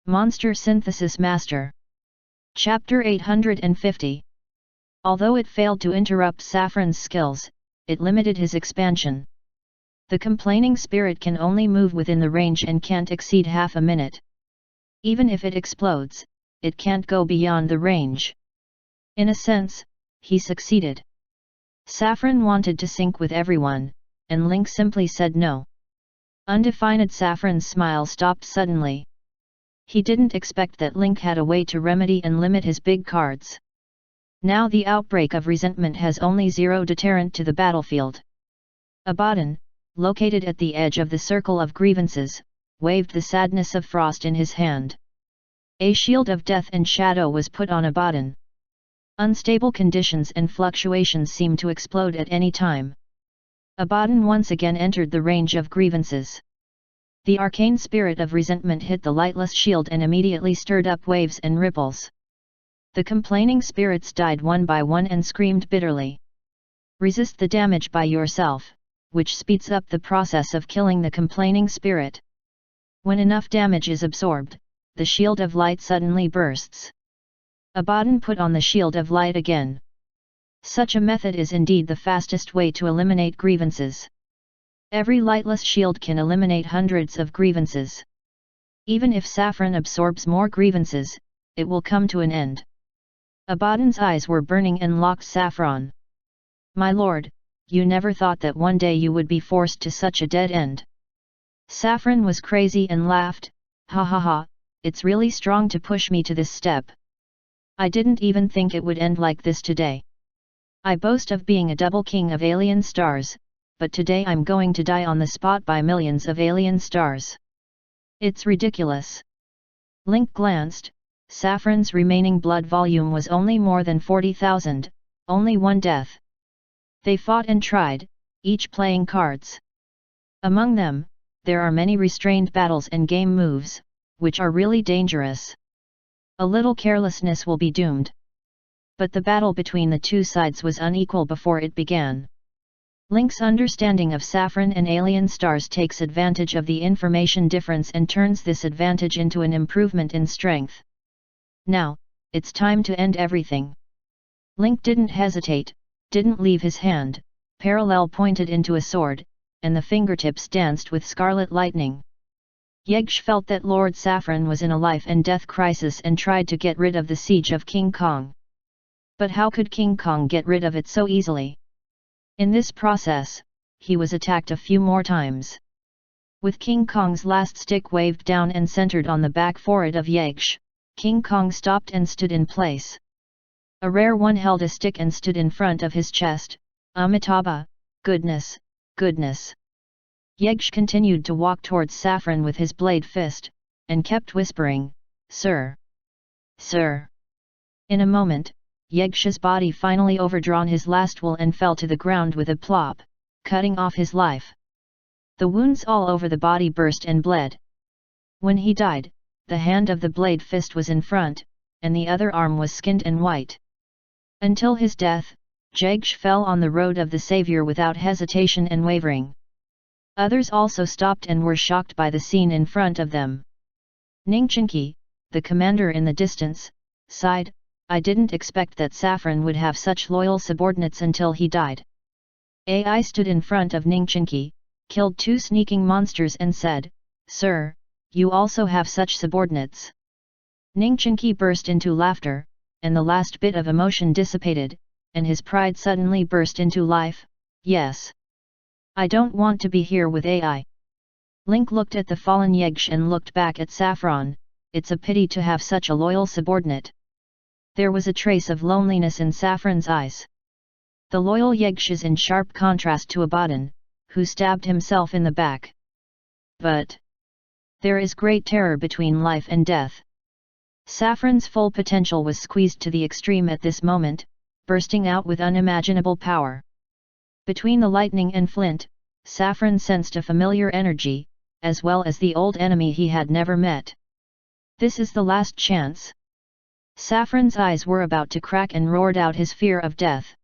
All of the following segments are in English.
Monster Synthesis Master. Chapter 850. Although it failed to interrupt Saffron's skills, it limited his expansion. The complaining spirit can only move within the range and can't exceed half a minute. Even if it explodes, it can't go beyond the range. In a sense, he succeeded. Saffron wanted to sync with everyone, and Link simply said no. Undefined Saffron's smile stopped suddenly. He didn't expect that Link had a way to remedy and limit his big cards. Now the outbreak of resentment has only zero deterrent to the battlefield. Abaddon, located at the edge of the circle of grievances, waved the sadness of frost in his hand. A shield of death and shadow was put on Abaddon. Unstable conditions and fluctuations seemed to explode at any time. Abaddon once again entered the range of grievances. The arcane spirit of resentment hit the lightless shield and immediately stirred up waves and ripples. The complaining spirits died one by one and screamed bitterly. Resist the damage by yourself, which speeds up the process of killing the complaining spirit. When enough damage is absorbed, the shield of light suddenly bursts. Abaddon put on the shield of light again. Such a method is indeed the fastest way to eliminate grievances. Every lightless shield can eliminate hundreds of grievances. Even if Saffron absorbs more grievances, it will come to an end. Abaddon's eyes were burning and locked Saffron. My lord, you never thought that one day you would be forced to such a dead end. Saffron was crazy and laughed, ha ha ha, it's really strong to push me to this step. I didn't even think it would end like this today. I boast of being a double king of alien stars, but today I'm going to die on the spot by millions of alien stars. It's ridiculous. Link glanced. Saffron's remaining blood volume was only more than 40,000, only one death. They fought and tried, each playing cards. Among them, there are many restrained battles and game moves, which are really dangerous. A little carelessness will be doomed. But the battle between the two sides was unequal before it began. Link's understanding of Saffron and alien stars takes advantage of the information difference and turns this advantage into an improvement in strength. Now, it's time to end everything. Link didn't hesitate, didn't leave his hand, parallel pointed into a sword, and the fingertips danced with scarlet lightning. Yegsh felt that Lord Saffron was in a life and death crisis and tried to get rid of the siege of King Kong. But how could King Kong get rid of it so easily? In this process, he was attacked a few more times. With King Kong's last stick waved down and centered on the back forehead of Yegsh, King Kong stopped and stood in place. A rare one held a stick and stood in front of his chest. Amitabha, goodness, goodness. Yegsh continued to walk towards Saffron with his blade fist, and kept whispering, Sir! Sir! In a moment, Yegsh's body finally overdrawn his last will and fell to the ground with a plop, cutting off his life. The wounds all over the body burst and bled. When he died, the hand of the blade fist was in front, and the other arm was skinned and white. Until his death, Yegsh fell on the road of the Savior without hesitation and wavering. Others also stopped and were shocked by the scene in front of them. Ningchinki, the commander in the distance, sighed, I didn't expect that Saffron would have such loyal subordinates until he died. I stood in front of Ningchinki, killed two sneaking monsters and said, Sir, you also have such subordinates. Ningchinki burst into laughter, and the last bit of emotion dissipated, and his pride suddenly burst into life, yes. I don't want to be here with AI. Link looked at the fallen Yegsh and looked back at Saffron, it's a pity to have such a loyal subordinate. There was a trace of loneliness in Saffron's eyes. The loyal Yegsh is in sharp contrast to Abaddon, who stabbed himself in the back. But there is great terror between life and death. Saffron's full potential was squeezed to the extreme at this moment, bursting out with unimaginable power. Between the lightning and flint, Saffron sensed a familiar energy, as well as the old enemy he had never met. This is the last chance. Saffron's eyes were about to crack and roared out his fear of death.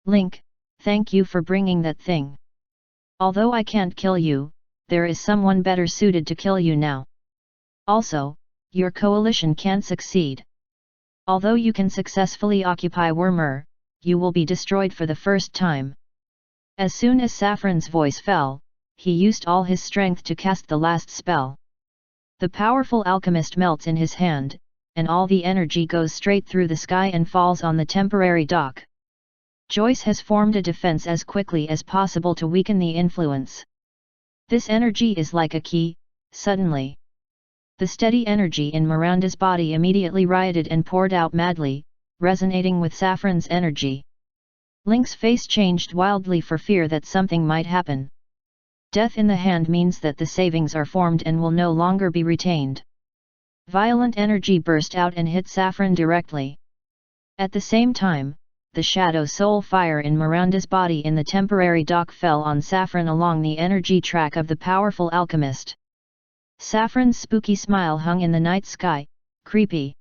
Link, thank you for bringing that thing. Although I can't kill you, there is someone better suited to kill you now. Also, your coalition can't succeed. Although you can successfully occupy Wormer, you will be destroyed for the first time. As soon as Saffron's voice fell, he used all his strength to cast the last spell. The powerful alchemist melts in his hand, and all the energy goes straight through the sky and falls on the temporary dock. Joyce has formed a defense as quickly as possible to weaken the influence. This energy is like a key. Suddenly, the steady energy in Miranda's body immediately rioted and poured out madly, resonating with Saffron's energy. Link's face changed wildly for fear that something might happen. Death in the hand means that the savings are formed and will no longer be retained. Violent energy burst out and hit Saffron directly. At the same time, the shadow soul fire in Miranda's body in the temporary dock fell on Saffron along the energy track of the powerful alchemist. Saffron's spooky smile hung in the night sky, creepy.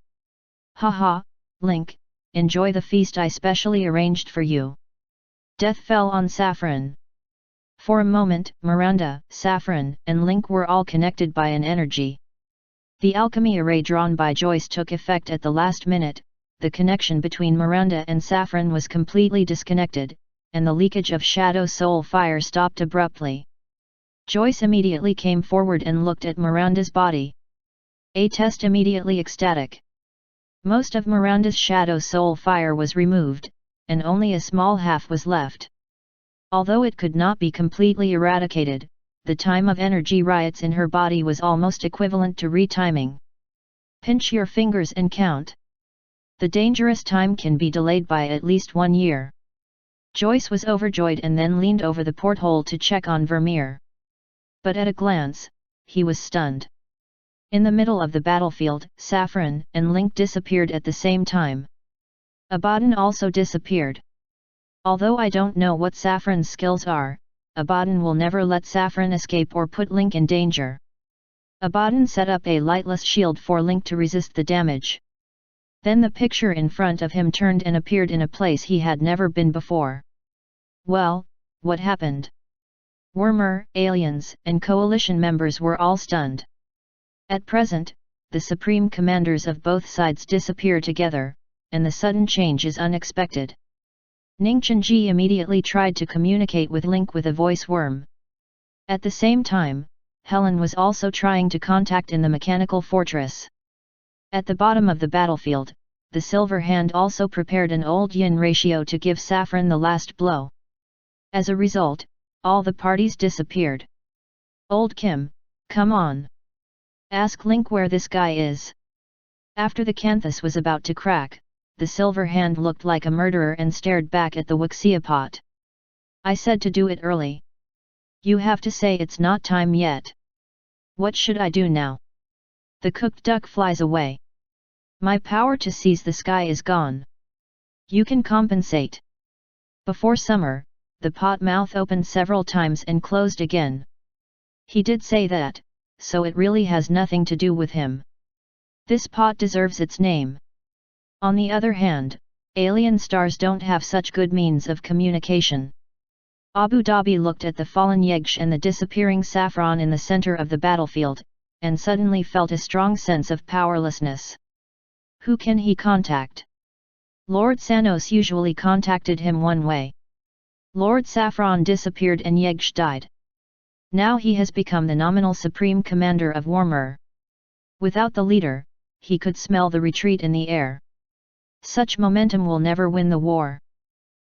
Haha, Link, enjoy the feast I specially arranged for you. Death fell on Saffron. For a moment, Miranda, Saffron, and Link were all connected by an energy. The alchemy array drawn by Joyce took effect at the last minute. The connection between Miranda and Saffron was completely disconnected, and the leakage of shadow soul fire stopped abruptly. Joyce immediately came forward and looked at Miranda's body. A test immediately ecstatic. Most of Miranda's shadow soul fire was removed, and only a small half was left. Although it could not be completely eradicated, the time of energy riots in her body was almost equivalent to retiming. Pinch your fingers and count. The dangerous time can be delayed by at least 1 year. Joyce was overjoyed and then leaned over the porthole to check on Vermeer. But at a glance, he was stunned. In the middle of the battlefield, Saffron and Link disappeared at the same time. Abaddon also disappeared. Although I don't know what Saffron's skills are, Abaddon will never let Saffron escape or put Link in danger. Abaddon set up a lightless shield for Link to resist the damage. Then the picture in front of him turned and appeared in a place he had never been before. Well, what happened? Wormer, aliens, and coalition members were all stunned. At present, the supreme commanders of both sides disappear together, and the sudden change is unexpected. Ningqianji immediately tried to communicate with Link with a voice worm. At the same time, Helen was also trying to contact in the mechanical fortress. At the bottom of the battlefield, the Silver Hand also prepared an old yin ratio to give Saffron the last blow. As a result, all the parties disappeared. Old Kim, come on. Ask Link where this guy is. After the canthus was about to crack, the Silver Hand looked like a murderer and stared back at the wuxia pot. I said to do it early. You have to say it's not time yet. What should I do now? The cooked duck flies away. My power to seize the sky is gone. You can compensate. Before summer, the pot mouth opened several times and closed again. He did say that, so it really has nothing to do with him. This pot deserves its name. On the other hand, alien stars don't have such good means of communication. Abu Dhabi looked at the fallen Yegsh and the disappearing Saffron in the center of the battlefield, and suddenly felt a strong sense of powerlessness. Who can he contact? Lord Sanos usually contacted him one way. Lord Saffron disappeared and Yegsh died. Now he has become the nominal supreme commander of Wormer. Without the leader, he could smell the retreat in the air. Such momentum will never win the war.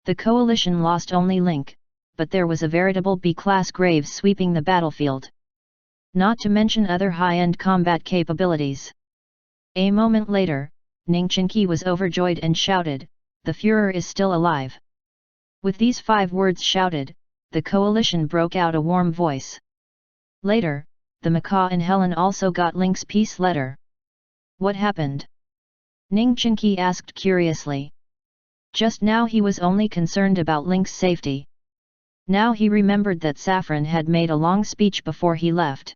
The coalition lost only Link, but there was a veritable B-class Graves sweeping the battlefield. Not to mention other high-end combat capabilities. A moment later, Ningqianqi was overjoyed and shouted, "The Führer is still alive!" With these 5 words shouted, the coalition broke out a warm voice. Later, the macaw and Helen also got Link's peace letter. What happened? Ningqianqi asked curiously. Just now he was only concerned about Link's safety. Now he remembered that Saffron had made a long speech before he left.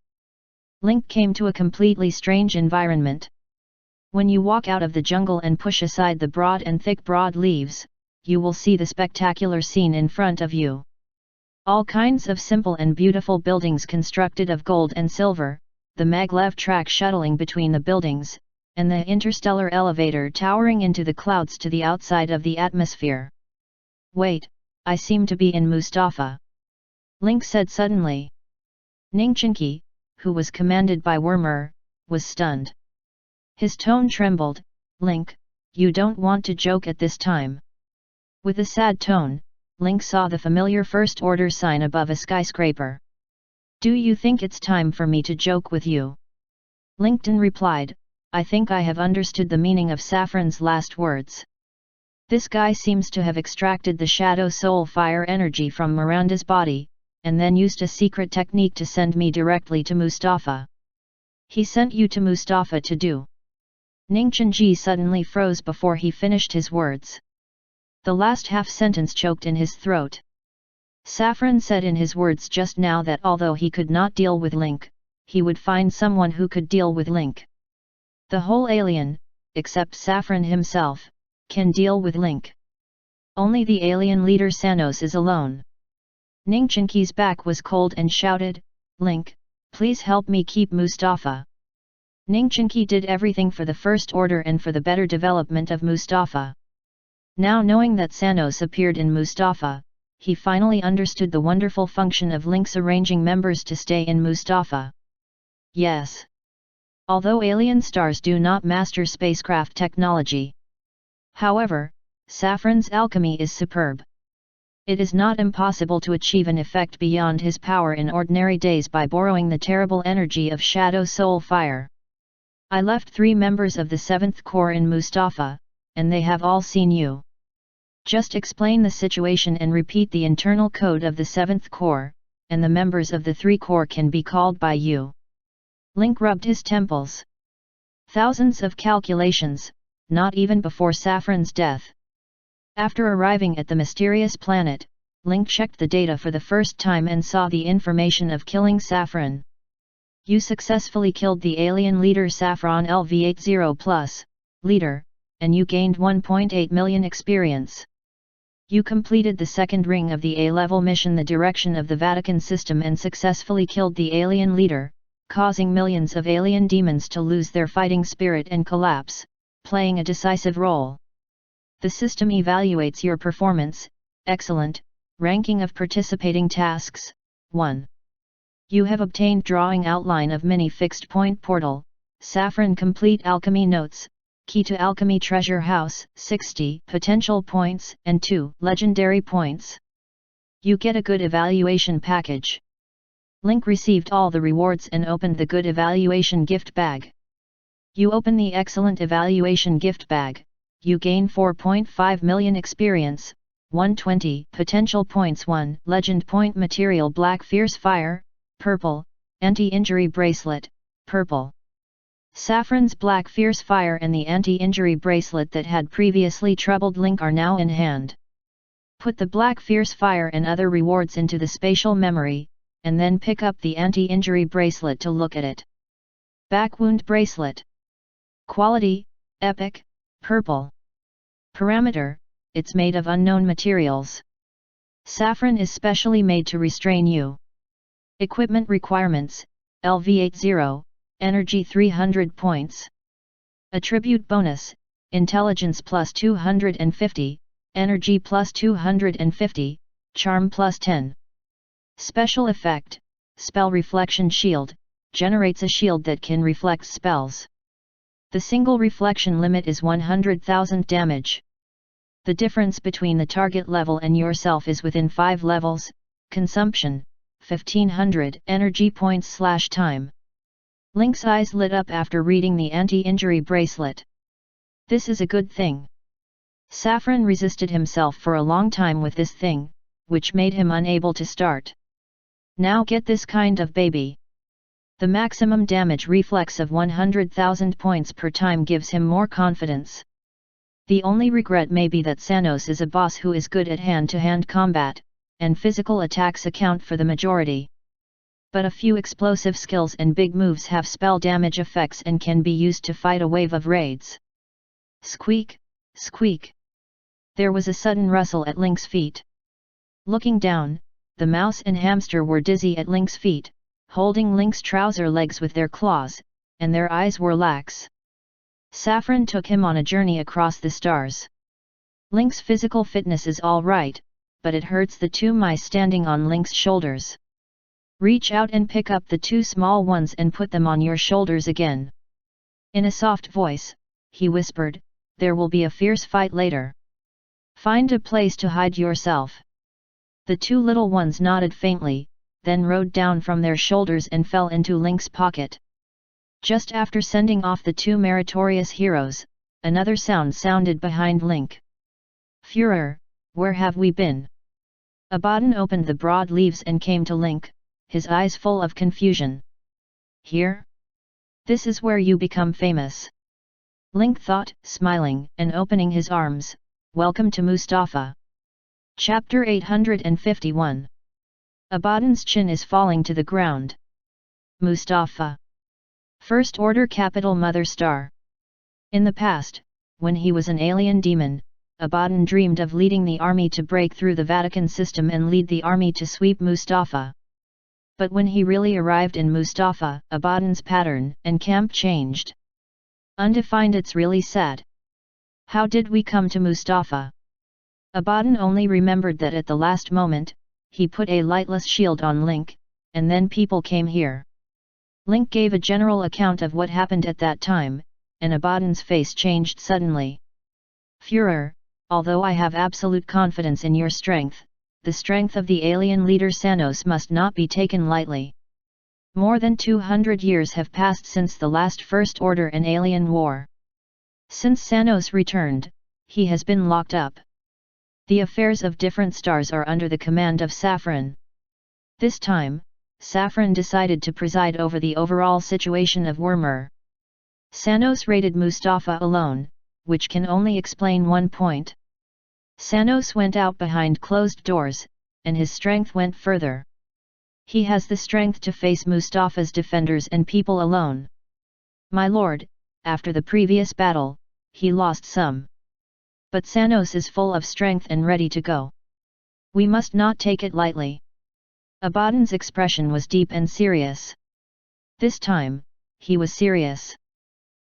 Link came to a completely strange environment. When you walk out of the jungle and push aside the broad and thick broad leaves, you will see the spectacular scene in front of you. All kinds of simple and beautiful buildings constructed of gold and silver, the maglev track shuttling between the buildings, and the interstellar elevator towering into the clouds to the outside of the atmosphere. "Wait, I seem to be in Mustafa," Link said suddenly. Ningchenki, who was commanded by Wormer, was stunned. His tone trembled. "Link, you don't want to joke at this time." With a sad tone, Link saw the familiar First Order sign above a skyscraper. "Do you think it's time for me to joke with you?" Linkton replied, "I think I have understood the meaning of Saffron's last words. This guy seems to have extracted the Shadow Soul Fire energy from Miranda's body, and then used a secret technique to send me directly to Mustafa." "He sent you to Mustafa to do?" Ningchenji suddenly froze before he finished his words. The last half-sentence choked in his throat. Saffron said in his words just now that although he could not deal with Link, he would find someone who could deal with Link. The whole alien, except Saffron himself, can deal with Link. Only the alien leader Sanos is alone. Ningchenki's back was cold and shouted, "Link, please help me keep Mustafa." Ningchenki did everything for the First Order and for the better development of Mustafa. Now knowing that Sanos appeared in Mustafa, he finally understood the wonderful function of Link's arranging members to stay in Mustafa. Yes. Although alien stars do not master spacecraft technology. However, Saffron's alchemy is superb. It is not impossible to achieve an effect beyond his power in ordinary days by borrowing the terrible energy of Shadow Soul Fire. "I left 3 members of the 7th Corps in Mustafa, and they have all seen you. Just explain the situation and repeat the internal code of the 7th Corps, and the members of the 3 Corps can be called by you." Link rubbed his temples. Thousands of calculations, not even before Saffron's death. After arriving at the mysterious planet, Link checked the data for the first time and saw the information of killing Saffron. "You successfully killed the alien leader Saffron LV80+, leader, and you gained 1.8 million experience. You completed the second ring of the A-level mission, the direction of the Vatican system, and successfully killed the alien leader, causing millions of alien demons to lose their fighting spirit and collapse, playing a decisive role. The system evaluates your performance, excellent, ranking of participating tasks, 1. You have obtained drawing outline of mini fixed point portal, Saffron complete alchemy notes, key to alchemy treasure house, 60 potential points and 2 legendary points. You get a good evaluation package." Link received all the rewards and opened the good evaluation gift bag. You open the excellent evaluation gift bag, you gain 4.5 million experience, 120 potential points, 1 legend point material, black fierce fire, purple, anti-injury bracelet, purple. Saffron's black fierce fire and the anti-injury bracelet that had previously troubled Link are now in hand. Put the black fierce fire and other rewards into the spatial memory, and then pick up the anti-injury bracelet to look at it. Back wound bracelet. Quality, epic, purple. Parameter, it's made of unknown materials. Saffron is specially made to restrain you. Equipment requirements, LV80, energy 300 points. Attribute bonus, intelligence plus 250, energy plus 250, charm plus 10. Special effect, spell reflection shield, generates a shield that can reflect spells. The single reflection limit is 100,000 damage. The difference between the target level and yourself is within 5 levels, consumption, 1500 energy points/time. Link's eyes lit up after reading the anti-injury bracelet. This is a good thing. Saffron resisted himself for a long time with this thing, which made him unable to start. Now get this kind of baby. The maximum damage reflex of 100,000 points per time gives him more confidence. The only regret may be that Sanos is a boss who is good at hand-to-hand combat, and physical attacks account for the majority. But a few explosive skills and big moves have spell damage effects and can be used to fight a wave of raids. Squeak, squeak. There was a sudden rustle at Link's feet. Looking down, the mouse and hamster were dizzy at Link's feet, holding Link's trouser legs with their claws, and their eyes were lax. Saffron took him on a journey across the stars. Link's physical fitness is all right, but it hurts the two mice standing on Link's shoulders. Reach out and pick up the two small ones and put them on your shoulders again. In a soft voice, he whispered, there will be a fierce fight later. Find a place to hide yourself. The two little ones nodded faintly, then rode down from their shoulders and fell into Link's pocket. Just after sending off the two meritorious heroes, another sound sounded behind Link. Führer, where have we been? Abaddon opened the broad leaves and came to Link, his eyes full of confusion. Here? This is where you become famous. Link thought, smiling and opening his arms. Welcome to Mustafa. Chapter 851. Abaddon's chin is falling to the ground. Mustafa. First Order Capital Mother Star. In the past, when he was an alien demon, Abaddon dreamed of leading the army to break through the Vatican system and lead the army to sweep Mustafa. But when he really arrived in Mustafa, Abaddon's pattern and camp changed. Undefined. It's really sad. How did we come to Mustafa? Abaddon only remembered that at the last moment, he put a lightless shield on Link, and then people came here. Link gave a general account of what happened at that time, and Abaddon's face changed suddenly. Führer, although I have absolute confidence in your strength, the strength of the alien leader Sanos must not be taken lightly. More than 200 years have passed since the last First Order and Alien War. Since Sanos returned, he has been locked up. The affairs of different stars are under the command of Saffron. This time, Saffron decided to preside over the overall situation of Wormer. Sanos raided Mustafa alone, which can only explain one point. Sanos went out behind closed doors, and his strength went further. He has the strength to face Mustafa's defenders and people alone. My lord, after the previous battle, he lost some. But Sanos is full of strength and ready to go. We must not take it lightly. Abaddon's expression was deep and serious. This time, he was serious.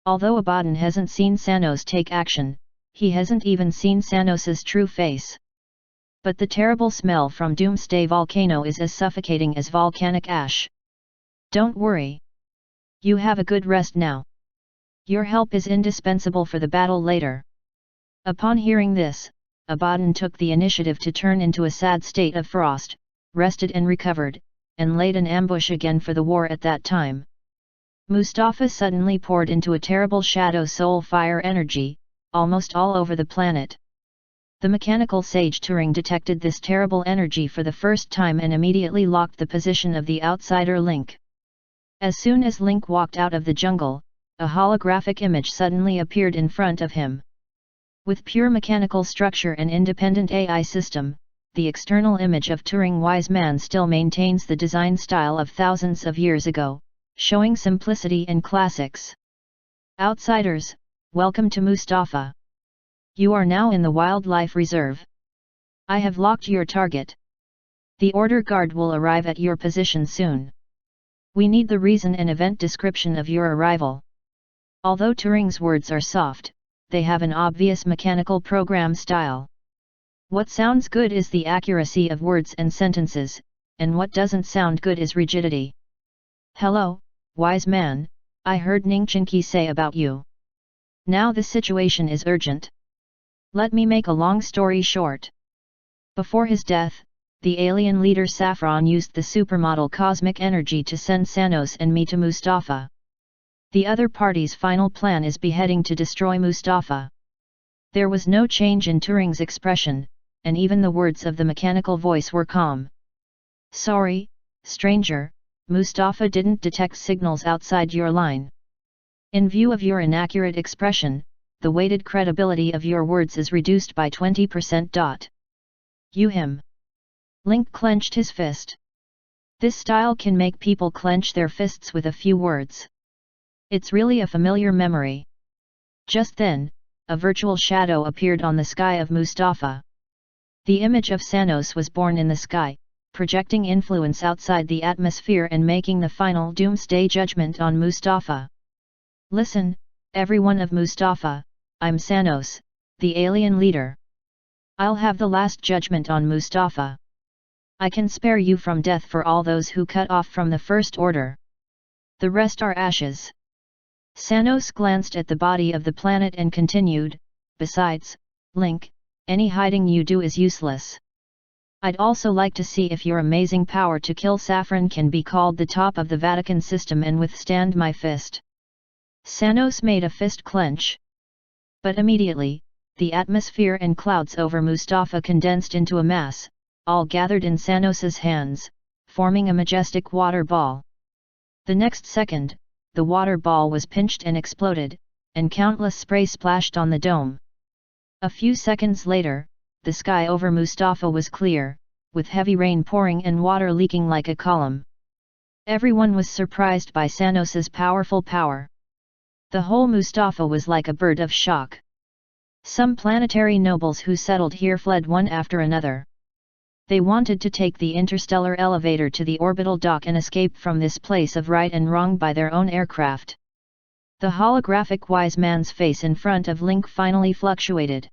Although Abaddon hasn't seen Sanos take action, he hasn't even seen Sanos's true face. But the terrible smell from Doomsday Volcano is as suffocating as volcanic ash. Don't worry. You have a good rest now. Your help is indispensable for the battle later. Upon hearing this, Abaddon took the initiative to turn into a sad state of frost, rested and recovered, and laid an ambush again for the war at that time. Mustafa suddenly poured into a terrible shadow soul fire energy, almost all over the planet. The mechanical sage Turing detected this terrible energy for the first time and immediately locked the position of the outsider Link. As soon as Link walked out of the jungle, a holographic image suddenly appeared in front of him. With pure mechanical structure and independent AI system, the external image of Turing Wise Man still maintains the design style of thousands of years ago, showing simplicity and classics. Outsiders, welcome to Mustafa. You are now in the Wildlife Reserve. I have locked your target. The Order Guard will arrive at your position soon. We need the reason and event description of your arrival. Although Turing's words are soft, they have an obvious mechanical program style. What sounds good is the accuracy of words and sentences, and what doesn't sound good is rigidity. Hello, wise man, I heard Ningchinki say about you. Now the situation is urgent. Let me make a long story short. Before his death, the alien leader Saffron used the supermodel cosmic energy to send Sanos and me to Mustafa. The other party's final plan is beheading to destroy Mustafa. There was no change in Turing's expression, and even the words of the mechanical voice were calm. Sorry, stranger, Mustafa didn't detect signals outside your line. In view of your inaccurate expression, the weighted credibility of your words is reduced by 20%. You him. Link clenched his fist. This style can make people clench their fists with a few words. It's really a familiar memory. Just then, a virtual shadow appeared on the sky of Mustafa. The image of Sanos was born in the sky, projecting influence outside the atmosphere and making the final doomsday judgment on Mustafa. Listen, everyone of Mustafa, I'm Sanos, the alien leader. I'll have the last judgment on Mustafa. I can spare you from death for all those who cut off from the First Order. The rest are ashes. Sanos glanced at the body of the planet and continued, besides, Link, any hiding you do is useless. I'd also like to see if your amazing power to kill Saffron can be called the top of the Vatican system and withstand my fist. Sanos made a fist clench. But immediately, the atmosphere and clouds over Mustafa condensed into a mass, all gathered in Sanos's hands, forming a majestic water ball. The next second, the water ball was pinched and exploded, and countless spray splashed on the dome. A few seconds later, the sky over Mustafa was clear, with heavy rain pouring and water leaking like a column. Everyone was surprised by Sanos's powerful power. The whole Mustafa was like a bird of shock. Some planetary nobles who settled here fled one after another. They wanted to take the interstellar elevator to the orbital dock and escape from this place of right and wrong by their own aircraft. The holographic wise man's face in front of Link finally fluctuated.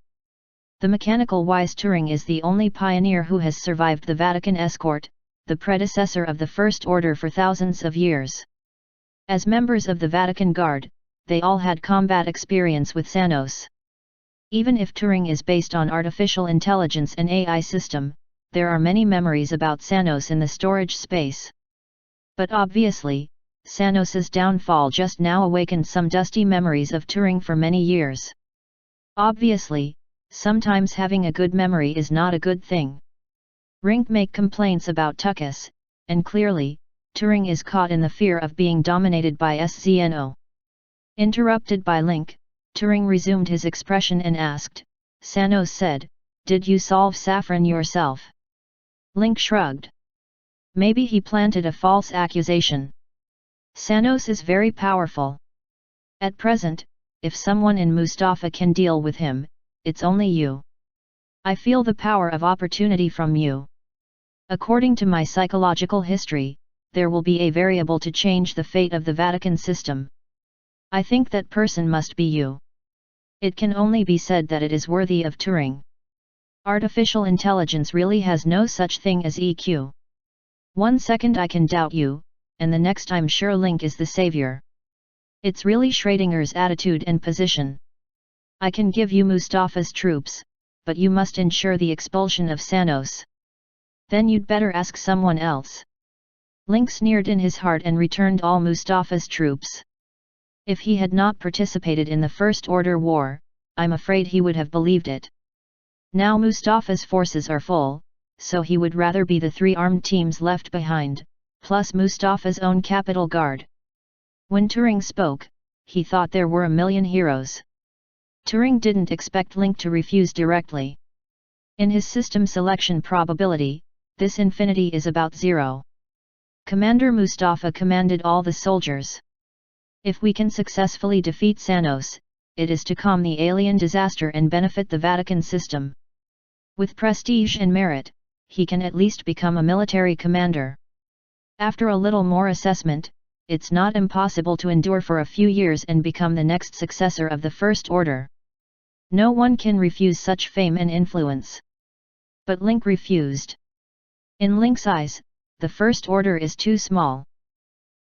The mechanical wise Turing is the only pioneer who has survived the Vatican escort, the predecessor of the First Order for thousands of years. As members of the Vatican Guard, they all had combat experience with Sanos. Even if Turing is based on artificial intelligence and AI system, there are many memories about Sanos in the storage space. But obviously, Sanos's downfall just now awakened some dusty memories of Turing for many years. Obviously, sometimes having a good memory is not a good thing. Rink make complaints about Tuckus, and clearly, Turing is caught in the fear of being dominated by SZNO. Interrupted by Link, Turing resumed his expression and asked, Sanos said, "Did you solve Saffron yourself?" Link shrugged. Maybe he planted a false accusation. Sanos is very powerful. At present, if someone in Mustafa can deal with him, it's only you. I feel the power of opportunity from you. According to my psychological history, there will be a variable to change the fate of the Vatican system. I think that person must be you. It can only be said that it is worthy of Turing. Artificial intelligence really has no such thing as EQ. 1 second I can doubt you, and the next I'm sure Link is the savior. It's really Schrödinger's attitude and position. I can give you Mustafa's troops, but you must ensure the expulsion of Sanos. Then you'd better ask someone else. Link sneered in his heart and returned all Mustafa's troops. If he had not participated in the First Order War, I'm afraid he would have believed it. Now Mustafa's forces are full, so he would rather be the 3 armed teams left behind, plus Mustafa's own capital guard. When Turing spoke, he thought there were a million heroes. Turing didn't expect Link to refuse directly. In his system selection probability, this infinity is about 0. Commander Mustafa commanded all the soldiers. If we can successfully defeat Sanos, it is to calm the alien disaster and benefit the Vatican system. With prestige and merit, he can at least become a military commander. After a little more assessment, it's not impossible to endure for a few years and become the next successor of the First Order. No one can refuse such fame and influence. But Link refused. In Link's eyes, the First Order is too small.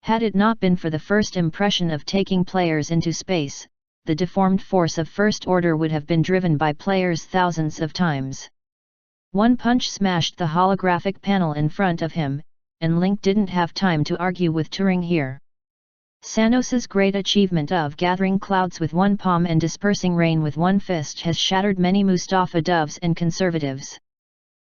Had it not been for the first impression of taking players into space, the deformed force of First Order would have been driven by players thousands of times. One punch smashed the holographic panel in front of him, and Link didn't have time to argue with Turing here. Sanos's great achievement of gathering clouds with one palm and dispersing rain with one fist has shattered many Mustafa doves and conservatives.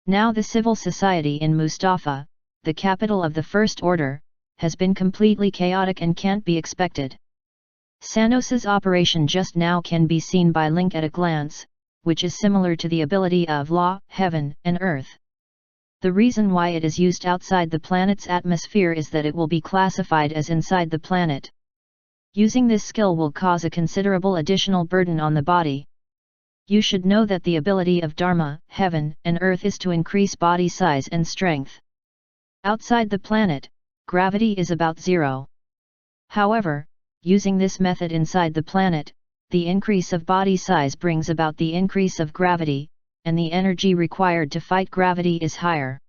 Now the civil society in Mustafa, the capital of the First Order, has been completely chaotic and can't be expected. Sanos's operation just now can be seen by Link at a glance, which is similar to the ability of law, heaven, and earth. The reason why it is used outside the planet's atmosphere is that it will be classified as inside the planet. Using this skill will cause a considerable additional burden on the body. You should know that the ability of Dharma, heaven, and earth is to increase body size and strength. Outside the planet, gravity is about zero. However, using this method inside the planet, the increase of body size brings about the increase of gravity, and the energy required to fight gravity is higher.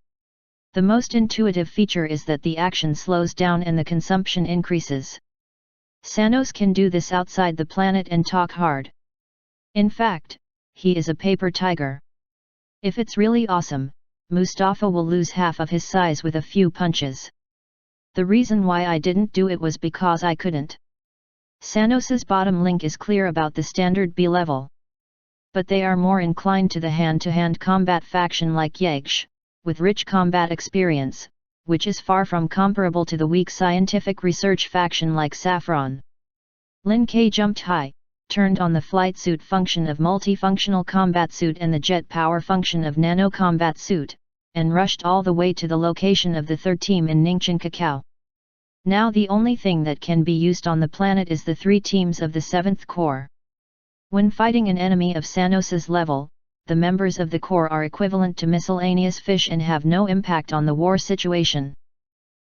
The most intuitive feature is that the action slows down and the consumption increases. Sanos can do this outside the planet and talk hard. In fact, he is a paper tiger. If it's really awesome, Mustafa will lose half of his size with a few punches. The reason why I didn't do it was because I couldn't. Sanos's bottom link is clear about the standard B level. But they are more inclined to the hand-to-hand combat faction like Yagesh, with rich combat experience, which is far from comparable to the weak scientific research faction like Saffron. Lin Ke jumped high, turned on the flight suit function of multifunctional combat suit and the jet power function of nano combat suit, and rushed all the way to the location of the third team in Ningchen Cacao. Now the only thing that can be used on the planet is the 3 teams of the 7th Corps. When fighting an enemy of Sanos's level, the members of the Corps are equivalent to miscellaneous fish and have no impact on the war situation.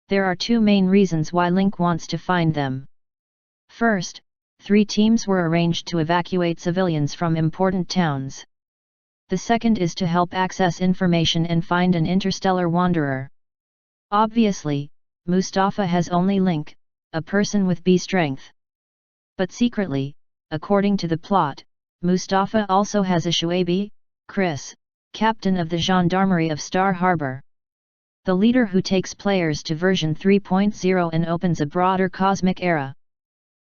There are 2 main reasons why Link wants to find them. First, 3 teams were arranged to evacuate civilians from important towns. The second is to help access information and find an interstellar wanderer. Obviously, Mustafa has only Link, a person with B strength. But secretly, according to the plot, Mustafa also has a Shuabi, Chris, captain of the Gendarmerie of Star Harbor. The leader who takes players to version 3.0 and opens a broader cosmic era.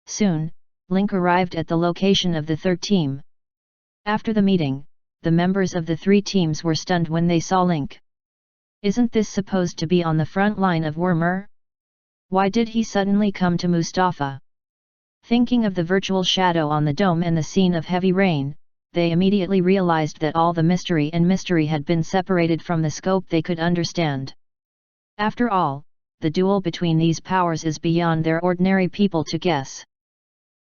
Soon, Link arrived at the location of the third team. After the meeting, the members of the 3 teams were stunned when they saw Link. Isn't this supposed to be on the front line of Wormer? Why did he suddenly come to Mustafa? Thinking of the virtual shadow on the dome and the scene of heavy rain, they immediately realized that all the mystery had been separated from the scope they could understand. After all, the duel between these powers is beyond their ordinary people to guess.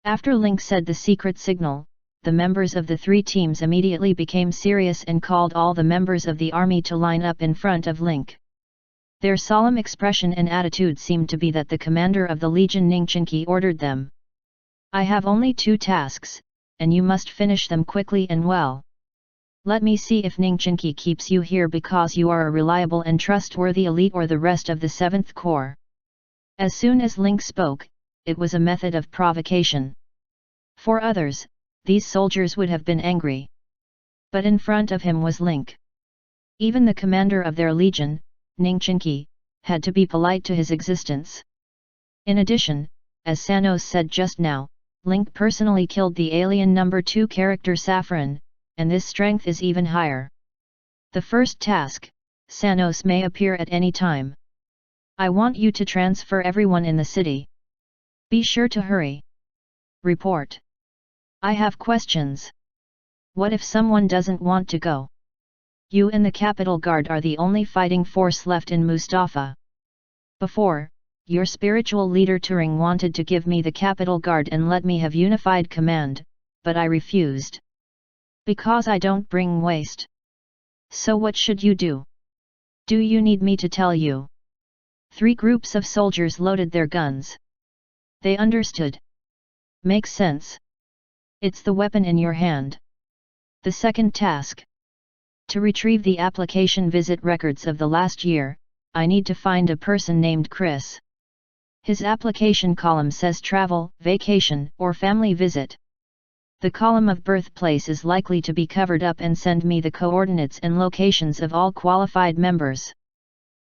After Link said the secret signal, the members of the 3 teams immediately became serious and called all the members of the army to line up in front of Link. Their solemn expression and attitude seemed to be that the commander of the Legion Ningchenki ordered them. I have only 2 tasks, and you must finish them quickly and well. Let me see if Ningchenki keeps you here because you are a reliable and trustworthy elite or the rest of the 7th Corps. As soon as Link spoke, it was a method of provocation. For others, these soldiers would have been angry. But in front of him was Link. Even the commander of their legion, Ningchenki, had to be polite to his existence. In addition, as Sanos said just now, Link personally killed the alien number 2 character Saffron, and this strength is even higher. The first task, Sanos may appear at any time. I want you to transfer everyone in the city. Be sure to hurry. Report. I have questions. What if someone doesn't want to go? You and the Capital Guard are the only fighting force left in Mustafa. Before, your spiritual leader Turing wanted to give me the Capital Guard and let me have unified command, but I refused. Because I don't bring waste. So what should you do? Do you need me to tell you? 3 groups of soldiers loaded their guns. They understood. Makes sense. It's the weapon in your hand. The second task. To retrieve the application visit records of the last year, I need to find a person named Chris. His application column says travel, vacation, or family visit. The column of birthplace is likely to be covered up and send me the coordinates and locations of all qualified members.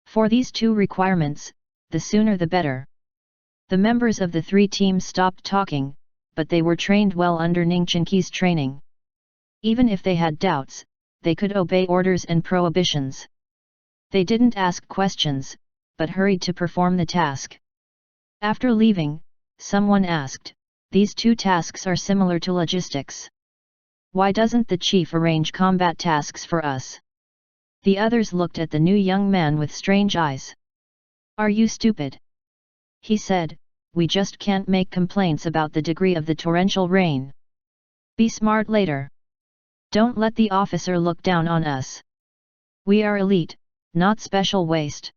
For these 2 requirements, the sooner the better. The members of the 3 teams stopped talking, but they were trained well under Ningchenki's training. Even if they had doubts, they could obey orders and prohibitions. They didn't ask questions, but hurried to perform the task. After leaving, someone asked, these 2 tasks are similar to logistics. Why doesn't the chief arrange combat tasks for us? The others looked at the new young man with strange eyes. Are you stupid? He said, we just can't make complaints about the degree of the torrential rain. Be smart later. Don't let the officer look down on us. We are elite, not special waste.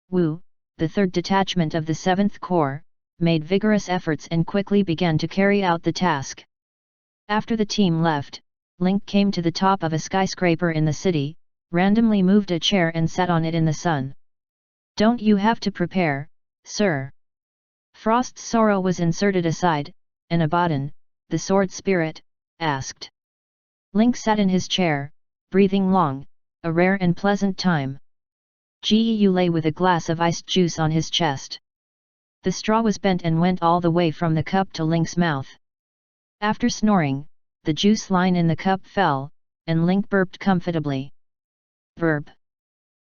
Wu, the third detachment of the 7th Corps, made vigorous efforts and quickly began to carry out the task. After the team left, Link came to the top of a skyscraper in the city, randomly moved a chair and sat on it in the sun. "Don't you have to prepare, sir?" Frost's sorrow was inserted aside, and Abaddon, the sword spirit, asked. Link sat in his chair, breathing long, a rare and pleasant time. Geu lay with a glass of iced juice on his chest. The straw was bent and went all the way from the cup to Link's mouth. After snoring, the juice line in the cup fell, and Link burped comfortably. Verb.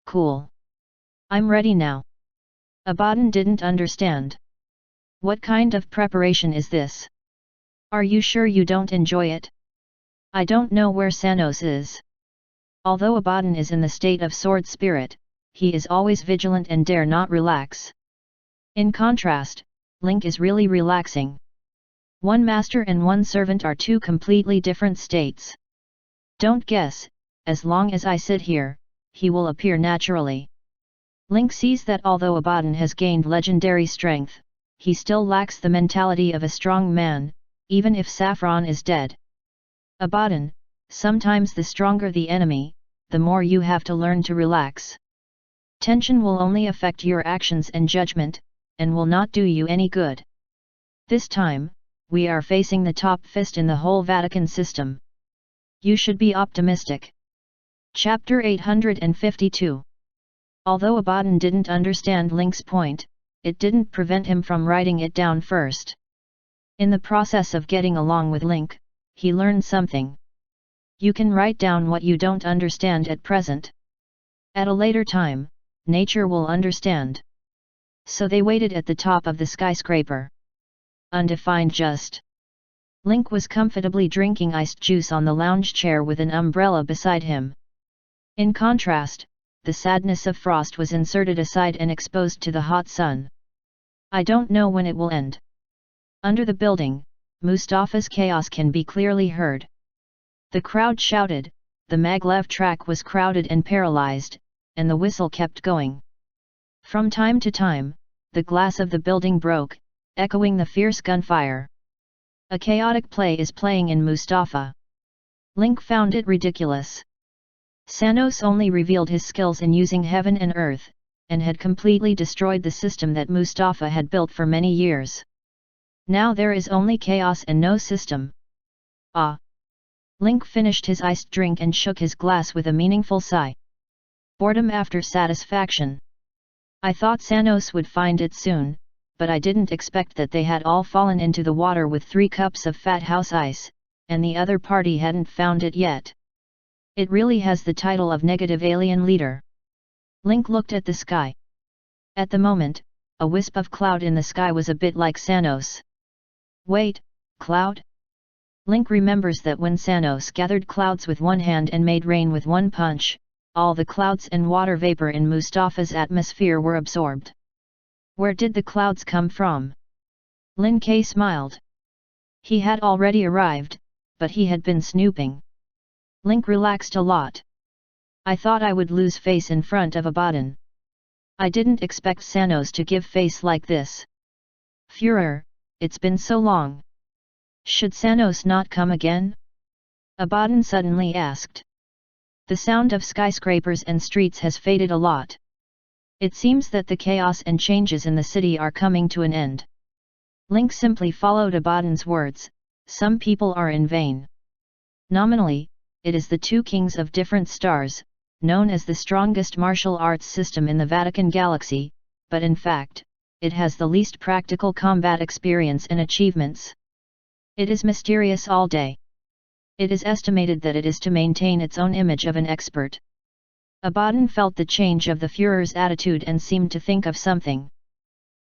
Cool. I'm ready now. Abaddon didn't understand. What kind of preparation is this? Are you sure you don't enjoy it? I don't know where Sanos is. Although Abaddon is in the state of sword spirit, he is always vigilant and dare not relax. In contrast, Link is really relaxing. One master and one servant are two completely different states. Don't guess, as long as I sit here, he will appear naturally. Link sees that although Abaddon has gained legendary strength, he still lacks the mentality of a strong man, even if Saffron is dead. Abaddon, sometimes the stronger the enemy, the more you have to learn to relax. Tension will only affect your actions and judgment, and will not do you any good. This time, we are facing the top fist in the whole Vatican system. You should be optimistic. Chapter 852. Although Abaddon didn't understand Link's point, it didn't prevent him from writing it down first. In the process of getting along with Link, he learned something. You can write down what you don't understand at present. At a later time, nature will understand. So they waited at the top of the skyscraper. Undefined just. Link was comfortably drinking iced juice on the lounge chair with an umbrella beside him. In contrast, the sadness of Frost was inserted aside and exposed to the hot sun. I don't know when it will end. Under the building, Mustafa's chaos can be clearly heard. The crowd shouted, the maglev track was crowded and paralyzed, and the whistle kept going. From time to time, the glass of the building broke, echoing the fierce gunfire. A chaotic play is playing in Mustafa. Link found it ridiculous. Sanos only revealed his skills in using heaven and earth, and had completely destroyed the system that Mustafa had built for many years. Now there is only chaos and no system. Ah! Link finished his iced drink and shook his glass with a meaningful sigh. Boredom after satisfaction. I thought Sanos would find it soon, but I didn't expect that they had all fallen into the water with 3 cups of fat house ice, and the other party hadn't found it yet. It really has the title of negative alien leader. Link looked at the sky. At the moment, a wisp of cloud in the sky was a bit like Sanos. Wait, cloud? Link remembers that when Sanos gathered clouds with one hand and made rain with one punch, all the clouds and water vapor in Mustafa's atmosphere were absorbed. Where did the clouds come from? Lin K smiled. He had already arrived, but he had been snooping. Link relaxed a lot. I thought I would lose face in front of Abaddon. I didn't expect Sanos to give face like this. Führer, it's been so long. Should Sanos not come again? Abaddon suddenly asked. The sound of skyscrapers and streets has faded a lot. It seems that the chaos and changes in the city are coming to an end. Link simply followed Abaddon's words, some people are in vain. Nominally, it is the 2 kings of different stars, known as the strongest martial arts system in the Vatican galaxy, but in fact, it has the least practical combat experience and achievements. It is mysterious all day. It is estimated that it is to maintain its own image of an expert. Abaddon felt the change of the Führer's attitude and seemed to think of something.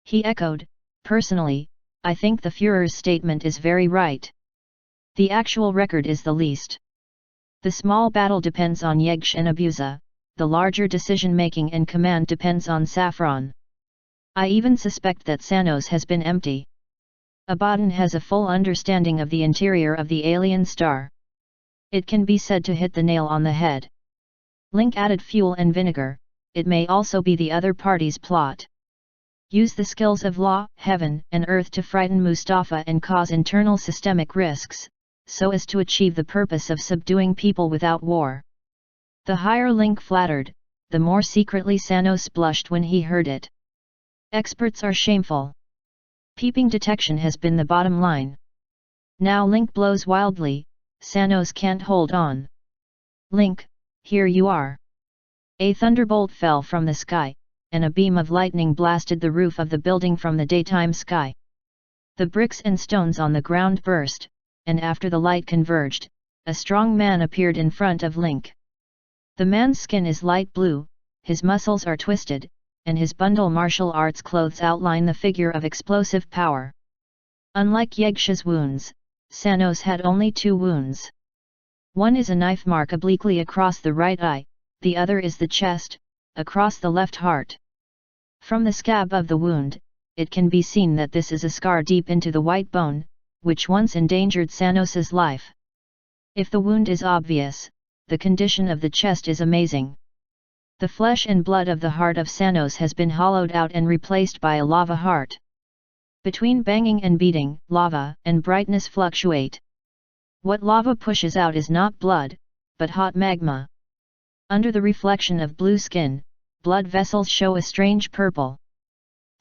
He echoed, personally, I think the Führer's statement is very right. The actual record is the least. The small battle depends on Yegsh and Abuza, the larger decision-making and command depends on Saffron. I even suspect that Sanos has been empty. Abaddon has a full understanding of the interior of the alien star. It can be said to hit the nail on the head. Link added fuel and vinegar, it may also be the other party's plot. Use the skills of law, heaven, and earth to frighten Mustafa and cause internal systemic risks, so as to achieve the purpose of subduing people without war. The higher Link flattered, the more secretly Sanos blushed when he heard it. Experts are shameful. Peeping detection has been the bottom line. Now Link blows wildly, Sanos can't hold on. Link, here you are. A thunderbolt fell from the sky, and a beam of lightning blasted the roof of the building from the daytime sky. The bricks and stones on the ground burst, and after the light converged, a strong man appeared in front of Link. The man's skin is light blue, his muscles are twisted, and his bundle martial arts clothes outline the figure of explosive power. Unlike Yegsha's wounds, Sanos had only 2 wounds. One is a knife mark obliquely across the right eye, the other is the chest, across the left heart. From the scab of the wound, it can be seen that this is a scar deep into the white bone, which once endangered Sanos's life. If the wound is obvious, the condition of the chest is amazing. The flesh and blood of the heart of Sanos has been hollowed out and replaced by a lava heart. Between banging and beating, lava and brightness fluctuate. What lava pushes out is not blood, but hot magma. Under the reflection of blue skin, blood vessels show a strange purple.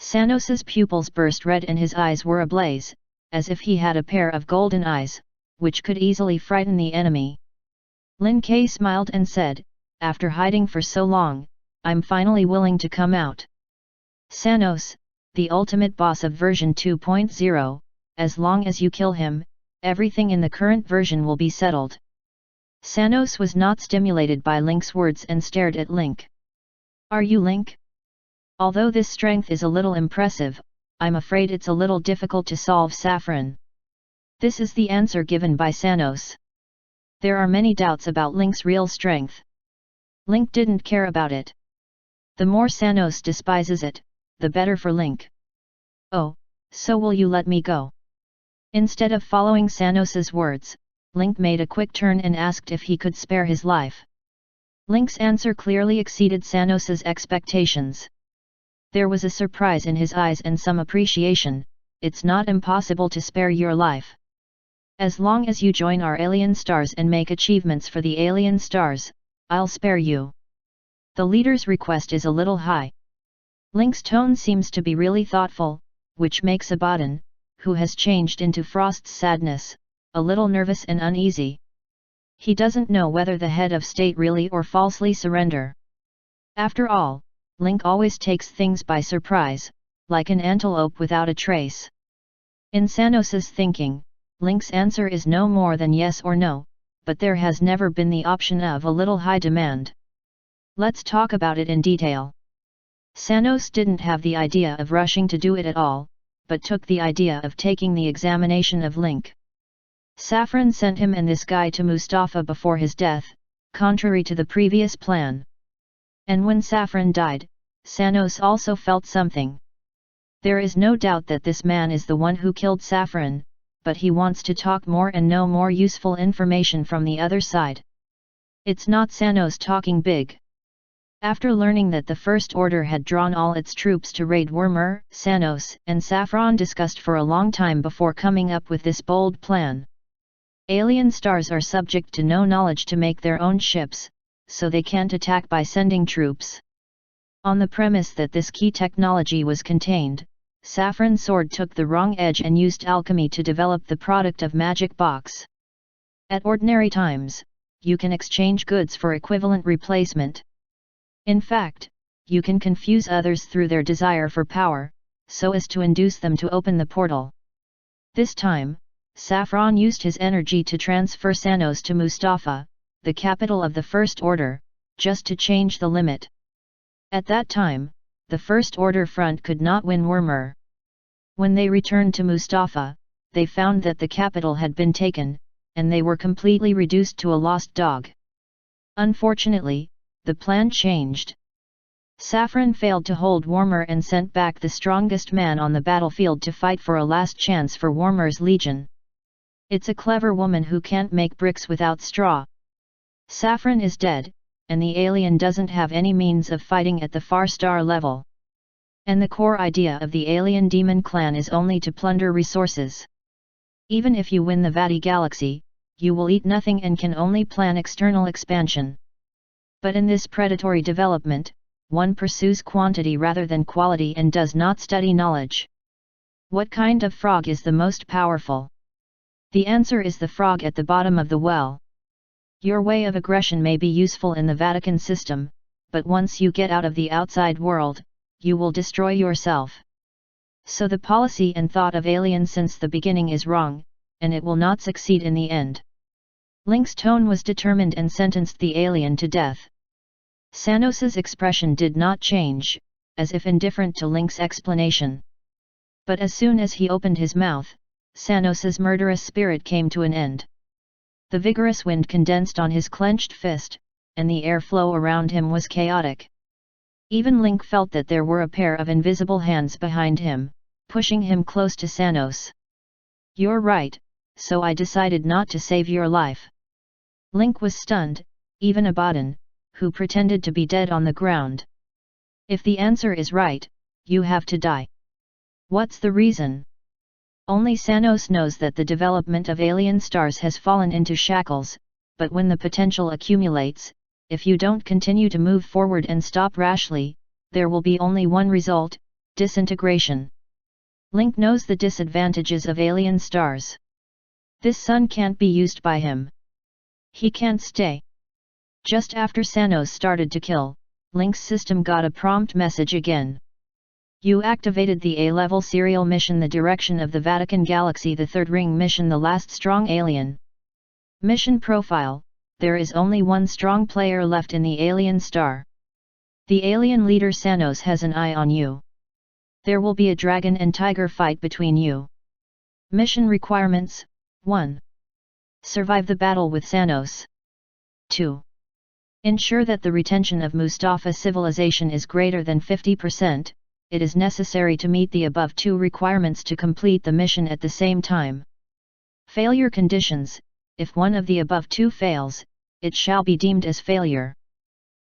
Sanos's pupils burst red and his eyes were ablaze, as if he had a pair of golden eyes, which could easily frighten the enemy. Lin Ke smiled and said, after hiding for so long, I'm finally willing to come out. Sanos, the ultimate boss of version 2.0, as long as you kill him, everything in the current version will be settled. Sanos was not stimulated by Link's words and stared at Link. Are you Link? Although this strength is a little impressive, I'm afraid it's a little difficult to solve, Saffron. This is the answer given by Sanos. There are many doubts about Link's real strength. Link didn't care about it. The more Sanos despises it, the better for Link. Oh, so will you let me go? Instead of following Sanos's words, Link made a quick turn and asked if he could spare his life. Link's answer clearly exceeded Sanos's expectations. There was a surprise in his eyes and some appreciation. It's not impossible to spare your life. As long as you join our alien stars and make achievements for the alien stars, I'll spare you. The leader's request is a little high. Link's tone seems to be really thoughtful, which makes Abaddon, who has changed into Frost's sadness, a little nervous and uneasy. He doesn't know whether the head of state really or falsely surrender. After all, Link always takes things by surprise, like an antelope without a trace. In Sanos's thinking, Link's answer is no more than yes or no, but there has never been the option of a little high demand. Let's talk about it in detail. Sanos didn't have the idea of rushing to do it at all, but took the idea of taking the examination of Link. Saffron sent him and this guy to Mustafa before his death, contrary to the previous plan. And when Saffron died, Sanos also felt something. There is no doubt that this man is the one who killed Saffron, but he wants to talk more and know more useful information from the other side. It's not Sanos talking big. After learning that the First Order had drawn all its troops to raid Wormer, Sanos and Saffron discussed for a long time before coming up with this bold plan. Alien stars are subject to no knowledge to make their own ships, so they can't attack by sending troops. On the premise that this key technology was contained, Saffron Sword took the wrong edge and used alchemy to develop the product of Magic Box. At ordinary times, you can exchange goods for equivalent replacement. In fact, you can confuse others through their desire for power, so as to induce them to open the portal. This time, Saffron used his energy to transfer Sanos to Mustafa, the capital of the First Order, just to change the limit. At that time, the First Order front could not win Wormer. When they returned to Mustafa, they found that the capital had been taken, and they were completely reduced to a lost dog. Unfortunately, the plan changed. Saffron failed to hold Wormer and sent back the strongest man on the battlefield to fight for a last chance for Wormer's legion. It's a clever woman who can't make bricks without straw. Saffron is dead, and the alien doesn't have any means of fighting at the far star level. And the core idea of the alien demon clan is only to plunder resources. Even if you win the Vati galaxy, you will eat nothing and can only plan external expansion. But in this predatory development, one pursues quantity rather than quality and does not study knowledge. What kind of frog is the most powerful? The answer is the frog at the bottom of the well. Your way of aggression may be useful in the Vatican system, but once you get out of the outside world, you will destroy yourself. So the policy and thought of aliens since the beginning is wrong, and it will not succeed in the end. Link's tone was determined and sentenced the alien to death. Sanos's expression did not change, as if indifferent to Link's explanation. But as soon as he opened his mouth, Sanos's murderous spirit came to an end. The vigorous wind condensed on his clenched fist, and the airflow around him was chaotic. Even Link felt that there were a pair of invisible hands behind him, pushing him close to Sanos. "You're right, so I decided not to save your life." Link was stunned, even Abaddon, who pretended to be dead on the ground. "If the answer is right, you have to die." "What's the reason?" Only Sanos knows that the development of alien stars has fallen into shackles, but when the potential accumulates, if you don't continue to move forward and stop rashly, there will be only one result: disintegration. Link knows the disadvantages of alien stars. This sun can't be used by him. He can't stay. Just after Sanos started to kill, Link's system got a prompt message again. "You activated the A-level serial mission, the direction of the Vatican Galaxy, the third ring mission, the last strong alien. Mission profile: there is only one strong player left in the alien star. The alien leader Sanos has an eye on you. There will be a dragon and tiger fight between you. Mission requirements: 1. Survive the battle with Sanos. 2. Ensure that the retention of Mustafa civilization is greater than 50%, it is necessary to meet the above two requirements to complete the mission at the same time. Failure conditions: if one of the above two fails, it shall be deemed as failure.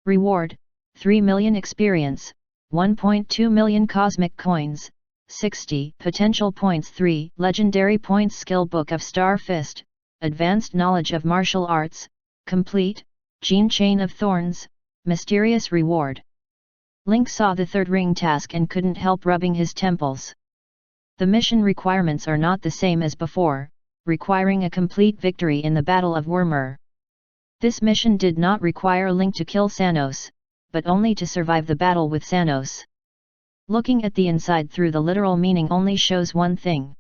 Reward: 3 million experience, 1.2 million cosmic coins, 60 potential points, 3 legendary points. Skill Book of Star Fist, Advanced Knowledge of Martial Arts, Complete, Gene Chain of Thorns, Mysterious Reward. Link saw the third ring task and couldn't help rubbing his temples. The mission requirements are not the same as before, requiring a complete victory in the Battle of Wormer. This mission did not require Link to kill Sanos, but only to survive the battle with Sanos. Looking at the inside through the literal meaning only shows one thing.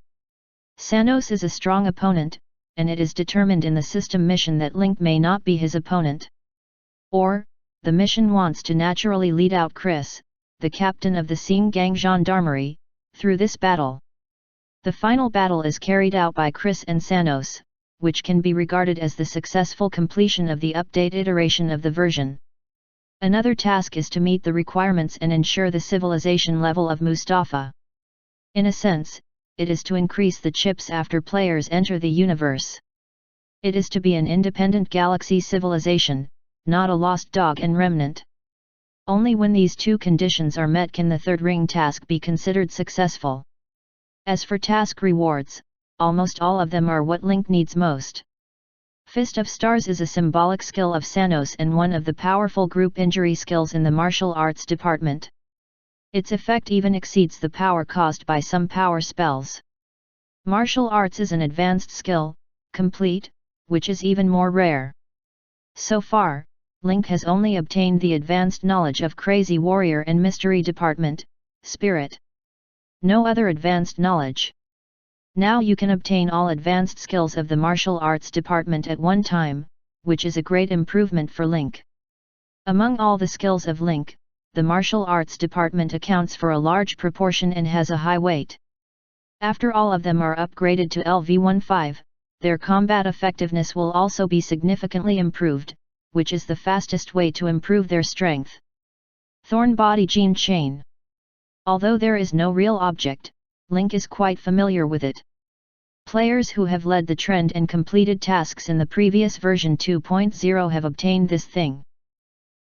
Sanos is a strong opponent, and it is determined in the system mission that Link may not be his opponent. Or, the mission wants to naturally lead out Chris, the captain of the Sing Gang Gendarmerie, through this battle. The final battle is carried out by Chris and Sanos, which can be regarded as the successful completion of the update iteration of the version. Another task is to meet the requirements and ensure the civilization level of Mustafa. In a sense, it is to increase the chips after players enter the universe. It is to be an independent galaxy civilization, not a lost dog and remnant. Only when these two conditions are met can the third ring task be considered successful. As for task rewards, almost all of them are what Link needs most. Fist of Stars is a symbolic skill of Sanos and one of the powerful group injury skills in the martial arts department. Its effect even exceeds the power caused by some power spells. Martial arts is an advanced skill, complete, which is even more rare. So far, Link has only obtained the advanced knowledge of Crazy Warrior and Mystery Department, Spirit. No other advanced knowledge. Now you can obtain all advanced skills of the martial arts department at one time, which is a great improvement for Link. Among all the skills of Link, the martial arts department accounts for a large proportion and has a high weight. After all of them are upgraded to LV15, their combat effectiveness will also be significantly improved, which is the fastest way to improve their strength. Thorn Body Gene Chain. Although there is no real object, Link is quite familiar with it. Players who have led the trend and completed tasks in the previous version 2.0 have obtained this thing.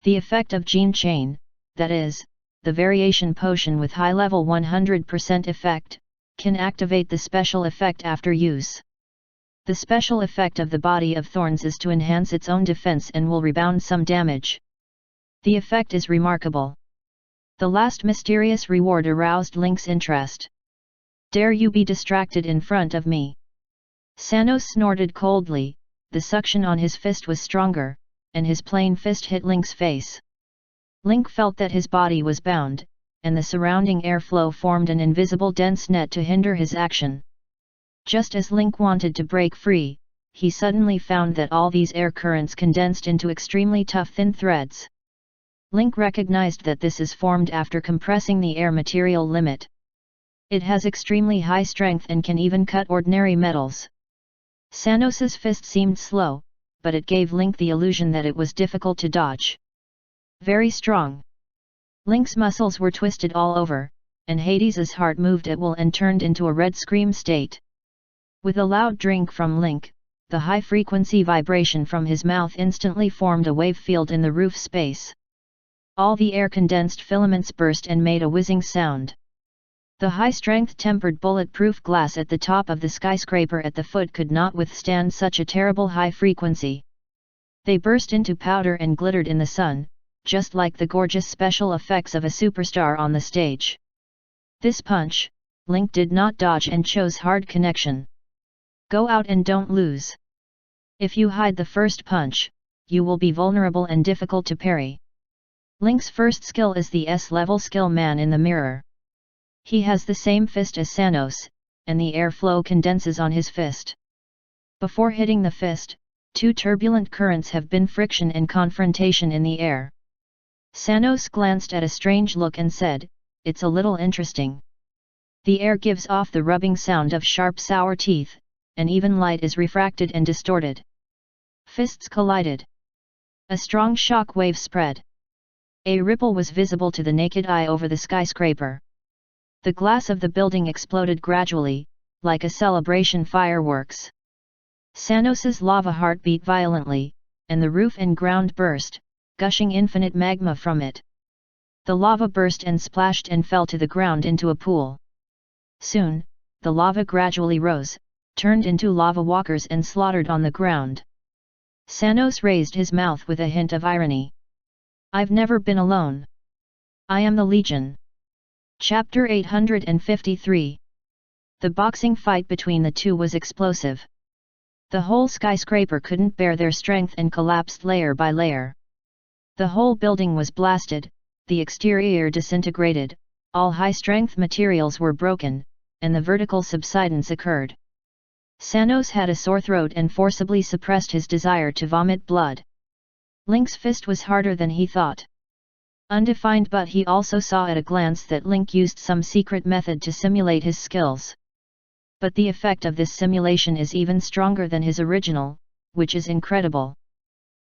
The effect of Gene Chain, that is, the variation potion with high-level 100% effect, can activate the special effect after use. The special effect of the Body of Thorns is to enhance its own defense and will rebound some damage. The effect is remarkable. The last mysterious reward aroused Link's interest. "Dare you be distracted in front of me?" Sanos snorted coldly. The suction on his fist was stronger, and his plain fist hit Link's face. Link felt that his body was bound, and the surrounding airflow formed an invisible dense net to hinder his action. Just as Link wanted to break free, he suddenly found that all these air currents condensed into extremely tough thin threads. Link recognized that this is formed after compressing the air material limit. It has extremely high strength and can even cut ordinary metals. Sanos's fist seemed slow, but it gave Link the illusion that it was difficult to dodge. Very strong. Link's muscles were twisted all over, and Hades's heart moved at will and turned into a red scream state. With a loud drink from Link, the high-frequency vibration from his mouth instantly formed a wave field in the roof space. All the air-condensed filaments burst and made a whizzing sound. The high-strength tempered bulletproof glass at the top of the skyscraper at the foot could not withstand such a terrible high frequency. They burst into powder and glittered in the sun, just like the gorgeous special effects of a superstar on the stage. This punch, Link did not dodge and chose hard connection. Go out and don't lose. If you hide the first punch, you will be vulnerable and difficult to parry. Link's first skill is the S-level skill Man in the Mirror. He has the same fist as Sanos, and the airflow condenses on his fist. Before hitting the fist, two turbulent currents have been friction and confrontation in the air. Sanos glanced at a strange look and said, "It's a little interesting." The air gives off the rubbing sound of sharp sour teeth, and even light is refracted and distorted. Fists collided. A strong shock wave spread. A ripple was visible to the naked eye over the skyscraper. The glass of the building exploded gradually, like a celebration fireworks. Sanos's lava heart beat violently, and the roof and ground burst, gushing infinite magma from it. The lava burst and splashed and fell to the ground into a pool. Soon, the lava gradually rose, turned into lava walkers and slaughtered on the ground. Sanos raised his mouth with a hint of irony. "I've never been alone. I am the Legion." Chapter 853. The boxing fight between the two was explosive. The whole skyscraper couldn't bear their strength and collapsed layer by layer. The whole building was blasted, the exterior disintegrated, all high-strength materials were broken, and the vertical subsidence occurred. Sanos had a sore throat and forcibly suppressed his desire to vomit blood. Link's fist was harder than he thought. Undefined, but he also saw at a glance that Link used some secret method to simulate his skills. But the effect of this simulation is even stronger than his original, which is incredible.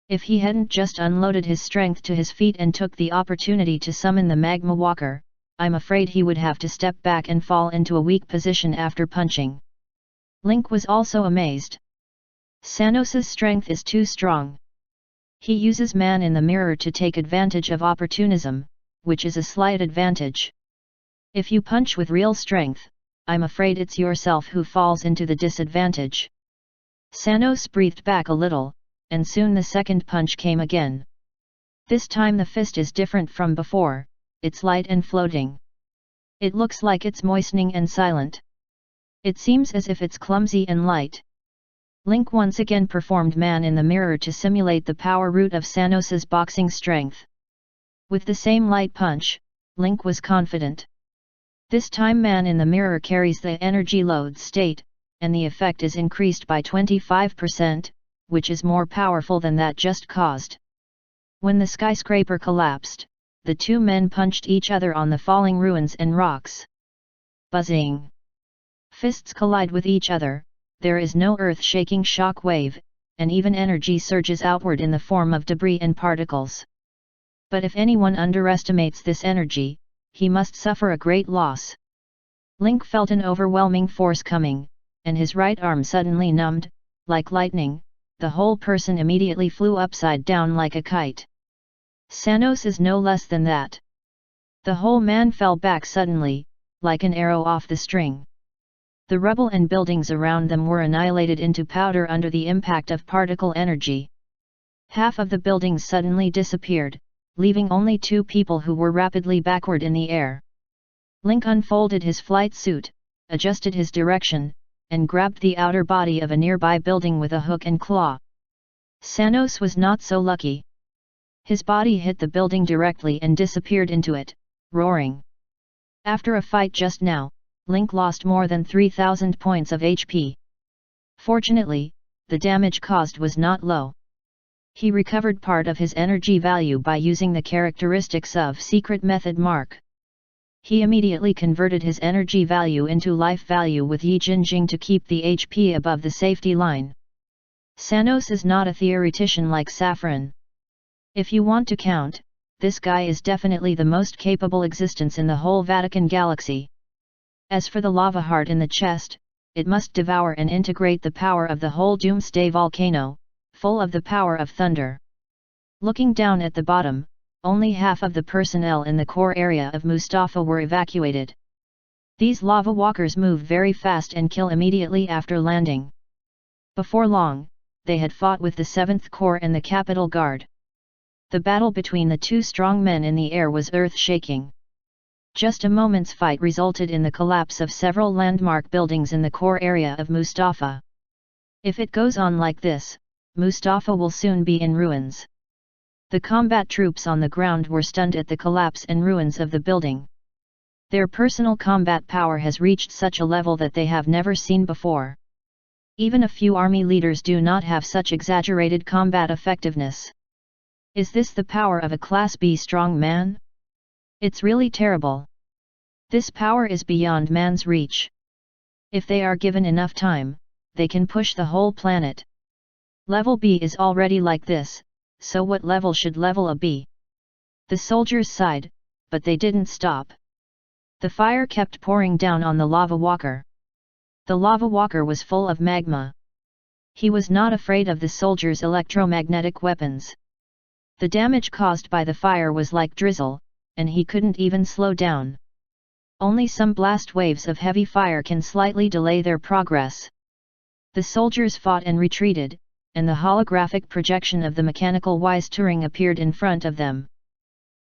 If he hadn't just unloaded his strength to his feet and took the opportunity to summon the Magma Walker, I'm afraid he would have to step back and fall into a weak position after punching. Link was also amazed. Sanos's strength is too strong. He uses Man in the Mirror to take advantage of opportunism, which is a slight advantage. If you punch with real strength, I'm afraid it's yourself who falls into the disadvantage. Sanos breathed back a little, and soon the second punch came again. This time the fist is different from before, it's light and floating. It looks like it's moistening and silent. It seems as if it's clumsy and light. Link once again performed Man in the Mirror to simulate the power root of Sanos's boxing strength. With the same light punch, Link was confident. This time Man in the Mirror carries the energy load state, and the effect is increased by 25%, which is more powerful than that just caused. When the skyscraper collapsed, the two men punched each other on the falling ruins and rocks. Buzzing. Fists collide with each other. There is no earth-shaking shock wave, and even energy surges outward in the form of debris and particles. But if anyone underestimates this energy, he must suffer a great loss. Link felt an overwhelming force coming, and his right arm suddenly numbed, like lightning. The whole person immediately flew upside down like a kite. Sanos is no less than that. The whole man fell back suddenly, like an arrow off the string. The rubble and buildings around them were annihilated into powder under the impact of particle energy. Half of the buildings suddenly disappeared, leaving only 2 people who were rapidly backward in the air. Link unfolded his flight suit, adjusted his direction, and grabbed the outer body of a nearby building with a hook and claw. Sanos was not so lucky. His body hit the building directly and disappeared into it, roaring. After a fight just now, Link lost more than 3,000 points of HP. Fortunately, the damage caused was not low. He recovered part of his energy value by using the characteristics of Secret Method Mark. He immediately converted his energy value into life value with Yi Jinjing to keep the HP above the safety line. Sanos is not a theoretician like Saffron. If you want to count, this guy is definitely the most capable existence in the whole Vatican galaxy. As for the lava heart in the chest, it must devour and integrate the power of the whole Doomsday volcano, full of the power of thunder. Looking down at the bottom, only half of the personnel in the core area of Mustafa were evacuated. These lava walkers move very fast and kill immediately after landing. Before long, they had fought with the 7th Corps and the Capital Guard. The battle between the 2 strong men in the air was earth-shaking. Just a moment's fight resulted in the collapse of several landmark buildings in the core area of Mustafa. If it goes on like this, Mustafa will soon be in ruins. The combat troops on the ground were stunned at the collapse and ruins of the building. Their personal combat power has reached such a level that they have never seen before. Even a few army leaders do not have such exaggerated combat effectiveness. Is this the power of a Class B strong man? It's really terrible. This power is beyond man's reach. If they are given enough time, they can push the whole planet. Level B is already like this, so what level should level A be? The soldiers sighed, but they didn't stop. The fire kept pouring down on the lava walker. The lava walker was full of magma. He was not afraid of the soldiers' electromagnetic weapons. The damage caused by the fire was like drizzle, and he couldn't even slow down. Only some blast waves of heavy fire can slightly delay their progress. The soldiers fought and retreated, and the holographic projection of the mechanical Wise Turing appeared in front of them.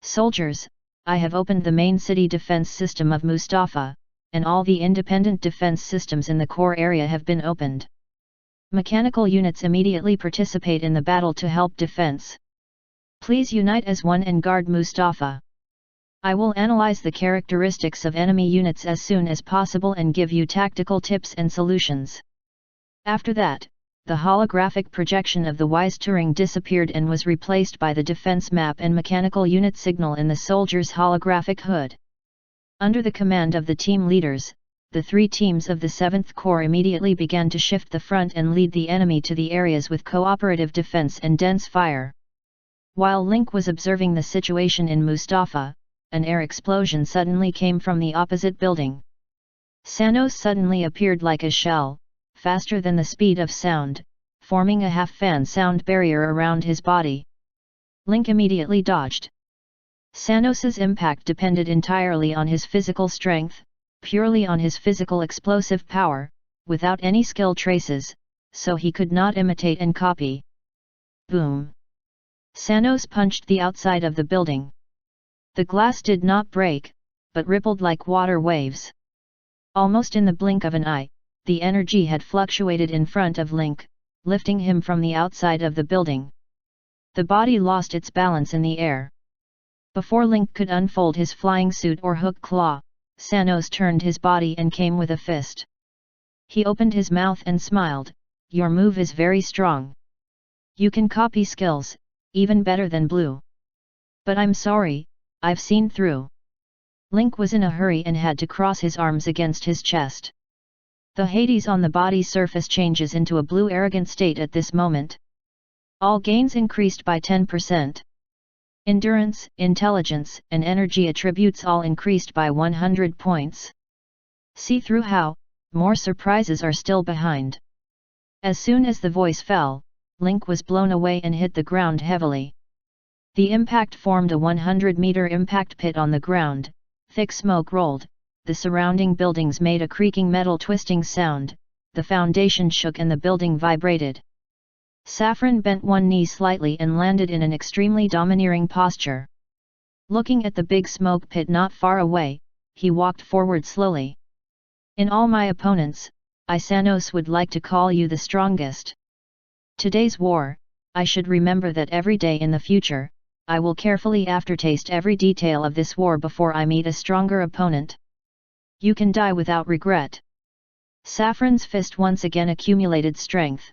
Soldiers, I have opened the main city defense system of Mustafa, and all the independent defense systems in the core area have been opened. Mechanical units immediately participate in the battle to help defense. Please unite as one and guard Mustafa. I will analyze the characteristics of enemy units as soon as possible and give you tactical tips and solutions. After that, the holographic projection of the Wise Turing disappeared and was replaced by the defense map and mechanical unit signal in the soldier's holographic hood. Under the command of the team leaders, the 3 teams of the 7th Corps immediately began to shift the front and lead the enemy to the areas with cooperative defense and dense fire. While Link was observing the situation in Mustafa, an air explosion suddenly came from the opposite building. Sanos suddenly appeared like a shell, faster than the speed of sound, forming a half-fan sound barrier around his body. Link immediately dodged. Sanos's impact depended entirely on his physical strength, purely on his physical explosive power, without any skill traces, so he could not imitate and copy. Boom! Sanos punched the outside of the building. The glass did not break, but rippled like water waves. Almost in the blink of an eye, the energy had fluctuated in front of Link, lifting him from the outside of the building. The body lost its balance in the air. Before Link could unfold his flying suit or hook claw, Sanos turned his body and came with a fist. He opened his mouth and smiled, "Your move is very strong. You can copy skills, even better than Blue. But I'm sorry, I've seen through." Link was in a hurry and had to cross his arms against his chest. The Hades on the body surface changes into a blue arrogant state at this moment. All gains increased by 10%. Endurance, intelligence, and energy attributes all increased by 100 points. See through how, more surprises are still behind. As soon as the voice fell, Link was blown away and hit the ground heavily. The impact formed a 100-meter impact pit on the ground, thick smoke rolled, the surrounding buildings made a creaking metal twisting sound, the foundation shook and the building vibrated. Saffron bent one knee slightly and landed in an extremely domineering posture. Looking at the big smoke pit not far away, he walked forward slowly. In all my opponents, I Sanos would like to call you the strongest. Today's war, I should remember that every day in the future, I will carefully aftertaste every detail of this war before I meet a stronger opponent. You can die without regret. Saffron's fist once again accumulated strength.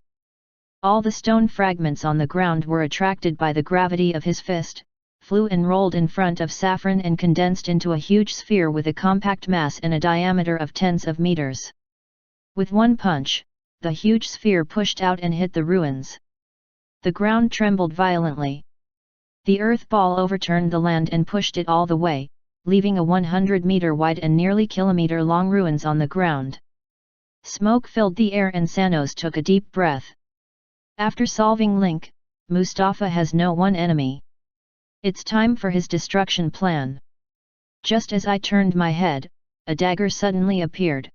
All the stone fragments on the ground were attracted by the gravity of his fist, flew and rolled in front of Saffron and condensed into a huge sphere with a compact mass and a diameter of tens of meters. With one punch, the huge sphere pushed out and hit the ruins. The ground trembled violently. The earth ball overturned the land and pushed it all the way, leaving a 100-meter wide and nearly kilometer-long ruins on the ground. Smoke filled the air and Sanos took a deep breath. After solving Link, Mustafa has no one enemy. It's time for his destruction plan. Just as I turned my head, a dagger suddenly appeared.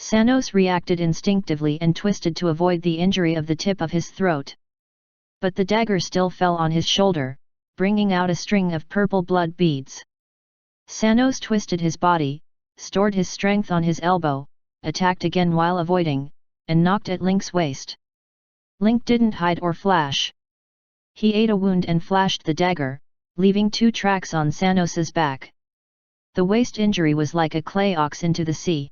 Sanos reacted instinctively and twisted to avoid the injury of the tip of his throat. But the dagger still fell on his shoulder, bringing out a string of purple blood beads. Sanos twisted his body, stored his strength on his elbow, attacked again while avoiding, and knocked at Link's waist. Link didn't hide or flash. He ate a wound and flashed the dagger, leaving 2 tracks on Sanos's back. The waist injury was like a clay ox into the sea.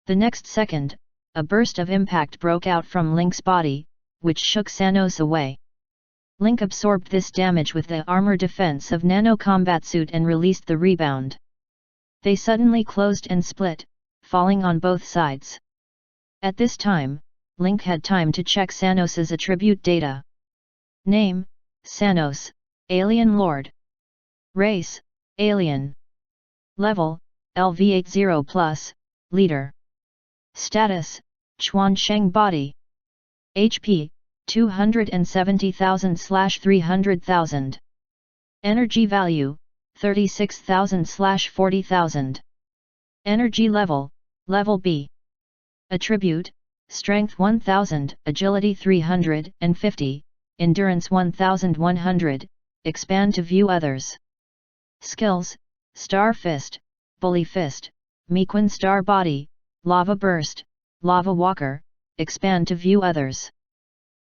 The next second, a burst of impact broke out from Link's body, which shook Sanos away. Link absorbed this damage with the armor defense of Nano Combat Suit and released the rebound. They suddenly closed and split, falling on both sides. At this time, Link had time to check Sanos's attribute data. Name, Sanos, Alien Lord. Race, Alien. Level, LV80+, Leader. Status, Chuansheng Body. HP, 270,000/300,000. Energy Value, 36,000/40,000. Energy Level, Level B. Attribute, Strength 1000, Agility 350, Endurance 1100, expand to view others. Skills, Star Fist, Bully Fist, Mequin Star Body, Lava Burst, Lava Walker, expand to view others.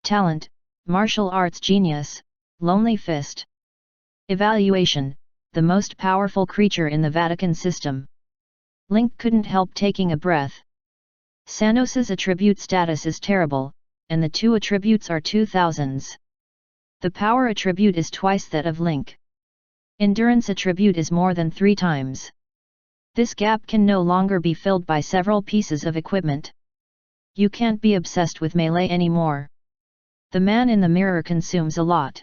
Talent, Martial Arts Genius, Lonely Fist. Evaluation, the most powerful creature in the Vatican system. Link couldn't help taking a breath. Sanos's attribute status is terrible, and the 2 attributes are 2000s. The power attribute is twice that of Link. Endurance attribute is more than 3 times. This gap can no longer be filled by several pieces of equipment. You can't be obsessed with melee anymore. The man in the mirror consumes a lot.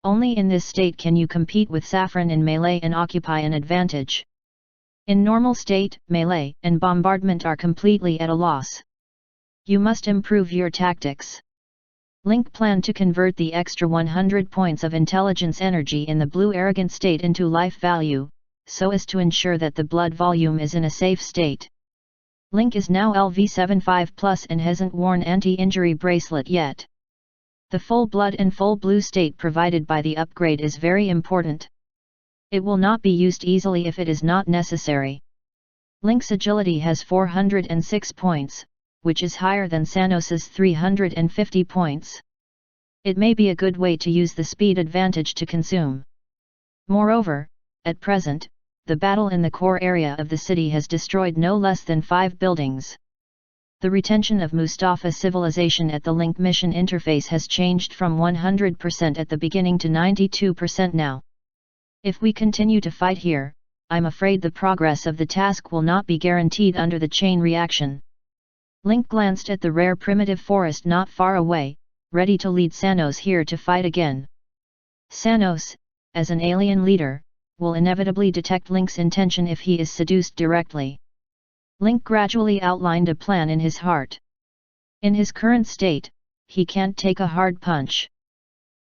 Only in this state can you compete with Saffron in melee and occupy an advantage. In normal state, melee and bombardment are completely at a loss. You must improve your tactics. Link planned to convert the extra 100 points of intelligence energy in the blue arrogant state into life value, so as to ensure that the blood volume is in a safe state. Link is now LV75+ and hasn't worn anti-injury bracelet yet. The full blood and full blue state provided by the upgrade is very important. It will not be used easily if it is not necessary. Link's agility has 406 points, which is higher than Sanos's 350 points. It may be a good way to use the speed advantage to consume. Moreover, at present, the battle in the core area of the city has destroyed no less than 5 buildings. The retention of Mustafa civilization at the Link mission interface has changed from 100% at the beginning to 92% now. If we continue to fight here, I'm afraid the progress of the task will not be guaranteed under the chain reaction. Link glanced at the rare primitive forest not far away, ready to lead Sanos here to fight again. Sanos, as an alien leader, will inevitably detect Link's intention if he is seduced directly. Link gradually outlined a plan in his heart. In his current state, he can't take a hard punch.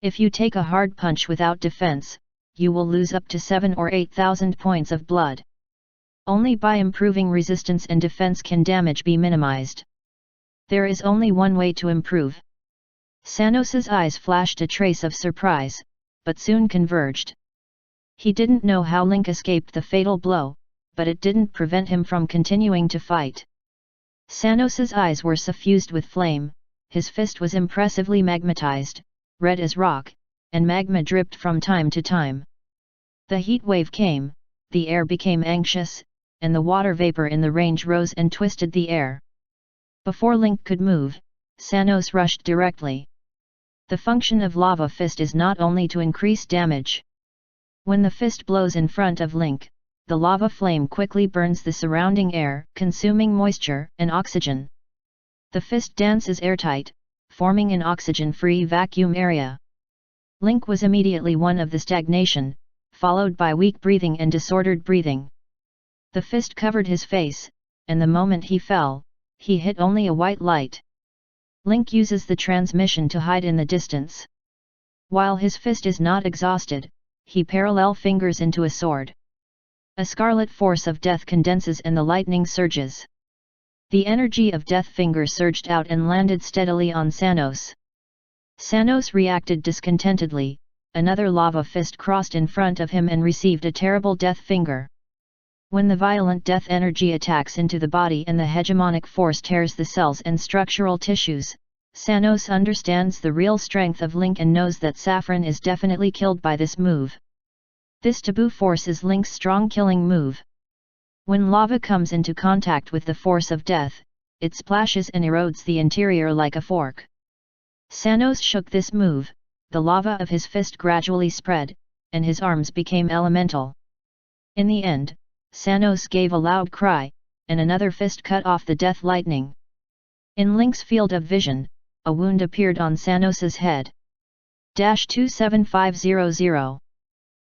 If you take a hard punch without defense, you will lose up to 7 or 8,000 points of blood. Only by improving resistance and defense can damage be minimized. There is only one way to improve. Sanos's eyes flashed a trace of surprise, but soon converged. He didn't know how Link escaped the fatal blow, but it didn't prevent him from continuing to fight. Sanos's eyes were suffused with flame, his fist was impressively magmatized, red as rock, and magma dripped from time to time. The heat wave came, the air became anxious, and the water vapor in the range rose and twisted the air. Before Link could move, Sanos rushed directly. The function of Lava Fist is not only to increase damage. When the fist blows in front of Link, the lava flame quickly burns the surrounding air, consuming moisture and oxygen. The fist dances airtight, forming an oxygen-free vacuum area. Link was immediately one of the stagnation, followed by weak breathing and disordered breathing. The fist covered his face, and the moment he fell, he hit only a white light. Link uses the transmission to hide in the distance. While his fist is not exhausted, he parallel fingers into a sword. A scarlet force of death condenses and the lightning surges. The energy of Death Finger surged out and landed steadily on Sanos. Sanos reacted discontentedly, another lava fist crossed in front of him and received a terrible Death Finger. When the violent death energy attacks into the body and the hegemonic force tears the cells and structural tissues, Sanos understands the real strength of Link and knows that Saffron is definitely killed by this move. This taboo force is Link's strong killing move. When lava comes into contact with the force of death, it splashes and erodes the interior like a fork. Sanos shook this move, the lava of his fist gradually spread, and his arms became elemental. In the end, Sanos gave a loud cry, and another fist cut off the death lightning. In Link's field of vision, a wound appeared on Sanos's head. 27500.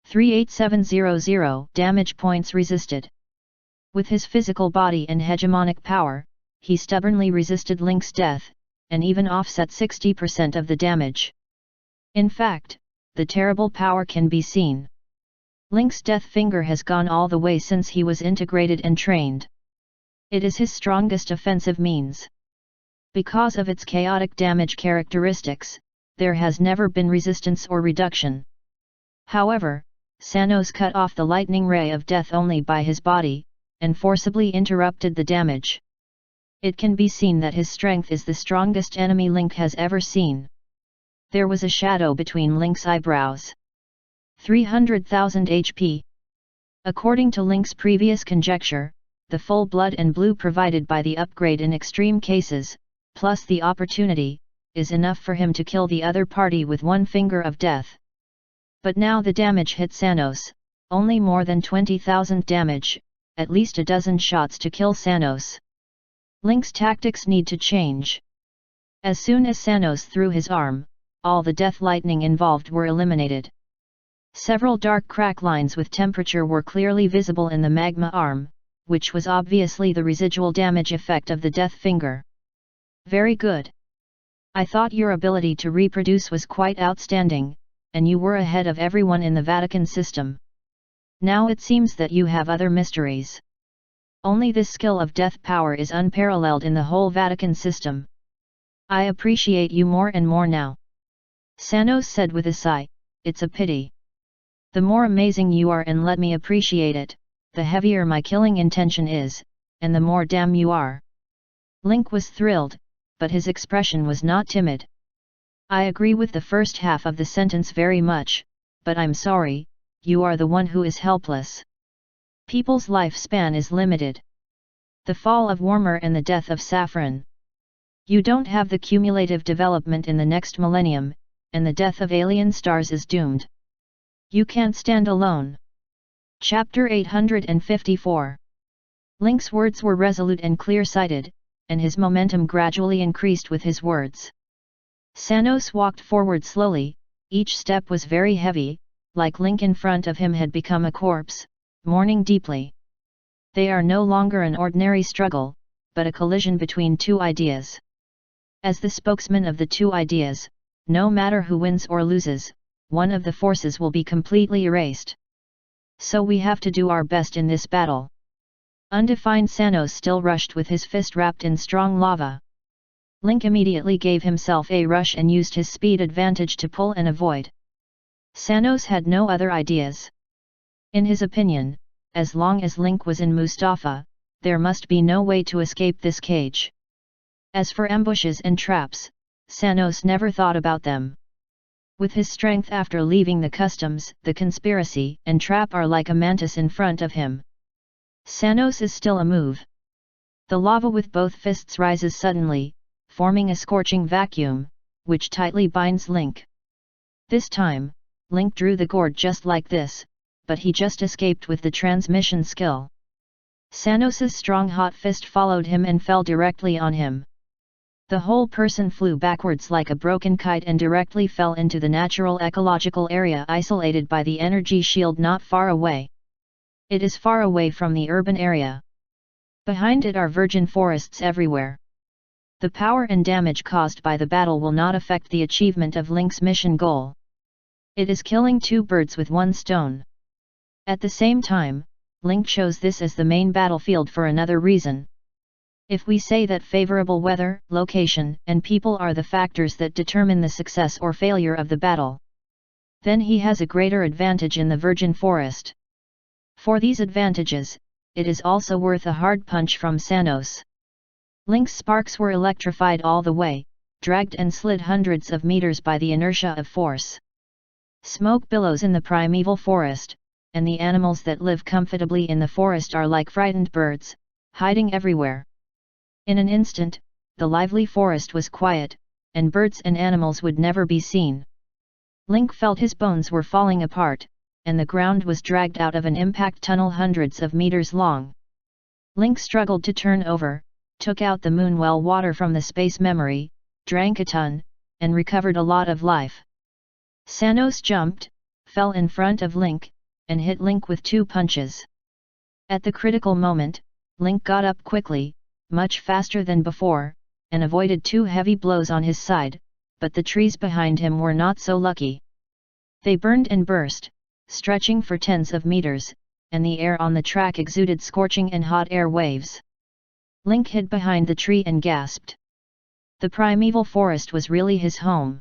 38700 damage points resisted. With his physical body and hegemonic power, he stubbornly resisted Link's death, and even offset 60% of the damage. In fact, the terrible power can be seen. Link's Death Finger has gone all the way since he was integrated and trained. It is his strongest offensive means. Because of its chaotic damage characteristics, there has never been resistance or reduction. However, Sanos cut off the lightning ray of death only by his body, and forcibly interrupted the damage. It can be seen that his strength is the strongest enemy Link has ever seen. There was a shadow between Link's eyebrows. 300,000 HP. According to Link's previous conjecture, the full blood and blue provided by the upgrade in extreme cases, plus the opportunity, is enough for him to kill the other party with one finger of death. But now the damage hit Sanos, only more than 20,000 damage, at least a dozen shots to kill Sanos. Link's tactics need to change. As soon as Sanos threw his arm, all the death lightning involved were eliminated. Several dark crack lines with temperature were clearly visible in the magma arm, which was obviously the residual damage effect of the Death Finger. Very good. I thought your ability to reproduce was quite outstanding, and you were ahead of everyone in the Vatican system. Now it seems that you have other mysteries. Only this skill of death power is unparalleled in the whole Vatican system. I appreciate you more and more now. Sanos said with a sigh, it's a pity. The more amazing you are and let me appreciate it, the heavier my killing intention is, and the more damn you are. Link was thrilled, but his expression was not timid. I agree with the first half of the sentence very much, but I'm sorry, you are the one who is helpless. People's lifespan is limited. The fall of Warmer and the death of Saffron. You don't have the cumulative development in the next millennium, and the death of alien stars is doomed. You can't stand alone. Chapter 854. Link's words were resolute and clear-sighted, and his momentum gradually increased with his words. Sanos walked forward slowly, each step was very heavy, like Link in front of him had become a corpse, mourning deeply. They are no longer an ordinary struggle, but a collision between two ideas. As the spokesman of the two ideas, no matter who wins or loses, one of the forces will be completely erased. So we have to do our best in this battle. Undefined Sanos still rushed with his fist wrapped in strong lava. Link immediately gave himself a rush and used his speed advantage to pull and avoid. Sanos had no other ideas. In his opinion, as long as Link was in Mustafa, there must be no way to escape this cage. As for ambushes and traps, Sanos never thought about them. With his strength after leaving the customs, the conspiracy and trap are like a mantis in front of him. Sanos is still a move. The lava with both fists rises suddenly, forming a scorching vacuum, which tightly binds Link. This time, Link drew the gourd just like this, but he just escaped with the transmission skill. Sanos's strong hot fist followed him and fell directly on him. The whole person flew backwards like a broken kite and directly fell into the natural ecological area isolated by the energy shield not far away. It is far away from the urban area. Behind it are virgin forests everywhere. The power and damage caused by the battle will not affect the achievement of Link's mission goal. It is killing two birds with one stone. At the same time, Link chose this as the main battlefield for another reason. If we say that favorable weather, location, and people are the factors that determine the success or failure of the battle, then he has a greater advantage in the virgin forest. For these advantages, it is also worth a hard punch from Sanos. Link's sparks were electrified all the way, dragged and slid hundreds of meters by the inertia of force. Smoke billows in the primeval forest, and the animals that live comfortably in the forest are like frightened birds, hiding everywhere. In an instant, the lively forest was quiet, and birds and animals would never be seen. Link felt his bones were falling apart, and the ground was dragged out of an impact tunnel hundreds of meters long. Link struggled to turn over, took out the Moonwell water from the space memory, drank a ton, and recovered a lot of life. Sanos jumped, fell in front of Link, and hit Link with two punches. At the critical moment, Link got up quickly, much faster than before, and avoided two heavy blows on his side, but the trees behind him were not so lucky. They burned and burst, stretching for tens of meters, and the air on the track exuded scorching and hot air waves. Link hid behind the tree and gasped. The primeval forest was really his home.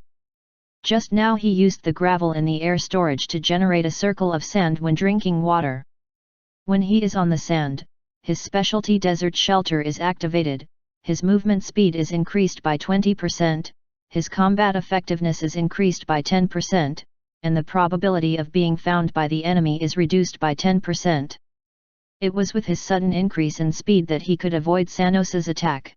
Just now he used the gravel in the air storage to generate a circle of sand when drinking water. When he is on the sand, his specialty desert shelter is activated, his movement speed is increased by 20%, his combat effectiveness is increased by 10%, and the probability of being found by the enemy is reduced by 10%. It was with his sudden increase in speed that he could avoid Sanos's attack.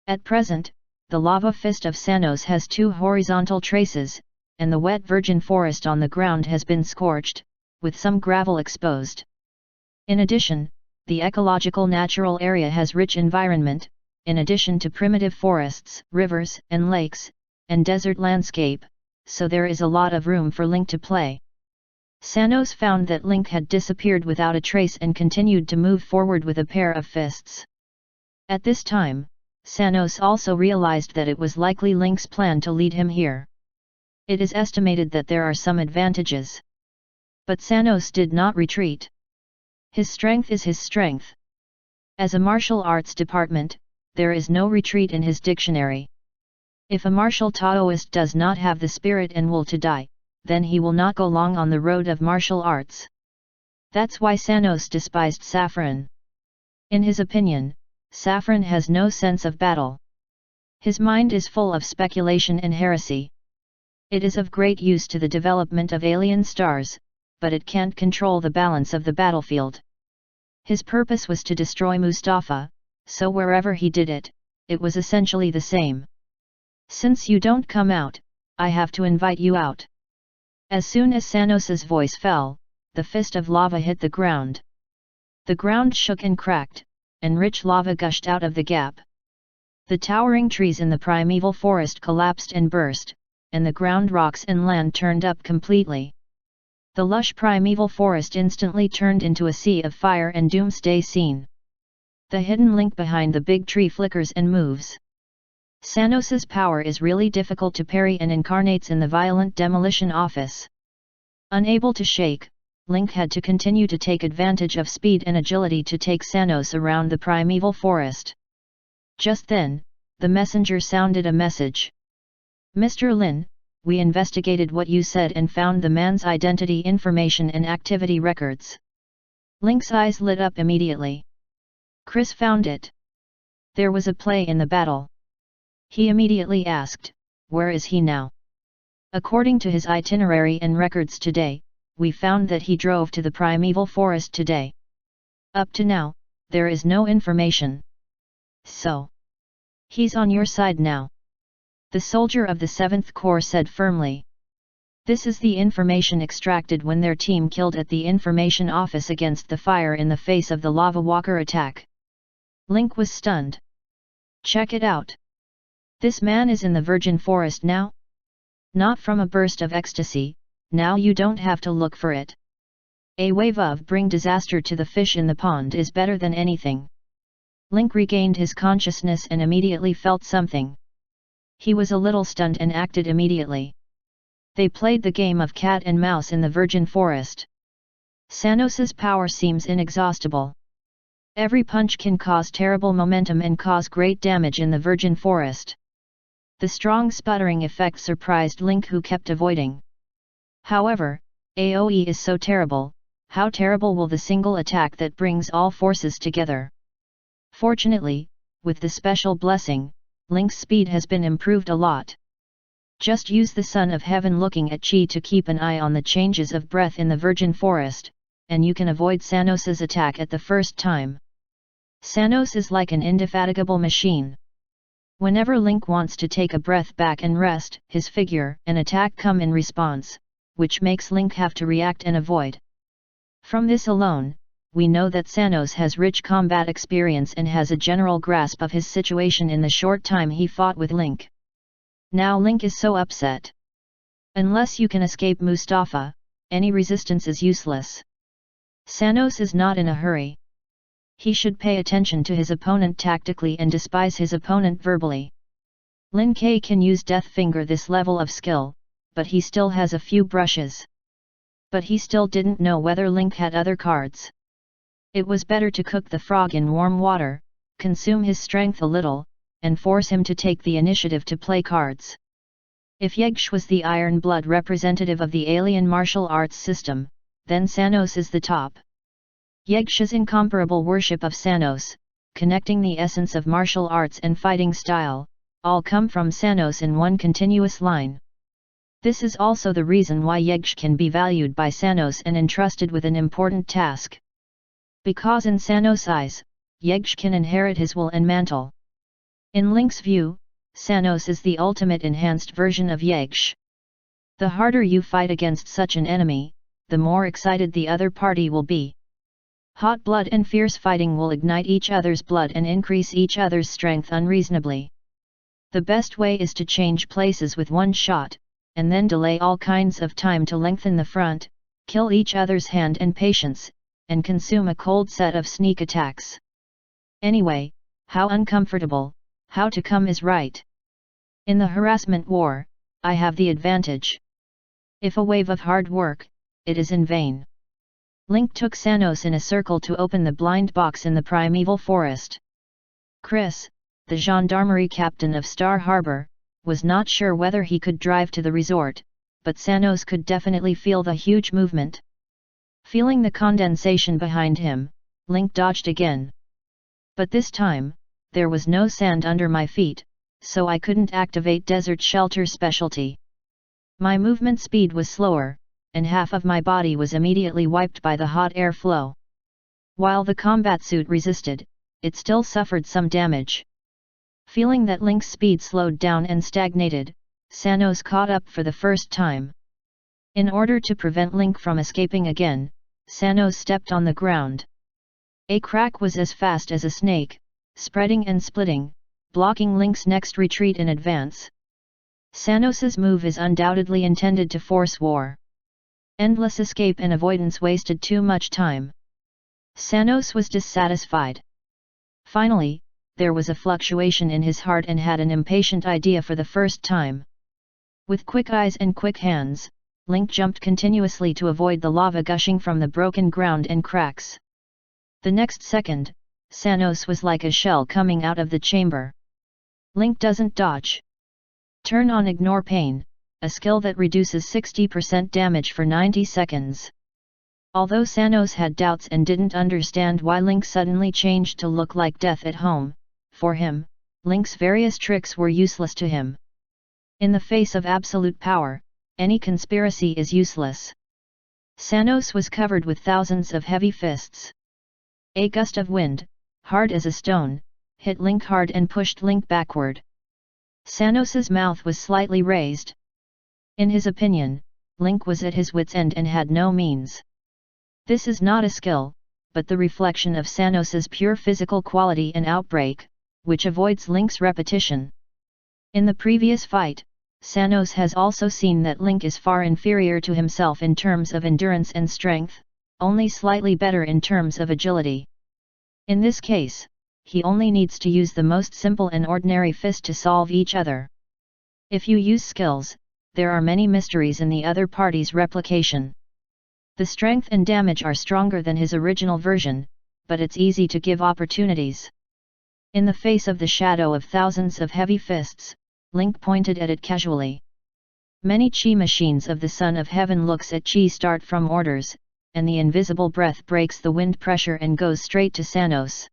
At present, the lava fist of Sanos has two horizontal traces, and the wet virgin forest on the ground has been scorched, with some gravel exposed. In addition, the ecological natural area has rich environment, in addition to primitive forests, rivers and lakes, and desert landscape, so there is a lot of room for Link to play. Sanos found that Link had disappeared without a trace and continued to move forward with a pair of fists. At this time, Sanos also realized that it was likely Link's plan to lead him here. It is estimated that there are some advantages. But Sanos did not retreat. His strength is his strength. As a martial arts department, there is no retreat in his dictionary. If a martial Taoist does not have the spirit and will to die, then he will not go long on the road of martial arts. That's why Sanos despised Saffron. In his opinion, Saffron has no sense of battle. His mind is full of speculation and heresy. It is of great use to the development of alien stars, but it can't control the balance of the battlefield. His purpose was to destroy Mustafa, so wherever he did it, it was essentially the same. Since you don't come out, I have to invite you out. As soon as Sanos's voice fell, the fist of lava hit the ground. The ground shook and cracked, and rich lava gushed out of the gap. The towering trees in the primeval forest collapsed and burst, and the ground rocks and land turned up completely. The lush primeval forest instantly turned into a sea of fire and doomsday scene. The hidden Link behind the big tree flickers and moves. Sanos's power is really difficult to parry and incarnates in the violent demolition office. Unable to shake, Link had to continue to take advantage of speed and agility to take Sanos around the primeval forest. Just then, the messenger sounded a message. Mr. Lin, we investigated what you said and found the man's identity information and activity records. Link's eyes lit up immediately. Chris found it. There was a play in the battle. He immediately asked, where is he now? According to his itinerary and records today, we found that he drove to the primeval forest today. Up to now, there is no information. So, he's on your side now. The soldier of the 7th Corps said firmly. This is the information extracted when their team killed at the information office against the fire in the face of the lava walker attack. Link was stunned. Check it out. This man is in the virgin forest now? Not from a burst of ecstasy, now you don't have to look for it. A wave of bring disaster to the fish in the pond is better than anything. Link regained his consciousness and immediately felt something. He was a little stunned and acted immediately. They played the game of cat and mouse in the virgin forest. Sanos's power seems inexhaustible. Every punch can cause terrible momentum and cause great damage in the virgin forest. The strong sputtering effect surprised Link, who kept avoiding. However, AoE is so terrible, how terrible will the single attack that brings all forces together? Fortunately, with the special blessing, Link's speed has been improved a lot. Just use the Son of Heaven looking at Chi to keep an eye on the changes of breath in the virgin forest, and you can avoid Sanos's attack at the first time. Sanos is like an indefatigable machine. Whenever Link wants to take a breath back and rest, his figure and attack come in response, which makes Link have to react and avoid. From this alone, we know that Sanos has rich combat experience and has a general grasp of his situation in the short time he fought with Link. Now Link is so upset. Unless you can escape Mustafa, any resistance is useless. Sanos is not in a hurry. He should pay attention to his opponent tactically and despise his opponent verbally. Lin Kai can use Death Finger this level of skill, but he still has a few brushes. But he still didn't know whether Link had other cards. It was better to cook the frog in warm water, consume his strength a little, and force him to take the initiative to play cards. If Yegsh was the Iron Blood representative of the alien martial arts system, then Sanos is the top. Yegsh's incomparable worship of Sanos, connecting the essence of martial arts and fighting style, all come from Sanos in one continuous line. This is also the reason why Yegsh can be valued by Sanos and entrusted with an important task. Because in Sanos' eyes, Yegsh can inherit his will and mantle. In Link's view, Sanos is the ultimate enhanced version of Yegsh. The harder you fight against such an enemy, the more excited the other party will be. Hot blood and fierce fighting will ignite each other's blood and increase each other's strength unreasonably. The best way is to change places with one shot, and then delay all kinds of time to lengthen the front, kill each other's hand and patience, and consume a cold set of sneak attacks. Anyway, how uncomfortable, how to come is right. In the harassment war, I have the advantage. If a wave of hard work, it is in vain. Link took Sanos in a circle to open the blind box in the primeval forest. Chris, the gendarmerie captain of Star Harbor, was not sure whether he could drive to the resort, but Sanos could definitely feel the huge movement. Feeling the condensation behind him, Link dodged again. But this time, there was no sand under my feet, so I couldn't activate Desert Shelter specialty. My movement speed was slower, and half of my body was immediately wiped by the hot air flow. While the combat suit resisted, it still suffered some damage. Feeling that Link's speed slowed down and stagnated, Sanos caught up for the first time. In order to prevent Link from escaping again, Sanos stepped on the ground. A crack was as fast as a snake, spreading and splitting, blocking Link's next retreat in advance. Sanos's move is undoubtedly intended to force war. Endless escape and avoidance wasted too much time. Sanos was dissatisfied. Finally, there was a fluctuation in his heart and had an impatient idea for the first time. With quick eyes and quick hands, Link jumped continuously to avoid the lava gushing from the broken ground and cracks. The next second, Sanos was like a shell coming out of the chamber. Link doesn't dodge. Turn on Ignore Pain, a skill that reduces 60% damage for 90 seconds. Although Sanos had doubts and didn't understand why Link suddenly changed to look like death at home, for him, Link's various tricks were useless to him. In the face of absolute power, any conspiracy is useless. Sanos was covered with thousands of heavy fists. A gust of wind, hard as a stone, hit Link hard and pushed Link backward. Sanos's mouth was slightly raised. In his opinion, Link was at his wit's end and had no means. This is not a skill, but the reflection of Sanos's pure physical quality and outbreak, which avoids Link's repetition. In the previous fight, Sanos has also seen that Link is far inferior to himself in terms of endurance and strength, only slightly better in terms of agility. In this case, he only needs to use the most simple and ordinary fist to solve each other. If you use skills, there are many mysteries in the other party's replication. The strength and damage are stronger than his original version, but it's easy to give opportunities. In the face of the shadow of thousands of heavy fists, Link pointed at it casually. Many chi machines of the Son of Heaven looks at chi start from orders, and the invisible breath breaks the wind pressure and goes straight to Sanos.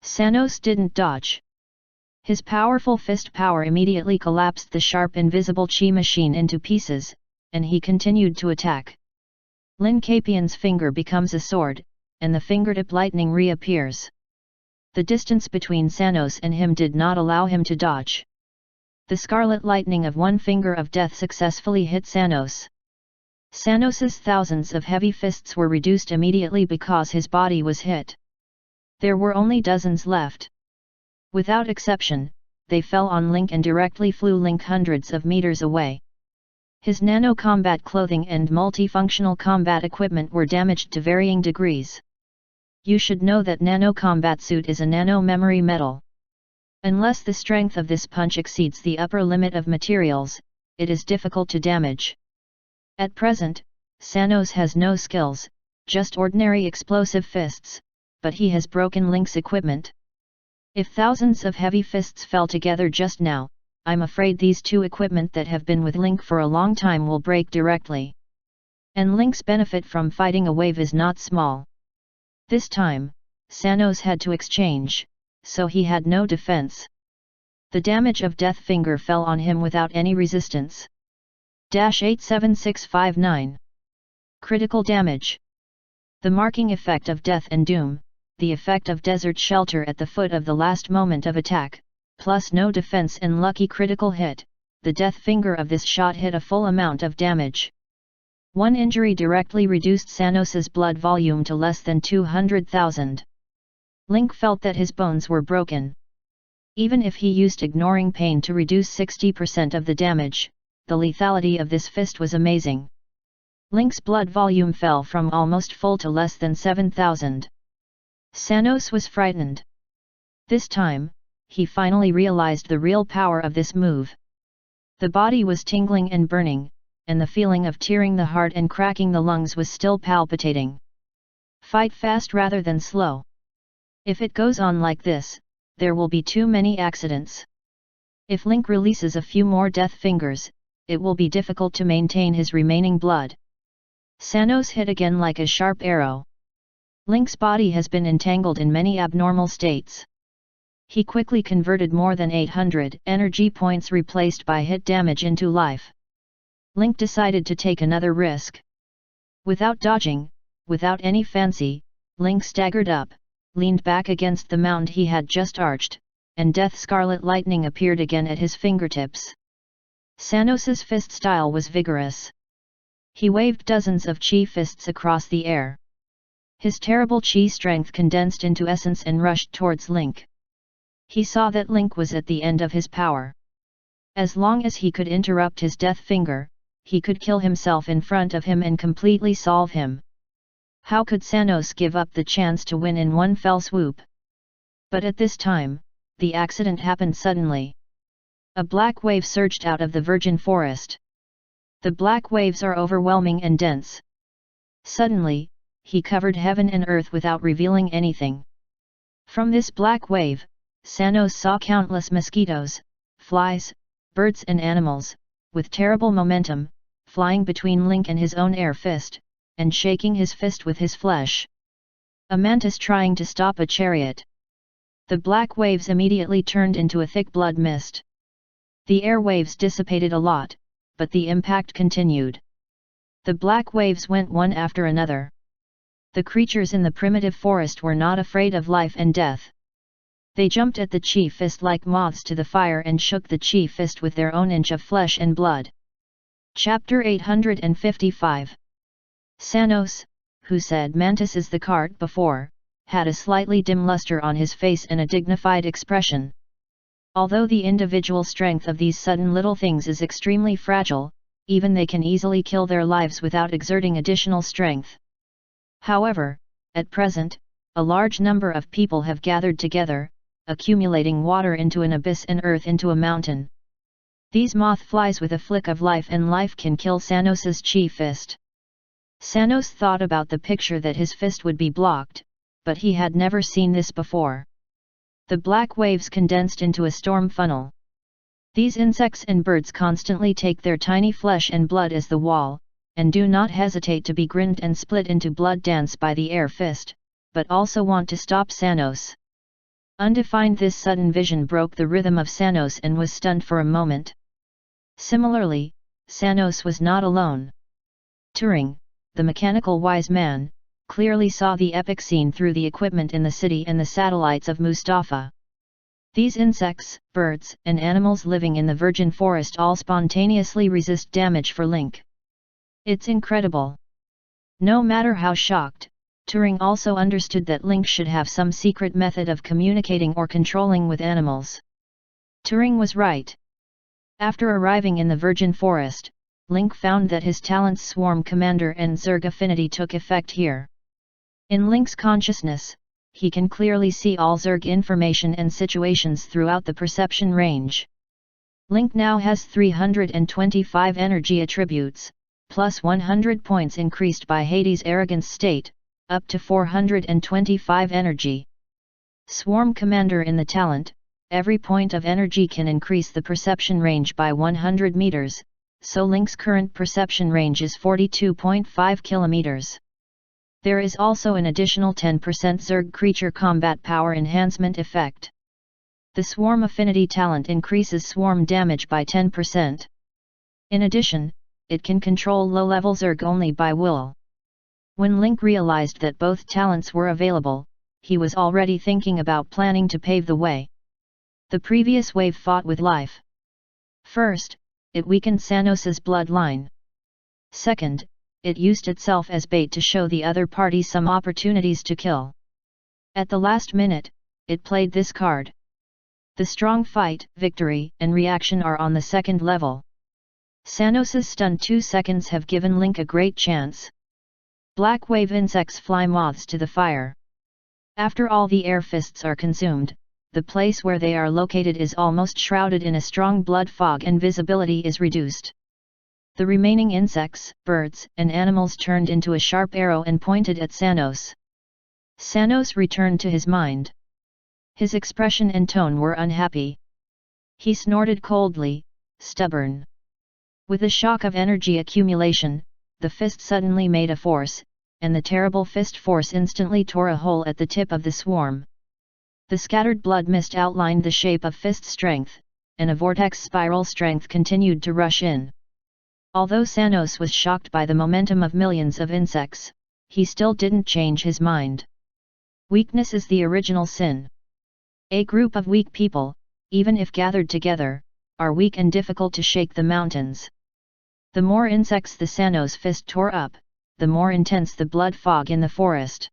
Sanos didn't dodge. His powerful fist power immediately collapsed the sharp invisible chi machine into pieces, and he continued to attack. Lin Capian's finger becomes a sword, and the fingertip lightning reappears. The distance between Sanos and him did not allow him to dodge. The scarlet lightning of one finger of death successfully hit Sanos. Sanos's thousands of heavy fists were reduced immediately because his body was hit. There were only dozens left. Without exception, they fell on Link and directly flew Link hundreds of meters away. His nano-combat clothing and multifunctional combat equipment were damaged to varying degrees. You should know that nano-combat suit is a nano-memory metal. Unless the strength of this punch exceeds the upper limit of materials, it is difficult to damage. At present, Sanos has no skills, just ordinary explosive fists, but he has broken Link's equipment. If thousands of heavy fists fell together just now, I'm afraid these two equipment that have been with Link for a long time will break directly. And Link's benefit from fighting a wave is not small. This time, Sanos had to exchange, so he had no defense. The damage of Death Finger fell on him without any resistance. 87659. Critical damage. The marking effect of Death and Doom, the effect of Desert Shelter at the foot of the last moment of attack, plus no defense and lucky critical hit, the Death Finger of this shot hit a full amount of damage. One injury directly reduced Sanos's blood volume to less than 200,000. Link felt that his bones were broken. Even if he used Ignoring Pain to reduce 60% of the damage, the lethality of this fist was amazing. Link's blood volume fell from almost full to less than 7,000. Sanos was frightened. This time, he finally realized the real power of this move. The body was tingling and burning, and the feeling of tearing the heart and cracking the lungs was still palpitating. Fight fast rather than slow. If it goes on like this, there will be too many accidents. If Link releases a few more Death Fingers, it will be difficult to maintain his remaining blood. Sanos hit again like a sharp arrow. Link's body has been entangled in many abnormal states. He quickly converted more than 800 energy points replaced by hit damage into life. Link decided to take another risk. Without dodging, without any fancy, Link staggered up, leaned back against the mound he had just arched, and Death Scarlet Lightning appeared again at his fingertips. Sanos's fist style was vigorous. He waved dozens of chi fists across the air. His terrible chi strength condensed into essence and rushed towards Link. He saw that Link was at the end of his power. As long as he could interrupt his Death Finger, he could kill himself in front of him and completely solve him. How could Sanos give up the chance to win in one fell swoop? But at this time, the accident happened suddenly. A black wave surged out of the virgin forest. The black waves are overwhelming and dense. Suddenly, he covered heaven and earth without revealing anything. From this black wave, Sanos saw countless mosquitoes, flies, birds and animals, with terrible momentum, flying between Link and his own air fist, and shaking his fist with his flesh. A mantis trying to stop a chariot. The black waves immediately turned into a thick blood mist. The air waves dissipated a lot, but the impact continued. The black waves went one after another. The creatures in the primitive forest were not afraid of life and death. They jumped at the chi fist like moths to the fire and shook the chi fist with their own inch of flesh and blood. Chapter 855. Sanos, who said Mantis is the cart before, had a slightly dim luster on his face and a dignified expression. Although the individual strength of these sudden little things is extremely fragile, even they can easily kill their lives without exerting additional strength. However, at present, a large number of people have gathered together, accumulating water into an abyss and earth into a mountain. These moth flies with a flick of life and life can kill Sanos's chi fist. Sanos thought about the picture that his fist would be blocked, but he had never seen this before. The black waves condensed into a storm funnel. These insects and birds constantly take their tiny flesh and blood as the wall, and do not hesitate to be grinned and split into blood dance by the air fist, but also want to stop Sanos. Undefined, this sudden vision broke the rhythm of Sanos and was stunned for a moment. Similarly, Sanos was not alone. Turing, the mechanical wise man, clearly saw the epic scene through the equipment in the city and the satellites of Mustafa. These insects, birds, and animals living in the virgin forest all spontaneously resist damage for Link. It's incredible. No matter how shocked, Turing also understood that Link should have some secret method of communicating or controlling with animals. Turing was right. After arriving in the virgin forest, Link found that his talents Swarm Commander and Zerg Affinity took effect here. In Link's consciousness, he can clearly see all Zerg information and situations throughout the perception range. Link now has 325 energy attributes, plus 100 points increased by Hades' arrogance state, up to 425 energy. Swarm Commander in the talent, every point of energy can increase the perception range by 100 meters, so Link's current perception range is 42.5 kilometers. There is also an additional 10% Zerg creature combat power enhancement effect. The Swarm Affinity talent increases swarm damage by 10%. In addition, it can control low-level Zerg only by will. When Link realized that both talents were available, he was already thinking about planning to pave the way. The previous wave fought with life. First, it weakened Sanos's bloodline. Second, it used itself as bait to show the other party some opportunities to kill. At the last minute, it played this card. The strong fight, victory, and reaction are on the second level. Sanos's stunned 2 seconds have given Link a great chance. Black wave insects fly moths to the fire. After all the air fists are consumed, the place where they are located is almost shrouded in a strong blood fog and visibility is reduced. The remaining insects, birds, and animals turned into a sharp arrow and pointed at Sanos. Sanos returned to his mind. His expression and tone were unhappy. He snorted coldly, stubborn. With a shock of energy accumulation, the fist suddenly made a force, and the terrible fist force instantly tore a hole at the tip of the swarm. The scattered blood mist outlined the shape of fist strength, and a vortex spiral strength continued to rush in. Although Sanos was shocked by the momentum of millions of insects, he still didn't change his mind. Weakness is the original sin. A group of weak people, even if gathered together, are weak and difficult to shake the mountains. The more insects the Sanos fist tore up, the more intense the blood fog in the forest.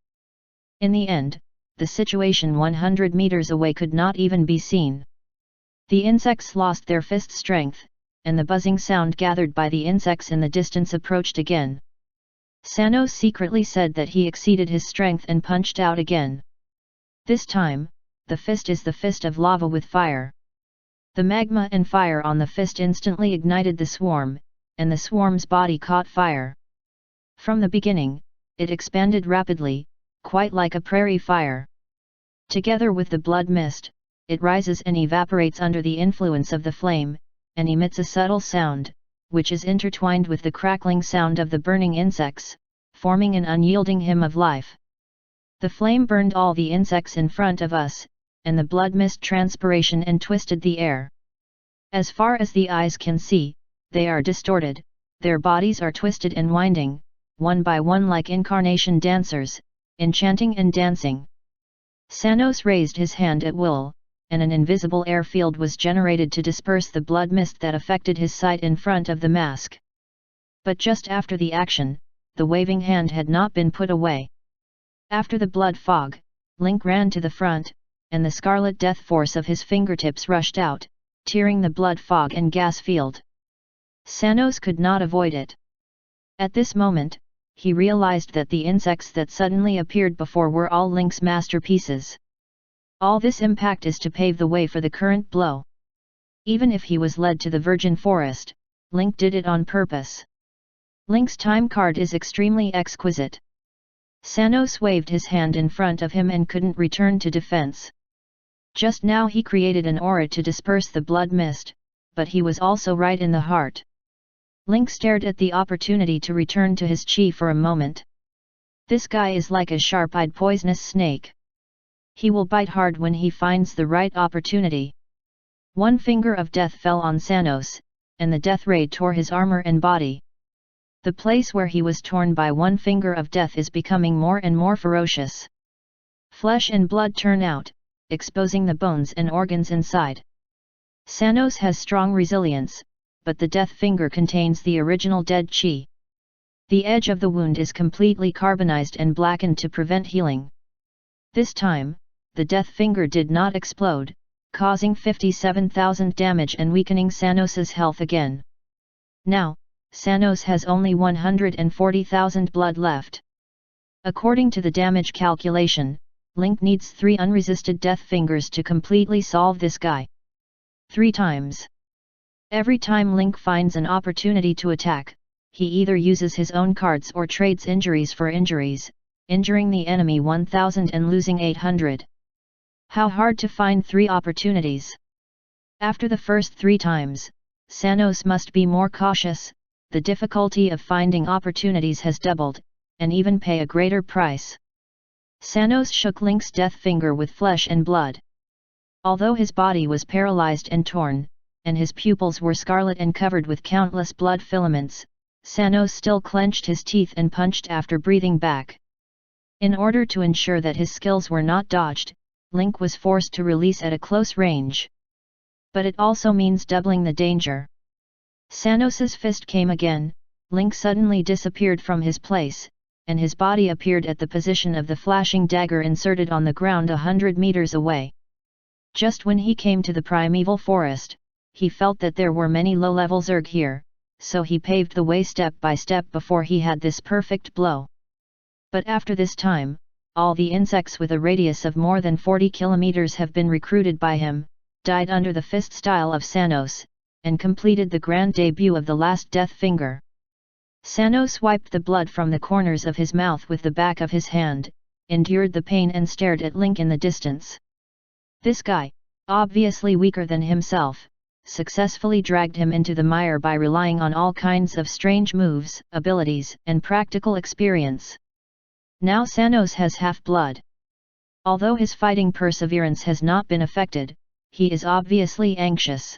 In the end, the situation 100 meters away could not even be seen. The insects lost their fist strength, and the buzzing sound gathered by the insects in the distance approached again. Sanos secretly said that he exceeded his strength and punched out again. This time, the fist is the fist of lava with fire. The magma and fire on the fist instantly ignited the swarm, and the swarm's body caught fire. From the beginning, it expanded rapidly, quite like a prairie fire. Together with the blood mist, it rises and evaporates under the influence of the flame, and emits a subtle sound, which is intertwined with the crackling sound of the burning insects, forming an unyielding hymn of life. The flame burned all the insects in front of us, and the blood mist transpiration and twisted the air. As far as the eyes can see, they are distorted, their bodies are twisted and winding, one by one like incarnation dancers, enchanting and dancing. Sanos raised his hand at will, and an invisible air field was generated to disperse the blood mist that affected his sight in front of the mask. But just after the action, the waving hand had not been put away. After the blood fog, Link ran to the front, and the scarlet death force of his fingertips rushed out, tearing the blood fog and gas field. Sanos could not avoid it. At this moment, he realized that the insects that suddenly appeared before were all Link's masterpieces. All this impact is to pave the way for the current blow. Even if he was led to the virgin forest, Link did it on purpose. Link's time card is extremely exquisite. Sanos waved his hand in front of him and couldn't return to defense. Just now he created an aura to disperse the blood mist, but he was also right in the heart. Link stared at the opportunity to return to his chi for a moment. This guy is like a sharp-eyed poisonous snake. He will bite hard when he finds the right opportunity. One finger of death fell on Sanos, and the death ray tore his armor and body. The place where he was torn by one finger of death is becoming more and more ferocious. Flesh and blood turn out, exposing the bones and organs inside. Sanos has strong resilience, but the death finger contains the original dead chi. The edge of the wound is completely carbonized and blackened to prevent healing. This time, the death finger did not explode, causing 57,000 damage and weakening Sanos's health again. Now, Sanos has only 140,000 blood left. According to the damage calculation, Link needs 3 unresisted death fingers to completely solve this guy. 3 times. Every time Link finds an opportunity to attack, he either uses his own cards or trades injuries for injuries, injuring the enemy 1000 and losing 800. How hard to find 3 opportunities. After the first 3 times, Sanos must be more cautious, the difficulty of finding opportunities has doubled, and even pay a greater price. Sanos shook Link's death finger with flesh and blood. Although his body was paralyzed and torn, and his pupils were scarlet and covered with countless blood filaments, Sanos still clenched his teeth and punched after breathing back. In order to ensure that his skills were not dodged, Link was forced to release at a close range. But it also means doubling the danger. Sanos's fist came again, Link suddenly disappeared from his place, and his body appeared at the position of the flashing dagger inserted on the ground 100 meters away. Just when he came to the primeval forest, he felt that there were many low-level Zerg here, so he paved the way step by step before he had this perfect blow. But after this time, all the insects with a radius of more than 40 kilometers have been recruited by him, died under the fist style of Sanos, and completed the grand debut of the last death finger. Sanos wiped the blood from the corners of his mouth with the back of his hand, endured the pain and stared at Link in the distance. This guy, obviously weaker than himself, successfully dragged him into the mire by relying on all kinds of strange moves, abilities, and practical experience. Now Sanos has half-blood. Although his fighting perseverance has not been affected, he is obviously anxious.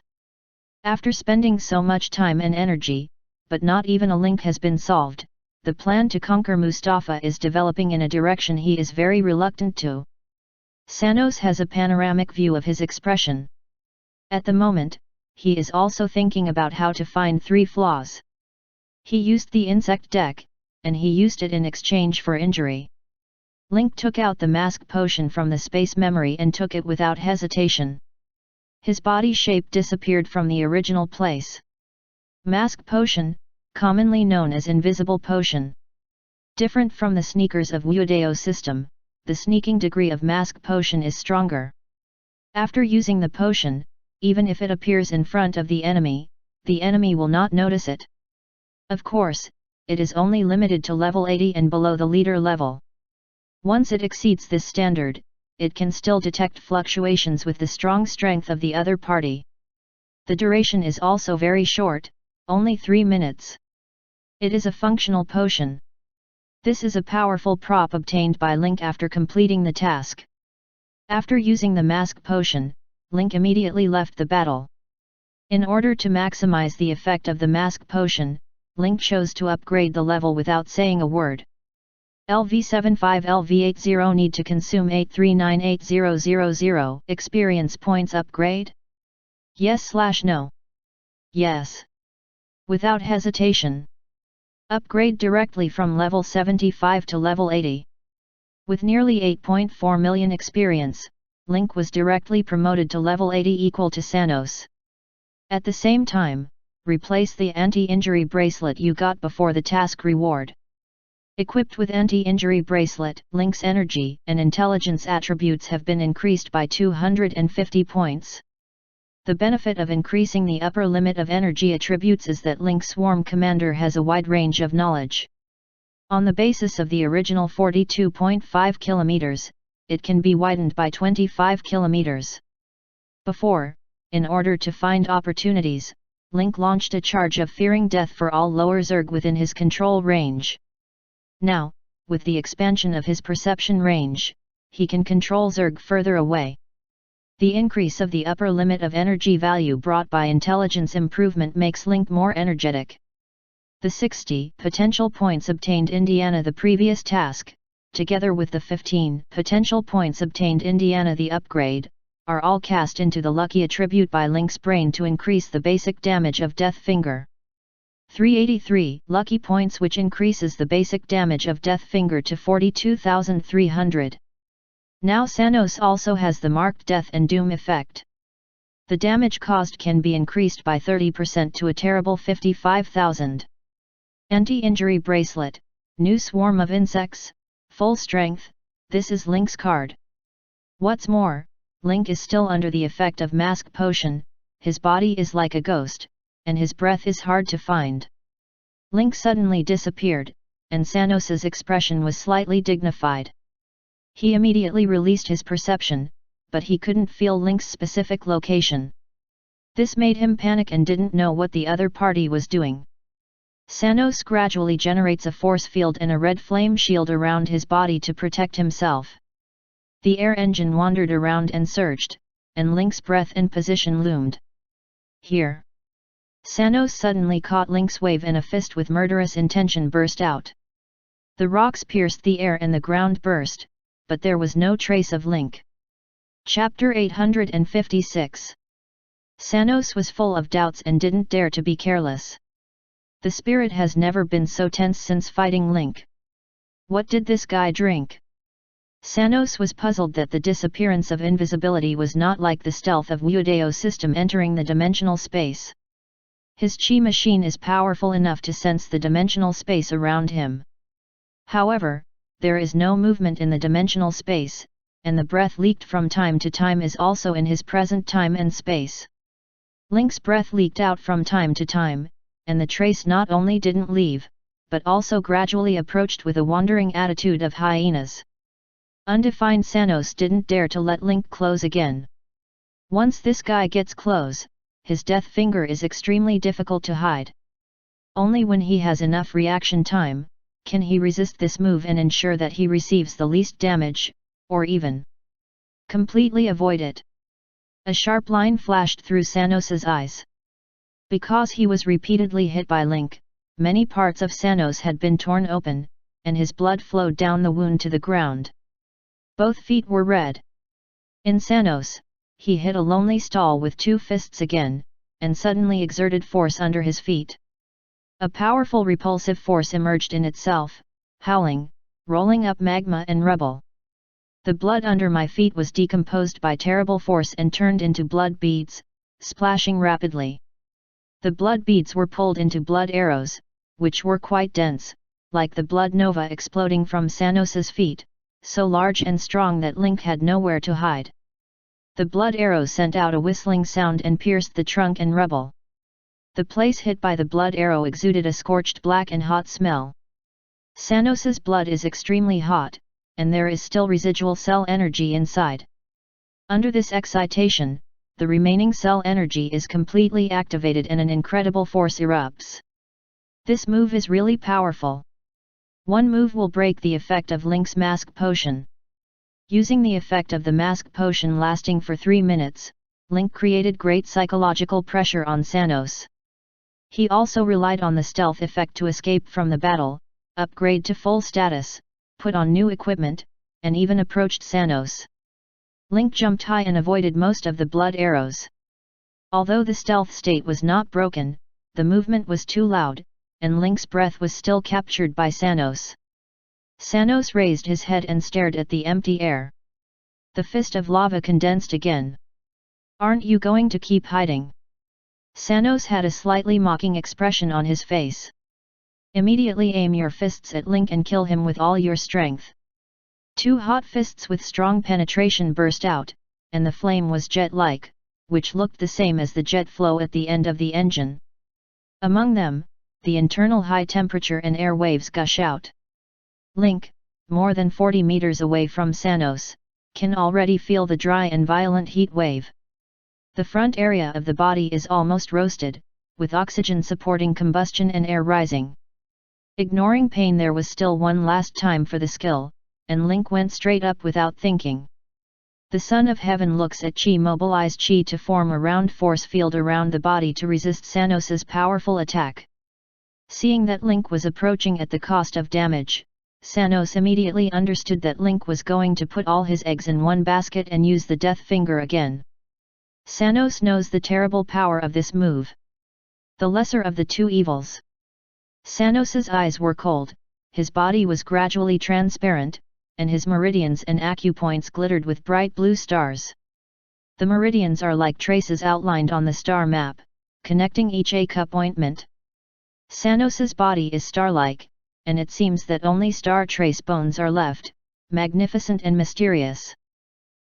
After spending so much time and energy, but not even a link has been solved, the plan to conquer Mustafa is developing in a direction he is very reluctant to. Sanos has a panoramic view of his expression. At the moment, he is also thinking about how to find 3 flaws. He used the insect deck, and he used it in exchange for injury. Link took out the mask potion from the space memory and took it without hesitation. His body shape disappeared from the original place. Mask potion, commonly known as invisible potion. Different from the sneakers of Wuodeo system, the sneaking degree of mask potion is stronger. After using the potion, even if it appears in front of the enemy will not notice it. Of course, it is only limited to level 80 and below the leader level. Once it exceeds this standard, it can still detect fluctuations with the strong strength of the other party. The duration is also very short, only 3 minutes. It is a functional potion. This is a powerful prop obtained by Link after completing the task. After using the mask potion, Link immediately left the battle. In order to maximize the effect of the mask potion, Link chose to upgrade the level without saying a word. LV75 LV80 need to consume 8398000 experience points upgrade? Yes/no. Yes. Without hesitation. Upgrade directly from level 75 to level 80. With nearly 8.4 million experience, Link was directly promoted to level 80 equal to Sanos. At the same time, replace the anti-injury bracelet you got before the task reward. Equipped with anti-injury bracelet, Link's energy and intelligence attributes have been increased by 250 points. The benefit of increasing the upper limit of energy attributes is that Link's Swarm Commander has a wide range of knowledge. On the basis of the original 42.5 kilometers, it can be widened by 25 kilometers. Before, in order to find opportunities, Link launched a charge of Fearing Death for all lower Zerg within his control range. Now, with the expansion of his perception range, he can control Zerg further away. The increase of the upper limit of energy value brought by intelligence improvement makes Link more energetic. The 60 potential points obtained Indiana the previous task, together with the 15 potential points obtained Indiana the upgrade, are all cast into the lucky attribute by Link's brain to increase the basic damage of Death Finger. 383 lucky points, which increases the basic damage of Death Finger to 42,300. Now Sanos also has the marked Death and Doom effect. The damage caused can be increased by 30% to a terrible 55,000. Anti-injury bracelet, new swarm of insects, full strength, this is Link's card. What's more, Link is still under the effect of mask potion, his body is like a ghost, and his breath is hard to find. Link suddenly disappeared, and Sanos's expression was slightly dignified. He immediately released his perception, but he couldn't feel Link's specific location. This made him panic and didn't know what the other party was doing. Sanos gradually generates a force field and a red flame shield around his body to protect himself. The air engine wandered around and surged, and Link's breath and position loomed. Here. Sanos suddenly caught Link's wave and a fist with murderous intention burst out. The rocks pierced the air and the ground burst, but there was no trace of Link. Chapter 856. Sanos was full of doubts and didn't dare to be careless. The spirit has never been so tense since fighting Link. What did this guy drink? Sanos was puzzled that the disappearance of invisibility was not like the stealth of Wuodeo system entering the dimensional space. His chi machine is powerful enough to sense the dimensional space around him. However, there is no movement in the dimensional space, and the breath leaked from time to time is also in his present time and space. Link's breath leaked out from time to time, and the trace not only didn't leave, but also gradually approached with a wandering attitude of hyenas. Undefined Sanos didn't dare to let Link close again. Once this guy gets close, his death finger is extremely difficult to hide. Only when he has enough reaction time, can he resist this move and ensure that he receives the least damage, or even completely avoid it. A sharp line flashed through Sanos's eyes. Because he was repeatedly hit by Link, many parts of Sanos had been torn open, and his blood flowed down the wound to the ground. Both feet were red. In Sanos, he hit a lonely stall with two fists again, and suddenly exerted force under his feet. A powerful repulsive force emerged in itself, howling, rolling up magma and rubble. The blood under my feet was decomposed by terrible force and turned into blood beads, splashing rapidly. The blood beads were pulled into blood arrows, which were quite dense, like the blood nova exploding from Sanos's feet, so large and strong that Link had nowhere to hide. The blood arrow sent out a whistling sound and pierced the trunk and rubble. The place hit by the blood arrow exuded a scorched black and hot smell. Sanos's blood is extremely hot, and there is still residual cell energy inside. Under this excitation, the remaining cell energy is completely activated and an incredible force erupts. This move is really powerful. One move will break the effect of Link's mask potion. Using the effect of the mask potion lasting for 3 minutes, Link created great psychological pressure on Sanos. He also relied on the stealth effect to escape from the battle, upgrade to full status, put on new equipment, and even approached Sanos. Link jumped high and avoided most of the blood arrows. Although the stealth state was not broken, the movement was too loud, and Link's breath was still captured by Sanos. Sanos raised his head and stared at the empty air. The fist of lava condensed again. "Aren't you going to keep hiding?" Sanos had a slightly mocking expression on his face. "Immediately aim your fists at Link and kill him with all your strength." 2 hot fists with strong penetration burst out, and the flame was jet-like, which looked the same as the jet flow at the end of the engine. Among them, the internal high temperature and air waves gush out. Link, more than 40 meters away from Sanos, can already feel the dry and violent heat wave. The front area of the body is almost roasted, with oxygen supporting combustion and air rising. Ignoring pain, there was still one last time for the skill, and Link went straight up without thinking. The Son of Heaven looks at Chi, mobilized Chi to form a round force field around the body to resist Sanos's powerful attack. Seeing that Link was approaching at the cost of damage, Sanos immediately understood that Link was going to put all his eggs in one basket and use the death finger again. Sanos knows the terrible power of this move. The lesser of the 2 evils. Sanos's eyes were cold, his body was gradually transparent, and his meridians and acupoints glittered with bright blue stars. The meridians are like traces outlined on the star map, connecting each acupointment. Sanos's body is star-like, and it seems that only star trace bones are left, magnificent and mysterious.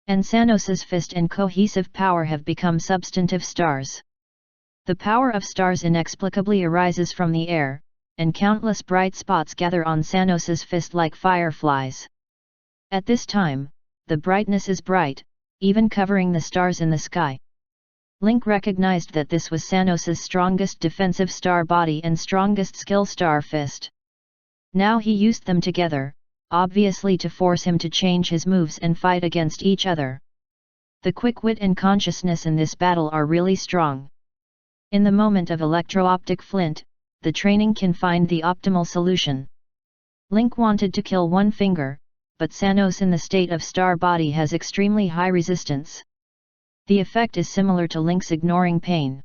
And Sanos's fist and cohesive power have become substantive stars. The power of stars inexplicably arises from the air, and countless bright spots gather on Sanos's fist like fireflies. At this time, the brightness is bright, even covering the stars in the sky. Link recognized that this was Sanos's strongest defensive star body and strongest skill star fist. Now he used them together, obviously to force him to change his moves and fight against each other. The quick wit and consciousness in this battle are really strong. In the moment of electro-optic flint, the training can find the optimal solution. Link wanted to kill one finger, but Sanos in the state of star body has extremely high resistance. The effect is similar to Link's ignoring pain.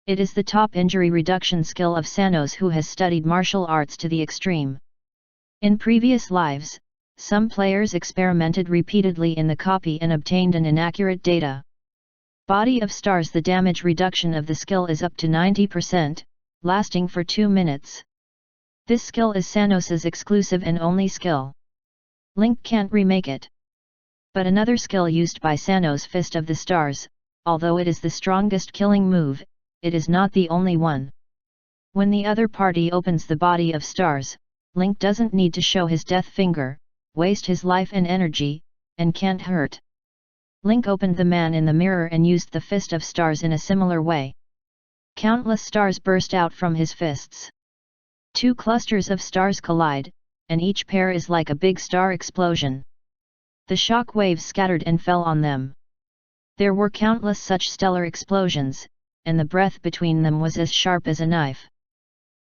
It is the top injury reduction skill of Sanos, who has studied martial arts to the extreme. In previous lives, some players experimented repeatedly in the copy and obtained an inaccurate data. Body of Stars. The damage reduction of the skill is up to 90%, lasting for 2 minutes. This skill is Sanos's exclusive and only skill. Link can't remake it. But another skill used by Sanos, Fist of the Stars, although it is the strongest killing move, it is not the only one. When the other party opens the Body of Stars, Link doesn't need to show his death finger, waste his life and energy, and can't hurt. Link opened the man in the mirror and used the Fist of Stars in a similar way. Countless stars burst out from his fists. 2 clusters of stars collide, and each pair is like a big star explosion. The shock waves scattered and fell on them. There were countless such stellar explosions, and the breath between them was as sharp as a knife.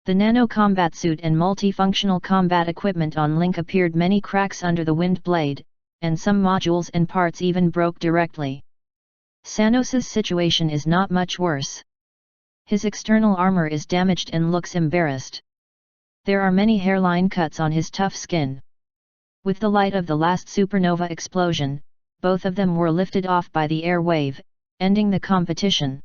The nano combat suit and multifunctional combat equipment on Link appeared many cracks under the wind blade, and some modules and parts even broke directly. Sanos's situation is not much worse. His external armor is damaged and looks embarrassed. There are many hairline cuts on his tough skin. With the light of the last supernova explosion, both of them were lifted off by the air wave, ending the competition.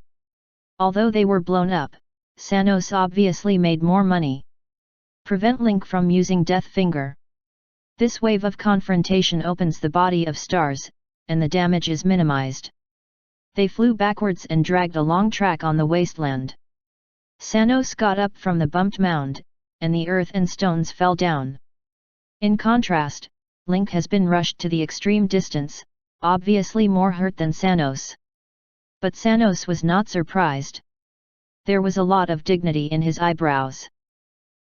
Although they were blown up, Sanos obviously made more money. Prevent Link from using Death Finger. This wave of confrontation opens the Body of Stars, and the damage is minimized. They flew backwards and dragged a long track on the wasteland. Sanos got up from the bumped mound, and the earth and stones fell down. In contrast, Link has been rushed to the extreme distance, obviously more hurt than Sanos. But Sanos was not surprised. There was a lot of dignity in his eyebrows.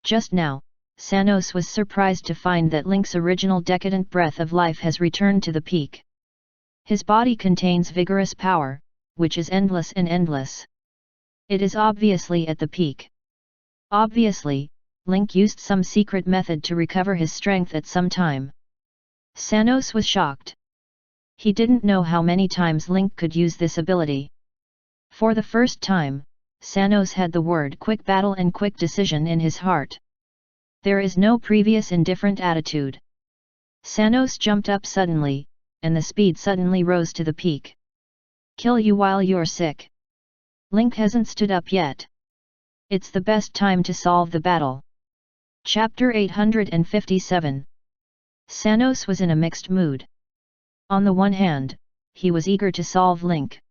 Just now, Sanos was surprised to find that Link's original decadent breath of life has returned to the peak. His body contains vigorous power, which is endless and endless. It is obviously at the peak. Obviously, Link used some secret method to recover his strength at some time. Sanos was shocked. He didn't know how many times Link could use this ability. For the first time, Sanos had the word quick battle and quick decision in his heart. There is no previous indifferent attitude. Sanos jumped up suddenly, and the speed suddenly rose to the peak. Kill you while you're sick. Link hasn't stood up yet. It's the best time to solve the battle. Chapter 857. Sanos was in a mixed mood. On the one hand, he was eager to solve Link.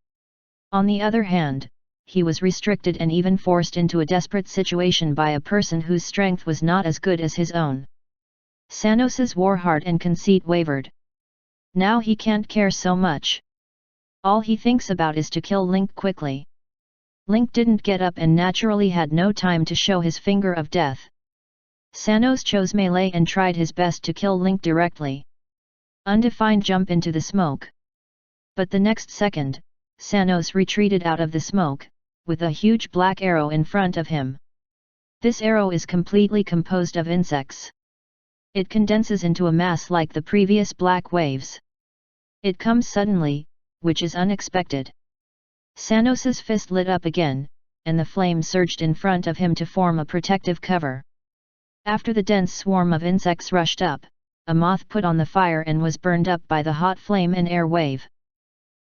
On the other hand, he was restricted and even forced into a desperate situation by a person whose strength was not as good as his own. Sanos's war heart and conceit wavered. Now he can't care so much. All he thinks about is to kill Link quickly. Link didn't get up and naturally had no time to show his finger of death. Sanos chose melee and tried his best to kill Link directly. Undefined jump into the smoke. But the next second, Sanos retreated out of the smoke, with a huge black arrow in front of him. This arrow is completely composed of insects. It condenses into a mass like the previous black waves. It comes suddenly, which is unexpected. Sanos's fist lit up again, and the flame surged in front of him to form a protective cover. After the dense swarm of insects rushed up, a moth put on the fire and was burned up by the hot flame and air wave.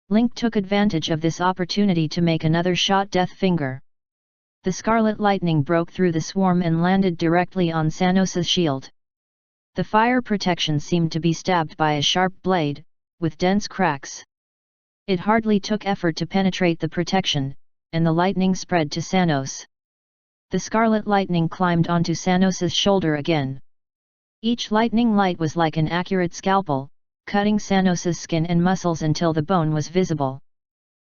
Link took advantage of this opportunity to make another shot death finger. The scarlet lightning broke through the swarm and landed directly on Sanos's shield. The fire protection seemed to be stabbed by a sharp blade, with dense cracks. It hardly took effort to penetrate the protection, and the lightning spread to Sanos. The scarlet lightning climbed onto Sanos's shoulder again. Each lightning light was like an accurate scalpel, cutting Sanos's skin and muscles until the bone was visible.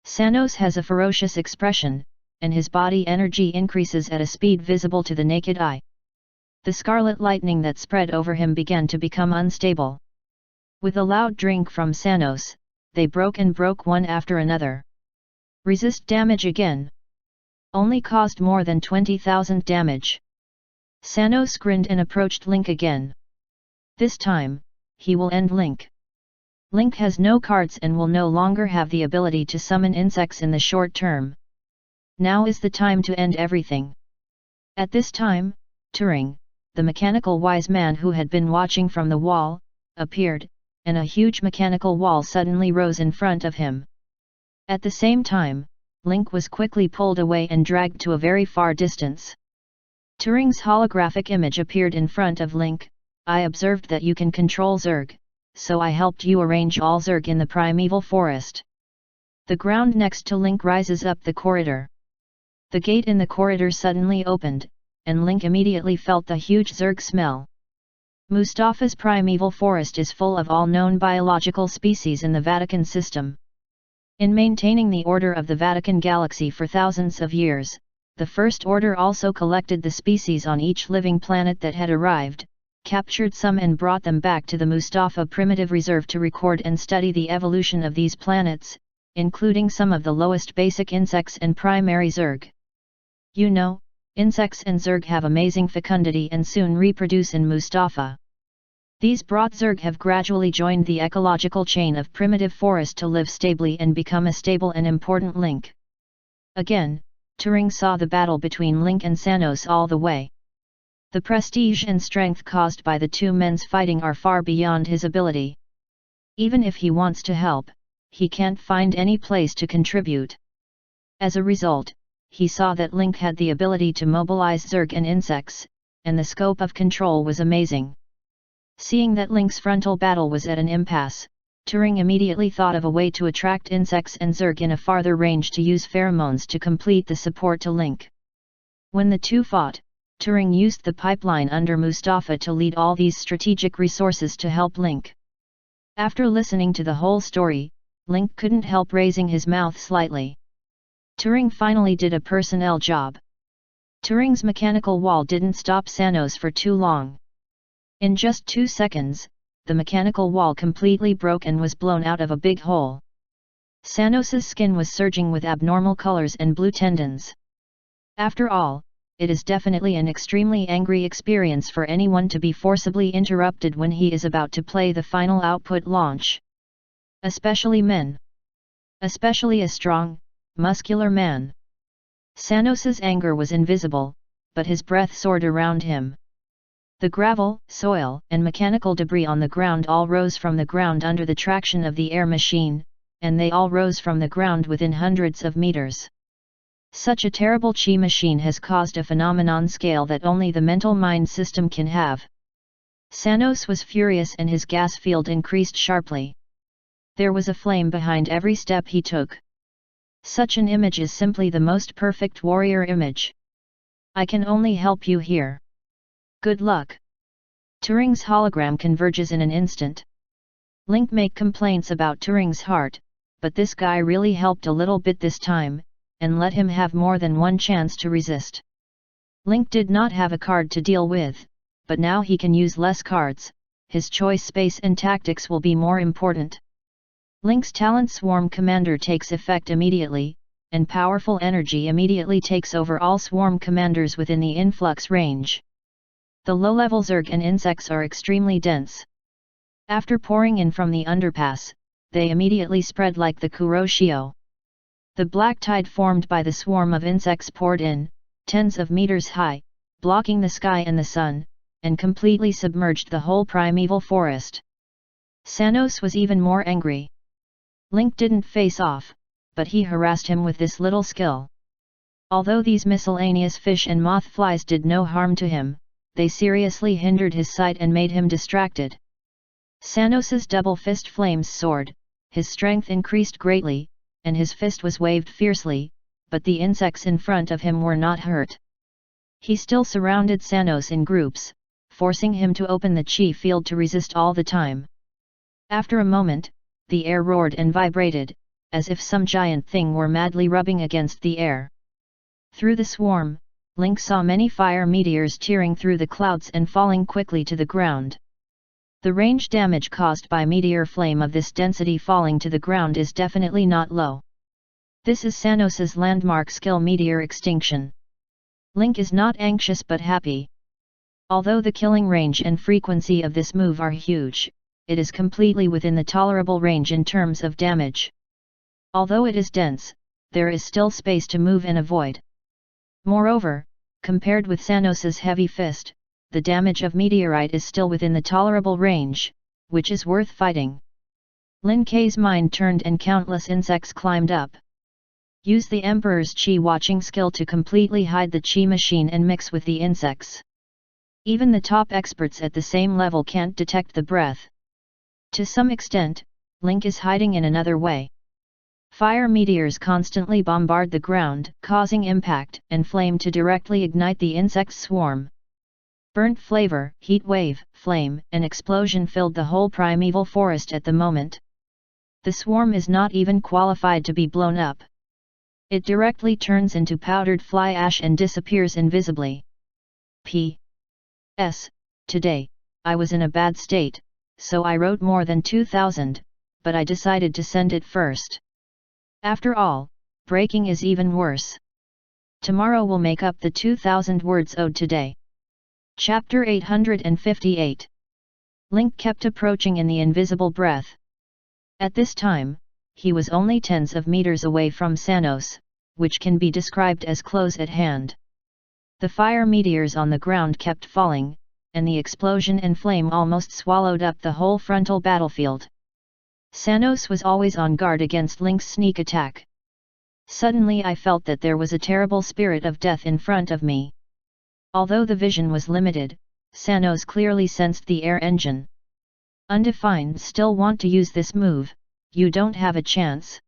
Sanos has a ferocious expression, and his body energy increases at a speed visible to the naked eye. The scarlet lightning that spread over him began to become unstable. With a loud drink from Sanos, they broke one after another. Resist damage again. Only caused more than 20,000 damage. Sanos grinned and approached Link again. This time, he will end Link. Link has no cards and will no longer have the ability to summon insects in the short term. Now is the time to end everything. At this time, Turing, the mechanical wise man who had been watching from the wall, appeared, and a huge mechanical wall suddenly rose in front of him. At the same time, Link was quickly pulled away and dragged to a very far distance. Turing's holographic image appeared in front of Link. I observed that you can control Zerg, so I helped you arrange all Zerg in the primeval forest. The ground next to Link rises up the corridor. The gate in the corridor suddenly opened, and Link immediately felt the huge Zerg smell. Mustafa's primeval forest is full of all known biological species in the Vatican system. In maintaining the order of the Vatican galaxy for thousands of years, the First Order also collected the species on each living planet that had arrived, captured some and brought them back to the Mustafa Primitive Reserve to record and study the evolution of these planets, including some of the lowest basic insects and primary Zerg. You know, insects and Zerg have amazing fecundity and soon reproduce in Mustafa. These brought Zerg have gradually joined the ecological chain of primitive forest to live stably and become a stable and important link. Again, Turing saw the battle between Link and Sanos all the way. The prestige and strength caused by the two men's fighting are far beyond his ability. Even if he wants to help, he can't find any place to contribute. As a result, he saw that Link had the ability to mobilize Zerg and insects, and the scope of control was amazing. Seeing that Link's frontal battle was at an impasse, Turing immediately thought of a way to attract insects and Zerg in a farther range to use pheromones to complete the support to Link. When the two fought, Turing used the pipeline under Mustafa to lead all these strategic resources to help Link. After listening to the whole story, Link couldn't help raising his mouth slightly. Turing finally did a personnel job. Turing's mechanical wall didn't stop Sanos for too long. In just 2 seconds, the mechanical wall completely broke and was blown out of a big hole. Sanos's skin was surging with abnormal colors and blue tendons. After all, it is definitely an extremely angry experience for anyone to be forcibly interrupted when he is about to play the final output launch. Especially men. Especially a strong, muscular man. Sanos's anger was invisible, but his breath soared around him. The gravel, soil, and mechanical debris on the ground all rose from the ground under the traction of the air machine, and they all rose from the ground within hundreds of meters. Such a terrible chi machine has caused a phenomenon scale that only the mental mind system can have. Sanos was furious and his gas field increased sharply. There was a flame behind every step he took. Such an image is simply the most perfect warrior image. I can only help you here. Good luck. Turing's hologram converges in an instant. Link make complaints about Turing's heart, but this guy really helped a little bit this time, and let him have more than one chance to resist. Link did not have a card to deal with, but now he can use less cards, his choice space and tactics will be more important. Link's talent Swarm Commander takes effect immediately, and powerful energy immediately takes over all Swarm Commanders within the influx range. The low-level Zerg and insects are extremely dense. After pouring in from the underpass, they immediately spread like the Kuroshio. The black tide formed by the swarm of insects poured in, tens of meters high, blocking the sky and the sun, and completely submerged the whole primeval forest. Sanos was even more angry. Link didn't face off, but he harassed him with this little skill. Although these miscellaneous fish and moth flies did no harm to him, they seriously hindered his sight and made him distracted. Sanos's double fist flames soared, his strength increased greatly, and his fist was waved fiercely, but the insects in front of him were not hurt. He still surrounded Sanos in groups, forcing him to open the chi field to resist all the time. After a moment, the air roared and vibrated, as if some giant thing were madly rubbing against the air. Through the swarm, Link saw many fire meteors tearing through the clouds and falling quickly to the ground. The range damage caused by meteor flame of this density falling to the ground is definitely not low. This is Sanos's landmark skill Meteor Extinction. Link is not anxious but happy. Although the killing range and frequency of this move are huge, it is completely within the tolerable range in terms of damage. Although it is dense, there is still space to move and avoid. Moreover, compared with Sanos's heavy fist, the damage of meteorite is still within the tolerable range, which is worth fighting. Lin Kei's mind turned and countless insects climbed up. Use the Emperor's Qi watching skill to completely hide the Qi machine and mix with the insects. Even the top experts at the same level can't detect the breath. To some extent, Link is hiding in another way. Fire meteors constantly bombard the ground, causing impact and flame to directly ignite the insect swarm. Burnt flavor, heat wave, flame, and explosion filled the whole primeval forest at the moment. The swarm is not even qualified to be blown up. It directly turns into powdered fly ash and disappears invisibly. P.S. Today, I was in a bad state, so I wrote more than 2,000, but I decided to send it first. After all, breaking is even worse. Tomorrow will make up the 2,000 words owed today. Chapter 858. Link kept approaching in the invisible breath. At this time, he was only tens of meters away from Sanos, which can be described as close at hand. The fire meteors on the ground kept falling, and the explosion and flame almost swallowed up the whole frontal battlefield. Sanos was always on guard against Link's sneak attack. Suddenly I felt that there was a terrible spirit of death in front of me. Although the vision was limited, Sanos clearly sensed the air engine. Undefined still want to use this move, you don't have a chance.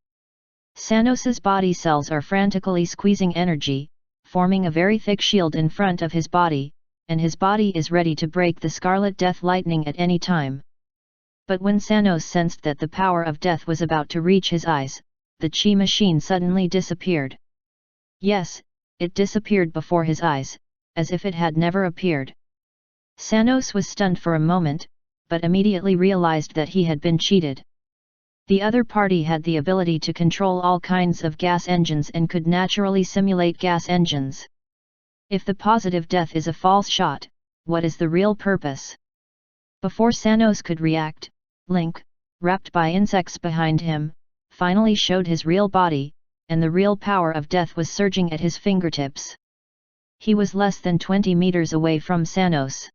Sanos's body cells are frantically squeezing energy, forming a very thick shield in front of his body, and his body is ready to break the Scarlet Death Lightning at any time. But when Sanos sensed that the power of death was about to reach his eyes, the chi machine suddenly disappeared. Yes, it disappeared before his eyes, as if it had never appeared. Sanos was stunned for a moment, but immediately realized that he had been cheated. The other party had the ability to control all kinds of gas engines and could naturally simulate gas engines. If the positive death is a false shot, what is the real purpose? Before Sanos could react, Link, wrapped by insects behind him, finally showed his real body, and the real power of death was surging at his fingertips. He was less than 20 meters away from Sanos.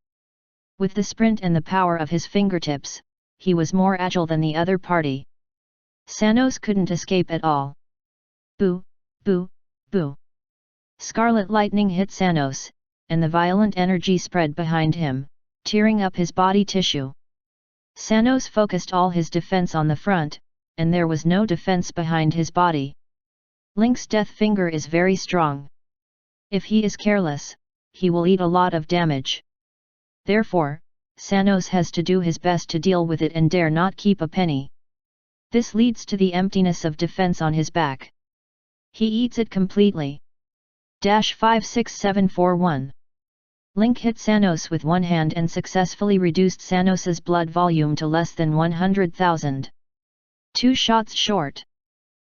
With the sprint and the power of his fingertips, he was more agile than the other party. Sanos couldn't escape at all. Boo, boo, boo. Scarlet lightning hit Sanos, and the violent energy spread behind him, tearing up his body tissue. Sanos focused all his defense on the front, and there was no defense behind his body. Link's death finger is very strong. If he is careless, he will eat a lot of damage. Therefore, Sanos has to do his best to deal with it and dare not keep a penny. This leads to the emptiness of defense on his back. He eats it completely. 56741. Link hit Sanos with one hand and successfully reduced Sanos's blood volume to less than 100,000. 2 shots short.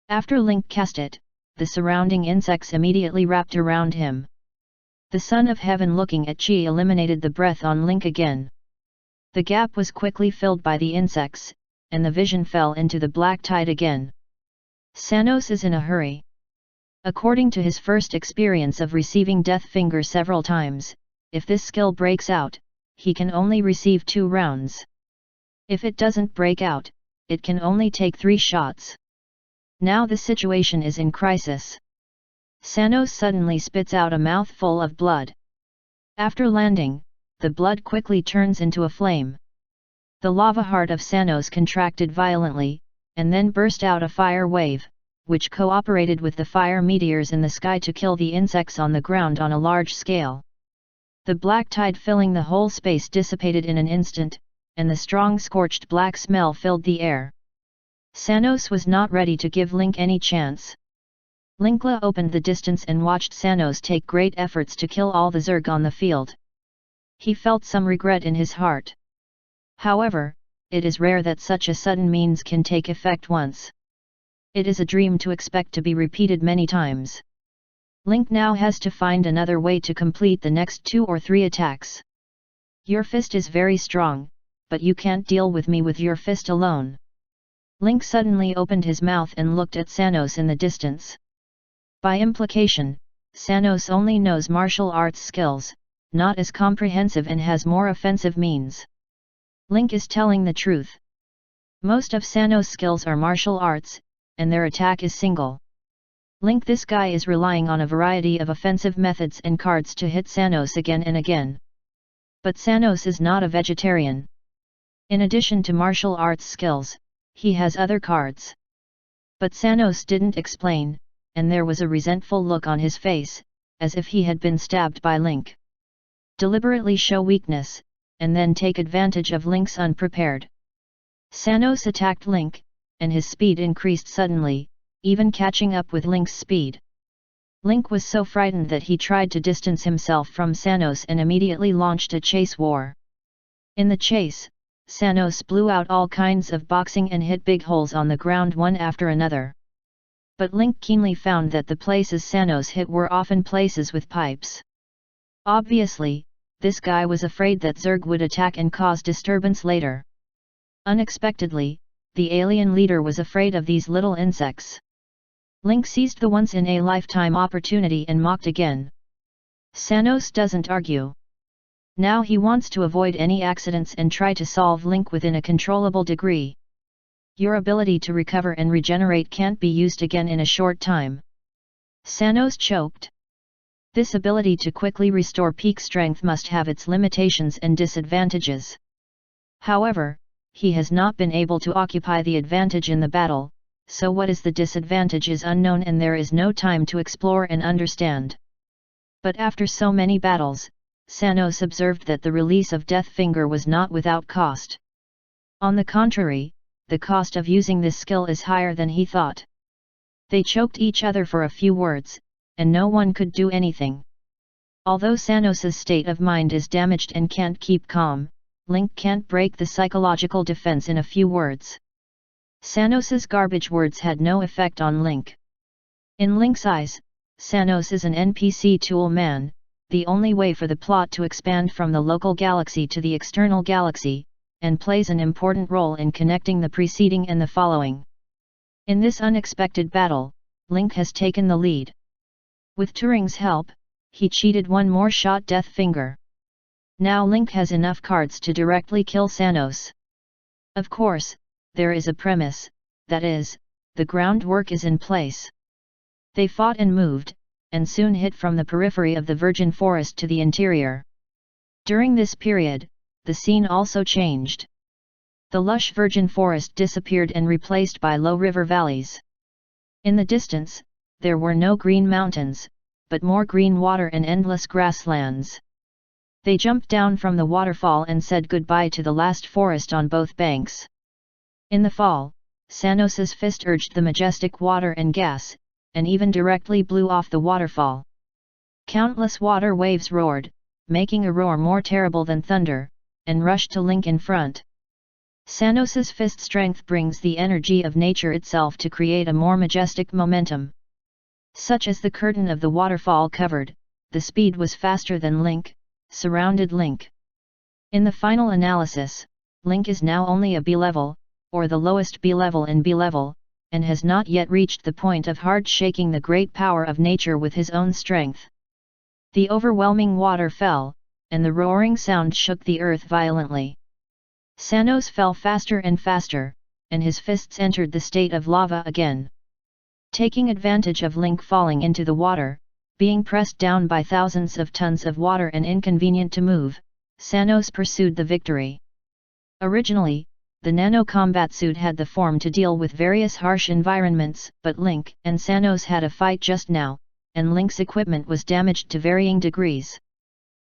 After Link cast it, the surrounding insects immediately wrapped around him. The Son of Heaven looking at Chi eliminated the breath on Link again. The gap was quickly filled by the insects, and the vision fell into the black tide again. Sanos is in a hurry. According to his first experience of receiving Death Finger several times, if this skill breaks out, he can only receive 2 rounds. If it doesn't break out, it can only take 3 shots. Now the situation is in crisis. Sanos suddenly spits out a mouthful of blood. After landing, the blood quickly turns into a flame. The lava heart of Sanos contracted violently, and then burst out a fire wave, which cooperated with the fire meteors in the sky to kill the insects on the ground on a large scale. The black tide filling the whole space dissipated in an instant, and the strong scorched black smell filled the air. Sanos was not ready to give Link any chance. Linkla opened the distance and watched Sanos take great efforts to kill all the Zerg on the field. He felt some regret in his heart. However, it is rare that such a sudden means can take effect once. It is a dream to expect to be repeated many times. Link now has to find another way to complete the next 2 or 3 attacks. Your fist is very strong, but you can't deal with me with your fist alone. Link suddenly opened his mouth and looked at Sanos in the distance. By implication, Sanos only knows martial arts skills, not as comprehensive and has more offensive means. Link is telling the truth. Most of Sanos' skills are martial arts, and their attack is single. Link, this guy is relying on a variety of offensive methods and cards to hit Sanos again and again. But Sanos is not a vegetarian. In addition to martial arts skills, he has other cards. But Sanos didn't explain, and there was a resentful look on his face, as if he had been stabbed by Link. Deliberately show weakness, and then take advantage of Link's unprepared. Sanos attacked Link, and his speed increased suddenly, even catching up with Link's speed. Link was so frightened that he tried to distance himself from Sanos and immediately launched a chase war. In the chase, Sanos blew out all kinds of boxing and hit big holes on the ground one after another. But Link keenly found that the places Sanos hit were often places with pipes. Obviously, this guy was afraid that Zerg would attack and cause disturbance later. Unexpectedly, the alien leader was afraid of these little insects. Link seized the once-in-a-lifetime opportunity and mocked again. Sanos doesn't argue. Now he wants to avoid any accidents and try to solve Link within a controllable degree. Your ability to recover and regenerate can't be used again in a short time. Sanos choked. This ability to quickly restore peak strength must have its limitations and disadvantages. However, he has not been able to occupy the advantage in the battle, so what is the disadvantage is unknown and there is no time to explore and understand. But after so many battles, Sanos observed that the release of Death Finger was not without cost. On the contrary, the cost of using this skill is higher than he thought. They choked each other for a few words, and no one could do anything. Although Sanos's state of mind is damaged and can't keep calm, Link can't break the psychological defense in a few words. Sanos's garbage words had no effect on Link. In Link's eyes, Sanos is an NPC tool man, the only way for the plot to expand from the local galaxy to the external galaxy, and plays an important role in connecting the preceding and the following. In this unexpected battle, Link has taken the lead. With Turing's help, he cheated one more shot Death Finger. Now Link has enough cards to directly kill Sanos. Of course, there is a premise, that is, the groundwork is in place. They fought and moved, and soon hit from the periphery of the virgin forest to the interior. During this period, the scene also changed. The lush virgin forest disappeared and replaced by low river valleys. In the distance, there were no green mountains, but more green water and endless grasslands. They jumped down from the waterfall and said goodbye to the last forest on both banks. In the fall, Sanos's fist urged the majestic water and gas, and even directly blew off the waterfall. Countless water waves roared, making a roar more terrible than thunder, and rushed to Link in front. Sanos's fist strength brings the energy of nature itself to create a more majestic momentum. Such as the curtain of the waterfall covered, the speed was faster than Link, surrounded Link. In the final analysis, Link is now only a B-level, or the lowest B-level in B-level, and has not yet reached the point of hard shaking the great power of nature with his own strength. The overwhelming water fell, and the roaring sound shook the earth violently. Sanos fell faster and faster, and his fists entered the state of lava again. Taking advantage of Link falling into the water, being pressed down by thousands of tons of water and inconvenient to move, Sanos pursued the victory. Originally, the nano-combat suit had the form to deal with various harsh environments, but Link and Sanos had a fight just now, and Link's equipment was damaged to varying degrees.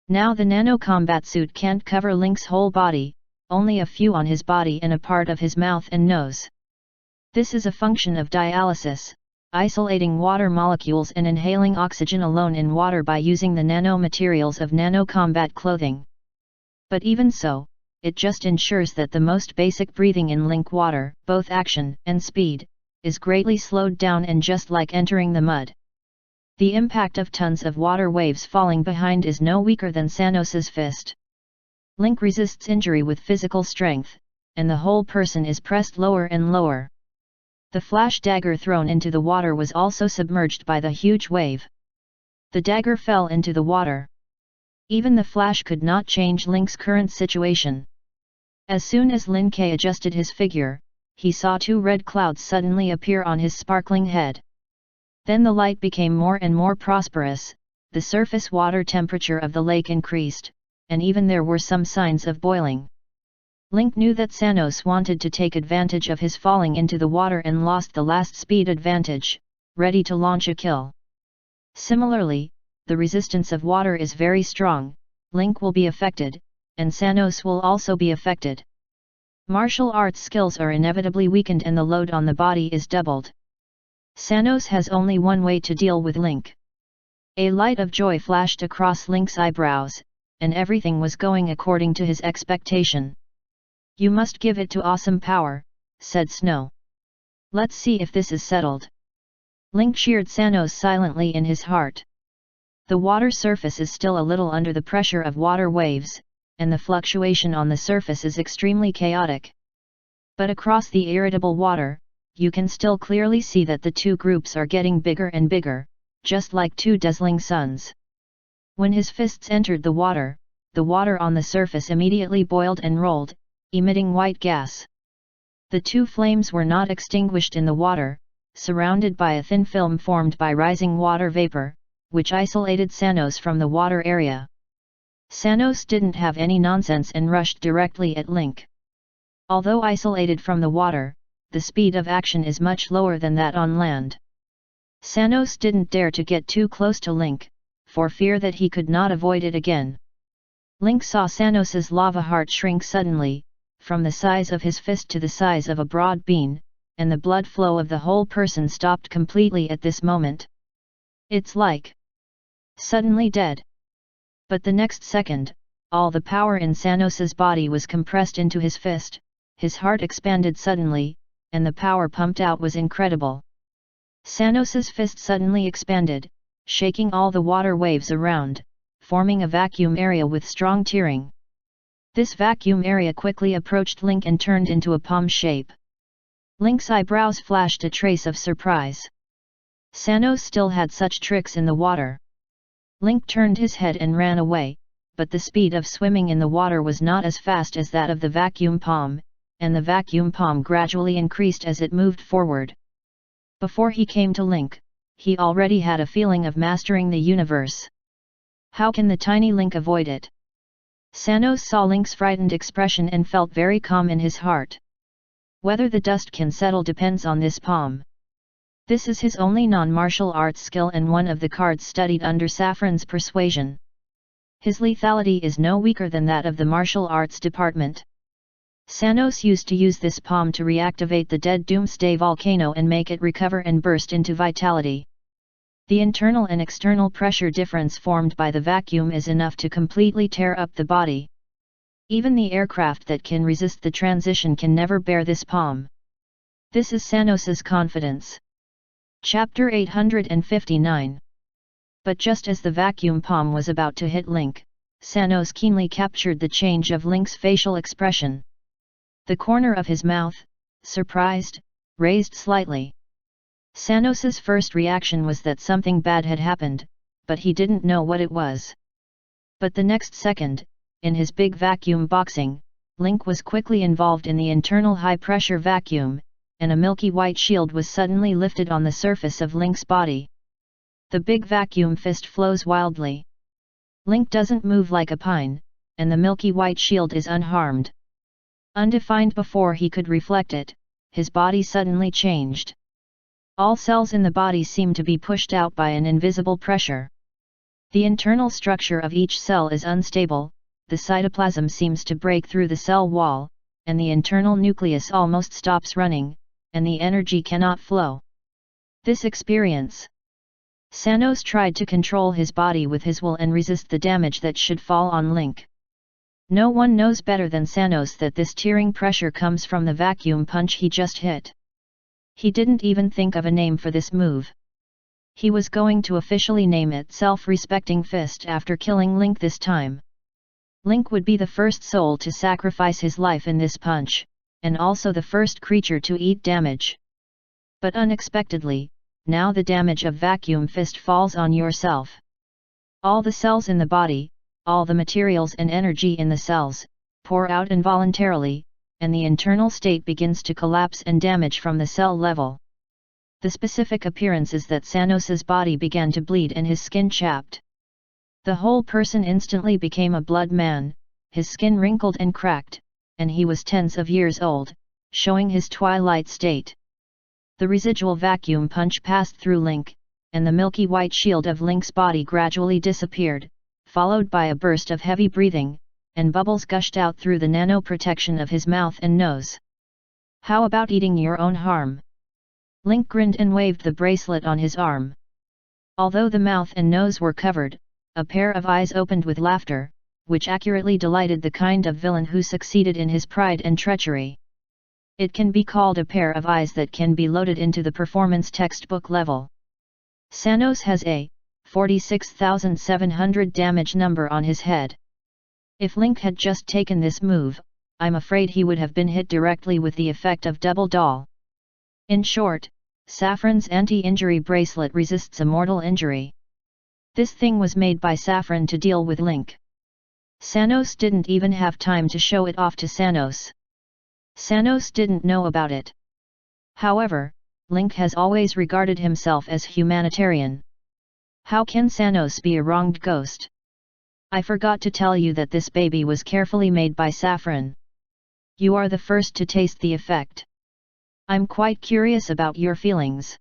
Now the nano-combat suit can't cover Link's whole body, only a few on his body and a part of his mouth and nose. This is a function of dialysis, isolating water molecules and inhaling oxygen alone in water by using the nanomaterials of nano-combat clothing. But even so, it just ensures that the most basic breathing in Link water, both action and speed, is greatly slowed down and just like entering the mud. The impact of tons of water waves falling behind is no weaker than Sanos's fist. Link resists injury with physical strength, and the whole person is pressed lower and lower. The flash dagger thrown into the water was also submerged by the huge wave. The dagger fell into the water. Even the flash could not change Link's current situation. As soon as Lin Ke adjusted his figure, he saw two red clouds suddenly appear on his sparkling head. Then the light became more and more prosperous, the surface water temperature of the lake increased, and even there were some signs of boiling. Link knew that Sanos wanted to take advantage of his falling into the water and lost the last speed advantage, ready to launch a kill. Similarly, the resistance of water is very strong, Link will be affected, and Sanos will also be affected. Martial arts skills are inevitably weakened and the load on the body is doubled. Sanos has only one way to deal with Link. A light of joy flashed across Link's eyebrows, and everything was going according to his expectation. "You must give it to awesome power," said Snow. "Let's see if this is settled." Link cheered Sanos silently in his heart. The water surface is still a little under the pressure of water waves, and the fluctuation on the surface is extremely chaotic. But across the irritable water, you can still clearly see that the two groups are getting bigger and bigger, just like two dazzling suns. When his fists entered the water on the surface immediately boiled and rolled, emitting white gas. The two flames were not extinguished in the water, surrounded by a thin film formed by rising water vapor, which isolated Sanos from the water area. Sanos didn't have any nonsense and rushed directly at Link. Although isolated from the water, the speed of action is much lower than that on land. Sanos didn't dare to get too close to Link, for fear that he could not avoid it again. Link saw Sanos's lava heart shrink suddenly, from the size of his fist to the size of a broad bean, and the blood flow of the whole person stopped completely at this moment. It's like suddenly dead. But the next second, all the power in Sanos's body was compressed into his fist, his heart expanded suddenly, and the power pumped out was incredible. Sanos's fist suddenly expanded, shaking all the water waves around, forming a vacuum area with strong tearing. This vacuum area quickly approached Link and turned into a palm shape. Link's eyebrows flashed a trace of surprise. Sanos still had such tricks in the water. Link turned his head and ran away, but the speed of swimming in the water was not as fast as that of the vacuum palm, and the vacuum palm gradually increased as it moved forward. Before he came to Link, he already had a feeling of mastering the universe. How can the tiny Link avoid it? Sanos saw Link's frightened expression and felt very calm in his heart. Whether the dust can settle depends on this palm. This is his only non-martial arts skill and one of the cards studied under Saffron's persuasion. His lethality is no weaker than that of the martial arts department. Sanos used to use this palm to reactivate the dead Doomsday volcano and make it recover and burst into vitality. The internal and external pressure difference formed by the vacuum is enough to completely tear up the body. Even the aircraft that can resist the transition can never bear this palm. This is Sanos's confidence. Chapter 859. But just as the vacuum palm was about to hit Link, Sanos keenly captured the change of Link's facial expression. The corner of his mouth, surprised, raised slightly. Sanos's first reaction was that something bad had happened, but he didn't know what it was. But the next second, in his big vacuum boxing, Link was quickly involved in the internal high-pressure vacuum, and a milky white shield was suddenly lifted on the surface of Link's body. The big vacuum fist flows wildly. Link doesn't move like a pine, and the milky white shield is unharmed. Undefined before he could reflect it, his body suddenly changed. All cells in the body seem to be pushed out by an invisible pressure. The internal structure of each cell is unstable, the cytoplasm seems to break through the cell wall, and the internal nucleus almost stops running, and the energy cannot flow. This experience. Sanos tried to control his body with his will and resist the damage that should fall on Link. No one knows better than Sanos that this tearing pressure comes from the vacuum punch he just hit. He didn't even think of a name for this move. He was going to officially name it Self-Respecting Fist after killing Link this time. Link would be the first soul to sacrifice his life in this punch, and also the first creature to eat damage. But unexpectedly, now the damage of vacuum fist falls on yourself. All the cells in the body, all the materials and energy in the cells, pour out involuntarily, and the internal state begins to collapse and damage from the cell level. The specific appearance is that Sanos's body began to bleed and his skin chapped. The whole person instantly became a blood man, his skin wrinkled and cracked, and he was tens of years old, showing his twilight state. The residual vacuum punch passed through Link, and the milky white shield of Link's body gradually disappeared, followed by a burst of heavy breathing, and bubbles gushed out through the nano-protection of his mouth and nose. How about eating your own harm? Link grinned and waved the bracelet on his arm. Although the mouth and nose were covered, a pair of eyes opened with laughter, which accurately delighted the kind of villain who succeeded in his pride and treachery. It can be called a pair of eyes that can be loaded into the performance textbook level. Sanos has a 46,700 damage number on his head. If Link had just taken this move, I'm afraid he would have been hit directly with the effect of double doll. In short, Saffron's anti-injury bracelet resists a mortal injury. This thing was made by Saffron to deal with Link. Sanos didn't even have time to show it off to Sanos. Sanos didn't know about it. However, Link has always regarded himself as humanitarian. How can Sanos be a wronged ghost? I forgot to tell you that this baby was carefully made by Saffron. You are the first to taste the effect. I'm quite curious about your feelings.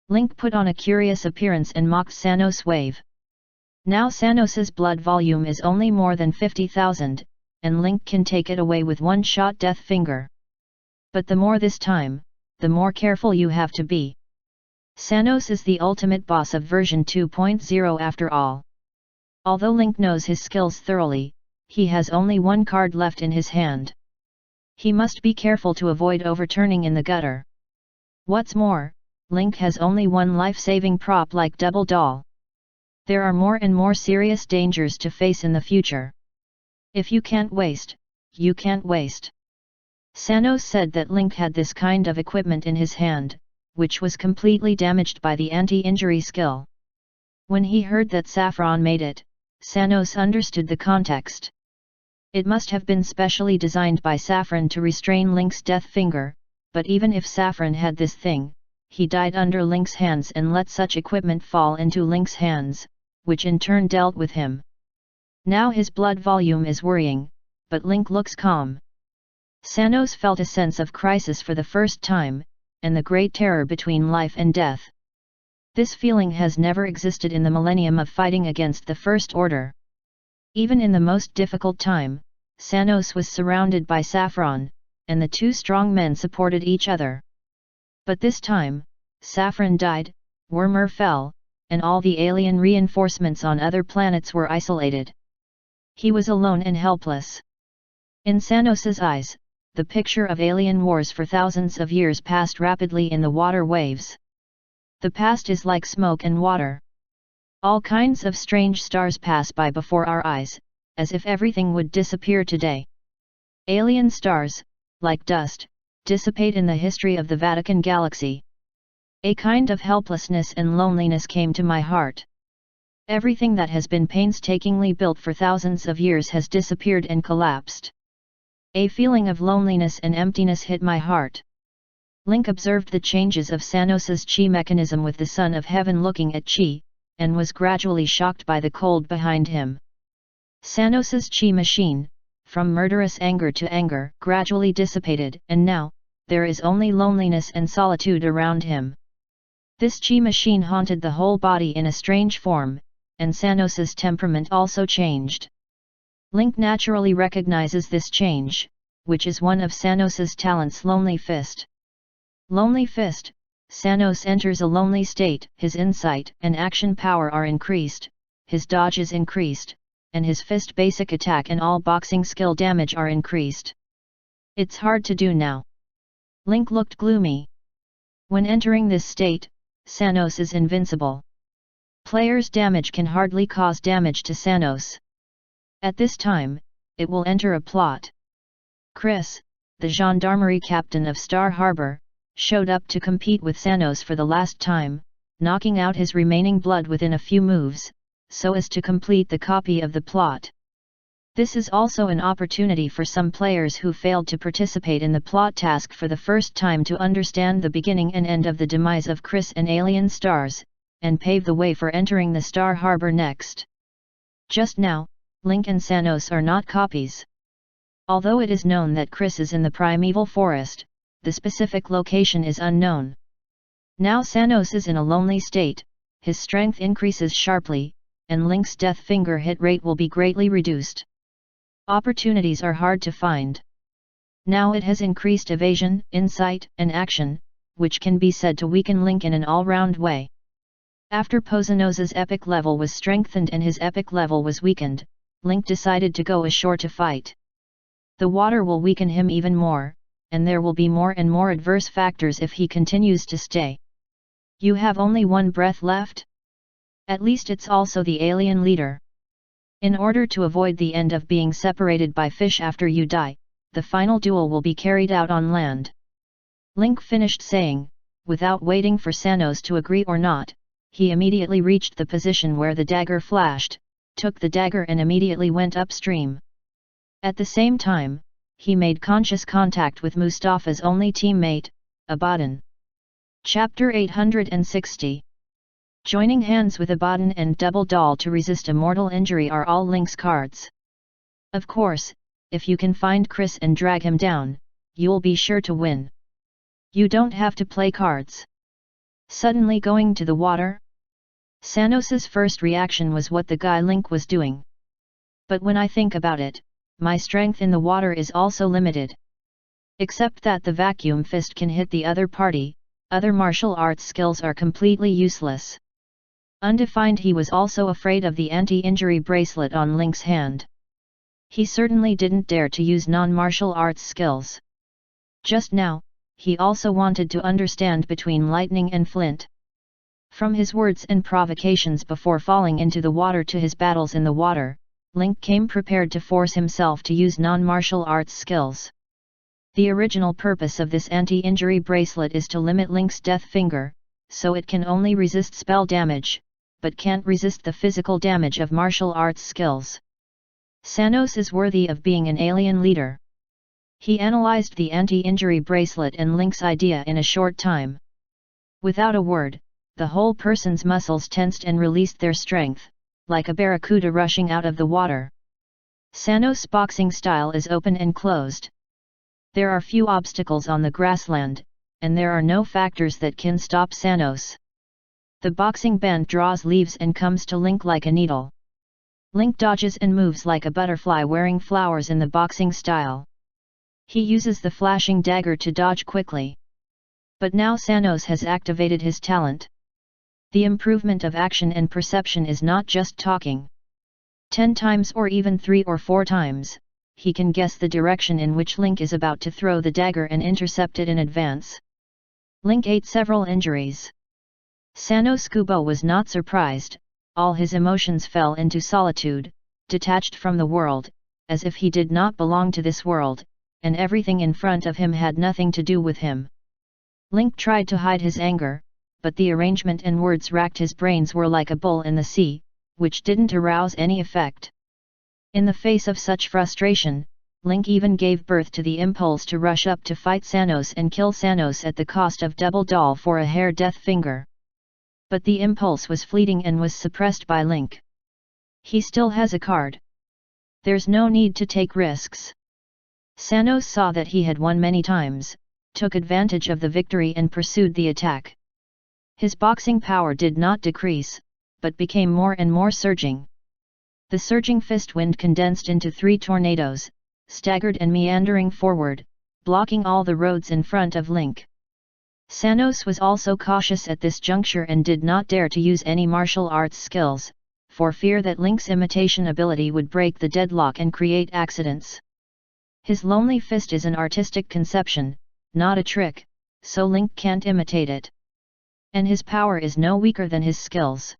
Link put on a curious appearance and mocked Sanos' wave. Now Sanos's blood volume is only more than 50,000, and Link can take it away with one shot death finger. But the more this time, the more careful you have to be. Sanos is the ultimate boss of version 2.0 after all. Although Link knows his skills thoroughly, he has only one card left in his hand. He must be careful to avoid overturning in the gutter. What's more, Link has only one life-saving prop like Double Doll. There are more and more serious dangers to face in the future. If you can't waste, you can't waste. Sanos said that Link had this kind of equipment in his hand, which was completely damaged by the anti-injury skill. When he heard that Saffron made it, Sanos understood the context. It must have been specially designed by Saffron to restrain Link's death finger, but even if Saffron had this thing, he died under Link's hands and let such equipment fall into Link's hands, which in turn dealt with him. Now his blood volume is worrying, but Link looks calm. Sanos felt a sense of crisis for the first time, and the great terror between life and death. This feeling has never existed in the millennium of fighting against the First Order. Even in the most difficult time, Sanos was surrounded by Saffron, and the two strong men supported each other. But this time, Saffron died, Wormer fell, and all the alien reinforcements on other planets were isolated. He was alone and helpless. In Sanos's eyes, the picture of alien wars for thousands of years passed rapidly in the water waves. The past is like smoke and water. All kinds of strange stars pass by before our eyes, as if everything would disappear today. Alien stars, like dust, dissipate in the history of the Vatican galaxy. A kind of helplessness and loneliness came to my heart. Everything that has been painstakingly built for thousands of years has disappeared and collapsed. A feeling of loneliness and emptiness hit my heart. Link observed the changes of Sanos's chi mechanism with the Son of Heaven looking at chi, and was gradually shocked by the cold behind him. Sanos's chi machine, from murderous anger to anger, gradually dissipated, and now, there is only loneliness and solitude around him. This chi machine haunted the whole body in a strange form, and Sanos's temperament also changed. Link naturally recognizes this change, which is one of Sanos's talents, Lonely Fist. Lonely Fist, Sanos enters a lonely state, his insight and action power are increased, his dodge is increased, and his fist basic attack and all boxing skill damage are increased. It's hard to do now. Link looked gloomy. When entering this state, Sanos is invincible. Player's damage can hardly cause damage to Sanos. At this time, it will enter a plot. Chris, the gendarmerie captain of Star Harbor, showed up to compete with Sanos for the last time, knocking out his remaining blood within a few moves, so as to complete the copy of the plot. This is also an opportunity for some players who failed to participate in the plot task for the first time to understand the beginning and end of the demise of Chris and alien stars, and pave the way for entering the Star Harbor next. Just now, Link and Sanos are not copies. Although it is known that Chris is in the primeval forest, the specific location is unknown. Now Sanos is in a lonely state, his strength increases sharply, and Link's death finger hit rate will be greatly reduced. Opportunities are hard to find. Now it has increased evasion, insight, and action, which can be said to weaken Link in an all-round way. After Pozanos's epic level was strengthened and his epic level was weakened, Link decided to go ashore to fight. The water will weaken him even more, and there will be more and more adverse factors if he continues to stay. You have only one breath left? At least it's also the alien leader. In order to avoid the end of being separated by fish after you die, the final duel will be carried out on land. Link finished saying, without waiting for Sanos to agree or not, he immediately reached the position where the dagger flashed, took the dagger and immediately went upstream. At the same time, he made conscious contact with Mustafa's only teammate, Abaddon. Chapter 860. Joining hands with Abaddon and Double Doll to resist a mortal injury are all Link's cards. Of course, if you can find Chris and drag him down, you'll be sure to win. You don't have to play cards. Suddenly going to the water? Sanos's first reaction was what the guy Link was doing. But when I think about it, my strength in the water is also limited. Except that the vacuum fist can hit the other party, other martial arts skills are completely useless. Undefined, he was also afraid of the anti-injury bracelet on Link's hand. He certainly didn't dare to use non-martial arts skills. Just now, he also wanted to understand between lightning and flint. From his words and provocations before falling into the water to his battles in the water, Link came prepared to force himself to use non-martial arts skills. The original purpose of this anti-injury bracelet is to limit Link's death finger, so it can only resist spell damage, but can't resist the physical damage of martial arts skills. Sanos is worthy of being an alien leader. He analyzed the anti-injury bracelet and Link's idea in a short time. Without a word, the whole person's muscles tensed and released their strength, like a barracuda rushing out of the water. Sanos' boxing style is open and closed. There are few obstacles on the grassland, and there are no factors that can stop Sanos. The boxing band draws leaves and comes to Link like a needle. Link dodges and moves like a butterfly wearing flowers in the boxing style. He uses the flashing dagger to dodge quickly. But now Sanos has activated his talent. The improvement of action and perception is not just talking. 10 times or even 3 or 4 times, he can guess the direction in which Link is about to throw the dagger and intercept it in advance. Link ate several injuries. Sanos Kubo was not surprised, all his emotions fell into solitude, detached from the world, as if he did not belong to this world, and everything in front of him had nothing to do with him. Link tried to hide his anger, but the arrangement and words racked his brains were like a bull in the sea, which didn't arouse any effect. In the face of such frustration, Link even gave birth to the impulse to rush up to fight Sanos and kill Sanos at the cost of double doll for a hair death finger. But the impulse was fleeting and was suppressed by Link. He still has a card. There's no need to take risks. Sanos saw that he had won many times, took advantage of the victory and pursued the attack. His boxing power did not decrease, but became more and more surging. The surging fist wind condensed into 3 tornadoes, staggered and meandering forward, blocking all the roads in front of Link. Sanos was also cautious at this juncture and did not dare to use any martial arts skills, for fear that Link's imitation ability would break the deadlock and create accidents. His lonely fist is an artistic conception, not a trick, so Link can't imitate it. And his power is no weaker than his skills.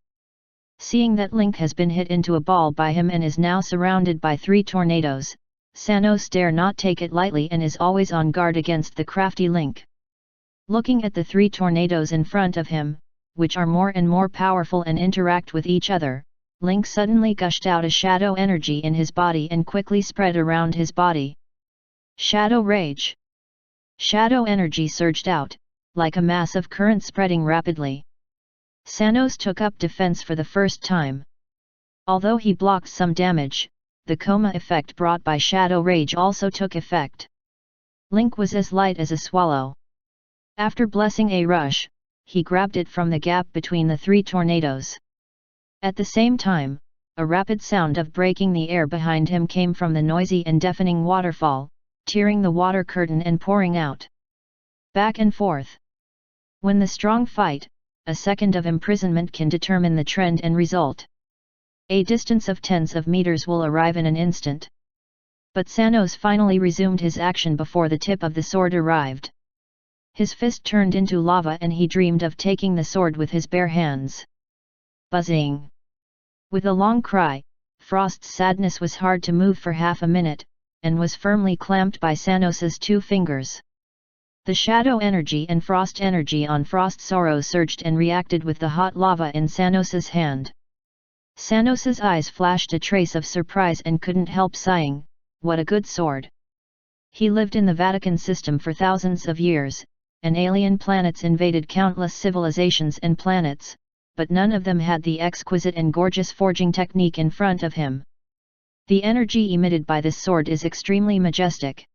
Seeing that Link has been hit into a ball by him and is now surrounded by 3 tornadoes, Sanos dare not take it lightly and is always on guard against the crafty Link. Looking at the 3 tornadoes in front of him, which are more and more powerful and interact with each other, Link suddenly gushed out a shadow energy in his body and quickly spread around his body. Shadow Rage. Shadow energy surged out, like a mass of current spreading rapidly. Sanos took up defense for the first time. Although he blocked some damage, the coma effect brought by Shadow Rage also took effect. Link was as light as a swallow. After blessing a rush, he grabbed it from the gap between the 3 tornadoes. At the same time, a rapid sound of breaking the air behind him came from the noisy and deafening waterfall, tearing the water curtain and pouring out. Back and forth. When the strong fight, a second of imprisonment can determine the trend and result. A distance of tens of meters will arrive in an instant. But Sanos finally resumed his action before the tip of the sword arrived. His fist turned into lava and he dreamed of taking the sword with his bare hands. Buzzing. With a long cry, Frost's sadness was hard to move for half a minute, and was firmly clamped by Sanos's 2 fingers. The shadow energy and frost energy on Frost's sorrow surged and reacted with the hot lava in Sanos's hand. Sanos's eyes flashed a trace of surprise and couldn't help sighing, "What a good sword." He lived in the Vatican system for thousands of years, and alien planets invaded countless civilizations and planets, but none of them had the exquisite and gorgeous forging technique in front of him. The energy emitted by this sword is extremely majestic.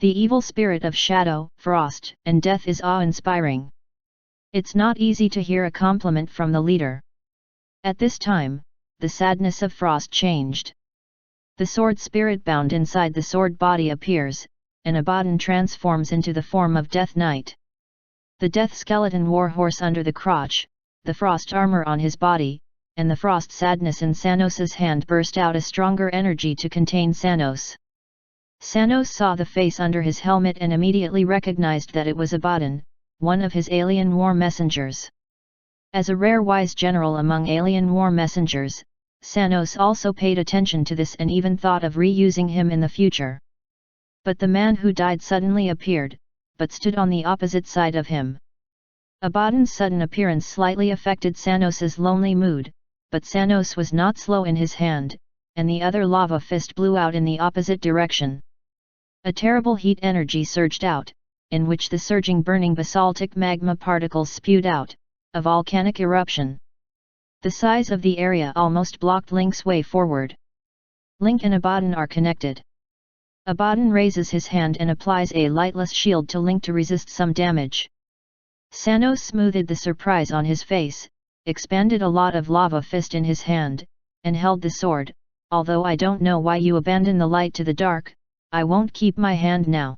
The evil spirit of shadow, frost, and death is awe-inspiring. It's not easy to hear a compliment from the leader. At this time, the sadness of Frost changed. The sword spirit bound inside the sword body appears, and Abaddon transforms into the form of Death Knight. The death skeleton war horse under the crotch, the frost armor on his body, and the frost sadness in Sanos's hand burst out a stronger energy to contain Sanos. Sanos saw the face under his helmet and immediately recognized that it was Abaddon, one of his alien war messengers. As a rare wise general among alien war messengers, Sanos also paid attention to this and even thought of reusing him in the future. But the man who died suddenly appeared, but stood on the opposite side of him. Abaddon's sudden appearance slightly affected Sanos's lonely mood, but Sanos was not slow in his hand, and the other lava fist blew out in the opposite direction. A terrible heat energy surged out, in which the surging burning basaltic magma particles spewed out, a volcanic eruption. The size of the area almost blocked Link's way forward. Link and Abaddon are connected. Abaddon raises his hand and applies a lightless shield to Link to resist some damage. Sanos smoothed the surprise on his face, expanded a lot of lava fist in his hand, and held the sword. Although I don't know why you abandon the light to the dark, I won't keep my hand now.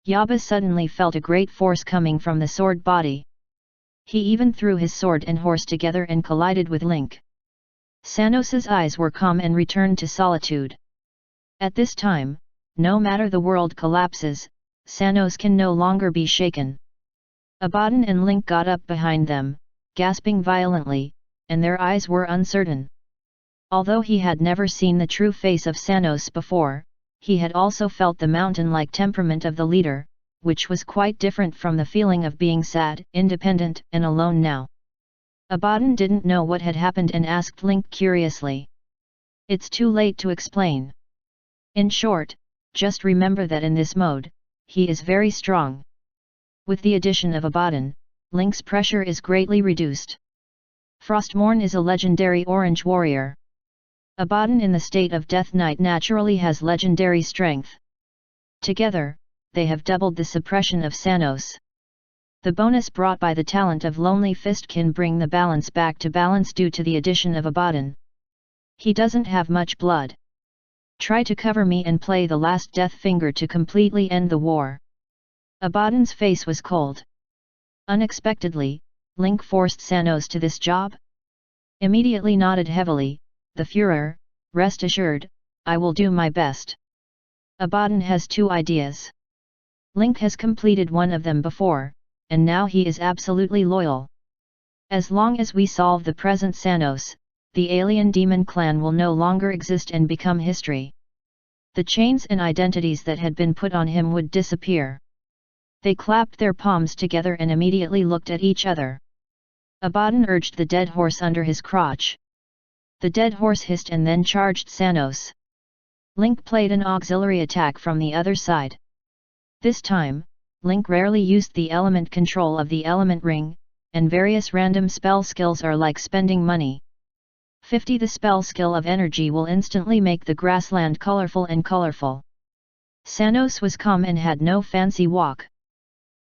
Yaba suddenly felt a great force coming from the sword body. He even threw his sword and horse together and collided with Link. Sanos's eyes were calm and returned to solitude. At this time, no matter the world collapses, Sanos can no longer be shaken. Abaddon and Link got up behind them, gasping violently, and their eyes were uncertain. Although he had never seen the true face of Sanos before, he had also felt the mountain-like temperament of the leader, which was quite different from the feeling of being sad, independent, and alone now. Abaddon didn't know what had happened and asked Link curiously. It's too late to explain. In short, just remember that in this mode, he is very strong. With the addition of Abaddon, Link's pressure is greatly reduced. Frostmourne is a legendary orange warrior. Abaddon in the state of Death Knight naturally has legendary strength. Together, they have doubled the suppression of Sanos. The bonus brought by the talent of Lonely Fist can bring the balance back to balance due to the addition of Abaddon. He doesn't have much blood. Try to cover me and play the last death finger to completely end the war. Abaddon's face was cold. Unexpectedly, Link forced Sanos to this job? Immediately nodded heavily, the Führer, rest assured, I will do my best. Abaddon has two ideas. Link has completed one of them before, and now he is absolutely loyal. As long as we solve the present Sanos, the alien demon clan will no longer exist and become history. The chains and identities that had been put on him would disappear. They clapped their palms together and immediately looked at each other. Abaddon urged the dead horse under his crotch. The dead horse hissed and then charged Sanos. Link played an auxiliary attack from the other side. This time, Link rarely used the element control of the element ring, and various random spell skills are like spending money. 50. The spell skill of energy will instantly make the grassland colorful and colorful. Sanos was calm and had no fancy walk.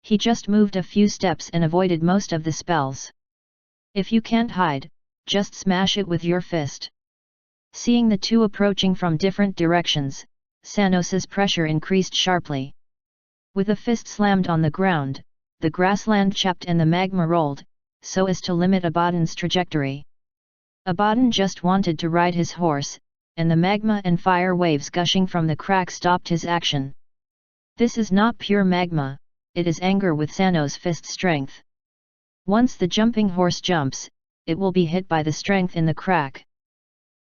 He just moved a few steps and avoided most of the spells. If you can't hide, just smash it with your fist. Seeing the two approaching from different directions, Sanos's pressure increased sharply. With a fist slammed on the ground, the grassland chapped and the magma rolled, so as to limit Abaddon's trajectory. Abaddon just wanted to ride his horse, and the magma and fire waves gushing from the crack stopped his action. This is not pure magma, it is anger with Sanos' fist strength. Once the jumping horse jumps, it will be hit by the strength in the crack.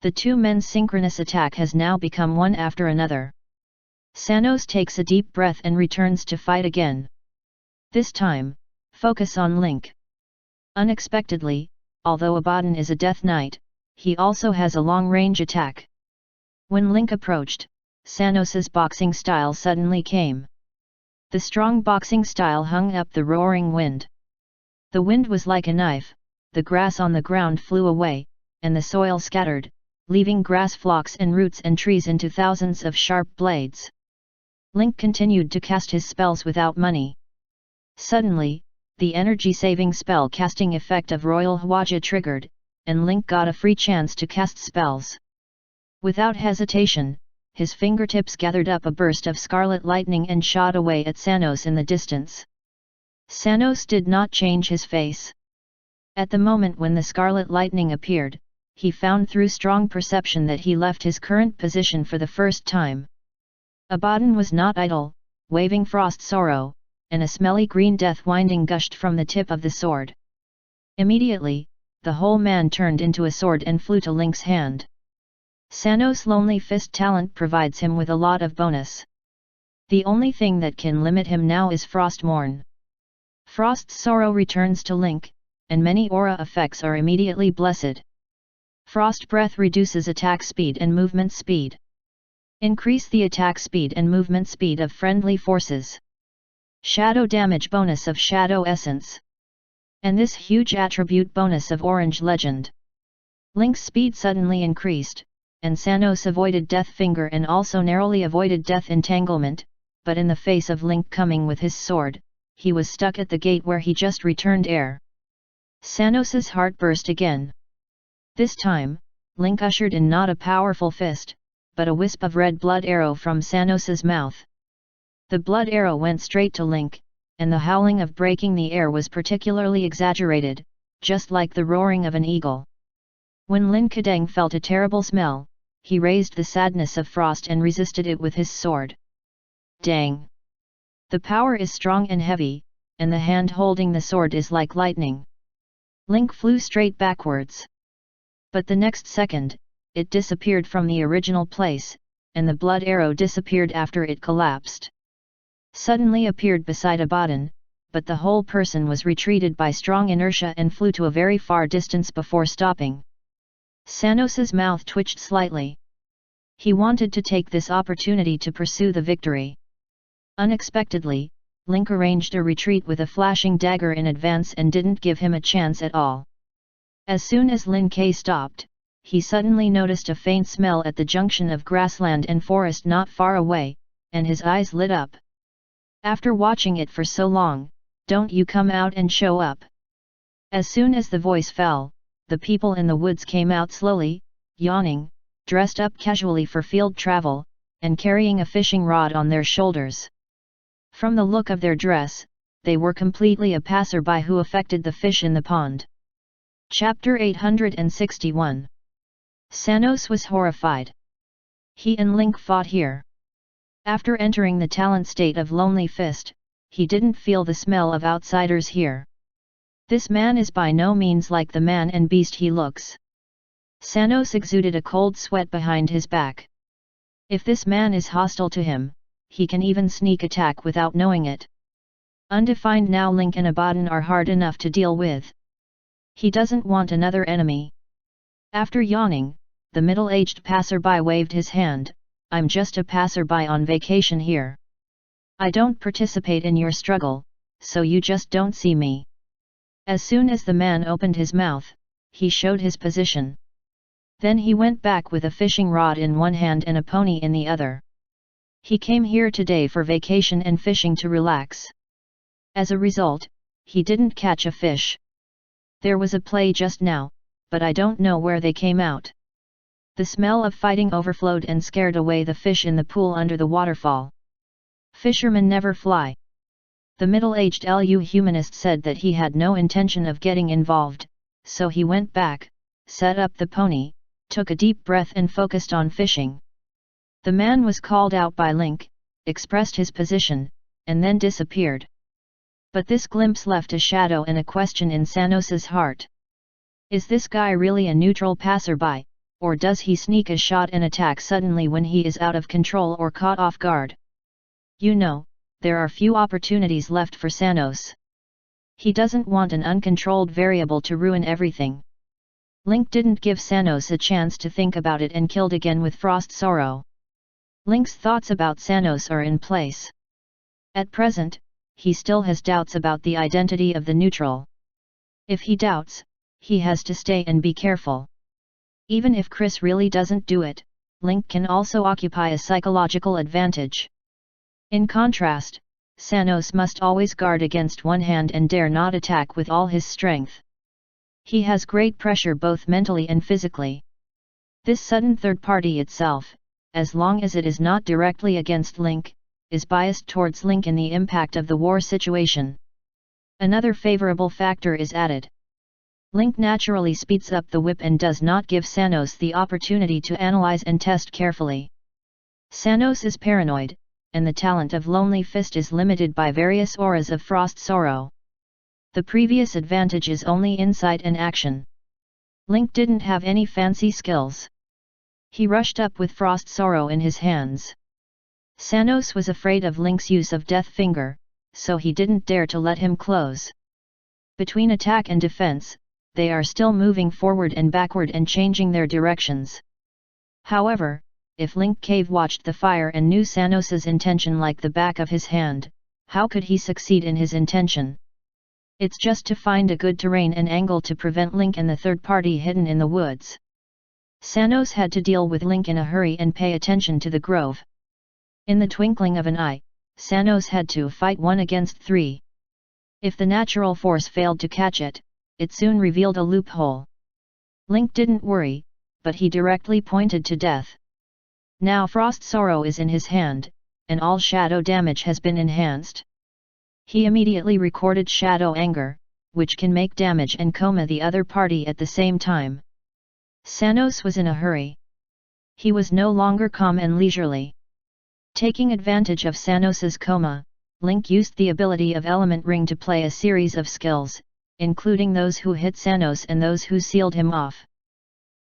The two men's synchronous attack has now become one after another. Sanos takes a deep breath and returns to fight again. This time, focus on Link. Unexpectedly, although Abaddon is a Death Knight, he also has a long-range attack. When Link approached, Sanos's boxing style suddenly came. The strong boxing style hung up the roaring wind. The wind was like a knife, the grass on the ground flew away, and the soil scattered, leaving grass flocks and roots and trees into thousands of sharp blades. Link continued to cast his spells without money. Suddenly, the energy-saving spell casting effect of Royal Hwaja triggered, and Link got a free chance to cast spells. Without hesitation, his fingertips gathered up a burst of scarlet lightning and shot away at Sanos in the distance. Sanos did not change his face. At the moment when the scarlet lightning appeared, he found through strong perception that he left his current position for the first time. Abaddon was not idle, waving frost sorrow, and a smelly green death winding gushed from the tip of the sword. Immediately, the whole man turned into a sword and flew to Link's hand. Sanos' Lonely Fist talent provides him with a lot of bonus. The only thing that can limit him now is Frostmourne. Frost's sorrow returns to Link, and many aura effects are immediately blessed. Frost Breath reduces attack speed and movement speed. Increase the attack speed and movement speed of friendly forces. Shadow damage bonus of Shadow Essence. And this huge attribute bonus of Orange Legend. Link's speed suddenly increased, and Sanos avoided Death Finger and also narrowly avoided Death Entanglement, but in the face of Link coming with his sword, he was stuck at the gate where he just returned air. Sanos's heart burst again. This time, Link ushered in not a powerful fist, but a wisp of red blood arrow from Sanos's mouth. The blood arrow went straight to Link, and the howling of breaking the air was particularly exaggerated, just like the roaring of an eagle. When Lin Kadeng felt a terrible smell, he raised the sadness of frost and resisted it with his sword. Dang! The power is strong and heavy, and the hand holding the sword is like lightning. Link flew straight backwards. But the next second, it disappeared from the original place, and the blood arrow disappeared after it collapsed. Suddenly appeared beside Abaddon, but the whole person was retreated by strong inertia and flew to a very far distance before stopping. Sanos's mouth twitched slightly. He wanted to take this opportunity to pursue the victory. Unexpectedly, Link arranged a retreat with a flashing dagger in advance and didn't give him a chance at all. As soon as Lin K stopped, he suddenly noticed a faint smell at the junction of grassland and forest not far away, and his eyes lit up. After watching it for so long, don't you come out and show up? As soon as the voice fell, the people in the woods came out slowly, yawning, dressed up casually for field travel, and carrying a fishing rod on their shoulders. From the look of their dress, they were completely a passerby who affected the fish in the pond. Chapter 861. Sanos was horrified. He and Link fought here. After entering the talent state of Lonely Fist, he didn't feel the smell of outsiders here. This man is by no means like the man and beast he looks. Sanos exuded a cold sweat behind his back. If this man is hostile to him, he can even sneak attack without knowing it. Undefined now Link and Abaddon are hard enough to deal with. He doesn't want another enemy. After yawning, the middle-aged passerby waved his hand. I'm just a passerby on vacation here. I don't participate in your struggle, so you just don't see me. As soon as the man opened his mouth, he showed his position. Then he went back with a fishing rod in one hand and a pony in the other. He came here today for vacation and fishing to relax. As a result, he didn't catch a fish. There was a play just now, but I don't know where they came out. The smell of fighting overflowed and scared away the fish in the pool under the waterfall. Fishermen never fly. The middle-aged Lu humanist said that he had no intention of getting involved, so he went back, set up the pony, took a deep breath and focused on fishing. The man was called out by Link, expressed his position, and then disappeared. But this glimpse left a shadow and a question in Sanos's heart. Is this guy really a neutral passerby, or does he sneak a shot and attack suddenly when he is out of control or caught off guard? You know, there are few opportunities left for Sanos. He doesn't want an uncontrolled variable to ruin everything. Link didn't give Sanos a chance to think about it and killed again with Frost Sorrow. Link's thoughts about Sanos are in place. At present, he still has doubts about the identity of the neutral. If he doubts, he has to stay and be careful. Even if Chris really doesn't do it, Link can also occupy a psychological advantage. In contrast, Sanos must always guard against one hand and dare not attack with all his strength. He has great pressure both mentally and physically. This sudden third party itself, as long as it is not directly against Link, is biased towards Link in the impact of the war situation. Another favorable factor is added. Link naturally speeds up the whip and does not give Sanos the opportunity to analyze and test carefully. Sanos is paranoid, and the talent of Lonely Fist is limited by various auras of Frost Sorrow. The previous advantage is only insight and action. Link didn't have any fancy skills. He rushed up with Frost Sorrow in his hands. Sanos was afraid of Link's use of Death Finger, so he didn't dare to let him close. Between attack and defense, they are still moving forward and backward and changing their directions. However, if Link Cave watched the fire and knew Sanos's intention like the back of his hand, how could he succeed in his intention? It's just to find a good terrain and angle to prevent Link and the third party hidden in the woods. Sanos had to deal with Link in a hurry and pay attention to the grove. In the twinkling of an eye, Sanos had to fight 1 against 3. If the natural force failed to catch it, it soon revealed a loophole. Link didn't worry, but he directly pointed to death. Now Frost Sorrow is in his hand, and all shadow damage has been enhanced. He immediately recorded Shadow Anger, which can make damage and coma the other party at the same time. Sanos was in a hurry. He was no longer calm and leisurely. Taking advantage of Sanos's coma, Link used the ability of Element Ring to play a series of skills, including those who hit Sanos and those who sealed him off.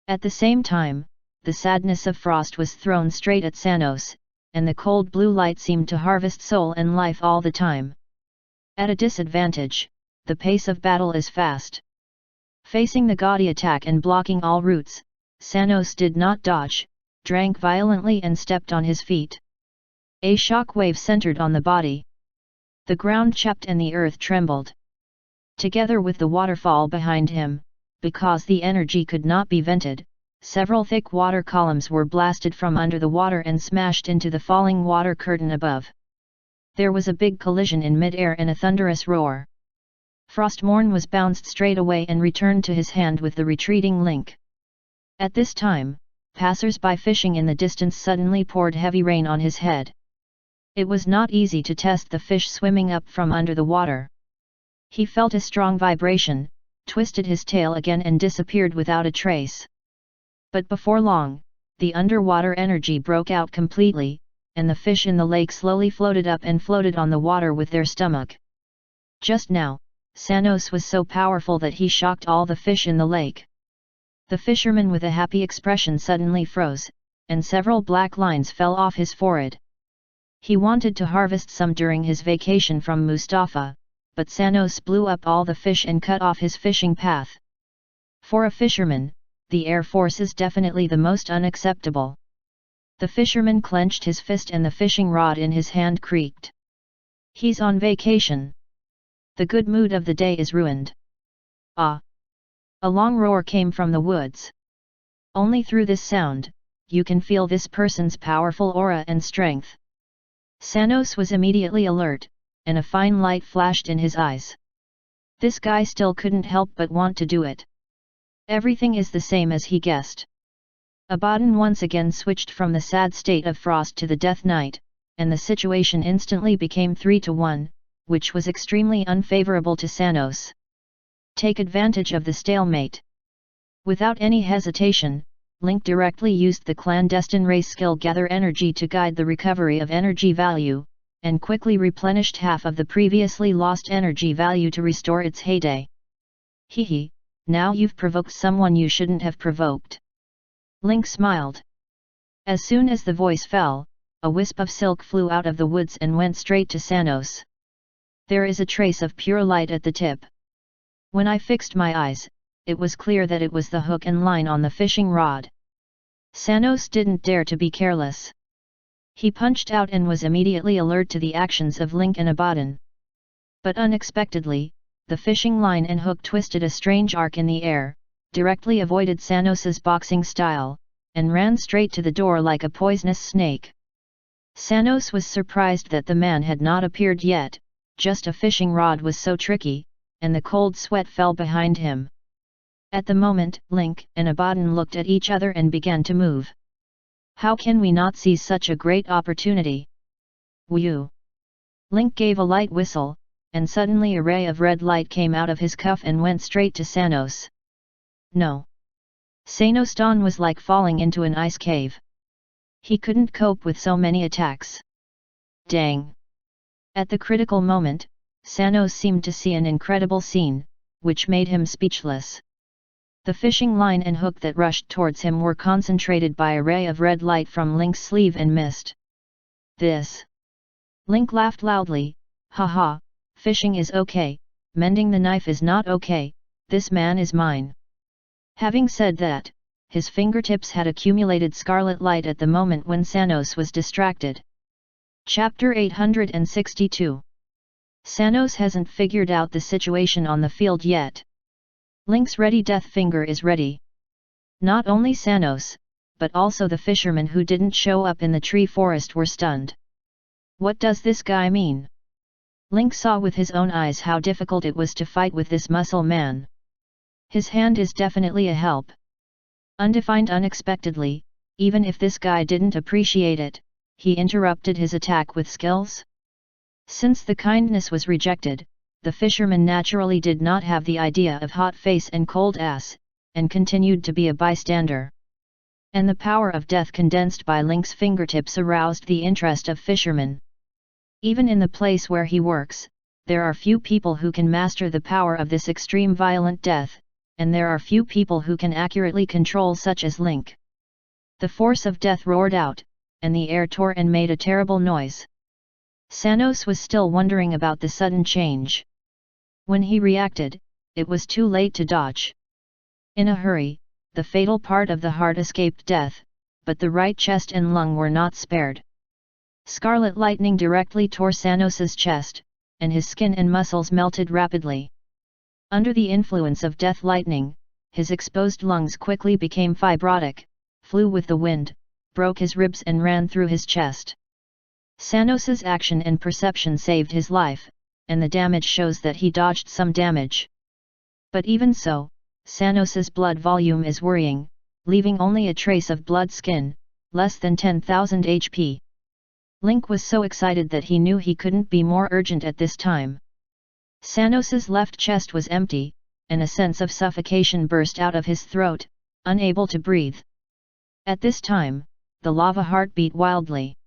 At the same time, the sadness of Frost was thrown straight at Sanos, and the cold blue light seemed to harvest soul and life all the time. At a disadvantage, the pace of battle is fast. Facing the gaudy attack and blocking all routes, Sanos did not dodge, drank violently and stepped on his feet. A shock wave centered on the body. The ground chapped and the earth trembled. Together with the waterfall behind him, because the energy could not be vented, several thick water columns were blasted from under the water and smashed into the falling water curtain above. There was a big collision in mid-air and a thunderous roar. Frostmourne was bounced straight away and returned to his hand with the retreating Link. At this time, passers-by fishing in the distance suddenly poured heavy rain on his head. It was not easy to test the fish swimming up from under the water. He felt a strong vibration, twisted his tail again and disappeared without a trace. But before long, the underwater energy broke out completely, and the fish in the lake slowly floated up and floated on the water with their stomach. Just now, Sanos was so powerful that he shocked all the fish in the lake. The fisherman with a happy expression suddenly froze, and several black lines fell off his forehead. He wanted to harvest some during his vacation from Mustafa, but Sanos blew up all the fish and cut off his fishing path. For a fisherman, the air force is definitely the most unacceptable. The fisherman clenched his fist and the fishing rod in his hand creaked. He's on vacation. The good mood of the day is ruined. Ah! A long roar came from the woods. Only through this sound, you can feel this person's powerful aura and strength. Sanos was immediately alert, and a fine light flashed in his eyes. This guy still couldn't help but want to do it. Everything is the same as he guessed. Abaddon once again switched from the sad state of Frost to the Death Knight, and the situation instantly became 3-1, which was extremely unfavorable to Sanos. Take advantage of the stalemate. Without any hesitation, Link directly used the clandestine race skill Gather Energy to guide the recovery of energy value, and quickly replenished half of the previously lost energy value to restore its heyday. Hehe, now you've provoked someone you shouldn't have provoked. Link smiled. As soon as the voice fell, a wisp of silk flew out of the woods and went straight to Sanos. There is a trace of pure light at the tip. When I fixed my eyes, it was clear that it was the hook and line on the fishing rod. Sanos didn't dare to be careless. He punched out and was immediately alert to the actions of Link and Abaddon. But unexpectedly, the fishing line and hook twisted a strange arc in the air, directly avoided Sanos's boxing style, and ran straight to the door like a poisonous snake. Sanos was surprised that the man had not appeared yet. Just a fishing rod was so tricky, and the cold sweat fell behind him. At the moment, Link and Abaddon looked at each other and began to move. How can we not see such a great opportunity? Whew! Link gave a light whistle, and suddenly a ray of red light came out of his cuff and went straight to Sanos. No! Sanos Dawn was like falling into an ice cave. He couldn't cope with so many attacks. Dang! At the critical moment, Sanos seemed to see an incredible scene, which made him speechless. The fishing line and hook that rushed towards him were concentrated by a ray of red light from Link's sleeve and missed. This! Link laughed loudly, haha, fishing is okay, mending the knife is not okay, this man is mine. Having said that, his fingertips had accumulated scarlet light at the moment when Sanos was distracted. Chapter 862. Sanos hasn't figured out the situation on the field yet. Link's ready death finger is ready. Not only Sanos, but also the fishermen who didn't show up in the tree forest were stunned. What does this guy mean? Link saw with his own eyes how difficult it was to fight with this muscle man. His hand is definitely a help. Undefined unexpectedly, even if this guy didn't appreciate it, he interrupted his attack with skills. Since the kindness was rejected, the fisherman naturally did not have the idea of hot face and cold ass, and continued to be a bystander. And the power of death condensed by Link's fingertips aroused the interest of fishermen. Even in the place where he works, there are few people who can master the power of this extreme violent death, and there are few people who can accurately control such as Link. The force of death roared out, and the air tore and made a terrible noise. Sanos was still wondering about the sudden change. When he reacted, it was too late to dodge. In a hurry, the fatal part of the heart escaped death, but the right chest and lung were not spared. Scarlet lightning directly tore Sanos's chest, and his skin and muscles melted rapidly. Under the influence of death lightning, his exposed lungs quickly became fibrotic, flew with the wind, broke his ribs and ran through his chest. Sanos's action and perception saved his life, and the damage shows that he dodged some damage. But even so, Sanos's blood volume is worrying, leaving only a trace of blood skin, less than 10,000 HP. Link was so excited that he knew he couldn't be more urgent at this time. Sanos's left chest was empty, and a sense of suffocation burst out of his throat, unable to breathe. At this time, the lava heart beat wildly.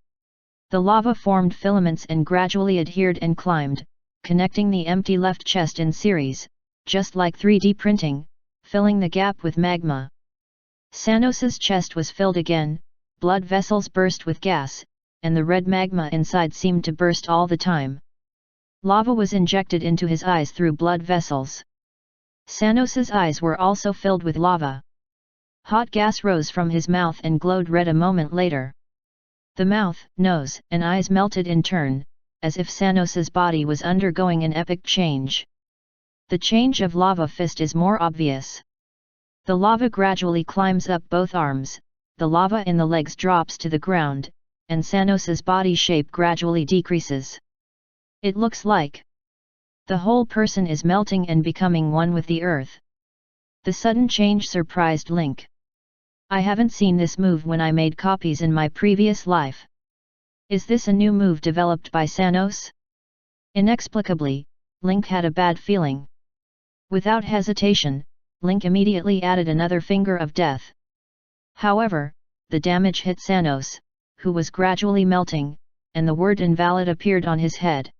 The lava formed filaments and gradually adhered and climbed, connecting the empty left chest in series, just like 3D printing, filling the gap with magma. Sanos's chest was filled again, blood vessels burst with gas, and the red magma inside seemed to burst all the time. Lava was injected into his eyes through blood vessels. Sanos's eyes were also filled with lava. Hot gas rose from his mouth and glowed red a moment later. The mouth, nose, and eyes melted in turn, as if Sanos's body was undergoing an epic change. The change of lava fist is more obvious. The lava gradually climbs up both arms, the lava in the legs drops to the ground, and Sanos's body shape gradually decreases. It looks like the whole person is melting and becoming one with the earth. The sudden change surprised Link. I haven't seen this move when I made copies in my previous life. Is this a new move developed by Sanos? Inexplicably, Link had a bad feeling. Without hesitation, Link immediately added another finger of death. However, the damage hit Sanos, who was gradually melting, and the word invalid appeared on his head.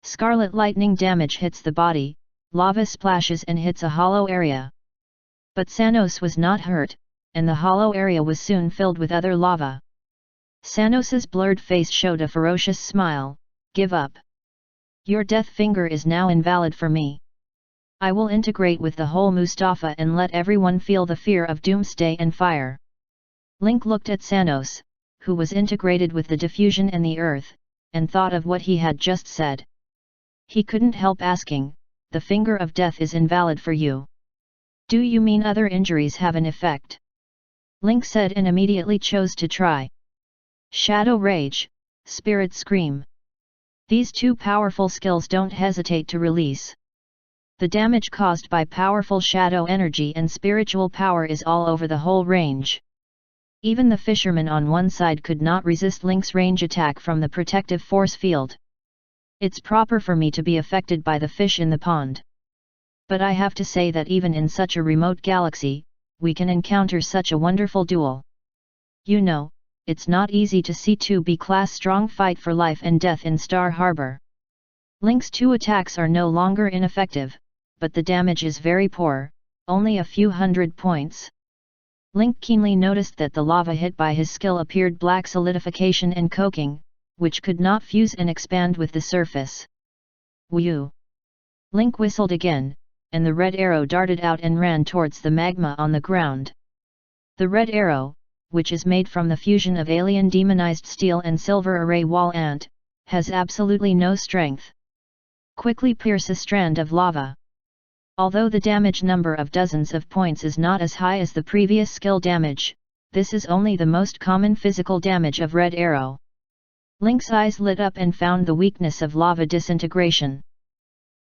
Scarlet lightning damage hits the body, lava splashes and hits a hollow area. But Sanos was not hurt, and the hollow area was soon filled with other lava. Sanos's blurred face showed a ferocious smile. Give up. Your death finger is now invalid for me. I will integrate with the whole Mustafa and let everyone feel the fear of doomsday and fire. Link looked at Sanos, who was integrated with the diffusion and the earth, and thought of what he had just said. He couldn't help asking, the finger of death is invalid for you. Do you mean other injuries have an effect? Link said and immediately chose to try. Shadow Rage, Spirit Scream. These two powerful skills don't hesitate to release. The damage caused by powerful shadow energy and spiritual power is all over the whole range. Even the fisherman on one side could not resist Link's range attack from the protective force field. It's proper for me to be affected by the fish in the pond. But I have to say that even in such a remote galaxy, we can encounter such a wonderful duel. You know, it's not easy to see two B-class strong fight for life and death in Star Harbor. Link's two attacks are no longer ineffective, but the damage is very poor, only a few hundred points. Link keenly noticed that the lava hit by his skill appeared black solidification and coking, which could not fuse and expand with the surface. Whew! Link whistled again, and the red arrow darted out and ran towards the magma on the ground. The red arrow, which is made from the fusion of alien demonized steel and silver array wall ant, has absolutely no strength. Quickly pierce a strand of lava. Although the damage number of dozens of points is not as high as the previous skill damage, this is only the most common physical damage of red arrow. Link's eyes lit up and found the weakness of lava disintegration.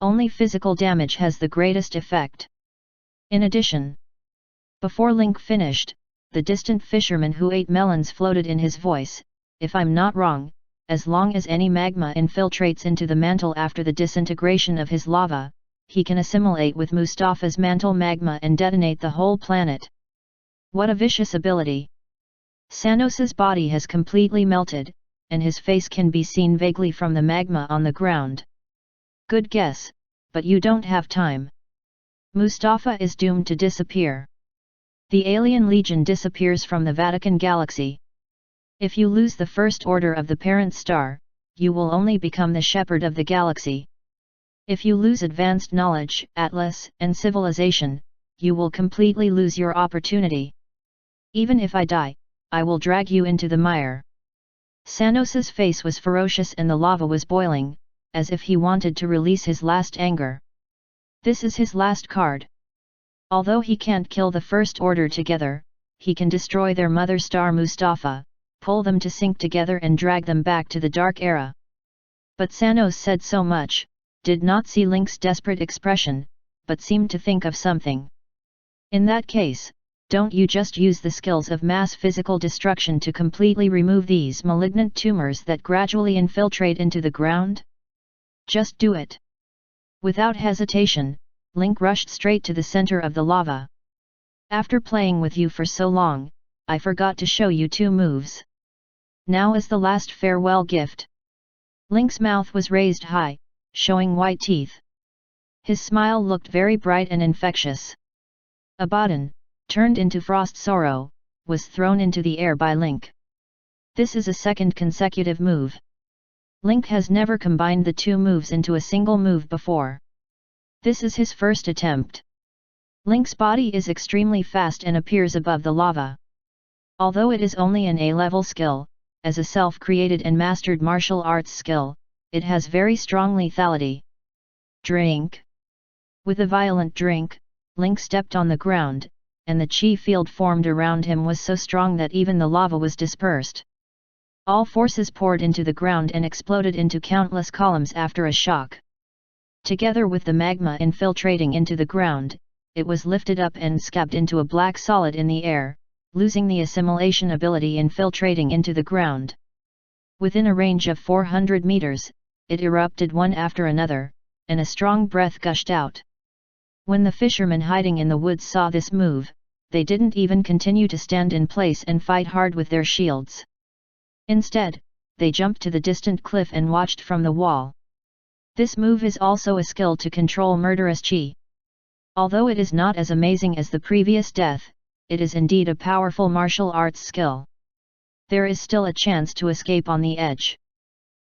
Only physical damage has the greatest effect. In addition, before Link finished, the distant fisherman who ate melons floated in his voice, "If I'm not wrong, as long as any magma infiltrates into the mantle after the disintegration of his lava, he can assimilate with Mustafa's mantle magma and detonate the whole planet." What a vicious ability! Sanos's body has completely melted, and his face can be seen vaguely from the magma on the ground. Good guess, but you don't have time. Mustafa is doomed to disappear. The Alien Legion disappears from the Vatican Galaxy. If you lose the first order of the parent star, you will only become the shepherd of the galaxy. If you lose advanced knowledge, atlas, and civilization, you will completely lose your opportunity. Even if I die, I will drag you into the mire. Sanos's face was ferocious and the lava was boiling, as if he wanted to release his last anger. This is his last card. Although he can't kill the First Order together, he can destroy their mother star Mustafa, pull them to sink together and drag them back to the Dark Era. But Sanos said so much, did not see Link's desperate expression, but seemed to think of something. In that case, don't you just use the skills of mass physical destruction to completely remove these malignant tumors that gradually infiltrate into the ground? Just do it. Without hesitation, Link rushed straight to the center of the lava. After playing with you for so long, I forgot to show you two moves. Now is the last farewell gift. Link's mouth was raised high, showing white teeth. His smile looked very bright and infectious. Abaddon, turned into Frost Sorrow, was thrown into the air by Link. This is a second consecutive move. Link has never combined the two moves into a single move before. This is his first attempt. Link's body is extremely fast and appears above the lava. Although it is only an A-level skill, as a self-created and mastered martial arts skill, it has very strong lethality. Drink! With a violent drink, Link stepped on the ground, and the chi field formed around him was so strong that even the lava was dispersed. All forces poured into the ground and exploded into countless columns after a shock. Together with the magma infiltrating into the ground, it was lifted up and scabbed into a black solid in the air, losing the assimilation ability infiltrating into the ground. Within a range of 400 meters, it erupted one after another, and a strong breath gushed out. When the fishermen hiding in the woods saw this move, they didn't even continue to stand in place and fight hard with their shields. Instead, they jumped to the distant cliff and watched from the wall. This move is also a skill to control murderous chi. Although it is not as amazing as the previous death, it is indeed a powerful martial arts skill. There is still a chance to escape on the edge.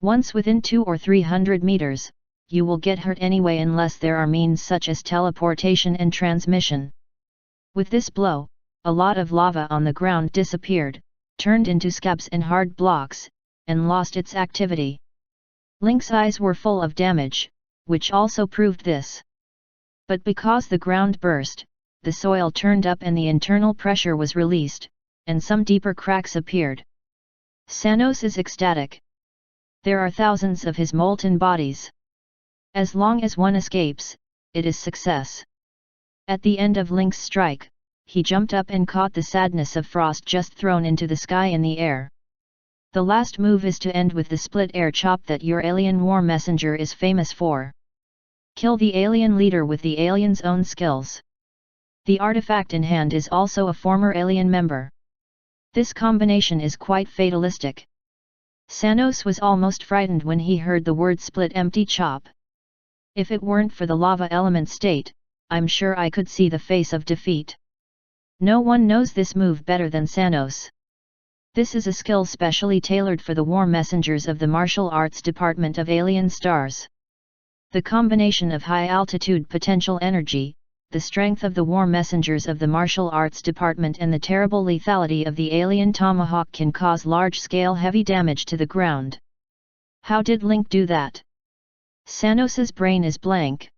Once within 200 or 300 meters, you will get hurt anyway unless there are means such as teleportation and transmission. With this blow, a lot of lava on the ground disappeared, turned into scabs and hard blocks, and lost its activity. Link's eyes were full of damage, which also proved this. But because the ground burst, the soil turned up and the internal pressure was released, and some deeper cracks appeared. Sanos is ecstatic. There are thousands of his molten bodies. As long as one escapes, it is success. At the end of Link's strike, he jumped up and caught the sadness of frost just thrown into the sky in the air. The last move is to end with the split air chop that your alien war messenger is famous for. Kill the alien leader with the alien's own skills. The artifact in hand is also a former alien member. This combination is quite fatalistic. Sanos was almost frightened when he heard the word split empty chop. If it weren't for the lava element state, I'm sure I could see the face of defeat. No one knows this move better than Sanos. This is a skill specially tailored for the war messengers of the martial arts department of Alien Stars. The combination of high-altitude potential energy, the strength of the war messengers of the martial arts department and the terrible lethality of the alien tomahawk can cause large-scale heavy damage to the ground. How did Link do that? Sanos's brain is blank.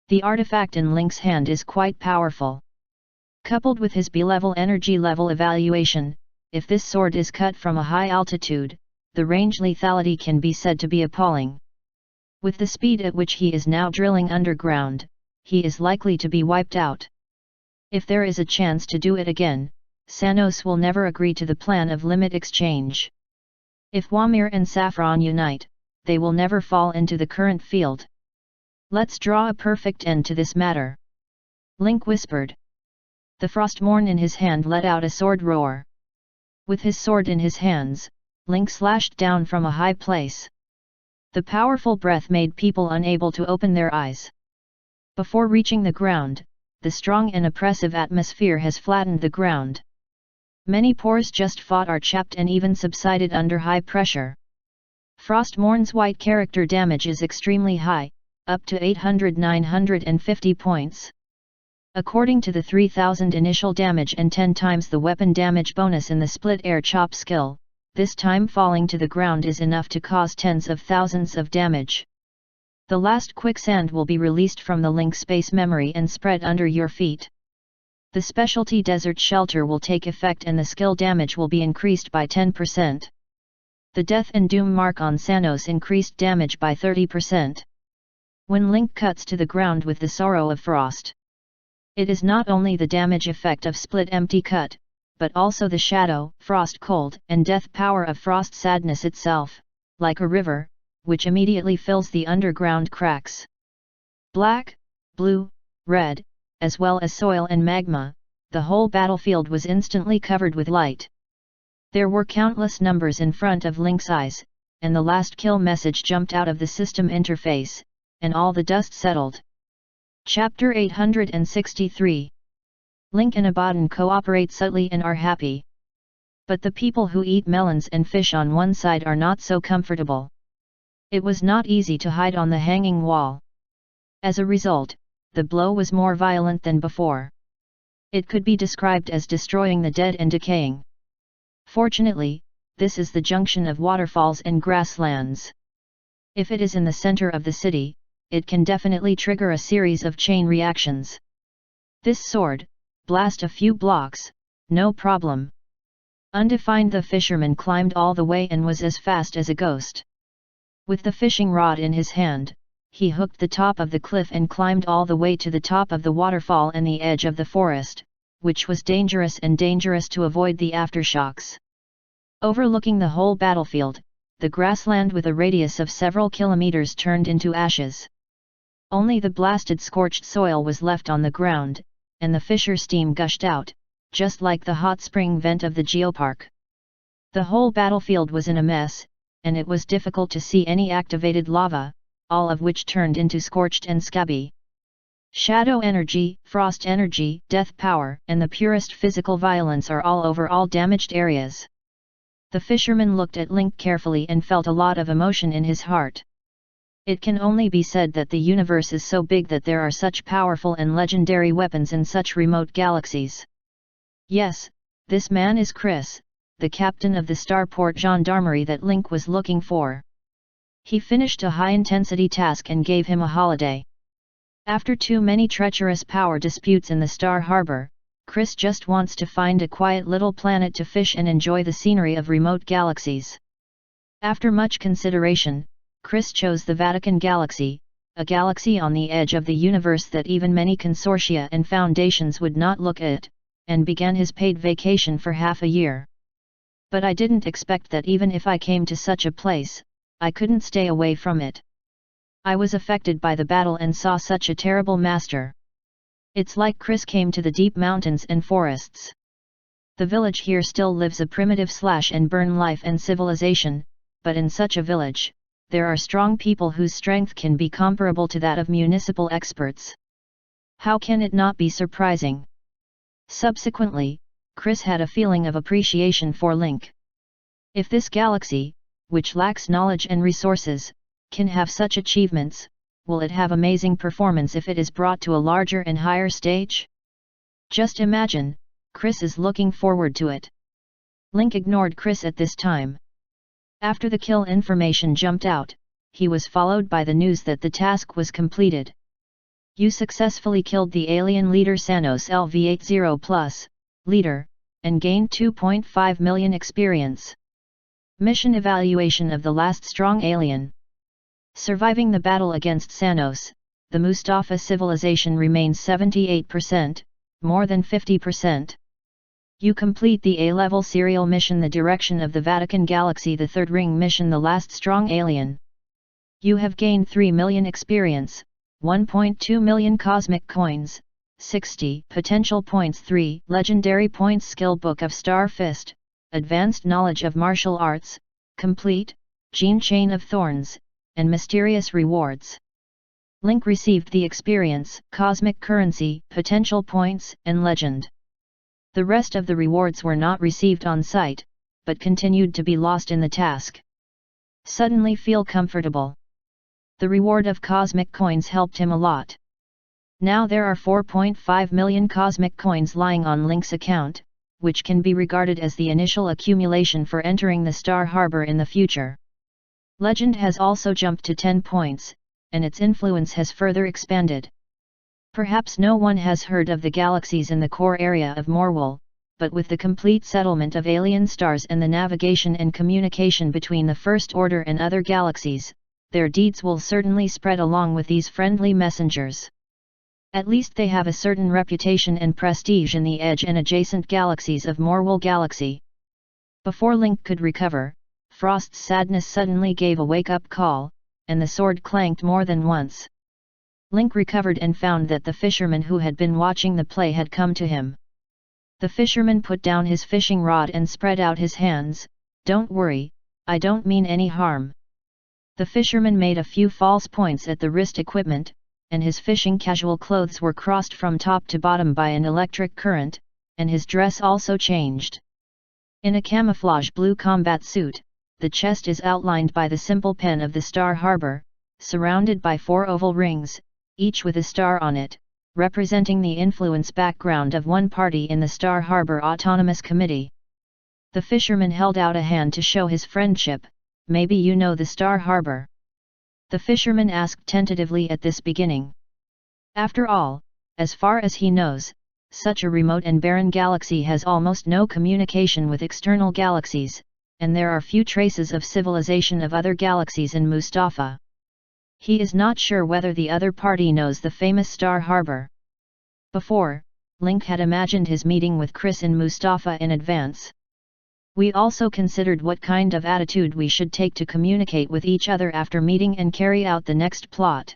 The artifact in Link's hand is quite powerful. Coupled with his B-level energy level evaluation, if this sword is cut from a high altitude, the range lethality can be said to be appalling. With the speed at which he is now drilling underground, he is likely to be wiped out. If there is a chance to do it again, Sanos will never agree to the plan of limit exchange. If Wamir and Saffron unite, they will never fall into the current field. Let's draw a perfect end to this matter. Link whispered. The Frostmourne in his hand let out a sword roar. With his sword in his hands, Link slashed down from a high place. The powerful breath made people unable to open their eyes. Before reaching the ground, the strong and oppressive atmosphere has flattened the ground. Many pores just fought are chapped and even subsided under high pressure. Frostmourne's white character damage is extremely high, up to 800-950 points. According to the 3000 initial damage and 10 times the weapon damage bonus in the split air chop skill, this time falling to the ground is enough to cause tens of thousands of damage. The last quicksand will be released from the Link space memory and spread under your feet. The specialty desert shelter will take effect and the skill damage will be increased by 10%. The death and doom mark on Sanos increased damage by 30%. When Link cuts to the ground with the sorrow of frost. It is not only the damage effect of split empty cut, but also the shadow, frost cold and death power of frost sadness itself, like a river, which immediately fills the underground cracks. Black, blue, red, as well as soil and magma, the whole battlefield was instantly covered with light. There were countless numbers in front of Link's eyes, and the last kill message jumped out of the system interface, and all the dust settled. Chapter 863. Link and Abaddon cooperate subtly and are happy. But the people who eat melons and fish on one side are not so comfortable. It was not easy to hide on the hanging wall. As a result, the blow was more violent than before. It could be described as destroying the dead and decaying. Fortunately, this is the junction of waterfalls and grasslands. If it is in the center of the city, it can definitely trigger a series of chain reactions. This sword, blast a few blocks, no problem. Undefined the fisherman climbed all the way and was as fast as a ghost. With the fishing rod in his hand, he hooked the top of the cliff and climbed all the way to the top of the waterfall and the edge of the forest, which was dangerous to avoid the aftershocks. Overlooking the whole battlefield, the grassland with a radius of several kilometers turned into ashes. Only the blasted scorched soil was left on the ground, and the fissure steam gushed out, just like the hot spring vent of the geopark. The whole battlefield was in a mess, and it was difficult to see any activated lava, all of which turned into scorched and scabby. Shadow energy, frost energy, death power, and the purest physical violence are all over all damaged areas. The fisherman looked at Link carefully and felt a lot of emotion in his heart. It can only be said that the universe is so big that there are such powerful and legendary weapons in such remote galaxies. Yes, this man is Chris, the captain of the starport gendarmerie that Link was looking for. He finished a high-intensity task and gave him a holiday. After too many treacherous power disputes in the Star Harbor, Chris just wants to find a quiet little planet to fish and enjoy the scenery of remote galaxies. After much consideration, Chris chose the Vatican Galaxy, a galaxy on the edge of the universe that even many consortia and foundations would not look at, and began his paid vacation for half a year. But I didn't expect that even if I came to such a place, I couldn't stay away from it. I was affected by the battle and saw such a terrible master. It's like Chris came to the deep mountains and forests. The village here still lives a primitive slash and burn life and civilization, but in such a village, there are strong people whose strength can be comparable to that of municipal experts. How can it not be surprising? Subsequently, Chris had a feeling of appreciation for Link. If this galaxy, which lacks knowledge and resources, can have such achievements, will it have amazing performance if it is brought to a larger and higher stage? Just imagine, Chris is looking forward to it. Link ignored Chris at this time. After the kill information jumped out, he was followed by the news that the task was completed. You successfully killed the alien leader Sanos LV-80+, leader, and gained 2.5 million experience. Mission evaluation of the last strong alien. Surviving the battle against Sanos, the Mustafa civilization remains 78%, more than 50%. You complete the A-level serial mission The Direction of the Vatican Galaxy, the third ring mission The Last Strong Alien. You have gained 3 million experience, 1.2 million cosmic coins, 60 potential points, 3 legendary points, skill book of Star Fist, advanced knowledge of martial arts, complete, gene chain of thorns, and mysterious rewards. Link received the experience, cosmic currency, potential points, and legend. The rest of the rewards were not received on site, but continued to be lost in the task. Suddenly feel comfortable. The reward of cosmic coins helped him a lot. Now there are 4.5 million cosmic coins lying on Link's account, which can be regarded as the initial accumulation for entering the Star Harbor in the future. Legend has also jumped to 10 points, and its influence has further expanded. Perhaps no one has heard of the galaxies in the core area of Morwell, but with the complete settlement of alien stars and the navigation and communication between the First Order and other galaxies, their deeds will certainly spread along with these friendly messengers. At least they have a certain reputation and prestige in the edge and adjacent galaxies of Morwell Galaxy. Before Link could recover, Frost's sadness suddenly gave a wake-up call, and the sword clanked more than once. Link recovered and found that the fisherman who had been watching the play had come to him. The fisherman put down his fishing rod and spread out his hands. "Don't worry, I don't mean any harm." The fisherman made a few false points at the wrist equipment, and his fishing casual clothes were crossed from top to bottom by an electric current, and his dress also changed. In a camouflage blue combat suit, the chest is outlined by the simple pen of the Star Harbor, surrounded by 4 oval rings, each with a star on it, representing the influence background of one party in the Star Harbor Autonomous Committee. The fisherman held out a hand to show his friendship. "Maybe you know the Star Harbor?" The fisherman asked tentatively at this beginning. After all, as far as he knows, such a remote and barren galaxy has almost no communication with external galaxies, and there are few traces of civilization of other galaxies in Mustafa. He is not sure whether the other party knows the famous Star Harbor. Before, Link had imagined his meeting with Chris in Mustafa in advance. We also considered what kind of attitude we should take to communicate with each other after meeting and carry out the next plot.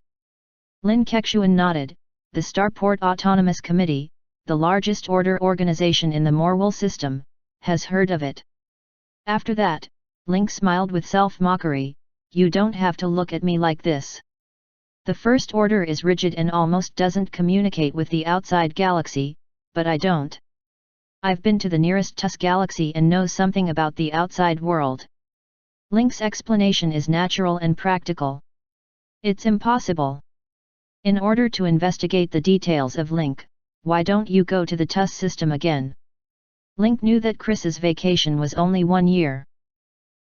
Lin Keqian nodded. The Starport Autonomous Committee, the largest order organization in the Morwell system, has heard of it. After that, Link smiled with self-mockery. "You don't have to look at me like this. The First Order is rigid and almost doesn't communicate with the outside galaxy, but I don't. I've been to the nearest TUS galaxy and know something about the outside world." Link's explanation is natural and practical. It's impossible. In order to investigate the details of Link, why don't you go to the TUS system again? Link knew that Chris's vacation was only 1 year.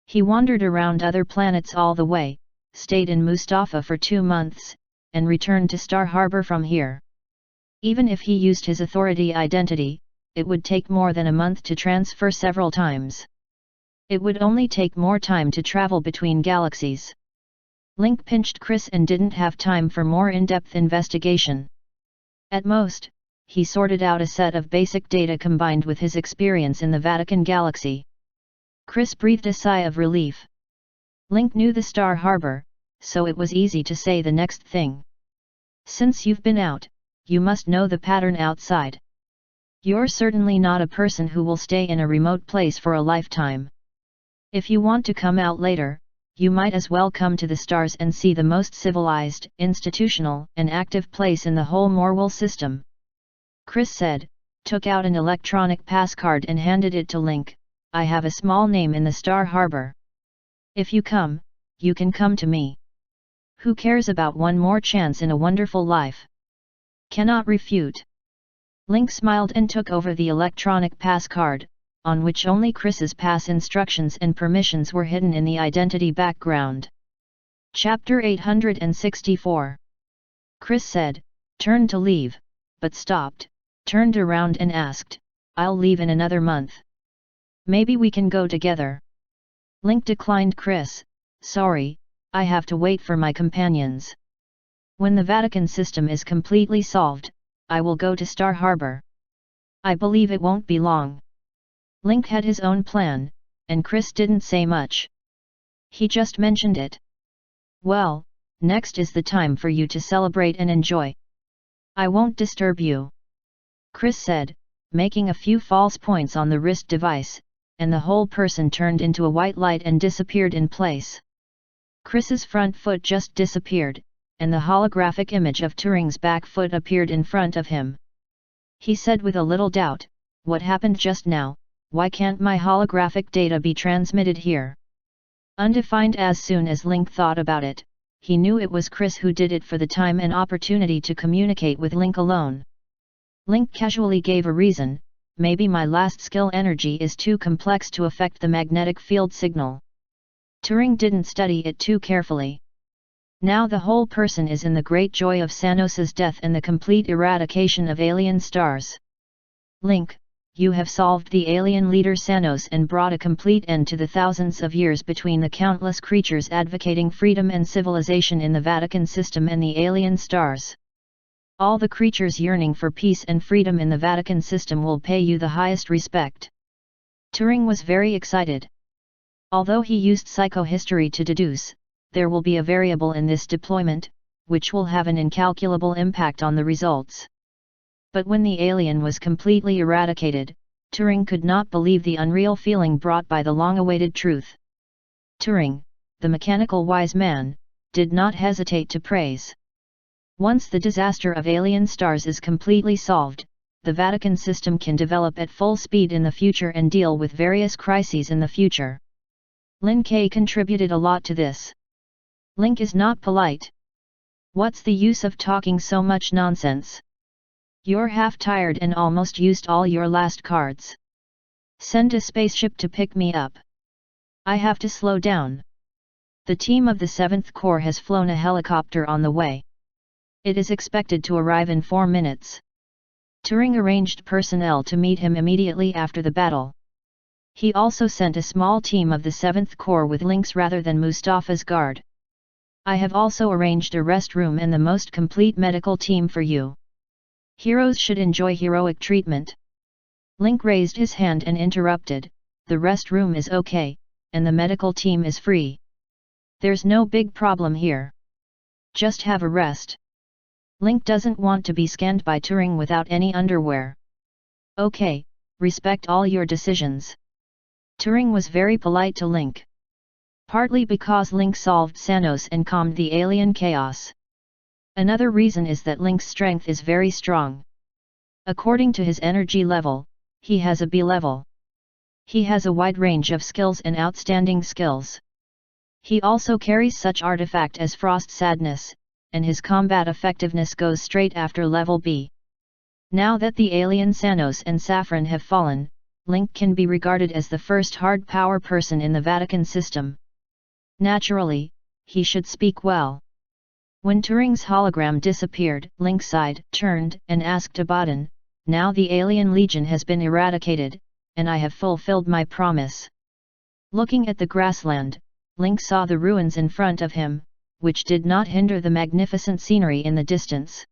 He wandered around other planets all the way, stayed in Mustafa for 2 months, and returned to Star Harbor from here. Even if he used his authority identity, it would take more than a month to transfer several times. It would only take more time to travel between galaxies. Link pinched Chris and didn't have time for more in-depth investigation. At most, he sorted out a set of basic data combined with his experience in the Vatican Galaxy. Chris breathed a sigh of relief. Link knew the Star Harbor, so it was easy to say the next thing. Since you've been out, you must know the pattern outside. You're certainly not a person who will stay in a remote place for a lifetime. If you want to come out later, you might as well come to the stars and see the most civilized, institutional, and active place in the whole Morwell system. Chris said, took out an electronic pass card and handed it to Link. I have a small name in the Star Harbor. If you come, you can come to me. Who cares about one more chance in a wonderful life? Cannot refute. Link smiled and took over the electronic pass card, on which only Chris's pass instructions and permissions were hidden in the identity background. Chapter 864. Chris said, turned to leave, but stopped, turned around and asked, I'll leave in another month. Maybe we can go together. Link declined Chris, sorry, I have to wait for my companions. When the Vatican system is completely solved, I will go to Star Harbor. I believe it won't be long. Link had his own plan, and Chris didn't say much. He just mentioned it. Well, next is the time for you to celebrate and enjoy. I won't disturb you. Chris said, making a few false points on the wrist device, and the whole person turned into a white light and disappeared in place. Chris's front foot just disappeared, and the holographic image of Turing's back foot appeared in front of him. He said with a little doubt, what happened just now, why can't my holographic data be transmitted here? Undefined. As soon as Link thought about it, he knew it was Chris who did it for the time and opportunity to communicate with Link alone. Link casually gave a reason, maybe my last skill energy is too complex to affect the magnetic field signal. Turing didn't study it too carefully. Now the whole person is in the great joy of Sanos's death and the complete eradication of alien stars. Link, you have solved the alien leader Sanos and brought a complete end to the thousands of years between the countless creatures advocating freedom and civilization in the Vatican system and the alien stars. All the creatures yearning for peace and freedom in the Vatican system will pay you the highest respect. Turing was very excited. Although he used psychohistory to deduce, there will be a variable in this deployment, which will have an incalculable impact on the results. But when the alien was completely eradicated, Turing could not believe the unreal feeling brought by the long-awaited truth. Turing, the mechanical wise man, did not hesitate to praise. Once the disaster of alien stars is completely solved, the Vatican system can develop at full speed in the future and deal with various crises in the future. Lin K contributed a lot to this. Link is not polite. What's the use of talking so much nonsense? You're half tired and almost used all your last cards. Send a spaceship to pick me up. I have to slow down. The team of the 7th Corps has flown a helicopter on the way. It is expected to arrive in 4 minutes. Turing arranged personnel to meet him immediately after the battle. He also sent a small team of the 7th Corps with Link's rather than Mustafa's guard. I have also arranged a rest room and the most complete medical team for you. Heroes should enjoy heroic treatment. Link raised his hand and interrupted, the rest room is okay, and the medical team is free. There's no big problem here. Just have a rest. Link doesn't want to be scanned by Turing without any underwear. Okay, respect all your decisions. Turing was very polite to Link. Partly because Link solved Sanos and calmed the alien chaos. Another reason is that Link's strength is very strong. According to his energy level, he has a B level. He has a wide range of skills and outstanding skills. He also carries such artifact as Frost Sadness, and his combat effectiveness goes straight after level B. Now that the alien Sanos and Saffron have fallen, Link can be regarded as the first hard power person in the Vatican system. Naturally, he should speak well. When Turing's hologram disappeared, Link sighed, turned, and asked Abaddon, "Now the alien legion has been eradicated, and I have fulfilled my promise." Looking at the grassland, Link saw the ruins in front of him, which did not hinder the magnificent scenery in the distance.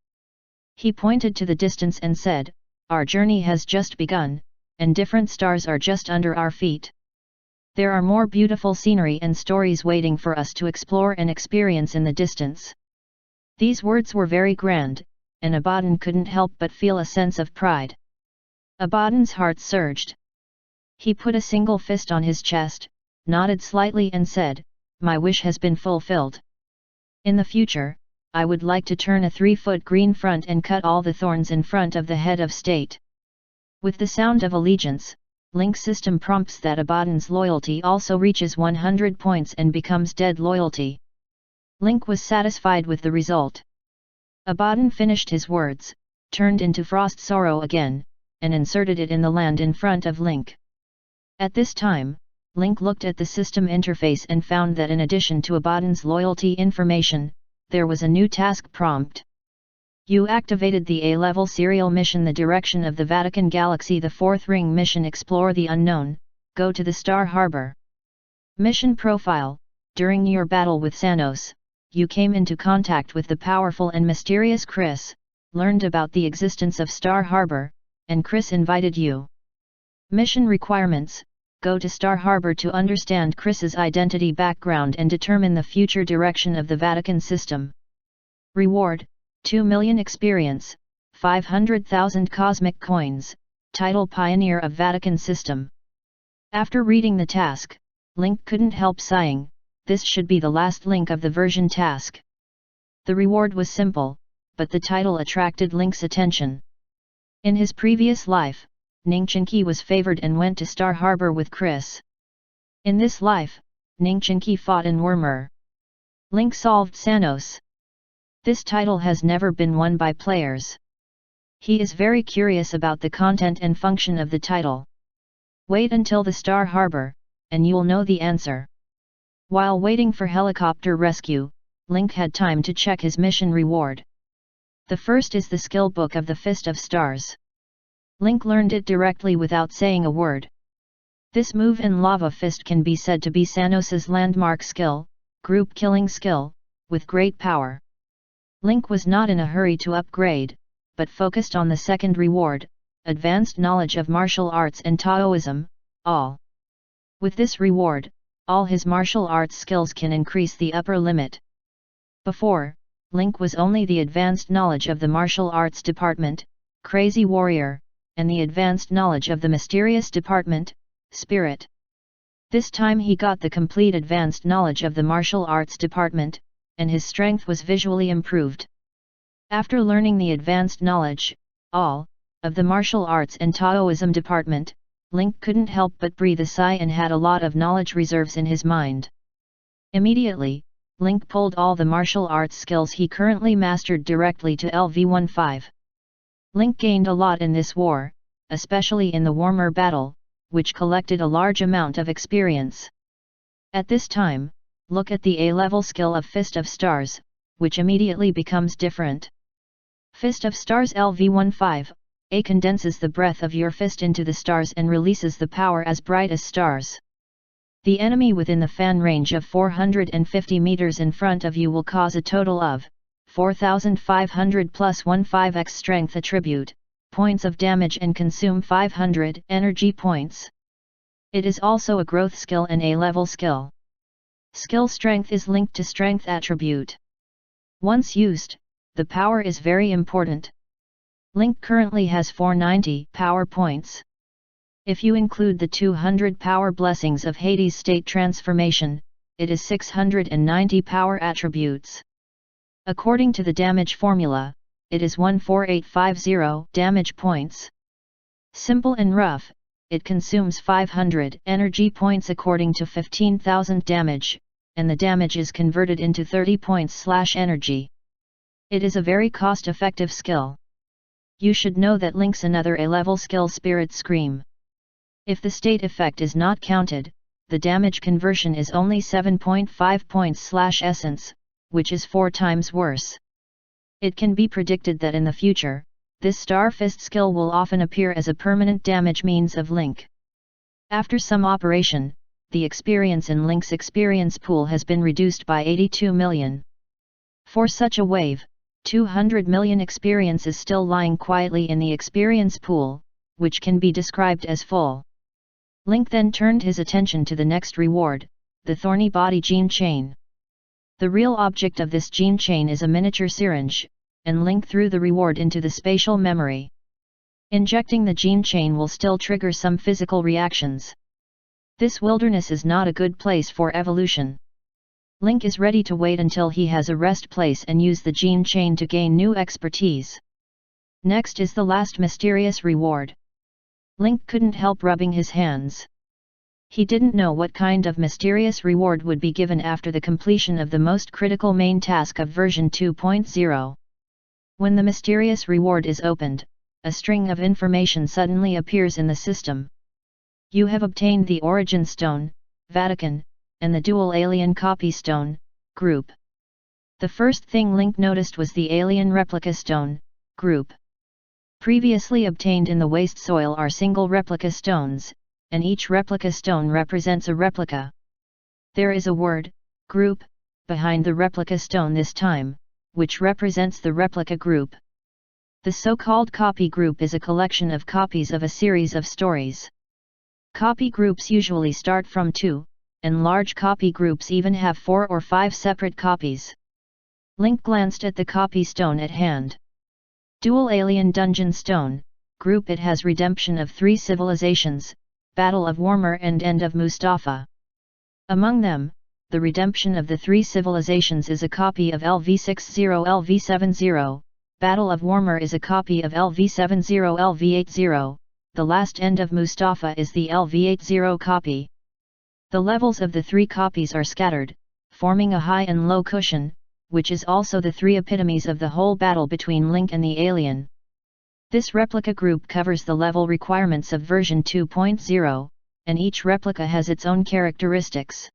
He pointed to the distance and said, "Our journey has just begun, and different stars are just under our feet. There are more beautiful scenery and stories waiting for us to explore and experience in the distance." These words were very grand, and Abaddon couldn't help but feel a sense of pride. Abaddon's heart surged. He put a single fist on his chest, nodded slightly and said, "My wish has been fulfilled. In the future, I would like to turn a 3-foot green front and cut all the thorns in front of the head of state." With the sound of allegiance, Link's system prompts that Abaddon's loyalty also reaches 100 points and becomes dead loyalty. Link was satisfied with the result. Abaddon finished his words, turned into Frost Sorrow again, and inserted it in the land in front of Link. At this time, Link looked at the system interface and found that in addition to Abaddon's loyalty information, there was a new task prompt. You activated the A-level serial mission, the direction of the Vatican Galaxy, the 4th ring mission, explore the unknown, go to the Star Harbor. Mission profile: during your battle with Thanos, you came into contact with the powerful and mysterious Chris, learned about the existence of Star Harbor, and Chris invited you. Mission requirements: go to Star Harbor to understand Chris's identity, background and determine the future direction of the Vatican system. Reward: 2 million experience, 500,000 cosmic coins, title Pioneer of Vatican System. After reading the task, Link couldn't help sighing, this should be the last link of the version task. The reward was simple, but the title attracted Link's attention. In his previous life, Ningchenki was favored and went to Star Harbor with Chris. In this life, Ningchenki fought in Wormer. Link solved Thanos. This title has never been won by players. He is very curious about the content and function of the title. Wait until the Star Harbor, and you'll know the answer. While waiting for helicopter rescue, Link had time to check his mission reward. The first is the skill book of the Fist of Stars. Link learned it directly without saying a word. This move in Lava Fist can be said to be Thanos' landmark skill, group killing skill, with great power. Link was not in a hurry to upgrade, but focused on the second reward, advanced knowledge of martial arts and Taoism, all. With this reward, all his martial arts skills can increase the upper limit. Before, Link was only the advanced knowledge of the martial arts department, Crazy Warrior, and the advanced knowledge of the mysterious department, Spirit. This time he got the complete advanced knowledge of the martial arts department, and his strength was visually improved. After learning the advanced knowledge, all, of the martial arts and Taoism department, Link couldn't help but breathe a sigh and had a lot of knowledge reserves in his mind. Immediately, Link pulled all the martial arts skills he currently mastered directly to LV-15. Link gained a lot in this war, especially in the Wormer battle, which collected a large amount of experience. At this time, look at the A-level skill of Fist of Stars, which immediately becomes different. Fist of Stars LV-15, A condenses the breath of your fist into the stars and releases the power as bright as stars. The enemy within the fan range of 450 meters in front of you will cause a total of 4,500 plus 15x strength attribute points of damage and consume 500 energy points. It is also a growth skill and A-level skill. Skill strength is linked to strength attribute. Once used, the power is very important. Link currently has 490 power points. If you include the 200 power blessings of Hades state transformation, it is 690 power attributes. According to the damage formula, it is 14850 damage points. Simple and rough, it consumes 500 energy points according to 15,000 damage, and the damage is converted into 30 points/energy. It is a very cost-effective skill. You should know that Link's another A-level skill Spirit Scream. If the state effect is not counted, the damage conversion is only 7.5 points/essence, which is 4 times worse. It can be predicted that in the future, this Star Fist skill will often appear as a permanent damage means of Link. After some operation, the experience in Link's experience pool has been reduced by 82 million. For such a wave, 200 million experience is still lying quietly in the experience pool, which can be described as full. Link then turned his attention to the next reward, the Thorny Body Gene Chain. The real object of this gene chain is a miniature syringe, and Link threw the reward into the spatial memory. Injecting the gene chain will still trigger some physical reactions. This wilderness is not a good place for evolution. Link is ready to wait until he has a rest place and use the gene chain to gain new expertise. Next is the last mysterious reward. Link couldn't help rubbing his hands. He didn't know what kind of mysterious reward would be given after the completion of the most critical main task of version 2.0. When the mysterious reward is opened, a string of information suddenly appears in the system. You have obtained the Origin Stone, Vatican, and the Dual Alien Copy Stone, Group. The first thing Link noticed was the Alien Replica Stone, Group. Previously obtained in the waste soil are single replica stones, and each replica stone represents a replica. There is a word, group, behind the replica stone this time, which represents the replica group. The so-called copy group is a collection of copies of a series of stories. Copy groups usually start from 2, and large copy groups even have 4 or 5 separate copies. Link glanced at the copy stone at hand. Dual Alien Dungeon Stone, Group. It has redemption of 3 civilizations, Battle of Warmer and End of Mustafa. Among them, the redemption of the 3 civilizations is a copy of LV60-LV70, Battle of Warmer is a copy of LV70-LV80, the last End of Mustafa is the LV80 copy. The levels of the 3 copies are scattered, forming a high and low cushion, which is also the 3 epitomes of the whole battle between Link and the alien. This replica group covers the level requirements of version 2.0, and each replica has its own characteristics.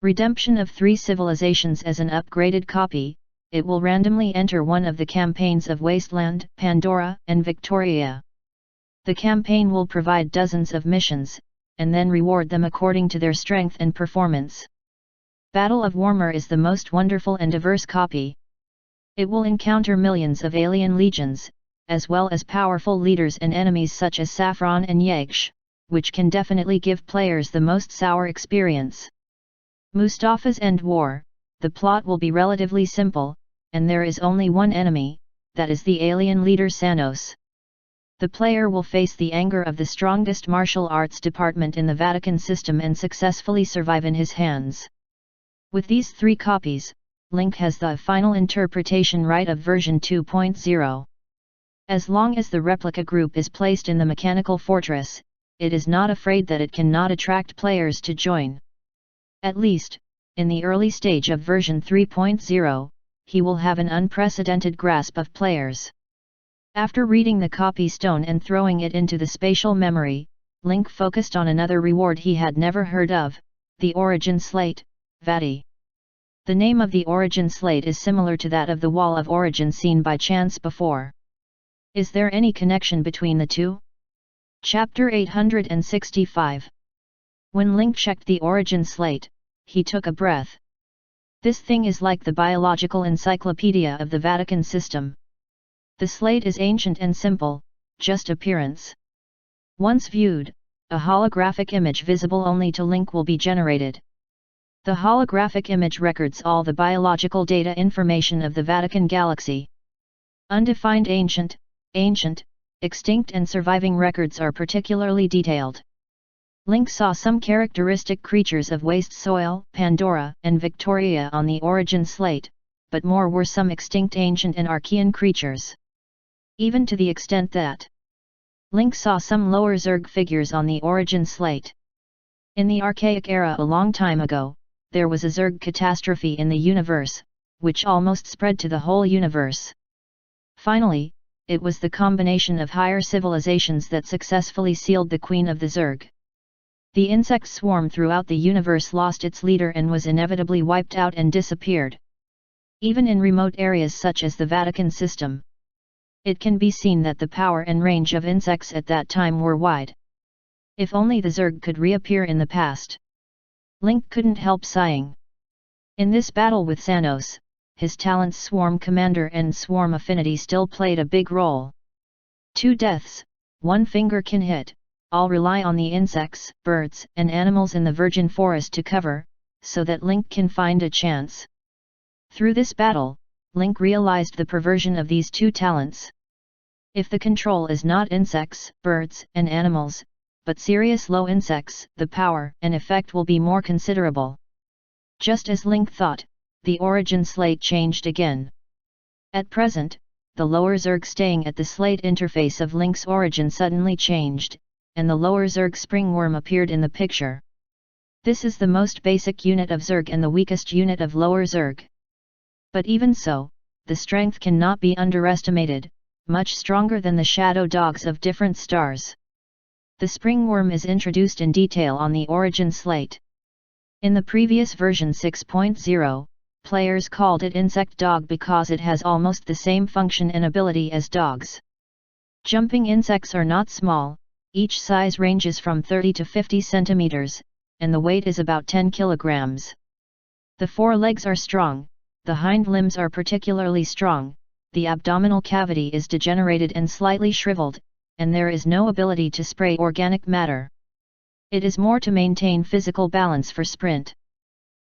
Redemption of 3 civilizations as an upgraded copy, it will randomly enter one of the campaigns of Wasteland, Pandora, and Victoria. The campaign will provide dozens of missions, and then reward them according to their strength and performance. Battle of Warmer is the most wonderful and diverse copy. It will encounter millions of alien legions, as well as powerful leaders and enemies such as Saffron and Yegsh, which can definitely give players the most sour experience. Mustafa's End War, the plot will be relatively simple, and there is only one enemy, that is the alien leader Sanos. The player will face the anger of the strongest martial arts department in the Vatican system and successfully survive in his hands. With these 3 copies, Link has the final interpretation right of version 2.0. As long as the replica group is placed in the mechanical fortress, it is not afraid that it cannot attract players to join. At least, in the early stage of version 3.0, he will have an unprecedented grasp of players. After reading the copy stone and throwing it into the spatial memory, Link focused on another reward he had never heard of, the Origin Slate, Vati. The name of the Origin Slate is similar to that of the Wall of Origin seen by chance before. Is there any connection between the two? Chapter 865. When Link checked the Origin Slate, he took a breath. This thing is like the biological encyclopedia of the Vatican system. The slate is ancient and simple, just appearance. Once viewed, a holographic image visible only to Link will be generated. The holographic image records all the biological data information of the Vatican galaxy. Undefined ancient, extinct and surviving records are particularly detailed. Link saw some characteristic creatures of waste soil, Pandora, and Victoria on the Origin Slate, but more were some extinct ancient and Archean creatures. Even to the extent that Link saw some lower Zerg figures on the Origin Slate. In the Archaic era a long time ago, there was a Zerg catastrophe in the universe, which almost spread to the whole universe. Finally, it was the combination of higher civilizations that successfully sealed the Queen of the Zerg. The insect swarm throughout the universe lost its leader and was inevitably wiped out and disappeared. even in remote areas such as the Vatican system. It can be seen that the power and range of insects at that time were wide. If only the Zerg could reappear in the past. Link couldn't help sighing. In this battle with Xanos, his talents Swarm Commander and Swarm Affinity still played a big role. 2 deaths, 1 finger can hit, all rely on the insects, birds, and animals in the virgin forest to cover, so that Link can find a chance. Through this battle, Link realized the perversion of these 2 talents. If the control is not insects, birds, and animals, but serious low insects, the power and effect will be more considerable. Just as Link thought, the origin slate changed again. At present, the lower Zerg staying at the slate interface of Link's origin suddenly changed, and the lower Zerg springworm appeared in the picture. This is the most basic unit of Zerg and the weakest unit of lower Zerg. But even so, the strength cannot be underestimated, much stronger than the shadow dogs of different stars. The springworm is introduced in detail on the origin slate. In the previous version 6.0, players called it insect dog because it has almost the same function and ability as dogs. Jumping insects are not small, each size ranges from 30 to 50 centimeters, and the weight is about 10 kilograms. The forelegs are strong, the hind limbs are particularly strong, the abdominal cavity is degenerated and slightly shriveled, and there is no ability to spray organic matter. It is more to maintain physical balance for sprint.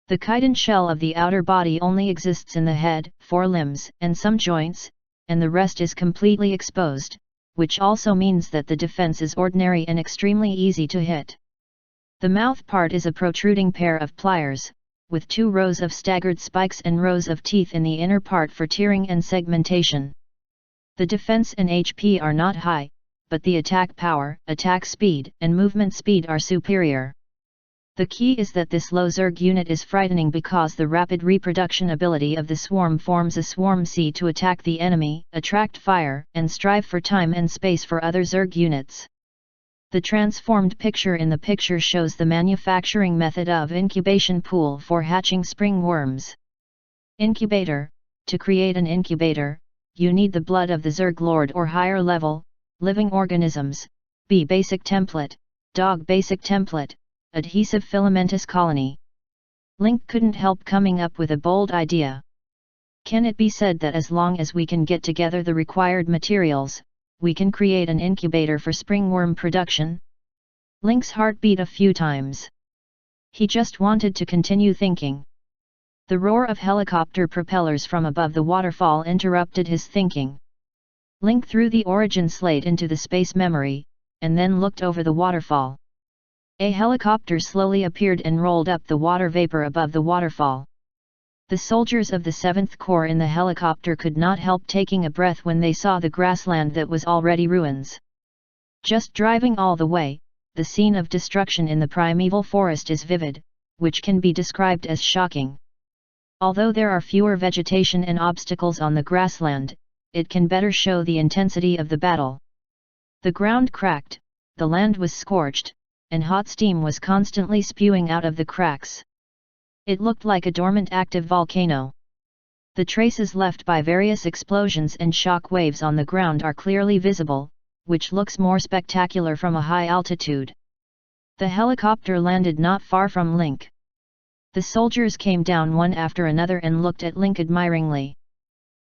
The chitin shell of the outer body only exists in the head, forelimbs, and some joints, and the rest is completely exposed, which also means that the defense is ordinary and extremely easy to hit. The mouth part is a protruding pair of pliers, with 2 rows of staggered spikes and rows of teeth in the inner part for tearing and segmentation. The defense and HP are not high, but the attack power, attack speed, and movement speed are superior. The key is that this low Zerg unit is frightening because the rapid reproduction ability of the swarm forms a swarm sea to attack the enemy, attract fire, and strive for time and space for other Zerg units. The transformed picture in the picture shows the manufacturing method of incubation pool for hatching spring worms. Incubator. To create an incubator, you need the blood of the Zerg Lord or higher level, living organisms, B basic template, dog basic template, adhesive filamentous colony. Link couldn't help coming up with a bold idea. Can it be said that as long as we can get together the required materials, we can create an incubator for springworm production? Link's heart beat a few times. He just wanted to continue thinking. The roar of helicopter propellers from above the waterfall interrupted his thinking. Link threw the origin slate into the space memory, and then looked over the waterfall. A helicopter slowly appeared and rolled up the water vapor above the waterfall. The soldiers of the 7th Corps in the helicopter could not help taking a breath when they saw the grassland that was already ruins. Just driving all the way, the scene of destruction in the primeval forest is vivid, which can be described as shocking. Although there are fewer vegetation and obstacles on the grassland, it can better show the intensity of the battle. The ground cracked, the land was scorched, and hot steam was constantly spewing out of the cracks. It looked like a dormant active volcano. The traces left by various explosions and shock waves on the ground are clearly visible, which looks more spectacular from a high altitude. The helicopter landed not far from Link. The soldiers came down one after another and looked at Link admiringly.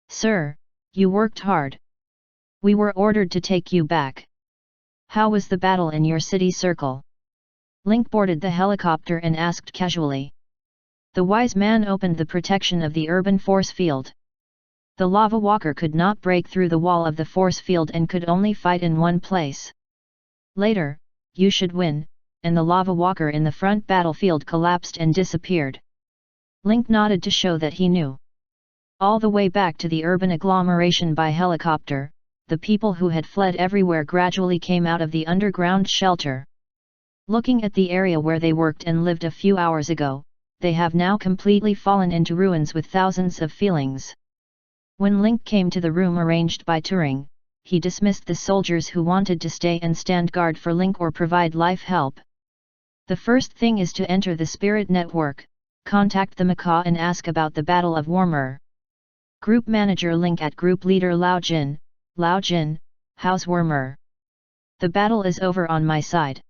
"Sir, you worked hard. We were ordered to take you back. How was the battle in your city circle?" Link boarded the helicopter and asked casually. The wise man opened the protection of the urban force field. The lava walker could not break through the wall of the force field and could only fight in one place. Later, you should win, and the lava walker in the front battlefield collapsed and disappeared. Link nodded to show that he knew. All the way back to the urban agglomeration by helicopter, the people who had fled everywhere gradually came out of the underground shelter. Looking at the area where they worked and lived a few hours ago, they have now completely fallen into ruins with thousands of feelings. When Link came to the room arranged by Turing, he dismissed the soldiers who wanted to stay and stand guard for Link or provide life help. The first thing is to enter the spirit network, contact the Macaw and ask about the Battle of Warmer. Group Manager Link at Group Leader Lao Jin. Lao Jin, how's Wormer? The battle is over on my side.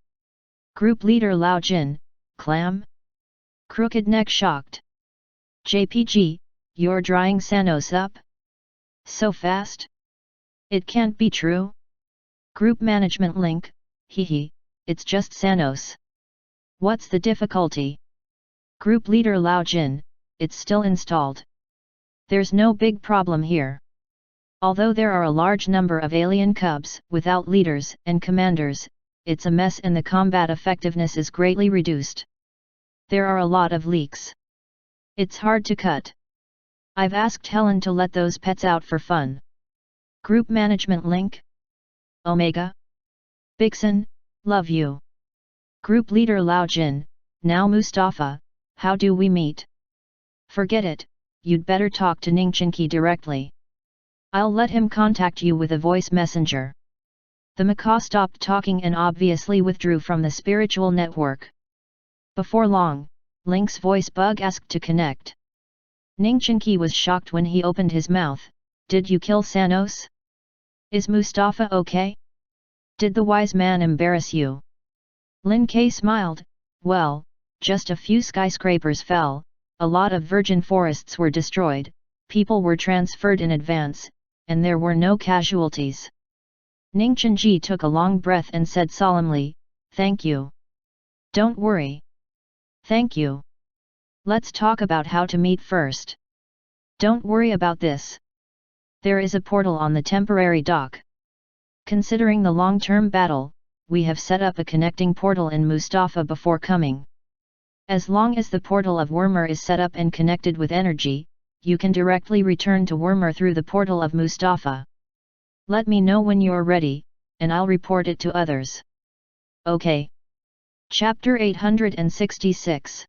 Group Leader Lao Jin, clam? Crooked Neck shocked. JPG, you're drying Sanos up? So fast? It can't be true. Group Management Link, hehe, it's just Sanos. What's the difficulty? Group Leader Lao Jin, it's still installed. There's no big problem here. Although there are a large number of alien cubs without leaders and commanders, it's a mess and the combat effectiveness is greatly reduced. There are a lot of leaks. It's hard to cut. I've asked Helen to let those pets out for fun. Group Management Link? Omega? Bixen, love you. Group Leader Lao Jin, now Mustafa, how do we meet? Forget it, you'd better talk to Ningchenki directly. I'll let him contact you with a voice messenger. The macaw stopped talking and obviously withdrew from the spiritual network. Before long, Link's voice bug asked to connect. Ningchenki was shocked when he opened his mouth. Did you kill Sanos? Is Mustafa okay? Did the wise man embarrass you? Lin K smiled. Well, just a few skyscrapers fell, a lot of virgin forests were destroyed, people were transferred in advance, and there were no casualties. Ningchenji took a long breath and said solemnly, thank you. Don't worry. Thank you. Let's talk about how to meet first. Don't worry about this. There is a portal on the temporary dock. Considering the long-term battle, we have set up a connecting portal in Mustafa before coming. As long as the portal of Wormer is set up and connected with energy, you can directly return to Wormer through the portal of Mustafa. Let me know when you're ready, and I'll report it to others. Okay. Chapter 866.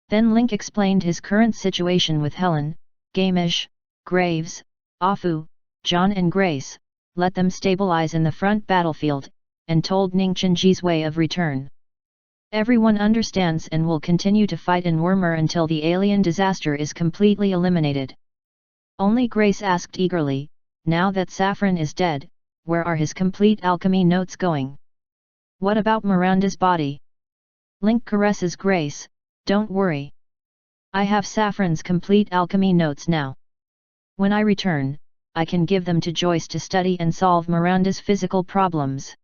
Then Link explained his current situation with Helen, Gamish, Graves, Afu, John and Grace, let them stabilize in the front battlefield, and told Ningchenji's way of return. Everyone understands and will continue to fight in Wormer until the alien disaster is completely eliminated. Only Grace asked eagerly, now that Saffron is dead, where are his complete alchemy notes going? What about Miranda's body? Link caresses Grace, don't worry. I have Saffron's complete alchemy notes now. When I return, I can give them to Joyce to study and solve Miranda's physical problems.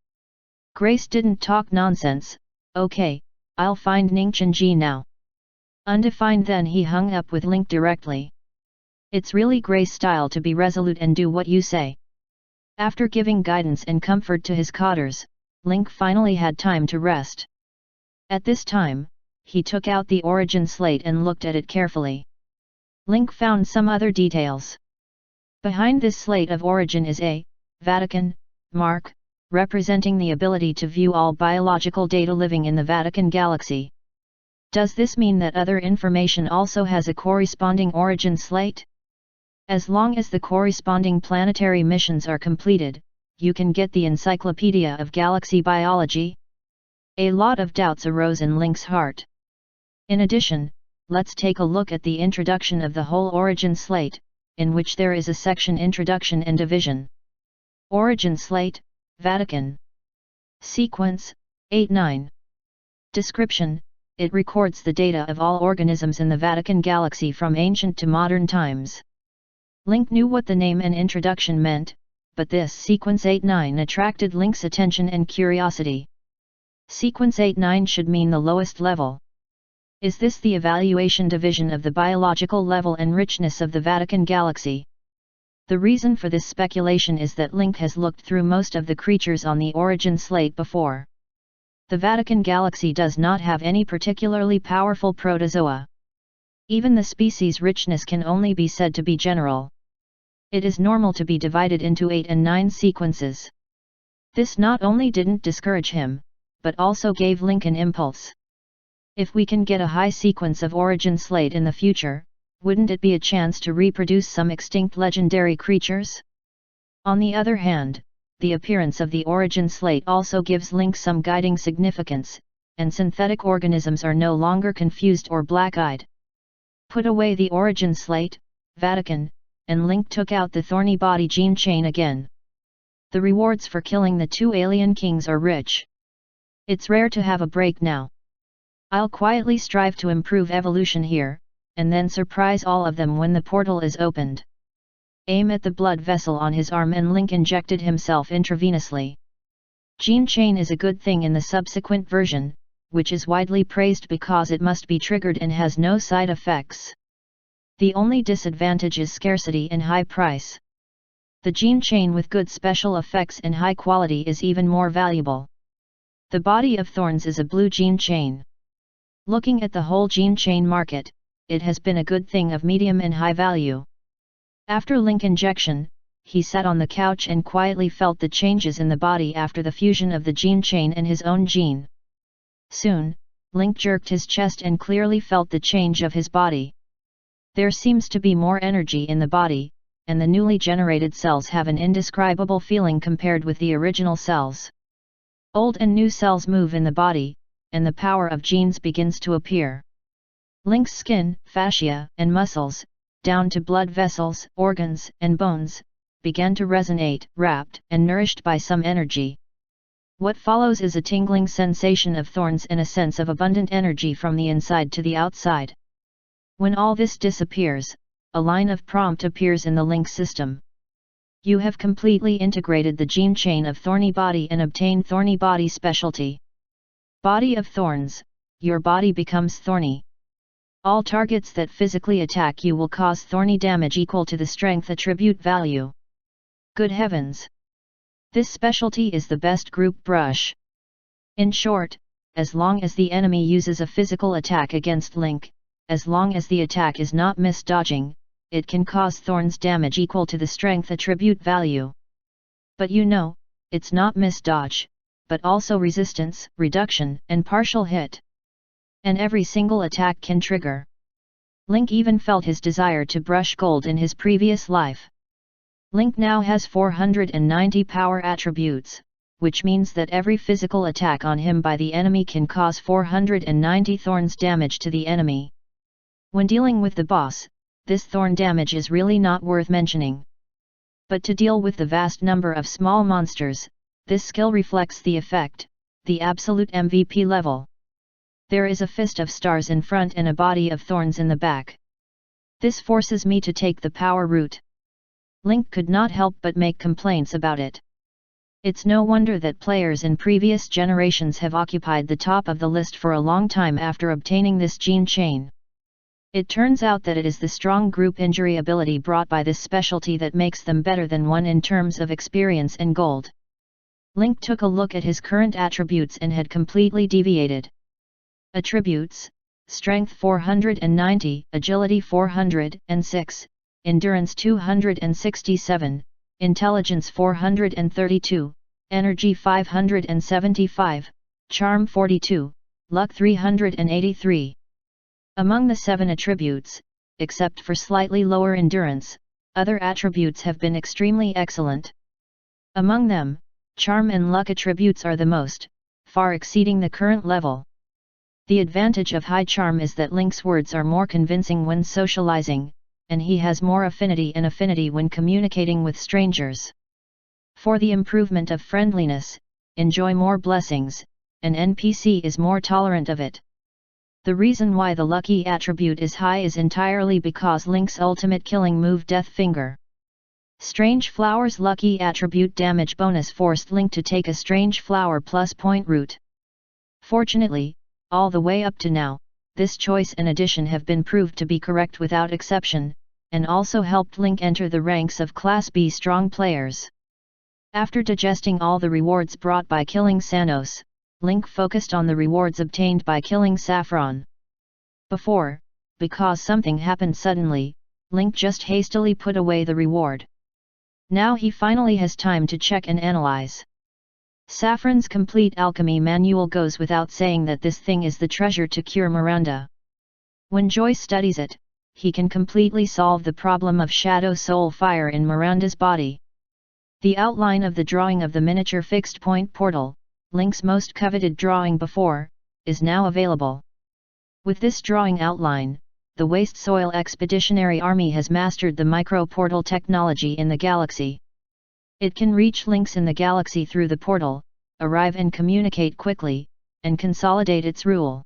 Grace didn't talk nonsense. Okay, I'll find Ningchenji now. Undefined. Then he hung up with Link directly. It's really Grace style to be resolute and do what you say. After giving guidance and comfort to his cotters, Link finally had time to rest. At this time, he took out the origin slate and looked at it carefully. Link found some other details. Behind this slate of origin is a Vatican mark, representing the ability to view all biological data living in the Vatican galaxy. Does this mean that other information also has a corresponding origin slate? As long as the corresponding planetary missions are completed, you can get the Encyclopedia of Galaxy Biology. A lot of doubts arose in Link's heart. In addition, let's take a look at the introduction of the whole origin slate, in which there is a section Introduction and Division. Origin Slate, Vatican. Sequence, 8-9. Description, it records the data of all organisms in the Vatican galaxy from ancient to modern times. Link knew what the name and introduction meant, but this Sequence 8-9 attracted Link's attention and curiosity. Sequence 8-9 should mean the lowest level. Is this the evaluation division of the biological level and richness of the Vatican galaxy? The reason for this speculation is that Link has looked through most of the creatures on the origin slate before. The Vatican galaxy does not have any particularly powerful protozoa. Even the species richness can only be said to be general. It is normal to be divided into 8 and 9 sequences. This not only didn't discourage him, but also gave Link an impulse. If we can get a high sequence of origin slate in the future, wouldn't it be a chance to reproduce some extinct legendary creatures? On the other hand, the appearance of the origin slate also gives Link some guiding significance, and synthetic organisms are no longer confused or black-eyed. Put away the origin slate, Vatican, and Link took out the thorny body gene chain again. The rewards for killing the 2 alien kings are rich. It's rare to have a break now. I'll quietly strive to improve evolution here, and then surprise all of them when the portal is opened. Aim at the blood vessel on his arm, and Link injected himself intravenously. Gene chain is a good thing in the subsequent version, which is widely praised because it must be triggered and has no side effects. The only disadvantage is scarcity and high price. The gene chain with good special effects and high quality is even more valuable. The body of thorns is a blue gene chain. Looking at the whole gene chain market, it has been a good thing of medium and high value. After Link injection, he sat on the couch and quietly felt the changes in the body after the fusion of the gene chain and his own gene. Soon, Link jerked his chest and clearly felt the change of his body. There seems to be more energy in the body, and the newly generated cells have an indescribable feeling compared with the original cells. Old and new cells move in the body, and the power of genes begins to appear. Link's skin, fascia, and muscles, down to blood vessels, organs, and bones, began to resonate, wrapped and nourished by some energy. What follows is a tingling sensation of thorns and a sense of abundant energy from the inside to the outside. When all this disappears, a line of prompt appears in the Link system. You have completely integrated the gene chain of Thorny Body and obtained Thorny Body specialty. Body of Thorns, your body becomes thorny. All targets that physically attack you will cause thorny damage equal to the strength attribute value. Good heavens! This specialty is the best group brush. In short, as long as the enemy uses a physical attack against Link, as long as the attack is not miss-dodging, it can cause thorns damage equal to the strength attribute value. But you know, it's not miss-dodge, but also resistance, reduction, and partial hit. And every single attack can trigger. Link even felt his desire to brush gold in his previous life. Link now has 490 power attributes, which means that every physical attack on him by the enemy can cause 490 thorns damage to the enemy. When dealing with the boss, this thorn damage is really not worth mentioning. But to deal with the vast number of small monsters, this skill reflects the effect, the absolute MVP level. There is a fist of stars in front and a body of thorns in the back. This forces me to take the power route. Link could not help but make complaints about it. It's no wonder that players in previous generations have occupied the top of the list for a long time after obtaining this gene chain. It turns out that it is the strong group injury ability brought by this specialty that makes them better than one in terms of experience and gold. Link took a look at his current attributes and had completely deviated. Attributes: Strength 490, Agility 406, Endurance 267, Intelligence 432, Energy 575, Charm 42, Luck 383. Among the 7 attributes, except for slightly lower endurance, other attributes have been extremely excellent. Among them, Charm and Luck attributes are the most, far exceeding the current level. The advantage of high charm is that Link's words are more convincing when socializing, and he has more affinity when communicating with strangers. For the improvement of friendliness, enjoy more blessings, an NPC is more tolerant of it. The reason why the lucky attribute is high is entirely because Link's ultimate killing move Death Finger. Strange Flower's lucky attribute damage bonus forced Link to take a Strange Flower plus point route. Fortunately, all the way up to now, this choice and addition have been proved to be correct without exception, and also helped Link enter the ranks of Class B strong players. After digesting all the rewards brought by killing Sanos, Link focused on the rewards obtained by killing Saffron. Before, because something happened suddenly, Link just hastily put away the reward. Now he finally has time to check and analyze. Saffron's complete alchemy manual goes without saying that this thing is the treasure to cure Miranda. When Joy studies it, he can completely solve the problem of Shadow Soul Fire in Miranda's body. The outline of the drawing of the miniature fixed point portal, Link's most coveted drawing before, is now available. With this drawing outline, the Waste Soil Expeditionary Army has mastered the micro-portal technology in the galaxy. It can reach links in the galaxy through the portal, arrive and communicate quickly, and consolidate its rule.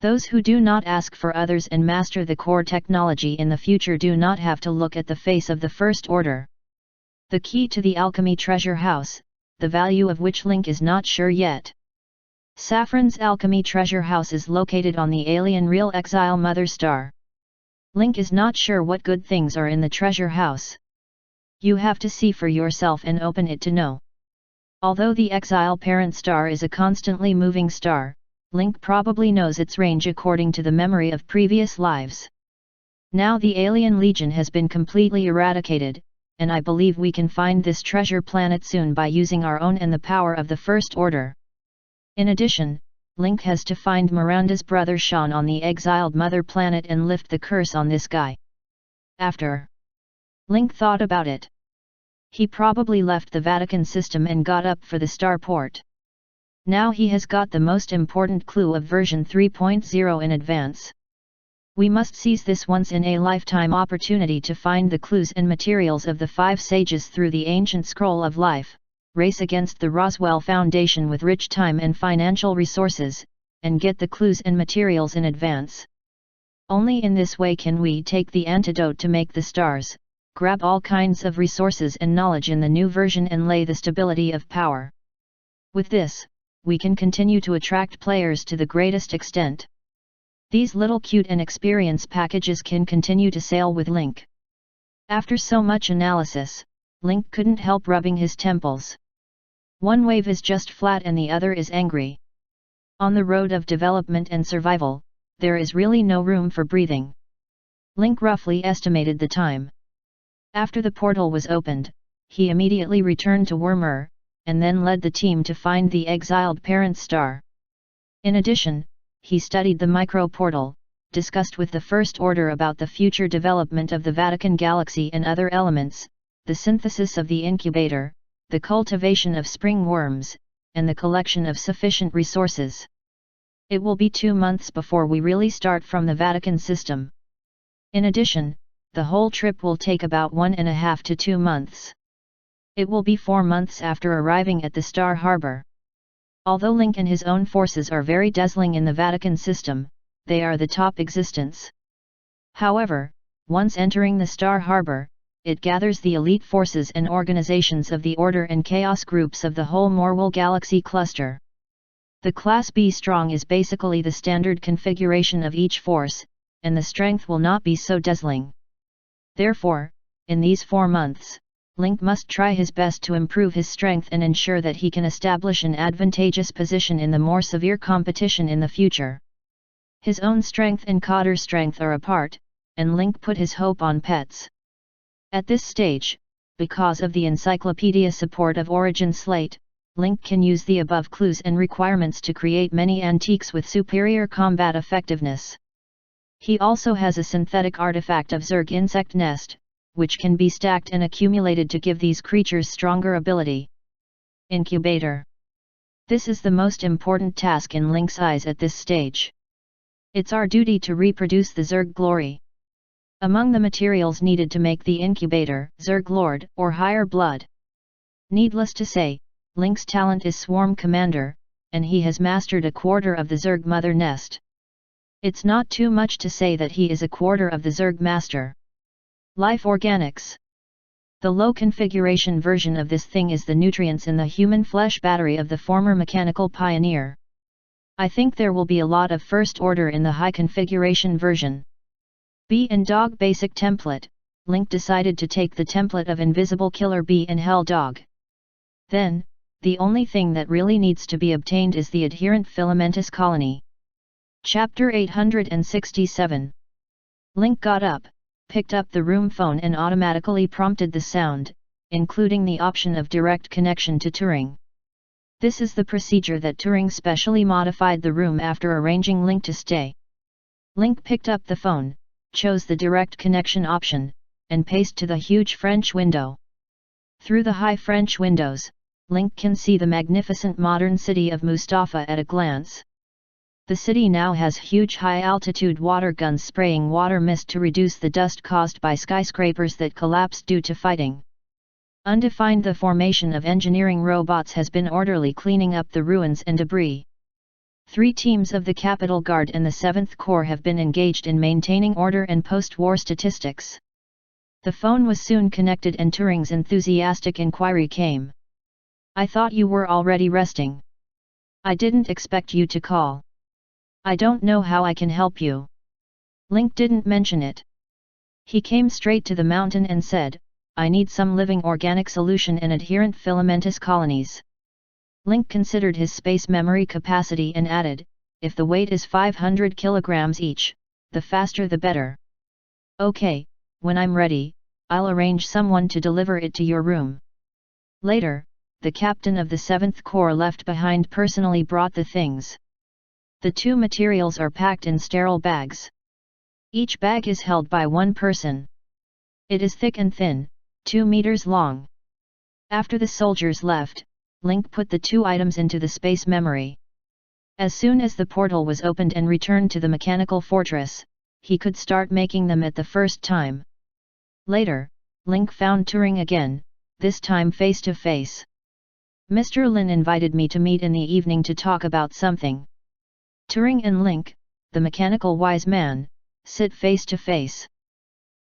Those who do not ask for others and master the core technology in the future do not have to look at the face of the First Order. The key to the Alchemy Treasure House, the value of which Link is not sure yet. Saffron's Alchemy Treasure House is located on the alien Real Exile Mother Star. Link is not sure what good things are in the treasure house. You have to see for yourself and open it to know. Although the Exile Parent Star is a constantly moving star, Link probably knows its range according to the memory of previous lives. Now the Alien Legion has been completely eradicated, and I believe we can find this treasure planet soon by using our own and the power of the First Order. In addition, Link has to find Miranda's brother Sean on the exiled mother planet and lift the curse on this guy. After Link thought about it, he probably left the Vatican system and got up for the starport. Now he has got the most important clue of version 3.0 in advance. We must seize this once-in-a-lifetime opportunity to find the clues and materials of the 5 sages through the ancient scroll of life, race against the Roswell Foundation with rich time and financial resources, and get the clues and materials in advance. Only in this way can we take the antidote to make the stars, grab all kinds of resources and knowledge in the new version and lay the stability of power. With this, we can continue to attract players to the greatest extent. These little cute and experience packages can continue to sail with Link. After so much analysis, Link couldn't help rubbing his temples. One wave is just flat and the other is angry. On the road of development and survival, there is really no room for breathing. Link roughly estimated the time. After the portal was opened, he immediately returned to Wormer, and then led the team to find the exiled parent star. In addition, he studied the micro-portal, discussed with the First Order about the future development of the Vatican Galaxy and other elements, the synthesis of the incubator, the cultivation of spring worms, and the collection of sufficient resources. It will be 2 months before we really start from the Vatican system. In addition, the whole trip will take about 1.5 to 2 months. It will be 4 months after arriving at the Star Harbor. Although Link and his own forces are very dazzling in the Vatican system, they are the top existence. However, once entering the Star Harbor, it gathers the elite forces and organizations of the Order and Chaos groups of the whole Morwell Galaxy cluster. The Class B strong is basically the standard configuration of each force, and the strength will not be so dazzling. Therefore, in these 4 months, Link must try his best to improve his strength and ensure that he can establish an advantageous position in the more severe competition in the future. His own strength and Cotter's strength are apart, and Link put his hope on Pets. At this stage, because of the encyclopedia support of Origin Slate, Link can use the above clues and requirements to create many antiques with superior combat effectiveness. He also has a synthetic artifact of Zerg insect nest, which can be stacked and accumulated to give these creatures stronger ability. Incubator. This is the most important task in Link's eyes at this stage. It's our duty to reproduce the Zerg glory. Among the materials needed to make the incubator, Zerg Lord, or higher blood. Needless to say, Link's talent is Swarm Commander, and he has mastered a quarter of the Zerg Mother Nest. It's not too much to say that he is a quarter of the Zerg Master. Life Organics. The low configuration version of this thing is the nutrients in the human flesh battery of the former Mechanical Pioneer. I think there will be a lot of First Order in the high configuration version. Bee and Dog Basic Template. Link decided to take the template of Invisible Killer Bee and Hell Dog. Then, the only thing that really needs to be obtained is the adherent filamentous colony. Chapter 867. Link got up, picked up the room phone and automatically prompted the sound, including the option of direct connection to Turing. This is the procedure that Turing specially modified the room after arranging Link to stay. Link picked up the phone, chose the direct connection option, and paced to the huge French window. Through the high French windows, Link can see the magnificent modern city of Mustafa at a glance. The city now has huge high-altitude water guns spraying water mist to reduce the dust caused by skyscrapers that collapsed due to fighting. Undefined, the formation of engineering robots has been orderly cleaning up the ruins and debris. 3 teams of the Capital Guard and the 7th Corps have been engaged in maintaining order and post-war statistics. The phone was soon connected and Turing's enthusiastic inquiry came. "I thought you were already resting. I didn't expect you to call. I don't know how I can help you." Link didn't mention it. He came straight to the mountain and said, "I need some living organic solution and adherent filamentous colonies." Link considered his space memory capacity and added, "If the weight is 500 kilograms each, the faster the better." "Okay, when I'm ready, I'll arrange someone to deliver it to your room." Later, the captain of the 7th Corps left behind personally brought the things. The 2 materials are packed in sterile bags. Each bag is held by one person. It is thick and thin, 2 meters long. After the soldiers left, Link put the 2 items into the space memory. As soon as the portal was opened and returned to the mechanical fortress, he could start making them at the first time. Later, Link found Turing again, this time face to face. "Mr. Lin invited me to meet in the evening to talk about something." Turing and Link, the mechanical wise man, sit face to face.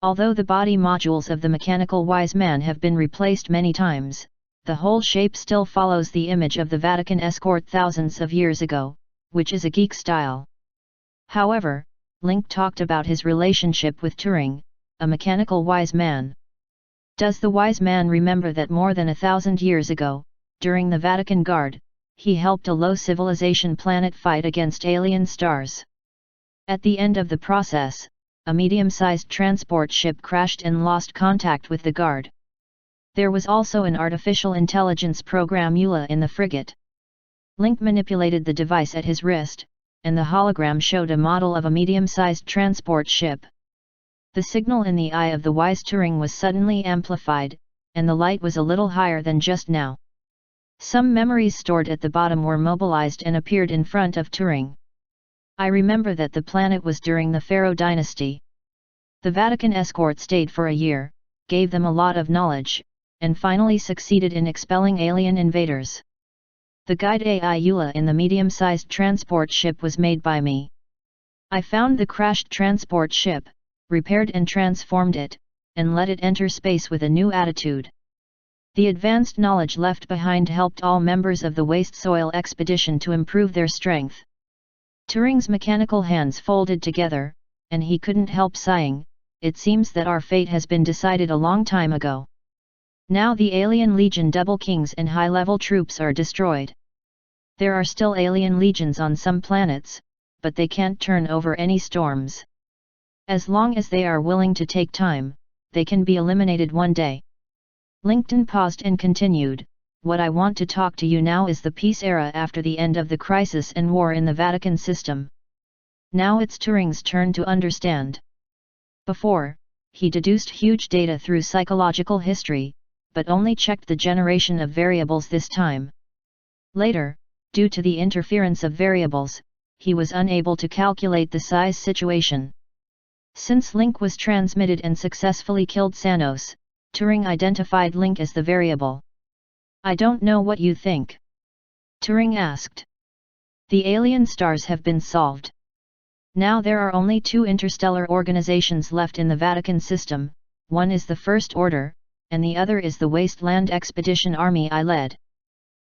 Although the body modules of the mechanical wise man have been replaced many times, the whole shape still follows the image of the Vatican escort thousands of years ago, which is a geek style. However, Link talked about his relationship with Turing, a mechanical wise man. Does the wise man remember that more than 1,000 years ago, during the Vatican Guard, he helped a low civilization planet fight against alien stars? At the end of the process, a medium-sized transport ship crashed and lost contact with the Guard. There was also an artificial intelligence program EULA in the frigate. Link manipulated the device at his wrist, and the hologram showed a model of a medium-sized transport ship. The signal in the eye of the wise Turing was suddenly amplified, and the light was a little higher than just now. Some memories stored at the bottom were mobilized and appeared in front of Turing. "I remember that the planet was during the Pharaoh dynasty. The Vatican escort stayed for a year, gave them a lot of knowledge, and finally succeeded in expelling alien invaders. The guide AI EULA in the medium-sized transport ship was made by me. I found the crashed transport ship, repaired and transformed it, and let it enter space with a new attitude. The advanced knowledge left behind helped all members of the Waste Soil expedition to improve their strength." Turing's mechanical hands folded together, and he couldn't help sighing, "It seems that our fate has been decided a long time ago. Now the alien legion double kings and high-level troops are destroyed. There are still alien legions on some planets, but they can't turn over any storms. As long as they are willing to take time, they can be eliminated one day." Lincoln paused and continued, "What I want to talk to you now is the peace era after the end of the crisis and war in the Vatican system. Now it's Turing's turn to understand. Before, he deduced huge data through psychological history, but only checked the generation of variables this time. Later, due to the interference of variables, he was unable to calculate the size situation. Since Link was transmitted and successfully killed Sanos, Turing identified Link as the variable. "I don't know what you think?" Turing asked. "The alien stars have been solved. Now there are only 2 interstellar organizations left in the Vatican system, one is the First Order, and the other is the Wasteland Expedition Army I led.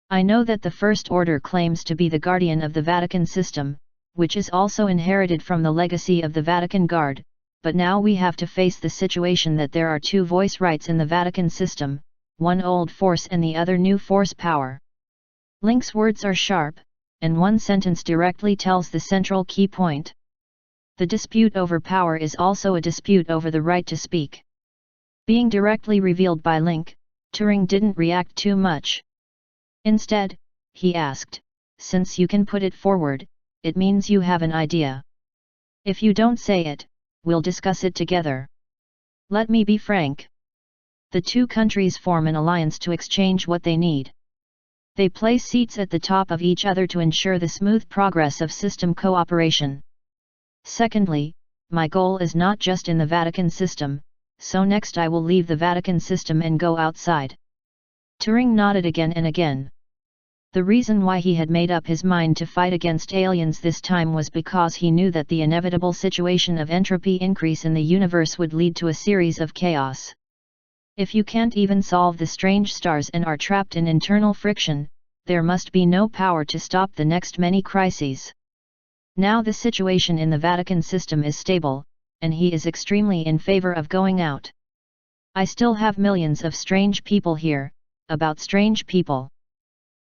I know that the First Order claims to be the guardian of the Vatican system, which is also inherited from the legacy of the Vatican Guard, but now we have to face the situation that there are 2 voice rights in the Vatican system, one old force and the other new force power." Link's words are sharp, and one sentence directly tells the central key point. The dispute over power is also a dispute over the right to speak. Being directly revealed by Link, Turing didn't react too much. Instead, he asked, "Since you can put it forward, it means you have an idea. If you don't say it, we'll discuss it together. Let me be frank. The 2 countries form an alliance to exchange what they need. They place seats at the top of each other to ensure the smooth progress of system cooperation. Secondly, my goal is not just in the Vatican system, so next I will leave the Vatican system and go outside. Turing nodded again and again. The reason why he had made up his mind to fight against aliens this time was because he knew that the inevitable situation of entropy increase in the universe would lead to a series of chaos. If you can't even solve the strange stars and are trapped in internal friction, there must be no power to stop the next many crises. Now the situation in the Vatican system is stable, and he is extremely in favor of going out. I still have millions of strange people here, about strange people.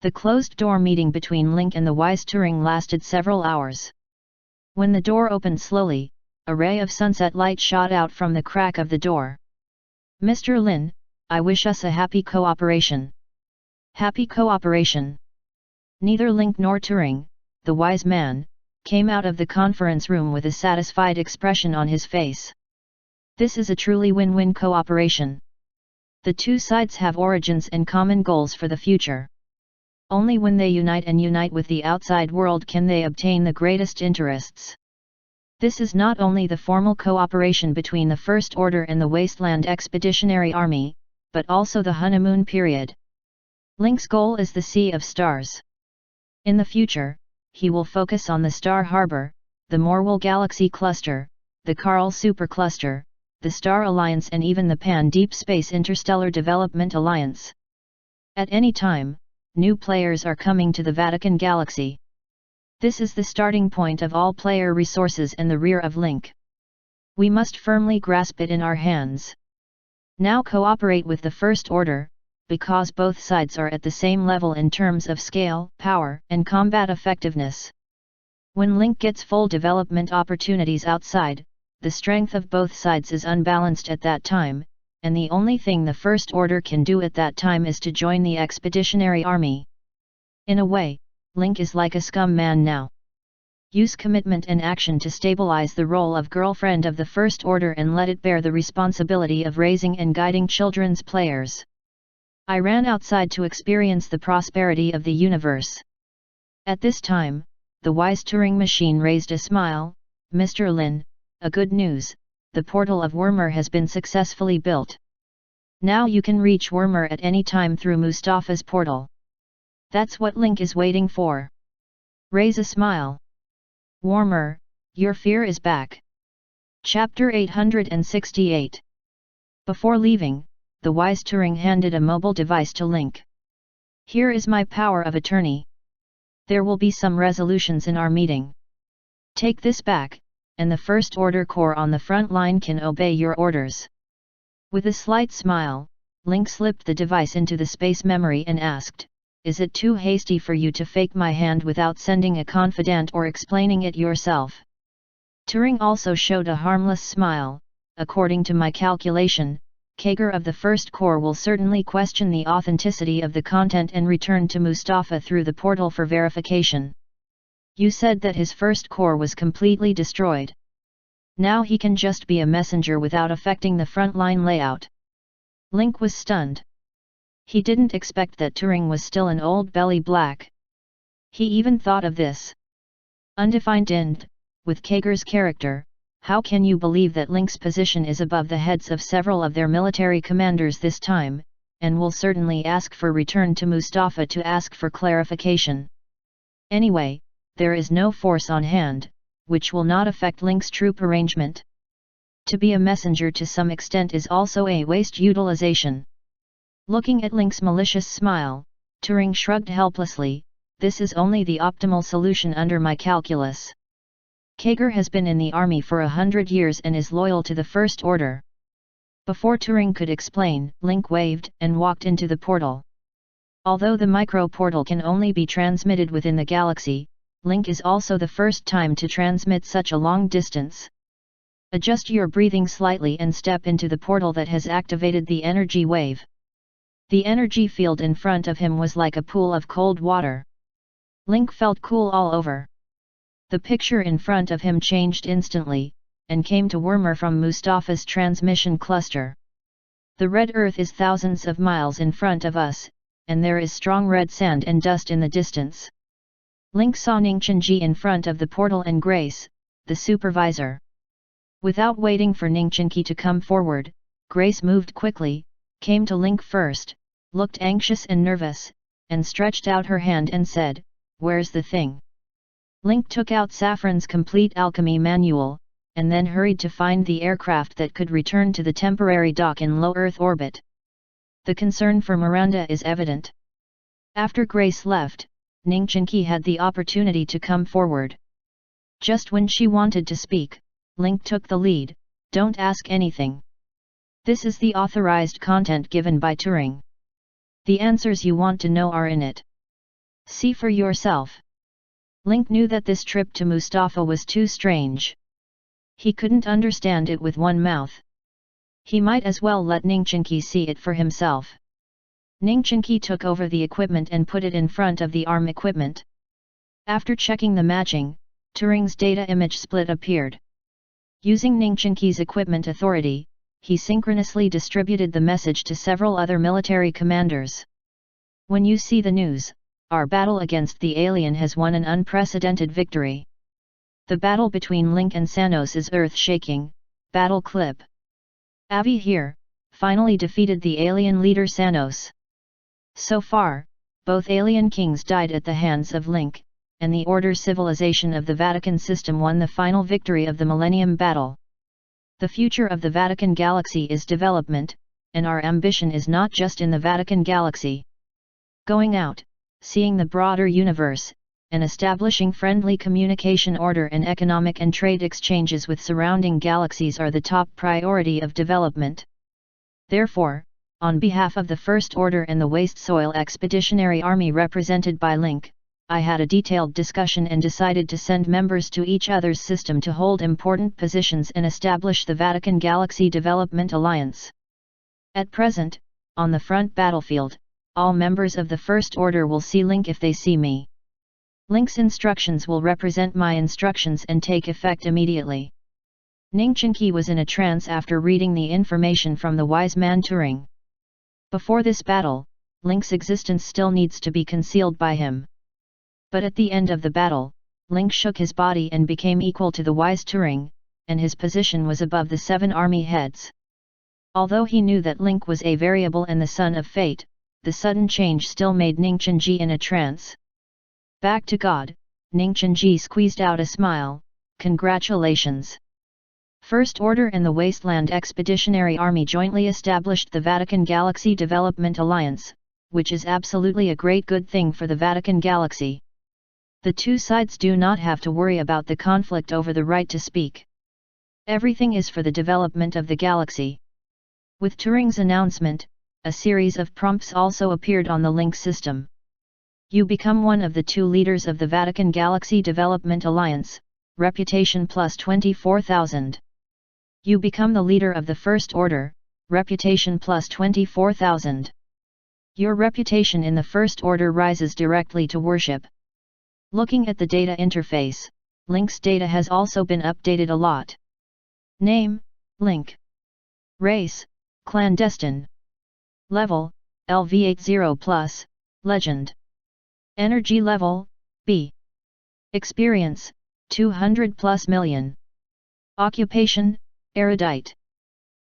The closed-door meeting between Link and the wise Turing lasted several hours. When the door opened slowly, a ray of sunset light shot out from the crack of the door. Mr. Lin, I wish us a happy cooperation. Happy cooperation. Neither Link nor Turing, the wise man, came out of the conference room with a satisfied expression on his face. This is a truly win-win cooperation. The two sides have origins and common goals for the future. Only when they unite with the outside world can they obtain the greatest interests. This is not only the formal cooperation between the First Order and the Wasteland Expeditionary Army, but also the honeymoon period. Link's goal is the Sea of Stars. In the future, he will focus on the Star Harbor, the Morwell Galaxy Cluster, the Carl Supercluster, the Star Alliance and even the Pan-Deep Space Interstellar Development Alliance. At any time, new players are coming to the Vatican Galaxy. This is the starting point of all player resources and the rear of Link. We must firmly grasp it in our hands. Now cooperate with the First Order, because both sides are at the same level in terms of scale, power, and combat effectiveness. When Link gets full development opportunities outside, the strength of both sides is unbalanced at that time, and the only thing the First Order can do at that time is to join the Expeditionary Army. In a way, Link is like a scum man now. Use commitment and action to stabilize the role of girlfriend of the First Order and let it bear the responsibility of raising and guiding children's players. I ran outside to experience the prosperity of the universe. At this time, the wise Turing machine raised a smile. Mr. Lin, a good news, the portal of Wormer has been successfully built. Now you can reach Wormer at any time through Mustafa's portal. That's what Link is waiting for. Raise a smile. Wormer, your fear is back. Chapter 868. Before leaving, the wise Turing handed a mobile device to Link. Here is my power of attorney. There will be some resolutions in our meeting. Take this back, and the First Order Corps on the front line can obey your orders. With a slight smile, Link slipped the device into the space memory and asked, "Is it too hasty for you to fake my hand without sending a confidant or explaining it yourself?" Turing also showed a harmless smile. According to my calculation, Kager of the First Corps will certainly question the authenticity of the content and return to Mustafa through the portal for verification. You said that his First Corps was completely destroyed. Now he can just be a messenger without affecting the frontline layout. Link was stunned. He didn't expect that Turing was still an old belly black. He even thought of this. Undefined end, with Kager's character, how can you believe that Link's position is above the heads of several of their military commanders this time, and will certainly ask for return to Mustafa to ask for clarification. Anyway, there is no force on hand, which will not affect Link's troop arrangement. To be a messenger to some extent is also a waste utilization. Looking at Link's malicious smile, Turing shrugged helplessly. This is only the optimal solution under my calculus. Kager has been in the army for 100 years and is loyal to the First Order. Before Turing could explain, Link waved and walked into the portal. Although the micro-portal can only be transmitted within the galaxy, Link is also the first time to transmit such a long distance. Adjust your breathing slightly and step into the portal that has activated the energy wave. The energy field in front of him was like a pool of cold water. Link felt cool all over. The picture in front of him changed instantly, and came to Wormer from Mustafa's transmission cluster. The red Earth is thousands of miles in front of us, and there is strong red sand and dust in the distance. Link saw Ningqianji in front of the portal and Grace, the supervisor. Without waiting for Ningqianji to come forward, Grace moved quickly, came to Link first, looked anxious and nervous, and stretched out her hand and said, "Where's the thing?" Link took out Saffron's complete alchemy manual, and then hurried to find the aircraft that could return to the temporary dock in low Earth orbit. The concern for Miranda is evident. After Grace left, Ningqianji had the opportunity to come forward. Just when she wanted to speak, Link took the lead. "Don't ask anything. This is the authorized content given by Turing. The answers you want to know are in it. See for yourself." Link knew that this trip to Mustafa was too strange. He couldn't understand it with one mouth. He might as well let Ningqianji see it for himself. Ningqianji took over the equipment and put it in front of the ARM equipment. After checking the matching, Turing's data image split appeared. Using Ningqianji's equipment authority, he synchronously distributed the message to several other military commanders. "When you see the news, our battle against the alien has won an unprecedented victory. The battle between Link and Sanos is earth-shaking." Battle clip. "Avi here, finally defeated the alien leader Sanos. So far, both alien kings died at the hands of Link, and the Order civilization of the Vatican system won the final victory of the Millennium Battle. The future of the Vatican Galaxy is development, and our ambition is not just in the Vatican Galaxy. Going out, seeing the broader universe, and establishing friendly communication order and economic and trade exchanges with surrounding galaxies are the top priority of development. Therefore, on behalf of the First Order and the Waste Soil Expeditionary Army represented by Link, I had a detailed discussion and decided to send members to each other's system to hold important positions and establish the Vatican Galaxy Development Alliance. At present, on the front battlefield, all members of the First Order will see Link if they see me. Link's instructions will represent my instructions and take effect immediately." Ningqianji was in a trance after reading the information from the wise man Turing. Before this battle, Link's existence still needs to be concealed by him. But at the end of the battle, Link shook his body and became equal to the wise Turing, and his position was above the 7 army heads. Although he knew that Link was a variable and the son of fate, the sudden change still made Ningqianji in a trance. Back to God, Ningqianji squeezed out a smile. "Congratulations! First Order and the Wasteland Expeditionary Army jointly established the Vatican Galaxy Development Alliance, which is absolutely a great good thing for the Vatican Galaxy. The two sides do not have to worry about the conflict over the right to speak. Everything is for the development of the galaxy." With Turing's announcement, a series of prompts also appeared on the Link system. "You become one of the 2 leaders of the Vatican Galaxy Development Alliance, reputation plus 24,000. You become the leader of the First Order, reputation plus 24,000. Your reputation in the First Order rises directly to worship." Looking at the data interface, Link's data has also been updated a lot. Name, Link. Race, clandestine. Level, LV80+, Legend. Energy level, B. Experience, 200+ million. Occupation, erudite.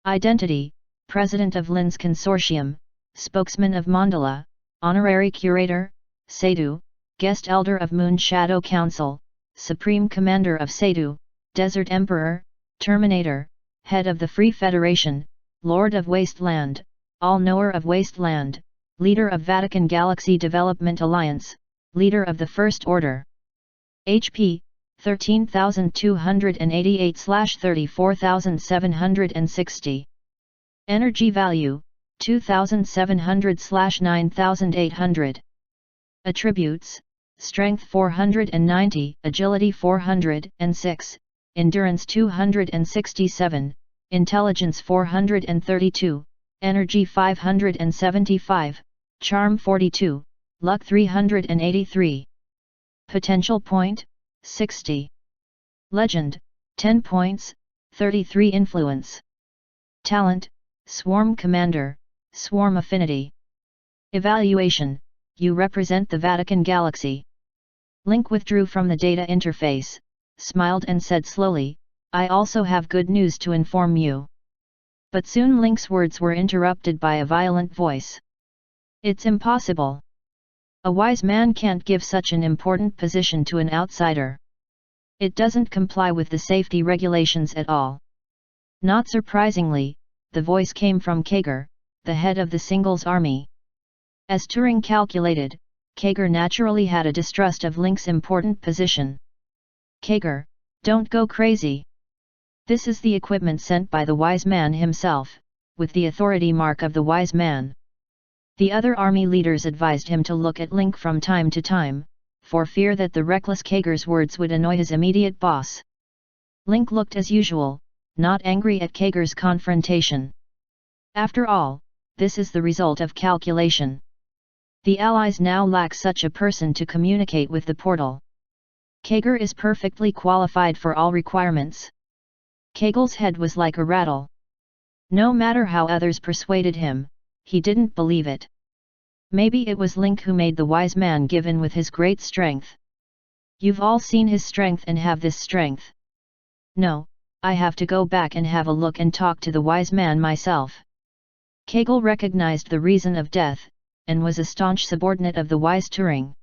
Identity, President of Lin's Consortium, Spokesman of Mandala, Honorary Curator, Sadu, Guest Elder of Moon Shadow Council, Supreme Commander of Sadu, Desert Emperor, Terminator, Head of the Free Federation, Lord of Wasteland, All-Knower of Wasteland, Leader of Vatican Galaxy Development Alliance, Leader of the First Order. HP, 13,288/34760. Energy value, 2,700/9800. Attributes, Strength 490, Agility 406, Endurance 267, Intelligence 432, Energy 575, Charm 42, Luck 383. Potential point, 60. Legend, 10 points, 33 Influence. Talent, Swarm Commander, Swarm Affinity. Evaluation: you represent the Vatican Galaxy. Link withdrew from the data interface, smiled and said slowly, I also have good news to inform you. But soon Link's words were interrupted by a violent voice. It's impossible. A wise man can't give such an important position to an outsider. It doesn't comply with the safety regulations at all. Not surprisingly, the voice came from Kager, the head of the Singles army. As Turing calculated, Kager naturally had a distrust of Link's important position. Kager, don't go crazy. This is the equipment sent by the wise man himself, with the authority mark of the wise man. The other army leaders advised him to look at Link from time to time, for fear that the reckless Kager's words would annoy his immediate boss. Link looked as usual, not angry at Kager's confrontation. After all, this is the result of calculation. The Allies now lack such a person to communicate with the portal. Kager is perfectly qualified for all requirements. Kagel's head was like a rattle. No matter how others persuaded him, he didn't believe it. Maybe it was Link who made the wise man give in with his great strength. You've all seen his strength and have this strength. No, I have to go back and have a look and talk to the wise man myself. Kegel recognized the reason of death, and was a staunch subordinate of the wise Turing.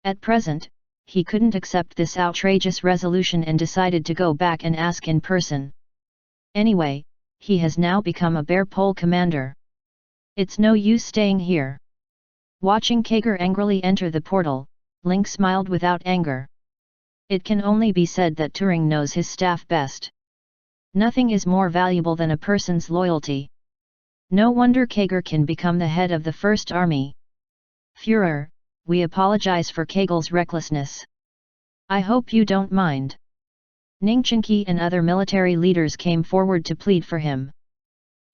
At present, he couldn't accept this outrageous resolution and decided to go back and ask in person. Anyway, he has now become a bare pole commander. It's no use staying here. Watching Kager angrily enter the portal, Link smiled without anger. It can only be said that Turing knows his staff best. Nothing is more valuable than a person's loyalty. No wonder Kager can become the head of the First Army. Führer, we apologize for Kagel's recklessness. I hope you don't mind. Ningchenki and other military leaders came forward to plead for him.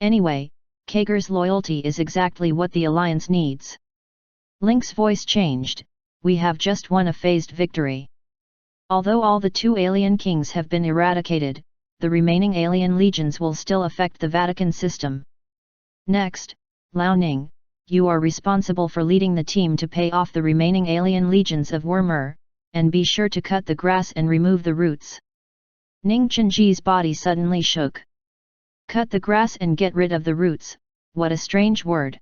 Anyway, Kager's loyalty is exactly what the Alliance needs. Link's voice changed, we have just won a phased victory. Although all the 2 alien kings have been eradicated, the remaining alien legions will still affect the Vatican system. Next, Liaoning, you are responsible for leading the team to pay off the remaining alien legions of Wormer, and be sure to cut the grass and remove the roots. Ning Chenji's body suddenly shook. Cut the grass and get rid of the roots, what a strange word.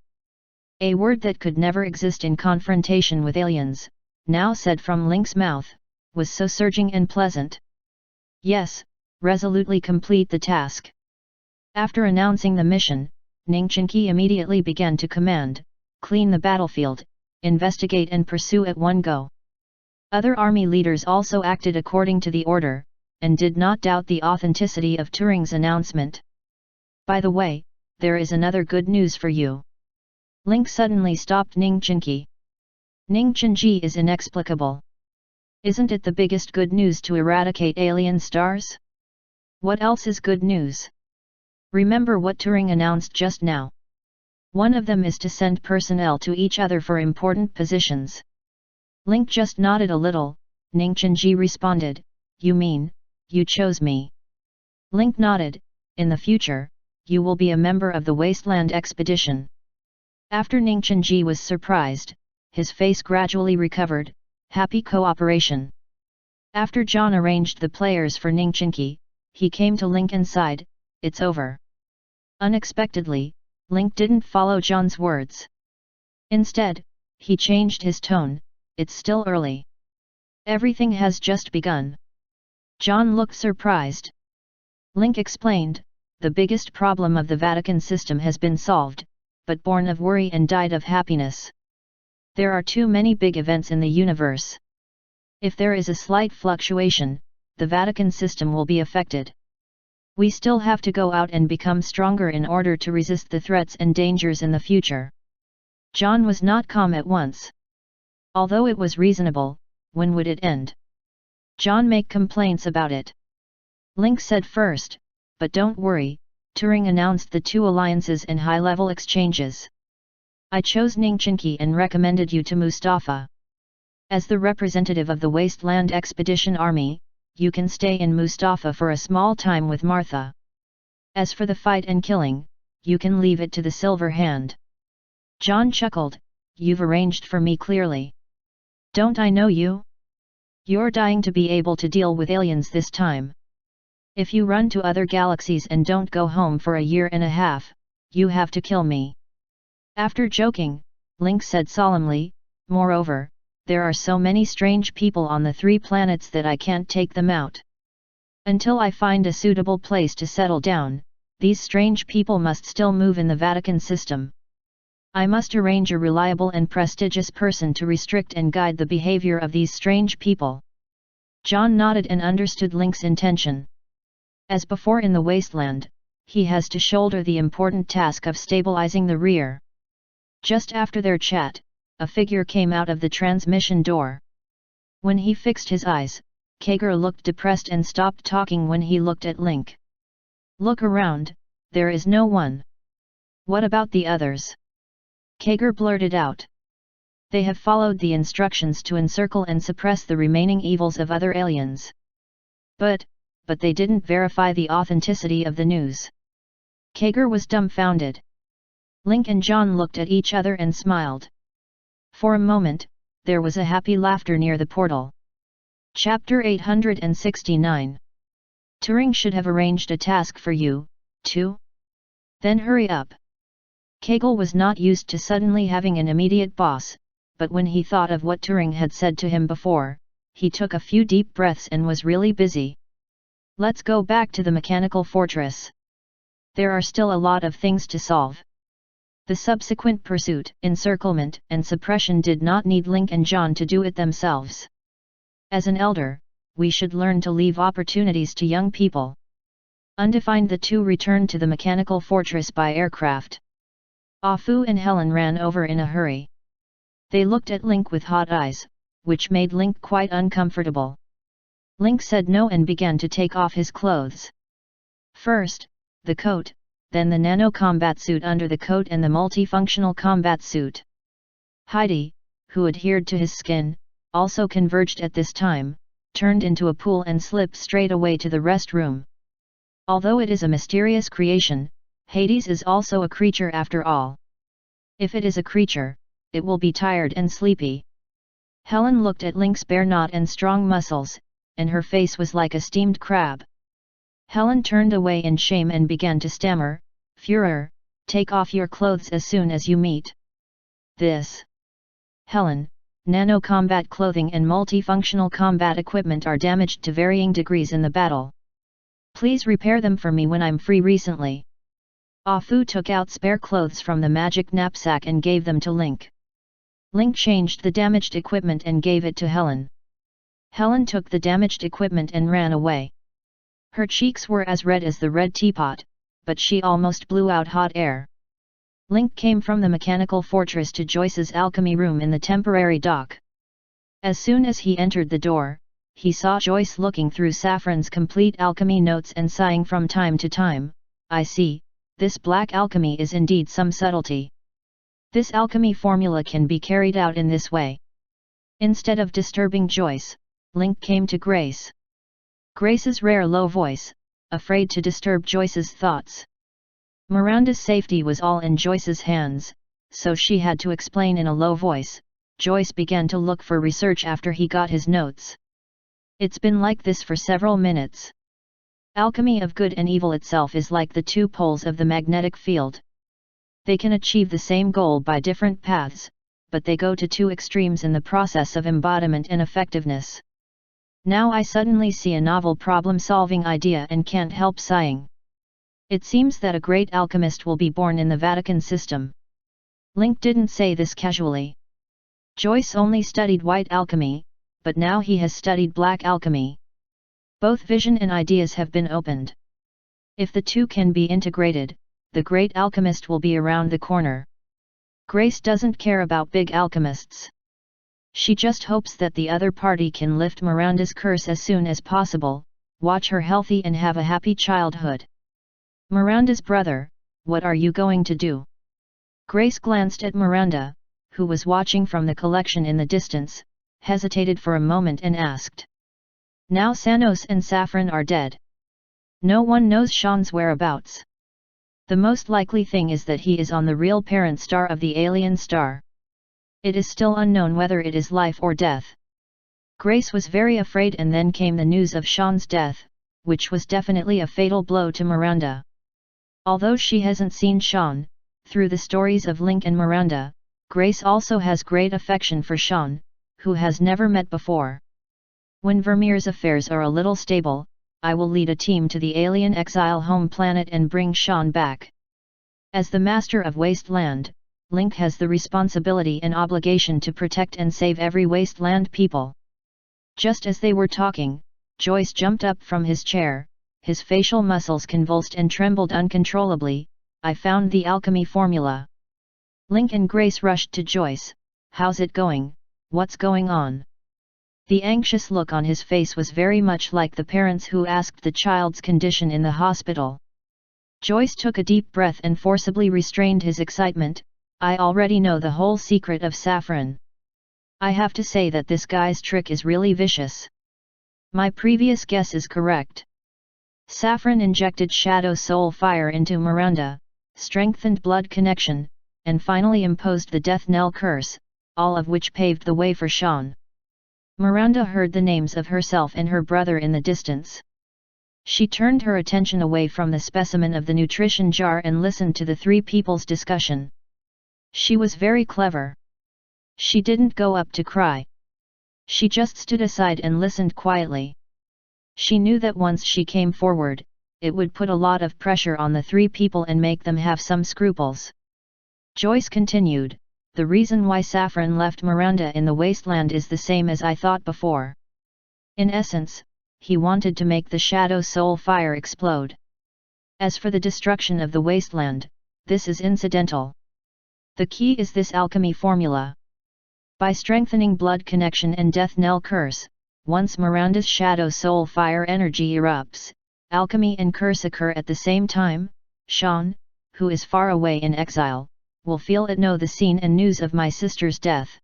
A word that could never exist in confrontation with aliens, now said from Link's mouth, was so surging and pleasant. Yes, resolutely complete the task. After announcing the mission, Ningchenki immediately began to command, clean the battlefield, investigate and pursue at one go. Other army leaders also acted according to the order, and did not doubt the authenticity of Turing's announcement. By the way, there is another good news for you. Link suddenly stopped Ningchenki. Ningchenji is inexplicable. Isn't it the biggest good news to eradicate alien stars? What else is good news? Remember what Turing announced just now. One of them is to send personnel to each other for important positions. Link just nodded a little. Ningchenji responded, you mean, you chose me? Link nodded, in the future, you will be a member of the Wasteland Expedition. After Ningchenji was surprised, his face gradually recovered, happy cooperation. After John arranged the players for Ningchenki, he came to Link and sighed, it's over. Unexpectedly, Link didn't follow John's words. Instead, he changed his tone, it's still early. Everything has just begun. John looked surprised. Link explained, the biggest problem of the Vatican system has been solved, but born of worry and died of happiness. There are too many big events in the universe. If there is a slight fluctuation, the Vatican system will be affected. We still have to go out and become stronger in order to resist the threats and dangers in the future. John was not calm at once. Although it was reasonable, when would it end? John make complaints about it. Link said first, but don't worry, Turing announced the 2 alliances and high-level exchanges. I chose Ningchenki and recommended you to Mustafa. As the representative of the Wasteland Expedition Army, you can stay in Mustafa for a small time with Martha. As for the fight and killing, you can leave it to the Silver Hand. John chuckled, you've arranged for me clearly. Don't I know you? You're dying to be able to deal with aliens this time. If you run to other galaxies and don't go home for a year and a half, you have to kill me. After joking, Link said solemnly, moreover, there are so many strange people on the 3 planets that I can't take them out. Until I find a suitable place to settle down, these strange people must still move in the Vatican system. I must arrange a reliable and prestigious person to restrict and guide the behavior of these strange people. John nodded and understood Link's intention. As before in the wasteland, he has to shoulder the important task of stabilizing the rear. Just after their chat, a figure came out of the transmission door. When he fixed his eyes, Kager looked depressed and stopped talking when he looked at Link. Look around, there is no one. What about the others? Kager blurted out. They have followed the instructions to encircle and suppress the remaining evils of other aliens. But they didn't verify the authenticity of the news. Kager was dumbfounded. Link and John looked at each other and smiled. For a moment, there was a happy laughter near the portal. Chapter 869. Turing should have arranged a task for you, too? Then hurry up. Kegel was not used to suddenly having an immediate boss, but when he thought of what Turing had said to him before, he took a few deep breaths and was really busy. Let's go back to the mechanical fortress. There are still a lot of things to solve. The subsequent pursuit, encirclement, and suppression did not need Link and John to do it themselves. As an elder, we should learn to leave opportunities to young people. Undefined, the two returned to the mechanical fortress by aircraft. Ah Fu and Helen ran over in a hurry. They looked at Link with hot eyes, which made Link quite uncomfortable. Link said no and began to take off his clothes. First, the coat, then the nano-combat suit under the coat and the multifunctional combat suit. Heidi, who adhered to his skin, also converged at this time, turned into a pool and slipped straight away to the restroom. Although it is a mysterious creation, Hades is also a creature after all. If it is a creature, it will be tired and sleepy. Helen looked at Link's bare knot and strong muscles, and her face was like a steamed crab. Helen turned away in shame and began to stammer, "Führer, take off your clothes as soon as you meet this." Helen, nano-combat clothing and multifunctional combat equipment are damaged to varying degrees in the battle. Please repair them for me when I'm free recently. Ah Fu took out spare clothes from the magic knapsack and gave them to Link. Link changed the damaged equipment and gave it to Helen. Helen took the damaged equipment and ran away. Her cheeks were as red as the red teapot, but she almost blew out hot air. Link came from the mechanical fortress to Joyce's alchemy room in the temporary dock. As soon as he entered the door, he saw Joyce looking through Saffron's complete alchemy notes and sighing from time to time, "I see, this black alchemy is indeed some subtlety. This alchemy formula can be carried out in this way." Instead of disturbing Joyce, Link came to Grace. Grace's rare low voice, afraid to disturb Joyce's thoughts. Miranda's safety was all in Joyce's hands, so she had to explain in a low voice. Joyce began to look for research after he got his notes. It's been like this for several minutes. Alchemy of good and evil itself is like the two poles of the magnetic field. They can achieve the same goal by different paths, but they go to two extremes in the process of embodiment and effectiveness. Now I suddenly see a novel problem-solving idea and can't help sighing. It seems that a great alchemist will be born in the Vatican system. Link didn't say this casually. Joyce only studied white alchemy, but now he has studied black alchemy. Both vision and ideas have been opened. If the two can be integrated, the great alchemist will be around the corner. Grace doesn't care about big alchemists. She just hopes that the other party can lift Miranda's curse as soon as possible, watch her healthy and have a happy childhood. Miranda's brother, what are you going to do? Grace glanced at Miranda, who was watching from the collection in the distance, hesitated for a moment and asked. Now Sanos and Saffron are dead. No one knows Sean's whereabouts. The most likely thing is that he is on the real parent star of the alien star. It is still unknown whether it is life or death. Grace was very afraid, and then came the news of Sean's death, which was definitely a fatal blow to Miranda. Although she hasn't seen Sean, through the stories of Link and Miranda, Grace also has great affection for Sean, who has never met before. When Vermeer's affairs are a little stable, I will lead a team to the alien exile home planet and bring Sean back. As the master of Wasteland, Link has the responsibility and obligation to protect and save every Wasteland people. Just as they were talking, Joyce jumped up from his chair, his facial muscles convulsed and trembled uncontrollably. I found the alchemy formula. Link and Grace rushed to Joyce. How's it going? What's going on? The anxious look on his face was very much like the parents who asked the child's condition in the hospital. Joyce took a deep breath and forcibly restrained his excitement. I already know the whole secret of Saffron. I have to say that this guy's trick is really vicious. My previous guess is correct. Saffron injected Shadow Soul Fire into Miranda, strengthened blood connection, and finally imposed the Death Knell curse, all of which paved the way for Sean. Miranda heard the names of herself and her brother in the distance. She turned her attention away from the specimen of the nutrition jar and listened to the three people's discussion. She was very clever. She didn't go up to cry. She just stood aside and listened quietly. She knew that once she came forward, it would put a lot of pressure on the three people and make them have some scruples. Joyce continued, the reason why Saffron left Miranda in the wasteland is the same as I thought before. In essence, he wanted to make the Shadow Soul Fire explode. As for the destruction of the wasteland, this is incidental. The key is this alchemy formula. By strengthening blood connection and Death Knell curse, once Miranda's Shadow Soul Fire energy erupts, alchemy and curse occur at the same time. Sean, who is far away in exile, will feel it, know the scene and news of my sister's death.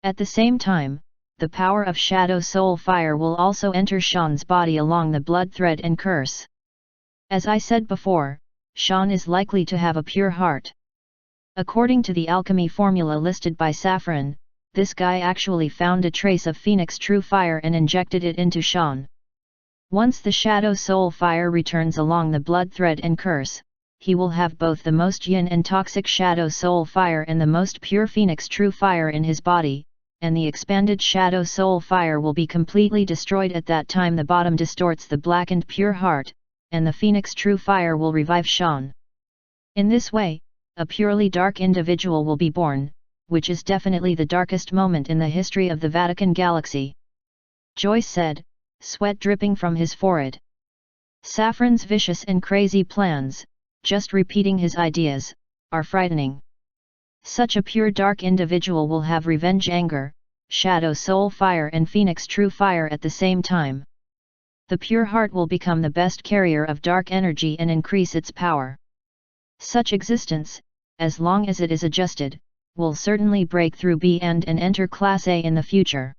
At the same time, the power of Shadow Soul Fire will also enter Sean's body along the blood thread and curse. As I said before, Sean is likely to have a pure heart. According to the alchemy formula listed by Saffron, this guy actually found a trace of Phoenix True Fire and injected it into Sean. Once the Shadow Soul Fire returns along the blood thread and curse, he will have both the most yin and toxic Shadow Soul Fire and the most pure Phoenix True Fire in his body, and the expanded Shadow Soul Fire will be completely destroyed at that time. The bottom distorts the blackened pure heart, and the Phoenix True Fire will revive Sean. In this way, a purely dark individual will be born, which is definitely the darkest moment in the history of the Vatican Galaxy. Joyce said, sweat dripping from his forehead. Saffron's vicious and crazy plans, just repeating his ideas, are frightening. Such a pure dark individual will have revenge, anger, Shadow Soul Fire and Phoenix True Fire at the same time. The pure heart will become the best carrier of dark energy and increase its power. Such existence, as long as it is adjusted, will certainly break through B and enter Class A in the future.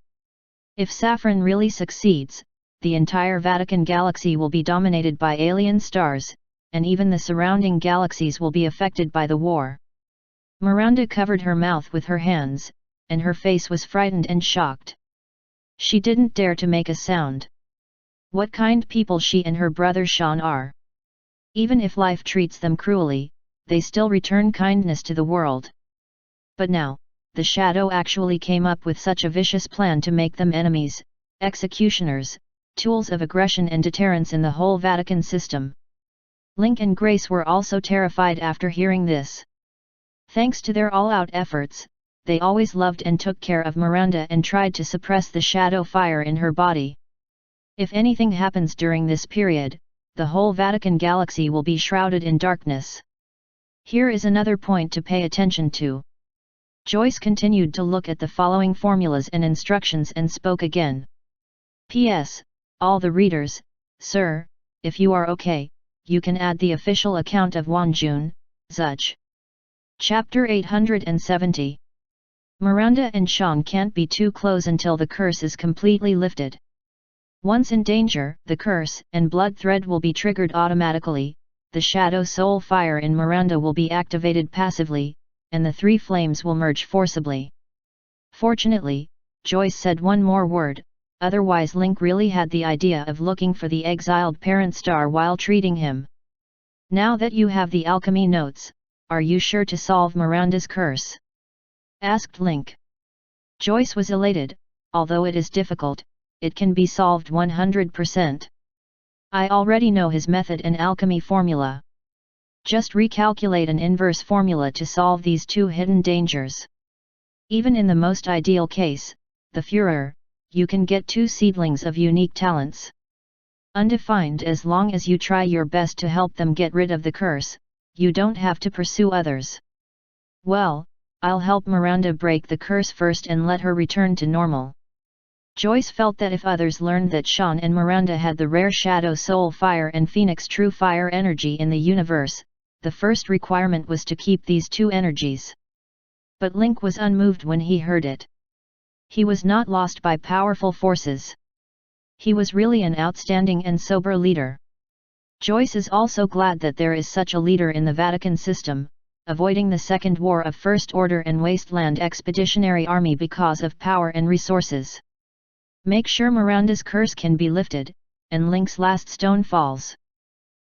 If Saffron really succeeds, the entire Vatican Galaxy will be dominated by alien stars, and even the surrounding galaxies will be affected by the war. Miranda covered her mouth with her hands, and her face was frightened and shocked. She didn't dare to make a sound. What kind people she and her brother Sean are. Even if life treats them cruelly, they still return kindness to the world. But now, the Shadow actually came up with such a vicious plan to make them enemies, executioners, tools of aggression and deterrence in the whole Vatican system. Link and Grace were also terrified after hearing this. Thanks to their all-out efforts, they always loved and took care of Miranda and tried to suppress the Shadow Fire in her body. If anything happens during this period, the whole Vatican Galaxy will be shrouded in darkness. Here is another point to pay attention to. Joyce continued to look at the following formulas and instructions and spoke again. P.S. All the readers, sir, if you are okay, you can add the official account of Wanjun, Zhuge. Chapter 870. Miranda and Sean can't be too close until the curse is completely lifted. Once in danger, the curse and blood thread will be triggered automatically, the Shadow Soul Fire in Miranda will be activated passively, and the three flames will merge forcibly. Fortunately, Joyce said one more word, otherwise Link really had the idea of looking for the exiled parent star while treating him. Now that you have the alchemy notes, are you sure to solve Miranda's curse? Asked Link. Joyce was elated. Although it is difficult, it can be solved 100%. I already know his method and alchemy formula. Just recalculate an inverse formula to solve these two hidden dangers. Even in the most ideal case, the Führer, you can get two seedlings of unique talents. Undefined. As long as you try your best to help them get rid of the curse, you don't have to pursue others. Well, I'll help Miranda break the curse first and let her return to normal. Joyce felt that if others learned that Sean and Miranda had the rare Shadow Soul Fire and Phoenix True Fire energy in the universe, the first requirement was to keep these two energies. But Link was unmoved when he heard it. He was not lost by powerful forces. He was really an outstanding and sober leader. Joyce is also glad that there is such a leader in the Vatican system, avoiding the Second War of First Order and Wasteland Expeditionary Army because of power and resources. Make sure Miranda's curse can be lifted, and Link's last stone falls.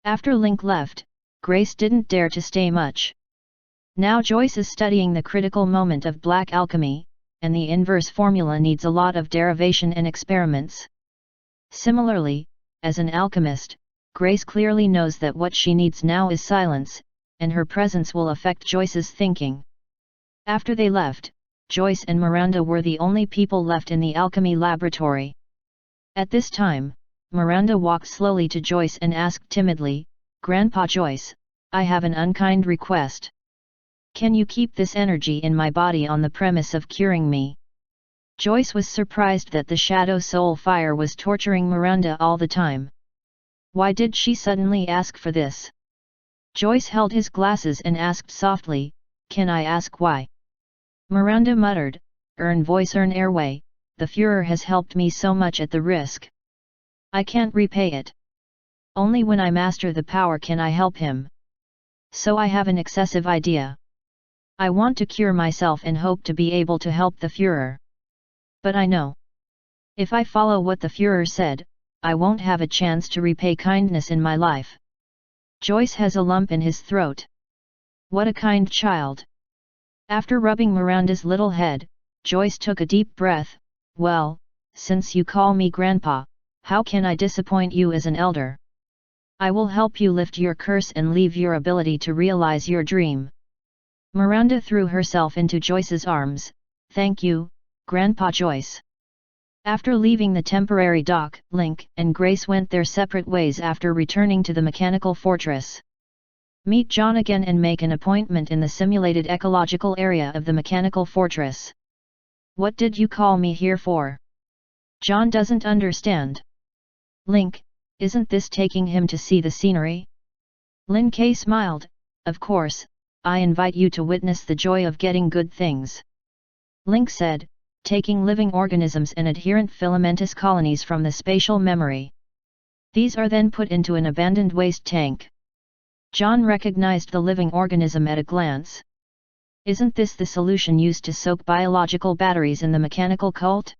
After Link left, Grace didn't dare to stay much. Now Joyce is studying the critical moment of black alchemy, and the inverse formula needs a lot of derivation and experiments. Similarly, as an alchemist, Grace clearly knows that what she needs now is silence, and her presence will affect Joyce's thinking. After they left, Joyce and Miranda were the only people left in the alchemy laboratory. At this time, Miranda walked slowly to Joyce and asked timidly, "Grandpa Joyce, I have an unkind request. Can you keep this energy in my body on the premise of curing me?" Joyce was surprised that the Shadow Soul Fire was torturing Miranda all the time. Why did she suddenly ask for this? Joyce held his glasses and asked softly, "Can I ask why?" Miranda muttered, voice airway, "The Führer has helped me so much at the risk. I can't repay it. Only when I master the power can I help him. So I have an excessive idea. I want to cure myself and hope to be able to help the Führer. But I know, if I follow what the Führer said, I won't have a chance to repay kindness in my life." Joyce has a lump in his throat. What a kind child. After rubbing Miranda's little head, Joyce took a deep breath. "Well, since you call me Grandpa, how can I disappoint you as an elder? I will help you lift your curse and leave your ability to realize your dream." Miranda threw herself into Joyce's arms. "Thank you, Grandpa Joyce." After leaving the temporary dock, Link and Grace went their separate ways after returning to the mechanical fortress. Meet John again and make an appointment in the simulated ecological area of the mechanical fortress. "What did you call me here for?" John doesn't understand. "Link, isn't this taking him to see the scenery?" Lin K smiled. "Of course, I invite you to witness the joy of getting good things." Link said, "Taking living organisms and adherent filamentous colonies from the spatial memory. These are then put into an abandoned waste tank." John recognized the living organism at a glance. "Isn't this the solution used to soak biological batteries in the mechanical cult?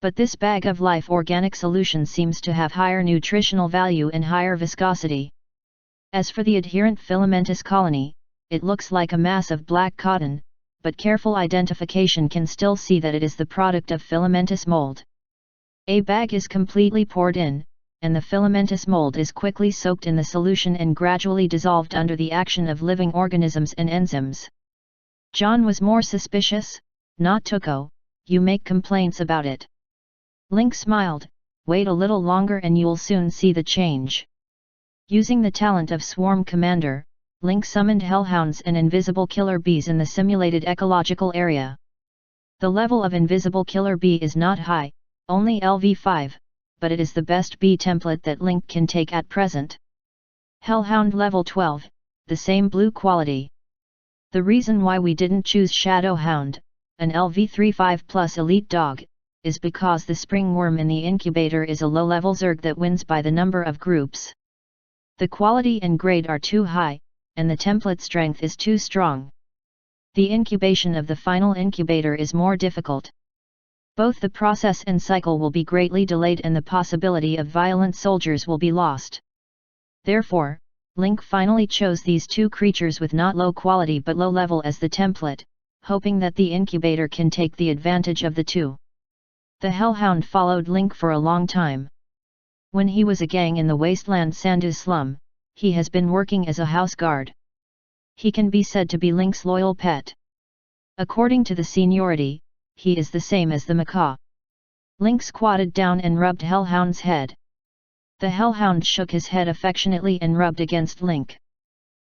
But this bag of life organic solution seems to have higher nutritional value and higher viscosity. As for the adherent filamentous colony, it looks like a mass of black cotton, but careful identification can still see that it is the product of filamentous mold. A bag is completely poured in, and the filamentous mold is quickly soaked in the solution and gradually dissolved under the action of living organisms and enzymes." John was more suspicious. "Not Tuko, you make complaints about it." Link smiled. "Wait a little longer and you'll soon see the change." Using the talent of Swarm Commander, Link summoned hellhounds and invisible killer bees in the simulated ecological area. The level of invisible killer bee is not high, only LV5, but it is the best bee template that Link can take at present. Hellhound level 12, the same blue quality. The reason why we didn't choose Shadowhound, an LV35 plus elite dog, is because the spring worm in the incubator is a low-level Zerg that wins by the number of groups. The quality and grade are too high, and the template strength is too strong. The incubation of the final incubator is more difficult. Both the process and cycle will be greatly delayed and the possibility of violent soldiers will be lost. Therefore, Link finally chose these two creatures with not low quality but low level as the template, hoping that the incubator can take the advantage of the two. The Hellhound followed Link for a long time. When he was a gang in the wasteland Sandu slum, he has been working as a house guard. He can be said to be Link's loyal pet. According to the seniority, he is the same as the macaw. Link squatted down and rubbed Hellhound's head. The Hellhound shook his head affectionately and rubbed against Link.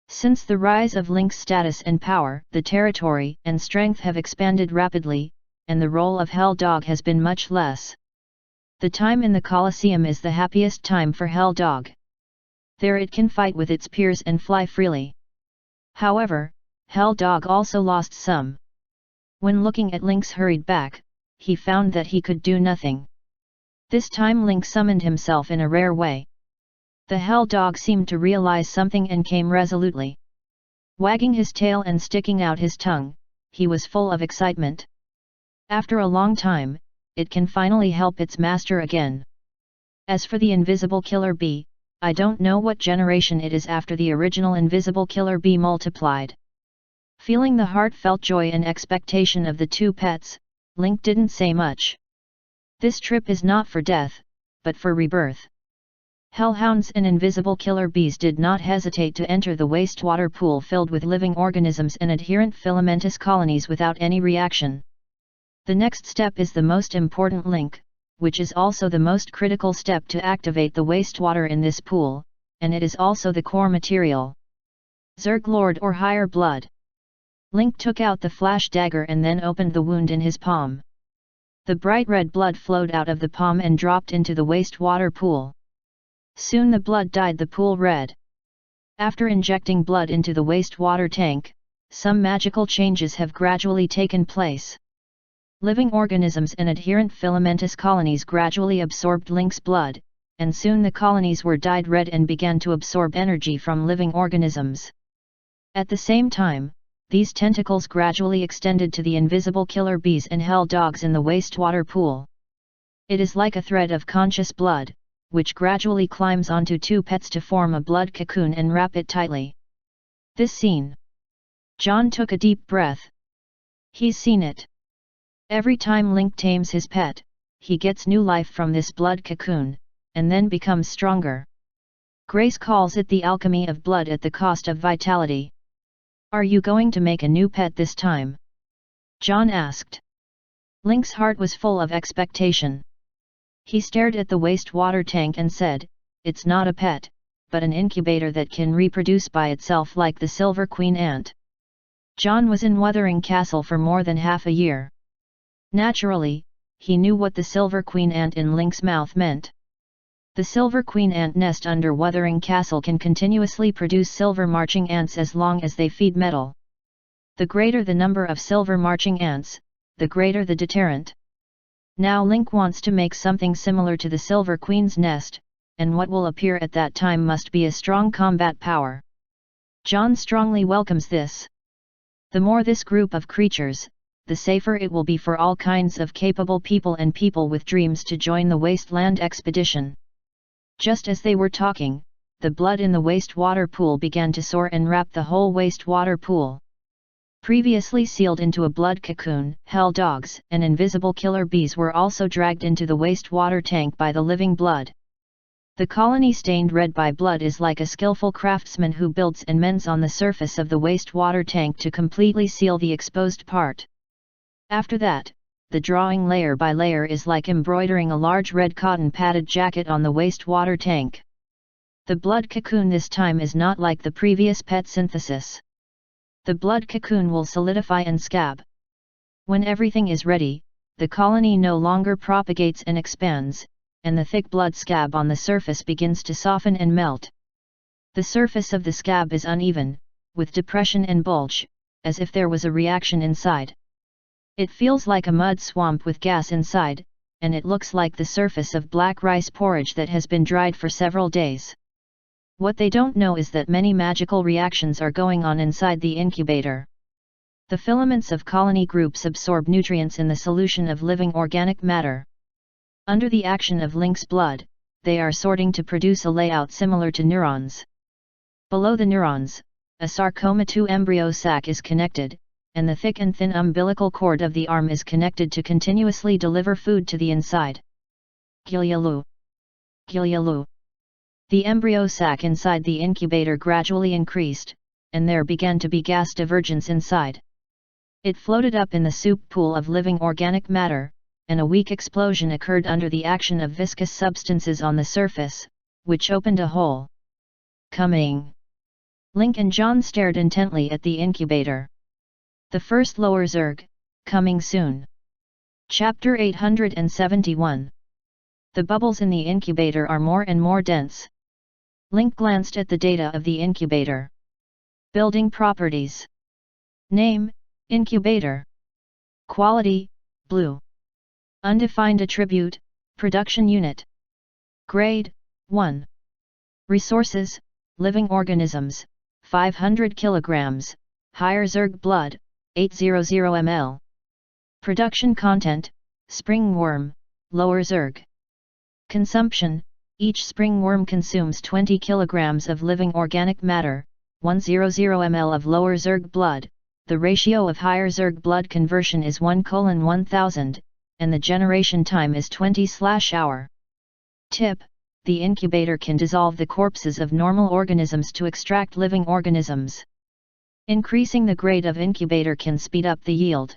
Since the rise of Link's status and power, the territory and strength have expanded rapidly, and the role of Hell Dog has been much less. The time in the Colosseum is the happiest time for Hell Dog. There it can fight with its peers and fly freely. However, Hell Dog also lost some. When looking at Link's hurried back, he found that he could do nothing. This time Link summoned himself in a rare way. The Hell Dog seemed to realize something and came resolutely. Wagging his tail and sticking out his tongue, he was full of excitement. After a long time, it can finally help its master again. As for the invisible killer bee, I don't know what generation it is after the original invisible killer bee multiplied. Feeling the heartfelt joy and expectation of the two pets, Link didn't say much. This trip is not for death, but for rebirth. Hellhounds and invisible killer bees did not hesitate to enter the wastewater pool filled with living organisms and adherent filamentous colonies without any reaction. The next step is the most important link, which is also the most critical step to activate the wastewater in this pool, and it is also the core material. Zerg Lord or higher blood. Link took out the flash dagger and then opened the wound in his palm. The bright red blood flowed out of the palm and dropped into the wastewater pool. Soon the blood dyed the pool red. After injecting blood into the wastewater tank, some magical changes have gradually taken place. Living organisms and adherent filamentous colonies gradually absorbed Link's blood, and soon the colonies were dyed red and began to absorb energy from living organisms. At the same time, these tentacles gradually extended to the invisible killer bees and hell dogs in the wastewater pool. It is like a thread of conscious blood, which gradually climbs onto two pets to form a blood cocoon and wrap it tightly. This scene. John took a deep breath. He's seen it. Every time Link tames his pet, he gets new life from this blood cocoon, and then becomes stronger. Grace calls it the alchemy of blood at the cost of vitality. Are you going to make a new pet this time? John asked. Link's heart was full of expectation. He stared at the wastewater tank and said, "It's not a pet, but an incubator that can reproduce by itself like the silver queen ant." John was in Wuthering Castle for more than half a year. Naturally, he knew what the silver queen ant in Link's mouth meant. The silver queen ant nest under Wuthering Castle can continuously produce silver marching ants as long as they feed metal. The greater the number of silver marching ants, the greater the deterrent. Now Link wants to make something similar to the silver queen's nest, and what will appear at that time must be a strong combat power. John strongly welcomes this. The more this group of creatures, the safer it will be for all kinds of capable people and people with dreams to join the wasteland expedition. Just as they were talking, the blood in the wastewater pool began to soar and wrap the whole wastewater pool. Previously sealed into a blood cocoon, hell dogs and invisible killer bees were also dragged into the wastewater tank by the living blood. The colony stained red by blood is like a skillful craftsman who builds and mends on the surface of the wastewater tank to completely seal the exposed part. After that, the drawing layer by layer is like embroidering a large red cotton padded jacket on the wastewater tank. The blood cocoon this time is not like the previous pet synthesis. The blood cocoon will solidify and scab. When everything is ready, the colony no longer propagates and expands, and the thick blood scab on the surface begins to soften and melt. The surface of the scab is uneven, with depression and bulge, as if there was a reaction inside. It feels like a mud swamp with gas inside, and it looks like the surface of black rice porridge that has been dried for several days. What they don't know is that many magical reactions are going on inside the incubator. The filaments of colony groups absorb nutrients in the solution of living organic matter. Under the action of Link's blood, they are sorting to produce a layout similar to neurons. Below the neurons, a sarcoma 2 embryo sac is connected, and the thick and thin umbilical cord of the arm is connected to continuously deliver food to the inside. Gilyalu. Gilyalu. The embryo sac inside the incubator gradually increased, and there began to be gas divergence inside. It floated up in the soup pool of living organic matter, and a weak explosion occurred under the action of viscous substances on the surface, which opened a hole. Coming. Link and John stared intently at the incubator. The first lower Zerg, coming soon. Chapter 871. The bubbles in the incubator are more and more dense. Link glanced at the data of the incubator. Building properties. Name, incubator. Quality, blue. Undefined attribute, production unit. Grade, 1. Resources, living organisms, 500 kilograms, higher Zerg blood, 800 ml. Production content, spring worm, lower Zerg. Consumption, each spring worm consumes 20 kilograms of living organic matter, 100 ml of lower Zerg blood. The ratio of higher Zerg blood conversion is 1:1000, and the generation time is 20/hour. Tip: the incubator can dissolve the corpses of normal organisms to extract living organisms. Increasing the grade of incubator can speed up the yield.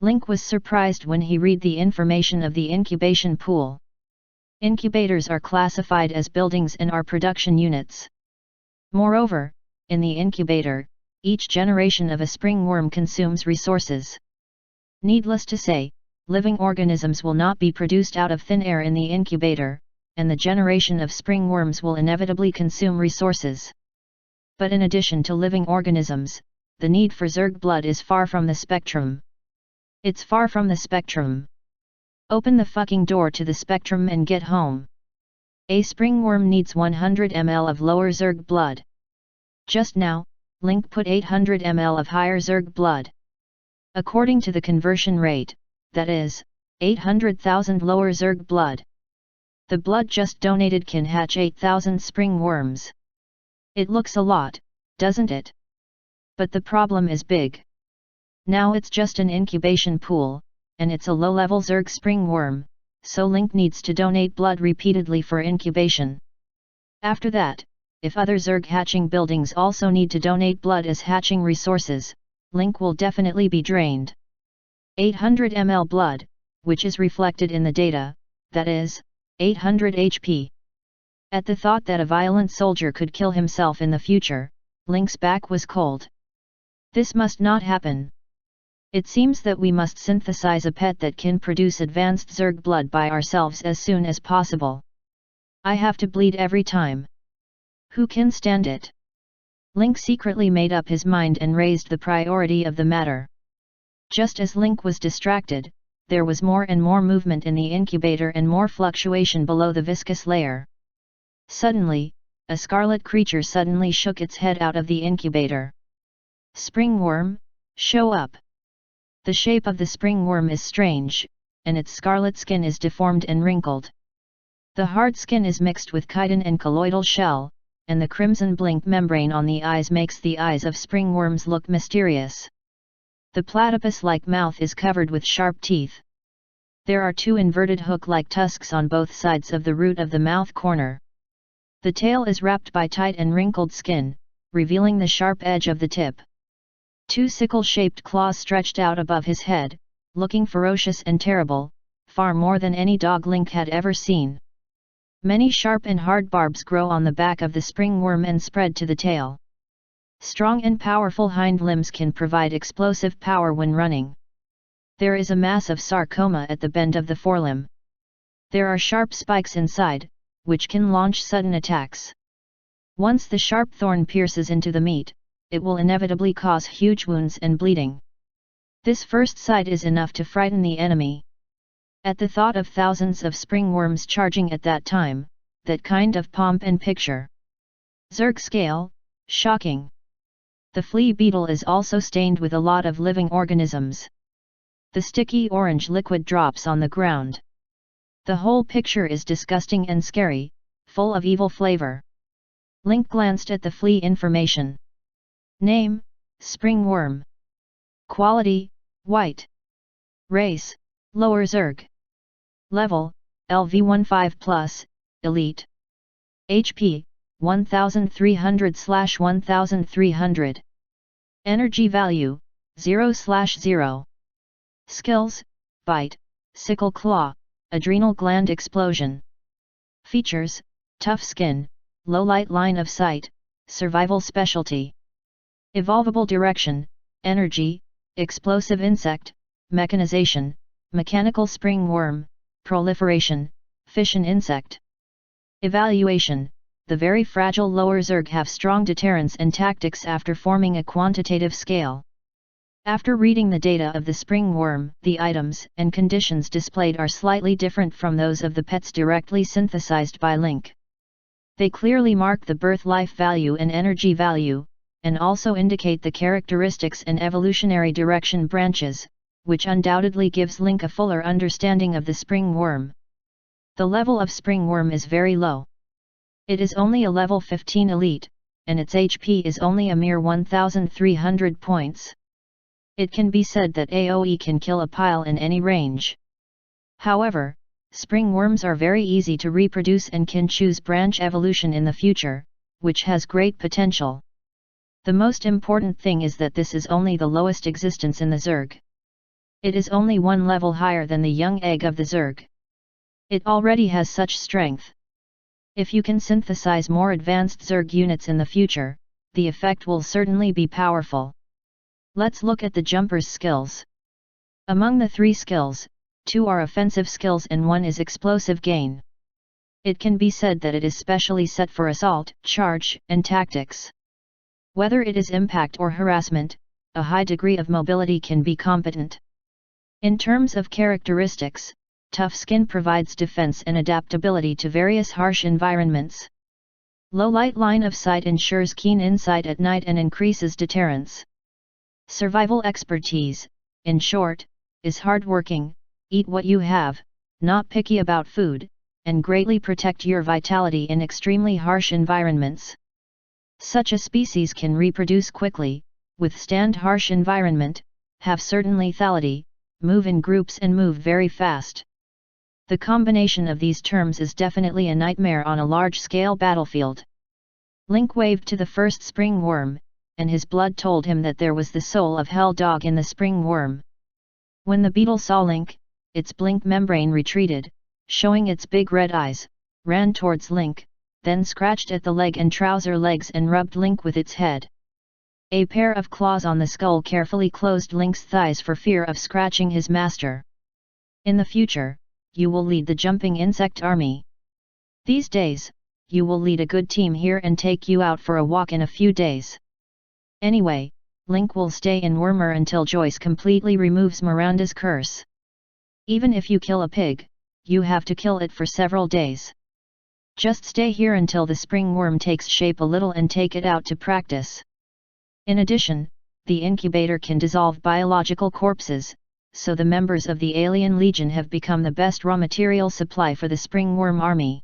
Link was surprised when he read the information of the incubation pool. Incubators are classified as buildings and are production units. Moreover, in the incubator, each generation of a spring worm consumes resources. Needless to say, living organisms will not be produced out of thin air in the incubator, and the generation of spring worms will inevitably consume resources. But in addition to living organisms, the need for Zerg blood is far from the spectrum. It's far from the spectrum. Open the fucking door to the spectrum and get home. A spring worm needs 100 ml of lower Zerg blood. Just now, Link put 800 ml of higher Zerg blood. According to the conversion rate, that is, 800,000 lower Zerg blood. The blood just donated can hatch 8,000 spring worms. It looks a lot, doesn't it? But the problem is big. Now it's just an incubation pool, and it's a low-level Zerg spring worm, so Link needs to donate blood repeatedly for incubation. After that, if other Zerg hatching buildings also need to donate blood as hatching resources, Link will definitely be drained. 800 ml blood, which is reflected in the data, that is, 800 HP. At the thought that a violent soldier could kill himself in the future, Link's back was cold. This must not happen. It seems that we must synthesize a pet that can produce advanced Zerg blood by ourselves as soon as possible. I have to bleed every time. Who can stand it? Link secretly made up his mind and raised the priority of the matter. Just as Link was distracted, there was more and more movement in the incubator and more fluctuation below the viscous layer. Suddenly, a scarlet creature suddenly shook its head out of the incubator. Spring worm, show up. The shape of the spring worm is strange, and its scarlet skin is deformed and wrinkled. The hard skin is mixed with chitin and colloidal shell, and the crimson blink membrane on the eyes makes the eyes of spring worms look mysterious. The platypus-like mouth is covered with sharp teeth. There are two inverted hook-like tusks on both sides of the root of the mouth corner. The tail is wrapped by tight and wrinkled skin, revealing the sharp edge of the tip. Two sickle-shaped claws stretched out above his head, looking ferocious and terrible, far more than any dog Link had ever seen. Many sharp and hard barbs grow on the back of the spring worm and spread to the tail. Strong and powerful hind limbs can provide explosive power when running. There is a massive sarcoma at the bend of the forelimb. There are sharp spikes inside, which can launch sudden attacks. Once the sharp thorn pierces into the meat, it will inevitably cause huge wounds and bleeding. This first sight is enough to frighten the enemy. At the thought of thousands of spring worms charging at that time, that kind of pomp and picture. Zerg scale, shocking. The flea beetle is also stained with a lot of living organisms. The sticky orange liquid drops on the ground. The whole picture is disgusting and scary, full of evil flavor. Link glanced at the flea information. Name, spring worm. Quality, white. Race, lower Zerg. Level, LV15+, Elite. HP, 1300/1300. Energy value, 0/0. Skills, Bite, Sickle Claw, Adrenal Gland Explosion. Features, Tough Skin, Low Light Line of Sight, Survival Specialty. Evolvable Direction, Energy, Explosive Insect, Mechanization, Mechanical Spring Worm, Proliferation, Fission Insect. Evaluation, the very fragile lower Zerg have strong deterrence and tactics after forming a quantitative scale. After reading the data of the spring worm, the items and conditions displayed are slightly different from those of the pets directly synthesized by Link. They clearly mark the birth life value and energy value, and also indicate the characteristics and evolutionary direction branches, which undoubtedly gives Link a fuller understanding of the spring worm. The level of spring worm is very low. It is only a level 15 elite, and its HP is only a mere 1300 points. It can be said that AoE can kill a pile in any range. However, spring worms are very easy to reproduce and can choose branch evolution in the future, which has great potential. The most important thing is that this is only the lowest existence in the Zerg. It is only one level higher than the young egg of the Zerg. It already has such strength. If you can synthesize more advanced Zerg units in the future, the effect will certainly be powerful. Let's look at the jumper's skills. Among the 3 skills, 2 are offensive skills and 1 is explosive gain. It can be said that it is specially set for assault, charge, and tactics. Whether it is impact or harassment, a high degree of mobility can be competent. In terms of characteristics, tough skin provides defense and adaptability to various harsh environments. Low light line of sight ensures keen insight at night and increases deterrence. Survival expertise, in short, is hardworking, eat what you have, not picky about food, and greatly protect your vitality in extremely harsh environments. Such a species can reproduce quickly, withstand harsh environment, have certain lethality, move in groups and move very fast. The combination of these terms is definitely a nightmare on a large-scale battlefield. Link waved to the first spring worm, and his blood told him that there was the soul of Hell Dog in the spring worm. When the beetle saw Link, its blink membrane retreated, showing its big red eyes, ran towards Link, then scratched at the leg and trouser legs and rubbed Link with its head. A pair of claws on the skull carefully closed Link's thighs for fear of scratching his master. In the future, you will lead the jumping insect army. These days, you will lead a good team here and take you out for a walk in a few days. Anyway, Link will stay in Wormer until Joyce completely removes Miranda's curse. Even if you kill a pig, you have to kill it for several days. Just stay here until the spring worm takes shape a little and take it out to practice. In addition, the incubator can dissolve biological corpses, so the members of the Alien Legion have become the best raw material supply for the spring worm army.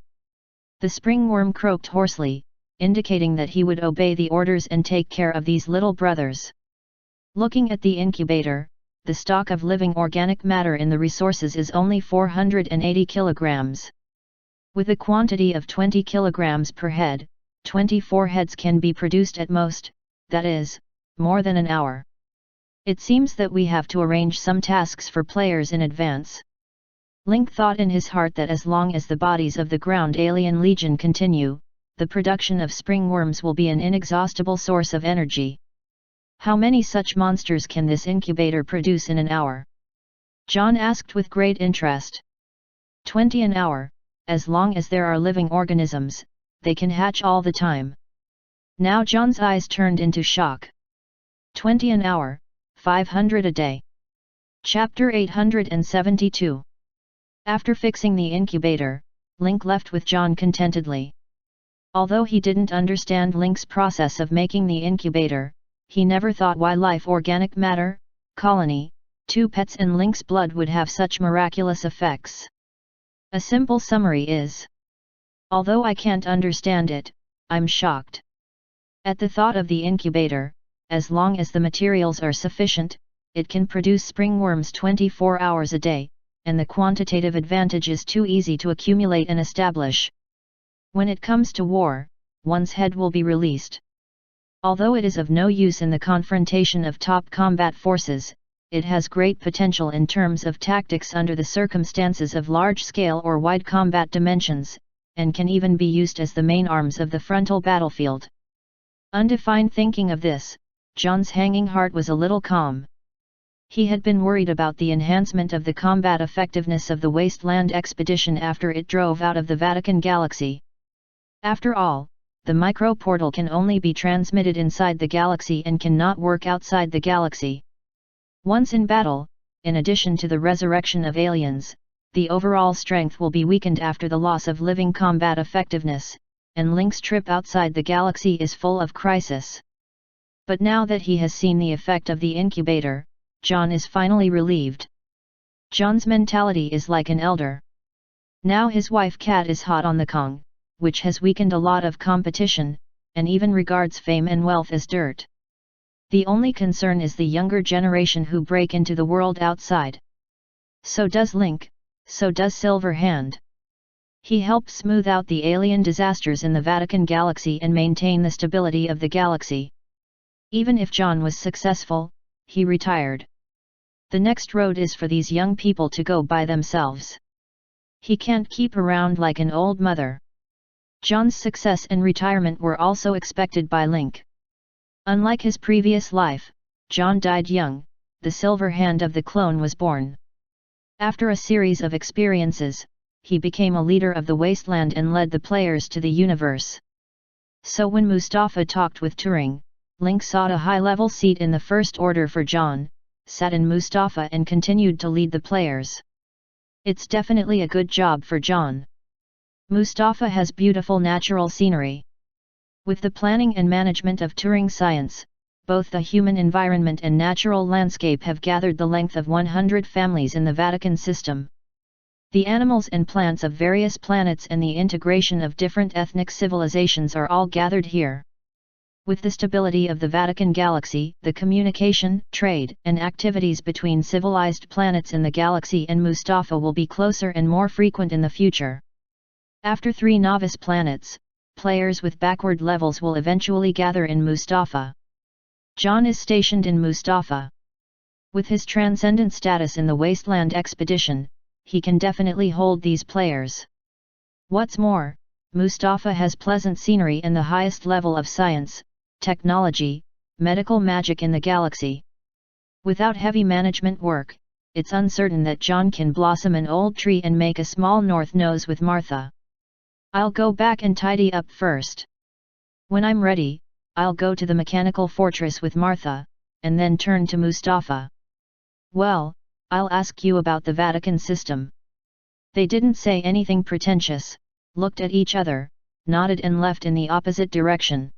The spring worm croaked hoarsely, indicating that he would obey the orders and take care of these little brothers. Looking at the incubator, the stock of living organic matter in the resources is only 480 kilograms. With a quantity of 20 kilograms per head, 24 heads can be produced at most, that is, more than an hour. It seems that we have to arrange some tasks for players in advance. Link thought in his heart that as long as the bodies of the ground Alien Legion continue, the production of spring worms will be an inexhaustible source of energy. How many such monsters can this incubator produce in an hour? John asked with great interest. 20 an hour, as long as there are living organisms, they can hatch all the time. Now John's eyes turned into shock. 20 an hour, 500 a day. Chapter 872. After fixing the incubator, Link left with John contentedly. Although he didn't understand Link's process of making the incubator, he never thought why life organic matter, colony, 2 pets and Link's blood would have such miraculous effects. A simple summary is: although I can't understand it, I'm shocked. At the thought of the incubator, as long as the materials are sufficient, it can produce springworms 24 hours a day, and the quantitative advantage is too easy to accumulate and establish. When it comes to war, one's head will be released. Although it is of no use in the confrontation of top combat forces, it has great potential in terms of tactics under the circumstances of large-scale or wide combat dimensions, and can even be used as the main arms of the frontal battlefield. Undefined thinking of this, John's hanging heart was a little calm. He had been worried about the enhancement of the combat effectiveness of the Wasteland expedition after it drove out of the Vatican galaxy. After all, the microportal can only be transmitted inside the galaxy and cannot work outside the galaxy. Once in battle, in addition to the resurrection of aliens, the overall strength will be weakened after the loss of living combat effectiveness, and Link's trip outside the galaxy is full of crisis. But now that he has seen the effect of the incubator, John is finally relieved. John's mentality is like an elder. Now his wife Kat is hot on the Kong, which has weakened a lot of competition, and even regards fame and wealth as dirt. The only concern is the younger generation who break into the world outside. So does Link, so does Silverhand. He helps smooth out the alien disasters in the Vatican galaxy and maintain the stability of the galaxy. Even if John was successful, he retired. The next road is for these young people to go by themselves. He can't keep around like an old mother. John's success and retirement were also expected by Link. Unlike his previous life, John died young, the silver hand of the clone was born. After a series of experiences, he became a leader of the Wasteland and led the players to the universe. So when Mustafa talked with Turing, Link sought a high-level seat in the First Order for John, sat in Mustafa and continued to lead the players. It's definitely a good job for John. Mustafa has beautiful natural scenery. With the planning and management of Turing science, both the human environment and natural landscape have gathered the length of 100 families in the Vatican system. The animals and plants of various planets and the integration of different ethnic civilizations are all gathered here. With the stability of the Vatican galaxy, the communication, trade, and activities between civilized planets in the galaxy and Mustafa will be closer and more frequent in the future. After 3 novice planets, players with backward levels will eventually gather in Mustafa. John is stationed in Mustafa. With his transcendent status in the Wasteland expedition, he can definitely hold these players. What's more, Mustafa has pleasant scenery and the highest level of science, technology, medical magic in the galaxy. Without heavy management work, it's uncertain that John can blossom an old tree and make a small north nose with Martha. I'll go back and tidy up first. When I'm ready, I'll go to the mechanical fortress with Martha, and then turn to Mustafa. Well, I'll ask you about the Vatican system. They didn't say anything pretentious, looked at each other, nodded and left in the opposite direction.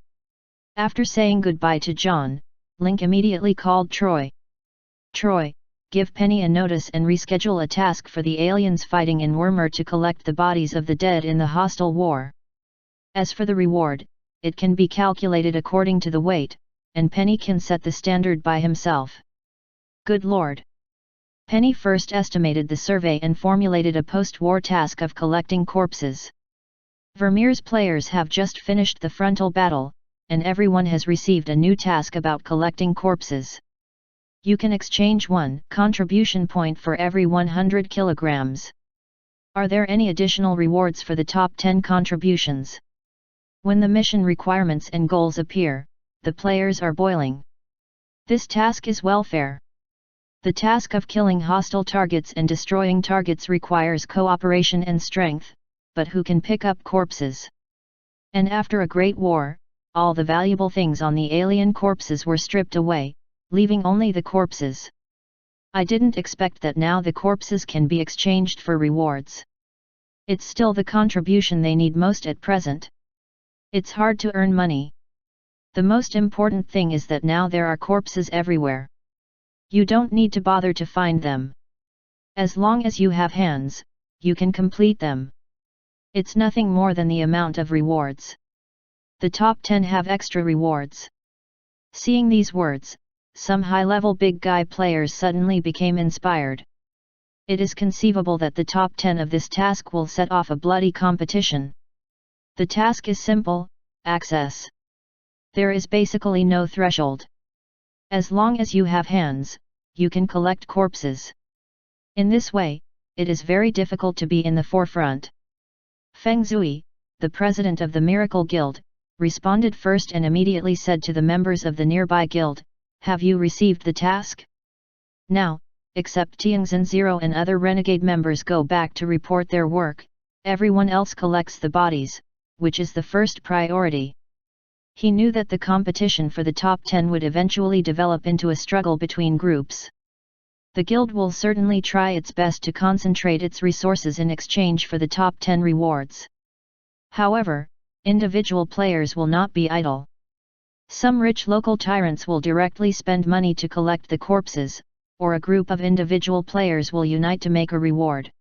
After saying goodbye to John, Link immediately called Troy. Troy, give Penny a notice and reschedule a task for the aliens fighting in Wormer to collect the bodies of the dead in the hostile war. As for the reward, it can be calculated according to the weight, and Penny can set the standard by himself. Good Lord! Penny first estimated the survey and formulated a post-war task of collecting corpses. Vermeer's players have just finished the frontal battle, and everyone has received a new task about collecting corpses. You can exchange 1 contribution point for every 100 kilograms. Are there any additional rewards for the top 10 contributions? When the mission requirements and goals appear, the players are boiling. This task is welfare. The task of killing hostile targets and destroying targets requires cooperation and strength, but who can pick up corpses? And after a great war, all the valuable things on the alien corpses were stripped away, leaving only the corpses. I didn't expect that now the corpses can be exchanged for rewards. It's still the contribution they need most at present. It's hard to earn money. The most important thing is that now there are corpses everywhere. You don't need to bother to find them. As long as you have hands, you can complete them. It's nothing more than the amount of rewards. The top 10 have extra rewards. Seeing these words, some high-level big guy players suddenly became inspired. It is conceivable that the top 10 of this task will set off a bloody competition. The task is simple: access. There is basically no threshold. As long as you have hands, you can collect corpses. In this way, it is very difficult to be in the forefront. Feng Zui, the president of the Miracle Guild, responded first and immediately said to the members of the nearby guild, "Have you received the task? Now, except Tianxin Zero and other renegade members go back to report their work, everyone else collects the bodies, which is the first priority." He knew that the competition for the top 10 would eventually develop into a struggle between groups. The guild will certainly try its best to concentrate its resources in exchange for the top 10 rewards. However, individual players will not be idle. Some rich local tyrants will directly spend money to collect the corpses, or a group of individual players will unite to make a reward.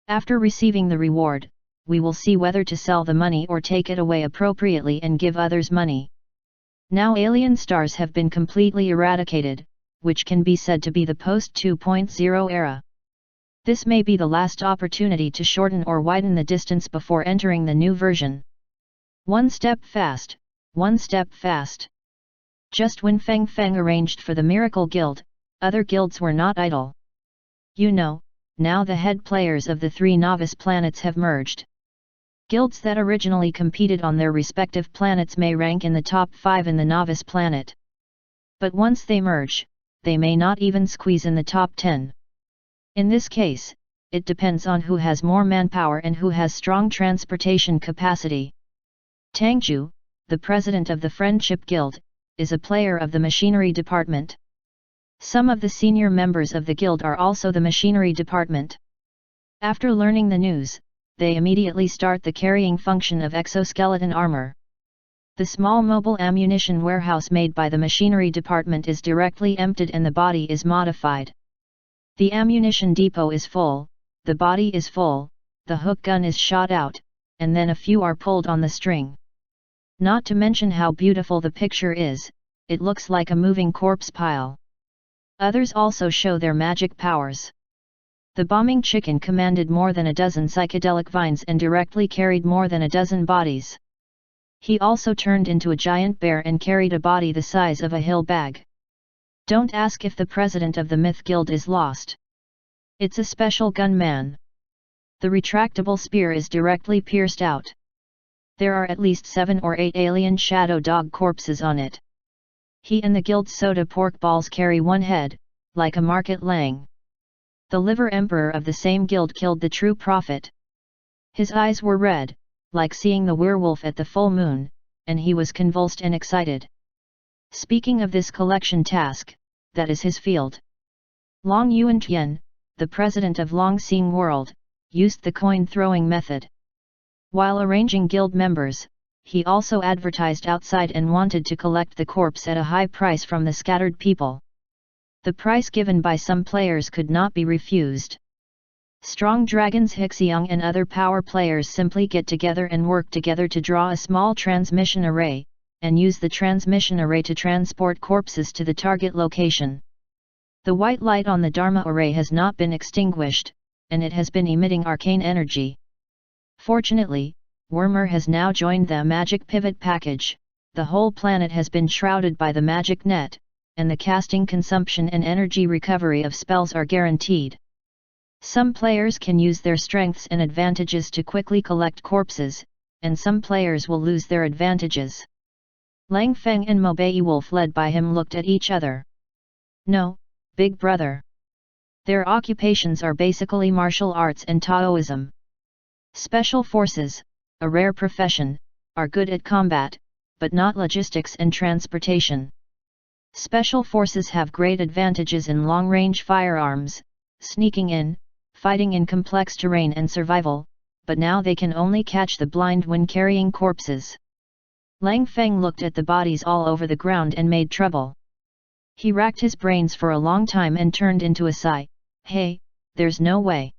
After receiving the reward, we will see whether to sell the money or take it away appropriately and give others money. Now alien stars have been completely eradicated, which can be said to be the post-2.0 era. This may be the last opportunity to shorten or widen the distance before entering the new version. One step fast, one step fast. Just when Feng Feng arranged for the Miracle Guild, other guilds were not idle. You know, now the head players of the 3 novice planets have merged. Guilds that originally competed on their respective planets may rank in the top 5 in the novice planet. But once they merge, they may not even squeeze in the top 10. In this case, it depends on who has more manpower and who has strong transportation capacity. Tangju, the president of the Friendship Guild, is a player of the machinery department. Some of the senior members of the guild are also the machinery department. After learning the news, they immediately start the carrying function of exoskeleton armor. The small mobile ammunition warehouse made by the machinery department is directly emptied and the body is modified. The ammunition depot is full, the body is full, the hook gun is shot out, and then a few are pulled on the string. Not to mention how beautiful the picture is, it looks like a moving corpse pile. Others also show their magic powers. The bombing chicken commanded more than a dozen psychedelic vines and directly carried more than a dozen bodies. He also turned into a giant bear and carried a body the size of a hill bag. Don't ask if the president of the Myth Guild is lost. It's a special gunman. The retractable spear is directly pierced out. There are at least 7 or 8 alien shadow dog corpses on it. He and the guild's soda pork balls carry one head, like a market lang. The liver emperor of the same guild killed the true prophet. His eyes were red, like seeing the werewolf at the full moon, and he was convulsed and excited. Speaking of this collection task, that is his field. Long Yuan Tian, the president of Long Xing World, used the coin-throwing method. While arranging guild members, he also advertised outside and wanted to collect the corpse at a high price from the scattered people. The price given by some players could not be refused. Strong Dragons Hixiong and other power players simply get together and work together to draw a small transmission array, and use the transmission array to transport corpses to the target location. The white light on the Dharma array has not been extinguished, and it has been emitting arcane energy. Fortunately, Wormer has now joined the Magic Pivot package. The whole planet has been shrouded by the magic net, and the casting consumption and energy recovery of spells are guaranteed. Some players can use their strengths and advantages to quickly collect corpses, and some players will lose their advantages. Lang Feng and Mo Beowulf led by him looked at each other. No, big brother. Their occupations are basically martial arts and Taoism. Special forces, a rare profession, are good at combat, but not logistics and transportation. Special forces have great advantages in long-range firearms, sneaking in, fighting in complex terrain and survival, but now they can only catch the blind when carrying corpses. Lang Feng looked at the bodies all over the ground and made trouble. He racked his brains for a long time and turned into a sigh. Hey, there's no way.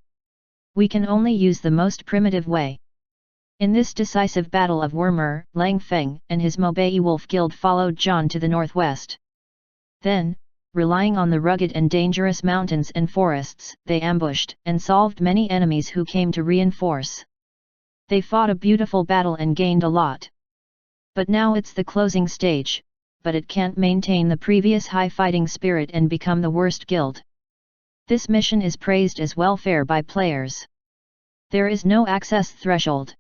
We can only use the most primitive way. In this decisive battle of Wormer, Lang Feng and his Mobei Wolf Guild followed John to the northwest. Then, relying on the rugged and dangerous mountains and forests, they ambushed and solved many enemies who came to reinforce. They fought a beautiful battle and gained a lot. But now it's the closing stage, but it can't maintain the previous high fighting spirit and become the worst guild. This mission is praised as welfare by players. There is no access threshold.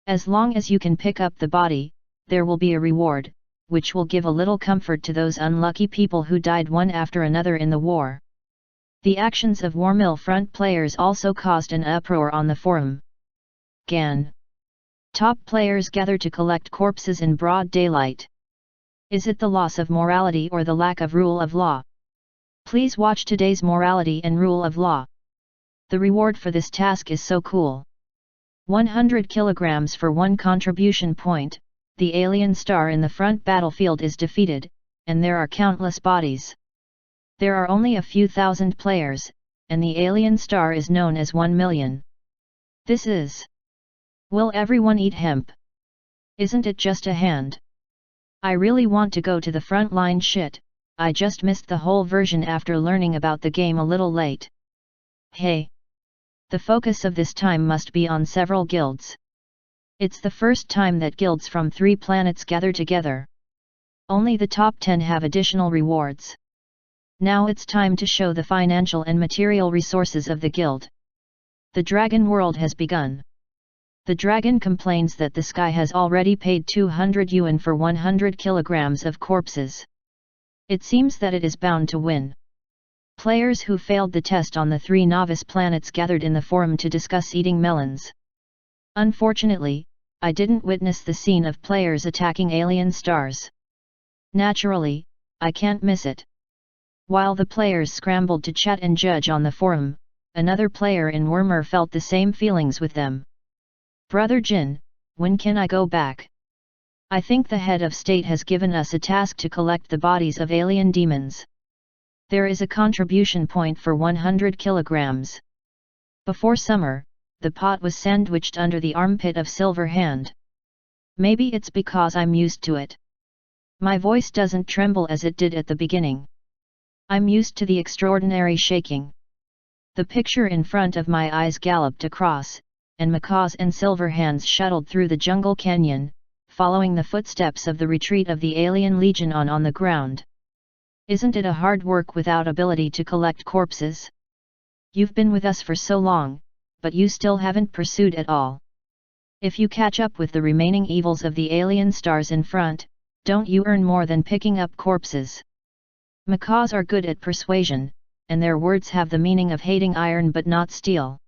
As long as you can pick up the body, there will be a reward, which will give a little comfort to those unlucky people who died one after another in the war. The actions of Warmill Front players also caused an uproar on the forum. Gan. Top players gather to collect corpses in broad daylight. Is it the loss of morality or the lack of rule of law? Please watch today's morality and rule of law. The reward for this task is so cool. 100 kilograms for 1 contribution point, the alien star in the front battlefield is defeated, and there are countless bodies. There are only a few thousand players, and the alien star is known as 1 million. This is... Will everyone eat hemp? Isn't it just a hand? I really want to go to the front line shit, I just missed the whole version after learning about the game a little late. Hey! The focus of this time must be on several guilds. It's the first time that guilds from 3 planets gather together. Only the top 10 have additional rewards. Now it's time to show the financial and material resources of the guild. The dragon world has begun. The dragon complains that the sky has already paid 200 yuan for 100 kilograms of corpses. It seems that it is bound to win. Players who failed the test on the 3 novice planets gathered in the forum to discuss eating melons. Unfortunately, I didn't witness the scene of players attacking alien stars. Naturally, I can't miss it. While the players scrambled to chat and judge on the forum, another player in Wormer felt the same feelings with them. Brother Jin, when can I go back? I think the head of state has given us a task to collect the bodies of alien demons. There is a contribution point for 100 kilograms. Before summer, the pot was sandwiched under the armpit of Silver Hand. Maybe it's because I'm used to it. My voice doesn't tremble as it did at the beginning. I'm used to the extraordinary shaking. The picture in front of my eyes galloped across, and macaws and silver hands shuttled through the jungle canyon, following the footsteps of the retreat of the alien legion on the ground. Isn't it a hard work without ability to collect corpses? You've been with us for so long, but you still haven't pursued at all. If you catch up with the remaining evils of the alien stars in front, don't you earn more than picking up corpses? Macaws are good at persuasion, and their words have the meaning of hating iron but not steel.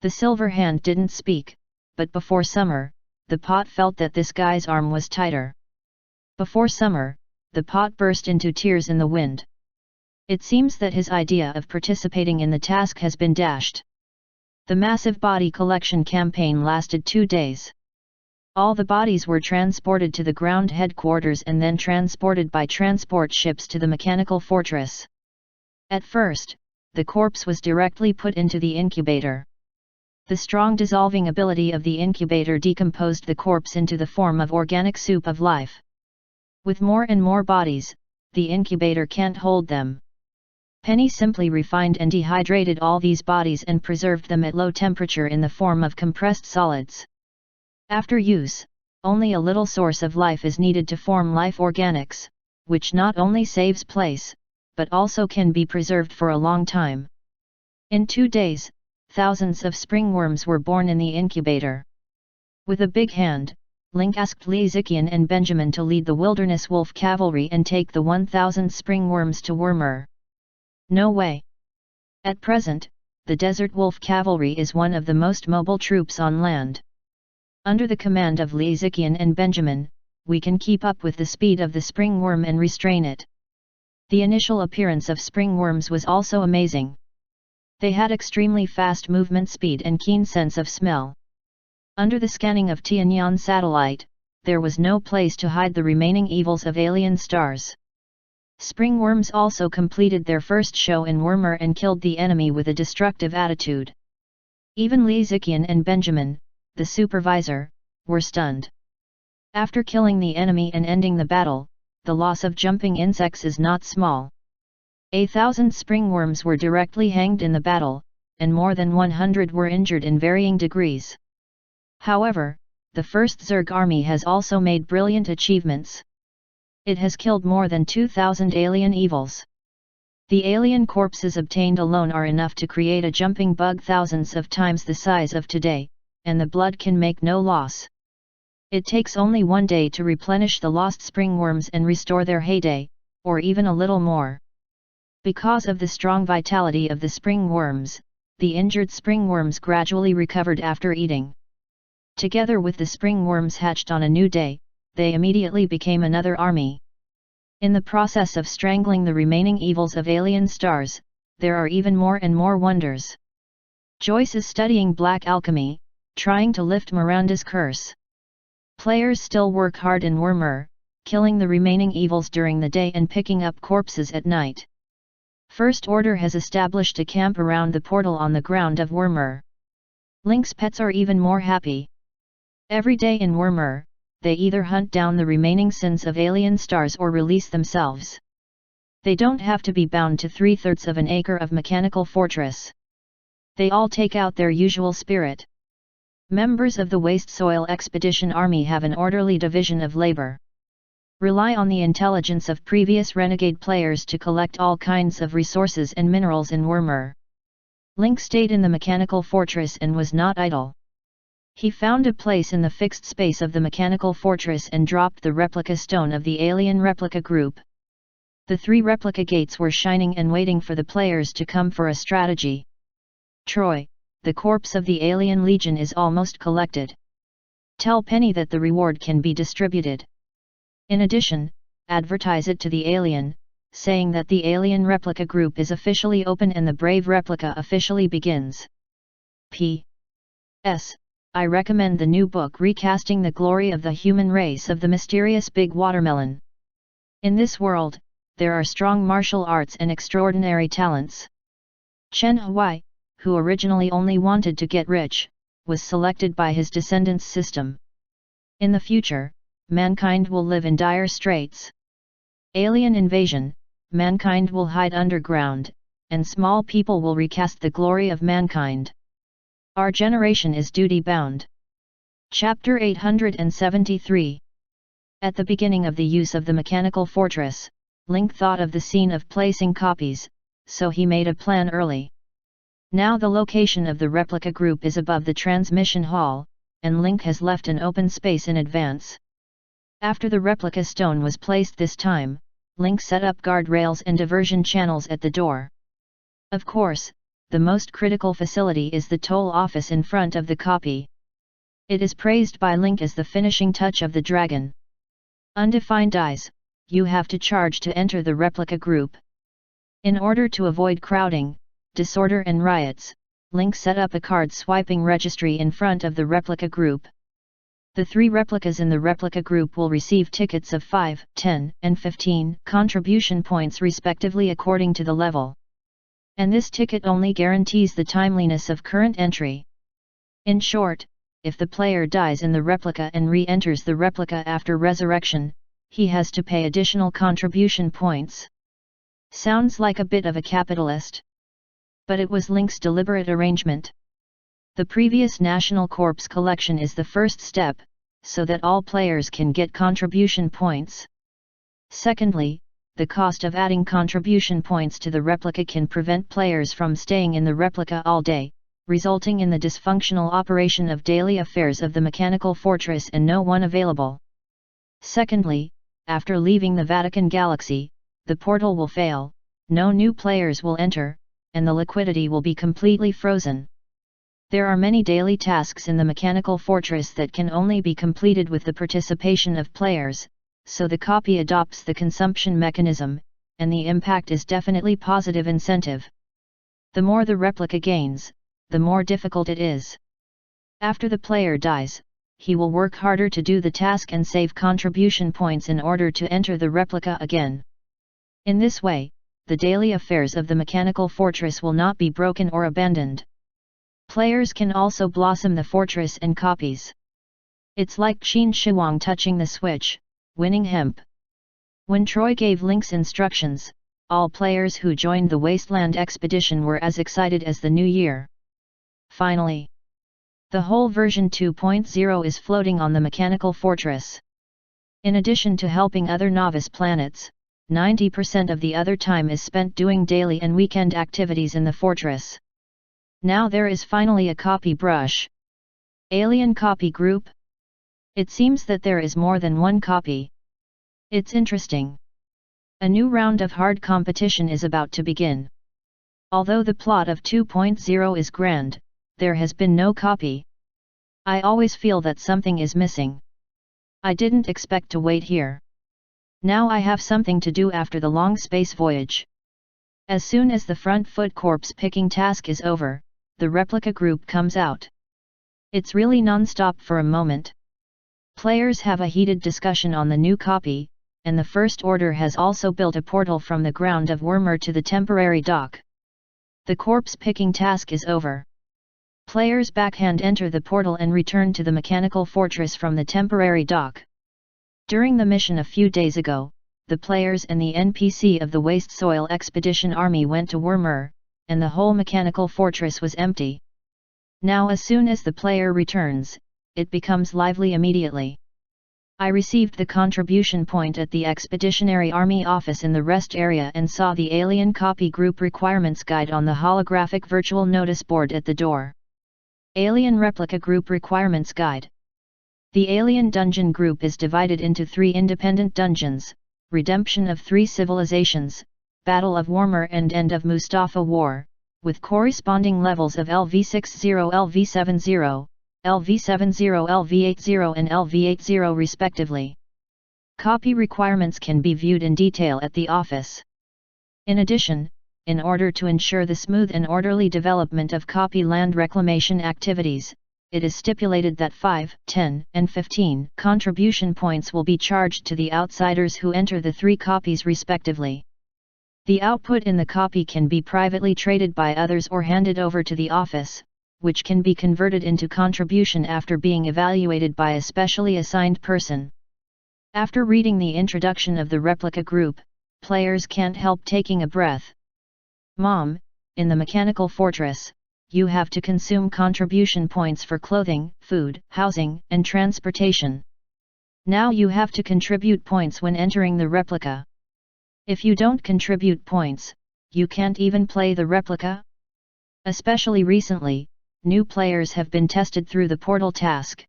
The Silver Hand didn't speak, but before summer, the pot felt that this guy's arm was tighter. Before summer, the pot burst into tears in the wind. It seems that his idea of participating in the task has been dashed. The massive body collection campaign lasted 2 days. All the bodies were transported to the ground headquarters and then transported by transport ships to the mechanical fortress. At first, the corpse was directly put into the incubator. The strong dissolving ability of the incubator decomposed the corpse into the form of organic soup of life. With more and more bodies, the incubator can't hold them. Penny simply refined and dehydrated all these bodies and preserved them at low temperature in the form of compressed solids. After use, only a little source of life is needed to form life organics, which not only saves place, but also can be preserved for a long time. In 2 days, thousands of springworms were born in the incubator. With a big hand, Link asked Li Ziqian and Benjamin to lead the Wilderness Wolf Cavalry and take the 1,000 springworms to Wormer. No way! At present, the Desert Wolf Cavalry is one of the most mobile troops on land. Under the command of Li Ziqian and Benjamin, we can keep up with the speed of the springworm and restrain it. The initial appearance of springworms was also amazing. They had extremely fast movement speed and keen sense of smell. Under the scanning of Tianyan satellite, there was no place to hide the remaining evils of alien stars. Spring worms also completed their first show in Wormer and killed the enemy with a destructive attitude. Even Li Ziqian and Benjamin, the supervisor, were stunned. After killing the enemy and ending the battle, the loss of jumping insects is not small. 1,000 spring worms were directly hanged in the battle, and more than 100 were injured in varying degrees. However, the First Zerg army has also made brilliant achievements. It has killed more than 2,000 alien evils. The alien corpses obtained alone are enough to create a jumping bug thousands of times the size of today, and the blood can make no loss. It takes only 1 day to replenish the lost spring worms and restore their heyday, or even a little more. Because of the strong vitality of the spring worms, the injured spring worms gradually recovered after eating. Together with the spring worms hatched on a new day, they immediately became another army. In the process of strangling the remaining evils of alien stars, there are even more and more wonders. Joyce is studying black alchemy, trying to lift Miranda's curse. Players still work hard in Wormer, killing the remaining evils during the day and picking up corpses at night. First Order has established a camp around the portal on the ground of Wormer. Link's pets are even more happy. Every day in Wormer, they either hunt down the remaining sins of alien stars or release themselves. They don't have to be bound to 3/3 of an acre of mechanical fortress. They all take out their usual spirit. Members of the Waste Soil Expedition Army have an orderly division of labor. Rely on the intelligence of previous renegade players to collect all kinds of resources and minerals in Wormer. Link stayed in the mechanical fortress and was not idle. He found a place in the fixed space of the mechanical fortress and dropped the replica stone of the alien replica group. The 3 replica gates were shining and waiting for the players to come for a strategy. Troy, the corpse of the alien legion is almost collected. Tell Penny that the reward can be distributed. In addition, advertise it to the alien, saying that the alien replica group is officially open and the brave replica officially begins. P.S. I recommend the new book recasting the glory of the human race of the mysterious big watermelon. In this world, there are strong martial arts and extraordinary talents. Chen Huai, who originally only wanted to get rich, was selected by his descendants' system. In the future, mankind will live in dire straits. Alien invasion, mankind will hide underground, and small people will recast the glory of mankind. Our generation is duty-bound. Chapter 873. At the beginning of the use of the mechanical fortress, Link thought of the scene of placing copies, so he made a plan early. Now the location of the replica group is above the transmission hall, and Link has left an open space in advance. After the replica stone was placed this time, Link set up guardrails and diversion channels at the door. Of course, the most critical facility is the toll office in front of the copy. It is praised by Link as the finishing touch of the dragon. Undefined eyes, you have to charge to enter the replica group. In order to avoid crowding, disorder and riots, Link set up a card swiping registry in front of the replica group. The 3 replicas in the replica group will receive tickets of 5, 10, and 15 contribution points respectively according to the level. And this ticket only guarantees the timeliness of current entry. In short, if the player dies in the replica and re-enters the replica after resurrection, he has to pay additional contribution points. Sounds like a bit of a capitalist. But it was Link's deliberate arrangement. The previous National Corps collection is the first step, so that all players can get contribution points. Secondly, the cost of adding contribution points to the replica can prevent players from staying in the replica all day, resulting in the dysfunctional operation of daily affairs of the mechanical fortress and no one available. Secondly, after leaving the Vatican Galaxy, the portal will fail, no new players will enter, and the liquidity will be completely frozen. There are many daily tasks in the mechanical fortress that can only be completed with the participation of players, so the copy adopts the consumption mechanism, and the impact is definitely positive incentive. The more the replica gains, the more difficult it is. After the player dies, he will work harder to do the task and save contribution points in order to enter the replica again. In this way, the daily affairs of the mechanical fortress will not be broken or abandoned. Players can also blossom the fortress and copies. It's like Qin Shi Huang touching the switch, winning hemp. When Troy gave Link's instructions, all players who joined the Wasteland expedition were as excited as the new year. Finally, the whole version 2.0 is floating on the mechanical fortress. In addition to helping other novice planets, 90% of the other time is spent doing daily and weekend activities in the fortress. Now there is finally a copy brush. Alien copy group? It seems that there is more than one copy. It's interesting. A new round of hard competition is about to begin. Although the plot of 2.0 is grand, there has been no copy. I always feel that something is missing. I didn't expect to wait here. Now I have something to do after the long space voyage. As soon as the front foot corpse picking task is over, the replica group comes out. It's really non-stop for a moment. Players have a heated discussion on the new copy, and the First Order has also built a portal from the ground of Wormer to the temporary dock. The corpse picking task is over. Players backhand enter the portal and return to the mechanical fortress from the temporary dock. During the mission a few days ago, the players and the NPC of the Waste Soil Expedition Army went to Wormer, and the whole mechanical fortress was empty. Now as soon as the player returns, it becomes lively immediately. I received the contribution point at the Expeditionary Army office in the rest area and saw the Alien Copy Group Requirements Guide on the holographic virtual notice board at the door. Alien Replica Group Requirements Guide. The Alien Dungeon Group is divided into 3 independent dungeons: Redemption of 3 Civilizations, Battle of Wormer and End of Mustafa War, with corresponding levels of LV60, LV70, LV70, LV80 and LV80 respectively. Copy requirements can be viewed in detail at the office. In addition, in order to ensure the smooth and orderly development of copy land reclamation activities, it is stipulated that 5, 10, and 15 contribution points will be charged to the outsiders who enter the 3 copies respectively. The output in the copy can be privately traded by others or handed over to the office, which can be converted into contribution after being evaluated by a specially assigned person. After reading the introduction of the replica group, players can't help taking a breath. Mom, in the mechanical fortress, you have to consume contribution points for clothing, food, housing, and transportation. Now you have to contribute points when entering the replica. If you don't contribute points, you can't even play the replica. Especially recently, new players have been tested through the portal task.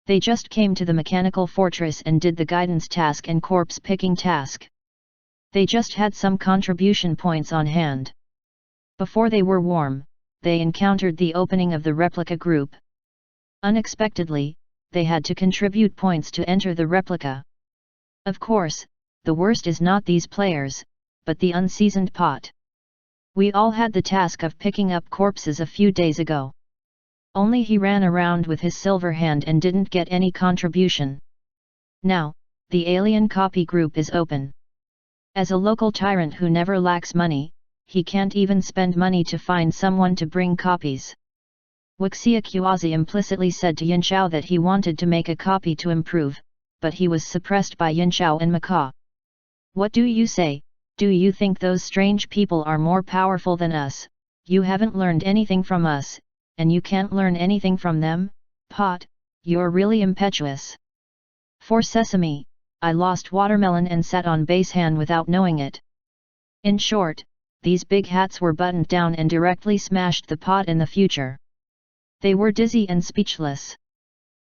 They just came to the mechanical fortress and did the guidance task and corpse picking task. They just had some contribution points on hand. Before they were warm, they encountered the opening of the replica group. Unexpectedly, they had to contribute points to enter the replica. Of course, the worst is not these players, but the unseasoned pot. We all had the task of picking up corpses a few days ago. Only he ran around with his silver hand and didn't get any contribution. Now, the alien copy group is open. As a local tyrant who never lacks money, he can't even spend money to find someone to bring copies. Wuxia Qiazi implicitly said to Yinshao that he wanted to make a copy to improve, but he was suppressed by Yinshao and Macaw. What do you say? Do you think those strange people are more powerful than us? You haven't learned anything from us, and you can't learn anything from them? Pot, you're really impetuous. For Sesame, I lost watermelon and sat on Basehan without knowing it. In short, these big hats were buttoned down and directly smashed the pot in the future. They were dizzy and speechless.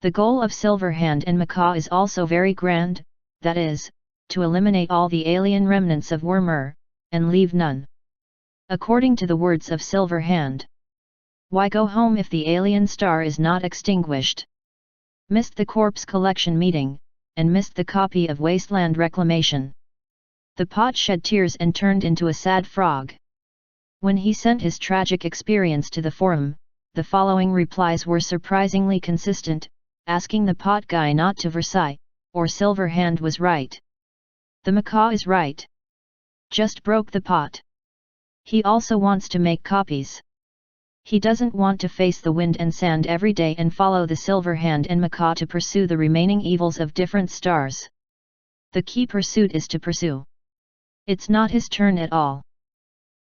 The goal of Silverhand and Macaw is also very grand, that is, to eliminate all the alien remnants of Wormer, and leave none. According to the words of Silverhand. Why go home if the alien star is not extinguished? Missed the corpse collection meeting, and missed the copy of Wasteland Reclamation. The pot shed tears and turned into a sad frog. When he sent his tragic experience to the forum, the following replies were surprisingly consistent: asking the pot guy not to Versailles, or Silver Hand was right. The macaw is right. Just broke the pot. He also wants to make copies. He doesn't want to face the wind and sand every day and follow the Silver Hand and macaw to pursue the remaining evils of different stars. The key pursuit is to pursue. It's not his turn at all.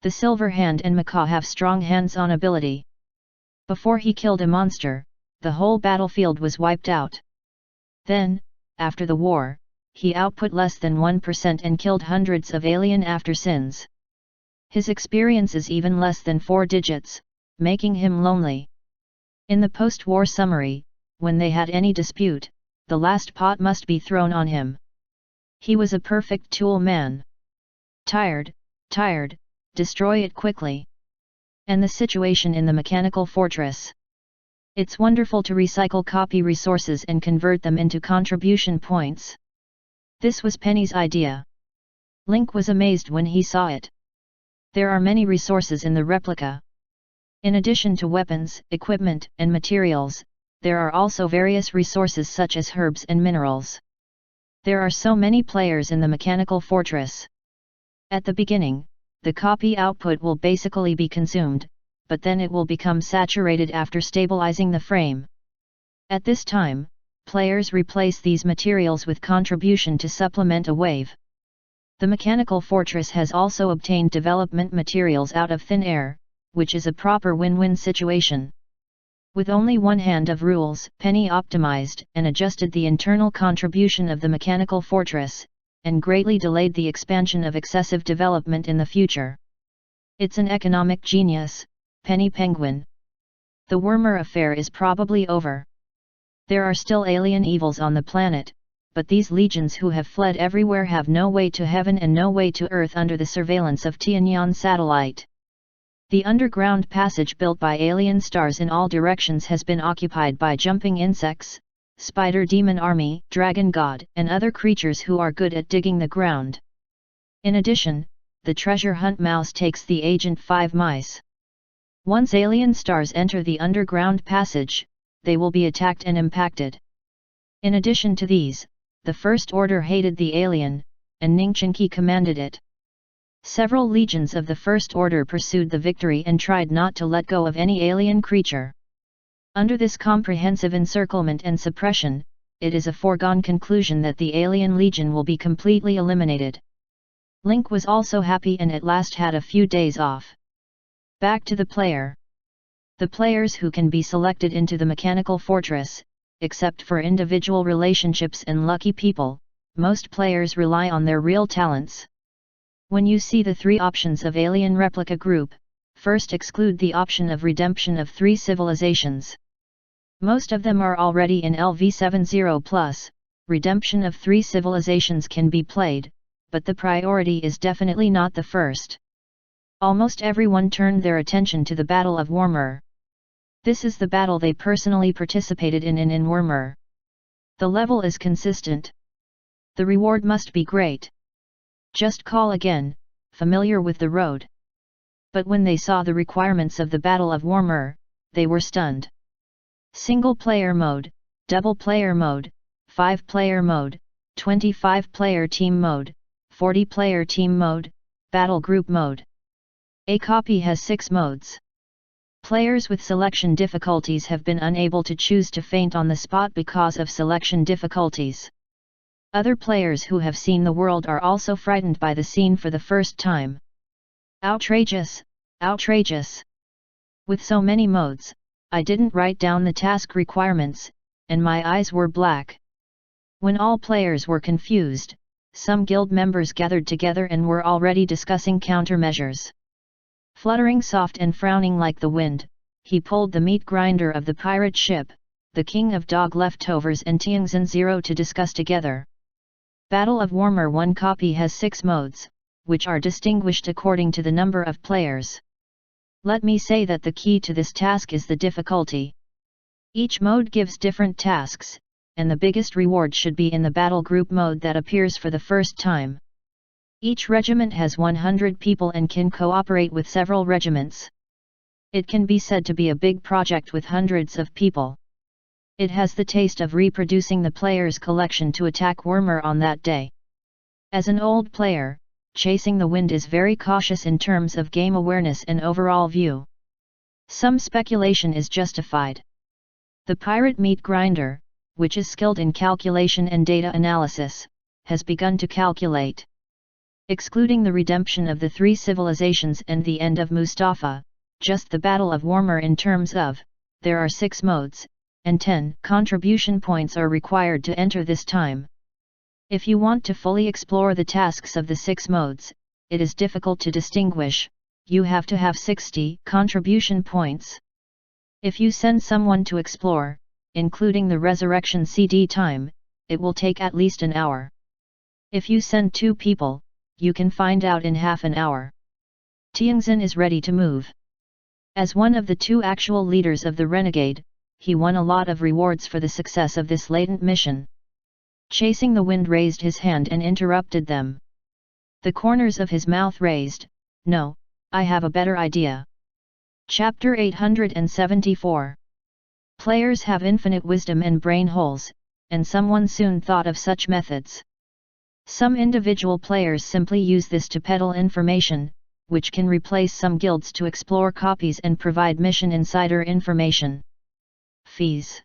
The Silver Hand and macaw have strong hands-on ability. Before he killed a monster, the whole battlefield was wiped out. Then, after the war, he output less than 1% and killed hundreds of alien after-sins. His experience is even less than 4 digits, making him lonely. In the post-war summary, when they had any dispute, the last pot must be thrown on him. He was a perfect tool man. Tired, destroy it quickly. And the situation in the mechanical fortress. It's wonderful to recycle copy resources and convert them into contribution points. This was Penny's idea. Link was amazed when he saw it. There are many resources in the replica. In addition to weapons, equipment, and materials, there are also various resources such as herbs and minerals. There are so many players in the mechanical fortress. At the beginning, the copy output will basically be consumed, but then it will become saturated after stabilizing the frame. At this time, players replace these materials with contribution to supplement a wave. The mechanical fortress has also obtained development materials out of thin air, which is a proper win-win situation. With only one hand of rules, Penny optimized and adjusted the internal contribution of the mechanical fortress, and greatly delayed the expansion of excessive development in the future. It's an economic genius, Penny Penguin. The Wormer affair is probably over. There are still alien evils on the planet, but these legions who have fled everywhere have no way to heaven and no way to Earth under the surveillance of Tianyan satellite. The underground passage built by alien stars in all directions has been occupied by jumping insects, spider demon army, dragon god, and other creatures who are good at digging the ground. In addition, the treasure hunt mouse takes the Agent 5 mice. Once alien stars enter the underground passage, they will be attacked and impacted. In addition to these, the First Order hated the alien, and Ningchenki commanded it. Several legions of the First Order pursued the victory and tried not to let go of any alien creature. Under this comprehensive encirclement and suppression, it is a foregone conclusion that the alien legion will be completely eliminated. Link was also happy and at last had a few days off. Back to the player. The players who can be selected into the mechanical fortress, except for individual relationships and lucky people, most players rely on their real talents. When you see the 3 options of alien replica group, first exclude the option of redemption of 3 civilizations. Most of them are already in LV70+, redemption of 3 civilizations can be played, but the priority is definitely not the first. Almost everyone turned their attention to the Battle of Wormer. This is the battle they personally participated in Wormer. The level is consistent. The reward must be great. Just call again, familiar with the road. But when they saw the requirements of the Battle of Wormer, they were stunned. Single-player mode, double-player mode, 5-player mode, 25-player team mode, 40-player team mode, battle group mode. A copy has 6 modes. Players with selection difficulties have been unable to choose to faint on the spot because of selection difficulties. Other players who have seen the world are also frightened by the scene for the first time. Outrageous, outrageous! With so many modes, I didn't write down the task requirements, and my eyes were black. When all players were confused, some guild members gathered together and were already discussing countermeasures. Fluttering soft and frowning like the wind, he pulled the meat grinder of the pirate ship, the king of dog leftovers and Tianxin Zero to discuss together. Battle of Wormer 1 copy has 6 modes, which are distinguished according to the number of players. Let me say that the key to this task is the difficulty. Each mode gives different tasks, and the biggest reward should be in the battle group mode that appears for the first time. Each regiment has 100 people and can cooperate with several regiments. It can be said to be a big project with hundreds of people. It has the taste of reproducing the player's collection to attack Wormer on that day. As an old player, Chasing the Wind is very cautious in terms of game awareness and overall view. Some speculation is justified. The pirate meat grinder, which is skilled in calculation and data analysis, has begun to calculate. Excluding the redemption of the 3 civilizations and the end of Mustafa, just the Battle of Wormer in terms of, there are 6 modes, and 10 contribution points are required to enter this time. If you want to fully explore the tasks of the 6 modes, it is difficult to distinguish, you have to have 60 contribution points. If you send someone to explore, including the resurrection CD time, it will take at least an hour. If you send 2 people, you can find out in half an hour. Tianxin is ready to move. As one of the 2 actual leaders of the Renegade, he won a lot of rewards for the success of this latent mission. Chasing the Wind raised his hand and interrupted them. The corners of his mouth raised. No, I have a better idea. Chapter 874. Players have infinite wisdom and brain holes, and someone soon thought of such methods. Some individual players simply use this to peddle information, which can replace some guilds to explore copies and provide mission insider information. Fees.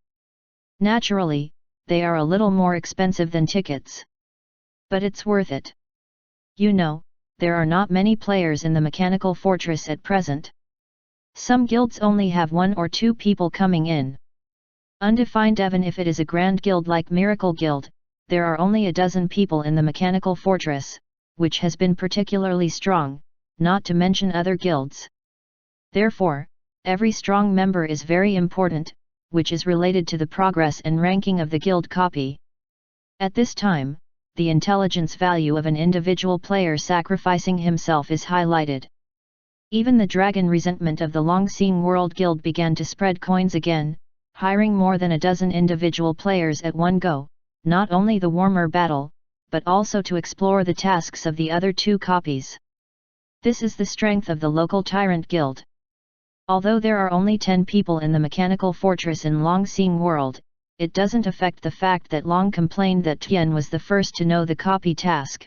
Naturally, they are a little more expensive than tickets. But it's worth it. You know, there are not many players in the Mechanical Fortress at present. Some guilds only have 1 or 2 people coming in. Undefined. Even if it is a grand guild like Miracle Guild, there are only a dozen people in the Mechanical Fortress, which has been particularly strong, not to mention other guilds. Therefore, every strong member is very important, which is related to the progress and ranking of the guild copy. At this time, the intelligence value of an individual player sacrificing himself is highlighted. Even the dragon resentment of the Longsing World Guild began to spread coins again, hiring more than a dozen individual players at one go, not only the Wormer battle, but also to explore the tasks of the other 2 copies. This is the strength of the local Tyrant Guild. Although there are only 10 people in the Mechanical Fortress in Longsing World, it doesn't affect the fact that Long complained that Tian was the first to know the copy task.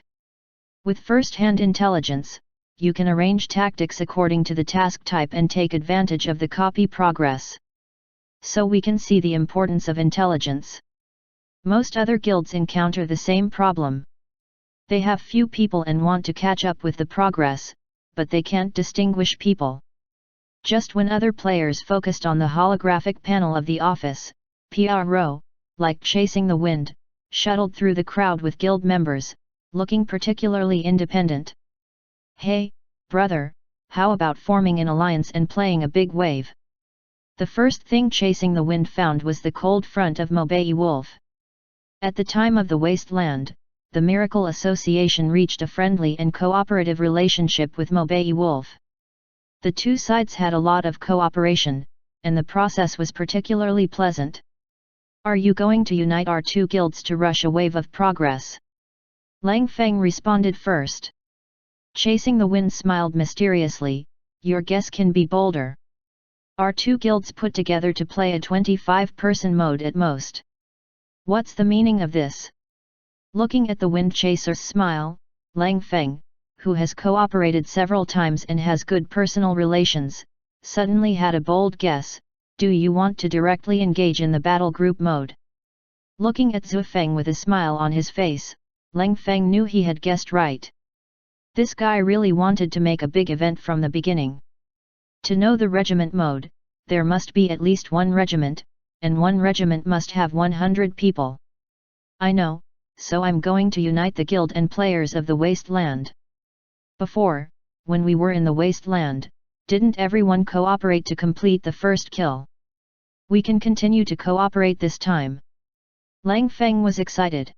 With first-hand intelligence, you can arrange tactics according to the task type and take advantage of the copy progress. So we can see the importance of intelligence. Most other guilds encounter the same problem. They have few people and want to catch up with the progress, but they can't distinguish people. Just when other players focused on the holographic panel of the office, PRO, like Chasing the Wind, shuttled through the crowd with guild members, looking particularly independent. Hey, brother, how about forming an alliance and playing a big wave? The first thing Chasing the Wind found was the cold front of Mobei Wolf. At the time of the Wasteland, the Miracle Association reached a friendly and cooperative relationship with Mobei Wolf. The 2 sides had a lot of cooperation, and the process was particularly pleasant. Are you going to unite our 2 guilds to rush a wave of progress? Lang Feng responded first. Chasing the Wind smiled mysteriously. Your guess can be bolder. Our 2 guilds put together to play a 25-person mode at most. What's the meaning of this? Looking at the Wind Chaser's smile, Lang Feng, who has cooperated several times and has good personal relations, suddenly had a bold guess. Do you want to directly engage in the battle group mode? Looking at Zhu Feng with a smile on his face, Lang Feng knew he had guessed right. This guy really wanted to make a big event from the beginning. To know the regiment mode, there must be at least 1 regiment, and 1 regiment must have 100 people. I know, so I'm going to unite the guild and players of the Wasteland. Before, when we were in the Wasteland, didn't everyone cooperate to complete the first kill? We can continue to cooperate this time. Lang Feng was excited.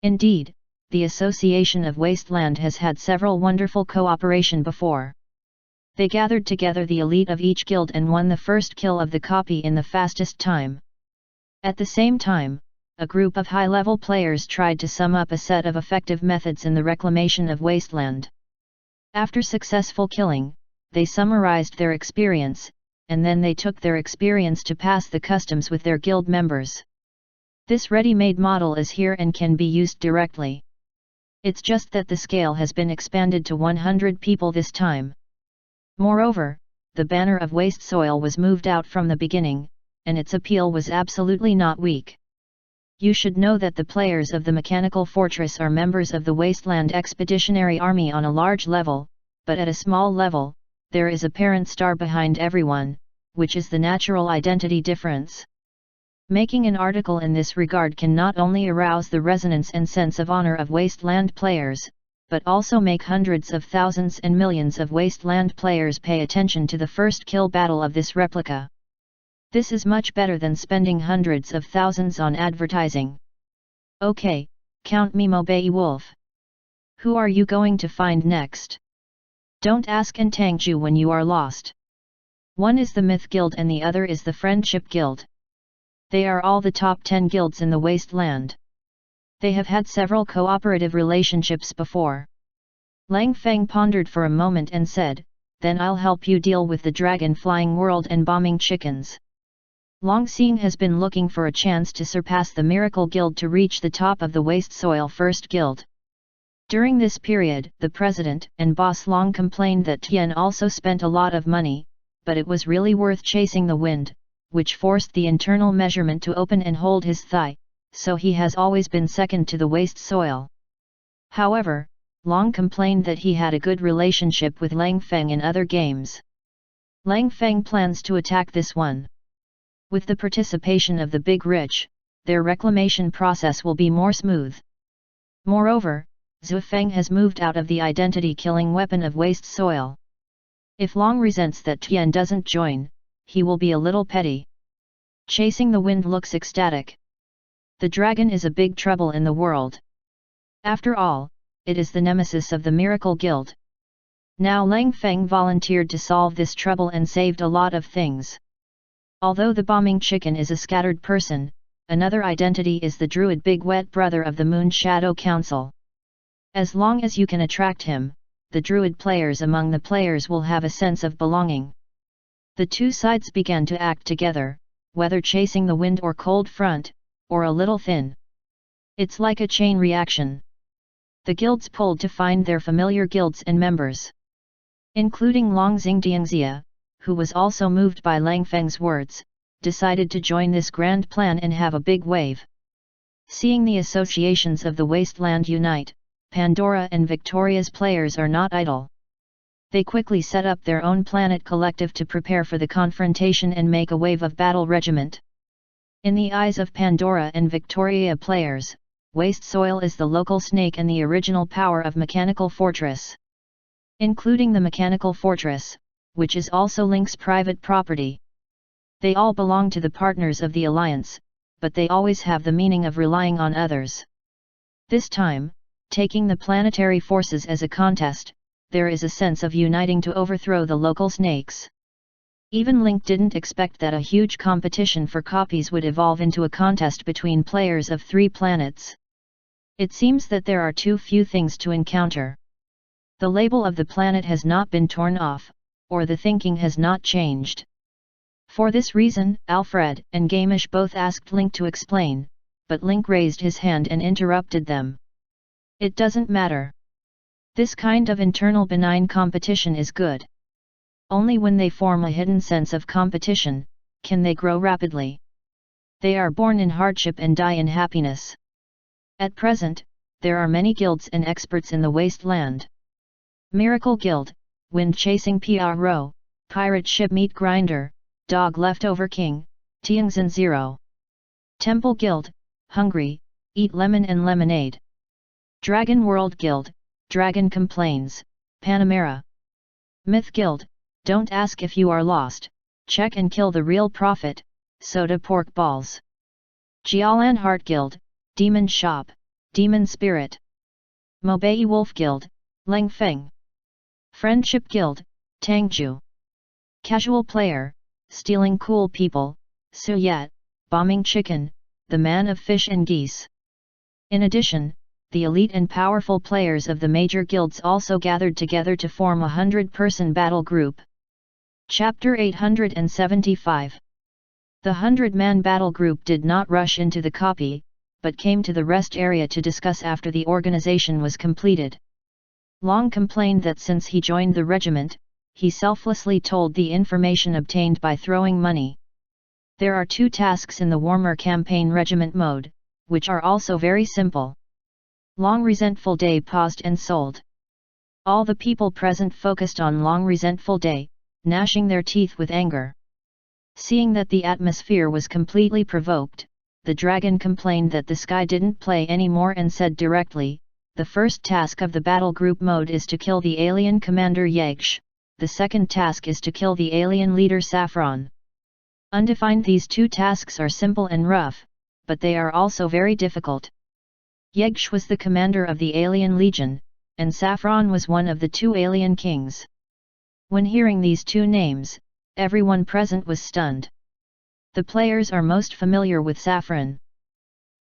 Indeed, the Association of Wasteland has had several wonderful cooperation before. They gathered together the elite of each guild and won the first kill of the copy in the fastest time. At the same time, a group of high-level players tried to sum up a set of effective methods in the reclamation of Wasteland. After successful killing, they summarized their experience, and then they took their experience to pass the customs with their guild members. This ready-made model is here and can be used directly. It's just that the scale has been expanded to 100 people this time. Moreover, the banner of waste soil was moved out from the beginning, and its appeal was absolutely not weak. You should know that the players of the Mechanical Fortress are members of the Wasteland Expeditionary Army on a large level, but at a small level, there is a parent star behind everyone, which is the natural identity difference. Making an article in this regard can not only arouse the resonance and sense of honor of Wasteland players, but also make hundreds of thousands and millions of Wasteland players pay attention to the first kill battle of this replica. This is much better than spending hundreds of thousands on advertising. Okay, count me Mobei Wolf. Who are you going to find next? Don't ask and thank you when you are lost. One is the Myth Guild and the other is the Friendship Guild. They are all the top 10 guilds in the Wasteland. They have had several cooperative relationships before. Lang Feng pondered for a moment and said, "Then I'll help you deal with the dragon flying world and bombing chickens." Long Xing has been looking for a chance to surpass the Miracle Guild to reach the top of the Waste Soil First Guild. During this period, the president and boss Long complained that Tian also spent a lot of money, but it was really worth chasing the wind, which forced the internal measurement to open and hold his thigh, so he has always been second to the Waste Soil. However, Long complained that he had a good relationship with Lang Feng in other games. Lang Feng plans to attack this one. With the participation of the big rich, their reclamation process will be more smooth. Moreover, Zhu Feng has moved out of the identity-killing weapon of waste soil. If Long resents that Tian doesn't join, he will be a little petty. Chasing the wind looks ecstatic. The dragon is a big trouble in the world. After all, it is the nemesis of the Miracle Guild. Now Lang Feng volunteered to solve this trouble and saved a lot of things. Although the bombing chicken is a scattered person, another identity is the druid big wet brother of the Moon Shadow Council. As long as you can attract him, the druid players among the players will have a sense of belonging. The two sides began to act together, whether chasing the wind or cold front, or a little thin. It's like a chain reaction. The guilds pulled to find their familiar guilds and members. Including Long Xingdiangxia, who was also moved by Lang Feng's words, decided to join this grand plan and have a big wave. Seeing the associations of the Wasteland unite, Pandora and Victoria's players are not idle. They quickly set up their own planet collective to prepare for the confrontation and make a wave of battle regiment. In the eyes of Pandora and Victoria players, Waste Soil is the local snake and the original power of Mechanical Fortress. Including the Mechanical Fortress, which is also Link's private property. They all belong to the partners of the Alliance, but they always have the meaning of relying on others. This time, taking the planetary forces as a contest, there is a sense of uniting to overthrow the local snakes. Even Link didn't expect that a huge competition for copies would evolve into a contest between players of 3 planets. It seems that there are too few things to encounter. The label of the planet has not been torn off, or the thinking has not changed. For this reason, Alfred and Gamish both asked Link to explain, but Link raised his hand and interrupted them. It doesn't matter. This kind of internal benign competition is good. Only when they form a hidden sense of competition, can they grow rapidly. They are born in hardship and die in happiness. At present, there are many guilds and experts in the Wasteland. Miracle Guild, Wind Chasing PRO, Pirate Ship Meat Grinder, Dog Leftover King, Tiangzhen 0. Temple Guild, Hungry, Eat Lemon and Lemonade. Dragon World Guild, Dragon Complains, Panamera. Myth Guild, Don't ask if you are lost, check and kill the real prophet, Soda Pork Balls. Jialan Heart Guild, Demon Shop, Demon Spirit. Mobei Wolf Guild, Lang Feng. Friendship Guild, Tangju. Casual Player, Stealing Cool People, Su Yat, Bombing Chicken, The Man of Fish and Geese. In addition, the elite and powerful players of the major guilds also gathered together to form a 100-person battle group. Chapter 875. The 100-man battle group did not rush into the copy, but came to the rest area to discuss after the organization was completed. Long complained that since he joined the regiment, he selflessly told the information obtained by throwing money. There are 2 tasks in the warmer campaign regiment mode, which are also very simple. Long Resentful Day paused and sold. All the people present focused on Long Resentful Day, gnashing their teeth with anger. Seeing that the atmosphere was completely provoked, the dragon complained that the sky didn't play anymore and said directly, "The first task of the battle group mode is to kill the alien commander Yegsh, the second task is to kill the alien leader Saffron." Undefined. These 2 tasks are simple and rough, but they are also very difficult. Yegsh was the commander of the alien legion, and Saffron was one of the 2 alien kings. When hearing these 2 names, everyone present was stunned. The players are most familiar with Saffron.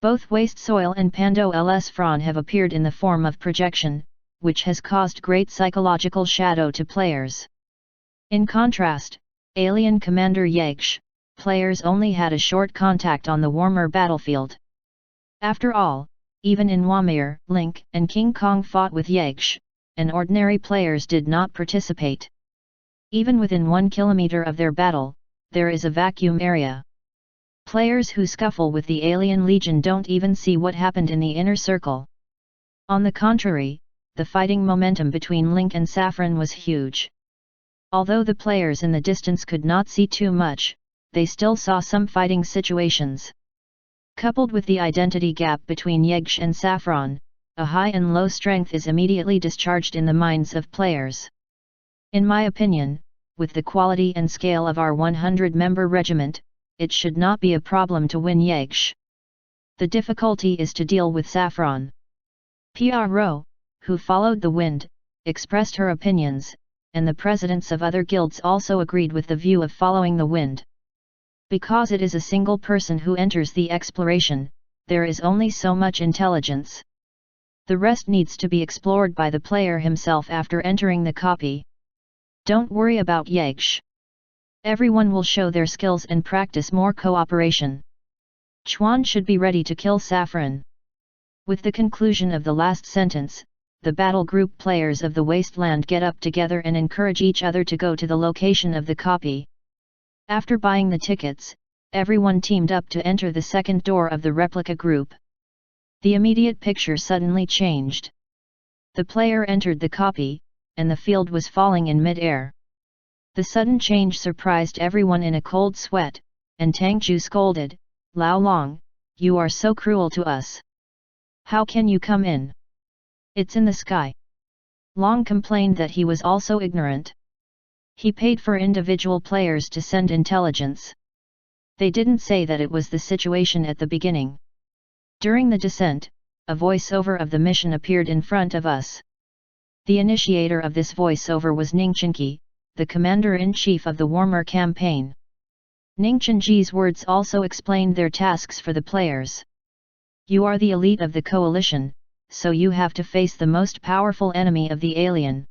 Both Waste Soil and Pando ls Fron have appeared in the form of projection, which has caused great psychological shadow to players. In contrast, alien commander Yegsh, players only had a short contact on the warmer battlefield. After all, even in Wamir, Link and King Kong fought with Yegsh, and ordinary players did not participate. Even within 1 kilometer of their battle, there is a vacuum area. Players who scuffle with the alien legion don't even see what happened in the inner circle. On the contrary, the fighting momentum between Link and Saffron was huge. Although the players in the distance could not see too much, they still saw some fighting situations. Coupled with the identity gap between Yegsh and Saffron, a high and low strength is immediately discharged in the minds of players. In my opinion, with the quality and scale of our 100-member regiment, it should not be a problem to win Yegsh. The difficulty is to deal with Saffron. Pro, who followed the wind, expressed her opinions, and the presidents of other guilds also agreed with the view of following the wind. Because it is a single person who enters the exploration, there is only so much intelligence. The rest needs to be explored by the player himself after entering the copy. Don't worry about Yegsh. Everyone will show their skills and practice more cooperation. Chuan should be ready to kill Saffron. With the conclusion of the last sentence, the battle group players of the wasteland get up together and encourage each other to go to the location of the copy. After buying the tickets, everyone teamed up to enter the second door of the replica group. The immediate picture suddenly changed. The player entered the copy, and the field was falling in mid-air. The sudden change surprised everyone in a cold sweat, and Tangju scolded, "Lao Long, you are so cruel to us. How can you come in? It's in the sky." Long complained that he was also ignorant. He paid for individual players to send intelligence. They didn't say that it was the situation at the beginning. During the descent, a voiceover of the mission appeared in front of us. The initiator of this voiceover was Ningchenki, the commander-in-chief of the warmer campaign. Ningchenji's words also explained their tasks for the players. You are the elite of the coalition, so you have to face the most powerful enemy of the alien.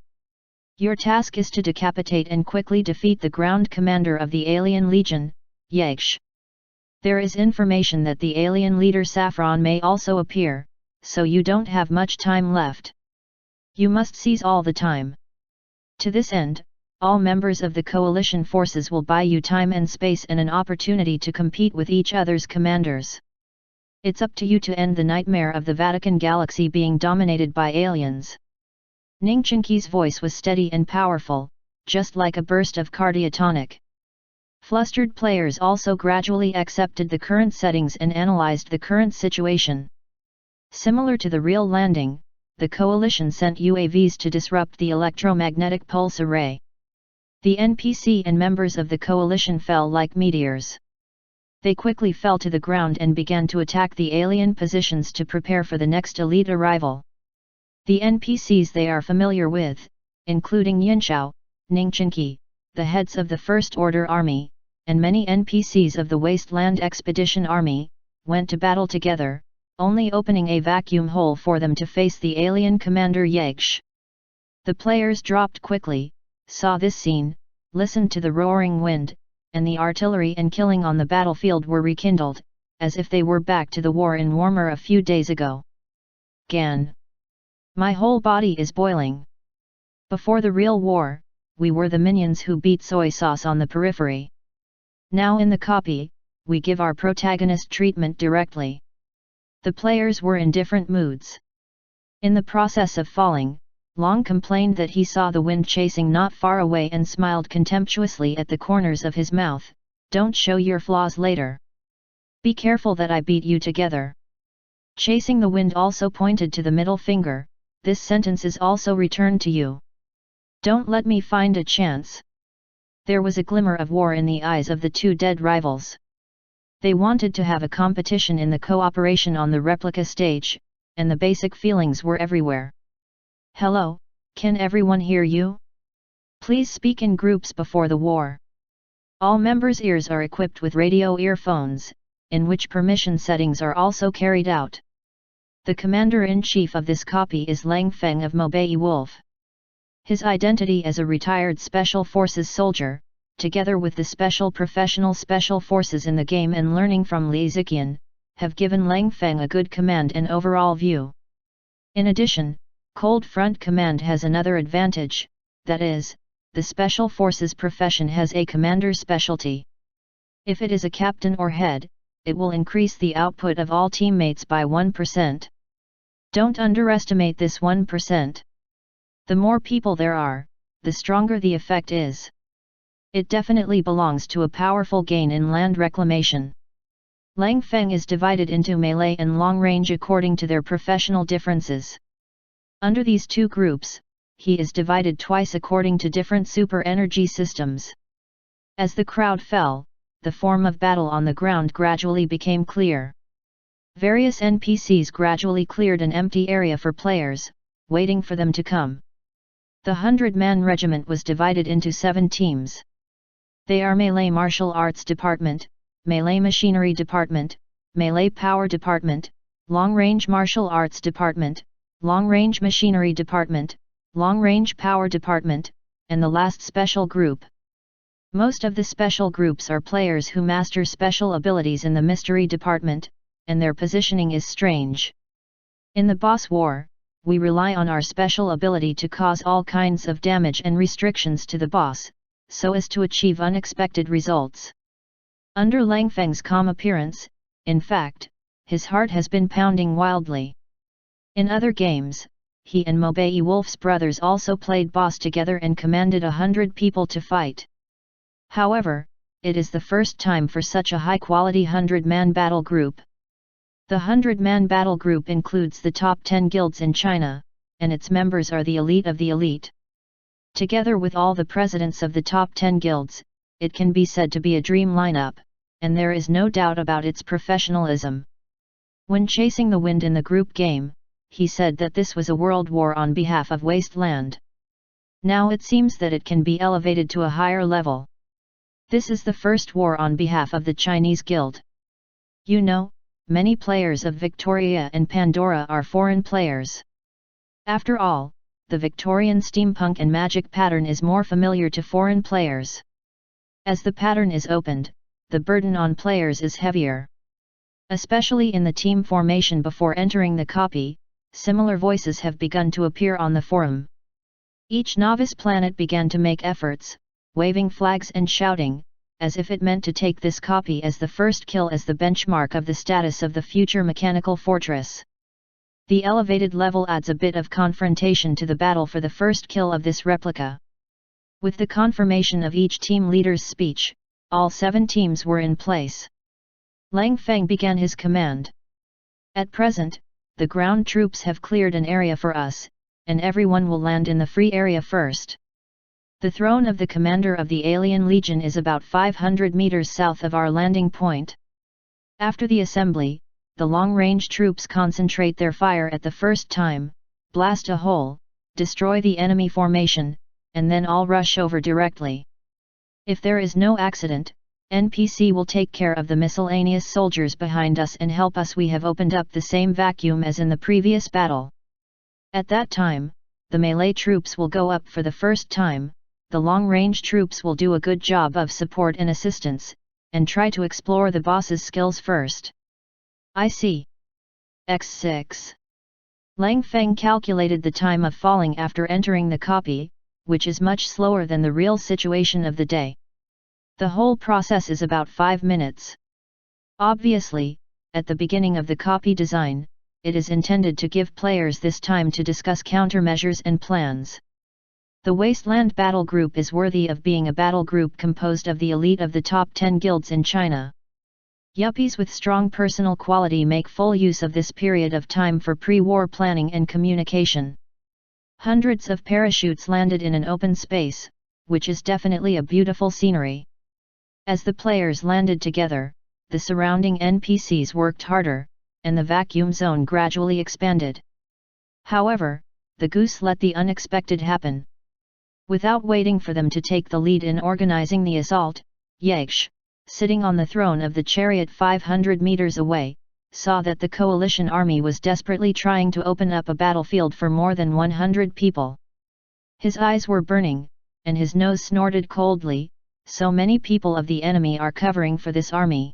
Your task is to decapitate and quickly defeat the ground commander of the alien legion, Yegsh. There is information that the alien leader Saffron may also appear, so you don't have much time left. You must seize all the time. To this end, all members of the coalition forces will buy you time and space and an opportunity to compete with each other's commanders. It's up to you to end the nightmare of the Vatican galaxy being dominated by aliens. Ningchenki's voice was steady and powerful, just like a burst of cardiotonic. Flustered players also gradually accepted the current settings and analyzed the current situation. Similar to the real landing, the coalition sent UAVs to disrupt the electromagnetic pulse array. The NPC and members of the coalition fell like meteors. They quickly fell to the ground and began to attack the alien positions to prepare for the next elite arrival. The NPCs they are familiar with, including Yinshao, Ningchenki, the heads of the First Order Army, and many NPCs of the Wasteland Expedition Army, went to battle together, only opening a vacuum hole for them to face the alien commander Yegsh. The players dropped quickly, saw this scene, listened to the roaring wind, and the artillery and killing on the battlefield were rekindled, as if they were back to the war in warmer a few days ago. Gan. My whole body is boiling. Before the real war, we were the minions who beat soy sauce on the periphery. Now in the copy, we give our protagonist treatment directly. The players were in different moods. In the process of falling, Long complained that he saw the wind chasing not far away and smiled contemptuously at the corners of his mouth. Don't show your flaws later. Be careful that I beat you together. Chasing the wind also pointed to the middle finger. This sentence is also returned to you. Don't let me find a chance. There was a glimmer of war in the eyes of the two dead rivals. They wanted to have a competition in the cooperation on the replica stage, and the basic feelings were everywhere. Hello, can everyone hear you? Please speak in groups before the war. All members' ears are equipped with radio earphones, in which permission settings are also carried out. The commander-in-chief of this copy is Lang Feng of Mobei Wolf. His identity as a retired Special Forces soldier, together with the special professional Special Forces in the game and learning from Li Ziqian, have given Lang Feng a good command and overall view. In addition, Cold Front Command has another advantage, that is, the Special Forces profession has a commander's specialty. If it is a captain or head, it will increase the output of all teammates by 1%. Don't underestimate this 1%. The more people there are, the stronger the effect is. It definitely belongs to a powerful gain in land reclamation. Lang Feng is divided into melee and long range according to their professional differences. Under these two groups, he is divided twice according to different super energy systems. As the crowd fell, the form of battle on the ground gradually became clear. Various NPCs gradually cleared an empty area for players, waiting for them to come. The 100-man regiment was divided into 7 teams. They are Melee Martial Arts Department, Melee Machinery Department, Melee Power Department, Long Range Martial Arts Department, Long Range Machinery Department, Long Range Power Department, and the last special group. Most of the special groups are players who master special abilities in the Mystery Department, and their positioning is strange. In the boss war, we rely on our special ability to cause all kinds of damage and restrictions to the boss, so as to achieve unexpected results. Under Lang Feng's calm appearance, in fact, his heart has been pounding wildly. In other games, he and Mobei Wolf's brothers also played boss together and commanded 100 people to fight. However, it is the first time for such a high-quality 100-man battle group. The 100-man battle group includes the top 10 guilds in China, and its members are the elite of the elite. Together with all the presidents of the top 10 guilds, it can be said to be a dream lineup, and there is no doubt about its professionalism. When chasing the wind in the group game, he said that this was a world war on behalf of Wasteland. Now it seems that it can be elevated to a higher level. This is the first war on behalf of the Chinese Guild. You know, many players of Victoria and Pandora are foreign players. After all, the Victorian steampunk and magic pattern is more familiar to foreign players. As the pattern is opened, the burden on players is heavier. Especially in the team formation before entering the copy, similar voices have begun to appear on the forum. Each novice planet began to make efforts, waving flags and shouting, as if it meant to take this copy as the first kill as the benchmark of the status of the future mechanical fortress. The elevated level adds a bit of confrontation to the battle for the first kill of this replica. With the confirmation of each team leader's speech, all 7 teams were in place. Lang Feng began his command. At present, the ground troops have cleared an area for us, and everyone will land in the free area first. The throne of the commander of the Alien Legion is about 500 meters south of our landing point. After the assembly, the long-range troops concentrate their fire at the first time, blast a hole, destroy the enemy formation, and then all rush over directly. If there is no accident, NPC will take care of the miscellaneous soldiers behind us and help us. We have opened up the same vacuum as in the previous battle. At that time, the melee troops will go up for the first time, the long-range troops will do a good job of support and assistance, and try to explore the boss's skills first. I see. X6. Lang Feng calculated the time of falling after entering the copy, which is much slower than the real situation of the day. The whole process is about 5 minutes. Obviously, at the beginning of the copy design, it is intended to give players this time to discuss countermeasures and plans. The Wasteland Battle Group is worthy of being a battle group composed of the elite of the top 10 guilds in China. Yuppies with strong personal quality make full use of this period of time for pre-war planning and communication. Hundreds of parachutes landed in an open space, which is definitely a beautiful scenery. As the players landed together, the surrounding NPCs worked harder, and the vacuum zone gradually expanded. However, the goose let the unexpected happen. Without waiting for them to take the lead in organizing the assault, Yesh, sitting on the throne of the chariot 500 meters away, saw that the coalition army was desperately trying to open up a battlefield for more than 100 people. His eyes were burning, and his nose snorted coldly. So many people of the enemy are covering for this army.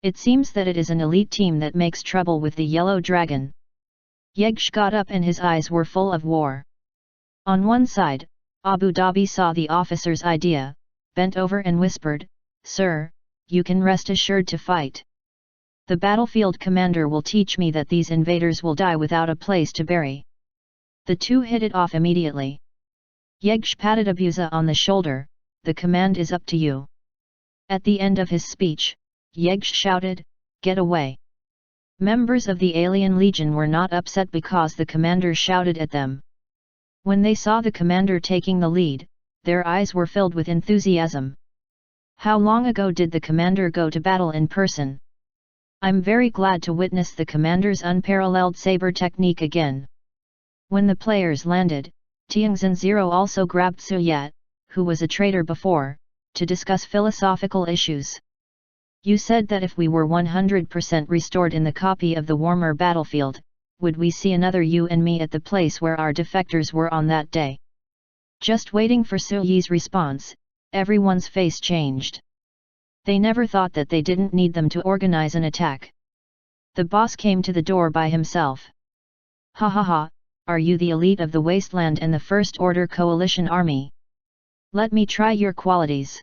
It seems that it is an elite team that makes trouble with the Yellow Dragon. Yesh got up and his eyes were full of war. On one side, Abu Dhabi saw the officer's idea, bent over and whispered, "Sir, you can rest assured to fight. The battlefield commander will teach me that these invaders will die without a place to bury." The two hit it off immediately. Yesh patted Abuza on the shoulder. "The command is up to you." At the end of his speech, Yesh shouted, "Get away!" Members of the Alien Legion were not upset because the commander shouted at them. When they saw the commander taking the lead, their eyes were filled with enthusiasm. How long ago did the commander go to battle in person? I'm very glad to witness the commander's unparalleled saber technique again. When the players landed, Tianxin Zero also grabbed Su Yat, who was a traitor before, to discuss philosophical issues. "You said that if we were 100% restored in the copy of the warmer battlefield, would we see another you and me at the place where our defectors were on that day?" Just waiting for Su Yi's response, everyone's face changed. They never thought that they didn't need them to organize an attack. The boss came to the door by himself. "Ha ha ha, are you the elite of the Wasteland and the First Order Coalition Army? Let me try your qualities."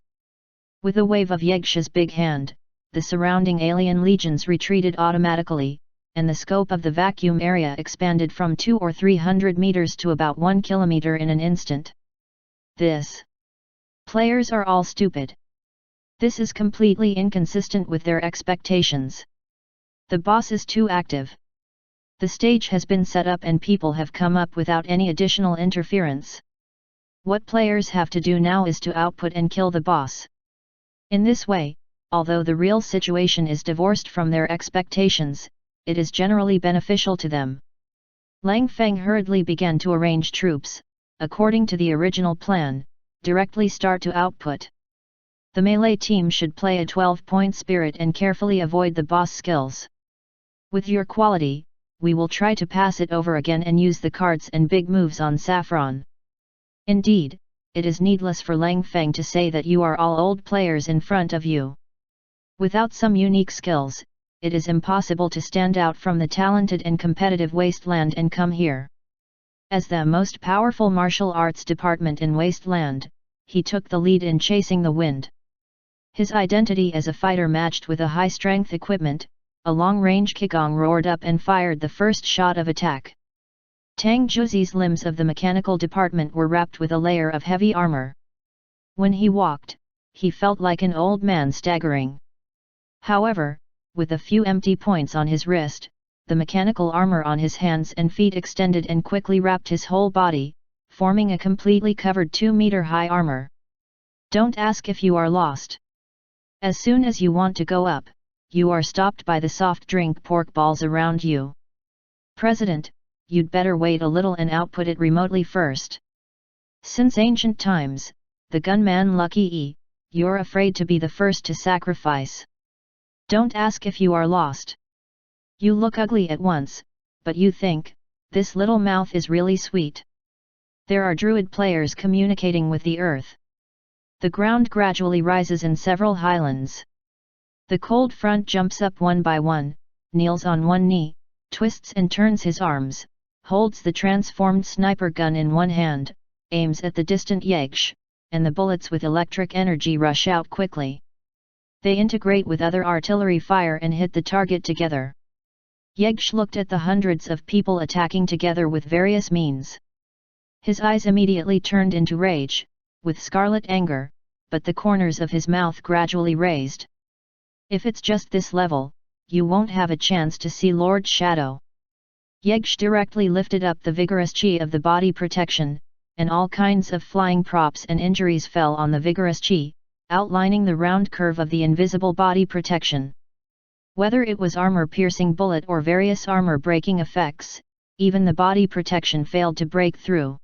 With a wave of Yegsh's big hand, the surrounding alien legions retreated automatically, and the scope of the vacuum area expanded from 200 or 300 meters to about 1 kilometer in an instant. This. Players are all stupid. This is completely inconsistent with their expectations. The boss is too active. The stage has been set up and people have come up without any additional interference. What players have to do now is to output and kill the boss. In this way, although the real situation is divorced from their expectations, it is generally beneficial to them. Lang Feng hurriedly began to arrange troops, according to the original plan, directly start to output. The melee team should play a 12-point spirit and carefully avoid the boss skills. With your quality, we will try to pass it over again and use the cards and big moves on Saffron. Indeed, it is needless for Lang Feng to say that you are all old players in front of you. Without some unique skills, it is impossible to stand out from the talented and competitive Wasteland and come here. As the most powerful martial arts department in Wasteland, he took the lead in chasing the wind. His identity as a fighter matched with a high-strength equipment. A long-range Qigong roared up and fired the first shot of attack. Tang Juzi's limbs of the mechanical department were wrapped with a layer of heavy armor. When he walked, he felt like an old man staggering. However, with a few empty points on his wrist, the mechanical armor on his hands and feet extended and quickly wrapped his whole body, forming a completely covered 2-meter-high armor. Don't ask if you are lost. As soon as you want to go up, you are stopped by the soft drink pork balls around you. President, you'd better wait a little and output it remotely first. Since ancient times, the gunman Lucky E, you're afraid to be the first to sacrifice. Don't ask if you are lost. You look ugly at once, but you think, this little mouth is really sweet. There are druid players communicating with the earth. The ground gradually rises in several highlands. The cold front jumps up one by one, kneels on one knee, twists and turns his arms, holds the transformed sniper gun in one hand, aims at the distant Yegsh, and the bullets with electric energy rush out quickly. They integrate with other artillery fire and hit the target together. Yegsh looked at the hundreds of people attacking together with various means. His eyes immediately turned into rage, with scarlet anger, but the corners of his mouth gradually raised. If it's just this level, you won't have a chance to see Lord Shadow. Yegsh directly lifted up the vigorous chi of the body protection, and all kinds of flying props and injuries fell on the vigorous chi, outlining the round curve of the invisible body protection. Whether it was armor-piercing bullet or various armor-breaking effects, even the body protection failed to break through.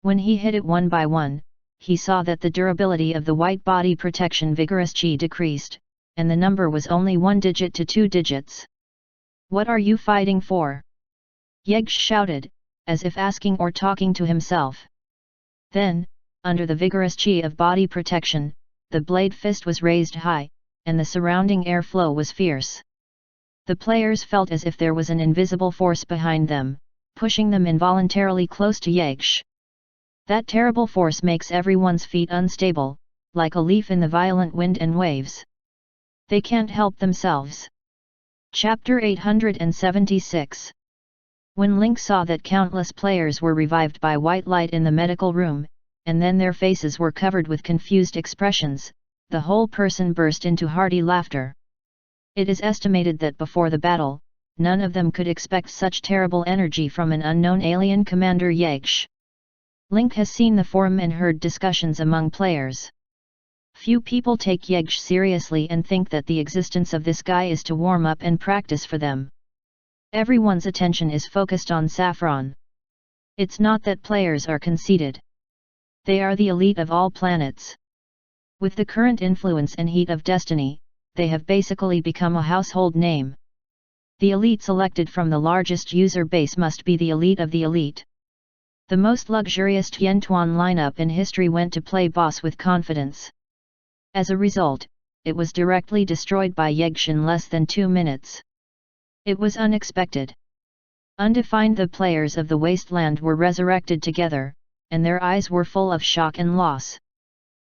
When he hit it one by one, he saw that the durability of the white body protection vigorous chi decreased, and the number was only 1 digit to 2 digits. "What are you fighting for?" Yegsh shouted, as if asking or talking to himself. Then, under the vigorous chi of body protection, the blade fist was raised high, and the surrounding airflow was fierce. The players felt as if there was an invisible force behind them, pushing them involuntarily close to Yegsh. That terrible force makes everyone's feet unstable, like a leaf in the violent wind and waves. They can't help themselves. Chapter 876. When Link saw that countless players were revived by white light in the medical room, and then their faces were covered with confused expressions, the whole person burst into hearty laughter. It is estimated that before the battle, none of them could expect such terrible energy from an unknown alien commander Yegsh. Link has seen the forum and heard discussions among players. Few people take Yegsh seriously and think that the existence of this guy is to warm up and practice for them. Everyone's attention is focused on Saffron. It's not that players are conceited. They are the elite of all planets. With the current influence and heat of destiny, they have basically become a household name. The elite selected from the largest user base must be the elite of the elite. The most luxurious Tiantuan lineup in history went to play boss with confidence. As a result, it was directly destroyed by Yegsh in less than 2 minutes. It was unexpected. Undefined, the players of the wasteland were resurrected together, and their eyes were full of shock and loss.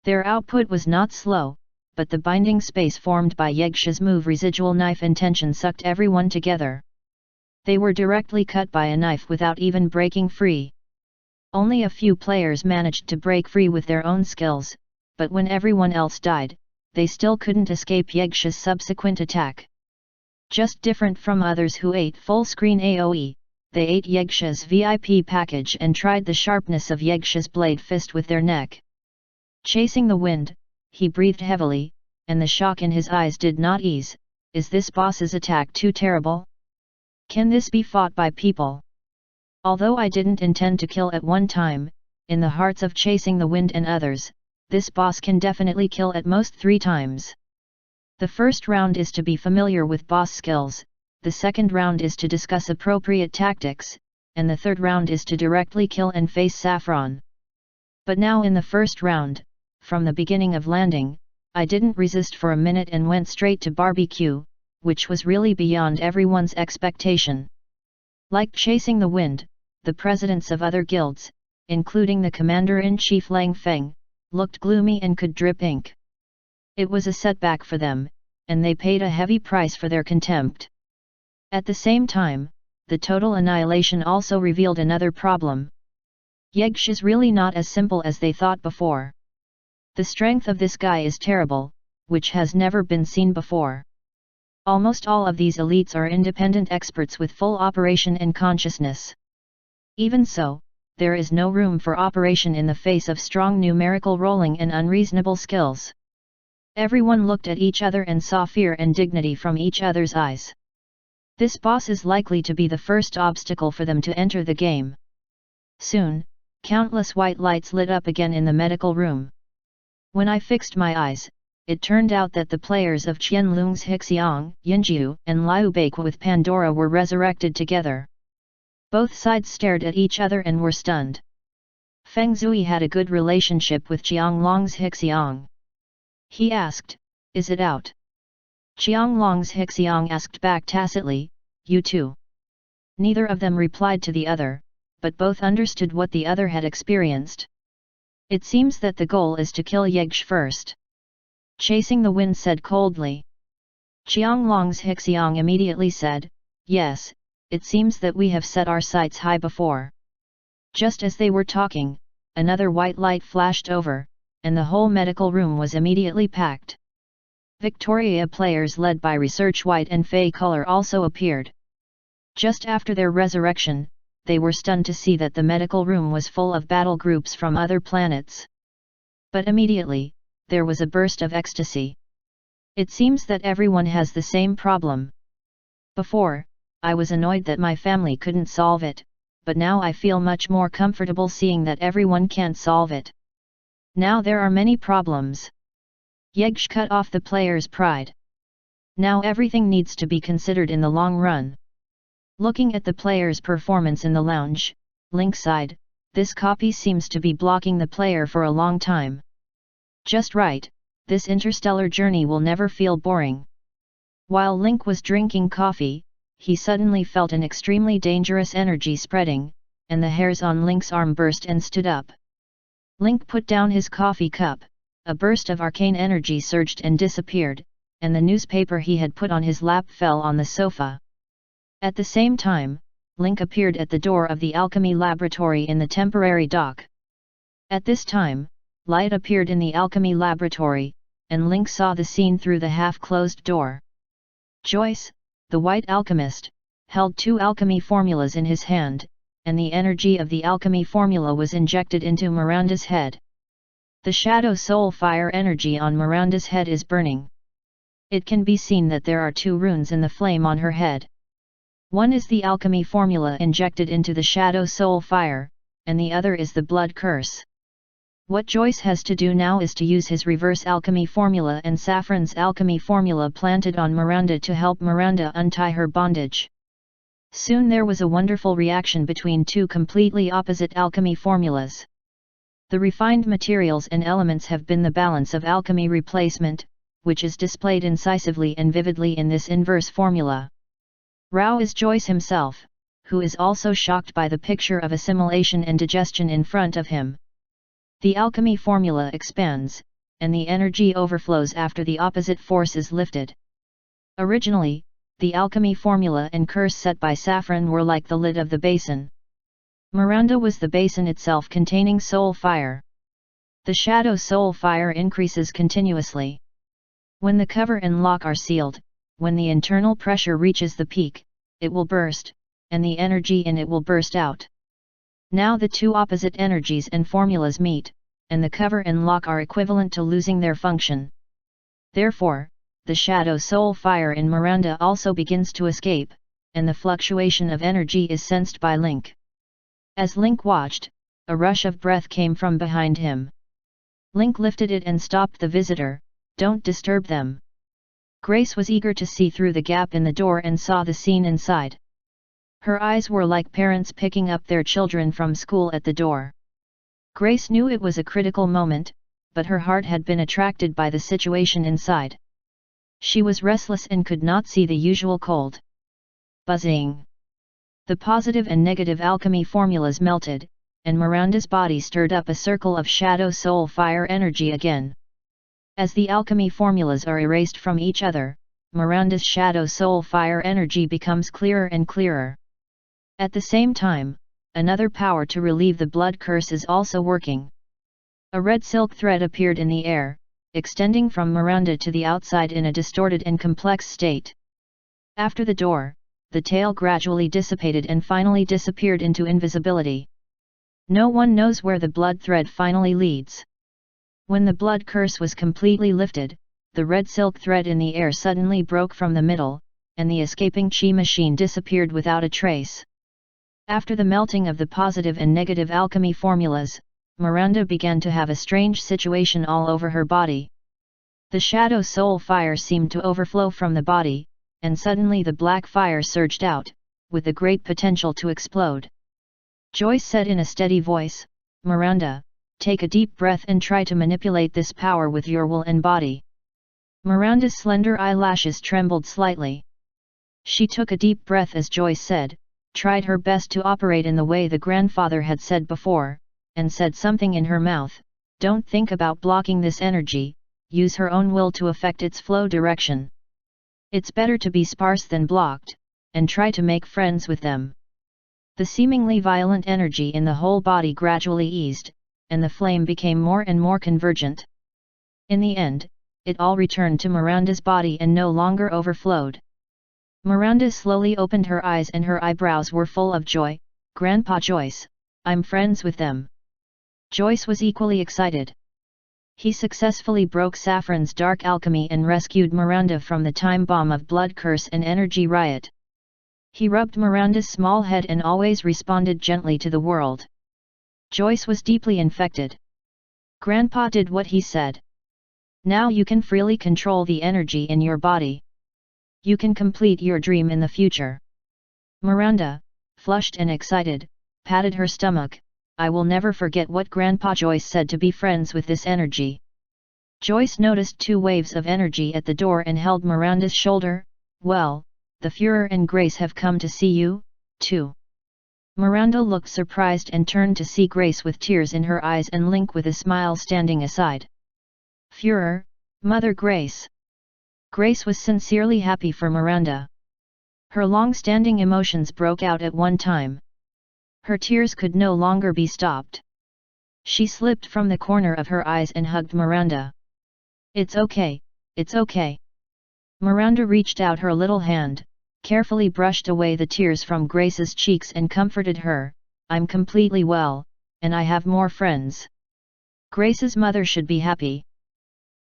Their output was not slow, but the binding space formed by Yegsh's move residual knife intention sucked everyone together. They were directly cut by a knife without even breaking free. Only a few players managed to break free with their own skills, but when everyone else died, they still couldn't escape Yegsh's subsequent attack. Just different from others who ate full-screen AoE, they ate Yegsh's VIP package and tried the sharpness of Yegsh's blade fist with their neck. Chasing the wind, he breathed heavily, and the shock in his eyes did not ease. Is this boss's attack too terrible? Can this be fought by people? Although I didn't intend to kill at one time, in the hearts of Chasing the Wind and others, this boss can definitely kill at most 3 times. The first round is to be familiar with boss skills, the second round is to discuss appropriate tactics, and the third round is to directly kill and face Saffron. But now in the first round, from the beginning of landing, I didn't resist for a minute and went straight to barbecue, which was really beyond everyone's expectation. Like Chasing the Wind, the presidents of other guilds, including the commander-in-chief Lang Feng, looked gloomy and could drip ink. It was a setback for them, and they paid a heavy price for their contempt. At the same time, the total annihilation also revealed another problem. Yegsh is really not as simple as they thought before. The strength of this guy is terrible, which has never been seen before. Almost all of these elites are independent experts with full operation and consciousness. Even so, there is no room for operation in the face of strong numerical rolling and unreasonable skills. Everyone looked at each other and saw fear and dignity from each other's eyes. This boss is likely to be the first obstacle for them to enter the game. Soon, countless white lights lit up again in the medical room. When I fixed my eyes, it turned out that the players of Qianlong's Hixiang, Yinjiu, and Liu Beique with Pandora were resurrected together. Both sides stared at each other and were stunned. Feng Zhui had a good relationship with Qianglong's Hixiang. He asked, "Is it out?" Qianglong's Hixiang asked back tacitly, "You too?" Neither of them replied to the other, but both understood what the other had experienced. It seems that the goal is to kill Yegsh first. Chasing the Wind said coldly. Qianglong's Hixiang immediately said, "Yes, it seems that we have set our sights high before." Just as they were talking, another white light flashed over, and the whole medical room was immediately packed. Victoria players led by Research White and Fey Color also appeared. Just after their resurrection, they were stunned to see that the medical room was full of battle groups from other planets. But immediately, there was a burst of ecstasy. It seems that everyone has the same problem. Before, I was annoyed that my family couldn't solve it, but now I feel much more comfortable seeing that everyone can't solve it. Now there are many problems. Yegsh cut off the player's pride. Now everything needs to be considered in the long run. Looking at the player's performance in the lounge, Link sighed, this copy seems to be blocking the player for a long time. Just right, this interstellar journey will never feel boring. While Link was drinking coffee, he suddenly felt an extremely dangerous energy spreading, and the hairs on Link's arm burst and stood up. Link put down his coffee cup, a burst of arcane energy surged and disappeared, and the newspaper he had put on his lap fell on the sofa. At the same time, Link appeared at the door of the alchemy laboratory in the temporary dock. At this time, light appeared in the alchemy laboratory, and Link saw the scene through the half-closed door. Joyce, the white alchemist, held 2 alchemy formulas in his hand, and the energy of the alchemy formula was injected into Miranda's head. The shadow soul fire energy on Miranda's head is burning. It can be seen that there are 2 runes in the flame on her head. One is the alchemy formula injected into the shadow soul fire, and the other is the blood curse. What Joyce has to do now is to use his reverse alchemy formula and Saffron's alchemy formula planted on Miranda to help Miranda untie her bondage. Soon there was a wonderful reaction between 2 completely opposite alchemy formulas. The refined materials and elements have been the balance of alchemy replacement, which is displayed incisively and vividly in this inverse formula. Rao is Joyce himself, who is also shocked by the picture of assimilation and digestion in front of him. The alchemy formula expands, and the energy overflows after the opposite force is lifted. Originally, the alchemy formula and curse set by Saffron were like the lid of the basin. Miranda was the basin itself containing soul fire. The shadow soul fire increases continuously. When the cover and lock are sealed, when the internal pressure reaches the peak, it will burst, and the energy in it will burst out. Now the 2 opposite energies and formulas meet, and the cover and lock are equivalent to losing their function. Therefore, the shadow soul fire in Miranda also begins to escape, and the fluctuation of energy is sensed by Link. As Link watched, a rush of breath came from behind him. Link lifted it and stopped the visitor. "Don't disturb them." Grace was eager to see through the gap in the door and saw the scene inside. Her eyes were like parents picking up their children from school at the door. Grace knew it was a critical moment, but her heart had been attracted by the situation inside. She was restless and could not see the usual cold. Buzzing. The positive and negative alchemy formulas melted, and Miranda's body stirred up a circle of shadow soul fire energy again. As the alchemy formulas are erased from each other, Miranda's shadow soul fire energy becomes clearer and clearer. At the same time, another power to relieve the blood curse is also working. A red silk thread appeared in the air, extending from Miranda to the outside in a distorted and complex state. After the door, the tail gradually dissipated and finally disappeared into invisibility. No one knows where the blood thread finally leads. When the blood curse was completely lifted, the red silk thread in the air suddenly broke from the middle, and the escaping chi machine disappeared without a trace. After the melting of the positive and negative alchemy formulas, Miranda began to have a strange situation all over her body. The shadow soul fire seemed to overflow from the body, and suddenly the black fire surged out, with the great potential to explode. Joyce said in a steady voice, Miranda, take a deep breath and try to manipulate this power with your will and body. Miranda's slender eyelashes trembled slightly. She took a deep breath as Joyce said, tried her best to operate in the way the grandfather had said before, and said something in her mouth. Don't think about blocking this energy, use her own will to affect its flow direction. It's better to be sparse than blocked, and try to make friends with them. The seemingly violent energy in the whole body gradually eased, and the flame became more and more convergent. In the end, it all returned to Miranda's body and no longer overflowed. Miranda slowly opened her eyes and her eyebrows were full of joy. Grandpa Joyce, I'm friends with them. Joyce was equally excited. He successfully broke Saffron's dark alchemy and rescued Miranda from the time bomb of blood curse and energy riot. He rubbed Miranda's small head and always responded gently to the world. Joyce was deeply infected. Grandpa did what he said. Now you can freely control the energy in your body. You can complete your dream in the future. Miranda, flushed and excited, patted her stomach. I will never forget what Grandpa Joyce said to be friends with this energy. Joyce noticed 2 waves of energy at the door and held Miranda's shoulder. Well, the Führer and Grace have come to see you, too. Miranda looked surprised and turned to see Grace with tears in her eyes and Link with a smile standing aside. Führer, Mother Grace. Grace was sincerely happy for Miranda. Her long-standing emotions broke out at one time. Her tears could no longer be stopped. She slipped from the corner of her eyes and hugged Miranda. It's okay, it's okay. Miranda reached out her little hand, carefully brushed away the tears from Grace's cheeks and comforted her. I'm completely well, and I have more friends. Grace's mother should be happy.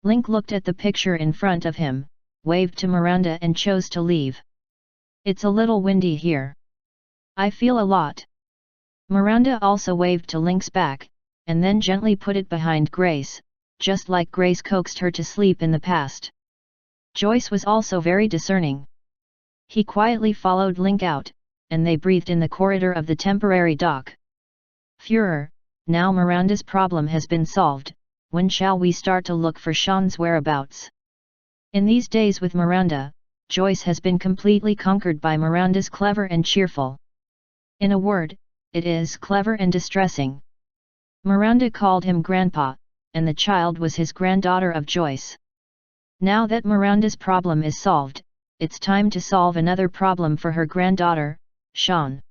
Link looked at the picture in front of him, waved to Miranda and chose to leave. It's a little windy here. I feel a lot. Miranda also waved to Link's back, and then gently put it behind Grace, just like Grace coaxed her to sleep in the past. Joyce was also very discerning. He quietly followed Link out, and they breathed in the corridor of the temporary dock. Führer, now Miranda's problem has been solved, when shall we start to look for Sean's whereabouts? In these days with Miranda, Joyce has been completely conquered by Miranda's clever and cheerful. In a word, it is clever and distressing. Miranda called him Grandpa, and the child was his granddaughter of Joyce. Now that Miranda's problem is solved, it's time to solve another problem for her granddaughter, Sean.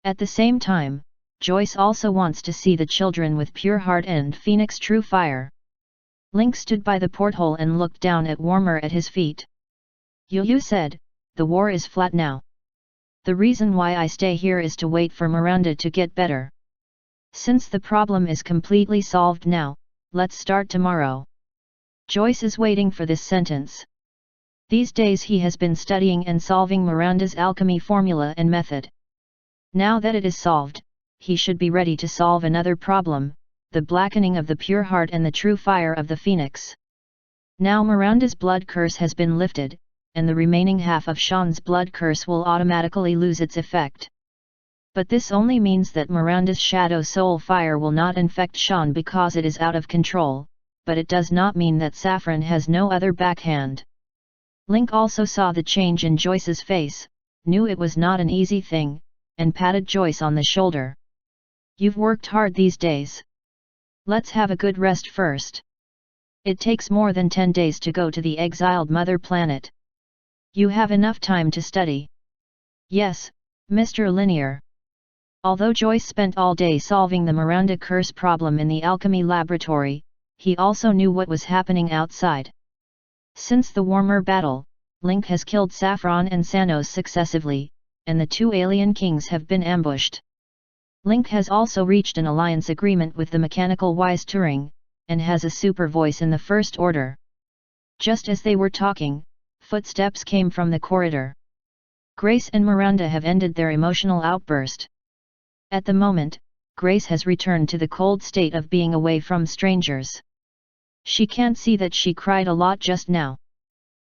At the same time, Joyce also wants to see the children with pure heart and Phoenix true fire. Link stood by the porthole and looked down at Warmer at his feet. You said, the war is flat now. The reason why I stay here is to wait for Miranda to get better. Since the problem is completely solved now, let's start tomorrow. Joyce is waiting for this sentence. These days he has been studying and solving Miranda's alchemy formula and method. Now that it is solved, he should be ready to solve another problem, the blackening of the pure heart and the true fire of the Phoenix. Now Miranda's blood curse has been lifted, and the remaining half of Sean's blood curse will automatically lose its effect. But this only means that Miranda's shadow soul fire will not infect Sean because it is out of control, but it does not mean that Saffron has no other backhand. Link also saw the change in Joyce's face, knew it was not an easy thing, and patted Joyce on the shoulder. You've worked hard these days. Let's have a good rest first. It takes more than 10 days to go to the exiled mother planet. You have enough time to study. Yes, Mr. Linear. Although Joyce spent all day solving the Miranda curse problem in the alchemy laboratory, he also knew what was happening outside. Since the Warmer battle, Link has killed Saffron and Sanos successively, and the 2 alien kings have been ambushed. Link has also reached an alliance agreement with the mechanical Wise Turing, and has a super voice in the First Order. Just as they were talking, footsteps came from the corridor. Grace and Miranda have ended their emotional outburst. At the moment, Grace has returned to the cold state of being away from strangers. She can't see that she cried a lot just now.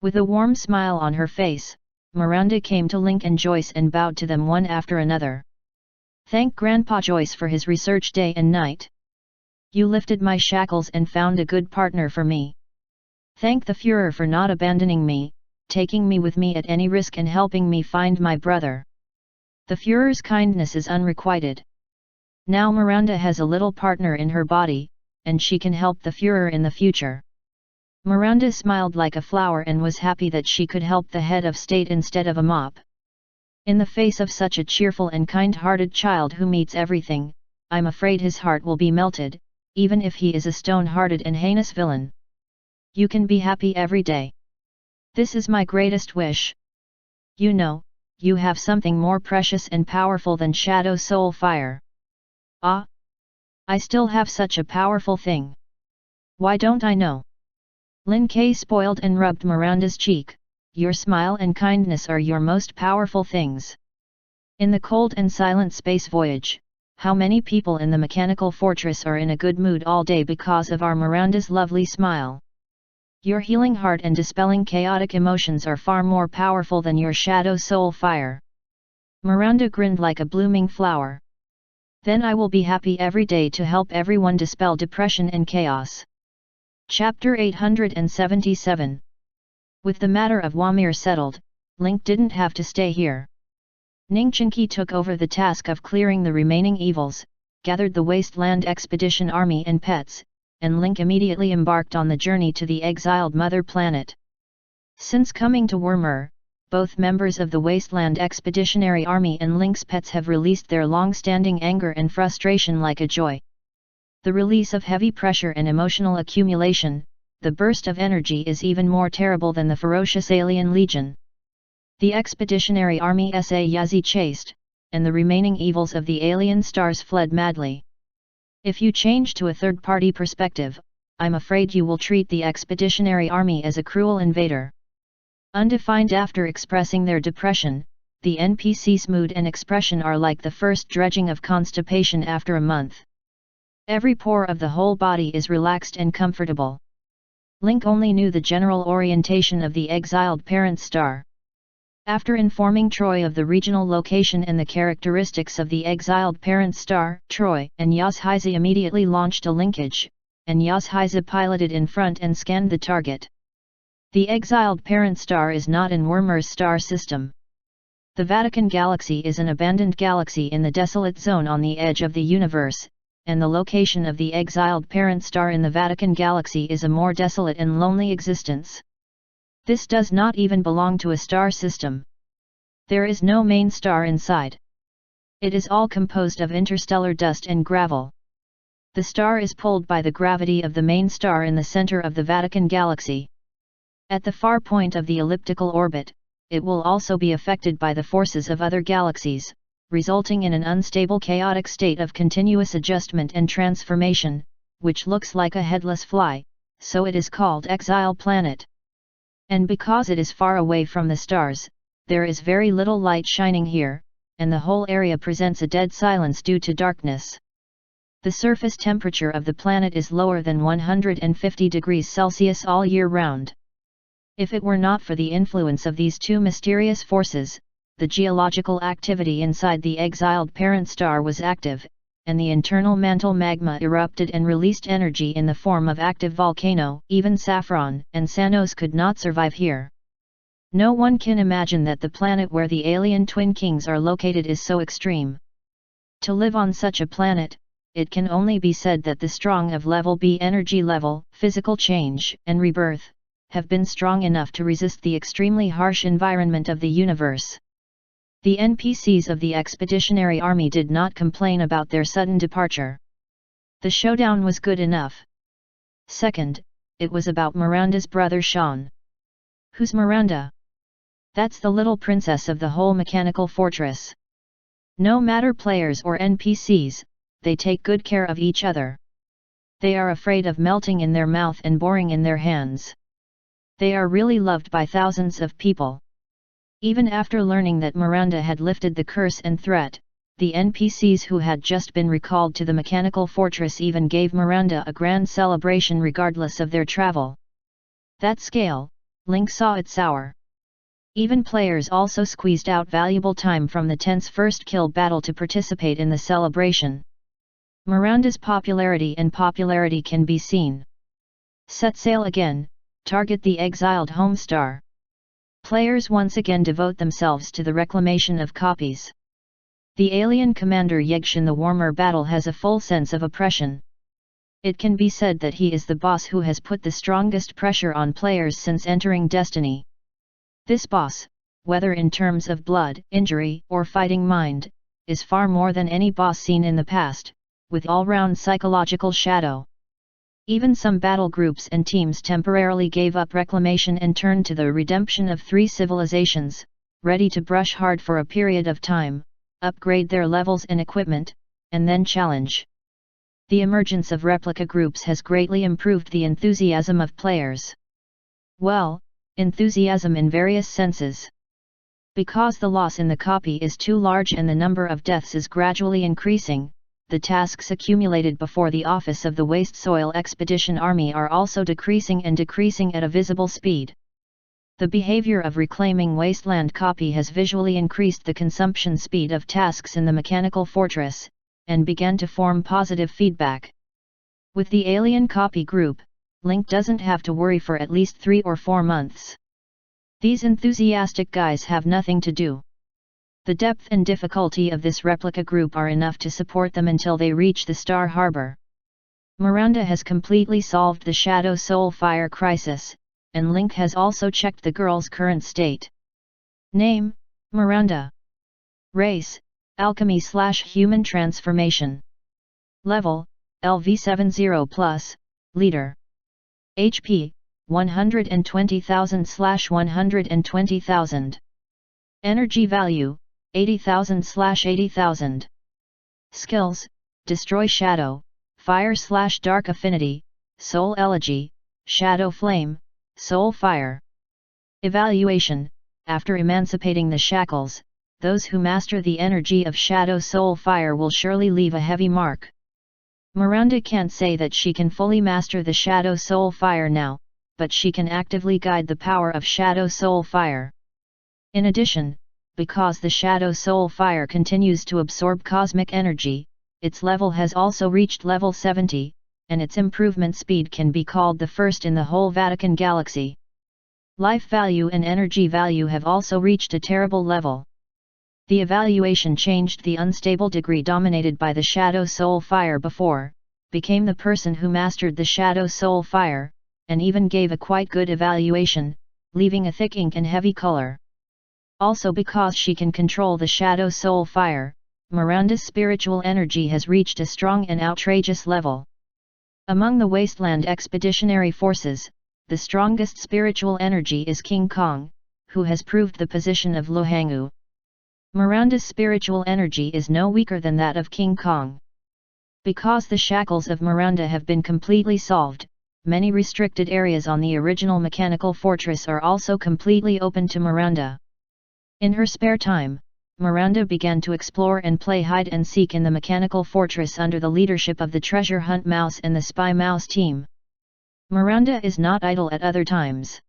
With a warm smile on her face, Miranda came to Link and Joyce and bowed to them one after another. Thank Grandpa Joyce for his research day and night. You lifted my shackles and found a good partner for me. Thank the Führer for not abandoning me, taking me with me at any risk and helping me find my brother. The Führer's kindness is unrequited. Now Miranda has a little partner in her body, and she can help the Führer in the future. Miranda smiled like a flower and was happy that she could help the head of state instead of a mop. In the face of such a cheerful and kind-hearted child who meets everything, I'm afraid his heart will be melted, even if he is a stone-hearted and heinous villain. You can be happy every day. This is my greatest wish. You know, you have something more precious and powerful than Shadow Soul Fire. Ah! I still have such a powerful thing. Why don't I know? Lin K spoiled and rubbed Miranda's cheek. Your smile and kindness are your most powerful things. In the cold and silent space voyage, how many people in the mechanical fortress are in a good mood all day because of our Miranda's lovely smile? Your healing heart and dispelling chaotic emotions are far more powerful than your shadow soul fire. Miranda grinned like a blooming flower. Then I will be happy every day to help everyone dispel depression and chaos. Chapter 877. With the matter of Wamir settled, Link didn't have to stay here. Ningchenki took over the task of clearing the remaining evils, gathered the Wasteland Expedition army and pets, and Link immediately embarked on the journey to the exiled Mother Planet. Since coming to Wormer, both members of the Wasteland Expeditionary Army and Link's pets have released their long-standing anger and frustration like a joy. The release of heavy pressure and emotional accumulation, the burst of energy is even more terrible than the ferocious alien legion. The Expeditionary Army Sa Yazi chased, and the remaining evils of the alien stars fled madly. If you change to a third-party perspective, I'm afraid you will treat the Expeditionary Army as a cruel invader. Undefined. After expressing their depression, the NPC's mood and expression are like the first dredging of constipation after a month. Every pore of the whole body is relaxed and comfortable. Link only knew the general orientation of the exiled parent star. After informing Troy of the regional location and the characteristics of the exiled parent star, Troy and Yazhiza immediately launched a linkage, and Yazhiza piloted in front and scanned the target. The exiled parent star is not in Wormer's star system. The Vatican Galaxy is an abandoned galaxy in the desolate zone on the edge of the universe, and the location of the exiled parent star in the Vatican Galaxy is a more desolate and lonely existence. This does not even belong to a star system. There is no main star inside. It is all composed of interstellar dust and gravel. The star is pulled by the gravity of the main star in the center of the Vatican Galaxy. At the far point of the elliptical orbit, it will also be affected by the forces of other galaxies, resulting in an unstable chaotic state of continuous adjustment and transformation, which looks like a headless fly, so it is called Exile Planet. And because it is far away from the stars, there is very little light shining here, and the whole area presents a dead silence due to darkness. The surface temperature of the planet is lower than 150 degrees Celsius all year round. If it were not for the influence of these two mysterious forces, the geological activity inside the exiled parent star was active, and the internal mantle magma erupted and released energy in the form of active volcano. Even Saffron and Sanos could not survive here. No one can imagine that the planet where the alien twin kings are located is so extreme. To live on such a planet, it can only be said that the strong of level B energy level, physical change and rebirth, have been strong enough to resist the extremely harsh environment of the universe. The NPCs of the Expeditionary Army did not complain about their sudden departure. The showdown was good enough. Second, it was about Miranda's brother Sean. Who's Miranda? That's the little princess of the whole mechanical fortress. No matter players or NPCs, they take good care of each other. They are afraid of melting in their mouth and boring in their hands. They are really loved by thousands of people. Even after learning that Miranda had lifted the curse and threat, the NPCs who had just been recalled to the mechanical fortress even gave Miranda a grand celebration regardless of their travel. That scale, Link saw it sour. Even players also squeezed out valuable time from the tense first kill battle to participate in the celebration. Miranda's popularity can be seen. Set sail again, target the exiled home star. Players once again devote themselves to the reclamation of copies. The alien commander Yegshin the Warmer Battle has a full sense of oppression. It can be said that he is the boss who has put the strongest pressure on players since entering Destiny. This boss, whether in terms of blood, injury, or fighting mind, is far more than any boss seen in the past, with all-round psychological shadow. Even some battle groups and teams temporarily gave up reclamation and turned to the redemption of 3 civilizations, ready to brush hard for a period of time, upgrade their levels and equipment, and then challenge. The emergence of replica groups has greatly improved the enthusiasm of players. Well, enthusiasm in various senses. Because the loss in the copy is too large and the number of deaths is gradually increasing, the tasks accumulated before the office of the Waste Soil Expedition Army are also decreasing at a visible speed. The behavior of reclaiming wasteland copy has visually increased the consumption speed of tasks in the mechanical fortress, and began to form positive feedback. With the alien copy group, Link doesn't have to worry for at least 3 or 4 months. These enthusiastic guys have nothing to do. The depth and difficulty of this replica group are enough to support them until they reach the Star Harbor. Miranda has completely solved the Shadow Soul Fire crisis, and Link has also checked the girl's current state. Name: Miranda. Race: Alchemy/Human Transformation. Level: LV70+, Leader. HP: 120,000/120,000. Energy value: 80,000/80,000. Skills: Destroy Shadow, Fire/Dark Affinity, Soul Elegy, Shadow Flame, Soul Fire. Evaluation: after emancipating the shackles, those who master the energy of Shadow Soul Fire will surely leave a heavy mark. Miranda can't say that she can fully master the Shadow Soul Fire now, but she can actively guide the power of Shadow Soul Fire. In addition, because the Shadow Soul Fire continues to absorb cosmic energy, its level has also reached level 70, and its improvement speed can be called the first in the whole Vatican galaxy. Life value and energy value have also reached a terrible level. The evaluation changed the unstable degree dominated by the Shadow Soul Fire before, became the person who mastered the Shadow Soul Fire, and even gave a quite good evaluation, leaving a thick ink and heavy color. Also because she can control the Shadow Soul Fire, Miranda's spiritual energy has reached a strong and outrageous level. Among the Wasteland Expeditionary Forces, the strongest spiritual energy is King Kong, who has proved the position of Lohangu. Miranda's spiritual energy is no weaker than that of King Kong. Because the shackles of Miranda have been completely solved, many restricted areas on the original mechanical fortress are also completely open to Miranda. In her spare time, Miranda began to explore and play hide-and-seek in the mechanical fortress under the leadership of the Treasure Hunt Mouse and the Spy Mouse team. Miranda is not idle at other times.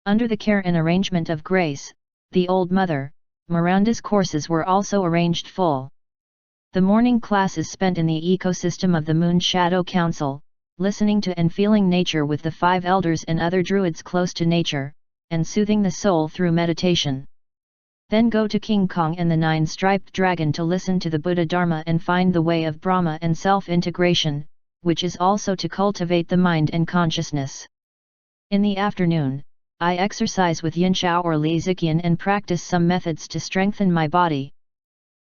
Under the care and arrangement of Grace, the Old Mother, Miranda's courses were also arranged full. The morning class is spent in the ecosystem of the Moon Shadow Council, listening to and feeling nature with the 5 elders and other druids close to nature, and soothing the soul through meditation. Then go to King Kong and the 9-striped dragon to listen to the Buddha Dharma and find the way of Brahma and self-integration, which is also to cultivate the mind and consciousness. In the afternoon, I exercise with Yinshao or Li Ziqian and practice some methods to strengthen my body.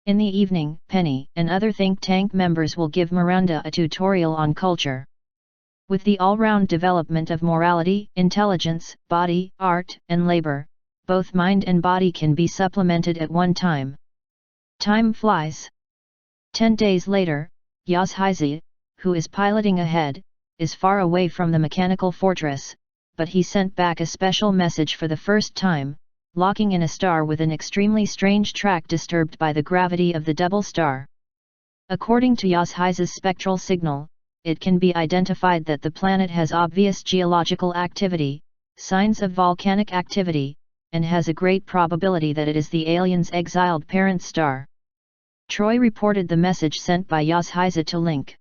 In the evening, Penny and other think tank members will give Miranda a tutorial on culture. With the all-round development of morality, intelligence, body, art, and labor, both mind and body can be supplemented at one time. Time flies. 10 days later, Yazhizi, who is piloting ahead, is far away from the mechanical fortress, but he sent back a special message for the first time, locking in a star with an extremely strange track disturbed by the gravity of the double star. According to Yazhizi's spectral signal, it can be identified that the planet has obvious geological activity, signs of volcanic activity, and has a great probability that it is the alien's exiled parent star. Troy reported the message sent by Yazhiza to Link.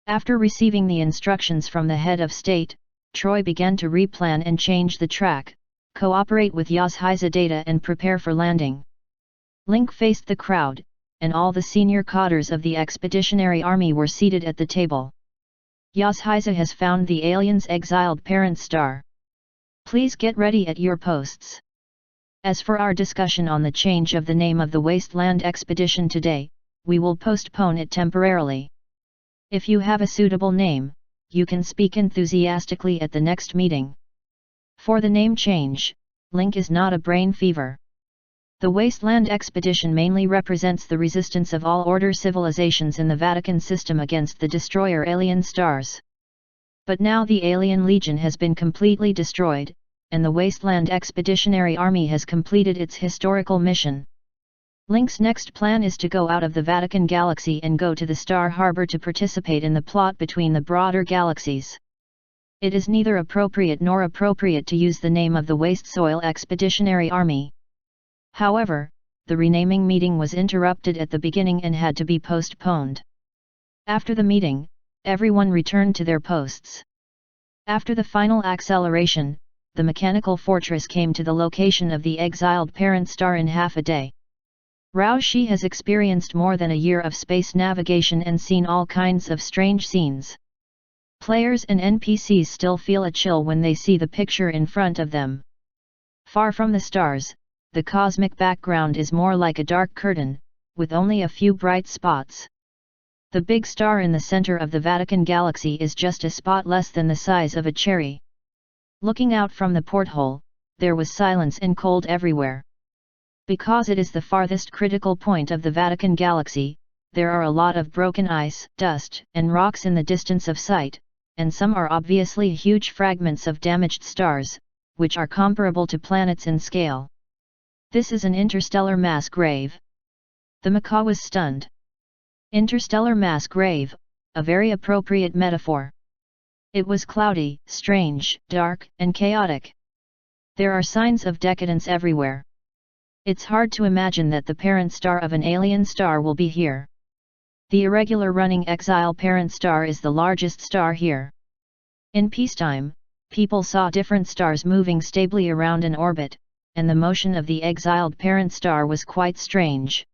After receiving the instructions from the head of state, Troy began to replan and change the track, cooperate with Yazhiza data and prepare for landing. Link faced the crowd, and all the senior cadres of the Expeditionary Army were seated at the table. Yazhiza has found the alien's exiled parent star. Please get ready at your posts. As for our discussion on the change of the name of the Wasteland Expedition today, we will postpone it temporarily. If you have a suitable name, you can speak enthusiastically at the next meeting. For the name change, Link is not a brain fever. The Wasteland Expedition mainly represents the resistance of all order civilizations in the Vatican system against the destroyer alien stars. But now the Alien Legion has been completely destroyed, and the Wasteland Expeditionary Army has completed its historical mission. Link's next plan is to go out of the Vatican galaxy and go to the Star Harbor to participate in the plot between the broader galaxies. It is neither appropriate nor appropriate to use the name of the Waste Soil Expeditionary Army. However, the renaming meeting was interrupted at the beginning and had to be postponed. After the meeting, everyone returned to their posts. After the final acceleration, the mechanical fortress came to the location of the exiled parent star in half a day. Rao Shi has experienced more than a year of space navigation and seen all kinds of strange scenes. Players and NPCs still feel a chill when they see the picture in front of them. Far from the stars, the cosmic background is more like a dark curtain, with only a few bright spots. The big star in the center of the Vatican galaxy is just a spot less than the size of a cherry. Looking out from the porthole, there was silence and cold everywhere. Because it is the farthest critical point of the Vatican galaxy, there are a lot of broken ice, dust, and rocks in the distance of sight, and some are obviously huge fragments of damaged stars, which are comparable to planets in scale. This is an interstellar mass grave. The macaw was stunned. Interstellar mass grave, a very appropriate metaphor. It was cloudy, strange, dark, and chaotic. There are signs of decadence everywhere. It's hard to imagine that the parent star of an alien star will be here. The irregular running exile parent star is the largest star here. In peacetime, people saw different stars moving stably around an orbit, and the motion of the exiled parent star was quite strange.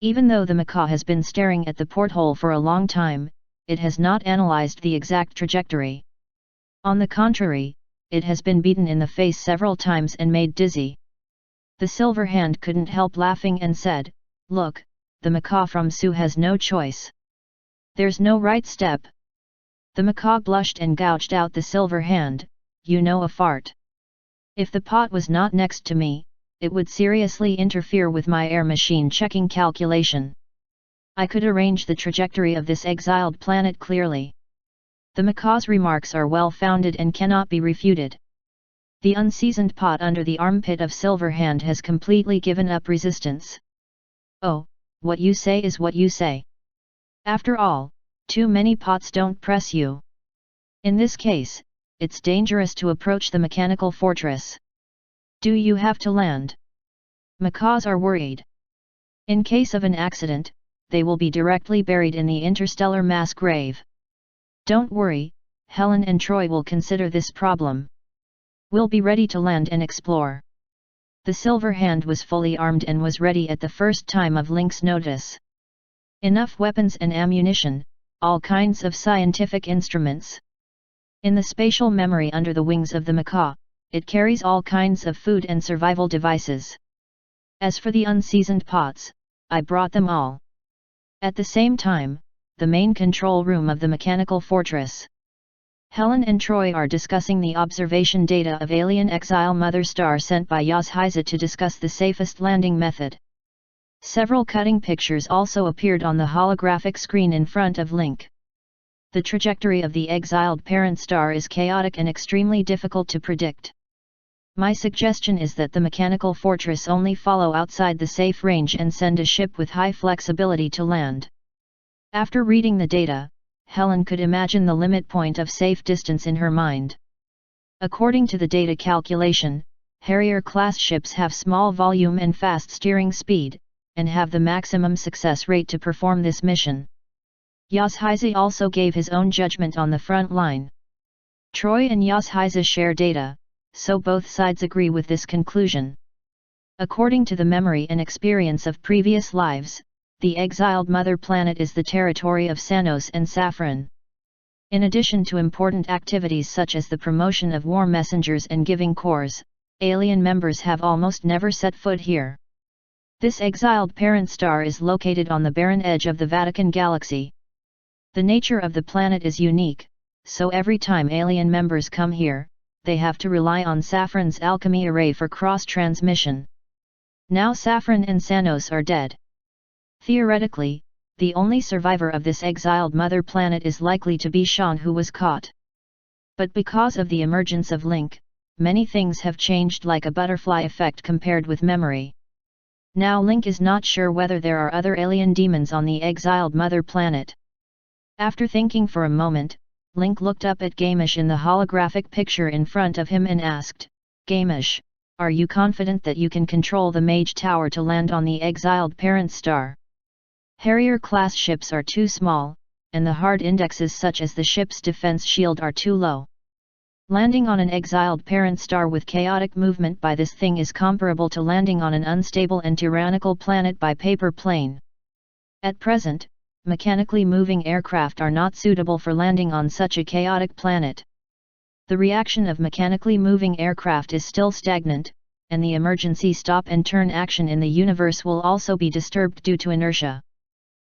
Even though the macaw has been staring at the porthole for a long time, it has not analyzed the exact trajectory. On the contrary, it has been beaten in the face several times and made dizzy. The silver hand couldn't help laughing and said, "Look, the macaw from Su has no choice. There's no right step." The macaw blushed and gouged out the silver hand, "You know a fart. If the pot was not next to me, it would seriously interfere with my air machine checking calculation. I could arrange the trajectory of this exiled planet clearly." The macaw's remarks are well-founded and cannot be refuted. The unseasoned pot under the armpit of Silverhand has completely given up resistance. "Oh, what you say is what you say. After all, too many pots don't press you. In this case, it's dangerous to approach the mechanical fortress. Do you have to land?" Macaws are worried. In case of an accident, they will be directly buried in the interstellar mass grave. "Don't worry, Helen and Troy will consider this problem. We'll be ready to land and explore." The Silver Hand was fully armed and was ready at the first time of Link's notice. Enough weapons and ammunition, all kinds of scientific instruments. In the spatial memory under the wings of the macaw, it carries all kinds of food and survival devices. As for the unseasoned pots, I brought them all. At the same time, the main control room of the mechanical fortress. Helen and Troy are discussing the observation data of alien exile mother star sent by Yazhiza to discuss the safest landing method. Several cutting pictures also appeared on the holographic screen in front of Link. The trajectory of the exiled parent star is chaotic and extremely difficult to predict. My suggestion is that the mechanical fortress only follow outside the safe range and send a ship with high flexibility to land. After reading the data, Helen could imagine the limit point of safe distance in her mind. According to the data calculation, Harrier-class ships have small volume and fast steering speed, and have the maximum success rate to perform this mission. Yasuhisa also gave his own judgment on the front line. Troy and Yasuhisa share data, so both sides agree with this conclusion. According to the memory and experience of previous lives, the exiled mother planet is the territory of Sanos and Saffron. In addition to important activities such as the promotion of war messengers and giving cores, alien members have almost never set foot here. This exiled parent star is located on the barren edge of the Vatican galaxy. The nature of the planet is unique, so every time alien members come here, they have to rely on Saffron's alchemy array for cross-transmission. Now Saffron and Sanos are dead. Theoretically, the only survivor of this exiled mother planet is likely to be Sean, who was caught. But because of the emergence of Link, many things have changed, like a butterfly effect compared with memory. Now Link is not sure whether there are other alien demons on the exiled mother planet. After thinking for a moment, Link looked up at Gamish in the holographic picture in front of him and asked, "Gamish, are you confident that you can control the Mage Tower to land on the exiled parent star?" Harrier-class ships are too small, and the hard indexes such as the ship's defense shield are too low. Landing on an exiled parent star with chaotic movement by this thing is comparable to landing on an unstable and tyrannical planet by paper plane. At present, mechanically moving aircraft are not suitable for landing on such a chaotic planet. The reaction of mechanically moving aircraft is still stagnant, and the emergency stop-and-turn action in the universe will also be disturbed due to inertia.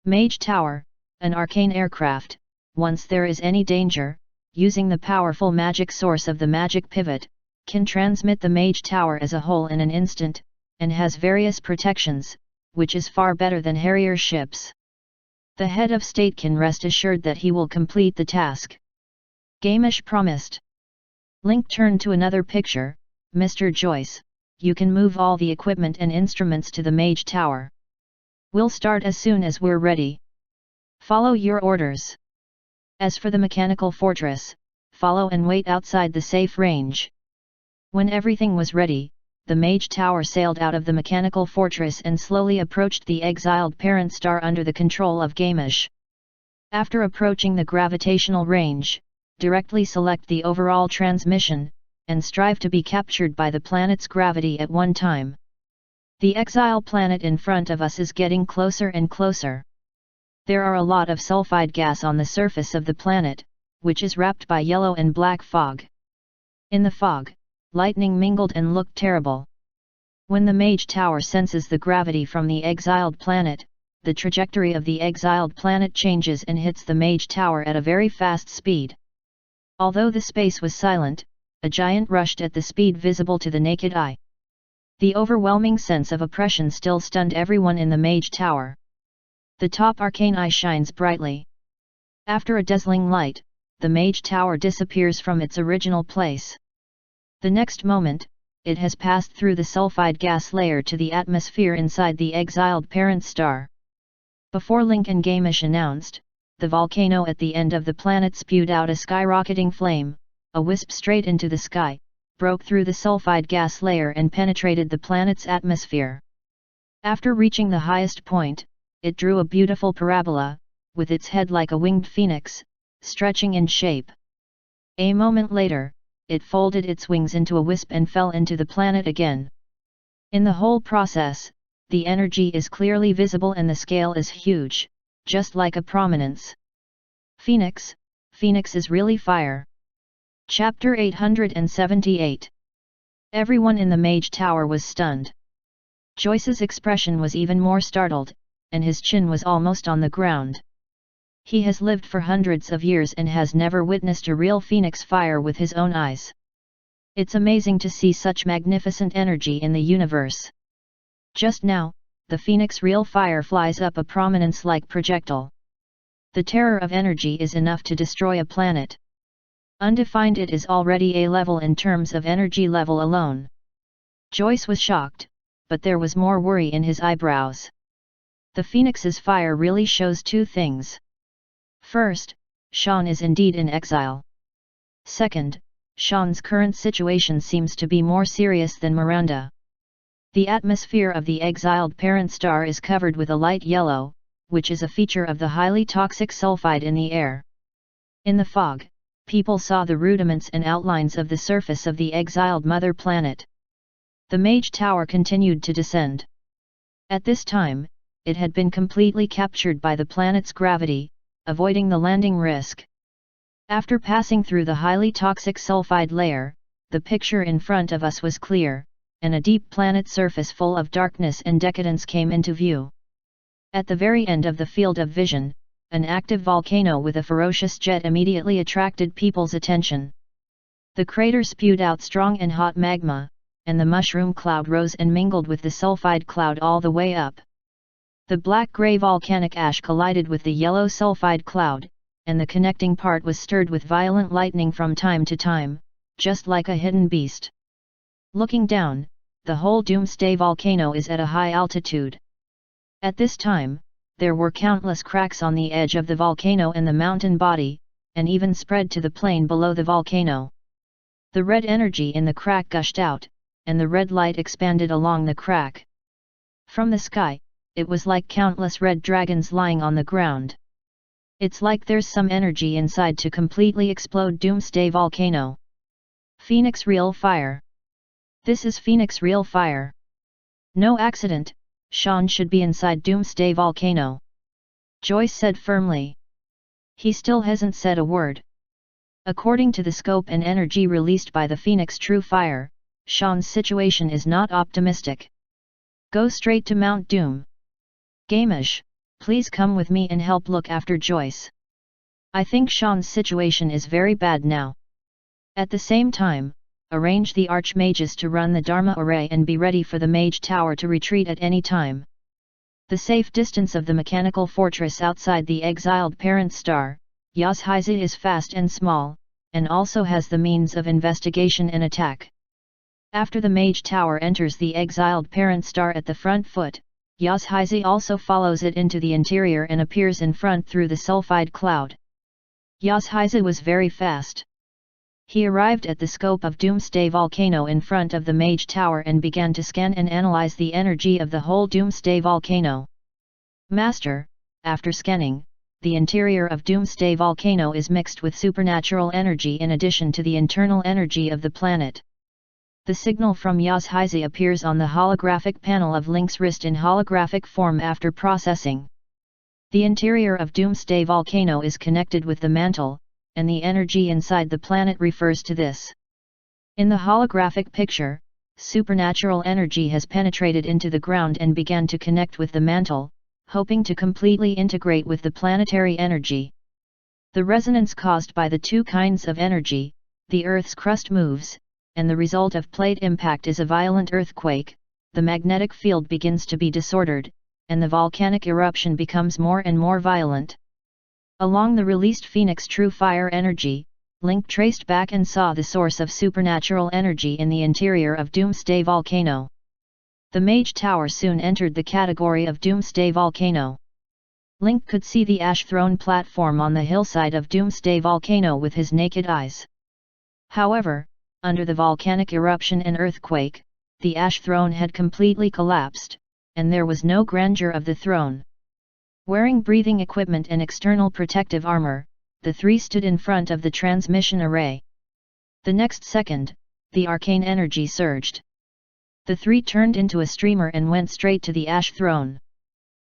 Mage Tower, an arcane aircraft, once there is any danger, using the powerful magic source of the magic pivot, can transmit the Mage Tower as a whole in an instant, and has various protections, which is far better than Harrier ships. The head of state can rest assured that he will complete the task. Gamish promised. Link turned to another picture. "Mr. Joyce, you can move all the equipment and instruments to the Mage Tower. We'll start as soon as we're ready. Follow your orders. As for the mechanical fortress, follow and wait outside the safe range." When everything was ready, the Mage Tower sailed out of the mechanical fortress and slowly approached the exiled parent star under the control of Gamish. After approaching the gravitational range, directly select the overall transmission, and strive to be captured by the planet's gravity at one time. The exile planet in front of us is getting closer and closer. There are a lot of sulfide gas on the surface of the planet, which is wrapped by yellow and black fog. In the fog, lightning mingled and looked terrible. When the Mage Tower senses the gravity from the exiled planet, the trajectory of the exiled planet changes and hits the Mage Tower at a very fast speed. Although the space was silent, a giant rushed at the speed visible to the naked eye. The overwhelming sense of oppression still stunned everyone in the Mage Tower. The top arcane eye shines brightly. After a dazzling light, the Mage Tower disappears from its original place. The next moment, it has passed through the sulfide gas layer to the atmosphere inside the exiled parent star. Before Link and Gamish announced, the volcano at the end of the planet spewed out a skyrocketing flame, a wisp straight into the sky, broke through the sulfide gas layer and penetrated the planet's atmosphere. After reaching the highest point, it drew a beautiful parabola, with its head like a winged phoenix, stretching in shape. A moment later, it folded its wings into a wisp and fell into the planet again. In the whole process, the energy is clearly visible and the scale is huge, just like a prominence. Phoenix is really fire. Chapter 878. Everyone in the Mage Tower was stunned. Joyce's expression was even more startled, and his chin was almost on the ground. He has lived for hundreds of years and has never witnessed a real phoenix fire with his own eyes. It's amazing to see such magnificent energy in the universe. Just now, the phoenix real fire flies up a prominence-like projectile. The terror of energy is enough to destroy a planet. Undefined, it is already a level in terms of energy level alone. Joyce was shocked, but there was more worry in his eyebrows. The phoenix's fire really shows two things. First, Sean is indeed in exile. Second, Sean's current situation seems to be more serious than Miranda. The atmosphere of the exiled parent star is covered with a light yellow, which is a feature of the highly toxic sulfide in the air. In the fog, people saw the rudiments and outlines of the surface of the exiled mother planet. The Mage Tower continued to descend. At this time, it had been completely captured by the planet's gravity, avoiding the landing risk. After passing through the highly toxic sulfide layer, the picture in front of us was clear, and a deep planet surface full of darkness and decadence came into view. At the very end of the field of vision, an active volcano with a ferocious jet immediately attracted people's attention. The crater spewed out strong and hot magma, and the mushroom cloud rose and mingled with the sulfide cloud all the way up. The black-gray volcanic ash collided with the yellow sulfide cloud, and the connecting part was stirred with violent lightning from time to time, just like a hidden beast. Looking down, the whole Doomsday volcano is at a high altitude. At this time, there were countless cracks on the edge of the volcano and the mountain body, and even spread to the plain below the volcano. The red energy in the crack gushed out, and the red light expanded along the crack. From the sky, it was like countless red dragons lying on the ground. It's like there's some energy inside to completely explode Doomsday volcano. Phoenix Real Fire. This is Phoenix Real Fire. No accident, Sean should be inside Doomsday volcano. Joyce said firmly. He still hasn't said a word. According to the scope and energy released by the Phoenix True Fire, Sean's situation is not optimistic. Go straight to Mount Doom. Gamish, please come with me and help look after Joyce. I think Sean's situation is very bad now. At the same time, arrange the Archmages to run the Dharma array and be ready for the Mage Tower to retreat at any time. The safe distance of the mechanical fortress outside the exiled parent star, Yazhizi, is fast and small, and also has the means of investigation and attack. After the Mage Tower enters the exiled parent star at the front foot, Yazhizi also follows it into the interior and appears in front through the sulfide cloud. Yazhizi was very fast. He arrived at the scope of Doomsday volcano in front of the Mage Tower and began to scan and analyze the energy of the whole Doomsday volcano. Master, after scanning, the interior of Doomsday volcano is mixed with supernatural energy in addition to the internal energy of the planet. The signal from Yazhizi appears on the holographic panel of Link's wrist in holographic form after processing. The interior of Doomsday volcano is connected with the mantle, and the energy inside the planet refers to this. In the holographic picture, supernatural energy has penetrated into the ground and began to connect with the mantle, hoping to completely integrate with the planetary energy. The resonance caused by the two kinds of energy, the Earth's crust moves, and the result of plate impact is a violent earthquake. The magnetic field begins to be disordered, and the volcanic eruption becomes more and more violent. Along the released Phoenix True Fire energy, Link traced back and saw the source of supernatural energy in the interior of Doomsday volcano. The Mage Tower soon entered the category of Doomsday volcano. Link could see the ash throne platform on the hillside of Doomsday volcano with his naked eyes. However, under the volcanic eruption and earthquake, the ash throne had completely collapsed, and there was no grandeur of the throne. Wearing breathing equipment and external protective armor, the three stood in front of the transmission array. The next second, the arcane energy surged. The three turned into a streamer and went straight to the ash throne.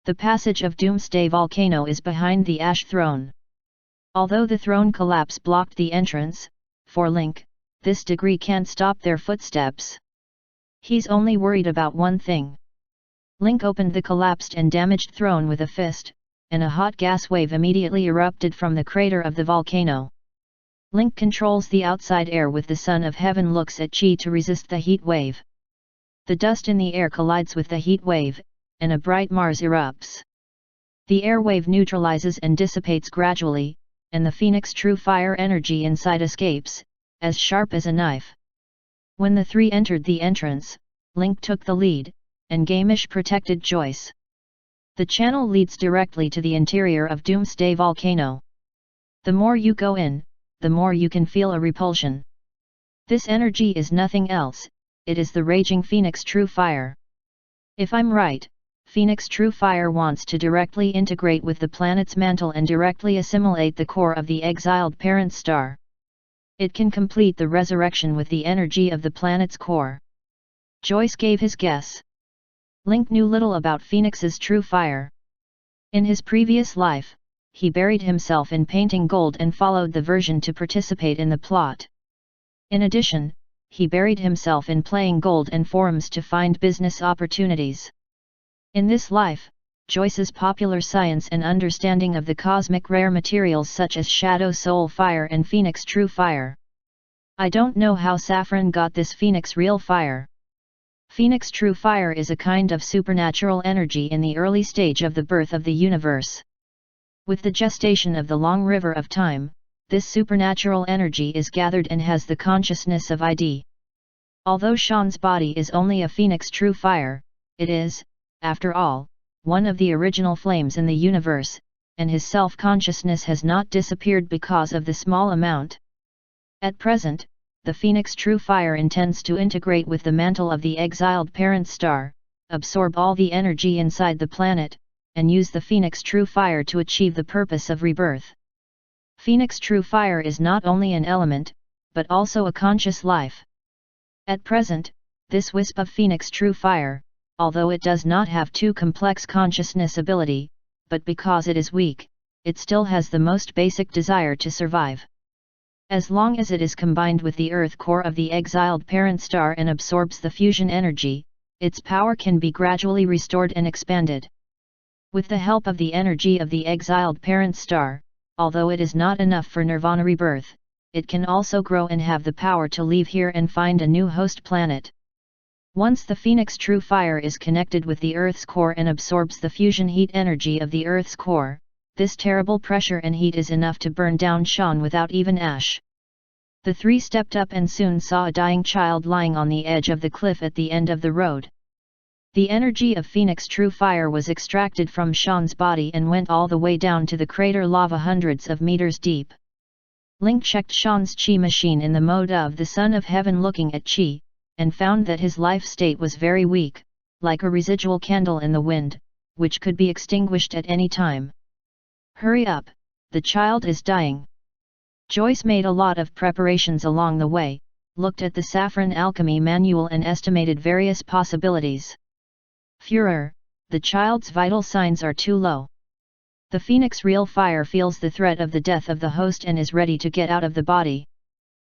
The passage of Doomsday volcano is behind the ash throne. Although the throne collapse blocked the entrance, for Link, this degree can't stop their footsteps. He's only worried about one thing. Link opened the collapsed and damaged throne with a fist, and a hot gas wave immediately erupted from the crater of the volcano. Link controls the outside air with the Son of Heaven looks at Chi to resist the heat wave. The dust in the air collides with the heat wave, and a bright Mars erupts. The air wave neutralizes and dissipates gradually, and the Phoenix True Fire energy inside escapes, as sharp as a knife. When the three entered the entrance, Link took the lead, and Gamish protected Joyce. The channel leads directly to the interior of Doomsday volcano. The more you go in, the more you can feel a repulsion. This energy is nothing else, it is the raging Phoenix True Fire. If I'm right, Phoenix True Fire wants to directly integrate with the planet's mantle and directly assimilate the core of the exiled parent star. It can complete the resurrection with the energy of the planet's core. Joyce gave his guess. Link knew little about Phoenix's true fire. In his previous life, he buried himself in painting gold and followed the version to participate in the plot. In addition, he buried himself in playing gold and forums to find business opportunities. In this life, Joyce's popular science and understanding of the cosmic rare materials such as Shadow Soul Fire and Phoenix True Fire. I don't know how Saffron got this Phoenix Real Fire. Phoenix True Fire is a kind of supernatural energy in the early stage of the birth of the universe. With the gestation of the long river of time, this supernatural energy is gathered and has the consciousness of ID. Although Sean's body is only a Phoenix True Fire, it is, after all, one of the original flames in the universe, and his self-consciousness has not disappeared because of the small amount. At present, the Phoenix True Fire intends to integrate with the mantle of the exiled parent star, absorb all the energy inside the planet, and use the Phoenix True Fire to achieve the purpose of rebirth. Phoenix True Fire is not only an element, but also a conscious life. At present, this wisp of Phoenix True Fire, although it does not have too complex consciousness ability, but because it is weak, it still has the most basic desire to survive. As long as it is combined with the Earth core of the exiled parent star and absorbs the fusion energy, its power can be gradually restored and expanded. With the help of the energy of the exiled parent star, although it is not enough for Nirvana rebirth, it can also grow and have the power to leave here and find a new host planet. Once the Phoenix True Fire is connected with the Earth's core and absorbs the fusion heat energy of the Earth's core, this terrible pressure and heat is enough to burn down Sean without even ash. The three stepped up and soon saw a dying child lying on the edge of the cliff at the end of the road. The energy of Phoenix True Fire was extracted from Sean's body and went all the way down to the crater lava hundreds of meters deep. Link checked Sean's chi machine in the mode of the Son of Heaven looking at chi, and found that his life state was very weak, like a residual candle in the wind, which could be extinguished at any time. Hurry up, the child is dying. Joyce made a lot of preparations along the way, looked at the Saffron Alchemy manual and estimated various possibilities. Furor, the child's vital signs are too low. The Phoenix Real Fire feels the threat of the death of the host and is ready to get out of the body.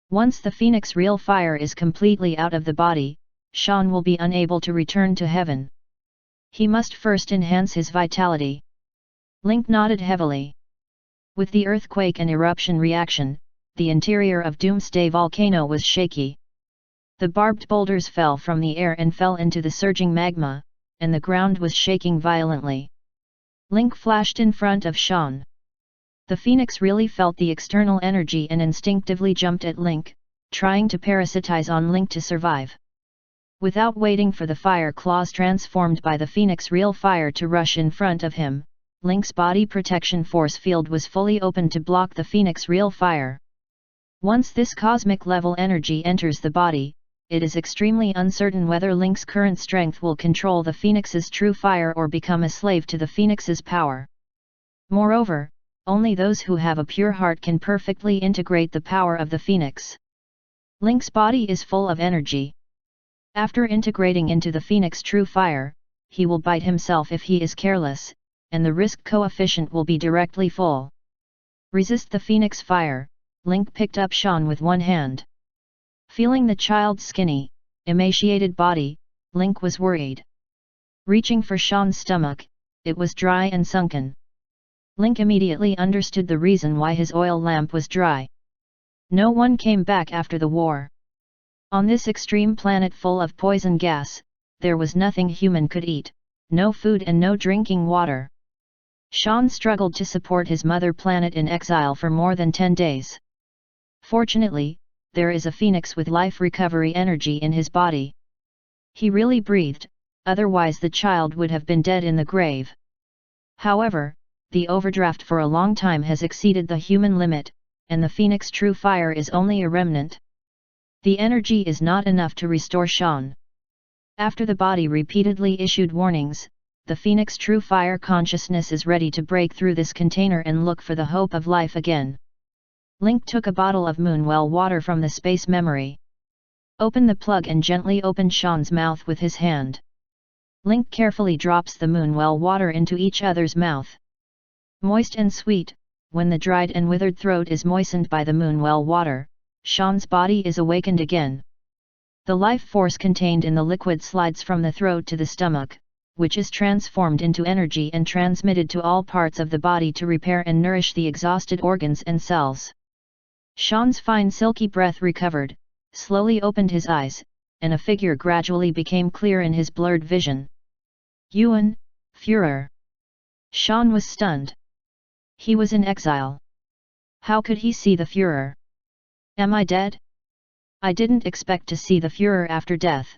Once the Phoenix Real Fire is completely out of the body, Sean will be unable to return to heaven. He must first enhance his vitality. Link nodded heavily. With the earthquake and eruption reaction, the interior of Doomsday Volcano was shaky. The barbed boulders fell from the air and fell into the surging magma, and the ground was shaking violently. Link flashed in front of Sean. The Phoenix really felt the external energy and instinctively jumped at Link, trying to parasitize on Link to survive. Without waiting for the fire claws transformed by the Phoenix Real Fire to rush in front of him, Link's body protection force field was fully open to block the Phoenix Real Fire. Once this cosmic level energy enters the body, it is extremely uncertain whether Link's current strength will control the Phoenix's true fire or become a slave to the Phoenix's power. Moreover, only those who have a pure heart can perfectly integrate the power of the Phoenix. Link's body is full of energy. After integrating into the Phoenix True Fire, he will bite himself if he is careless, and the risk coefficient will be directly full. Resist the Phoenix Fire, Link picked up Sean with one hand. Feeling the child's skinny, emaciated body, Link was worried. Reaching for Sean's stomach, it was dry and sunken. Link immediately understood the reason why his oil lamp was dry. No one came back after the war. On this extreme planet full of poison gas, there was nothing human could eat, no food and no drinking water. Sean struggled to support his mother planet in exile for more than 10 days. Fortunately, there is a phoenix with life recovery energy in his body. He really breathed, otherwise the child would have been dead in the grave. However, the overdraft for a long time has exceeded the human limit, and the Phoenix True Fire is only a remnant. The energy is not enough to restore Shan. After the body repeatedly issued warnings, the Phoenix True Fire consciousness is ready to break through this container and look for the hope of life again. Link took a bottle of Moonwell water from the space memory. Opened the plug and gently opened Shan's mouth with his hand. Link carefully drops the Moonwell water into each other's mouth. Moist and sweet, when the dried and withered throat is moistened by the Moonwell water, Shan's body is awakened again. The life force contained in the liquid slides from the throat to the stomach, which is transformed into energy and transmitted to all parts of the body to repair and nourish the exhausted organs and cells. Shan's fine silky breath recovered, slowly opened his eyes, and a figure gradually became clear in his blurred vision. Yuan, Führer. Shan was stunned. He was in exile. How could he see the Führer? Am I dead? I didn't expect to see the Führer after death.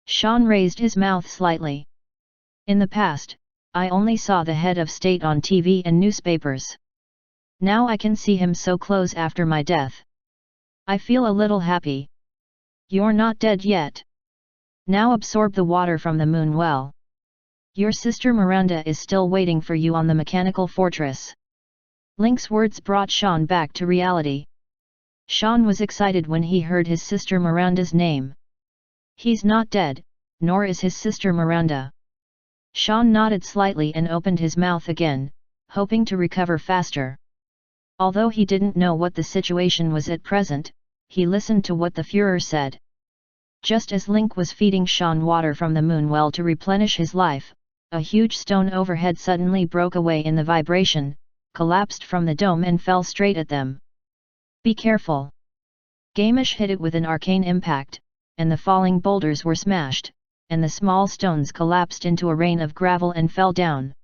Shan raised his mouth slightly. In the past, I only saw the head of state on TV and newspapers. Now I can see him so close after my death. I feel a little happy. You're not dead yet. Now absorb the water from the moon well. Your sister Miranda is still waiting for you on the mechanical fortress. Link's words brought Shan back to reality. Shan was excited when he heard his sister Miranda's name. He's not dead, nor is his sister Miranda. Shan nodded slightly and opened his mouth again, hoping to recover faster. Although he didn't know what the situation was at present, he listened to what the Führer said. Just as Link was feeding Shan water from the moon well to replenish his life, a huge stone overhead suddenly broke away in the vibration, collapsed from the dome and fell straight at them. Be careful! Gamish hit it with an arcane impact, and the falling boulders were smashed, and the small stones collapsed into a rain of gravel and fell down.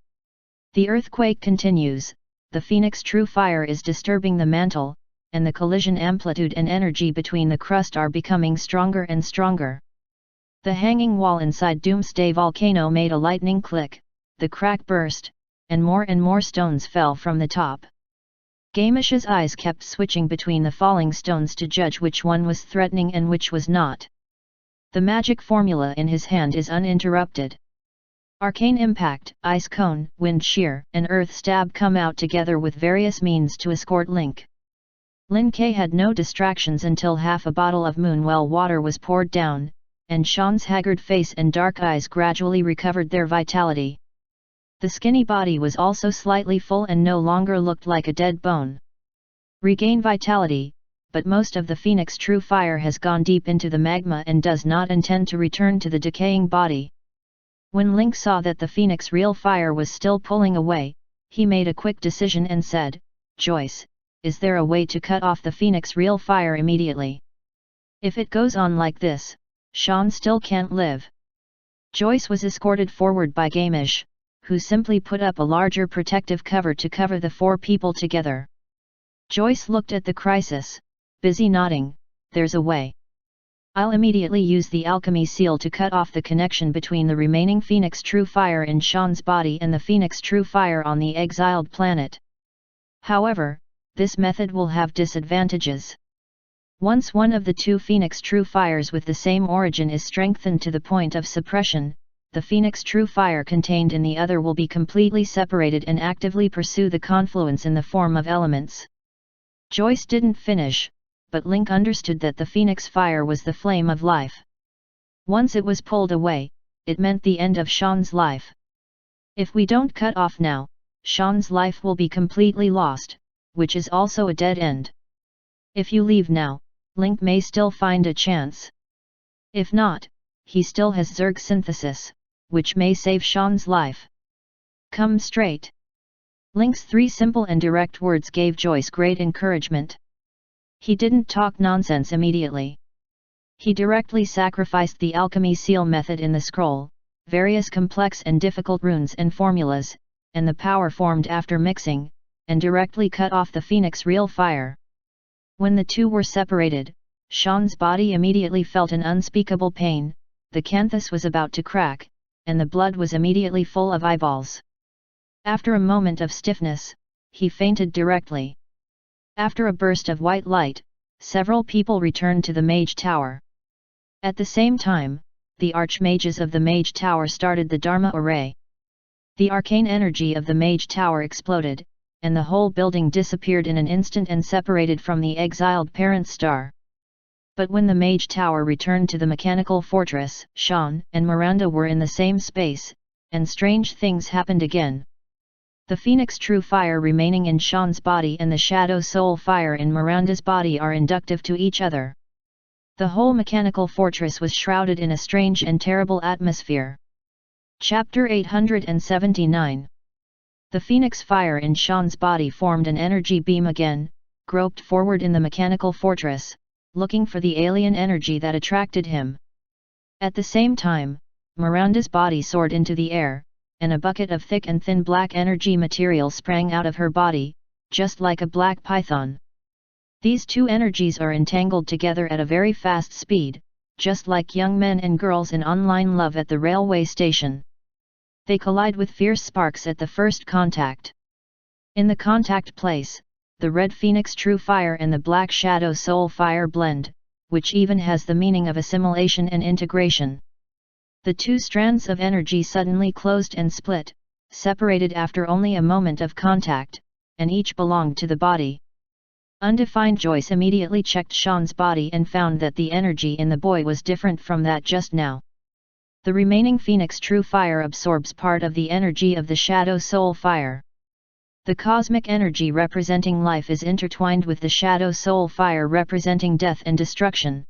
The earthquake continues, the Phoenix True Fire is disturbing the mantle, and the collision amplitude and energy between the crust are becoming stronger and stronger. The hanging wall inside Doomsday Volcano made a lightning click, the crack burst, and more stones fell from the top. Gamish's eyes kept switching between the falling stones to judge which one was threatening and which was not. The magic formula in his hand is uninterrupted. Arcane impact, ice cone, wind shear, and earth stab come out together with various means to escort Link. Lin Ke had no distractions until half a bottle of Moonwell water was poured down, and Shan's haggard face and dark eyes gradually recovered their vitality. The skinny body was also slightly full and no longer looked like a dead bone. Regain vitality, but most of the Phoenix True Fire has gone deep into the magma and does not intend to return to the decaying body. When Link saw that the Phoenix Real Fire was still pulling away, he made a quick decision and said, "Joyce, is there a way to cut off the Phoenix Real Fire immediately? If it goes on like this, Shan still can't live." Joyce was escorted forward by Gamish, who simply put up a larger protective cover to cover the four people together. Joyce looked at the crisis, busy nodding, "There's a way. I'll immediately use the alchemy seal to cut off the connection between the remaining Phoenix True Fire in Shan's body and the Phoenix True Fire on the exiled planet. However, this method will have disadvantages. Once one of the two Phoenix True Fires with the same origin is strengthened to the point of suppression, the Phoenix True Fire contained in the other will be completely separated and actively pursue the confluence in the form of elements." Joyce didn't finish, but Link understood that the Phoenix Fire was the flame of life. Once it was pulled away, it meant the end of Shan's life. If we don't cut off now, Shan's life will be completely lost, which is also a dead end. If you leave now, Link may still find a chance. If not, he still has Zerg synthesis, which may save Shan's life. Come straight. Link's three simple and direct words gave Joyce great encouragement. He didn't talk nonsense immediately. He directly sacrificed the alchemy seal method in the scroll, various complex and difficult runes and formulas, and the power formed after mixing, and directly cut off the Phoenix Real Fire. When the two were separated, Shan's body immediately felt an unspeakable pain, the canthus was about to crack, and the blood was immediately full of eyeballs. After a moment of stiffness, he fainted directly. After a burst of white light, several people returned to the Mage Tower. At the same time, the Archmages of the Mage Tower started the Dharma Array. The arcane energy of the Mage Tower exploded, and the whole building disappeared in an instant and separated from the exiled parent star. But when the Mage Tower returned to the mechanical fortress, Shan and Miranda were in the same space, and strange things happened again. The Phoenix True Fire remaining in Shan's body and the Shadow Soul Fire in Miranda's body are inductive to each other. The whole mechanical fortress was shrouded in a strange and terrible atmosphere. Chapter 879. The Phoenix Fire in Shan's body formed an energy beam again, groped forward in the mechanical fortress, looking for the alien energy that attracted him. At the same time, Miranda's body soared into the air, and a bucket of thick and thin black energy material sprang out of her body, just like a black python. These two energies are entangled together at a very fast speed, just like young men and girls in online love at the railway station. They collide with fierce sparks at the first contact. In the contact place, the red Phoenix True Fire and the black Shadow Soul Fire blend, which even has the meaning of assimilation and integration. The two strands of energy suddenly closed and split, separated after only a moment of contact, and each belonged to the body. Undefined Joyce immediately checked Shan's body and found that the energy in the boy was different from that just now. The remaining Phoenix True Fire absorbs part of the energy of the Shadow Soul Fire. The cosmic energy representing life is intertwined with the Shadow Soul Fire representing death and destruction.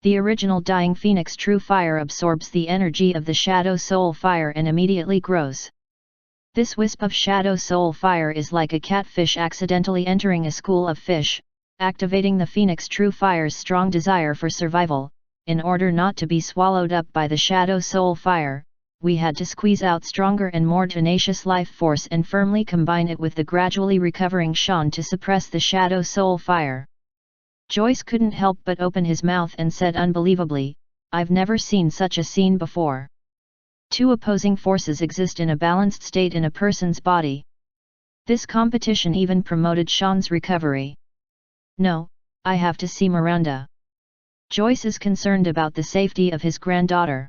The original dying Phoenix True Fire absorbs the energy of the Shadow Soul Fire and immediately grows. This wisp of Shadow Soul Fire is like a catfish accidentally entering a school of fish, activating the Phoenix True Fire's strong desire for survival. In order not to be swallowed up by the Shadow Soul Fire, we had to squeeze out stronger and more tenacious life force and firmly combine it with the gradually recovering Shan to suppress the Shadow Soul Fire. Joyce couldn't help but open his mouth and said unbelievably, "I've never seen such a scene before." Two opposing forces exist in a balanced state in a person's body. This competition even promoted Shan's recovery. "No, I have to see Miranda." Joyce is concerned about the safety of his granddaughter.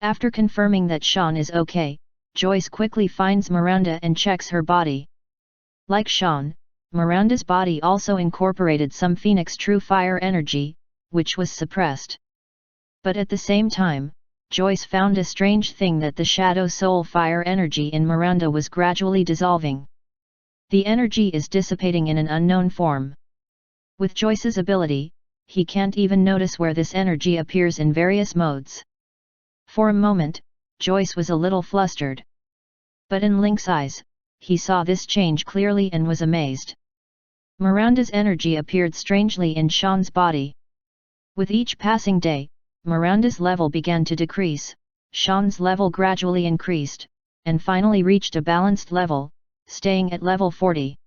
After confirming that Shan is okay, Joyce quickly finds Miranda and checks her body. Like Shan, Miranda's body also incorporated some Phoenix True Fire energy, which was suppressed. But at the same time, Joyce found a strange thing that the Shadow Soul Fire energy in Miranda was gradually dissolving. The energy is dissipating in an unknown form. With Joyce's ability, he can't even notice where this energy appears in various modes. For a moment, Joyce was a little flustered. But in Link's eyes, he saw this change clearly and was amazed. Miranda's energy appeared strangely in Shan's body. With each passing day, Miranda's level began to decrease, Shan's level gradually increased, and finally reached a balanced level, staying at level 40.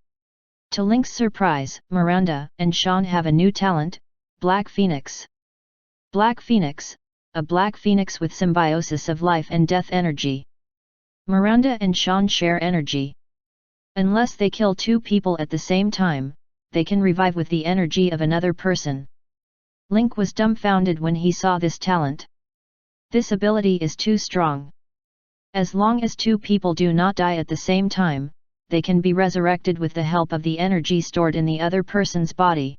To Link's surprise, Miranda and Shan have a new talent, Black Phoenix. Black Phoenix, a black phoenix with symbiosis of life and death energy. Miranda and Shan share energy. Unless they kill two people at the same time, they can revive with the energy of another person. Link was dumbfounded when he saw this talent. This ability is too strong. As long as two people do not die at the same time, they can be resurrected with the help of the energy stored in the other person's body.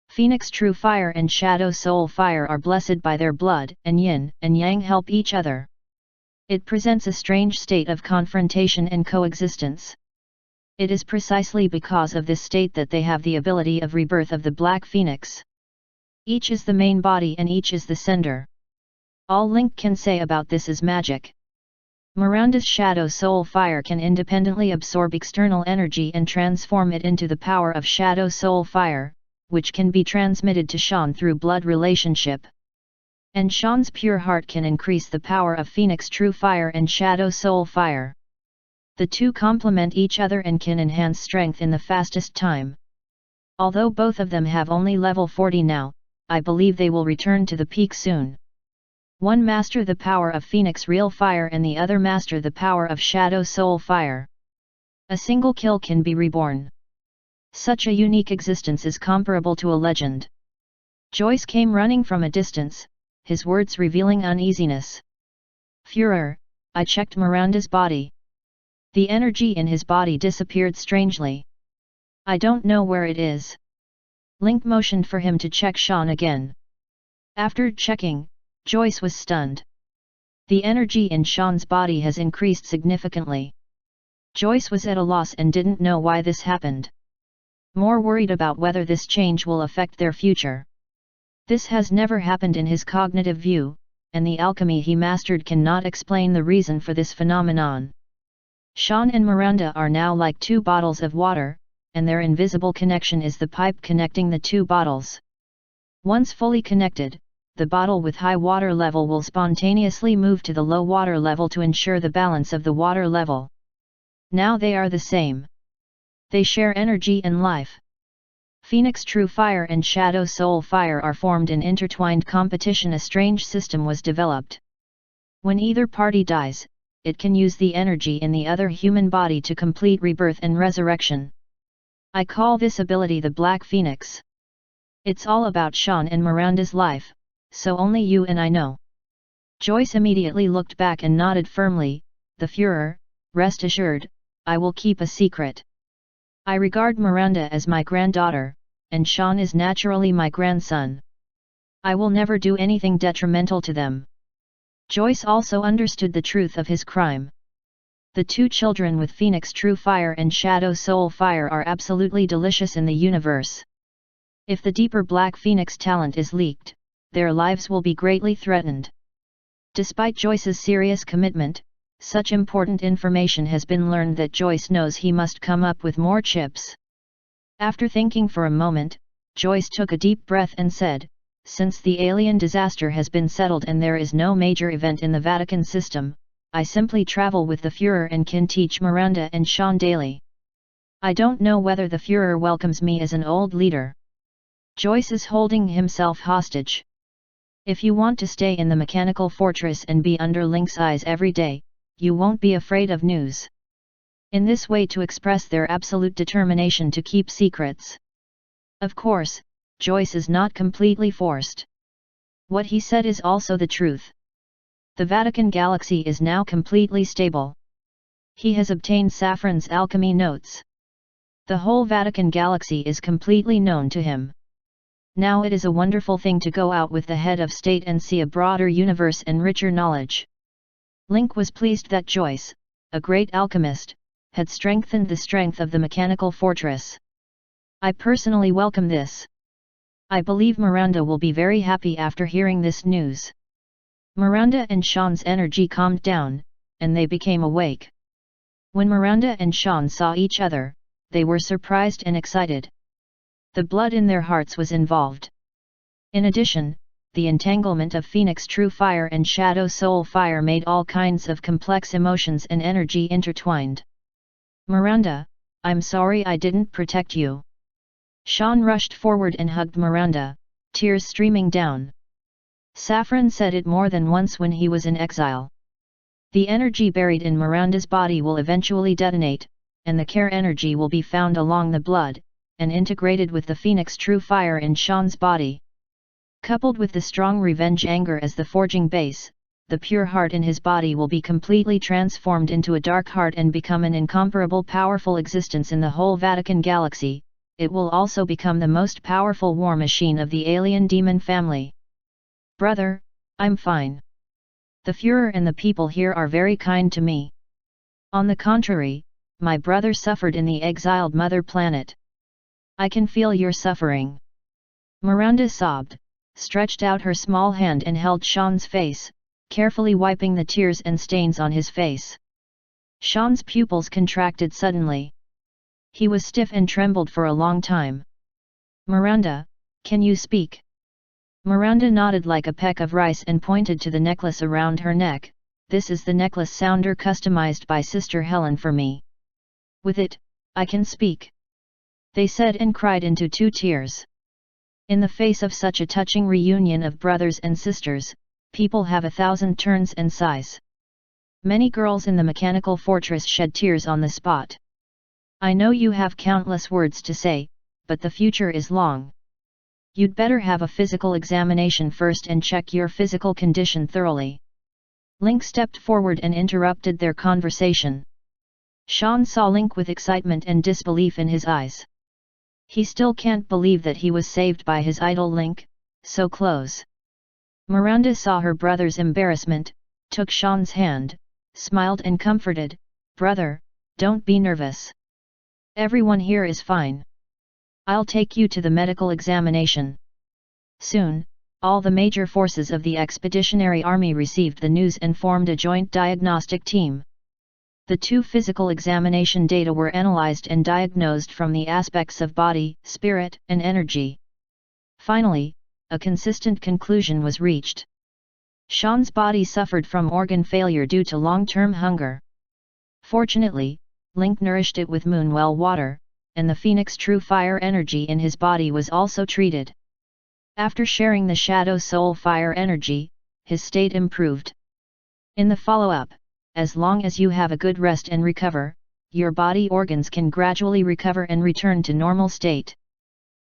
Phoenix True Fire and Shadow Soul Fire are blessed by their blood, and yin and yang help each other. It presents a strange state of confrontation and coexistence. It is precisely because of this state that they have the ability of rebirth of the Black Phoenix. Each is the main body and each is the sender. All Link can say about this is magic. Miranda's Shadow Soul Fire can independently absorb external energy and transform it into the power of Shadow Soul Fire, which can be transmitted to Shan through blood relationship. And Shan's pure heart can increase the power of Phoenix True Fire and Shadow Soul Fire. The two complement each other and can enhance strength in the fastest time. Although both of them have only level 40 now, I believe they will return to the peak soon. One master the power of Phoenix Real Fire and the other master the power of Shadow Soul Fire. A single kill can be reborn. Such a unique existence is comparable to a legend. Joyce came running from a distance, his words revealing uneasiness. Führer, I checked Miranda's body. The energy in his body disappeared strangely. I don't know where it is. Link motioned for him to check Sean again. After checking, Joyce was stunned. The energy in Sean's body has increased significantly. Joyce was at a loss and didn't know why this happened. More worried about whether this change will affect their future. This has never happened in his cognitive view, and the alchemy he mastered cannot explain the reason for this phenomenon. Sean and Miranda are now like two bottles of water, and their invisible connection is the pipe connecting the two bottles. Once fully connected, the bottle with high water level will spontaneously move to the low water level to ensure the balance of the water level. Now they are the same. They share energy and life. Phoenix True Fire and Shadow Soul Fire are formed in intertwined competition. A strange system was developed. When either party dies, it can use the energy in the other human body to complete rebirth and resurrection. I call this ability the Black Phoenix. It's all about Sean and Miranda's life, so only you and I know. Joyce immediately looked back and nodded firmly. The Führer, rest assured, I will keep a secret. I regard Miranda as my granddaughter, and Sean is naturally my grandson. I will never do anything detrimental to them. Joyce also understood the truth of his crime. The two children with Phoenix True Fire and Shadow Soul Fire are absolutely delicious in the universe. If the deeper Black Phoenix talent is leaked, their lives will be greatly threatened. Despite Joyce's serious commitment, such important information has been learned that Joyce knows he must come up with more chips. After thinking for a moment, Joyce took a deep breath and said, since the alien disaster has been settled and there is no major event in the Vatican system, I simply travel with the Führer and can teach Miranda and Sean daily. I don't know whether the Führer welcomes me as an old leader. Joyce is holding himself hostage. If you want to stay in the mechanical fortress and be under Link's eyes every day, you won't be afraid of news. In this way to express their absolute determination to keep secrets. Of course, Joyce is not completely forced. What he said is also the truth. The Vatican galaxy is now completely stable. He has obtained Saffron's alchemy notes. The whole Vatican galaxy is completely known to him. Now it is a wonderful thing to go out with the head of state and see a broader universe and richer knowledge. Link was pleased that Joyce, a great alchemist, had strengthened the strength of the mechanical fortress. I personally welcome this. I believe Miranda will be very happy after hearing this news. Miranda and Sean's energy calmed down, and they became awake. When Miranda and Sean saw each other, they were surprised and excited. The blood in their hearts was involved. In addition, the entanglement of Phoenix True Fire and Shadow Soul Fire made all kinds of complex emotions and energy intertwined. Miranda, I'm sorry I didn't protect you. Sean rushed forward and hugged Miranda, tears streaming down. Saffron said it more than once when he was in exile. The energy buried in Miranda's body will eventually detonate, and the care energy will be found along the blood, and integrated with the Phoenix True Fire in Sean's body. Coupled with the strong revenge anger as the forging base, the pure heart in his body will be completely transformed into a dark heart and become an incomparable powerful existence in the whole Vatican galaxy. It will also become the most powerful war machine of the alien demon family. Brother, I'm fine. The Führer and the people here are very kind to me. On the contrary, my brother suffered in the exiled mother planet. I can feel your suffering. Miranda sobbed, stretched out her small hand and held Sean's face, carefully wiping the tears and stains on his face. Sean's pupils contracted suddenly. He was stiff and trembled for a long time. Miranda, can you speak? Miranda nodded like a peck of rice and pointed to the necklace around her neck. This is the necklace sounder customized by Sister Helen for me. With it, I can speak. They said and cried into 2 tears. In the face of such a touching reunion of brothers and sisters, people have 1,000 turns and sighs. Many girls in the mechanical fortress shed tears on the spot. I know you have countless words to say, but the future is long. You'd better have a physical examination first and check your physical condition thoroughly. Link stepped forward and interrupted their conversation. Shan saw Link with excitement and disbelief in his eyes. He still can't believe that he was saved by his idol Link, so close. Miranda saw her brother's embarrassment, took Shan's hand, smiled and comforted, "Brother, don't be nervous. Everyone here is fine. I'll take you to the medical examination." Soon, all the major forces of the Expeditionary Army received the news and formed a joint diagnostic team. The two physical examination data were analyzed and diagnosed from the aspects of body, spirit, and energy. Finally, a consistent conclusion was reached. Shan's body suffered from organ failure due to long-term hunger. Fortunately, Link nourished it with Moonwell water, and the Phoenix True Fire energy in his body was also treated. After sharing the Shadow Soul Fire energy, his state improved. In the follow-up, as long as you have a good rest and recover, your body organs can gradually recover and return to normal state.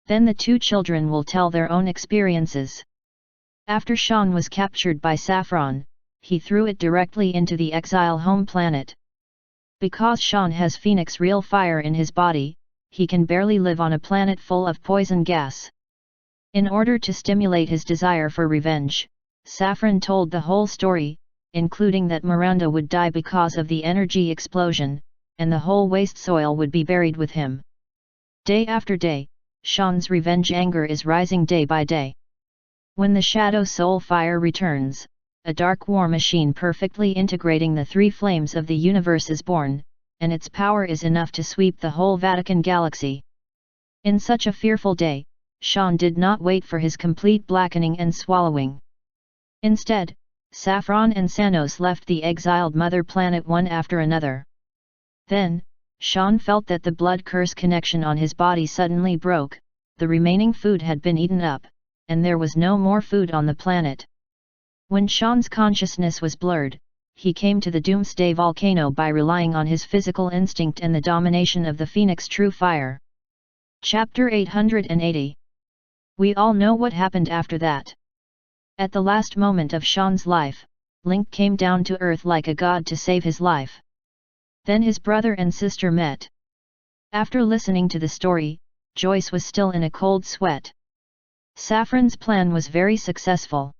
Then the two children will tell their own experiences. After Shan was captured by Saffron, he threw it directly into the exile home planet. Because Shan has Phoenix Real Fire in his body, he can barely live on a planet full of poison gas. In order to stimulate his desire for revenge, Saffron told the whole story, including that Miranda would die because of the energy explosion, and the whole waste soil would be buried with him. Day after day, Shan's revenge anger is rising day by day. When the Shadow Soul Fire returns, a dark war machine perfectly integrating the three flames of the universe is born, and its power is enough to sweep the whole Vatican galaxy. In such a fearful day, Shan did not wait for his complete blackening and swallowing. Instead, Saffron and Sanos left the exiled mother planet one after another. Then, Shan felt that the blood curse connection on his body suddenly broke, the remaining food had been eaten up, and there was no more food on the planet. When Shan's consciousness was blurred, he came to the Doomsday Volcano by relying on his physical instinct and the domination of the Phoenix True Fire. Chapter 880. We all know what happened after that. At the last moment of Shan's life, Link came down to earth like a god to save his life. Then his brother and sister met. After listening to the story, Joyce was still in a cold sweat. Saffron's plan was very successful.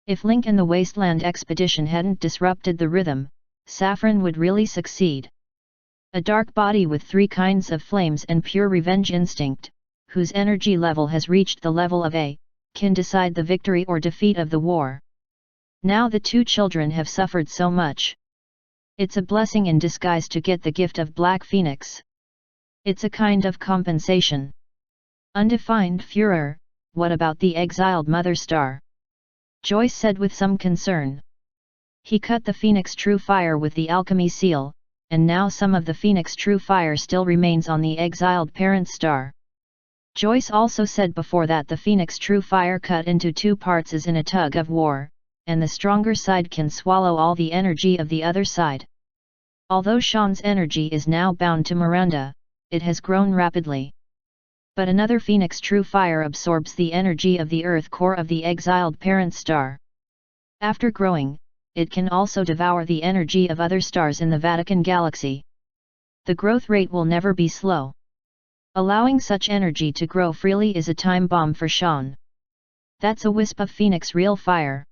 If Link and the Wasteland expedition hadn't disrupted the rhythm, Saffron would really succeed. A dark body with three kinds of flames and pure revenge instinct, whose energy level has reached the level of A, can decide the victory or defeat of the war. Now the two children have suffered so much. It's a blessing in disguise to get the gift of Black Phoenix. It's a kind of compensation. Undefined Führer, what about the exiled Mother Star? Joyce said with some concern. He cut the Phoenix True Fire with the alchemy seal, and now some of the Phoenix True Fire still remains on the exiled parent star. Joyce also said before that the Phoenix True Fire cut into two parts is in a tug of war, and the stronger side can swallow all the energy of the other side. Although Shan's energy is now bound to Miranda, it has grown rapidly. But another Phoenix True Fire absorbs the energy of the Earth core of the exiled parent star. After growing, it can also devour the energy of other stars in the Vatican galaxy. The growth rate will never be slow. Allowing such energy to grow freely is a time bomb for Shan. That's a wisp of Phoenix Real Fire.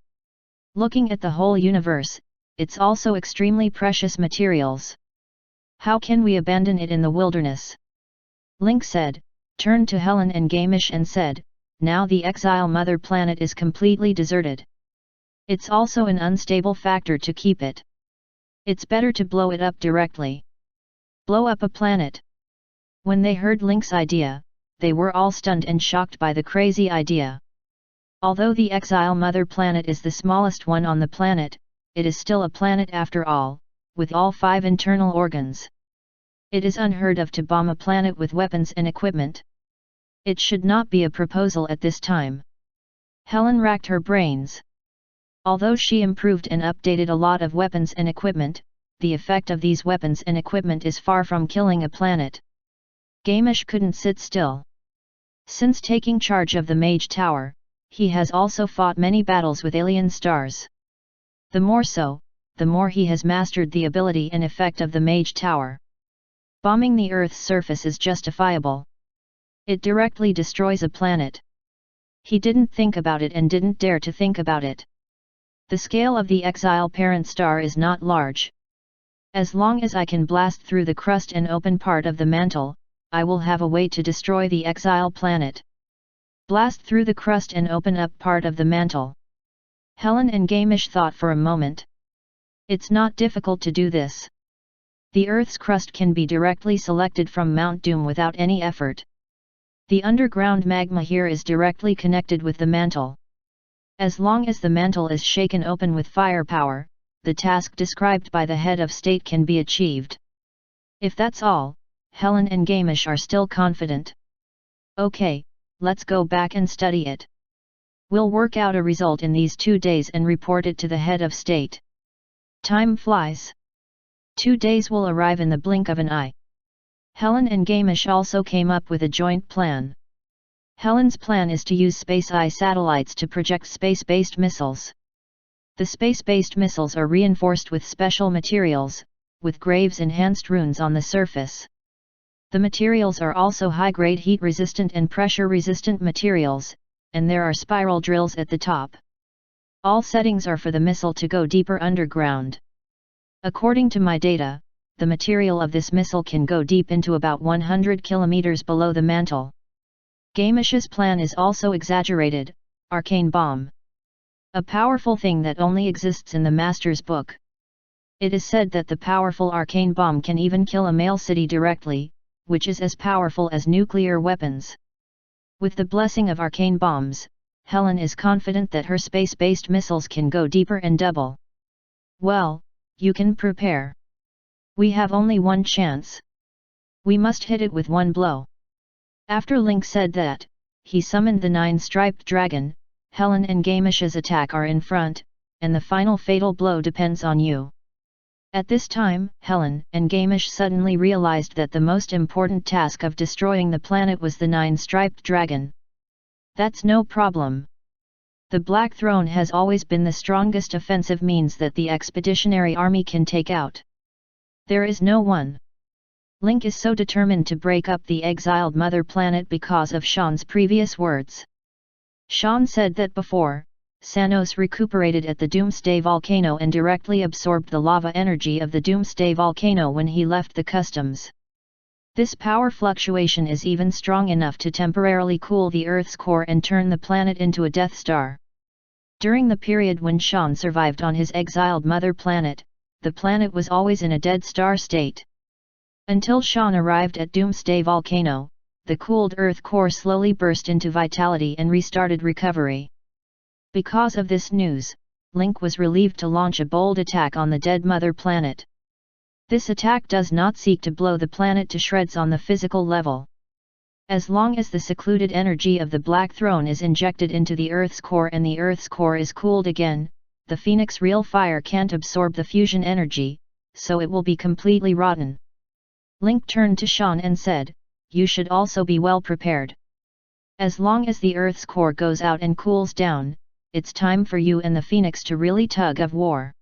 Looking at the whole universe, it's also extremely precious materials. How can we abandon it in the wilderness? Link said, turned to Helen and Gamish and said, now the exile mother planet is completely deserted. It's also an unstable factor to keep it. It's better to blow it up directly. Blow up a planet. When they heard Link's idea, they were all stunned and shocked by the crazy idea. Although the exile mother planet is the smallest one on the planet, it is still a planet after all, with all 5 internal organs. It is unheard of to bomb a planet with weapons and equipment. It should not be a proposal at this time. Helen racked her brains. Although she improved and updated a lot of weapons and equipment, the effect of these weapons and equipment is far from killing a planet. Gamish couldn't sit still. Since taking charge of the Mage Tower, he has also fought many battles with alien stars. The more so, the more he has mastered the ability and effect of the Mage Tower. Bombing the Earth's surface is justifiable. It directly destroys a planet. He didn't think about it and didn't dare to think about it. The scale of the exile parent star is not large. As long as I can blast through the crust and open part of the mantle, I will have a way to destroy the exile planet. Blast through the crust and open up part of the mantle. Helen and Gamish thought for a moment. It's not difficult to do this. The Earth's crust can be directly selected from Mount Doom without any effort. The underground magma here is directly connected with the mantle. As long as the mantle is shaken open with firepower, the task described by the head of state can be achieved. If that's all, Helen and Gamish are still confident. Okay, let's go back and study it. We'll work out a result in these 2 days and report it to the head of state. Time flies. 2 days will arrive in the blink of an eye. Helen and Gamish also came up with a joint plan. Helen's plan is to use Space Eye satellites to project space-based missiles. The space-based missiles are reinforced with special materials, with Graves enhanced runes on the surface. The materials are also high-grade heat-resistant and pressure-resistant materials, and there are spiral drills at the top. All settings are for the missile to go deeper underground. According to my data, the material of this missile can go deep into about 100 kilometers below the mantle. Gamish's plan is also exaggerated: arcane bomb. A powerful thing that only exists in the Master's book. It is said that the powerful arcane bomb can even kill a male city directly, which is as powerful as nuclear weapons. With the blessing of arcane bombs, Helen is confident that her space-based missiles can go deeper and double. Well, you can prepare. We have only one chance. We must hit it with one blow. After Link said that, he summoned the 9-striped dragon. Helen and Gamish's attack are in front, and the final fatal blow depends on you. At this time, Helen and Gamish suddenly realized that the most important task of destroying the planet was the 9-striped dragon. That's no problem. The Black Throne has always been the strongest offensive means that the expeditionary army can take out. There is no one. Link is so determined to break up the exiled mother planet because of Sean's previous words. Sean said that before, Sanos recuperated at the Doomsday Volcano and directly absorbed the lava energy of the Doomsday Volcano when he left the customs. This power fluctuation is even strong enough to temporarily cool the Earth's core and turn the planet into a Death Star. During the period when Sean survived on his exiled mother planet, the planet was always in a dead star state. Until Sean arrived at Doomsday Volcano, the cooled Earth core slowly burst into vitality and restarted recovery. Because of this news, Link was relieved to launch a bold attack on the dead mother planet. This attack does not seek to blow the planet to shreds on the physical level. As long as the secluded energy of the Black Throne is injected into the Earth's core and the Earth's core is cooled again, the Phoenix Real Fire can't absorb the fusion energy, so it will be completely rotten. Link turned to Sean and said, "You should also be well prepared. As long as the Earth's core goes out and cools down, it's time for you and the Phoenix to really tug of war."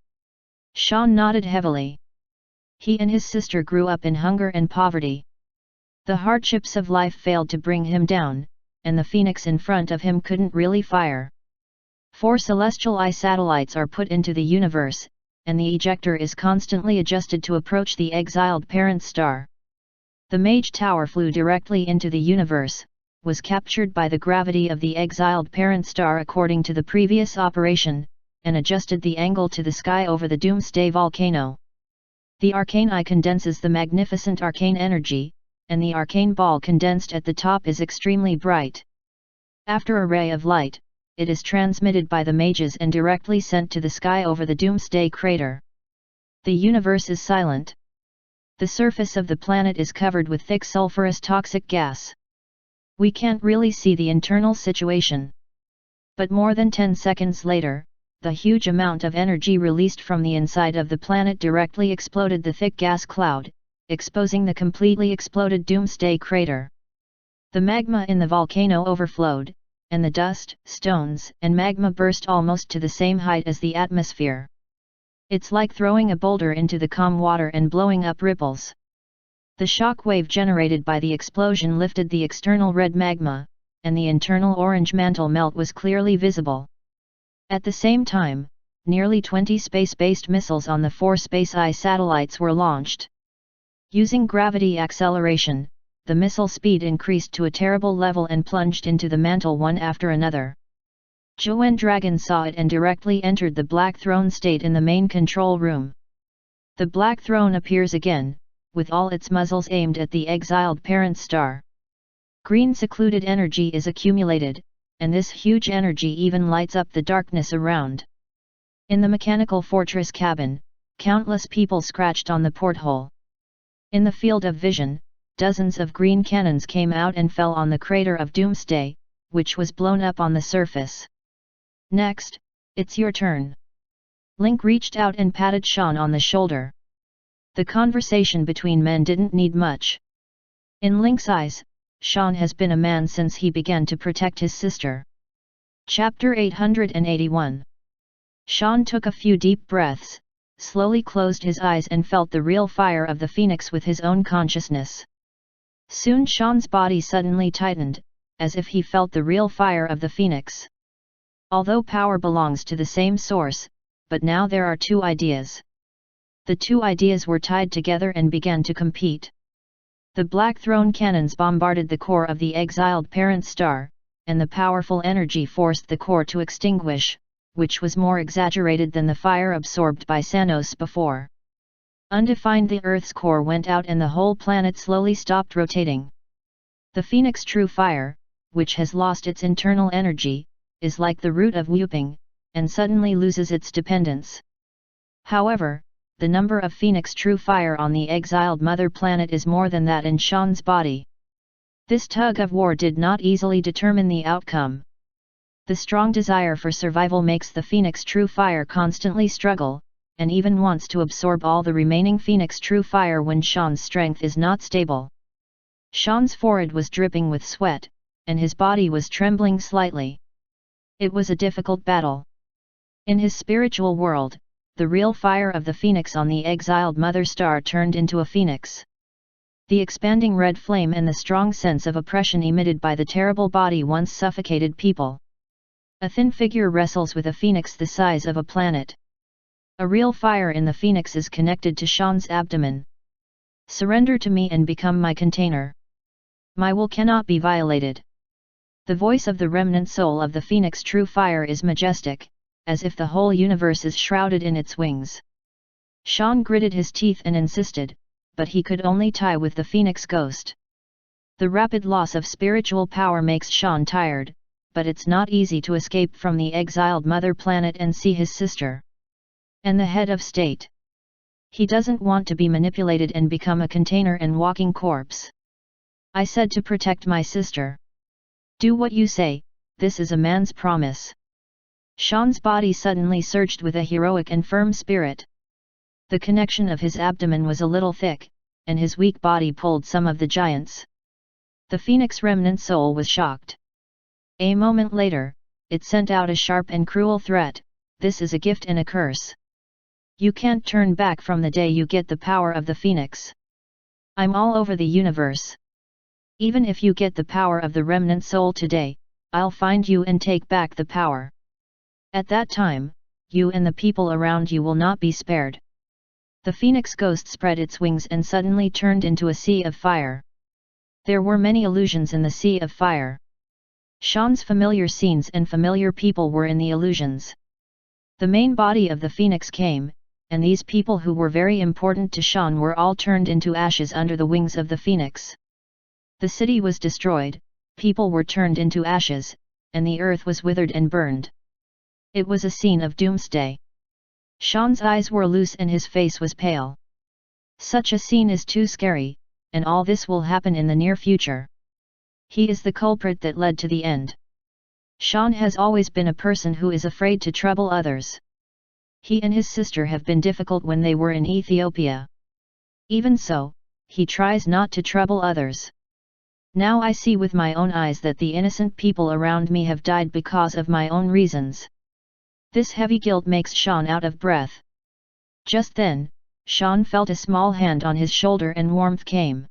Sean nodded heavily. He and his sister grew up in hunger and poverty. The hardships of life failed to bring him down, and the Phoenix in front of him couldn't really fire. 4 celestial eye satellites are put into the universe, and the ejector is constantly adjusted to approach the exiled parent star. The Mage Tower flew directly into the universe, was captured by the gravity of the exiled parent star according to the previous operation, and adjusted the angle to the sky over the Doomsday Volcano. The arcane eye condenses the magnificent arcane energy, and the arcane ball condensed at the top is extremely bright. After a ray of light, it is transmitted by the mages and directly sent to the sky over the Doomsday crater. The universe is silent. The surface of the planet is covered with thick sulfurous toxic gas. We can't really see the internal situation. But more than 10 seconds later, the huge amount of energy released from the inside of the planet directly exploded the thick gas cloud, exposing the completely exploded doomsday crater. The magma in the volcano overflowed, and the dust, stones, and magma burst almost to the same height as the atmosphere. It's like throwing a boulder into the calm water and blowing up ripples. The shock wave generated by the explosion lifted the external red magma, and the internal orange mantle melt was clearly visible. At the same time, nearly 20 space-based missiles on the 4 Space-I satellites were launched. Using gravity acceleration, the missile speed increased to a terrible level and plunged into the mantle one after another. Zhuge Wanjun saw it and directly entered the Black Throne state in the main control room. The Black Throne appears again, with all its muzzles aimed at the exiled parent star. Green secluded energy is accumulated, and this huge energy even lights up the darkness around. In the mechanical fortress cabin, countless people scratched on the porthole. In the field of vision, dozens of green cannons came out and fell on the crater of Doomsday, which was blown up on the surface. Next, it's your turn. Link reached out and patted Sean on the shoulder. The conversation between men didn't need much. In Link's eyes, Sean has been a man since he began to protect his sister. Chapter 881. Sean took a few deep breaths, slowly closed his eyes and felt the real fire of the phoenix with his own consciousness. Soon Sean's body suddenly tightened, as if he felt the real fire of the phoenix. Although power belongs to the same source, but now there are two ideas. The two ideas were tied together and began to compete. The Black Throne cannons bombarded the core of the exiled parent star, and the powerful energy forced the core to extinguish, which was more exaggerated than the fire absorbed by Thanos before. Undefined, the Earth's core went out and the whole planet slowly stopped rotating. The Phoenix True Fire, which has lost its internal energy, is like the root of whooping, and suddenly loses its dependence. However, the number of Phoenix True Fire on the exiled mother planet is more than that in Sean's body. This tug of war did not easily determine the outcome. The strong desire for survival makes the Phoenix True Fire constantly struggle, and even wants to absorb all the remaining Phoenix True Fire when Sean's strength is not stable. Sean's forehead was dripping with sweat, and his body was trembling slightly. It was a difficult battle. In his spiritual world, the real fire of the phoenix on the exiled mother star turned into a phoenix. The expanding red flame and the strong sense of oppression emitted by the terrible body once suffocated people. A thin figure wrestles with a phoenix the size of a planet. A real fire in the phoenix is connected to Sean's abdomen. Surrender to me and become my container. My will cannot be violated. The voice of the remnant soul of the Phoenix True Fire is majestic, as if the whole universe is shrouded in its wings. Sean gritted his teeth and insisted, but he could only tie with the Phoenix Ghost. The rapid loss of spiritual power makes Sean tired, but it's not easy to escape from the exiled mother planet and see his sister. And the head of state. He doesn't want to be manipulated and become a container and walking corpse. I said to protect my sister. Do what you say, this is a man's promise. Sean's body suddenly surged with a heroic and firm spirit. The connection of his abdomen was a little thick, and his weak body pulled some of the giants. The Phoenix remnant soul was shocked. A moment later, it sent out a sharp and cruel threat, this is a gift and a curse. You can't turn back from the day you get the power of the Phoenix. I'm all over the universe. Even if you get the power of the remnant soul today, I'll find you and take back the power. At that time, you and the people around you will not be spared. The Phoenix Ghost spread its wings and suddenly turned into a sea of fire. There were many illusions in the sea of fire. Sean's familiar scenes and familiar people were in the illusions. The main body of the Phoenix came, and these people who were very important to Sean were all turned into ashes under the wings of the Phoenix. The city was destroyed, people were turned into ashes, and the earth was withered and burned. It was a scene of doomsday. Sean's eyes were loose and his face was pale. Such a scene is too scary, and all this will happen in the near future. He is the culprit that led to the end. Shan has always been a person who is afraid to trouble others. He and his sister have been difficult when they were in Ethiopia. Even so, he tries not to trouble others. Now I see with my own eyes that the innocent people around me have died because of my own reasons. This heavy guilt makes Shan out of breath. Just then, Shan felt a small hand on his shoulder and warmth came.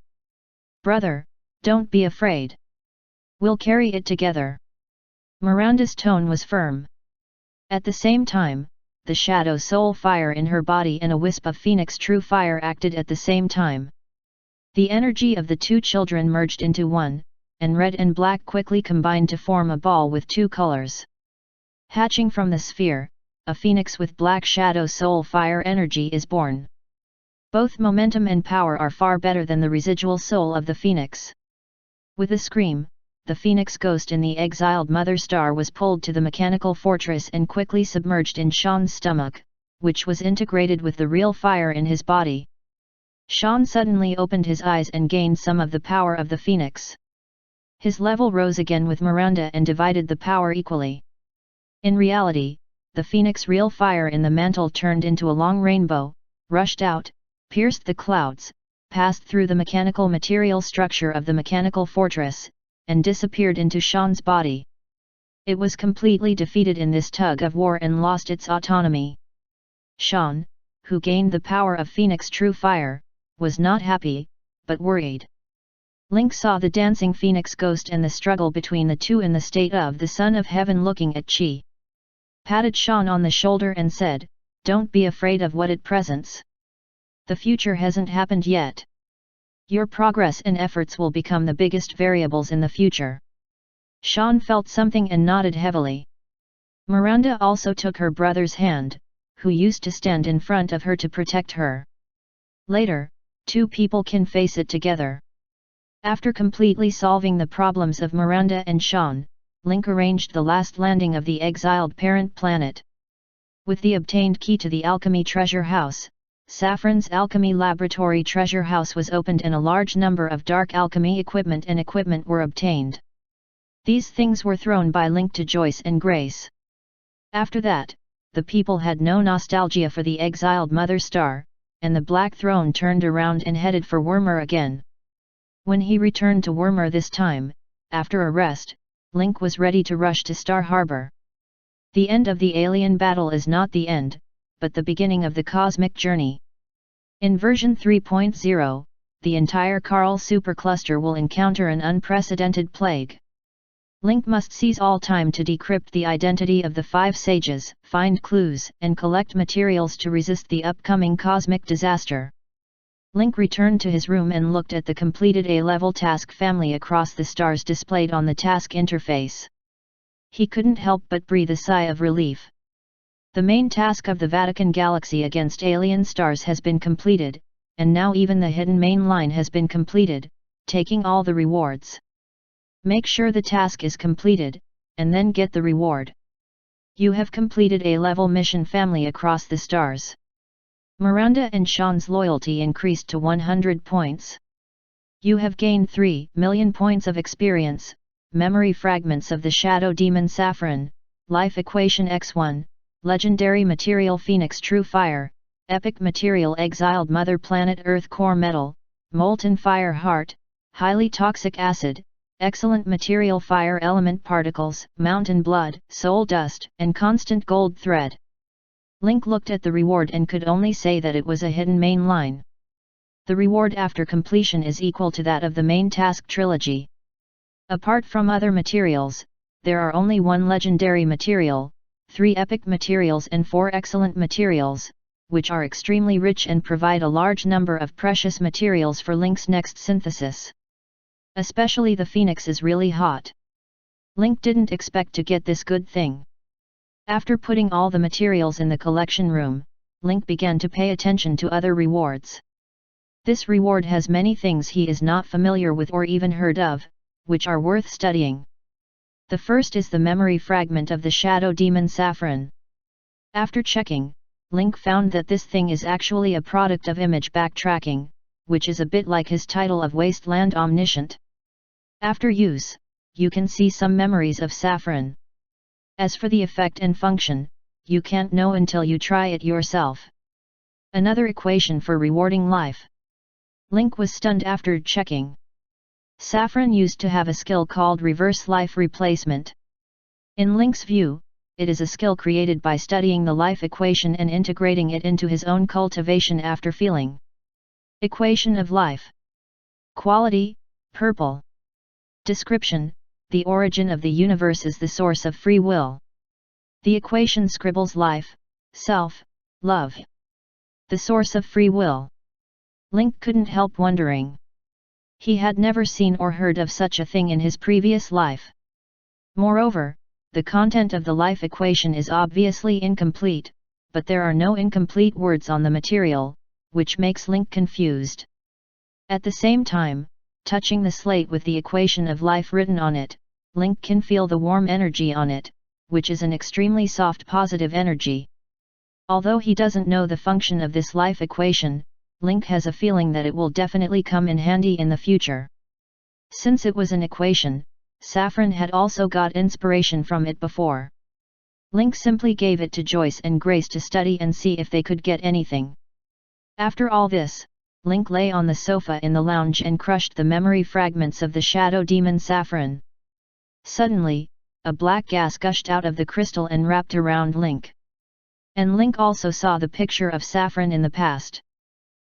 "Brother, don't be afraid. We'll carry it together." Miranda's tone was firm. At the same time, the shadow soul fire in her body and a wisp of phoenix true fire acted at the same time. The energy of the two children merged into one, and red and black quickly combined to form a ball with two colors. Hatching from the sphere, a phoenix with black shadow soul fire energy is born. Both momentum and power are far better than the residual soul of the phoenix. With a scream, the phoenix ghost in the exiled mother star was pulled to the mechanical fortress and quickly submerged in Shan's stomach, which was integrated with the real fire in his body. Shan suddenly opened his eyes and gained some of the power of the phoenix. His level rose again with Miranda and divided the power equally. In reality, the phoenix real fire in the mantle turned into a long rainbow, rushed out, pierced the clouds, passed through the mechanical material structure of the mechanical fortress, and disappeared into Shan's body. It was completely defeated in this tug of war and lost its autonomy. Shan, who gained the power of Phoenix True Fire, was not happy, but worried. Link saw the dancing Phoenix ghost and the struggle between the two in the state of the Son of Heaven looking at Chi. Patted Shan on the shoulder and said, "Don't be afraid of what it presents. The future hasn't happened yet. Your progress and efforts will become the biggest variables in the future." Shan felt something and nodded heavily. Miranda also took her brother's hand, who used to stand in front of her to protect her. Later, two people can face it together. After completely solving the problems of Miranda and Shan, Link arranged the last landing of the exiled parent planet. With the obtained key to the Alchemy Treasure House, Saffron's Alchemy Laboratory Treasure House was opened and a large number of dark alchemy equipment were obtained. These things were thrown by Link to Joyce and Grace. After that, the people had no nostalgia for the exiled Mother Star, and the Black Throne turned around and headed for Wormer again. When he returned to Wormer this time, after a rest, Link was ready to rush to Star Harbor. The end of the alien battle is not the end, but the beginning of the cosmic journey. In version 3.0, the entire Carl supercluster will encounter an unprecedented plague. Link must seize all time to decrypt the identity of the 5 sages, find clues, and collect materials to resist the upcoming cosmic disaster. Link returned to his room and looked at the completed A-level task family across the stars displayed on the task interface. He couldn't help but breathe a sigh of relief. The main task of the Vatican Galaxy against alien stars has been completed, and now even the hidden main line has been completed, taking all the rewards. Make sure the task is completed, and then get the reward. You have completed A-level mission family across the stars. Miranda and Shan's loyalty increased to 100 points. You have gained 3 million points of experience, memory fragments of the Shadow Demon Saffron, Life Equation X1, Legendary Material Phoenix True Fire, Epic Material Exiled Mother Planet Earth Core Metal, Molten Fire Heart, Highly Toxic Acid, Excellent Material Fire Element Particles, Mountain Blood, Soul Dust, and Constant Gold Thread. Link looked at the reward and could only say that it was a hidden main line. The reward after completion is equal to that of the main task trilogy. Apart from other materials, there are only 1 legendary material, 3 epic materials and 4 excellent materials, which are extremely rich and provide a large number of precious materials for Link's next synthesis. Especially the Phoenix is really hot. Link didn't expect to get this good thing. After putting all the materials in the collection room, Link began to pay attention to other rewards. This reward has many things he is not familiar with or even heard of, which are worth studying. The first is the memory fragment of the Shadow Demon Saffron. After checking, Link found that this thing is actually a product of image backtracking, which is a bit like his title of Wasteland Omniscient. After use, you can see some memories of Saffron. As for the effect and function, you can't know until you try it yourself. Another equation for rewarding life. Link was stunned after checking. Saffron used to have a skill called reverse life replacement. In Link's view, it is a skill created by studying the life equation and integrating it into his own cultivation after feeling. Equation of life. Quality, purple. Description: the origin of the universe is the source of free will. The equation scribbles life, self, love. The source of free will. Link couldn't help wondering. He had never seen or heard of such a thing in his previous life. Moreover, the content of the life equation is obviously incomplete, but there are no incomplete words on the material, which makes Link confused. At the same time, touching the slate with the equation of life written on it, Link can feel the warm energy on it, which is an extremely soft positive energy. Although he doesn't know the function of this life equation, Link has a feeling that it will definitely come in handy in the future. Since it was an equation, Saffron had also got inspiration from it before. Link simply gave it to Joyce and Grace to study and see if they could get anything. After all this, Link lay on the sofa in the lounge and crushed the memory fragments of the shadow demon Saffron. Suddenly, a black gas gushed out of the crystal and wrapped around Link. And Link also saw the picture of Saffron in the past.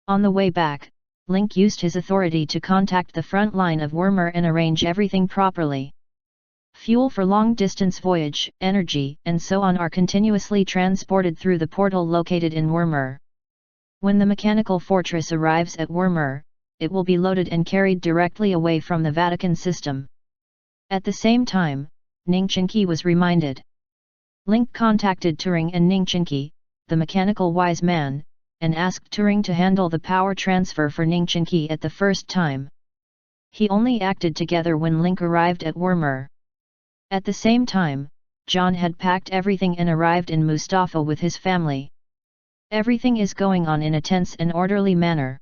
On the way back, Link used his authority to contact the front line of Wormer and arrange everything properly. Fuel for long-distance voyage, energy, and so on are continuously transported through the portal located in Wormer. When the mechanical fortress arrives at Wormer, it will be loaded and carried directly away from the Vatican system. At the same time, Ningchinki was reminded. Link contacted Turing and Ningchinki, the mechanical wise man, and asked Turing to handle the power transfer for Ningchinki at the first time. He only acted together when Link arrived at Wormer. At the same time, John had packed everything and arrived in Mustafa with his family. Everything is going on in a tense and orderly manner.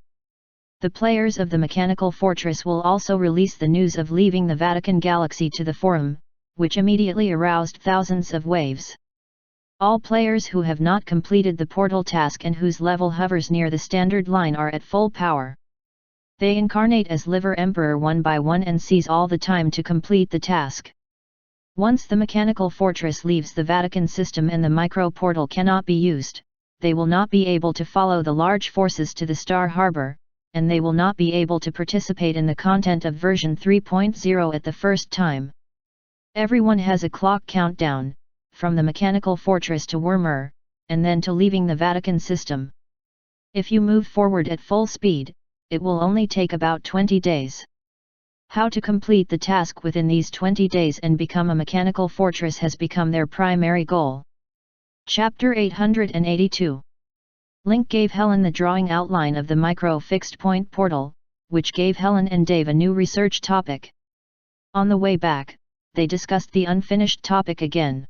The players of the Mechanical Fortress will also release the news of leaving the Vatican Galaxy to the forum, which immediately aroused thousands of waves. All players who have not completed the portal task and whose level hovers near the standard line are at full power. They incarnate as Liver Emperor one by one and seize all the time to complete the task. Once the Mechanical Fortress leaves the Vatican system and the micro-portal cannot be used, they will not be able to follow the large forces to the Star Harbor, and they will not be able to participate in the content of version 3.0 at the first time. Everyone has a clock countdown, from the Mechanical Fortress to Wormer, and then to leaving the Vatican system. If you move forward at full speed, it will only take about 20 days. How to complete the task within these 20 days and become a Mechanical Fortress has become their primary goal. Chapter 882. Link gave Helen the drawing outline of the micro-fixed-point portal, which gave Helen and Dave a new research topic. On the way back, they discussed the unfinished topic again.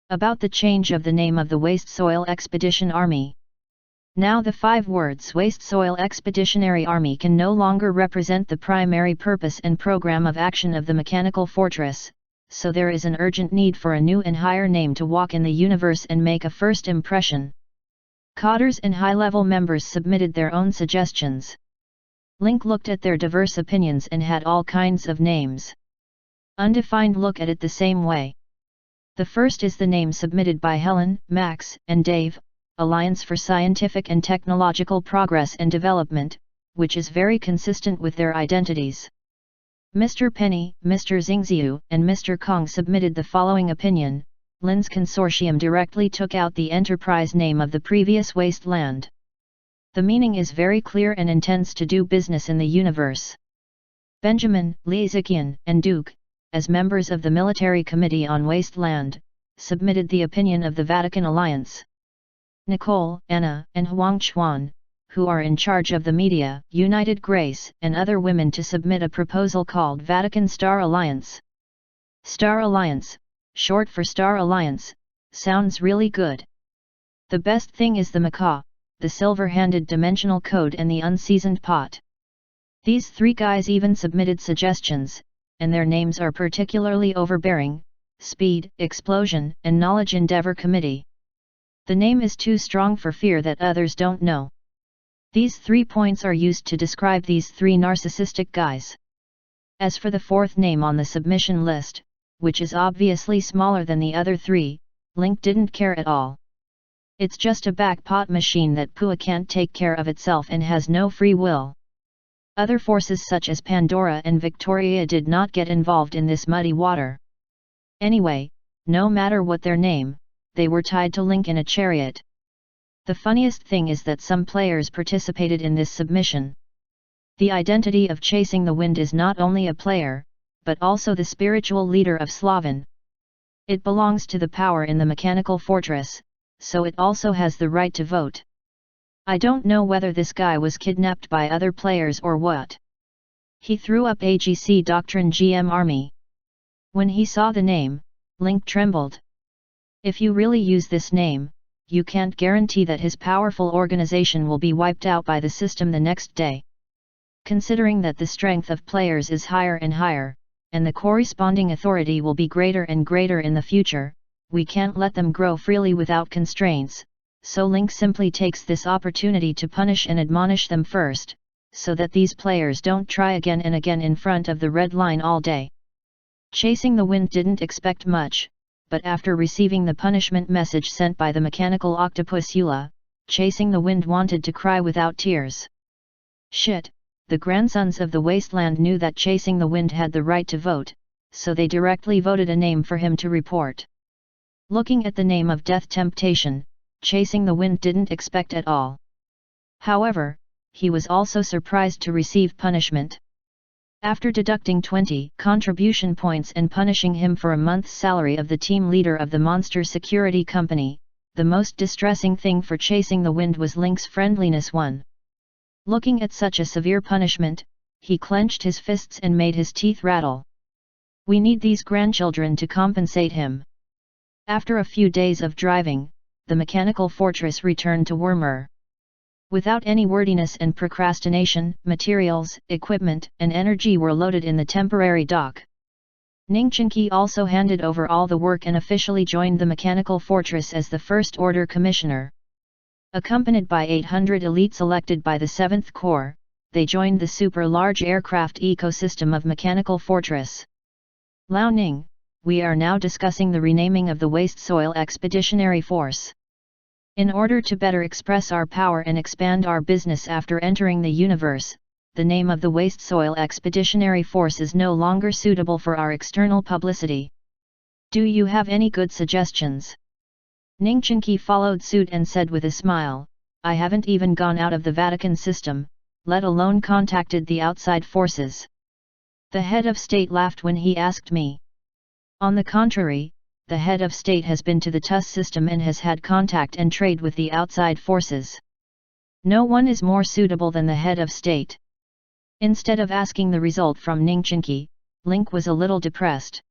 About the change of the name of the Waste Soil Expedition Army. Now the 5 words Waste Soil Expeditionary Army can no longer represent the primary purpose and program of action of the Mechanical Fortress, so there is an urgent need for a new and higher name to walk in the universe and make a first impression. Codders and high-level members submitted their own suggestions. Link looked at their diverse opinions and had all kinds of names. Undefined look at it the same way. The first is the name submitted by Helen, Max, and Dave, Alliance for Scientific and Technological Progress and Development, which is very consistent with their identities. Mr. Penny, Mr. Xingziu, and Mr. Kong submitted the following opinion: Lin's consortium directly took out the enterprise name of the previous wasteland. The meaning is very clear and intends to do business in the universe. Benjamin, Li Ziqian, and Duke, as members of the Military Committee on Wasteland, submitted the opinion of the Vatican Alliance. Nicole, Anna, and Huang Chuan, who are in charge of the media, United Grace, and other women to submit a proposal called Vatican Star Alliance. Star Alliance, short for Star Alliance, sounds really good. The best thing is the macaw, the silver-handed dimensional code and the unseasoned pot. These 3 guys even submitted suggestions, and their names are particularly overbearing, Speed, Explosion, and Knowledge Endeavor Committee. The name is too strong for fear that others don't know. These 3 points are used to describe these 3 narcissistic guys. As for the 4th name on the submission list, which is obviously smaller than the other 3, Link didn't care at all. It's just a backpot machine that Pua can't take care of itself and has no free will. Other forces such as Pandora and Victoria did not get involved in this muddy water. Anyway, no matter what their name, they were tied to Link in a chariot. The funniest thing is that some players participated in this submission. The identity of Chasing the Wind is not only a player, but also the spiritual leader of Slavan. It belongs to the power in the mechanical fortress, so it also has the right to vote. I don't know whether this guy was kidnapped by other players or what. He threw up AGC Doctrine GM Army. When he saw the name, Link trembled. If you really use this name, you can't guarantee that his powerful organization will be wiped out by the system the next day. Considering that the strength of players is higher and higher, and the corresponding authority will be greater and greater in the future, we can't let them grow freely without constraints, so Link simply takes this opportunity to punish and admonish them first, so that these players don't try again and again in front of the red line all day. Chasing the Wind didn't expect much, but after receiving the punishment message sent by the mechanical octopus Eula, Chasing the Wind wanted to cry without tears. Shit, the grandsons of the wasteland knew that Chasing the Wind had the right to vote, so they directly voted a name for him to report. Looking at the name of Death Temptation, Chasing the Wind didn't expect at all. However, he was also surprised to receive punishment. After deducting 20 contribution points and punishing him for a month's salary of the team leader of the Monster Security Company, the most distressing thing for Chasing the Wind was Link's friendliness one. Looking at such a severe punishment, he clenched his fists and made his teeth rattle. We need these grandchildren to compensate him. After a few days of driving, the mechanical fortress returned to Wormer. Without any wordiness and procrastination, materials, equipment, and energy were loaded in the temporary dock. Ningchenki also handed over all the work and officially joined the mechanical fortress as the First Order Commissioner. Accompanied by 800 elites elected by the 7th Corps, they joined the super-large aircraft ecosystem of Mechanical Fortress. Lao Ning, we are now discussing the renaming of the Waste Soil Expeditionary Force. In order to better express our power and expand our business after entering the universe, the name of the Waste Soil Expeditionary Force is no longer suitable for our external publicity. Do you have any good suggestions? Ningchenki followed suit and said with a smile, I haven't even gone out of the Vatican system, let alone contacted the outside forces. The head of state laughed when he asked me. On the contrary, the head of state has been to the TUS system and has had contact and trade with the outside forces. No one is more suitable than the head of state. Instead of asking the result from Ningchenki, Link was a little depressed.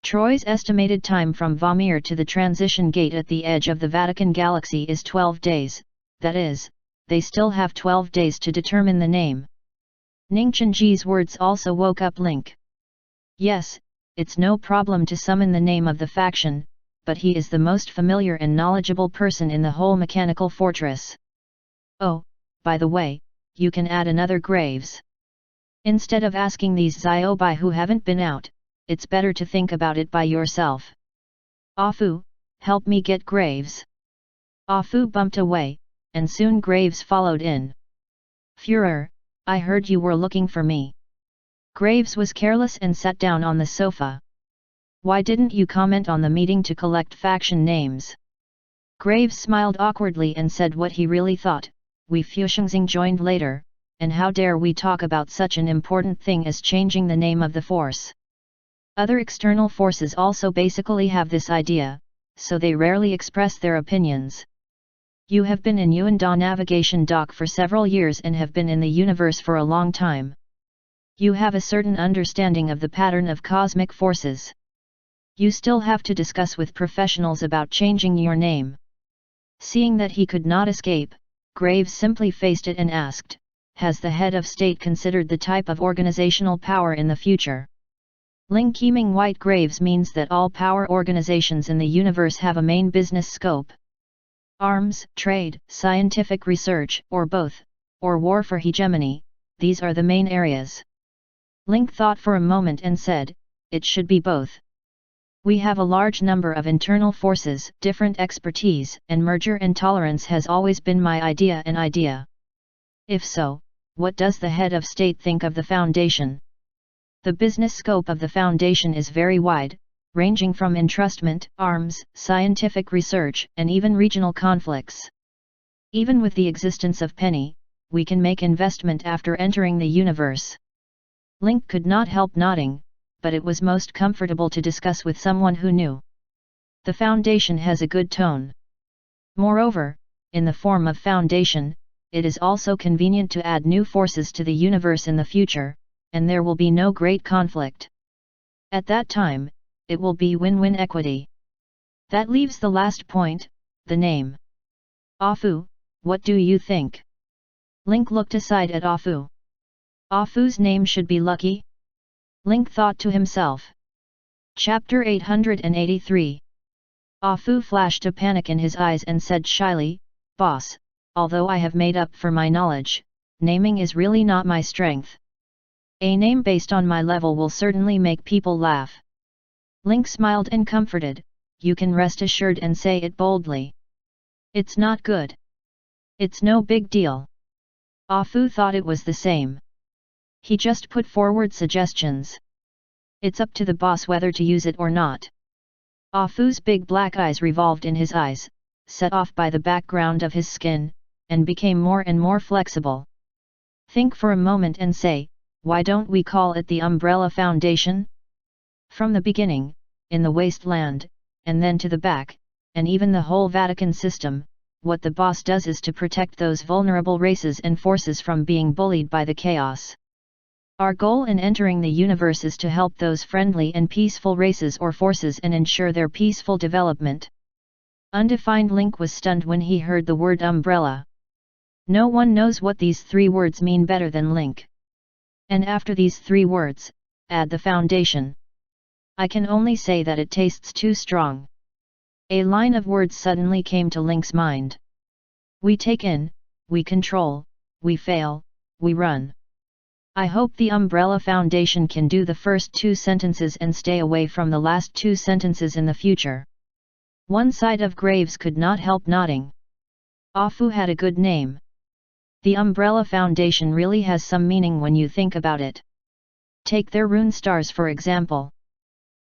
Troy's estimated time from Vamir to the transition gate at the edge of the Vatican galaxy is 12 days, that is, they still have 12 days to determine the name. Ningchenji's words also woke up Link. Yes, it's no problem to summon the name of the faction, but he is the most familiar and knowledgeable person in the whole mechanical fortress. Oh, by the way, you can add another Graves. Instead of asking these Ziobai who haven't been out, it's better to think about it by yourself. Afu, help me get Graves. Afu bumped away, and soon Graves followed in. Führer, I heard you were looking for me. Graves was careless and sat down on the sofa. Why didn't you comment on the meeting to collect faction names? Graves smiled awkwardly and said what he really thought, we Fushengxing joined later, and how dare we talk about such an important thing as changing the name of the force. Other external forces also basically have this idea, so they rarely express their opinions. You have been in Yuanda Navigation Dock for several years and have been in the universe for a long time. You have a certain understanding of the pattern of cosmic forces. You still have to discuss with professionals about changing your name. Seeing that he could not escape, Graves simply faced it and asked, has the head of state considered the type of organizational power in the future? Ling Keeming White Graves means that all power organizations in the universe have a main business scope. Arms, trade, scientific research, or both, or war for hegemony, these are the main areas. Link thought for a moment and said, it should be both. We have a large number of internal forces, different expertise, and merger and tolerance has always been my idea. If so, what does the head of state think of the Foundation? The business scope of the Foundation is very wide, ranging from entrustment, arms, scientific research, and even regional conflicts. Even with the existence of Penny, we can make investment after entering the universe. Link could not help nodding, but it was most comfortable to discuss with someone who knew. The Foundation has a good tone. Moreover, in the form of Foundation, it is also convenient to add new forces to the universe in the future, and there will be no great conflict. At that time, it will be win-win equity. That leaves the last point, the name. Afu, what do you think? Link looked aside at Afu. Afu's name should be Lucky? Link thought to himself. Chapter 883. Afu flashed a panic in his eyes and said shyly, Boss, although I have made up for my knowledge, naming is really not my strength. A name based on my level will certainly make people laugh. Link smiled and comforted, you can rest assured and say it boldly. It's not good. It's no big deal. Afu thought it was the same. He just put forward suggestions. It's up to the boss whether to use it or not. Afu's big black eyes revolved in his eyes, set off by the background of his skin, and became more and more flexible. Think for a moment and say, why don't we call it the Umbrella Foundation? From the beginning, in the wasteland, and then to the back, and even the whole Vatican system, what the boss does is to protect those vulnerable races and forces from being bullied by the chaos. Our goal in entering the universe is to help those friendly and peaceful races or forces and ensure their peaceful development. Undefined Link was stunned when he heard the word umbrella. No one knows what these three words mean better than Link. And after these three words, add the Foundation. I can only say that it tastes too strong. A line of words suddenly came to Link's mind. We take in, we control, we fail, we run. I hope the Umbrella Foundation can do the first two sentences and stay away from the last two sentences in the future. One side of Graves could not help nodding. Afu had a good name. The Umbrella Foundation really has some meaning when you think about it. Take their rune stars for example.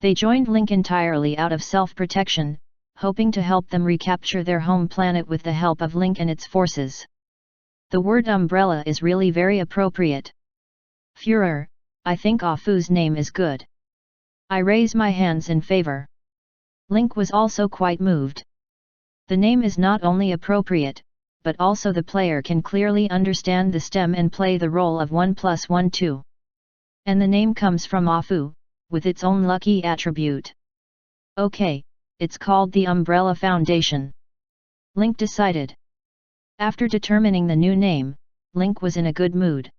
They joined Link entirely out of self-protection, hoping to help them recapture their home planet with the help of Link and its forces. The word umbrella is really very appropriate. Führer, I think Afu's name is good. I raise my hands in favor. Link was also quite moved. The name is not only appropriate, but also the player can clearly understand the stem and play the role of 1 + 1 2. And the name comes from Afu, with its own lucky attribute. Okay, it's called the Umbrella Foundation. Link decided. After determining the new name, Link was in a good mood.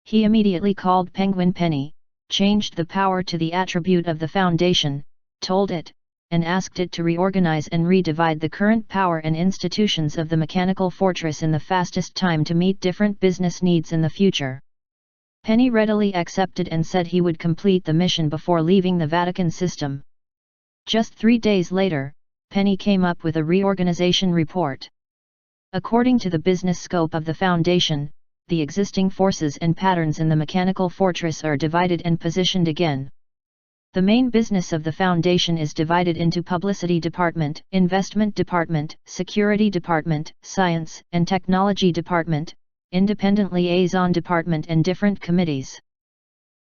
He immediately called Penguin Penny, changed the power to the attribute of the Foundation, told it, and asked it to reorganize and redivide the current power and institutions of the mechanical fortress in the fastest time to meet different business needs in the future. Penny readily accepted and said he would complete the mission before leaving the Vatican system. Just 3 days later, Penny came up with a reorganization report. According to the business scope of the Foundation, the existing forces and patterns in the mechanical fortress are divided and positioned again. The main business of the Foundation is divided into Publicity Department, Investment Department, Security Department, Science and Technology Department, Independent Liaison Department and different committees.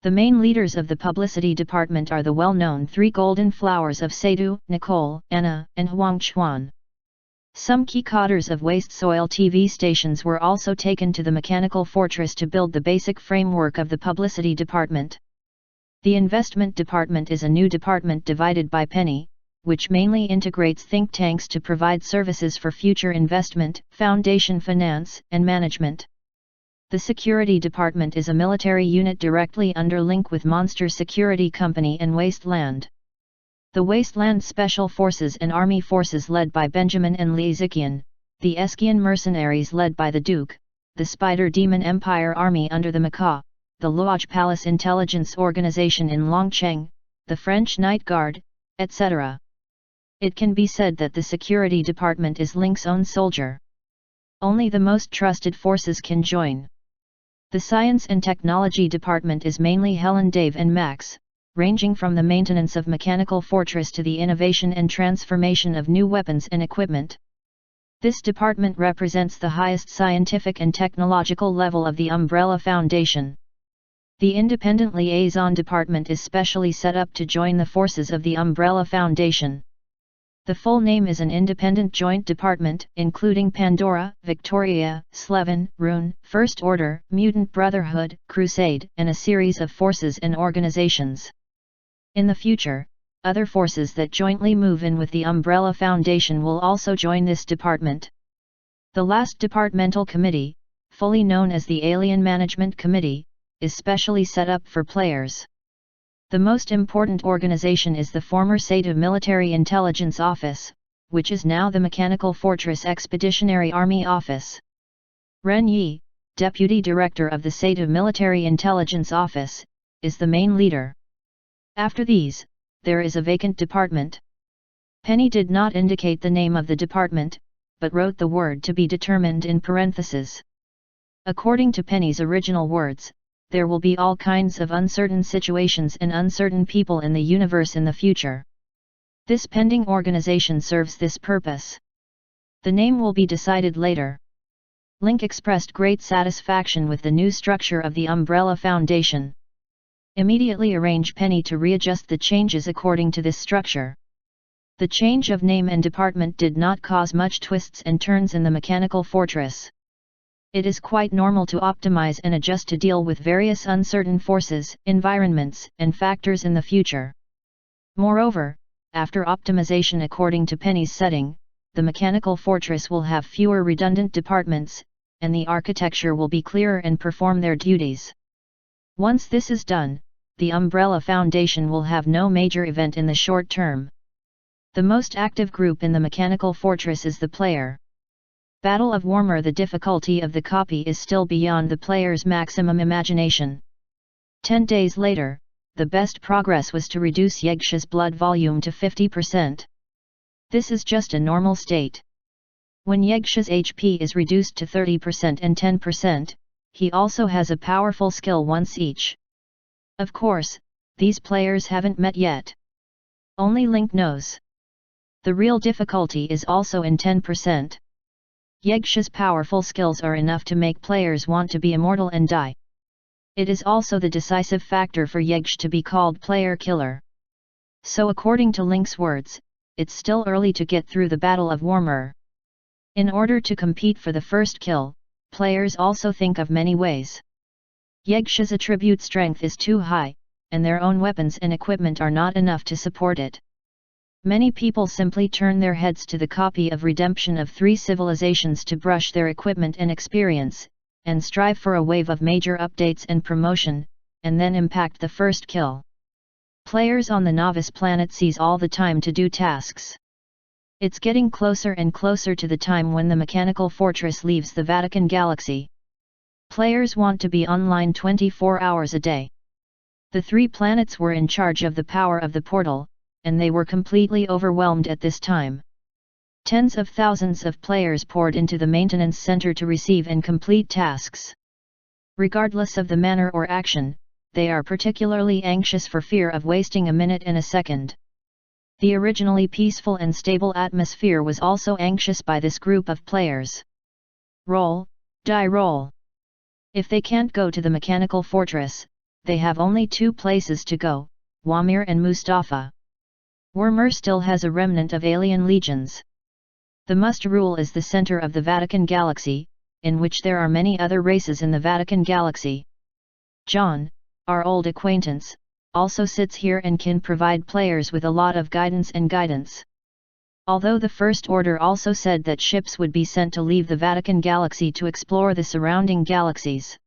The main leaders of the Publicity Department are the well-known three golden flowers of Seydu, Nicole, Anna, and Huangchuan. Some key cadres of waste soil TV stations were also taken to the mechanical fortress to build the basic framework of the Publicity Department. The Investment Department is a new department divided by Penny, which mainly integrates think tanks to provide services for future investment, foundation finance, and management. The Security Department is a military unit directly under link with Monster Security Company and Wasteland. The Wasteland Special Forces and Army Forces led by Benjamin and Li Ziqian, the Eskian Mercenaries led by the Duke, the Spider Demon Empire Army under the Macaw, the Luoj Palace Intelligence Organization in Longcheng, the French Night Guard, etc. It can be said that the Security Department is Link's own soldier. Only the most trusted forces can join. The Science and Technology Department is mainly Helen, Dave and Max, ranging from the maintenance of Mechanical Fortress to the innovation and transformation of new weapons and equipment. This department represents the highest scientific and technological level of the Umbrella Foundation. The Independent Liaison Department is specially set up to join the forces of the Umbrella Foundation. The full name is an independent joint department, including Pandora, Victoria, Slevin, Rune, First Order, Mutant Brotherhood, Crusade, and a series of forces and organizations. In the future, other forces that jointly move in with the Umbrella Foundation will also join this department. The last departmental committee, fully known as the Alien Management Committee, is specially set up for players. The most important organization is the former Seitu Military Intelligence Office, which is now the Mechanical Fortress Expeditionary Army Office. Ren Yi, Deputy Director of the Seitu Military Intelligence Office, is the main leader. After these, there is a vacant department. Penny did not indicate the name of the department, but wrote the word to be determined in parentheses. According to Penny's original words, there will be all kinds of uncertain situations and uncertain people in the universe in the future. This pending organization serves this purpose. The name will be decided later. Link expressed great satisfaction with the new structure of the Umbrella Foundation. Immediately arrange Penny to readjust the changes according to this structure. The change of name and department did not cause much twists and turns in the Mechanical Fortress. It is quite normal to optimize and adjust to deal with various uncertain forces, environments, and factors in the future. Moreover, after optimization according to Penny's setting, the Mechanical Fortress will have fewer redundant departments, and the architecture will be clearer and perform their duties. Once this is done, the Umbrella Foundation will have no major event in the short term. The most active group in the Mechanical Fortress is the player. Battle of Warmer. The difficulty of the copy is still beyond the player's maximum imagination. 10 days later, the best progress was to reduce Yegsha's blood volume to 50%. This is just a normal state. When Yegsha's HP is reduced to 30% and 10%, he also has a powerful skill once each. Of course, these players haven't met yet. Only Link knows. The real difficulty is also in 10%. Yegsha's powerful skills are enough to make players want to be immortal and die. It is also the decisive factor for Yegsha to be called player killer. So according to Link's words, it's still early to get through the Battle of Warmer. In order to compete for the first kill, players also think of many ways. Yegsha's attribute strength is too high, and their own weapons and equipment are not enough to support it. Many people simply turn their heads to the copy of Redemption of Three Civilizations to brush their equipment and experience, and strive for a wave of major updates and promotion, and then impact the first kill. Players on the novice planet seize all the time to do tasks. It's getting closer and closer to the time when the Mechanical Fortress leaves the Vatican Galaxy. Players want to be online 24 hours a day. The 3 planets were in charge of the power of the portal, and they were completely overwhelmed at this time. Tens of thousands of players poured into the maintenance center to receive and complete tasks. Regardless of the manner or action, they are particularly anxious for fear of wasting a minute and a second. The originally peaceful and stable atmosphere was also anxious by this group of players. Roll, die roll. If they can't go to the Mechanical Fortress, they have only 2 places to go, Wamir and Mustafa. Warmer still has a remnant of alien legions. The Must Rule is the center of the Vatican Galaxy, in which there are many other races in the Vatican Galaxy. John, our old acquaintance, also sits here and can provide players with a lot of guidance. Although the First Order also said that ships would be sent to leave the Vatican Galaxy to explore the surrounding galaxies.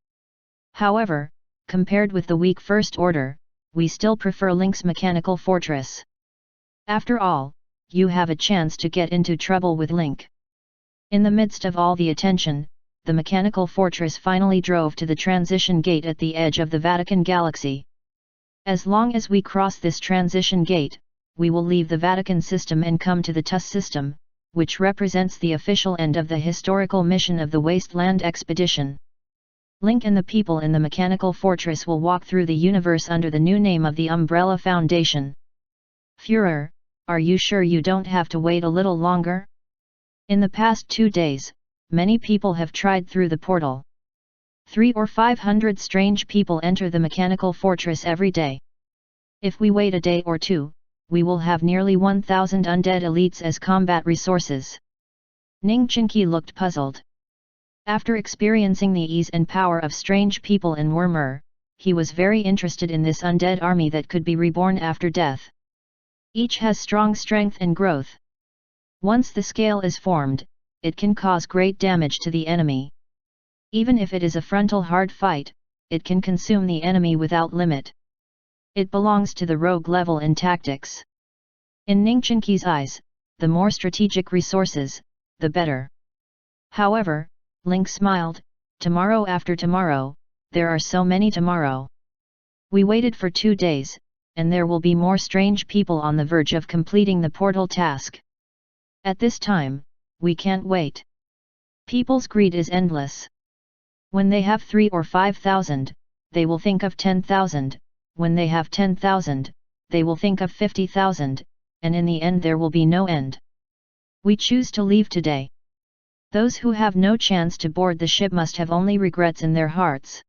However, compared with the weak First Order, we still prefer Link's mechanical fortress. After all, you have a chance to get into trouble with Link. In the midst of all the attention, the mechanical fortress finally drove to the transition gate at the edge of the Vatican Galaxy. As long as we cross this transition gate, we will leave the Vatican system and come to the TUS system, which represents the official end of the historical mission of the Wasteland Expedition. Link and the people in the mechanical fortress will walk through the universe under the new name of the Umbrella Foundation. Führer, are you sure you don't have to wait a little longer? In the past 2 days, many people have tried through the portal. 300 or 500 strange people enter the mechanical fortress every day. If we wait a day or two, we will have nearly 1,000 undead elites as combat resources. Ning Chinqi looked puzzled. After experiencing the ease and power of strange people in Wormer, he was very interested in this undead army that could be reborn after death. Each has strong strength and growth. Once the scale is formed, it can cause great damage to the enemy. Even if it is a frontal hard fight, it can consume the enemy without limit. It belongs to the rogue level in tactics. In Ning Chinqi's eyes, the more strategic resources, the better. However, Link smiled, tomorrow after tomorrow, there are so many tomorrow. We waited for 2 days, and there will be more strange people on the verge of completing the portal task. At this time, we can't wait. People's greed is endless. When they have 3,000 or 5,000, they will think of 10,000, when they have 10,000, they will think of 50,000, and in the end there will be no end. We choose to leave today. Those who have no chance to board the ship must have only regrets in their hearts.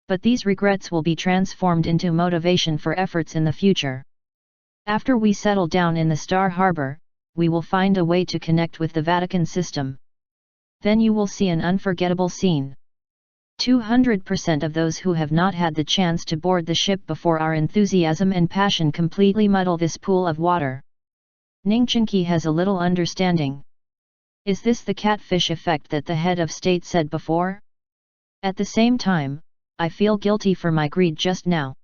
But these regrets will be transformed into motivation for efforts in the future. After we settle down in the Star Harbor, we will find a way to connect with the Vatican system. Then you will see an unforgettable scene. 200% of those who have not had the chance to board the ship before, our enthusiasm and passion completely muddle this pool of water. Ning Chinqi has a little understanding. Is this the catfish effect that the head of state said before? At the same time, I feel guilty for my greed just now.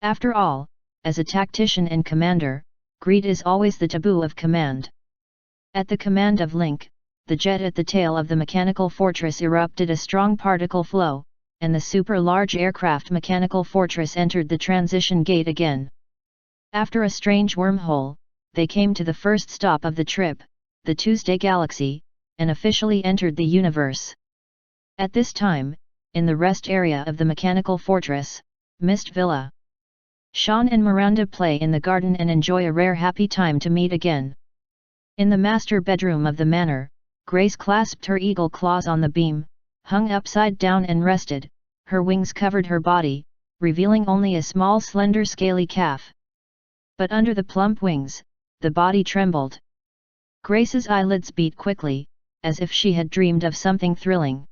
After all, as a tactician and commander, greed is always the taboo of command. At the command of Link, the jet at the tail of the mechanical fortress erupted a strong particle flow, and the super-large aircraft mechanical fortress entered the transition gate again. After a strange wormhole, they came to the first stop of the trip, the Tuesday Galaxy, and officially entered the universe. At this time, in the rest area of the mechanical fortress, Mist Villa, Sean and Miranda play in the garden and enjoy a rare happy time to meet again. In the master bedroom of the manor, Grace clasped her eagle claws on the beam, hung upside down and rested, her wings covered her body, revealing only a small slender scaly calf. But under the plump wings, the body trembled. Grace's eyelids beat quickly, as if she had dreamed of something thrilling.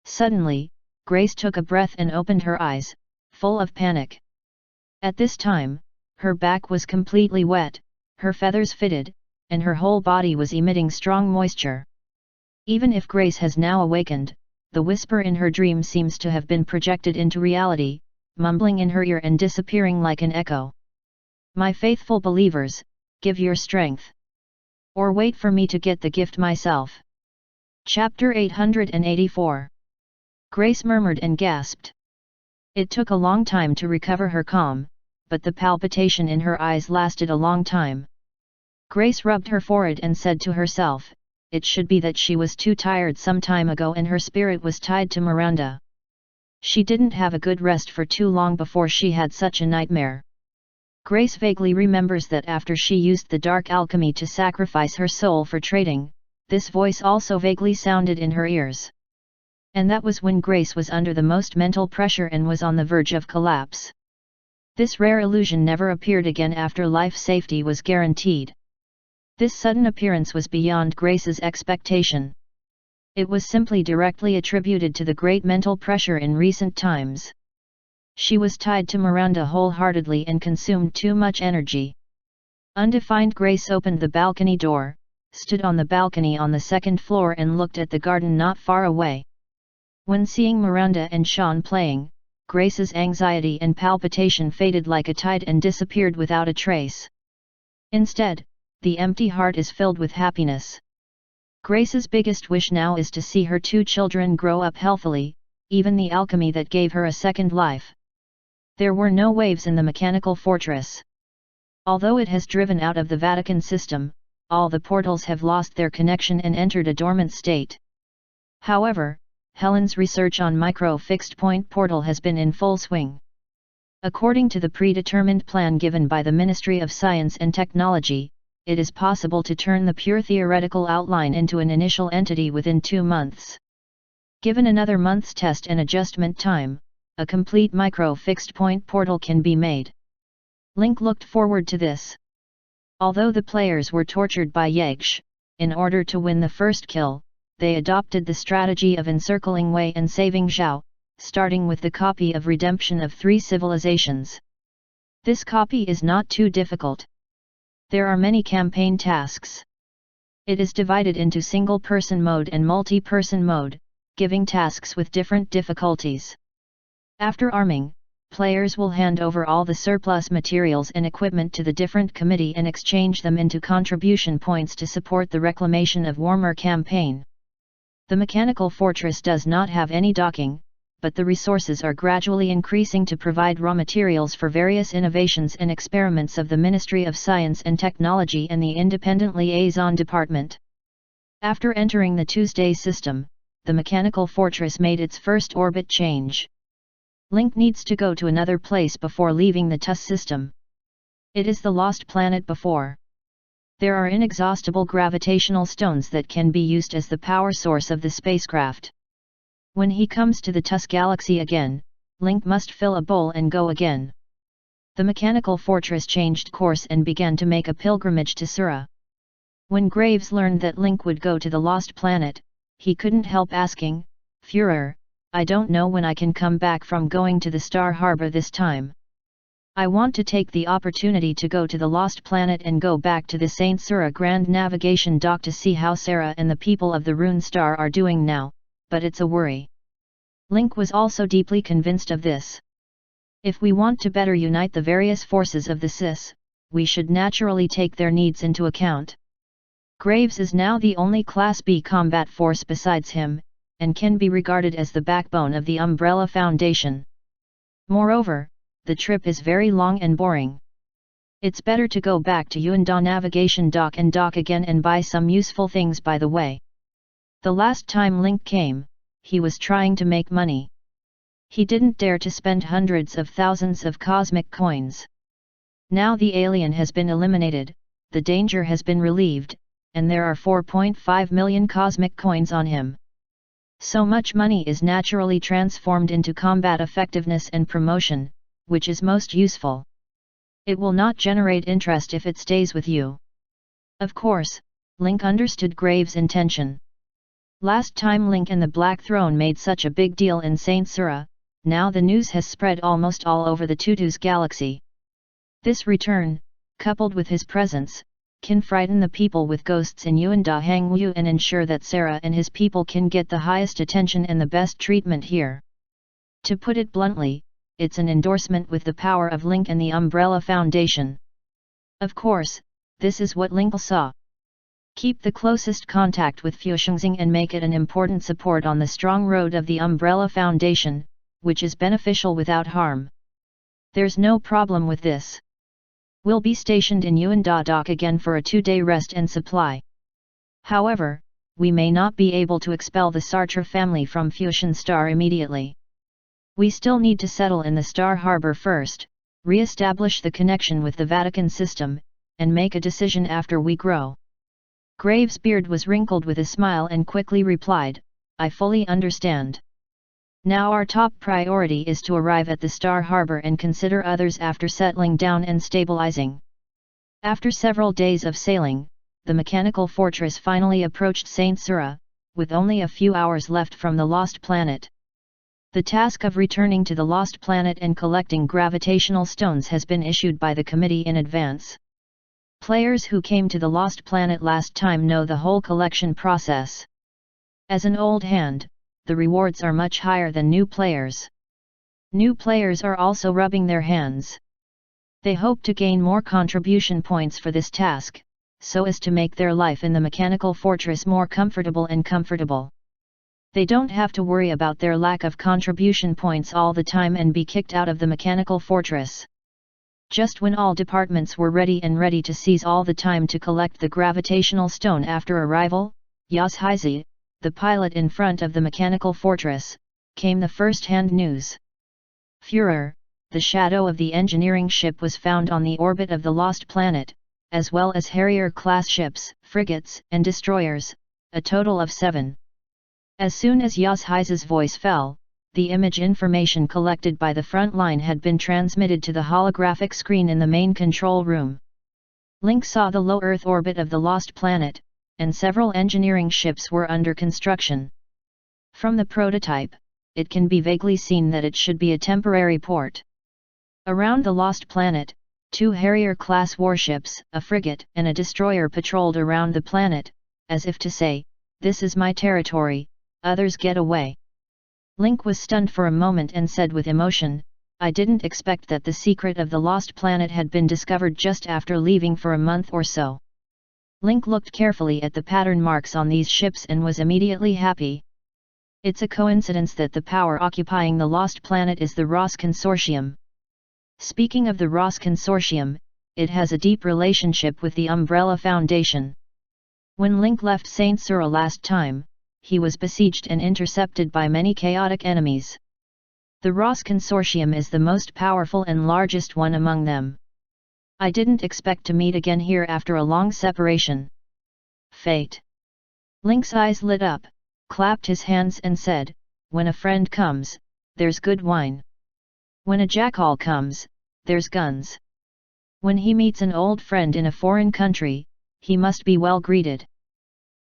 Suddenly, Grace took a breath and opened her eyes, full of panic. At this time, her back was completely wet, her feathers fitted, and her whole body was emitting strong moisture. Even if Grace has now awakened, the whisper in her dream seems to have been projected into reality, mumbling in her ear and disappearing like an echo. My faithful believers, give your strength. Or wait for me to get the gift myself. Chapter 884. Grace murmured and gasped. It took a long time to recover her calm, but the palpitation in her eyes lasted a long time. Grace rubbed her forehead and said to herself, it should be that she was too tired some time ago and her spirit was tied to Miranda. She didn't have a good rest for too long before she had such a nightmare. Grace vaguely remembers that after she used the dark alchemy to sacrifice her soul for trading, this voice also vaguely sounded in her ears. And that was when Grace was under the most mental pressure and was on the verge of collapse. This rare illusion never appeared again after life safety was guaranteed. This sudden appearance was beyond Grace's expectation. It was simply directly attributed to the great mental pressure in recent times. She was tied to Miranda wholeheartedly and consumed too much energy. Undefined Grace opened the balcony door, stood on the balcony on the second floor and looked at the garden not far away. When seeing Miranda and Sean playing, Grace's anxiety and palpitation faded like a tide and disappeared without a trace. Instead, the empty heart is filled with happiness. Grace's biggest wish now is to see her 2 children grow up healthily, even the alchemy that gave her a second life. There were no waves in the mechanical fortress. Although it has driven out of the Vatican system, all the portals have lost their connection and entered a dormant state. However, Helen's research on micro-fixed-point portal has been in full swing. According to the predetermined plan given by the Ministry of Science and Technology, it is possible to turn the pure theoretical outline into an initial entity within 2 months. Given another month's test and adjustment time, a complete micro-fixed-point portal can be made. Link looked forward to this. Although the players were tortured by Yegsh, in order to win the first kill, they adopted the strategy of encircling Wei and saving Zhao, starting with the copy of Redemption of 3 Civilizations. This copy is not too difficult. There are many campaign tasks. It is divided into single-person mode and multi-person mode, giving tasks with different difficulties. After arming, players will hand over all the surplus materials and equipment to the different committee and exchange them into contribution points to support the Reclamation of Warmer campaign. The mechanical fortress does not have any docking, but the resources are gradually increasing to provide raw materials for various innovations and experiments of the Ministry of Science and Technology and the Independent Liaison Department. After entering the Tuesday system, the mechanical fortress made its first orbit change. Link needs to go to another place before leaving the TUS system. It is the lost planet before. There are inexhaustible gravitational stones that can be used as the power source of the spacecraft. When he comes to the TUS galaxy again, Link must fill a bowl and go again. The mechanical fortress changed course and began to make a pilgrimage to Sura. When Graves learned that Link would go to the lost planet, he couldn't help asking, "Führer, I don't know when I can come back from going to the Star Harbor this time. I want to take the opportunity to go to the Lost Planet and go back to the Saint Sura Grand Navigation Dock to see how Sarah and the people of the Rune Star are doing now, but it's a worry." Link was also deeply convinced of this. If we want to better unite the various forces of the SIS, we should naturally take their needs into account. Graves is now the only Class B combat force besides him, and can be regarded as the backbone of the Umbrella Foundation. Moreover, the trip is very long and boring. It's better to go back to Yuanda Navigation Dock and dock again and buy some useful things by the way. The last time Link came, he was trying to make money. He didn't dare to spend hundreds of thousands of cosmic coins. Now the alien has been eliminated, the danger has been relieved, and there are 4.5 million cosmic coins on him. So much money is naturally transformed into combat effectiveness and promotion, which is most useful. It will not generate interest if it stays with you. Of course, Link understood Graves' intention. Last time Link and the Black Throne made such a big deal in Saint Sura, now the news has spread almost all over the Tutus galaxy. This return, coupled with his presence, can frighten the people with ghosts in Yuanda Hangwu and ensure that Sarah and his people can get the highest attention and the best treatment here. To put it bluntly, it's an endorsement with the power of Link and the Umbrella Foundation. Of course, this is what Link saw. Keep the closest contact with Fushengxing and make it an important support on the strong road of the Umbrella Foundation, which is beneficial without harm. There's no problem with this. We'll be stationed in Yuanda Dock again for a 2-day rest and supply. However, we may not be able to expel the Sartre family from Fusion Star immediately. We still need to settle in the Star Harbor first, re-establish the connection with the Vatican system, and make a decision after we grow. Graves' beard was wrinkled with a smile and quickly replied, "I fully understand. Now our top priority is to arrive at the Star Harbor and consider others after settling down and stabilizing." After several days of sailing, the mechanical fortress finally approached Saint Sura, with only a few hours left from the Lost Planet. The task of returning to the Lost Planet and collecting gravitational stones has been issued by the committee in advance. Players who came to the Lost Planet last time know the whole collection process. As an old hand, the rewards are much higher than new players. New players are also rubbing their hands. They hope to gain more contribution points for this task, so as to make their life in the mechanical fortress more comfortable. They don't have to worry about their lack of contribution points all the time and be kicked out of the mechanical fortress. Just when all departments were ready to seize all the time to collect the gravitational stone after arrival, Yazhizi, the pilot in front of the mechanical fortress, came the first-hand news. Führer, the shadow of the engineering ship was found on the orbit of the Lost Planet, as well as Harrier-class ships, frigates, and destroyers, a total of 7. As soon as Yazhizi's voice fell, the image information collected by the front line had been transmitted to the holographic screen in the main control room. Link saw the low Earth orbit of the Lost Planet, and several engineering ships were under construction. From the prototype, it can be vaguely seen that it should be a temporary port. Around the Lost Planet, 2 Harrier-class warships, a frigate and a destroyer patrolled around the planet, as if to say, "This is my territory, others get away." Link was stunned for a moment and said with emotion, "I didn't expect that the secret of the Lost Planet had been discovered just after leaving for a month or so." Link looked carefully at the pattern marks on these ships and was immediately happy. It's a coincidence that the power occupying the Lost Planet is the Ross Consortium. Speaking of the Ross Consortium, it has a deep relationship with the Umbrella Foundation. When Link left Saint Sura last time, he was besieged and intercepted by many chaotic enemies. The Ross Consortium is the most powerful and largest one among them. I didn't expect to meet again here after a long separation. Fate. Link's eyes lit up, clapped his hands and said, "When a friend comes, there's good wine. When a jackal comes, there's guns. When he meets an old friend in a foreign country, he must be well greeted."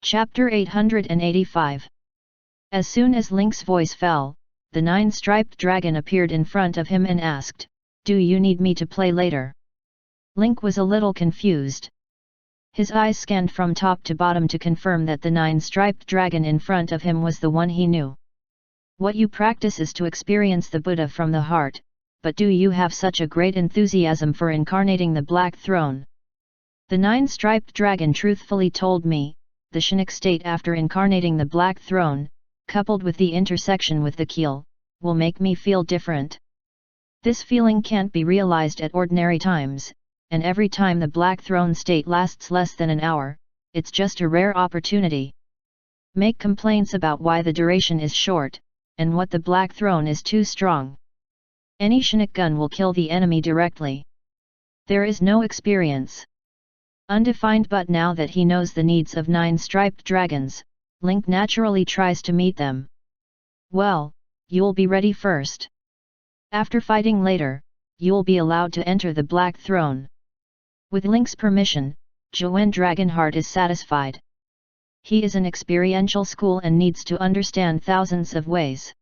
Chapter 885. As soon as Link's voice fell, the 9-striped dragon appeared in front of him and asked, "Do you need me to play later?" Link was a little confused. His eyes scanned from top to bottom to confirm that the 9-striped dragon in front of him was the one he knew. "What you practice is to experience the Buddha from the heart, but do you have such a great enthusiasm for incarnating the Black Throne?" The 9-striped dragon truthfully told me, "The Shinik state after incarnating the Black Throne, coupled with the intersection with the Keel, will make me feel different. This feeling can't be realized at ordinary times, and every time the Black Throne state lasts less than an hour, it's just a rare opportunity. Make complaints about why the duration is short, and what the Black Throne is too strong. Any Shinik gun will kill the enemy directly. There is no experience." Undefined, but now that he knows the needs of 9-striped dragons, Link naturally tries to meet them. "Well, you'll be ready first. After fighting later, you'll be allowed to enter the Black Throne." With Link's permission, Zhuge Dragonheart is satisfied. He is an experiential school and needs to understand thousands of ways.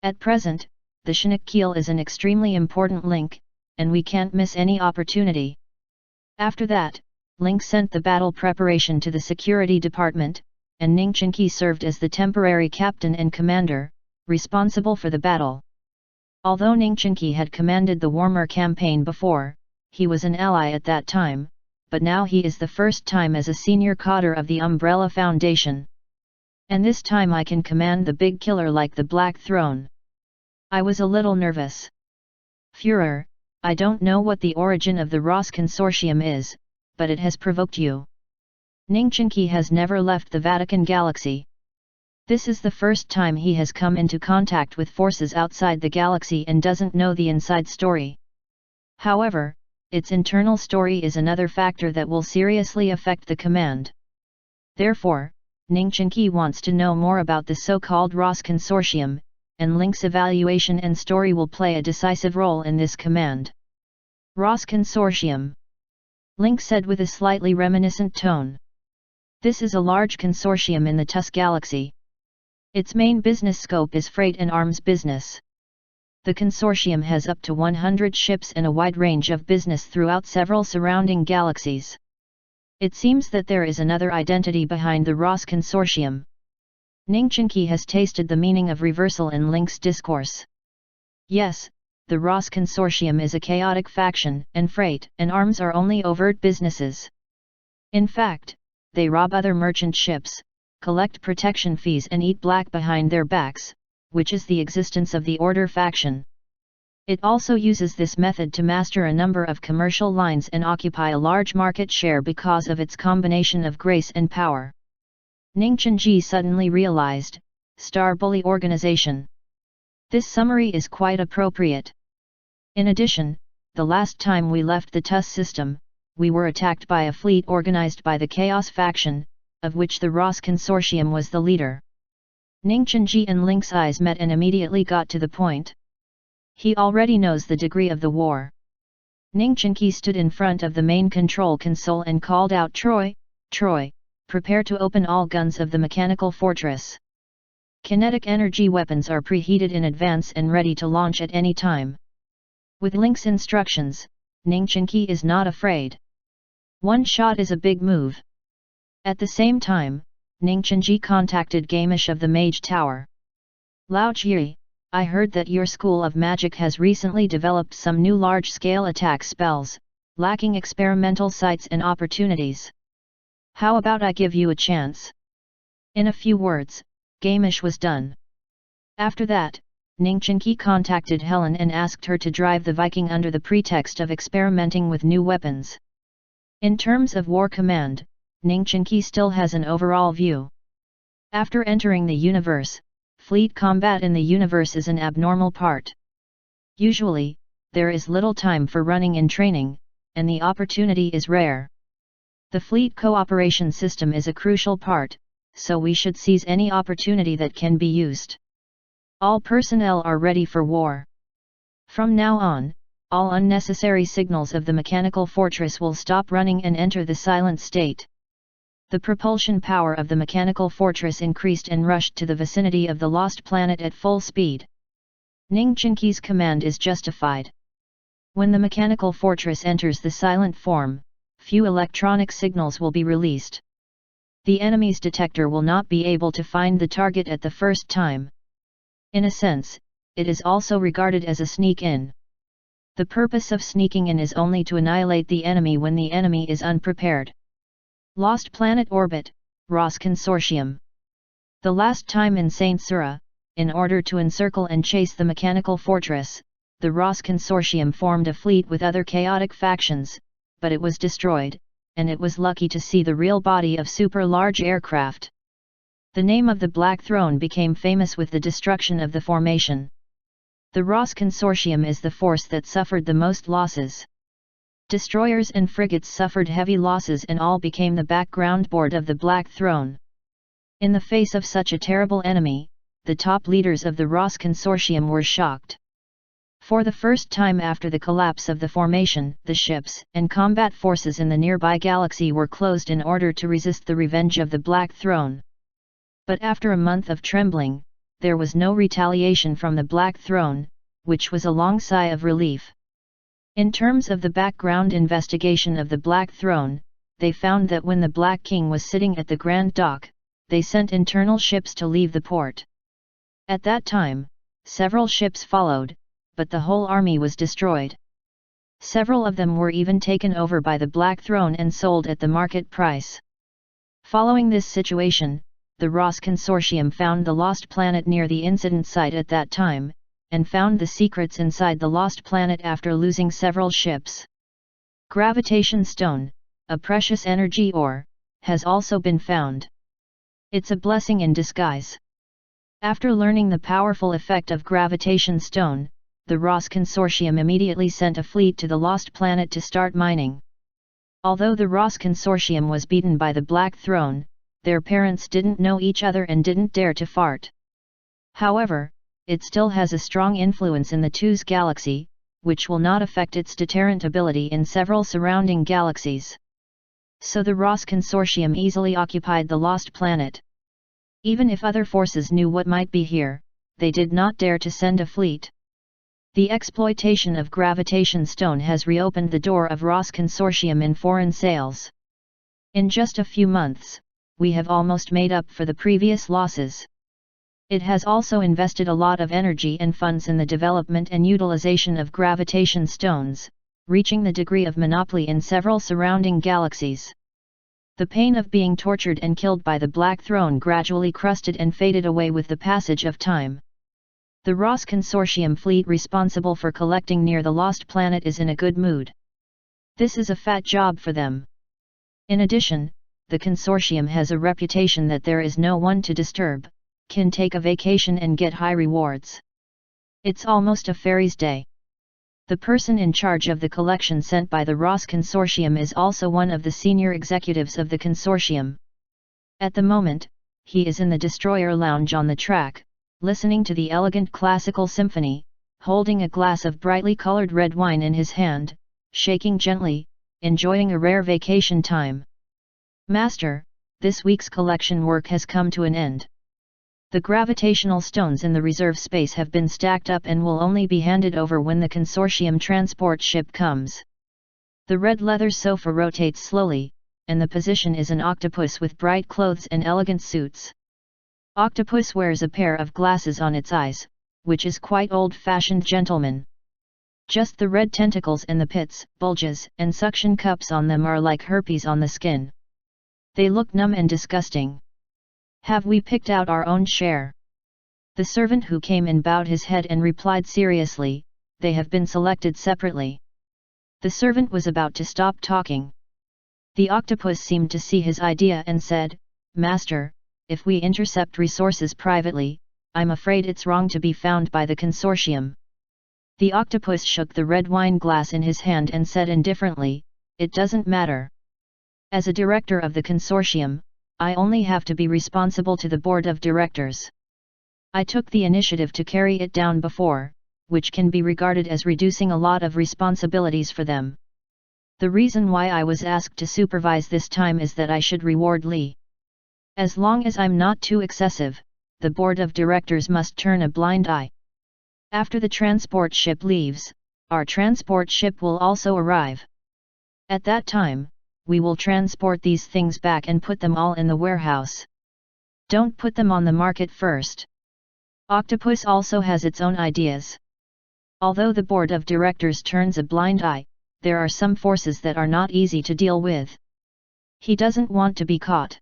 At present, the Shinik Keel is an extremely important link, and we can't miss any opportunity. After that, Link sent the battle preparation to the security department, and Ningchenki served as the temporary captain and commander, responsible for the battle. Although Ningchenki had commanded the Warmer campaign before, he was an ally at that time, but now he is the first time as a senior cadre of the Umbrella Foundation. "And this time I can command the big killer like the Black Throne." I was a little nervous. "Führer, I don't know what the origin of the Ross Consortium is, but it has provoked you. Ningchenki has never left the Vatican galaxy. This is the first time he has come into contact with forces outside the galaxy and doesn't know the inside story. However, its internal story is another factor that will seriously affect the command. Therefore, Ningchenki wants to know more about the so-called Ross Consortium, and Link's evaluation and story will play a decisive role in this command." "Ross Consortium," Link said with a slightly reminiscent tone. "This is a large consortium in the TUS galaxy. Its main business scope is freight and arms business. The consortium has up to 100 ships and a wide range of business throughout several surrounding galaxies. It seems that there is another identity behind the Ross Consortium. Ning Chenqi has tasted the meaning of reversal in Link's discourse. Yes, the Ross Consortium is a chaotic faction, and freight and arms are only overt businesses. In fact, they rob other merchant ships, collect protection fees and eat black behind their backs, which is the existence of the Order faction. It also uses this method to master a number of commercial lines and occupy a large market share because of its combination of grace and power. Ning Chenji suddenly realized, Star Bully Organization. This summary is quite appropriate. In addition, the last time we left the TUS system, we were attacked by a fleet organized by the Chaos faction, of which the Ross Consortium was the leader. Ning Chenji and Link's eyes met and immediately got to the point. He already knows the degree of the war. Ning Chenqi stood in front of the main control console and called out, Troy, Troy, prepare to open all guns of the mechanical fortress. Kinetic energy weapons are preheated in advance and ready to launch at any time. With Link's instructions, Ning Chenqi is not afraid. One shot is a big move. At the same time, Ning Chenji contacted Gamish of the Mage Tower. Lao Jie, I heard that your school of magic has recently developed some new large-scale attack spells, lacking experimental sites and opportunities. How about I give you a chance? In a few words, Gamish was done. After that, Ning Chenqi contacted Helen and asked her to drive the Viking under the pretext of experimenting with new weapons. In terms of war command, Ning Chenqi still has an overall view. After entering the universe, fleet combat in the universe is an abnormal part. Usually, there is little time for running in training, and the opportunity is rare. The fleet cooperation system is a crucial part, so we should seize any opportunity that can be used. All personnel are ready for war. From now on, all unnecessary signals of the mechanical fortress will stop running and enter the silent state. The propulsion power of the mechanical fortress increased and rushed to the vicinity of the lost planet at full speed. Ning Chenqi's command is justified. When the mechanical fortress enters the silent form, few electronic signals will be released. The enemy's detector will not be able to find the target at the first time. In a sense, it is also regarded as a sneak-in. The purpose of sneaking in is only to annihilate the enemy when the enemy is unprepared. Lost Planet Orbit, Ross Consortium. The last time in Saint Sura, in order to encircle and chase the mechanical fortress, the Ross Consortium formed a fleet with other chaotic factions, but it was destroyed, and it was lucky to see the real body of super-large aircraft. The name of the Black Throne became famous with the destruction of the formation. The Ross Consortium is the force that suffered the most losses. Destroyers and frigates suffered heavy losses and all became the background board of the Black Throne. In the face of such a terrible enemy, the top leaders of the Ross Consortium were shocked. For the first time after the collapse of the formation, the ships and combat forces in the nearby galaxy were closed in order to resist the revenge of the Black Throne. But after a month of trembling, there was no retaliation from the Black Throne, which was a long sigh of relief. In terms of the background investigation of the Black Throne, they found that when the Black King was sitting at the Grand Dock, they sent internal ships to leave the port. At that time, several ships followed, but the whole army was destroyed. Several of them were even taken over by the Black Throne and sold at the market price. Following this situation, the Ross Consortium found the lost planet near the incident site at that time, and found the secrets inside the lost planet after losing several ships. Gravitation stone, a precious energy ore, has also been found. It's a blessing in disguise. After learning the powerful effect of gravitation stone, the Ross Consortium immediately sent a fleet to the lost planet to start mining. Although the Ross Consortium was beaten by the Black Throne, their parents didn't know each other and didn't dare to fart. However, it still has a strong influence in the TUS galaxy, which will not affect its deterrent ability in several surrounding galaxies. So the Ross Consortium easily occupied the lost planet. Even if other forces knew what might be here, they did not dare to send a fleet. The exploitation of gravitation stone has reopened the door of Ross Consortium in foreign sales. In just a few months, we have almost made up for the previous losses. It has also invested a lot of energy and funds in the development and utilization of gravitation stones, reaching the degree of monopoly in several surrounding galaxies. The pain of being tortured and killed by the Black Throne gradually crusted and faded away with the passage of time. The Ross Consortium fleet responsible for collecting near the lost planet is in a good mood. This is a fat job for them. In addition, the consortium has a reputation that there is no one to disturb, can take a vacation and get high rewards. It's almost a fairy's day. The person in charge of the collection sent by the Ross Consortium is also one of the senior executives of the consortium. At the moment, he is in the destroyer lounge on the track, listening to the elegant classical symphony, holding a glass of brightly colored red wine in his hand, shaking gently, enjoying a rare vacation time. Master, this week's collection work has come to an end. The gravitational stones in the reserve space have been stacked up and will only be handed over when the consortium transport ship comes. The red leather sofa rotates slowly, and the position is an octopus with bright clothes and elegant suits. Octopus wears a pair of glasses on its eyes, which is quite old-fashioned gentleman. Just the red tentacles and the pits, bulges, and suction cups on them are like herpes on the skin. They look numb and disgusting. Have we picked out our own share? The servant who came in bowed his head and replied seriously, they have been selected separately. The servant was about to stop talking. The octopus seemed to see his idea and said, Master, if we intercept resources privately, I'm afraid it's wrong to be found by the consortium. The octopus shook the red wine glass in his hand and said indifferently, it doesn't matter. As a director of the consortium, I only have to be responsible to the board of directors. I took the initiative to carry it down before, which can be regarded as reducing a lot of responsibilities for them. The reason why I was asked to supervise this time is that I should reward Li. As long as I'm not too excessive, the board of directors must turn a blind eye. After the transport ship leaves, our transport ship will also arrive. At that time, we will transport these things back and put them all in the warehouse. Don't put them on the market first. Octopus also has its own ideas. Although the board of directors turns a blind eye, there are some forces that are not easy to deal with. He doesn't want to be caught.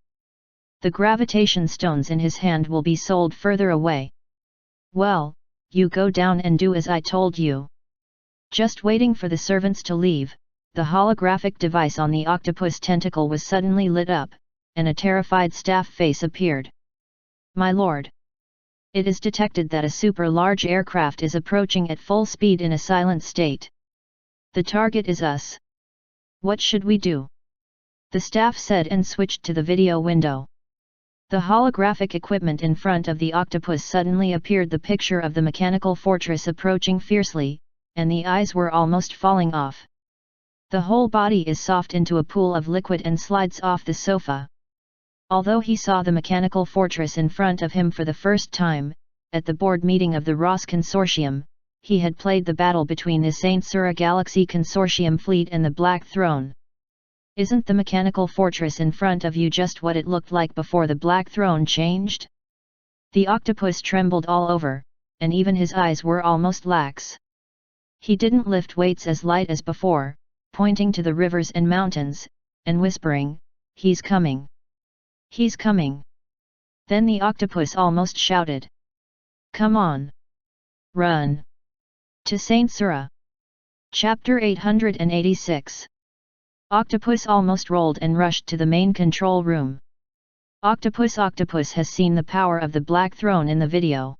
The gravitation stones in his hand will be sold further away. Well, you go down and do as I told you. Just waiting for the servants to leave, the holographic device on the octopus tentacle was suddenly lit up, and a terrified staff face appeared. My lord! It is detected that a super-large aircraft is approaching at full speed in a silent state. The target is us. What should we do? The staff said and switched to the video window. The holographic equipment in front of the octopus suddenly appeared the picture of the mechanical fortress approaching fiercely, and the eyes were almost falling off. The whole body is soft into a pool of liquid and slides off the sofa. Although he saw the mechanical fortress in front of him for the first time, at the board meeting of the Ross Consortium, he had played the battle between the Saint Sura Galaxy Consortium fleet and the Black Throne. Isn't the mechanical fortress in front of you just what it looked like before the Black Throne changed? The octopus trembled all over, and even his eyes were almost lax. He didn't lift weights as light as before, pointing to the rivers and mountains, and whispering, he's coming. He's coming. Then the octopus almost shouted. Come on. Run. To Saint Sura. Chapter 886. Octopus almost rolled and rushed to the main control room. Octopus has seen the power of the Black Throne in the video.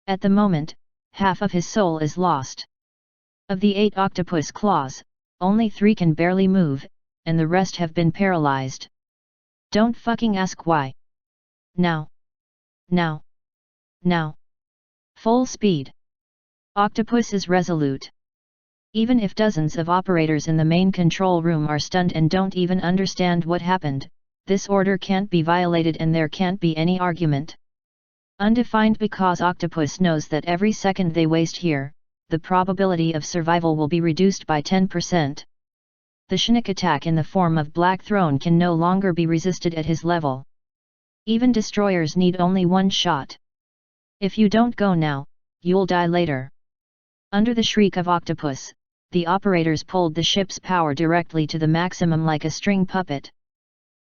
At the moment, half of his soul is lost. Of the 8 octopus claws, only 3 can barely move, and the rest have been paralyzed. Don't fucking ask why. Now. Now. Now. Full speed. Octopus is resolute. Even if dozens of operators in the main control room are stunned and don't even understand what happened, this order can't be violated and there can't be any argument. Undefined because Octopus knows that every second they waste here, the probability of survival will be reduced by 10%. The Chinook attack in the form of Black Throne can no longer be resisted at his level. Even destroyers need only one shot. If you don't go now, you'll die later. Under the shriek of Octopus, the operators pulled the ship's power directly to the maximum like a string puppet.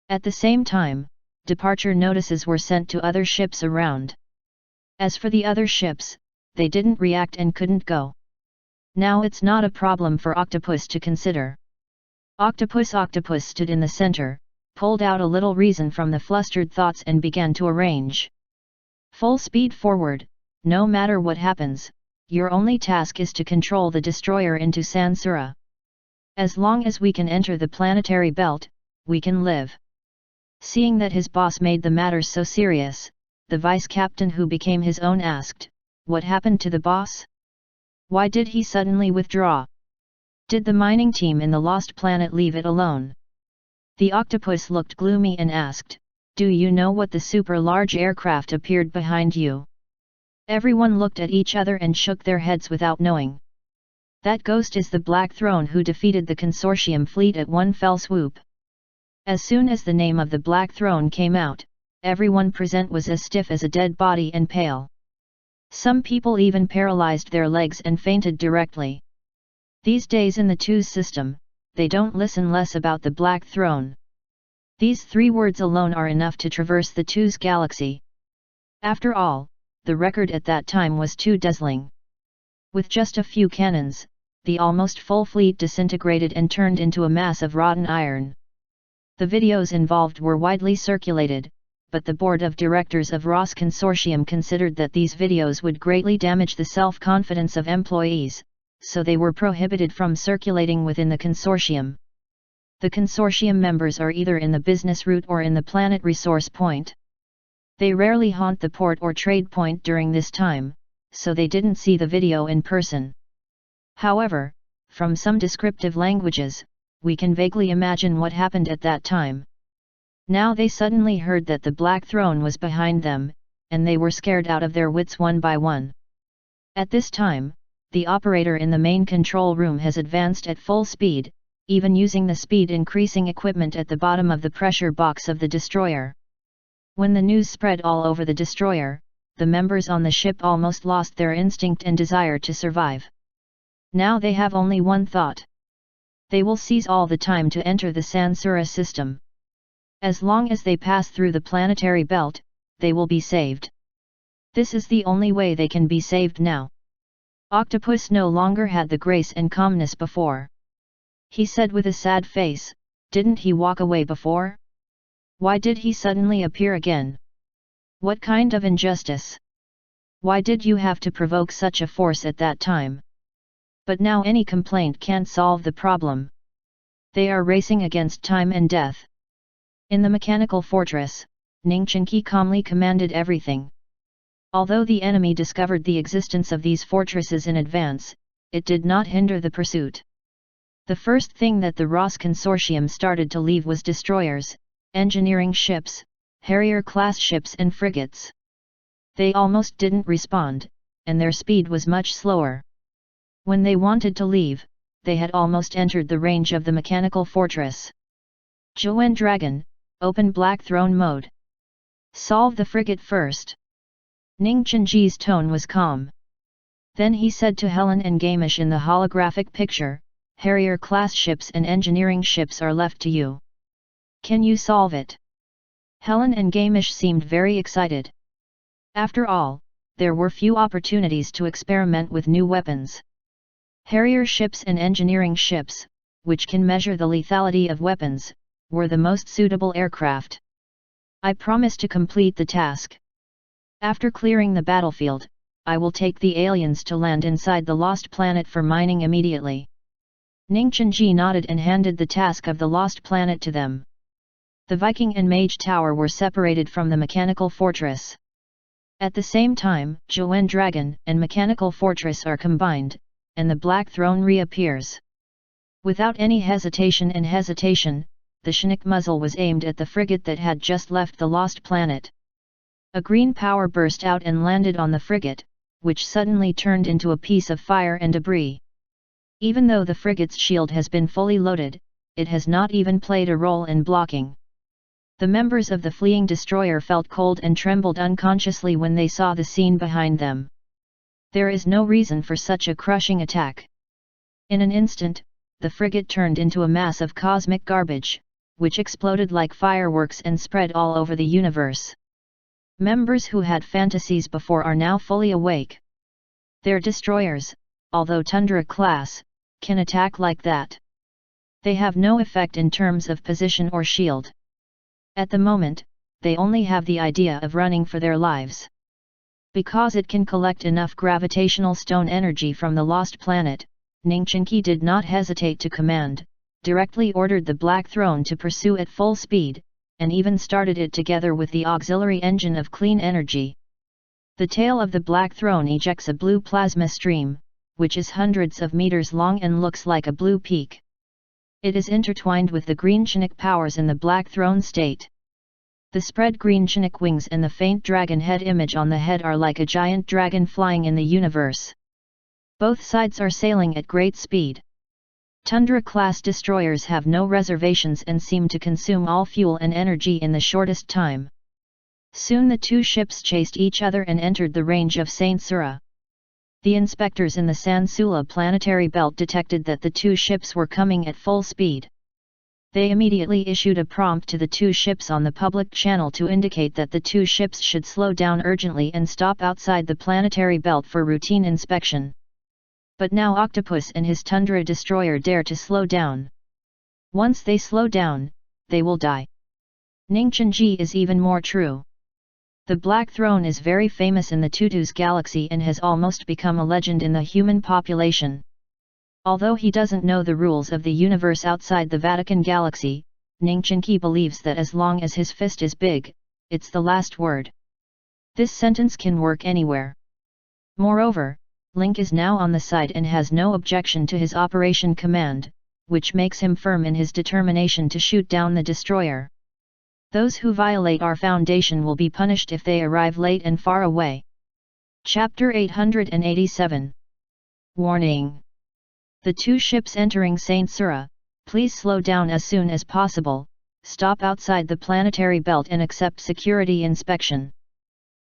At the same time, departure notices were sent to other ships around. As for the other ships, they didn't react and couldn't go. Now it's not a problem for Octopus to consider. Octopus stood in the center, pulled out a little reason from the flustered thoughts and began to arrange. Full speed forward, no matter what happens, your only task is to control the destroyer into Sansura. As long as we can enter the planetary belt, we can live. Seeing that his boss made the matter so serious, the vice captain who became his own asked, "What happened to the boss? Why did he suddenly withdraw? Did the mining team in the lost planet leave it alone?" The Octopus looked gloomy and asked, "Do you know what the super-large aircraft appeared behind you?" Everyone looked at each other and shook their heads without knowing. "That ghost is the Black Throne who defeated the consortium fleet at one fell swoop." As soon as the name of the Black Throne came out, everyone present was as stiff as a dead body and pale. Some people even paralyzed their legs and fainted directly. These days in the Two's system, they don't listen less about the Black Throne. These 3 words alone are enough to traverse the Two's galaxy. After all, the record at that time was too dazzling. With just a few cannons, the almost full fleet disintegrated and turned into a mass of rotten iron. The videos involved were widely circulated, but the board of directors of Ross Consortium considered that these videos would greatly damage the self-confidence of employees, so they were prohibited from circulating within the consortium. The consortium members are either in the business route or in the planet resource point. They rarely haunt the port or trade point during this time, so they didn't see the video in person. However, from some descriptive languages, we can vaguely imagine what happened at that time. Now they suddenly heard that the Black Throne was behind them, and they were scared out of their wits one by one. At this time, the operator in the main control room has advanced at full speed, even using the speed-increasing equipment at the bottom of the pressure box of the destroyer. When the news spread all over the destroyer, the members on the ship almost lost their instinct and desire to survive. Now they have only one thought. They will seize all the time to enter the Sansura system. As long as they pass through the planetary belt, they will be saved. This is the only way they can be saved now. Octopus no longer had the grace and calmness before. He said with a sad face, "Didn't he walk away before? Why did he suddenly appear again? What kind of injustice? Why did you have to provoke such a force at that time? But now any complaint can't solve the problem. They are racing against time and death." In the mechanical fortress, Ningchenqi calmly commanded everything. Although the enemy discovered the existence of these fortresses in advance, it did not hinder the pursuit. The first thing that the Ross Consortium started to leave was destroyers, engineering ships, Harrier-class ships and frigates. They almost didn't respond, and their speed was much slower. When they wanted to leave, they had almost entered the range of the mechanical fortress. Zhuge Dragon, open Black Throne mode. Solve the frigate first. Ningchenji's tone was calm. Then he said to Helen and Gamish in the holographic picture, Harrier-class ships and engineering ships are left to you. Can you solve it? Helen and Gamish seemed very excited. After all, there were few opportunities to experiment with new weapons. Harrier ships and engineering ships, which can measure the lethality of weapons, were the most suitable aircraft. I promise to complete the task. After clearing the battlefield, I will take the aliens to land inside the lost planet for mining immediately. Ningchenji nodded and handed the task of the lost planet to them. The Viking and Mage Tower were separated from the mechanical fortress. At the same time, Zhuge Dragon and mechanical fortress are combined, and the Black Throne reappears. Without any hesitation, the Chinook muzzle was aimed at the frigate that had just left the lost planet. A green power burst out and landed on the frigate, which suddenly turned into a piece of fire and debris. Even though the frigate's shield has been fully loaded, it has not even played a role in blocking. The members of the fleeing destroyer felt cold and trembled unconsciously when they saw the scene behind them. There is no reason for such a crushing attack. In an instant, the frigate turned into a mass of cosmic garbage, which exploded like fireworks and spread all over the universe. Members who had fantasies before are now fully awake. Their destroyers, although Tundra class, can attack like that. They have no effect in terms of position or shield. At the moment, they only have the idea of running for their lives. Because it can collect enough gravitational stone energy from the lost planet, Ningchenki did not hesitate to command, directly ordered the Black Throne to pursue at full speed, and even started it together with the auxiliary engine of clean energy. The tail of the Black Throne ejects a blue plasma stream, which is hundreds of meters long and looks like a blue peak. It is intertwined with the green chinook powers in the Black Throne state. The spread green chinook wings and the faint dragon head image on the head are like a giant dragon flying in the universe. Both sides are sailing at great speed. Tundra-class destroyers have no reservations and seem to consume all fuel and energy in the shortest time. Soon the two ships chased each other and entered the range of Saint Sura. The inspectors in the Sansula planetary belt detected that the two ships were coming at full speed. They immediately issued a prompt to the two ships on the public channel to indicate that the two ships should slow down urgently and stop outside the planetary belt for routine inspection. But now Octopus and his Tundra destroyer dare to slow down. Once they slow down, they will die. Ningchenji is even more true. The Black Throne is very famous in the Tutu's galaxy and has almost become a legend in the human population. Although he doesn't know the rules of the universe outside the Vatican galaxy, Ningchenki believes that as long as his fist is big, it's the last word. This sentence can work anywhere. Moreover, Link is now on the side and has no objection to his operation command, which makes him firm in his determination to shoot down the destroyer. Those who violate our foundation will be punished if they arrive late and far away. Chapter 887. Warning. The two ships entering Saint Sura, please slow down as soon as possible, stop outside the planetary belt and accept security inspection.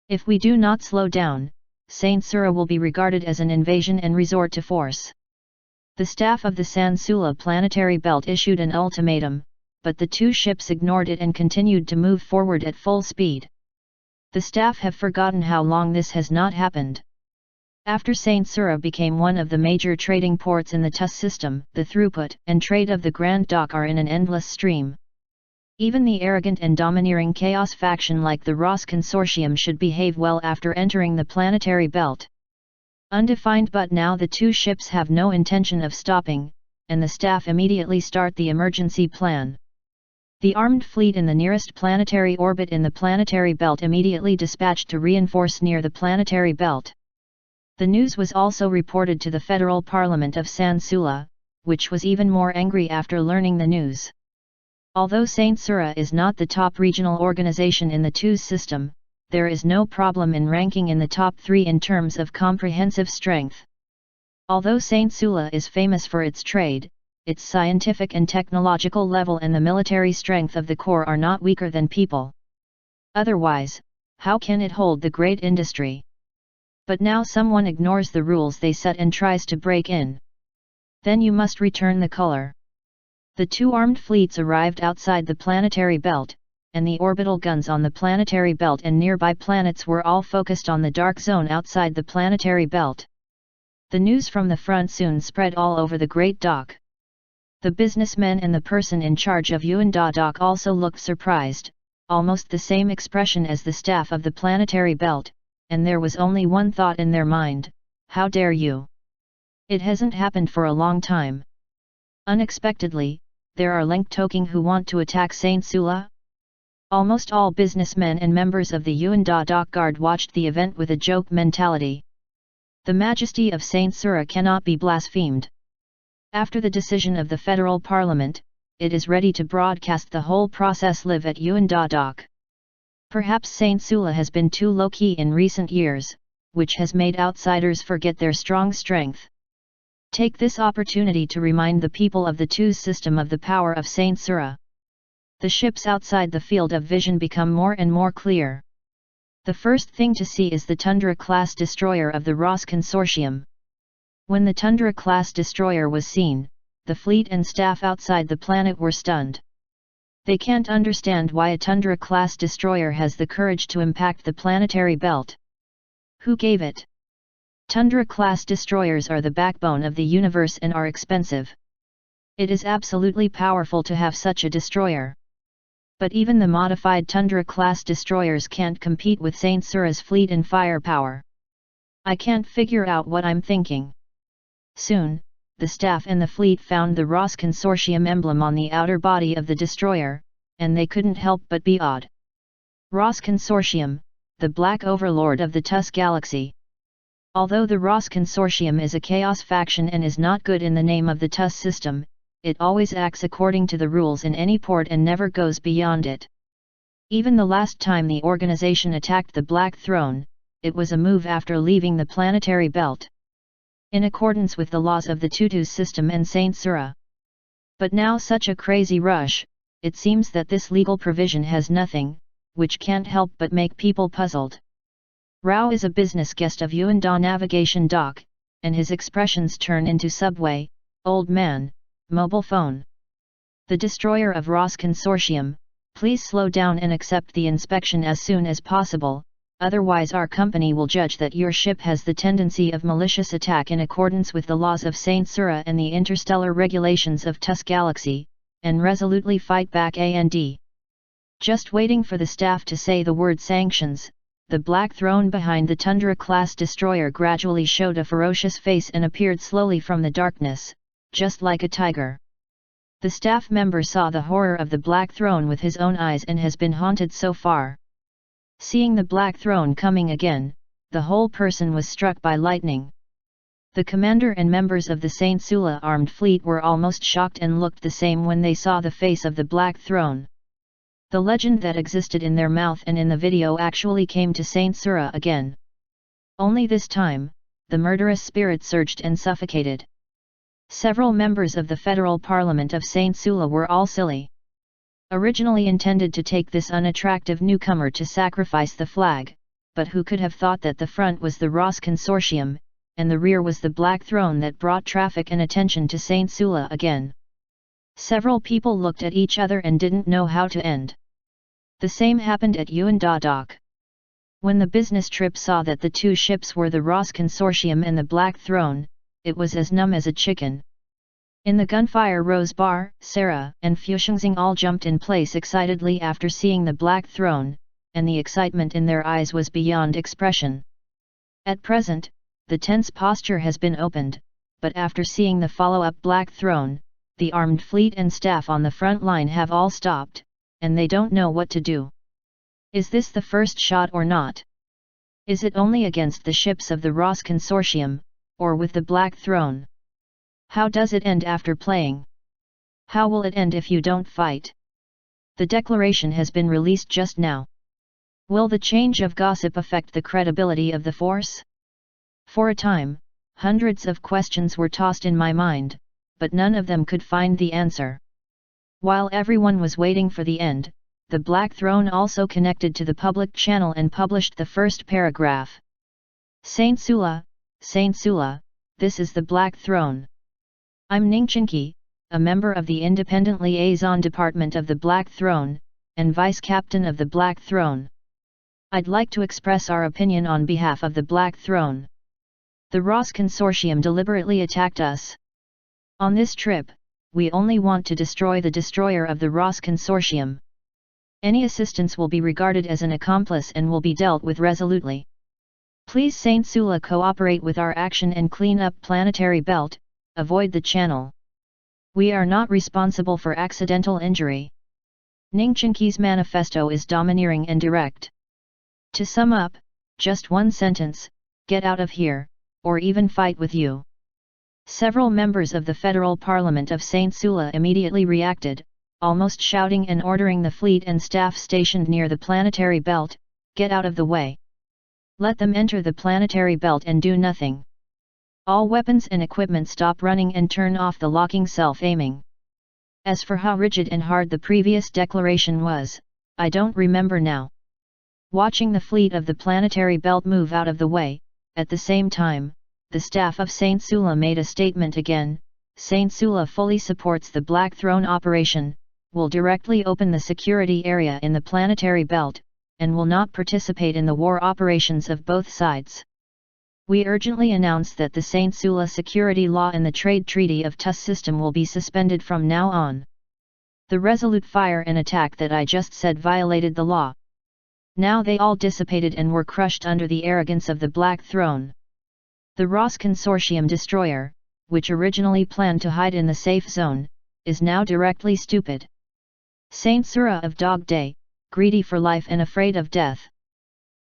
If we do not slow down, Saint Sura will be regarded as an invasion and resort to force. The staff of the Sansula planetary belt issued an ultimatum, but the two ships ignored it and continued to move forward at full speed. The staff have forgotten how long this has not happened. After Saint Sura became one of the major trading ports in the TUS system, the throughput and trade of the Grand Dock are in an endless stream. Even the arrogant and domineering Chaos faction like the Ross Consortium should behave well after entering the planetary belt. Undefined, but now the two ships have no intention of stopping, and the staff immediately start the emergency plan. The armed fleet in the nearest planetary orbit in the planetary belt immediately dispatched to reinforce near the planetary belt. The news was also reported to the Federal Parliament of Sansula, which was even more angry after learning the news. Although Saint Sura is not the top regional organization in the TUS system, there is no problem in ranking in the top 3 in terms of comprehensive strength. Although Saint Sula is famous for its trade, its scientific and technological level and the military strength of the core are not weaker than people. Otherwise, how can it hold the great industry? But now someone ignores the rules they set and tries to break in. Then you must return the color. The two armed fleets arrived outside the planetary belt, and the orbital guns on the planetary belt and nearby planets were all focused on the dark zone outside the planetary belt. The news from the front soon spread all over the Great Dock. The businessmen and the person in charge of Yuanda Dock also looked surprised, almost the same expression as the staff of the planetary belt, and there was only one thought in their mind: how dare you? It hasn't happened for a long time. Unexpectedly, there are Link Toking who want to attack Saint Sula? Almost all businessmen and members of the Yuanda Dock Guard watched the event with a joke mentality. The majesty of Saint Sura cannot be blasphemed. After the decision of the Federal Parliament, it is ready to broadcast the whole process live at Yuanda Dock. Perhaps Saint Sula has been too low-key in recent years, which has made outsiders forget their strong strength. Take this opportunity to remind the people of the Two's system of the power of Saint Sura. The ships outside the field of vision become more and more clear. The first thing to see is the Tundra-class destroyer of the Ross Consortium. When the Tundra-class destroyer was seen, the fleet and staff outside the planet were stunned. They can't understand why a Tundra-class destroyer has the courage to impact the planetary belt. Who gave it? Tundra-class destroyers are the backbone of the universe and are expensive. It is absolutely powerful to have such a destroyer. But even the modified Tundra-class destroyers can't compete with Saint Sura's fleet and firepower. I can't figure out what I'm thinking. Soon, the staff and the fleet found the Ross Consortium emblem on the outer body of the destroyer, and they couldn't help but be awed. Ross Consortium, the Black Overlord of the TUS Galaxy. Although the Ross Consortium is a chaos faction and is not good in the name of the TUS system, it always acts according to the rules in any port and never goes beyond it. Even the last time the organization attacked the Black Throne, it was a move after leaving the planetary belt, in accordance with the laws of the Tutu system and Saint Sura. But now such a crazy rush, it seems that this legal provision has nothing, which can't help but make people puzzled. Rao is a business guest of Yuanda Navigation Dock, and his expressions turn into subway, old man, mobile phone. The destroyer of Ross Consortium, please slow down and accept the inspection as soon as possible, otherwise our company will judge that your ship has the tendency of malicious attack in accordance with the laws of Saint Sura and the interstellar regulations of TUS Galaxy, and resolutely fight back and. Just waiting for the staff to say the word sanctions, the Black Throne behind the Tundra-class destroyer gradually showed a ferocious face and appeared slowly from the darkness, just like a tiger. The staff member saw the horror of the Black Throne with his own eyes and has been haunted so far. Seeing the Black Throne coming again, the whole person was struck by lightning. The commander and members of the Saint Sula armed fleet were almost shocked and looked the same when they saw the face of the Black Throne. The legend that existed in their mouth and in the video actually came to Saint Sura again. Only this time, the murderous spirit surged and suffocated. Several members of the Federal Parliament of Saint Sula were all silly. Originally intended to take this unattractive newcomer to sacrifice the flag, but who could have thought that the front was the Ross Consortium, and the rear was the Black Throne that brought traffic and attention to Saint Sula again. Several people looked at each other and didn't know how to end. The same happened at Yuanda Dock. When the business trip saw that the two ships were the Ross Consortium and the Black Throne, it was as numb as a chicken. In the gunfire Rose Bar, Sarah and Fushengxing all jumped in place excitedly after seeing the Black Throne, and the excitement in their eyes was beyond expression. At present, the tense posture has been opened, but after seeing the follow-up Black Throne, the armed fleet and staff on the front line have all stopped, and they don't know what to do. Is this the first shot or not? Is it only against the ships of the Ross Consortium, or with the Black Throne? How does it end after playing? How will it end if you don't fight? The declaration has been released just now. Will the change of gossip affect the credibility of the force? For a time, hundreds of questions were tossed in my mind, but none of them could find the answer. While everyone was waiting for the end, the Black Throne also connected to the public channel and published the first paragraph. Saint Sula, this is the Black Throne. I'm Ningchenki, a member of the Independent Liaison Department of the Black Throne, and Vice Captain of the Black Throne. I'd like to express our opinion on behalf of the Black Throne. The Ross Consortium deliberately attacked us. On this trip, we only want to destroy the destroyer of the Ross Consortium. Any assistance will be regarded as an accomplice and will be dealt with resolutely. Please Saint Sula cooperate with our action and clean up planetary belt, avoid the channel. We are not responsible for accidental injury. Ningchenki's manifesto is domineering and direct. To sum up, just one sentence: get out of here, or even fight with you. Several members of the Federal Parliament of Saint Sula immediately reacted, almost shouting and ordering the fleet and staff stationed near the planetary belt, get out of the way. Let them enter the planetary belt and do nothing. All weapons and equipment stop running and turn off the locking self-aiming. As for how rigid and hard the previous declaration was, I don't remember now. Watching the fleet of the planetary belt move out of the way, at the same time, the staff of Saint Sula made a statement again. Saint Sula fully supports the Black Throne operation, will directly open the security area in the planetary belt, and will not participate in the war operations of both sides. We urgently announce that the Saint Sula security law and the trade treaty of TUS system will be suspended from now on. The resolute fire and attack that I just said violated the law. Now they all dissipated and were crushed under the arrogance of the Black Throne. The Ross Consortium destroyer, which originally planned to hide in the safe zone, is now directly stupid. Saint Sura of Dog Day, greedy for life and afraid of death.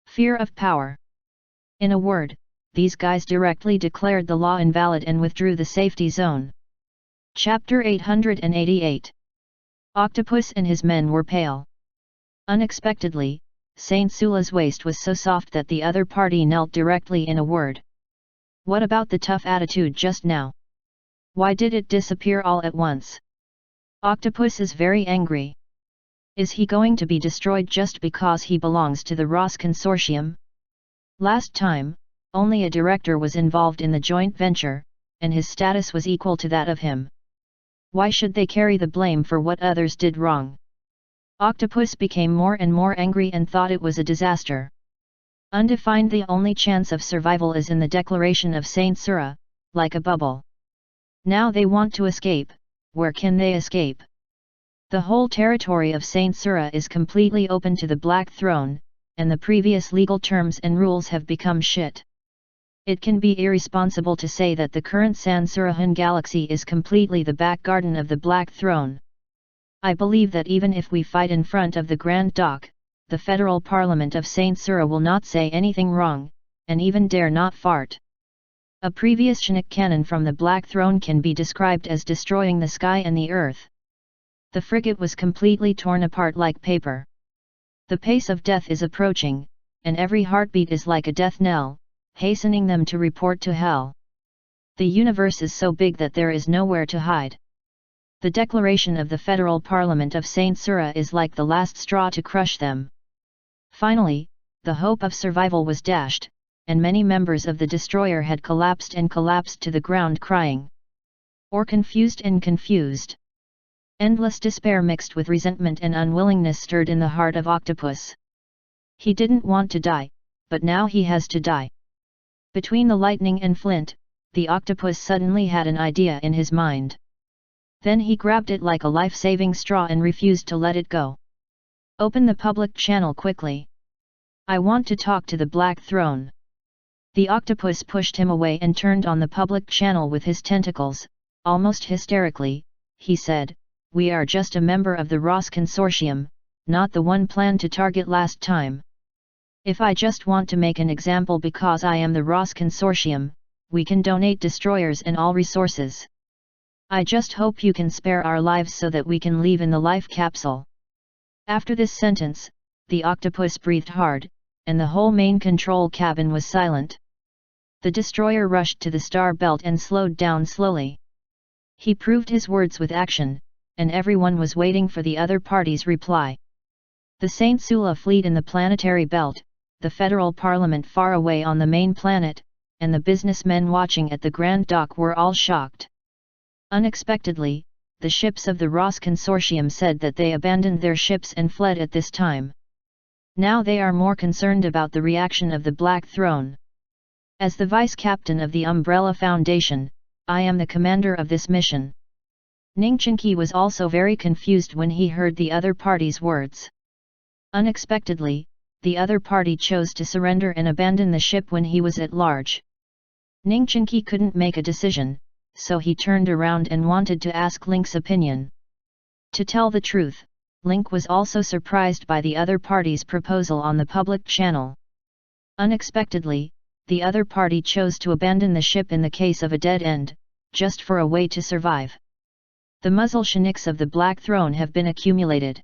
Fear of power. In a word, these guys directly declared the law invalid and withdrew the safety zone. Chapter 888. Octopus and his men were pale. Unexpectedly, Saint Sula's waist was so soft that the other party knelt directly in a word. What about the tough attitude just now? Why did it disappear all at once? Octopus is very angry. Is he going to be destroyed just because he belongs to the Ross Consortium? Last time, only a director was involved in the joint venture, and his status was equal to that of him. Why should they carry the blame for what others did wrong? Octopus became more and more angry and thought it was a disaster. Undefined, the only chance of survival is in the declaration of Saint Sura, like a bubble. Now they want to escape. Where can they escape? The whole territory of Saint Sura is completely open to the Black Throne, and the previous legal terms and rules have become shit. It can be irresponsible to say that the current Sansurahan galaxy is completely the back garden of the Black Throne. I believe that even if we fight in front of the Grand Dock, the Federal Parliament of Saint Sura will not say anything wrong, and even dare not fart. A previous Chinook cannon from the Black Throne can be described as destroying the sky and the earth. The frigate was completely torn apart like paper. The pace of death is approaching, and every heartbeat is like a death knell, hastening them to report to hell. The universe is so big that there is nowhere to hide. The declaration of the Federal Parliament of Saint Sura is like the last straw to crush them. Finally, the hope of survival was dashed, and many members of the destroyer had collapsed to the ground crying. Or confused. Endless despair mixed with resentment and unwillingness stirred in the heart of Octopus. He didn't want to die, but now he has to die. Between the lightning and flint, the Octopus suddenly had an idea in his mind. Then he grabbed it like a life-saving straw and refused to let it go. Open the public channel quickly. I want to talk to the Black Throne. The Octopus pushed him away and turned on the public channel with his tentacles. Almost hysterically, he said, "We are just a member of the Ross Consortium, not the one planned to target last time. If I just want to make an example because I am the Ross Consortium, we can donate destroyers and all resources. I just hope you can spare our lives so that we can leave in the life capsule." After this sentence, the Octopus breathed hard, and the whole main control cabin was silent. The destroyer rushed to the star belt and slowed down slowly. He proved his words with action, and everyone was waiting for the other party's reply. The Saint Sula fleet in the planetary belt, the Federal Parliament far away on the main planet, and the businessmen watching at the Grand Dock were all shocked. Unexpectedly, the ships of the Ross Consortium said that they abandoned their ships and fled at this time. Now they are more concerned about the reaction of the Black Throne. As the Vice Captain of the Umbrella Foundation, I am the commander of this mission. Ningchenki was also very confused when he heard the other party's words. Unexpectedly, the other party chose to surrender and abandon the ship when he was at large. Ningchenki couldn't make a decision, so he turned around and wanted to ask Link's opinion. To tell the truth, Link was also surprised by the other party's proposal on the public channel. Unexpectedly, the other party chose to abandon the ship in the case of a dead end, just for a way to survive. The muzzle Chinoks of the Black Throne have been accumulated.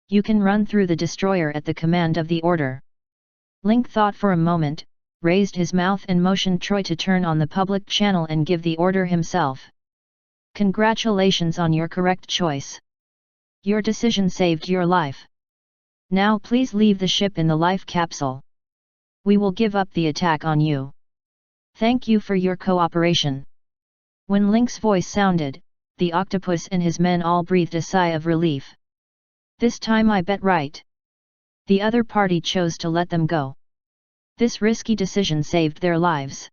You can run through the destroyer at the command of the order. Link thought for a moment, raised his mouth and motioned Troy to turn on the public channel and give the order himself. Congratulations on your correct choice. Your decision saved your life. Now please leave the ship in the life capsule. We will give up the attack on you. Thank you for your cooperation. When Link's voice sounded, the octopus and his men all breathed a sigh of relief. This time I bet right. The other party chose to let them go. This risky decision saved their lives.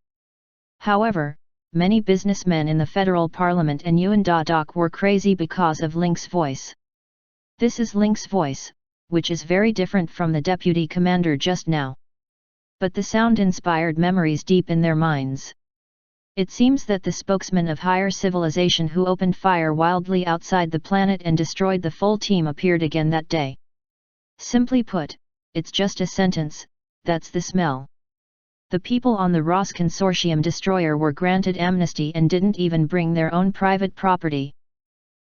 However, many businessmen in the federal parliament and Yuan Dadok were crazy because of Link's voice. This is Link's voice, which is very different from the deputy commander just now. But the sound inspired memories deep in their minds. It seems that the spokesman of higher civilization who opened fire wildly outside the planet and destroyed the full team appeared again that day. Simply put, it's just a sentence, that's the smell. The people on the Ross Consortium destroyer were granted amnesty and didn't even bring their own private property.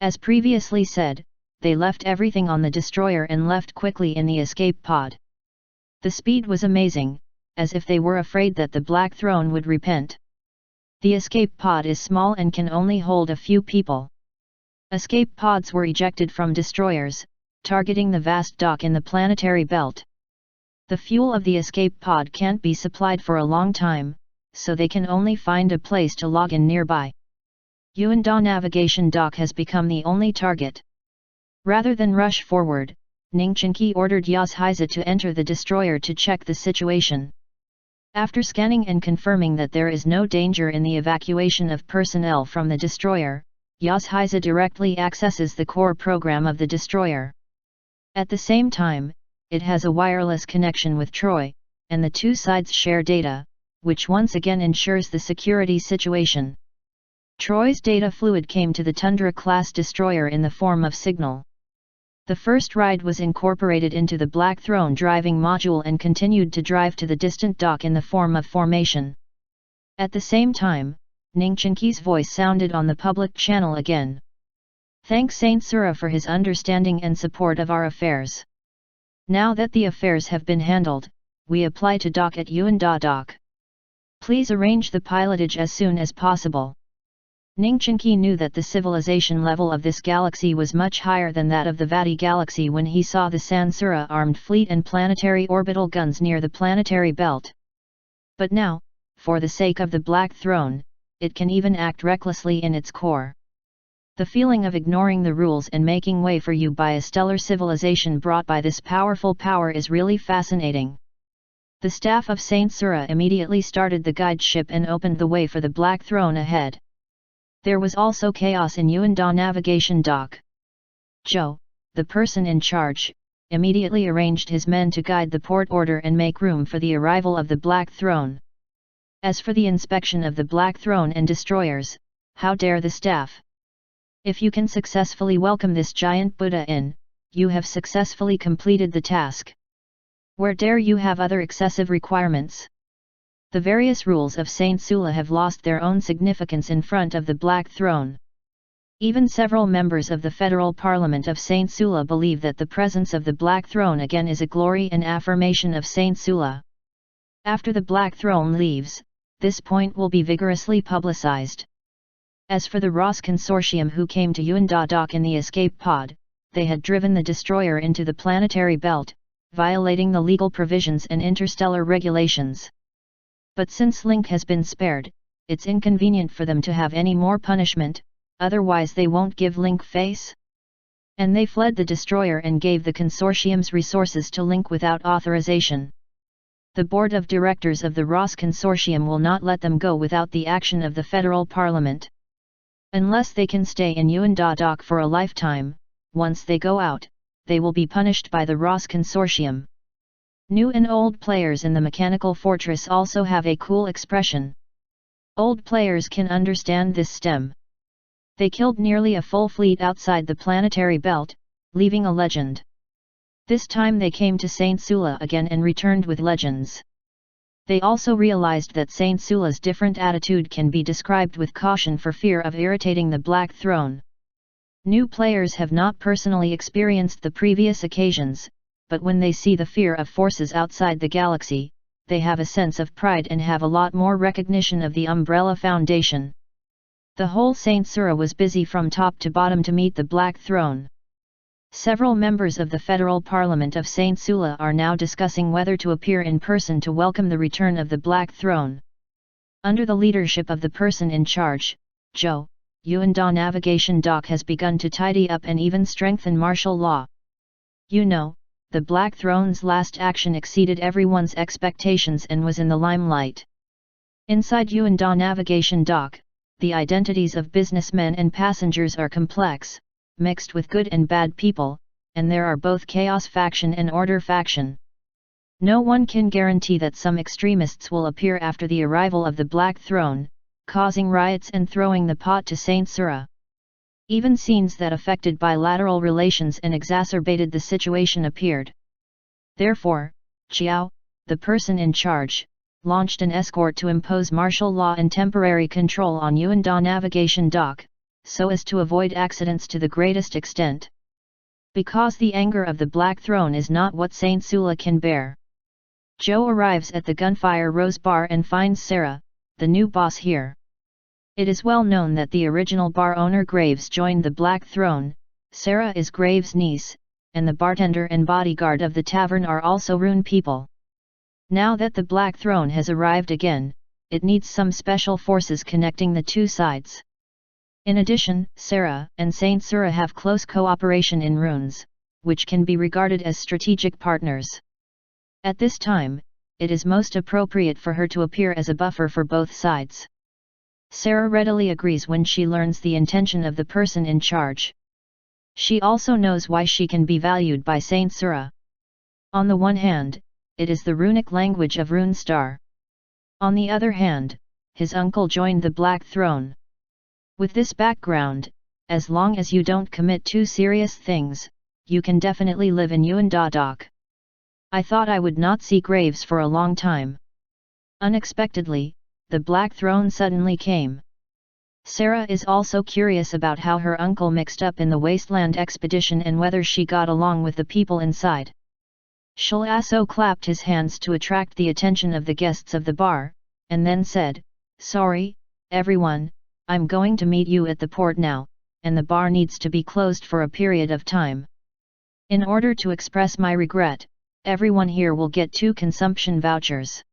As previously said, they left everything on the destroyer and left quickly in the escape pod. The speed was amazing, as if they were afraid that the Black Throne would repent. The escape pod is small and can only hold a few people. Escape pods were ejected from destroyers, targeting the vast dock in the planetary belt. The fuel of the escape pod can't be supplied for a long time, so they can only find a place to log in nearby. Yuanda Navigation Dock has become the only target. Rather than rush forward, Ningchenki ordered Yazhaiza to enter the destroyer to check the situation. After scanning and confirming that there is no danger in the evacuation of personnel from the destroyer, Yazhaiza directly accesses the core program of the destroyer. At the same time, it has a wireless connection with Troy, and the two sides share data, which once again ensures the security situation. Troy's data fluid came to the Tundra-class destroyer in the form of signal. The first ride was incorporated into the Black Throne driving module and continued to drive to the distant dock in the form of formation. At the same time, Ningchenki's voice sounded on the public channel again. Thanks Saint Sura for his understanding and support of our affairs. Now that the affairs have been handled, we apply to dock at Yuanda Dock. Please arrange the pilotage as soon as possible. Ningchenki knew that the civilization level of this galaxy was much higher than that of the Vati galaxy when he saw the Sansura armed fleet and planetary orbital guns near the planetary belt. But now, for the sake of the Black Throne, it can even act recklessly in its core. The feeling of ignoring the rules and making way for you by a stellar civilization brought by this powerful power is really fascinating. The staff of Saint Sura immediately started the guide ship and opened the way for the Black Throne ahead. There was also chaos in Yuanda Navigation Dock. Zhou, the person in charge, immediately arranged his men to guide the port order and make room for the arrival of the Black Throne. As for the inspection of the Black Throne and destroyers, how dare the staff? If you can successfully welcome this giant Buddha in, you have successfully completed the task. Where dare you have other excessive requirements? The various rules of Saint Sula have lost their own significance in front of the Black Throne. Even several members of the Federal Parliament of Saint Sula believe that the presence of the Black Throne again is a glory and affirmation of Saint Sula. After the Black Throne leaves, this point will be vigorously publicized. As for the Ross Consortium who came to Yuanda Dock in the escape pod, they had driven the destroyer into the planetary belt, violating the legal provisions and interstellar regulations. But since Link has been spared, it's inconvenient for them to have any more punishment, otherwise they won't give Link face. And they fled the destroyer and gave the consortium's resources to Link without authorization. The board of directors of the Ross Consortium will not let them go without the action of the Federal Parliament. Unless they can stay in Yuanda Dock for a lifetime, once they go out, they will be punished by the Ross Consortium. New and old players in the Mechanical Fortress also have a cool expression. Old players can understand this stem. They killed nearly a full fleet outside the planetary belt, leaving a legend. This time they came to Saint Sula again and returned with legends. They also realized that Saint Sula's different attitude can be described with caution for fear of irritating the Black Throne. New players have not personally experienced the previous occasions, but when they see the fear of forces outside the galaxy, they have a sense of pride and have a lot more recognition of the Umbrella Foundation. The whole Saint Sura was busy from top to bottom to meet the Black Throne. Several members of the Federal Parliament of Saint Sula are now discussing whether to appear in person to welcome the return of the Black Throne. Under the leadership of the person in charge, Zhuge Wanjun Navigation Dock has begun to tidy up and even strengthen martial law. You know, the Black Throne's last action exceeded everyone's expectations and was in the limelight. Inside Wanjun Navigation Dock, the identities of businessmen and passengers are complex, mixed with good and bad people, and there are both chaos faction and order faction. No one can guarantee that some extremists will appear after the arrival of the Black Throne, causing riots and throwing the pot to Saint Sura. Even scenes that affected bilateral relations and exacerbated the situation appeared. Therefore, Xiao, the person in charge, launched an escort to impose martial law and temporary control on Wanjun Navigation Dock, so as to avoid accidents to the greatest extent. Because the anger of the Black Throne is not what Saint Sula can bear. Zhou arrives at the Gunfire Rose Bar and finds Sarah, the new boss here. It is well known that the original bar owner Graves joined the Black Throne. Sarah is Graves' niece, and the bartender and bodyguard of the tavern are also Rune people. Now that the Black Throne has arrived again, it needs some special forces connecting the two sides. In addition, Sarah and Saint Sura have close cooperation in runes, which can be regarded as strategic partners. At this time, it is most appropriate for her to appear as a buffer for both sides. Sarah readily agrees when she learns the intention of the person in charge. She also knows why she can be valued by Saint Sura. On the one hand, it is the runic language of Rune Star. On the other hand, his uncle joined the Black Throne. With this background, as long as you don't commit too serious things, you can definitely live in Wanjun Dock. I thought I would not see Graves for a long time. Unexpectedly, the Black Throne suddenly came. Sarah is also curious about how her uncle mixed up in the Wasteland expedition and whether she got along with the people inside. Shalasso clapped his hands to attract the attention of the guests of the bar, and then said, "Sorry, everyone, I'm going to meet you at the port now, and the bar needs to be closed for a period of time. In order to express my regret, everyone here will get 2 consumption vouchers.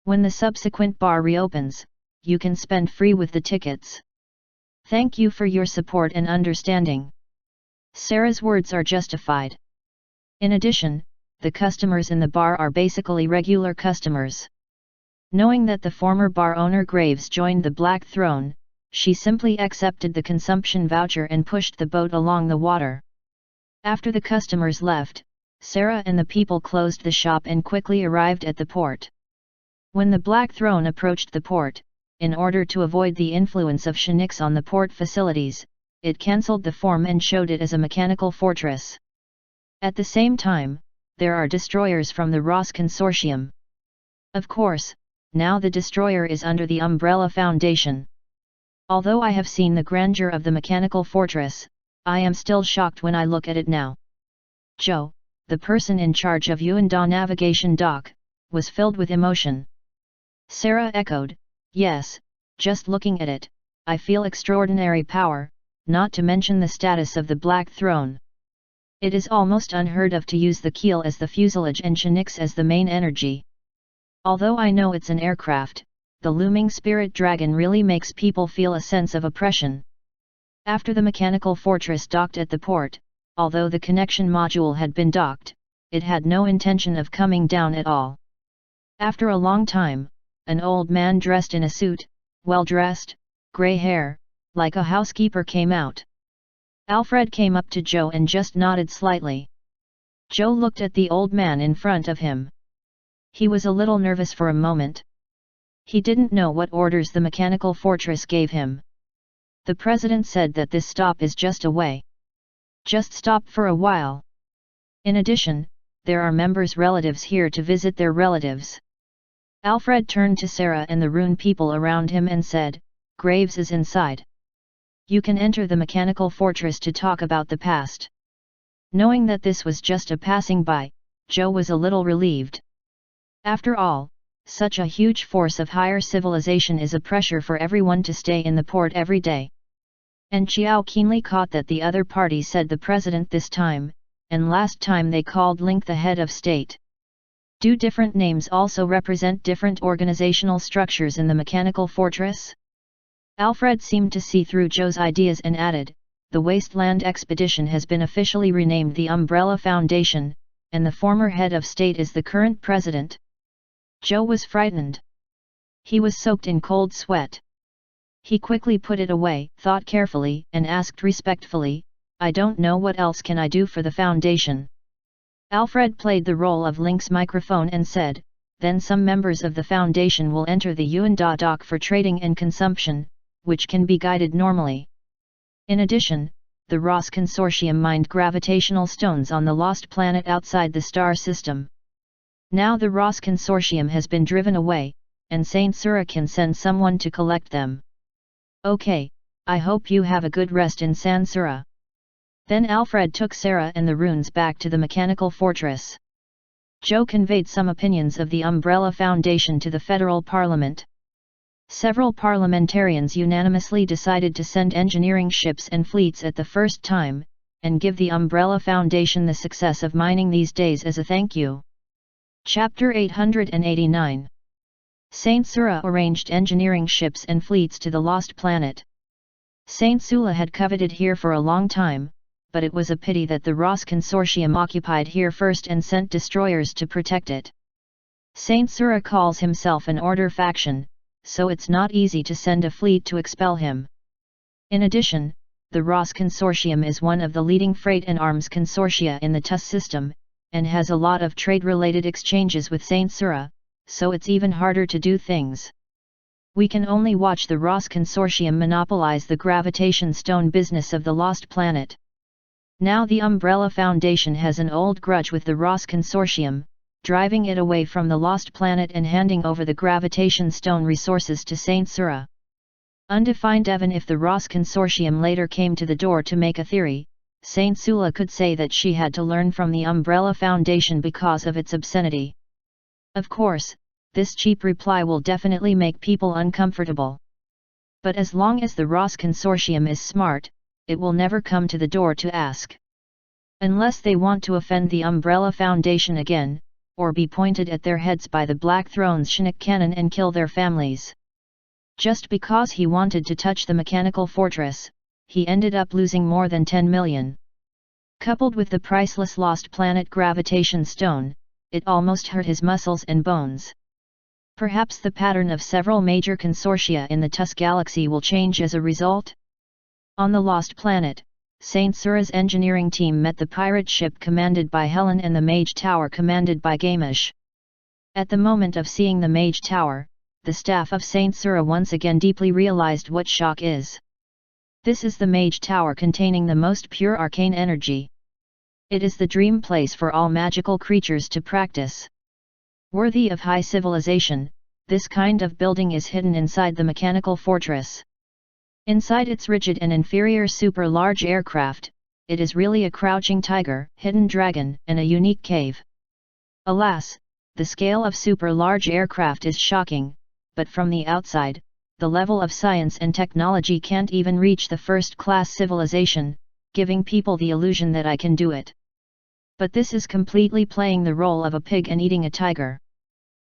When the subsequent bar reopens, you can spend free with the tickets. Thank you for your support and understanding." Sarah's words are justified. In addition, the customers in the bar are basically regular customers. Knowing that the former bar owner Graves joined the Black Throne, she simply accepted the consumption voucher and pushed the boat along the water. After the customers left, Sarah and the people closed the shop and quickly arrived at the port. When the Black Throne approached the port, in order to avoid the influence of Shinix on the port facilities, it cancelled the form and showed it as a mechanical fortress. At the same time, there are destroyers from the Ross Consortium. Of course, now the destroyer is under the Umbrella Foundation. Although I have seen the grandeur of the mechanical fortress, I am still shocked when I look at it now. Zhou, the person in charge of Wanjun Navigation Dock, was filled with emotion. Sarah echoed, "Yes, just looking at it, I feel extraordinary power, not to mention the status of the Black Throne. It is almost unheard of to use the keel as the fuselage and Shinix as the main energy. Although I know it's an aircraft, the looming spirit dragon really makes people feel a sense of oppression." After the mechanical fortress docked at the port, although the connection module had been docked, it had no intention of coming down at all. After a long time, an old man dressed in a suit, well-dressed, grey hair, like a housekeeper came out. Alfred came up to Zhou and just nodded slightly. Zhou looked at the old man in front of him. He was a little nervous for a moment. He didn't know what orders the mechanical fortress gave him. The president said that this stop is just away. Just stop for a while. In addition, there are members' relatives here to visit their relatives. Alfred turned to Sarah and the Rune people around him and said, "Graves is inside. You can enter the mechanical fortress to talk about the past." Knowing that this was just a passing by, Zhou was a little relieved. After all, such a huge force of higher civilization is a pressure for everyone to stay in the port every day. And Chiao keenly caught that the other party said the president this time, and last time they called Link the head of state. Do different names also represent different organizational structures in the mechanical fortress? Alfred seemed to see through Zhou's ideas and added, the Wasteland Expedition has been officially renamed the Umbrella Foundation, and the former head of state is the current president. Zhou was frightened. He was soaked in cold sweat. He quickly put it away, thought carefully, and asked respectfully, I don't know what else can I do for the foundation. Alfred played the role of Link's microphone and said, then some members of the foundation will enter the Yuanda dock for trading and consumption, which can be guided normally. In addition, the Ross Consortium mined gravitational stones on the lost planet outside the star system. Now the Ross Consortium has been driven away, and Saint Sura can send someone to collect them. Okay, I hope you have a good rest in Sansura. Then Alfred took Sarah and the runes back to the mechanical fortress. Zhou conveyed some opinions of the Umbrella Foundation to the federal parliament. Several parliamentarians unanimously decided to send engineering ships and fleets at the first time, and give the Umbrella Foundation the success of mining these days as a thank you. Chapter 889. Saint Sura arranged engineering ships and fleets to the lost planet. Saint Sula had coveted here for a long time, but it was a pity that the Ross Consortium occupied here first and sent destroyers to protect it. Saint Sura calls himself an order faction, so it's not easy to send a fleet to expel him. In addition, the Ross Consortium is one of the leading freight and arms consortia in the TUS system, and has a lot of trade-related exchanges with Saint Sura, so it's even harder to do things. We can only watch the Ross Consortium monopolize the gravitation stone business of the lost planet. Now the Umbrella Foundation has an old grudge with the Ross Consortium, driving it away from the lost planet and handing over the gravitation stone resources to Saint Sura. Undefined even if the Ross Consortium later came to the door to make a theory, Saint Sula could say that she had to learn from the Umbrella Foundation because of its obscenity. Of course, this cheap reply will definitely make people uncomfortable. But as long as the Ross Consortium is smart, it will never come to the door to ask. Unless they want to offend the Umbrella Foundation again, or be pointed at their heads by the Black Throne's Chinook cannon and kill their families. Just because he wanted to touch the mechanical fortress, he ended up losing more than 10 million. Coupled with the priceless lost planet gravitation stone, it almost hurt his muscles and bones. Perhaps the pattern of several major consortia in the TUS galaxy will change as a result? On the lost planet, Saint Sura's engineering team met the pirate ship commanded by Helen and the Mage Tower commanded by Gamish. At the moment of seeing the Mage Tower, the staff of Saint Sura once again deeply realized what shock is. This is the Mage Tower containing the most pure arcane energy. It is the dream place for all magical creatures to practice. Worthy of high civilization, this kind of building is hidden inside the mechanical fortress. Inside its rigid and inferior super-large aircraft, it is really a crouching tiger, hidden dragon, and a unique cave. Alas, the scale of super-large aircraft is shocking, but from the outside, the level of science and technology can't even reach the first-class civilization, giving people the illusion that I can do it. But this is completely playing the role of a pig and eating a tiger.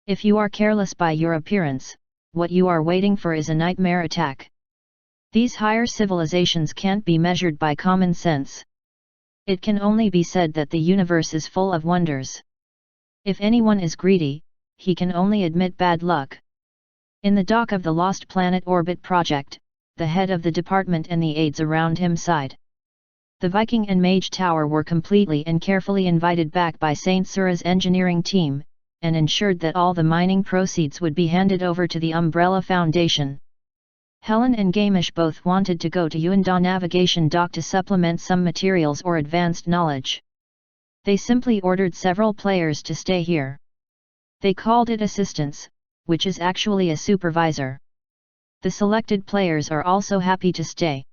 If you are careless by your appearance, what you are waiting for is a nightmare attack. These higher civilizations can't be measured by common sense. It can only be said that the universe is full of wonders. If anyone is greedy, he can only admit bad luck. In the dock of the Lost Planet Orbit Project, the head of the department and the aides around him sighed. The Viking and Mage Tower were completely and carefully invited back by Saint Sura's engineering team, and ensured that all the mining proceeds would be handed over to the Umbrella Foundation. Helen and Gamish both wanted to go to Yuanda Navigation Dock to supplement some materials or advanced knowledge. They simply ordered several players to stay here. They called it assistants, which is actually a supervisor. The selected players are also happy to stay.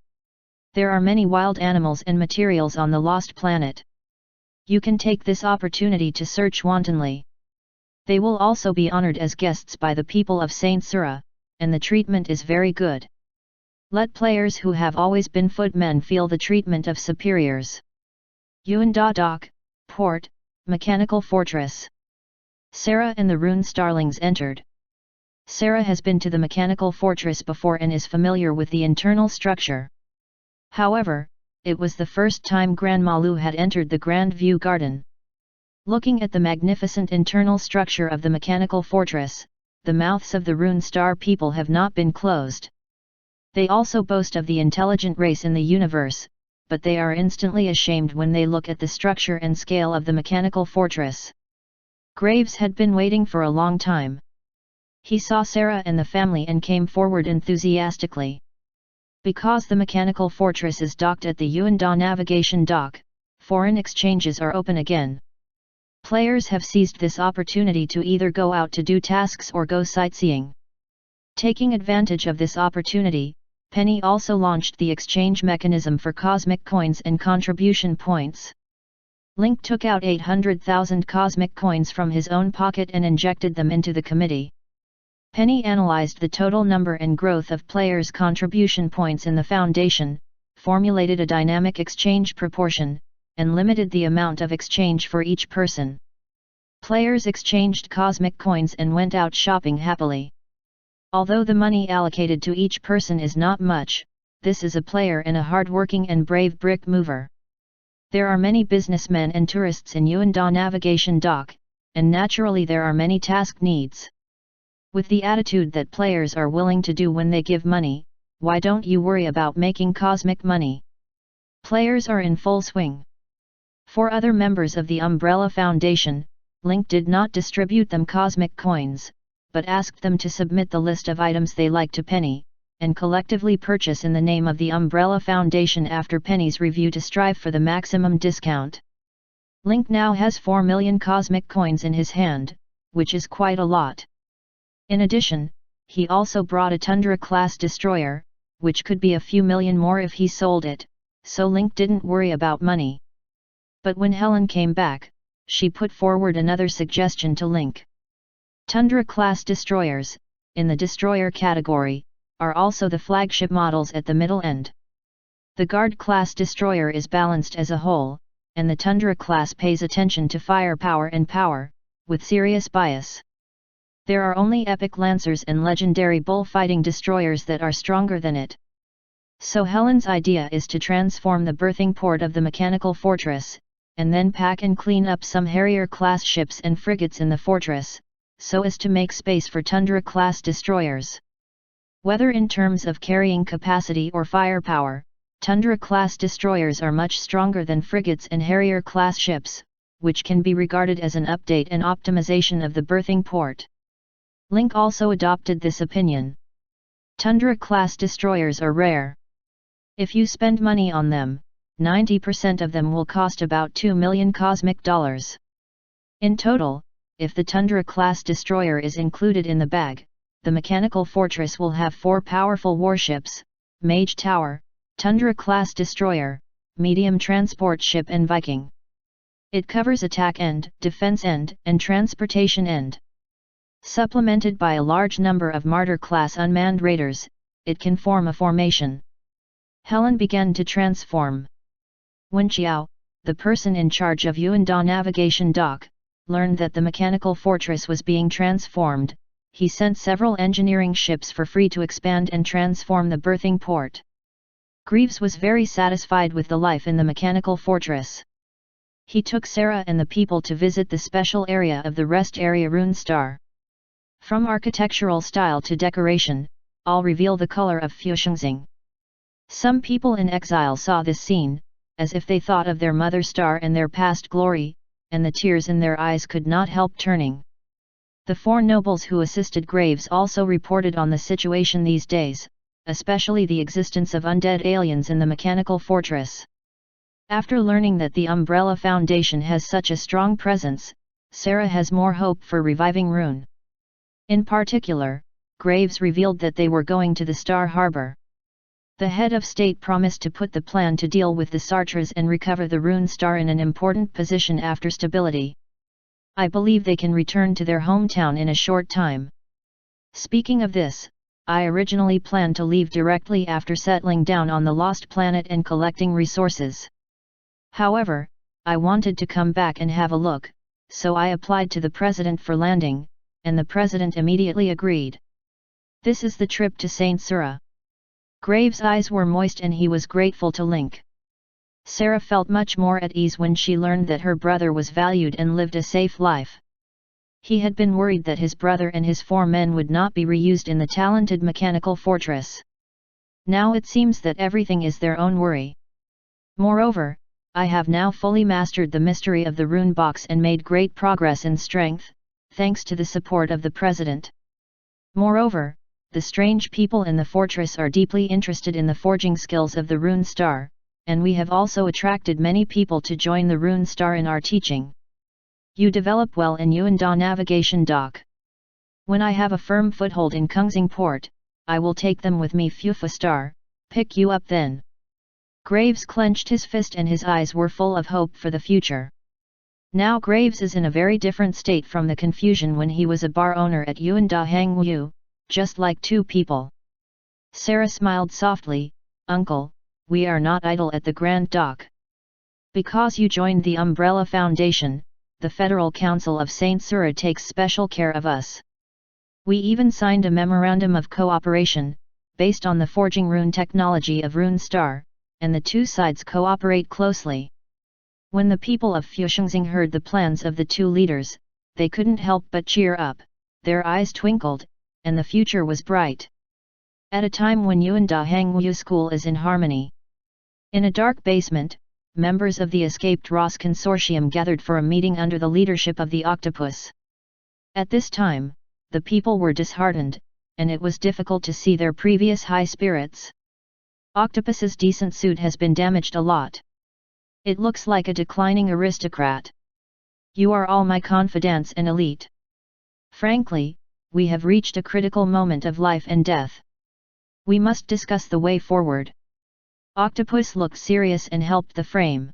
There are many wild animals and materials on the lost planet. You can take this opportunity to search wantonly. They will also be honored as guests by the people of Saint Sura, and the treatment is very good. Let players who have always been footmen feel the treatment of superiors. Yuan Da Dock, Port, Mechanical Fortress. Sarah and the Rune Starlings entered. Sarah has been to the Mechanical Fortress before and is familiar with the internal structure. However, it was the first time Grandma Lu had entered the Grand View Garden. Looking at the magnificent internal structure of the Mechanical Fortress, the mouths of the Rune Star people have not been closed. They also boast of the intelligent race in the universe, but they are instantly ashamed when they look at the structure and scale of the Mechanical Fortress. Graves had been waiting for a long time. He saw Sarah and the family and came forward enthusiastically. Because the Mechanical Fortress is docked at the Yuan Da Navigation Dock, foreign exchanges are open again. Players have seized this opportunity to either go out to do tasks or go sightseeing. Taking advantage of this opportunity, Penny also launched the exchange mechanism for cosmic coins and contribution points. Link took out 800,000 cosmic coins from his own pocket and injected them into the committee. Penny analyzed the total number and growth of players' contribution points in the Foundation, formulated a dynamic exchange proportion, and limited the amount of exchange for each person. Players exchanged cosmic coins and went out shopping happily. Although the money allocated to each person is not much, this is a player and a hard-working and brave brick mover. There are many businessmen and tourists in Yuan Da Navigation Dock, and naturally there are many task needs. With the attitude that players are willing to do when they give money, why don't you worry about making cosmic money? Players are in full swing. For other members of the Umbrella Foundation, Link did not distribute them cosmic coins, but asked them to submit the list of items they like to Penny, and collectively purchase in the name of the Umbrella Foundation after Penny's review to strive for the maximum discount. Link now has 4 million cosmic coins in his hand, which is quite a lot. In addition, he also brought a Tundra-class destroyer, which could be a few million more if he sold it, so Link didn't worry about money. But when Helen came back, she put forward another suggestion to Link. Tundra-class destroyers, in the destroyer category, are also the flagship models at the middle end. The Guard-class destroyer is balanced as a whole, and the Tundra-class pays attention to firepower and power, with serious bias. There are only epic lancers and legendary bullfighting destroyers that are stronger than it. So Helen's idea is to transform the berthing port of the Mechanical Fortress, and then pack and clean up some Harrier-class ships and frigates in the fortress, so as to make space for Tundra-class destroyers. Whether in terms of carrying capacity or firepower, Tundra-class destroyers are much stronger than frigates and Harrier-class ships, which can be regarded as an update and optimization of the berthing port. Link also adopted this opinion. Tundra-class destroyers are rare. If you spend money on them, 90% of them will cost about 2 million cosmic dollars. In total, if the Tundra-class destroyer is included in the bag, the Mechanical Fortress will have 4 powerful warships: Mage Tower, Tundra-class destroyer, medium transport ship and Viking. It covers attack end, defense end, and transportation end. Supplemented by a large number of Martyr-class unmanned raiders, it can form a formation. Helen began to transform. When Xiao, the person in charge of Yuan Da Navigation Dock, learned that the Mechanical Fortress was being transformed, he sent several engineering ships for free to expand and transform the berthing port. Greaves was very satisfied with the life in the Mechanical Fortress. He took Sarah and the people to visit the special area of the rest area Rune Star. From architectural style to decoration, all reveal the color of Fushengxing. Some people in exile saw this scene, as if they thought of their mother star and their past glory, and the tears in their eyes could not help turning. The 4 nobles who assisted Graves also reported on the situation these days, especially the existence of undead aliens in the Mechanical Fortress. After learning that the Umbrella Foundation has such a strong presence, Sarah has more hope for reviving Rune. In particular, Graves revealed that they were going to the Star Harbor. The head of state promised to put the plan to deal with the Sartres and recover the Rune Star in an important position after stability. I believe they can return to their hometown in a short time. Speaking of this, I originally planned to leave directly after settling down on the lost planet and collecting resources. However, I wanted to come back and have a look, so I applied to the president for landing, and the president immediately agreed. This is the trip to Saint Sura. Graves' eyes were moist and he was grateful to Link. Sarah felt much more at ease when she learned that her brother was valued and lived a safe life. He had been worried that his brother and his 4 men would not be reused in the talented mechanical fortress. Now it seems that everything is their own worry. Moreover, I have now fully mastered the mystery of the rune box and made great progress in strength, thanks to the support of the president. Moreover, the strange people in the fortress are deeply interested in the forging skills of the rune star, and we have also attracted many people to join the rune star in our teaching. You develop well in Yuanda navigation dock. When I have a firm foothold in Kungsing port, I will take them with me Fufa star, pick you up then. Graves clenched his fist and his eyes were full of hope for the future. Now Graves is in a very different state from the confusion when he was a bar owner at Yuanda Hangwu, just like 2 people. Sarah smiled softly, Uncle, we are not idle at the Grand Dock. Because you joined the Umbrella Foundation, the Federal Council of Saint Sura takes special care of us. We even signed a memorandum of cooperation, based on the forging rune technology of Rune Star, and the 2 sides cooperate closely. When the people of Fushengxing heard the plans of the 2 leaders, they couldn't help but cheer up, their eyes twinkled, and the future was bright. At a time when Yuanda Hangwu School is in harmony. In a dark basement, members of the escaped Ross Consortium gathered for a meeting under the leadership of the Octopus. At this time, the people were disheartened, and it was difficult to see their previous high spirits. Octopus's decent suit has been damaged a lot. It looks like a declining aristocrat. You are all my confidants and elite. Frankly, we have reached a critical moment of life and death. We must discuss the way forward. Octopus looked serious and helped the frame.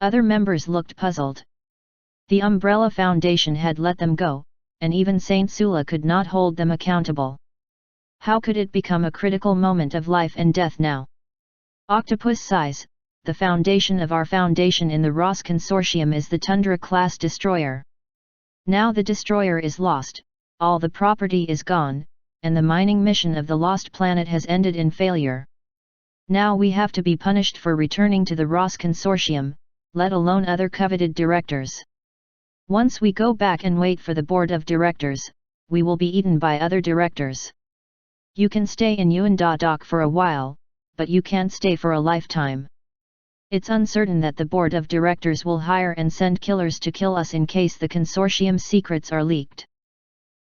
Other members looked puzzled. The Umbrella Foundation had let them go, and even Saint Sula could not hold them accountable. How could it become a critical moment of life and death now? Octopus sighs, the foundation of our foundation in the Ross Consortium is the Tundra-class destroyer. Now the destroyer is lost, all the property is gone, and the mining mission of the lost planet has ended in failure. Now we have to be punished for returning to the Ross Consortium, let alone other coveted directors. Once we go back and wait for the board of directors, we will be eaten by other directors. You can stay in Yuanda Dock for a while, but you can't stay for a lifetime. It's uncertain that the board of directors will hire and send killers to kill us in case the consortium secrets are leaked.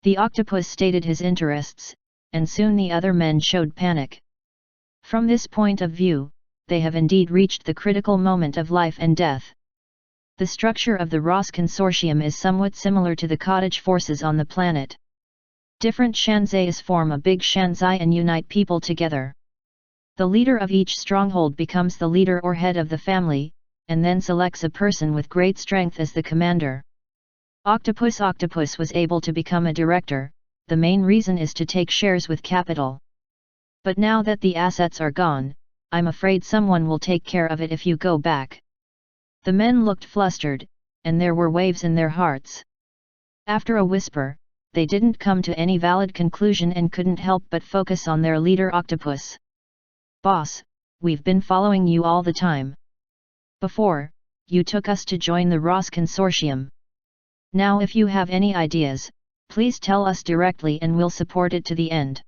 The octopus stated his interests, and soon the other men showed panic. From this point of view, they have indeed reached the critical moment of life and death. The structure of the Ross Consortium is somewhat similar to the cottage forces on the planet. Different Shanzais form a big Shanzai and unite people together. The leader of each stronghold becomes the leader or head of the family, and then selects a person with great strength as the commander. Octopus was able to become a director, the main reason is to take shares with capital. But now that the assets are gone, I'm afraid someone will take care of it if you go back. The men looked flustered, and there were waves in their hearts. After a whisper, they didn't come to any valid conclusion and couldn't help but focus on their leader Octopus. Boss, we've been following you all the time. Before, you took us to join the Ross Consortium. Now if you have any ideas, please tell us directly and we'll support it to the end.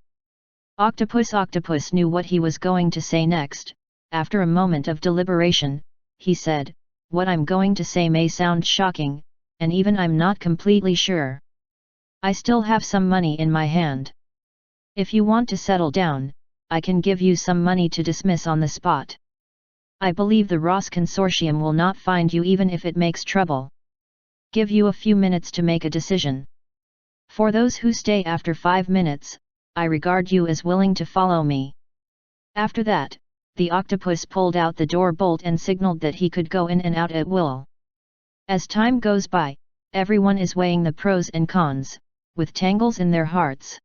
Octopus knew what he was going to say next. After a moment of deliberation, he said, "What I'm going to say may sound shocking, and even I'm not completely sure. I still have some money in my hand. If you want to settle down, I can give you some money to dismiss on the spot. I believe the Ross Consortium will not find you even if it makes trouble. Give you a few minutes to make a decision. For those who stay after 5 minutes, I regard you as willing to follow me." After that, the octopus pulled out the door bolt and signaled that he could go in and out at will. As time goes by, everyone is weighing the pros and cons, with tangles in their hearts.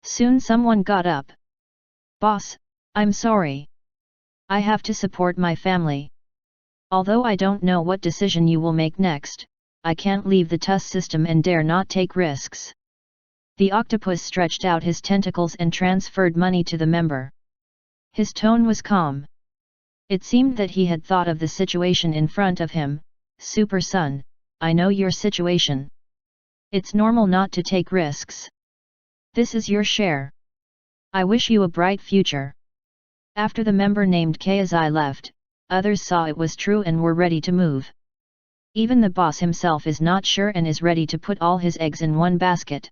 Soon someone got up. "Boss, I'm sorry. I have to support my family. Although I don't know what decision you will make next, I can't leave the TUS system and dare not take risks." The octopus stretched out his tentacles and transferred money to the member. His tone was calm. It seemed that he had thought of the situation in front of him. "Super Son, I know your situation. It's normal not to take risks. This is your share. I wish you a bright future." After the member named Kazai left, others saw it was true and were ready to move. Even the boss himself is not sure and is ready to put all his eggs in one basket.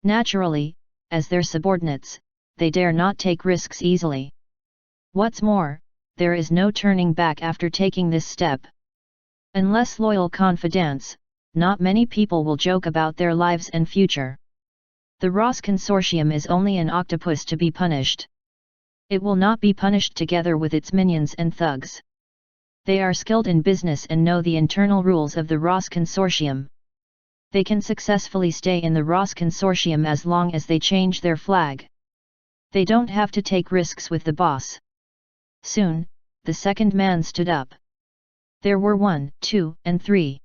Naturally, as their subordinates, they dare not take risks easily. What's more, there is no turning back after taking this step. Unless loyal confidants, not many people will joke about their lives and future. The Ross Consortium is only an octopus to be punished. It will not be punished together with its minions and thugs. They are skilled in business and know the internal rules of the Ross Consortium. They can successfully stay in the Ross Consortium as long as they change their flag. They don't have to take risks with the boss. Soon, the second man stood up. There were 1, 2, and 3.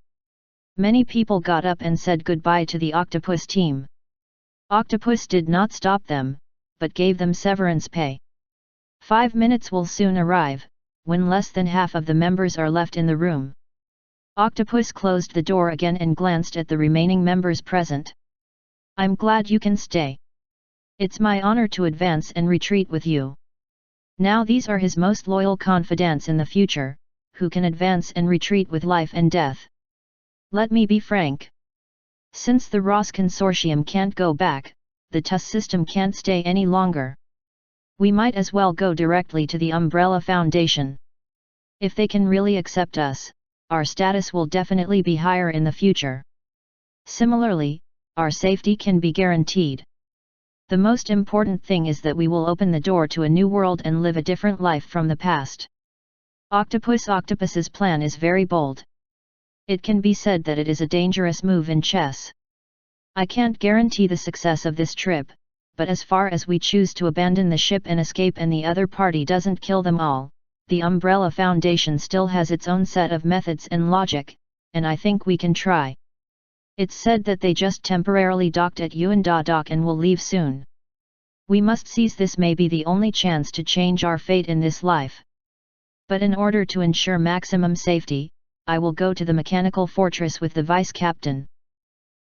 Many people got up and said goodbye to the octopus team. Octopus did not stop them, but gave them severance pay. 5 minutes will soon arrive, when less than half of the members are left in the room. Octopus closed the door again and glanced at the remaining members present. "I'm glad you can stay. It's my honor to advance and retreat with you." Now these are his most loyal confidants in the future, who can advance and retreat with life and death. Let me be frank. Since the Ross Consortium can't go back, the TUS system can't stay any longer. We might as well go directly to the Umbrella Foundation. If they can really accept us, our status will definitely be higher in the future. Similarly, our safety can be guaranteed. The most important thing is that we will open the door to a new world and live a different life from the past. Octopus's plan is very bold. It can be said that it is a dangerous move in chess. I can't guarantee the success of this trip, but as far as we choose to abandon the ship and escape and the other party doesn't kill them all, the Umbrella Foundation still has its own set of methods and logic, and I think we can try. It's said that they just temporarily docked at Yuanda Dock and will leave soon. We must seize this, may be the only chance to change our fate in this life. But in order to ensure maximum safety, I will go to the mechanical fortress with the vice captain.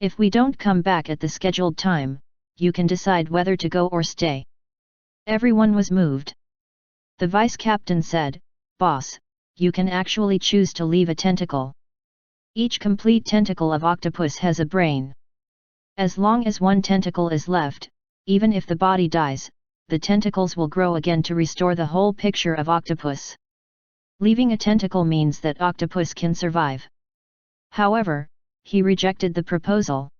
If we don't come back at the scheduled time, you can decide whether to go or stay. Everyone was moved. The vice captain said, "Boss, you can actually choose to leave a tentacle. Each complete tentacle of octopus has a brain. As long as one tentacle is left, even if the body dies, the tentacles will grow again to restore the whole picture of octopus. Leaving a tentacle means that octopus can survive." However, he rejected the proposal.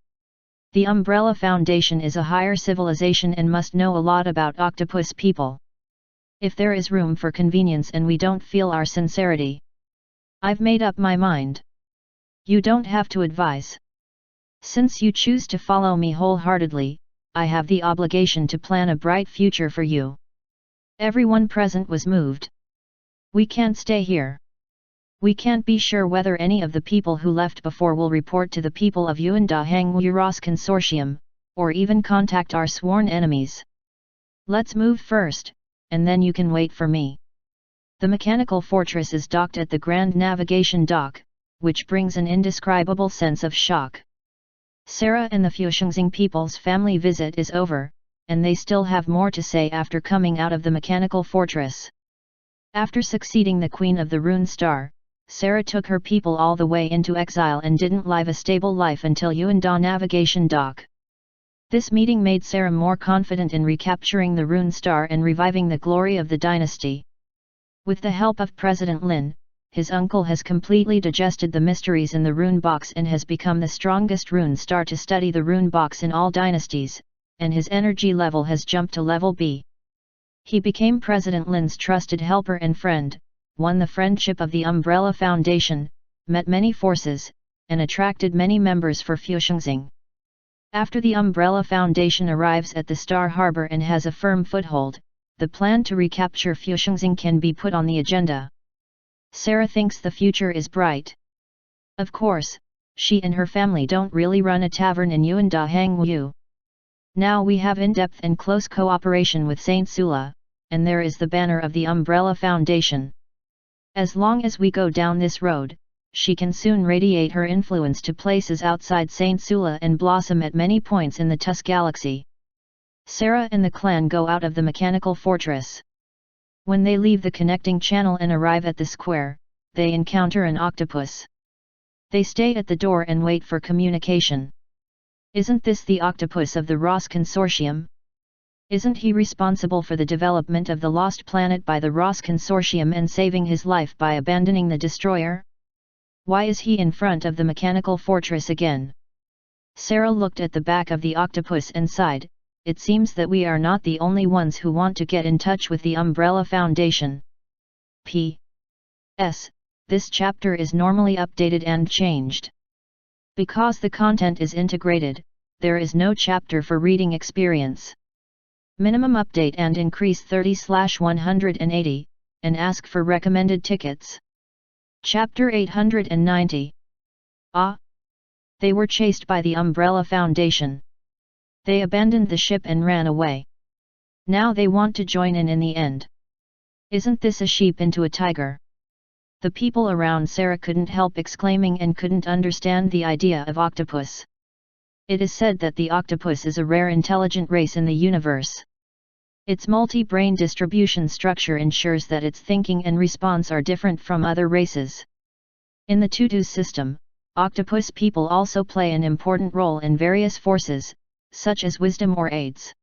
The Umbrella Foundation is a higher civilization and must know a lot about octopus people. If there is room for convenience and we don't feel our sincerity, I've made up my mind. You don't have to advise. Since you choose to follow me wholeheartedly, I have the obligation to plan a bright future for you. Everyone present was moved. We can't stay here. We can't be sure whether any of the people who left before will report to the people of Yuanda Hangwu Ross Consortium, or even contact our sworn enemies. Let's move first, and then you can wait for me. The mechanical fortress is docked at the Grand Navigation Dock, which brings an indescribable sense of shock. Sarah and the Fushengxing people's family visit is over, and they still have more to say after coming out of the mechanical fortress. After succeeding the Queen of the Rune Star, Sarah took her people all the way into exile and didn't live a stable life until Yuanda Navigation Dock. This meeting made Sarah more confident in recapturing the Rune Star and reviving the glory of the dynasty. With the help of President Lin, his uncle has completely digested the mysteries in the Rune Box and has become the strongest Rune Star to study the Rune Box in all dynasties, and his energy level has jumped to level B. He became President Lin's trusted helper and friend, won the friendship of the Umbrella Foundation, met many forces, and attracted many members for Fushengxing. After the Umbrella Foundation arrives at the Star Harbor and has a firm foothold, the plan to recapture Fushengxing can be put on the agenda. Sarah thinks the future is bright. Of course, she and her family don't really run a tavern in Yuanda Hangwu. Now we have in-depth and close cooperation with Saint Sula, and there is the banner of the Umbrella Foundation. As long as we go down this road, she can soon radiate her influence to places outside Saint Sula and blossom at many points in the Tusk Galaxy. Sarah and the clan go out of the mechanical fortress. When they leave the connecting channel and arrive at the square, they encounter an octopus. They stay at the door and wait for communication. Isn't this the octopus of the Ross Consortium? Isn't he responsible for the development of the lost planet by the Ross Consortium and saving his life by abandoning the destroyer? Why is he in front of the mechanical fortress again? Sarah looked at the back of the octopus and sighed. It seems that we are not the only ones who want to get in touch with the Umbrella Foundation. P.S. This chapter is normally updated and changed. Because the content is integrated, there is no chapter for reading experience. Minimum update and increase 30/180, and ask for recommended tickets. Chapter 890. They were chased by the Umbrella Foundation. They abandoned the ship and ran away. Now they want to join in the end. Isn't this a sheep into a tiger? The people around Sarah couldn't help exclaiming and couldn't understand the idea of octopus. It is said that the octopus is a rare intelligent race in the universe. Its multi-brain distribution structure ensures that its thinking and response are different from other races. In the Tutu system, octopus people also play an important role in various forces, such as wisdom or aids.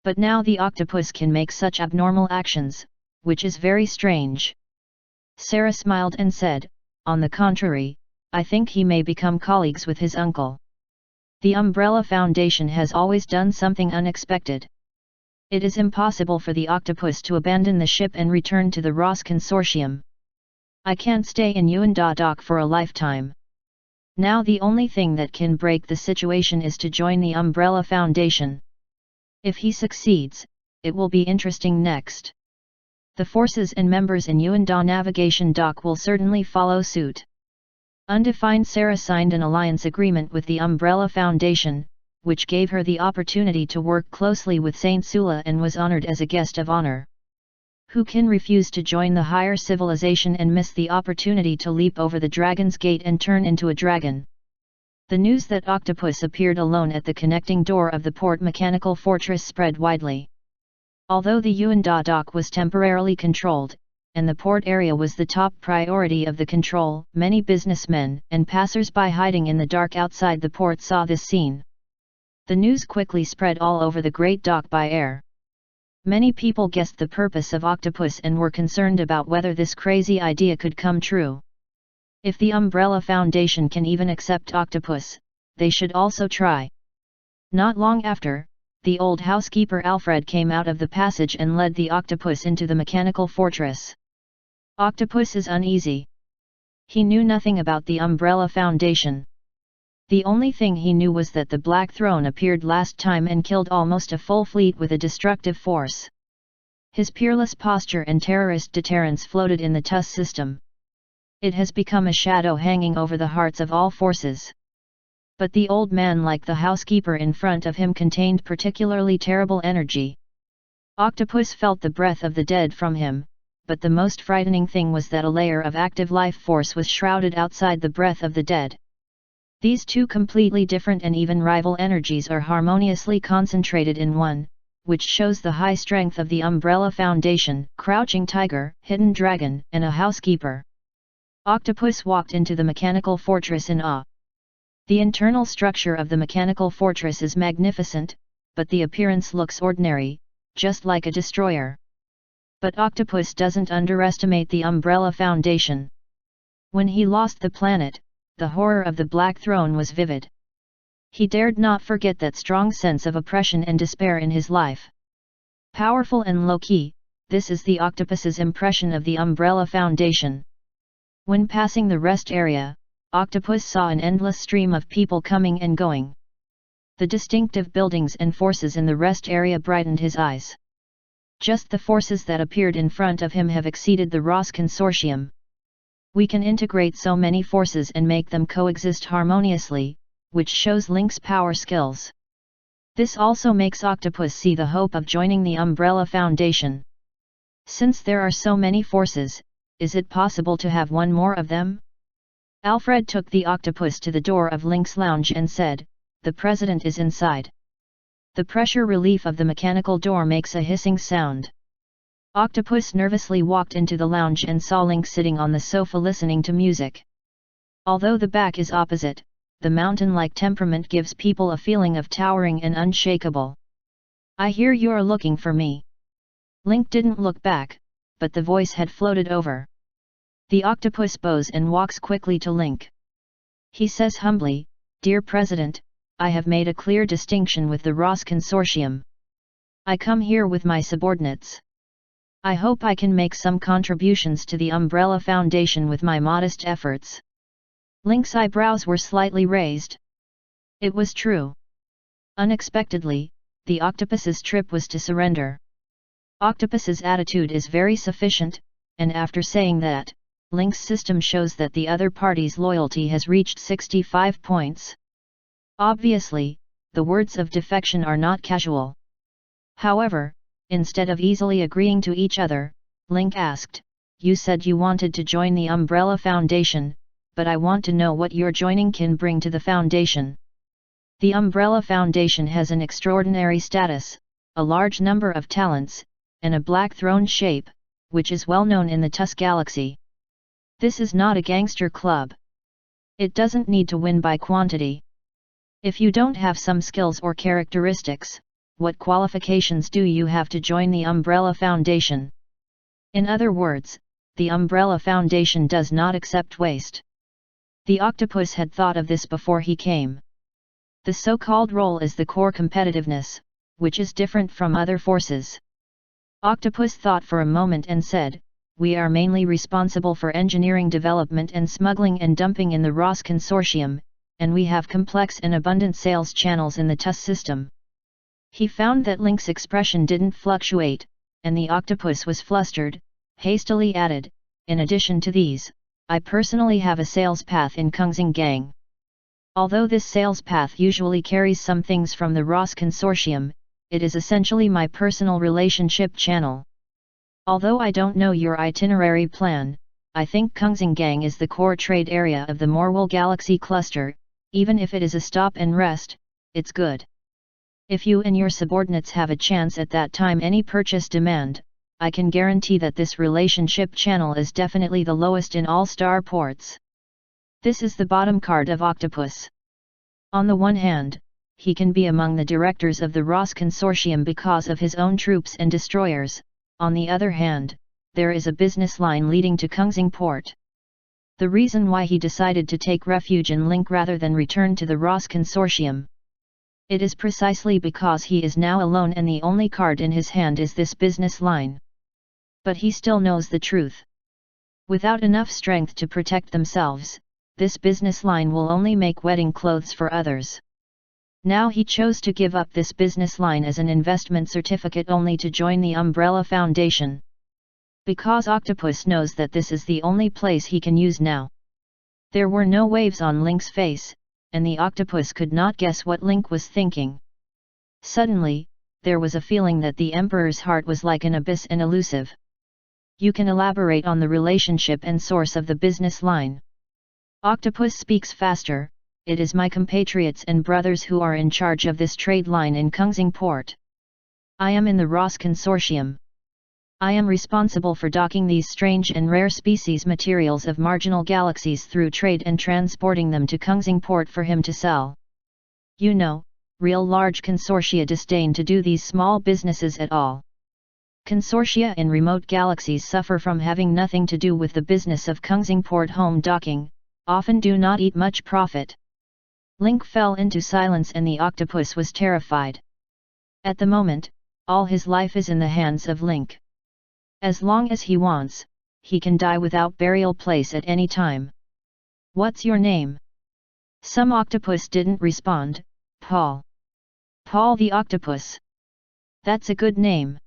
But now the octopus can make such abnormal actions, which is very strange. Sarah smiled and said, on the contrary, I think he may become colleagues with his uncle. The Umbrella Foundation has always done something unexpected. It is impossible for the octopus to abandon the ship and return to the Ross Consortium. I can't stay in Yuanda Dock for a lifetime. Now the only thing that can break the situation is to join the Umbrella Foundation. If he succeeds, it will be interesting next. The forces and members in Yuanda Navigation Dock will certainly follow suit. Undefined Sarah signed an alliance agreement with the Umbrella Foundation, which gave her the opportunity to work closely with Saint Sula and was honored as a guest of honor. Who can refuse to join the higher civilization and miss the opportunity to leap over the Dragon's Gate and turn into a dragon? The news that Octopus appeared alone at the connecting door of the port mechanical fortress spread widely. Although the Yuanda Dock was temporarily controlled, and the port area was the top priority of the control, many businessmen and passers-by hiding in the dark outside the port saw this scene. The news quickly spread all over the Great Dock by air. Many people guessed the purpose of Octopus and were concerned about whether this crazy idea could come true. If the Umbrella Foundation can even accept Octopus, they should also try. Not long after, the old housekeeper Alfred came out of the passage and led the octopus into the mechanical fortress. Octopus is uneasy. He knew nothing about the Umbrella Foundation. The only thing he knew was that the Black Throne appeared last time and killed almost a full fleet with a destructive force. His peerless posture and terrorist deterrence floated in the TUS system. It has become a shadow hanging over the hearts of all forces. But the old man, like the housekeeper in front of him, contained particularly terrible energy. Octopus felt the breath of the dead from him, but the most frightening thing was that a layer of active life force was shrouded outside the breath of the dead. These two completely different and even rival energies are harmoniously concentrated in one, which shows the high strength of the Umbrella Foundation, Crouching Tiger, Hidden Dragon, and a housekeeper. Octopus walked into the mechanical fortress in awe. The internal structure of the mechanical fortress is magnificent, but the appearance looks ordinary, just like a destroyer. But Octopus doesn't underestimate the Umbrella Foundation. When he lost the planet, the horror of the Black Throne was vivid. He dared not forget that strong sense of oppression and despair in his life. Powerful and low-key, this is the octopus's impression of the Umbrella Foundation. When passing the rest area, Octopus saw an endless stream of people coming and going. The distinctive buildings and forces in the rest area brightened his eyes. Just the forces that appeared in front of him have exceeded the Ross Consortium. We can integrate so many forces and make them coexist harmoniously, which shows Link's power skills. This also makes Octopus see the hope of joining the Umbrella Foundation. Since there are so many forces, is it possible to have one more of them? Alfred took the octopus to the door of Link's lounge and said, "The president is inside." The pressure relief of the mechanical door makes a hissing sound. Octopus nervously walked into the lounge and saw Link sitting on the sofa listening to music. Although the back is opposite, the mountain-like temperament gives people a feeling of towering and unshakable. "I hear you're looking for me." Link didn't look back, but the voice had floated over. The octopus bows and walks quickly to Link. He says humbly, "Dear President, I have made a clear distinction with the Ross Consortium. I come here with my subordinates. I hope I can make some contributions to the Umbrella Foundation with my modest efforts." Link's eyebrows were slightly raised. It was true. Unexpectedly, the octopus's trip was to surrender. Octopus's attitude is very sufficient, and after saying that, Link's system shows that the other party's loyalty has reached 65 points. Obviously, the words of defection are not casual. However, instead of easily agreeing to each other, Link asked, "You said you wanted to join the Umbrella Foundation, but I want to know what your joining can bring to the Foundation." The Umbrella Foundation has an extraordinary status, a large number of talents, and a black throne shape, which is well known in the TUS galaxy. This is not a gangster club. It doesn't need to win by quantity. If you don't have some skills or characteristics, what qualifications do you have to join the Umbrella Foundation? In other words, the Umbrella Foundation does not accept waste. The octopus had thought of this before he came. The so-called role is the core competitiveness, which is different from other forces. Octopus thought for a moment and said, "We are mainly responsible for engineering development and smuggling and dumping in the Ross Consortium, and we have complex and abundant sales channels in the TUS system." He found that Link's expression didn't fluctuate, and the octopus was flustered, hastily added, "In addition to these, I personally have a sales path in Kungzing Gang. Although this sales path usually carries some things from the Ross Consortium, it is essentially my personal relationship channel. Although I don't know your itinerary plan, I think Kungzing Gang is the core trade area of the Morwell Galaxy Cluster. Even if it is a stop and rest, it's good. If you and your subordinates have a chance at that time any purchase demand, I can guarantee that this relationship channel is definitely the lowest in all star ports." This is the bottom card of Octopus. On the one hand, he can be among the directors of the Ross Consortium because of his own troops and destroyers. On the other hand, there is a business line leading to Kungzing Port. The reason why he decided to take refuge in Link rather than return to the Ross Consortium. It is precisely because he is now alone and the only card in his hand is this business line. But he still knows the truth. Without enough strength to protect themselves, this business line will only make wedding clothes for others. Now he chose to give up this business line as an investment certificate only to join the Umbrella Foundation. Because Octopus knows that this is the only place he can use now. There were no waves on Link's face, and the octopus could not guess what Link was thinking. Suddenly, there was a feeling that the Emperor's heart was like an abyss and elusive. "You can elaborate on the relationship and source of the business line." Octopus speaks faster. "It is my compatriots and brothers who are in charge of this trade line in Kungzing Port. I am in the Ross Consortium. I am responsible for docking these strange and rare species materials of marginal galaxies through trade and transporting them to Kungzing Port for him to sell. You know, real large consortia disdain to do these small businesses at all. Consortia in remote galaxies suffer from having nothing to do with the business of Kungzing Port home docking, often do not eat much profit." Link fell into silence and the octopus was terrified. At the moment, all his life is in the hands of Link. As long as he wants, he can die without burial place at any time. What's your name? Some octopus didn't respond. Paul. Paul the octopus. That's a good name.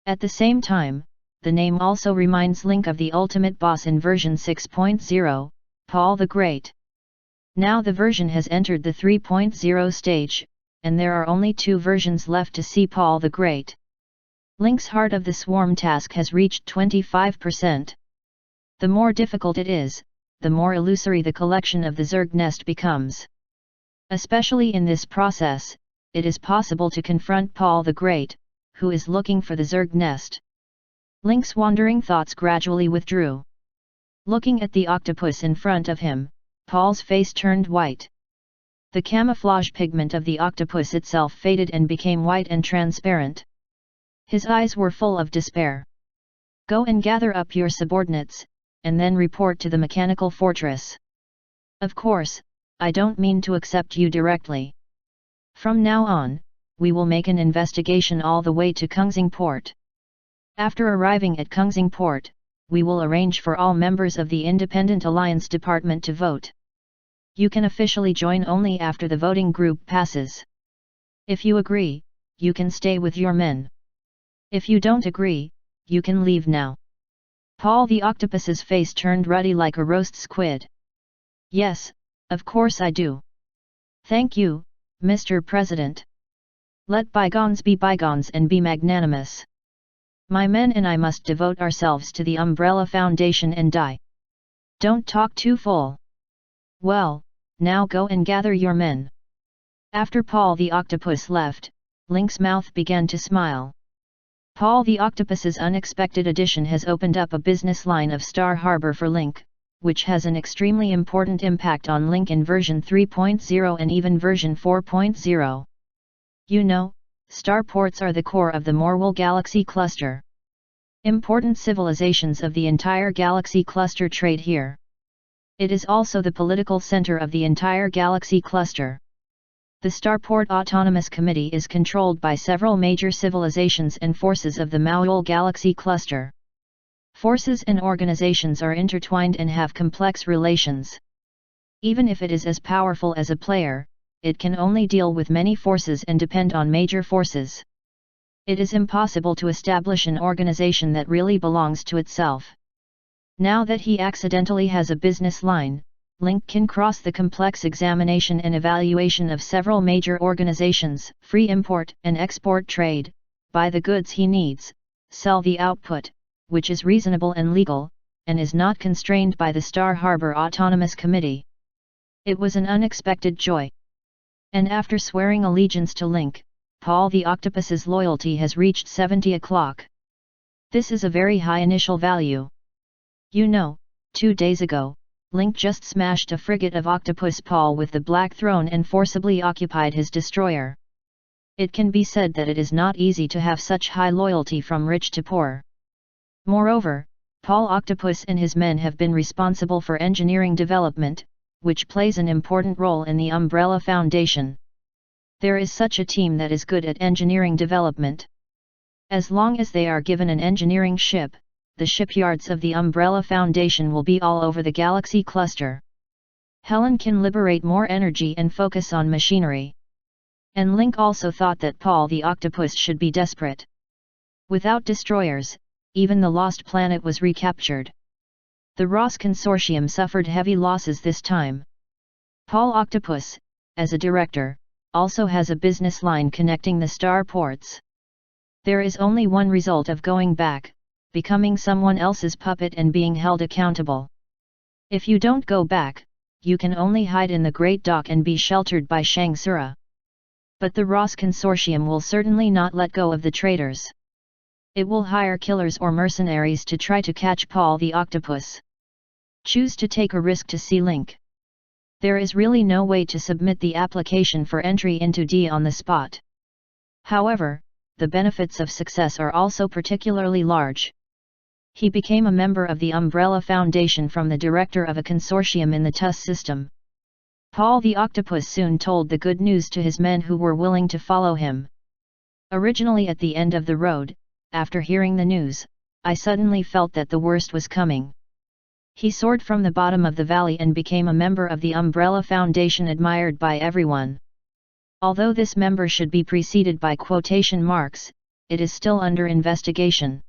At the same time, the name also reminds Link of the ultimate boss in version 6.0, Paul the Great. Now the version has entered the 3.0 stage, and there are only 2 versions left to see Paul the Great. Link's Heart of the Swarm task has reached 25%. The more difficult it is, the more illusory the collection of the Zerg nest becomes. Especially in this process, it is possible to confront Paul the Great, who is looking for the Zerg nest. Link's wandering thoughts gradually withdrew. Looking at the octopus in front of him, Paul's face turned white. The camouflage pigment of the octopus itself faded and became white and transparent. His eyes were full of despair. Go and gather up your subordinates, and then report to the mechanical fortress. Of course, I don't mean to accept you directly. From now on, we will make an investigation all the way to Kungsing Port. After arriving at Kungsing Port, we will arrange for all members of the Independent Alliance Department to vote. You can officially join only after the voting group passes. If you agree, you can stay with your men. If you don't agree, you can leave now. Paul the octopus's face turned ruddy like a roast squid. Yes, of course I do. Thank you, Mr. President. Let bygones be bygones and be magnanimous. My men and I must devote ourselves to the Umbrella Foundation and die. Don't talk too full. Well, now go and gather your men. After Paul the octopus left, Link's mouth began to smile. Paul the octopus's unexpected addition has opened up a business line of Star Harbor for Link, which has an extremely important impact on Link in version 3.0 and even version 4.0. You know, starports are the core of the Morwell Galaxy Cluster. Important civilizations of the entire Galaxy Cluster trade here. It is also the political center of the entire Galaxy Cluster. The Starport Autonomous Committee is controlled by several major civilizations and forces of the Morwell Galaxy Cluster. Forces and organizations are intertwined and have complex relations. Even if it is as powerful as a player, it can only deal with many forces and depend on major forces. It is impossible to establish an organization that really belongs to itself. Now that he accidentally has a business line, Link can cross the complex examination and evaluation of several major organizations, free import and export trade, buy the goods he needs, sell the output, which is reasonable and legal, and is not constrained by the Star Harbor Autonomous Committee. It was an unexpected joy. And after swearing allegiance to Link, Paul the octopus's loyalty has reached 70 o'clock. This is a very high initial value. You know, 2 days ago, Link just smashed a frigate of Octopus Paul with the Black Throne and forcibly occupied his destroyer. It can be said that it is not easy to have such high loyalty from rich to poor. Moreover, Paul Octopus and his men have been responsible for engineering development, which plays an important role in the Umbrella Foundation. There is such a team that is good at engineering development. As long as they are given an engineering ship, the shipyards of the Umbrella Foundation will be all over the Galaxy Cluster. Helen can liberate more energy and focus on machinery. And Link also thought that Paul the Octopus should be desperate. Without destroyers, even the lost planet was recaptured. The Ross Consortium suffered heavy losses this time. Paul Octopus, as a director, also has a business line connecting the star ports. There is only one result of going back: becoming someone else's puppet and being held accountable. If you don't go back, you can only hide in the Great Dock and be sheltered by Shang Tsung. But the Ross Consortium will certainly not let go of the traitors. It will hire killers or mercenaries to try to catch Paul the Octopus. Choose to take a risk to see Link. There is really no way to submit the application for entry into D on the spot. However, the benefits of success are also particularly large. He became a member of the Umbrella Foundation from the director of a consortium in the TUS system. Paul the Octopus soon told the good news to his men who were willing to follow him. Originally at the end of the road, after hearing the news, I suddenly felt that the worst was coming. He soared from the bottom of the valley and became a member of the Umbrella Foundation admired by everyone. Although this member should be preceded by quotation marks, it is still under investigation.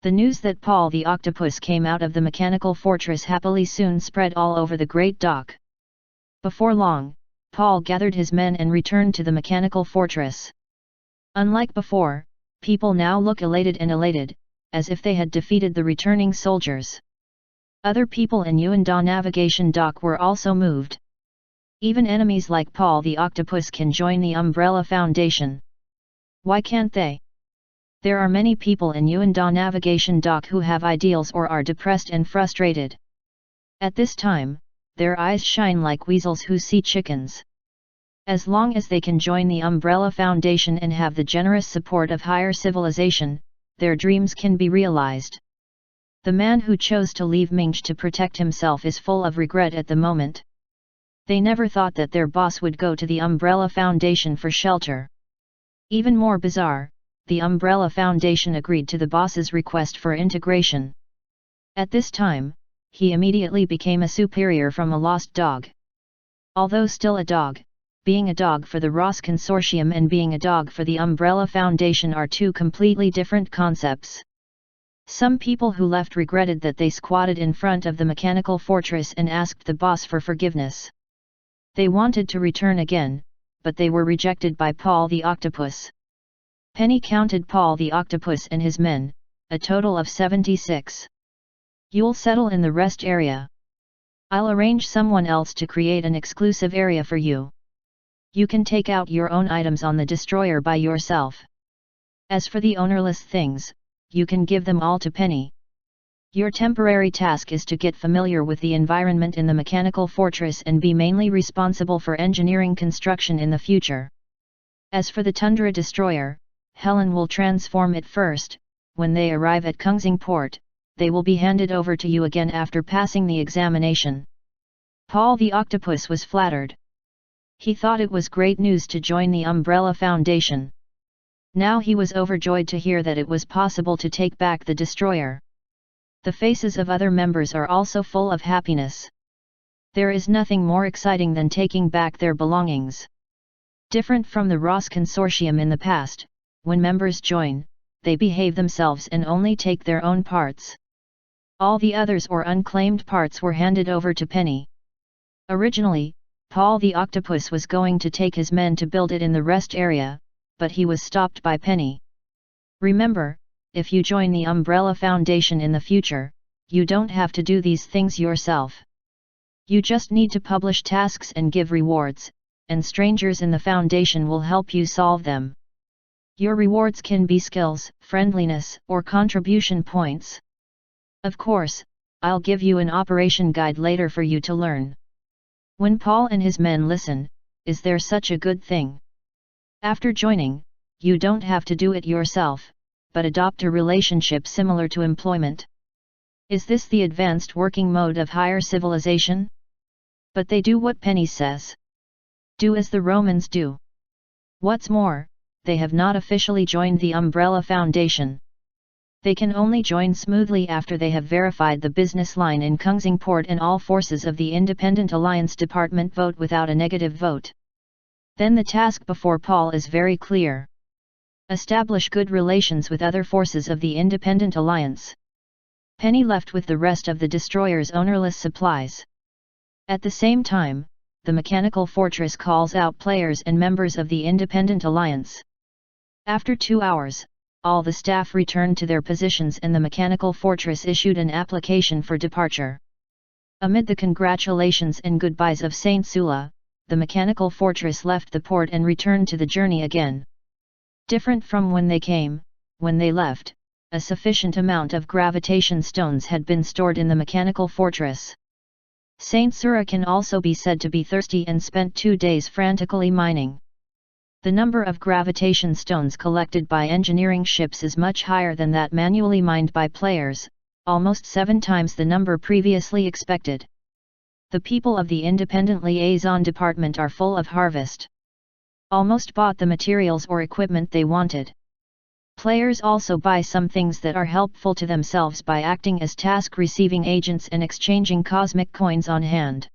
The news that Paul the Octopus came out of the mechanical fortress happily soon spread all over the great dock. Before long, Paul gathered his men and returned to the mechanical fortress. Unlike before, people now look elated, as if they had defeated the returning soldiers. Other people in Yuanda Navigation Dock were also moved. Even enemies like Paul the Octopus can join the Umbrella Foundation. Why can't they? There are many people in Yuanda Navigation Dock who have ideals or are depressed and frustrated. At this time, their eyes shine like weasels who see chickens. As long as they can join the Umbrella Foundation and have the generous support of higher civilization, their dreams can be realized. The man who chose to leave Mingch to protect himself is full of regret at the moment. They never thought that their boss would go to the Umbrella Foundation for shelter. Even more bizarre, the Umbrella Foundation agreed to the boss's request for integration. At this time, he immediately became a superior from a lost dog. Although still a dog, being a dog for the Ross Consortium and being a dog for the Umbrella Foundation are two completely different concepts. Some people who left regretted that they squatted in front of the mechanical fortress and asked the boss for forgiveness. They wanted to return again, but they were rejected by Paul the Octopus. Penny counted Paul the Octopus and his men, a total of 76. You'll settle in the rest area. I'll arrange someone else to create an exclusive area for you. You can take out your own items on the destroyer by yourself. As for the ownerless things, you can give them all to Penny. Your temporary task is to get familiar with the environment in the mechanical fortress and be mainly responsible for engineering construction in the future. As for the Tundra destroyer, Helen will transform it first. When they arrive at Kungsing port, they will be handed over to you again after passing the examination. Paul the Octopus was flattered. He thought it was great news to join the Umbrella Foundation. Now he was overjoyed to hear that it was possible to take back the destroyer. The faces of other members are also full of happiness. There is nothing more exciting than taking back their belongings. Different from the Ross Consortium in the past, when members join, they behave themselves and only take their own parts. All the others or unclaimed parts were handed over to Penny. Originally, Paul the Octopus was going to take his men to build it in the rest area, but he was stopped by Penny. Remember, if you join the Umbrella Foundation in the future, you don't have to do these things yourself. You just need to publish tasks and give rewards, and strangers in the Foundation will help you solve them. Your rewards can be skills, friendliness, or contribution points. Of course, I'll give you an operation guide later for you to learn. When Paul and his men listen, is there such a good thing? After joining, you don't have to do it yourself, but adopt a relationship similar to employment. Is this the advanced working mode of higher civilization? But they do what Penny says. Do as the Romans do. What's more, they have not officially joined the Umbrella Foundation. They can only join smoothly after they have verified the business line in Kungsing Port and all forces of the Independent Alliance Department vote without a negative vote. Then the task before Paul is very clear. Establish good relations with other forces of the Independent Alliance. Penny left with the rest of the destroyer's ownerless supplies. At the same time, the mechanical fortress calls out players and members of the Independent Alliance. After 2 hours, all the staff returned to their positions and the mechanical fortress issued an application for departure. Amid the congratulations and goodbyes of Saint Sula, the mechanical fortress left the port and returned to the journey again. Different from when they came, when they left, a sufficient amount of gravitation stones had been stored in the mechanical fortress. Saint Sura can also be said to be thirsty and spent 2 days frantically mining. The number of gravitation stones collected by engineering ships is much higher than that manually mined by players, almost 7 times the number previously expected. The people of the Independent Liaison Department are full of harvest. Almost bought the materials or equipment they wanted. Players also buy some things that are helpful to themselves by acting as task-receiving agents and exchanging cosmic coins on hand.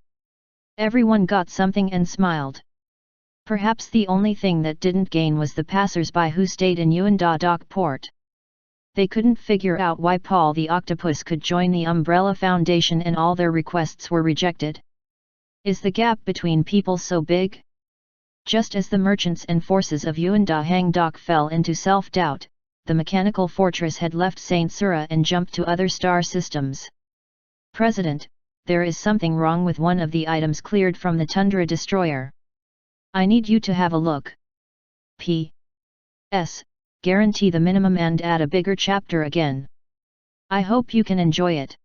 Everyone got something and smiled. Perhaps the only thing that didn't gain was the passers-by who stayed in Yuanda Dock Port. They couldn't figure out why Paul the Octopus could join the Umbrella Foundation and all their requests were rejected. Is the gap between people so big? Just as the merchants and forces of Yuanda Hang Dock fell into self-doubt, the mechanical fortress had left Saint Sura and jumped to other star systems. President, there is something wrong with one of the items cleared from the Tundra Destroyer. I need you to have a look. P.S. Guarantee the minimum and add a bigger chapter again. I hope you can enjoy it.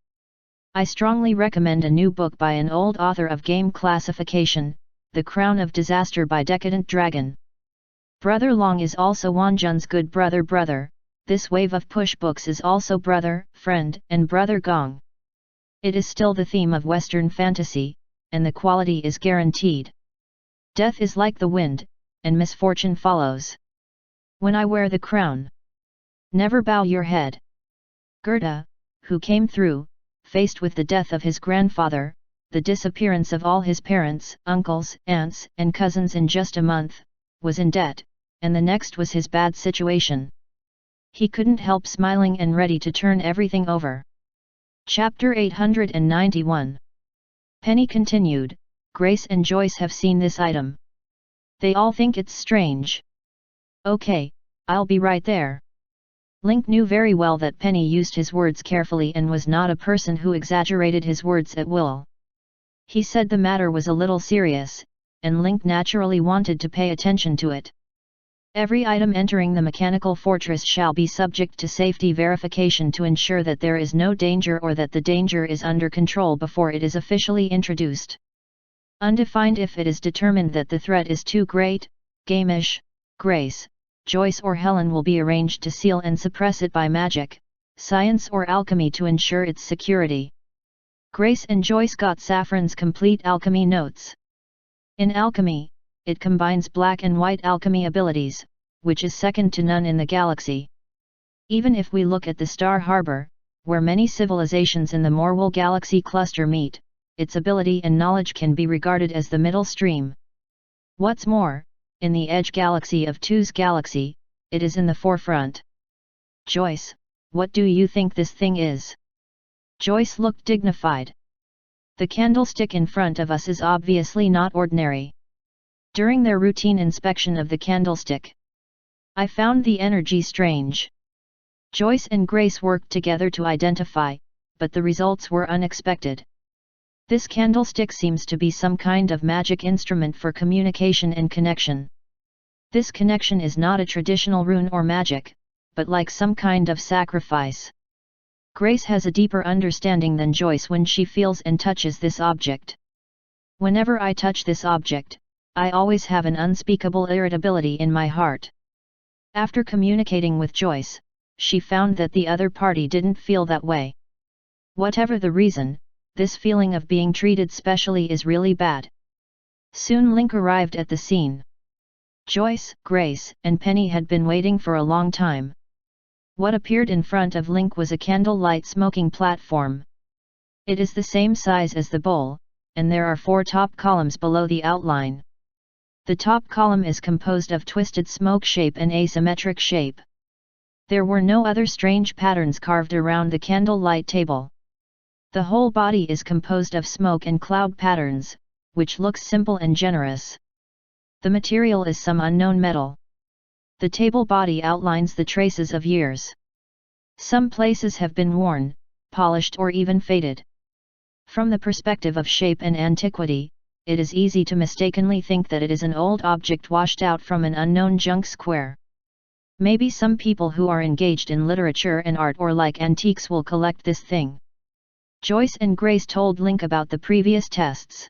I strongly recommend a new book by an old author of game classification, The Crown of Disaster by Decadent Dragon. Brother Long is also Wanjun's good brother. This wave of push books is also Brother, Friend, and Brother Gong. It is still the theme of Western fantasy, and the quality is guaranteed. Death is like the wind, and misfortune follows. When I wear the crown, never bow your head. Gerda, who came through, faced with the death of his grandfather, the disappearance of all his parents, uncles, aunts, and cousins in just a month, was in debt, and the next was his bad situation. He couldn't help smiling and ready to turn everything over. Chapter 891. Penny continued, Grace and Joyce have seen this item. They all think it's strange. Okay, I'll be right there. Link knew very well that Penny used his words carefully and was not a person who exaggerated his words at will. He said the matter was a little serious, and Link naturally wanted to pay attention to it. Every item entering the mechanical fortress shall be subject to safety verification to ensure that there is no danger or that the danger is under control before it is officially introduced. Undefined if it is determined that the threat is too great, Gamish, Grace, Joyce or Helen will be arranged to seal and suppress it by magic, science or alchemy to ensure its security. Grace and Joyce got Saffron's complete alchemy notes. In alchemy, it combines black and white alchemy abilities, which is second to none in the galaxy. Even if we look at the Star Harbor, where many civilizations in the Morwell galaxy cluster meet, its ability and knowledge can be regarded as the middle stream. What's more, in the edge galaxy of Two's galaxy, it is in the forefront. Joyce, what do you think this thing is? Joyce looked dignified. The candlestick in front of us is obviously not ordinary. During their routine inspection of the candlestick, I found the energy strange. Joyce and Grace worked together to identify, but the results were unexpected. This candlestick seems to be some kind of magic instrument for communication and connection. This connection is not a traditional rune or magic, but like some kind of sacrifice. Grace has a deeper understanding than Joyce when she feels and touches this object. Whenever I touch this object, I always have an unspeakable irritability in my heart. After communicating with Joyce, she found that the other party didn't feel that way. Whatever the reason, this feeling of being treated specially is really bad. Soon Link arrived at the scene. Joyce, Grace, and Penny had been waiting for a long time. What appeared in front of Link was a candlelight smoking platform. It is the same size as the bowl, and there are 4 top columns below the outline. The top column is composed of twisted smoke shape and asymmetric shape. There were no other strange patterns carved around the candlelight table. The whole body is composed of smoke and cloud patterns, which looks simple and generous. The material is some unknown metal. The table body outlines the traces of years. Some places have been worn, polished or even faded. From the perspective of shape and antiquity, it is easy to mistakenly think that it is an old object washed out from an unknown junk square. Maybe some people who are engaged in literature and art or like antiques will collect this thing. Joyce and Grace told Link about the previous tests.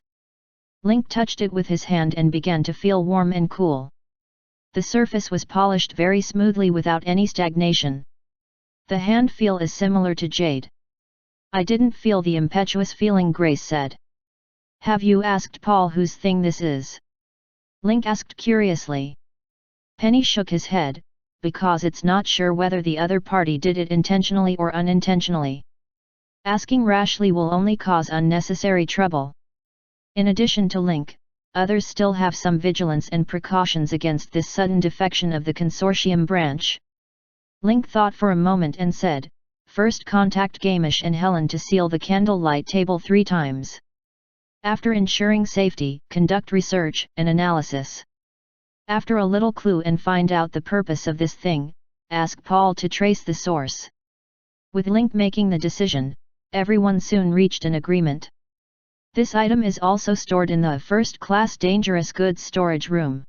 Link touched it with his hand and began to feel warm and cool. The surface was polished very smoothly without any stagnation. The hand feel is similar to jade. I didn't feel the impetuous feeling, Grace said. Have you asked Paul whose thing this is? Link asked curiously. Penny shook his head, because it's not sure whether the other party did it intentionally or unintentionally. Asking rashly will only cause unnecessary trouble. In addition to Link, others still have some vigilance and precautions against this sudden defection of the consortium branch. Link thought for a moment and said, "First contact Gamish and Helen to seal the candlelight table 3 times. After ensuring safety, conduct research and analysis. After a little clue and find out the purpose of this thing, ask Paul to trace the source." With Link making the decision, everyone soon reached an agreement. This item is also stored in the first-class dangerous goods storage room.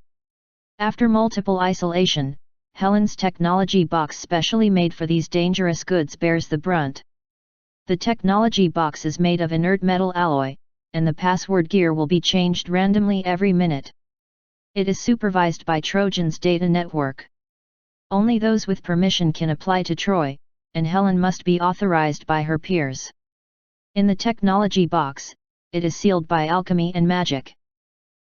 After multiple isolation, Helen's technology box specially made for these dangerous goods bears the brunt. The technology box is made of inert metal alloy, and the password gear will be changed randomly every minute. It is supervised by Trojan's data network. Only those with permission can apply to Troy, and Helen must be authorized by her peers. In the technology box, it is sealed by alchemy and magic.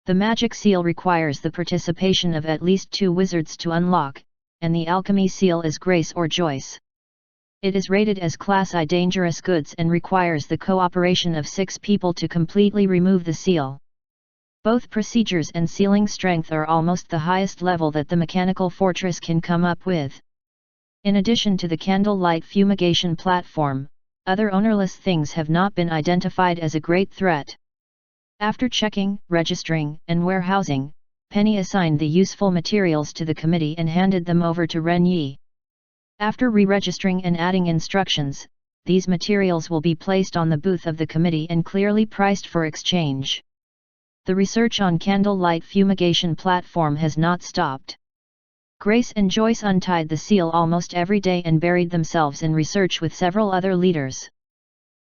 The magic seal requires the participation of at least 2 wizards to unlock, and the alchemy seal is Grace or Joyce. It is rated as Class I dangerous goods and requires the cooperation of 6 people to completely remove the seal. Both procedures and sealing strength are almost the highest level that the mechanical fortress can come up with. In addition to the candlelight fumigation platform, other ownerless things have not been identified as a great threat. After checking, registering, and warehousing, Penny assigned the useful materials to the committee and handed them over to Ren Yi. After re-registering and adding instructions, these materials will be placed on the booth of the committee and clearly priced for exchange. The research on candlelight fumigation platform has not stopped. Grace and Joyce untied the seal almost every day and buried themselves in research with several other leaders.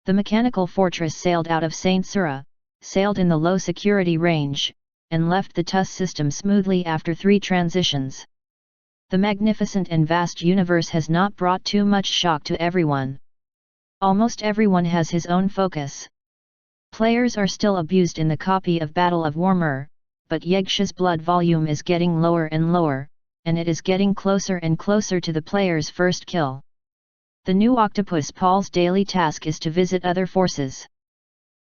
The mechanical fortress sailed out of Saint Sura, sailed in the low security range, and left the TUS system smoothly after 3 transitions. The magnificent and vast universe has not brought too much shock to everyone. Almost everyone has his own focus. Players are still abused in the copy of Battle of Warmer, but Yegsha's blood volume is getting lower and lower, and it is getting closer and closer to the player's first kill. The new octopus Paul's daily task is to visit other forces.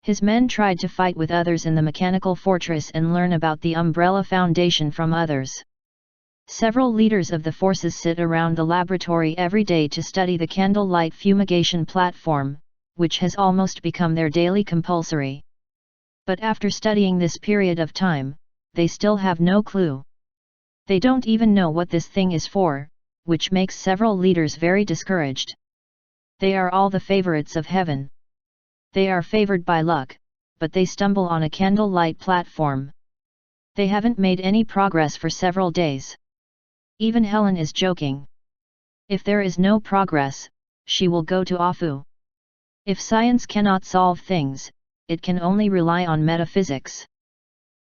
His men tried to fight with others in the mechanical fortress and learn about the Umbrella Foundation from others. Several leaders of the forces sit around the laboratory every day to study the candlelight fumigation platform, which has almost become their daily compulsory. But after studying this period of time, they still have no clue. They don't even know what this thing is for, which makes several leaders very discouraged. They are all the favorites of heaven. They are favored by luck, but they stumble on a candlelight platform. They haven't made any progress for several days. Even Helen is joking. If there is no progress, she will go to Afu. If science cannot solve things, it can only rely on metaphysics.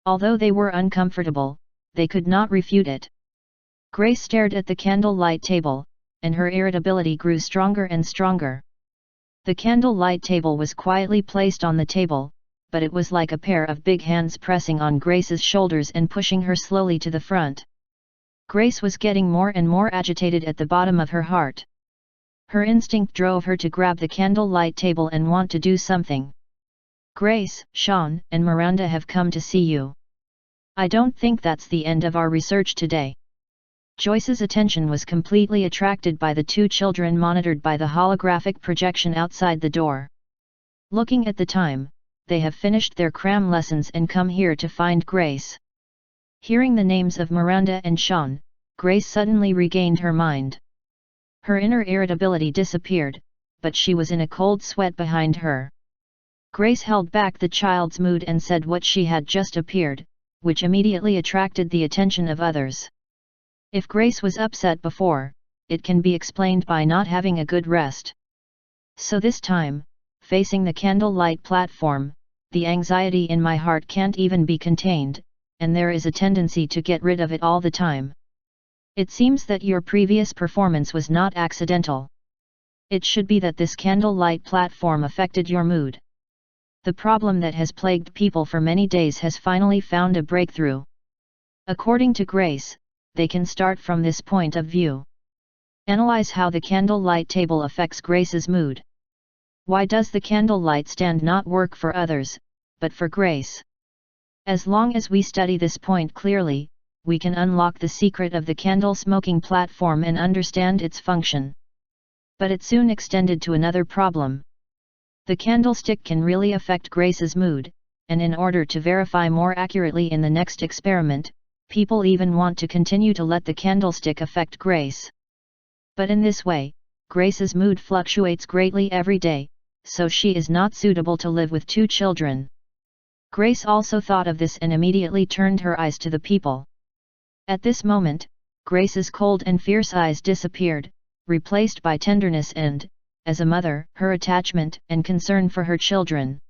Although they were uncomfortable, they could not refute it. Grace stared at the candlelight table, and her irritability grew stronger and stronger. The candlelight table was quietly placed on the table, but it was like a pair of big hands pressing on Grace's shoulders and pushing her slowly to the front. Grace was getting more and more agitated at the bottom of her heart. Her instinct drove her to grab the candlelight table and want to do something. "Grace, Sean, and Miranda have come to see you. I don't think that's the end of our research today." Joyce's attention was completely attracted by the 2 children monitored by the holographic projection outside the door. Looking at the time, they have finished their cram lessons and come here to find Grace. Hearing the names of Miranda and Sean, Grace suddenly regained her mind. Her inner irritability disappeared, but she was in a cold sweat behind her. Grace held back the child's mood and said what she had just appeared, which immediately attracted the attention of others. If Grace was upset before, it can be explained by not having a good rest. So this time, facing the candlelight platform, the anxiety in my heart can't even be contained, and there is a tendency to get rid of it all the time. It seems that your previous performance was not accidental. It should be that this candlelight platform affected your mood. The problem that has plagued people for many days has finally found a breakthrough. According to Grace, they can start from this point of view. Analyze how the candle light table affects Grace's mood. Why does the candle light stand not work for others, but for Grace? As long as we study this point clearly, we can unlock the secret of the candle smoking platform and understand its function. But it soon extended to another problem. The candlestick can really affect Grace's mood, and in order to verify more accurately in the next experiment, people even want to continue to let the candlestick affect Grace. But in this way, Grace's mood fluctuates greatly every day, so she is not suitable to live with 2 children. Grace also thought of this and immediately turned her eyes to the people. At this moment, Grace's cold and fierce eyes disappeared, replaced by tenderness and, as a mother, her attachment and concern for her children.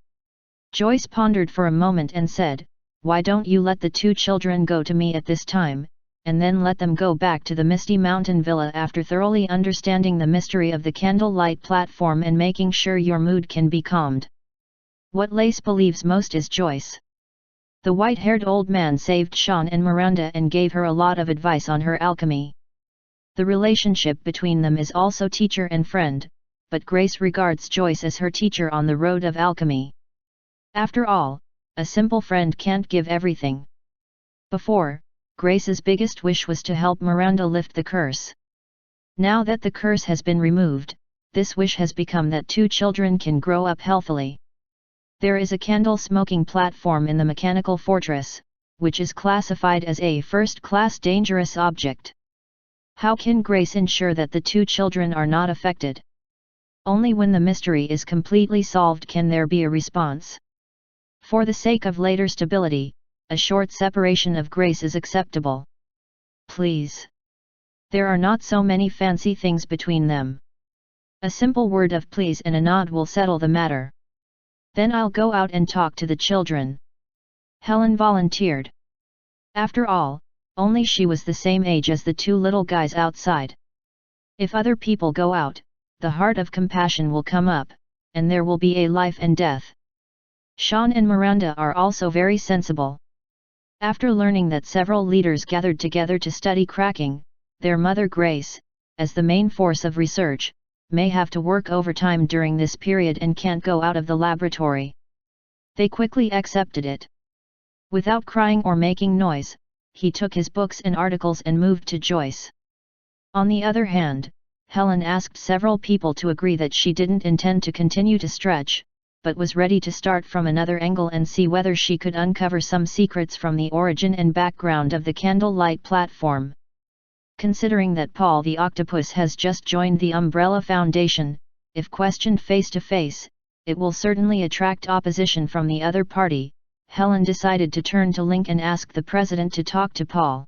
Joyce pondered for a moment and said, "Why don't you let the 2 children go to me at this time, and then let them go back to the Misty Mountain Villa after thoroughly understanding the mystery of the candlelight platform and making sure your mood can be calmed?" What Lace believes most is Joyce. The white-haired old man saved Sean and Miranda and gave her a lot of advice on her alchemy. The relationship between them is also teacher and friend, but Grace regards Joyce as her teacher on the road of alchemy. After all, a simple friend can't give everything. Before, Grace's biggest wish was to help Miranda lift the curse. Now that the curse has been removed, this wish has become that 2 children can grow up healthily. There is a candle-smoking platform in the mechanical fortress, which is classified as a first-class dangerous object. How can Grace ensure that the 2 children are not affected? Only when the mystery is completely solved can there be a response. For the sake of later stability, a short separation of Grace is acceptable. Please. There are not so many fancy things between them. A simple word of please and a nod will settle the matter. Then I'll go out and talk to the children. Helen volunteered. After all, only she was the same age as the 2 little guys outside. If other people go out, the heart of compassion will come up, and there will be a life and death. Sean and Miranda are also very sensible. After learning that several leaders gathered together to study cracking, their mother Grace, as the main force of research, may have to work overtime during this period and can't go out of the laboratory. They quickly accepted it. Without crying or making noise, he took his books and articles and moved to Joyce. On the other hand, Helen asked several people to agree that she didn't intend to continue to stretch, but was ready to start from another angle and see whether she could uncover some secrets from the origin and background of the candlelight platform. Considering that Paul the Octopus has just joined the Umbrella Foundation, if questioned face to face, it will certainly attract opposition from the other party. Helen decided to turn to Link and ask the president to talk to Paul.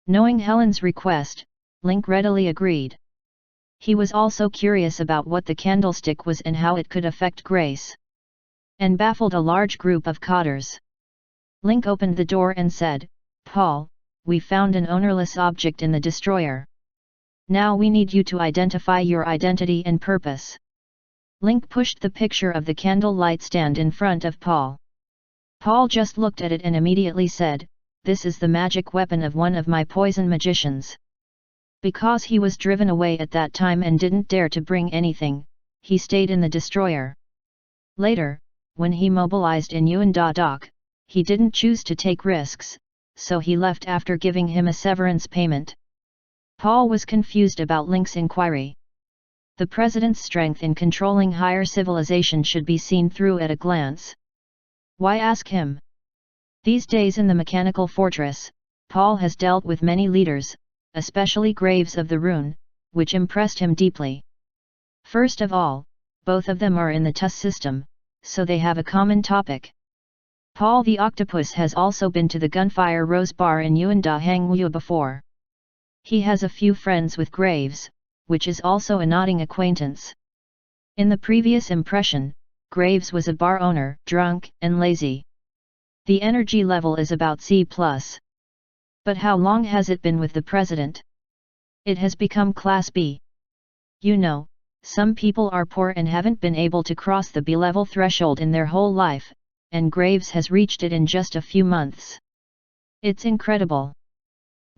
Knowing Helen's request, Link readily agreed. He was also curious about what the candlestick was and how it could affect Grace. And baffled a large group of cotters. Link opened the door and said, "Paul, we found an ownerless object in the destroyer. Now we need you to identify your identity and purpose." Link pushed the picture of the candlelight stand in front of Paul. Paul just looked at it and immediately said, "This is the magic weapon of one of my poison magicians." Because he was driven away at that time and didn't dare to bring anything, he stayed in the destroyer. Later, when he mobilized in Yuanda dock, he didn't choose to take risks, so he left after giving him a severance payment. Paul was confused about Link's inquiry. The president's strength in controlling higher civilization should be seen through at a glance. Why ask him? These days in the mechanical fortress, Paul has dealt with many leaders, especially Graves of the Rune, which impressed him deeply. First of all, both of them are in the TUS system, so they have a common topic. Paul the Octopus has also been to the Gunfire Rose Bar in Yuanda Hangwu before. He has a few friends with Graves, which is also a nodding acquaintance. In the previous impression, Graves was a bar owner, drunk and lazy. The energy level is about C+. But how long has it been with the president? It has become Class B. You know, some people are poor and haven't been able to cross the B-level threshold in their whole life, and Graves has reached it in just a few months. It's incredible.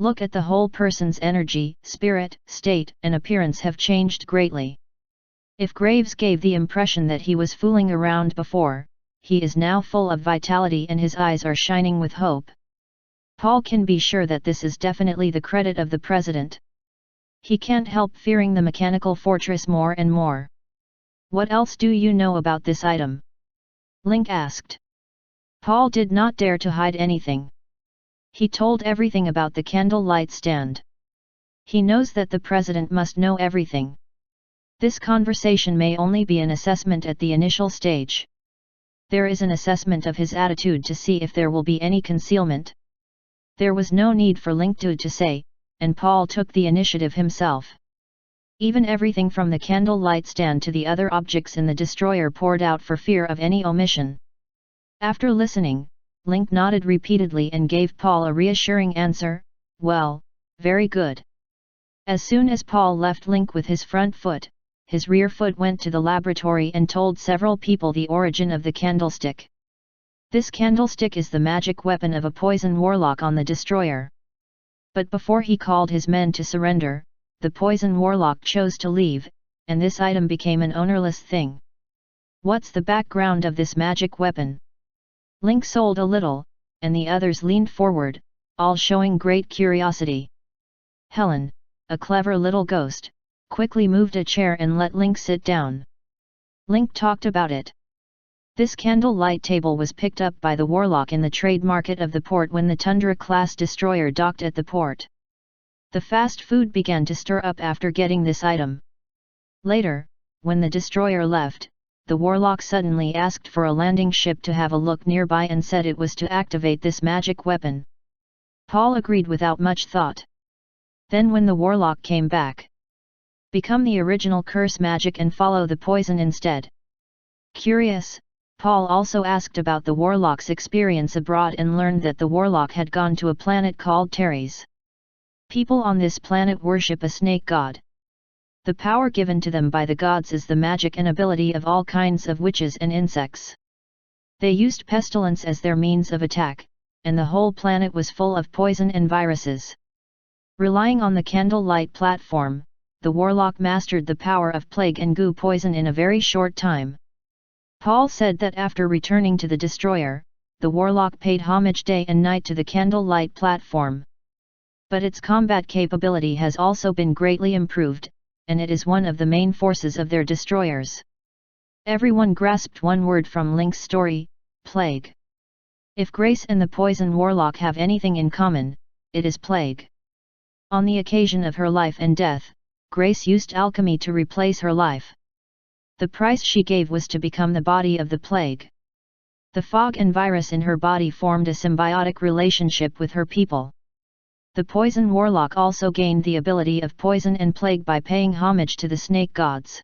Look at the whole person's energy, spirit, state, and appearance have changed greatly. If Graves gave the impression that he was fooling around before, he is now full of vitality and his eyes are shining with hope. Paul can be sure that this is definitely the credit of the president. He can't help fearing the mechanical fortress more and more. What else do you know about this item? Link asked. Paul did not dare to hide anything. He told everything about the candlelight stand. He knows that the president must know everything. This conversation may only be an assessment at the initial stage. There is an assessment of his attitude to see if there will be any concealment. There was no need for Link to say, and Paul took the initiative himself. Even everything from the candlelight stand to the other objects in the destroyer poured out for fear of any omission. After listening, Link nodded repeatedly and gave Paul a reassuring answer, "Well, very good." As soon as Paul left Link with his front foot, his rear foot went to the laboratory and told several people the origin of the candlestick. This candlestick is the magic weapon of a poison warlock on the destroyer. But before he called his men to surrender, the poison warlock chose to leave, and this item became an ownerless thing. What's the background of this magic weapon? Link sold a little, and the others leaned forward, all showing great curiosity. Helen, a clever little ghost, quickly moved a chair and let Link sit down. Link talked about it. This candlelight table was picked up by the warlock in the trade market of the port when the Tundra-class destroyer docked at the port. The fast food began to stir up after getting this item. Later, when the destroyer left, the warlock suddenly asked for a landing ship to have a look nearby and said it was to activate this magic weapon. Paul agreed without much thought. Then when the warlock came back, become the original curse magic and follow the poison instead. Curious, Paul also asked about the warlock's experience abroad and learned that the warlock had gone to a planet called Teres. People on this planet worship a snake god. The power given to them by the gods is the magic and ability of all kinds of witches and insects. They used pestilence as their means of attack, and the whole planet was full of poison and viruses. Relying on the candlelight platform, the warlock mastered the power of plague and goo poison in a very short time. Paul said that after returning to the destroyer, the warlock paid homage day and night to the candlelight platform. But its combat capability has also been greatly improved, and it is one of the main forces of their destroyers. Everyone grasped one word from Link's story, plague. If Grace and the poison warlock have anything in common, it is plague. On the occasion of her life and death, Grace used alchemy to replace her life. The price she gave was to become the body of the plague. The fog and virus in her body formed a symbiotic relationship with her people. The poison warlock also gained the ability of poison and plague by paying homage to the snake gods.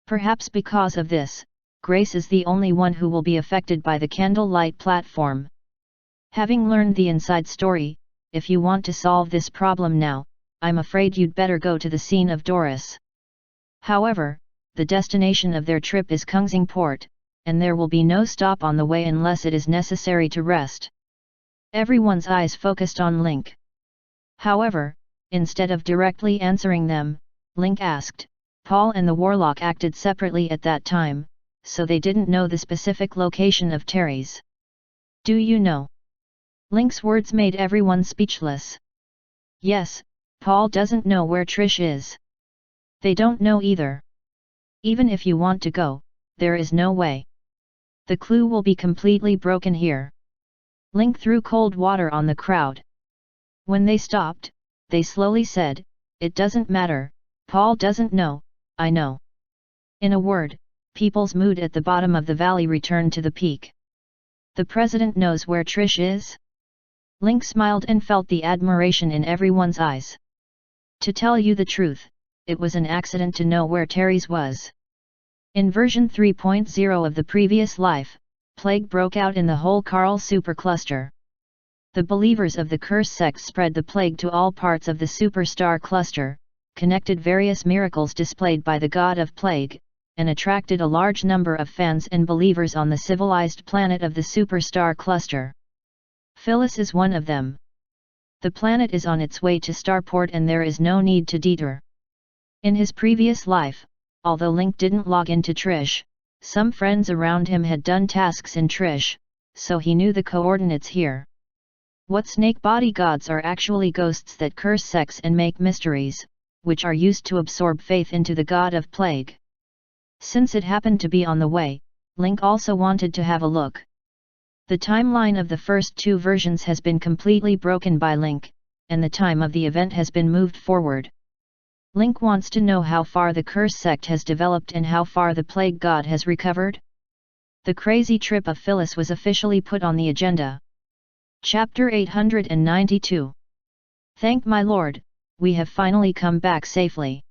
Perhaps because of this, Grace is the only one who will be affected by the candlelight platform. Having learned the inside story, if you want to solve this problem now, I'm afraid you'd better go to the scene of Doris. However, the destination of their trip is Kungsing Port, and there will be no stop on the way unless it is necessary to rest. Everyone's eyes focused on Link. However, instead of directly answering them, Link asked. Paul and the warlock acted separately at that time, so they didn't know the specific location of Teres. Do you know? Link's words made everyone speechless. Yes, Paul doesn't know where Trish is. They don't know either. Even if you want to go, there is no way. The clue will be completely broken here. Link threw cold water on the crowd. When they stopped, they slowly said, "It doesn't matter, Paul doesn't know, I know." In a word, people's mood at the bottom of the valley returned to the peak. The president knows where Trish is? Link smiled and felt the admiration in everyone's eyes. To tell you the truth, it was an accident to know where Teres was. In version 3.0 of the previous life, plague broke out in the whole Karl supercluster. The believers of the curse sect spread the plague to all parts of the superstar cluster, connected various miracles displayed by the god of plague, and attracted a large number of fans and believers on the civilized planet of the superstar cluster. Phyllis is one of them. The planet is on its way to starport and there is no need to detour. In his previous life, although Link didn't log into Trish, some friends around him had done tasks in Trish, so he knew the coordinates here. What snake body gods are actually ghosts that curse sex and make mysteries, which are used to absorb faith into the god of plague. Since it happened to be on the way, Link also wanted to have a look. The timeline of the first two versions has been completely broken by Link, and the time of the event has been moved forward. Link wants to know how far the curse sect has developed and how far the plague god has recovered. The crazy trip of Phyllis was officially put on the agenda. Chapter 892. Thank my lord, we have finally come back safely.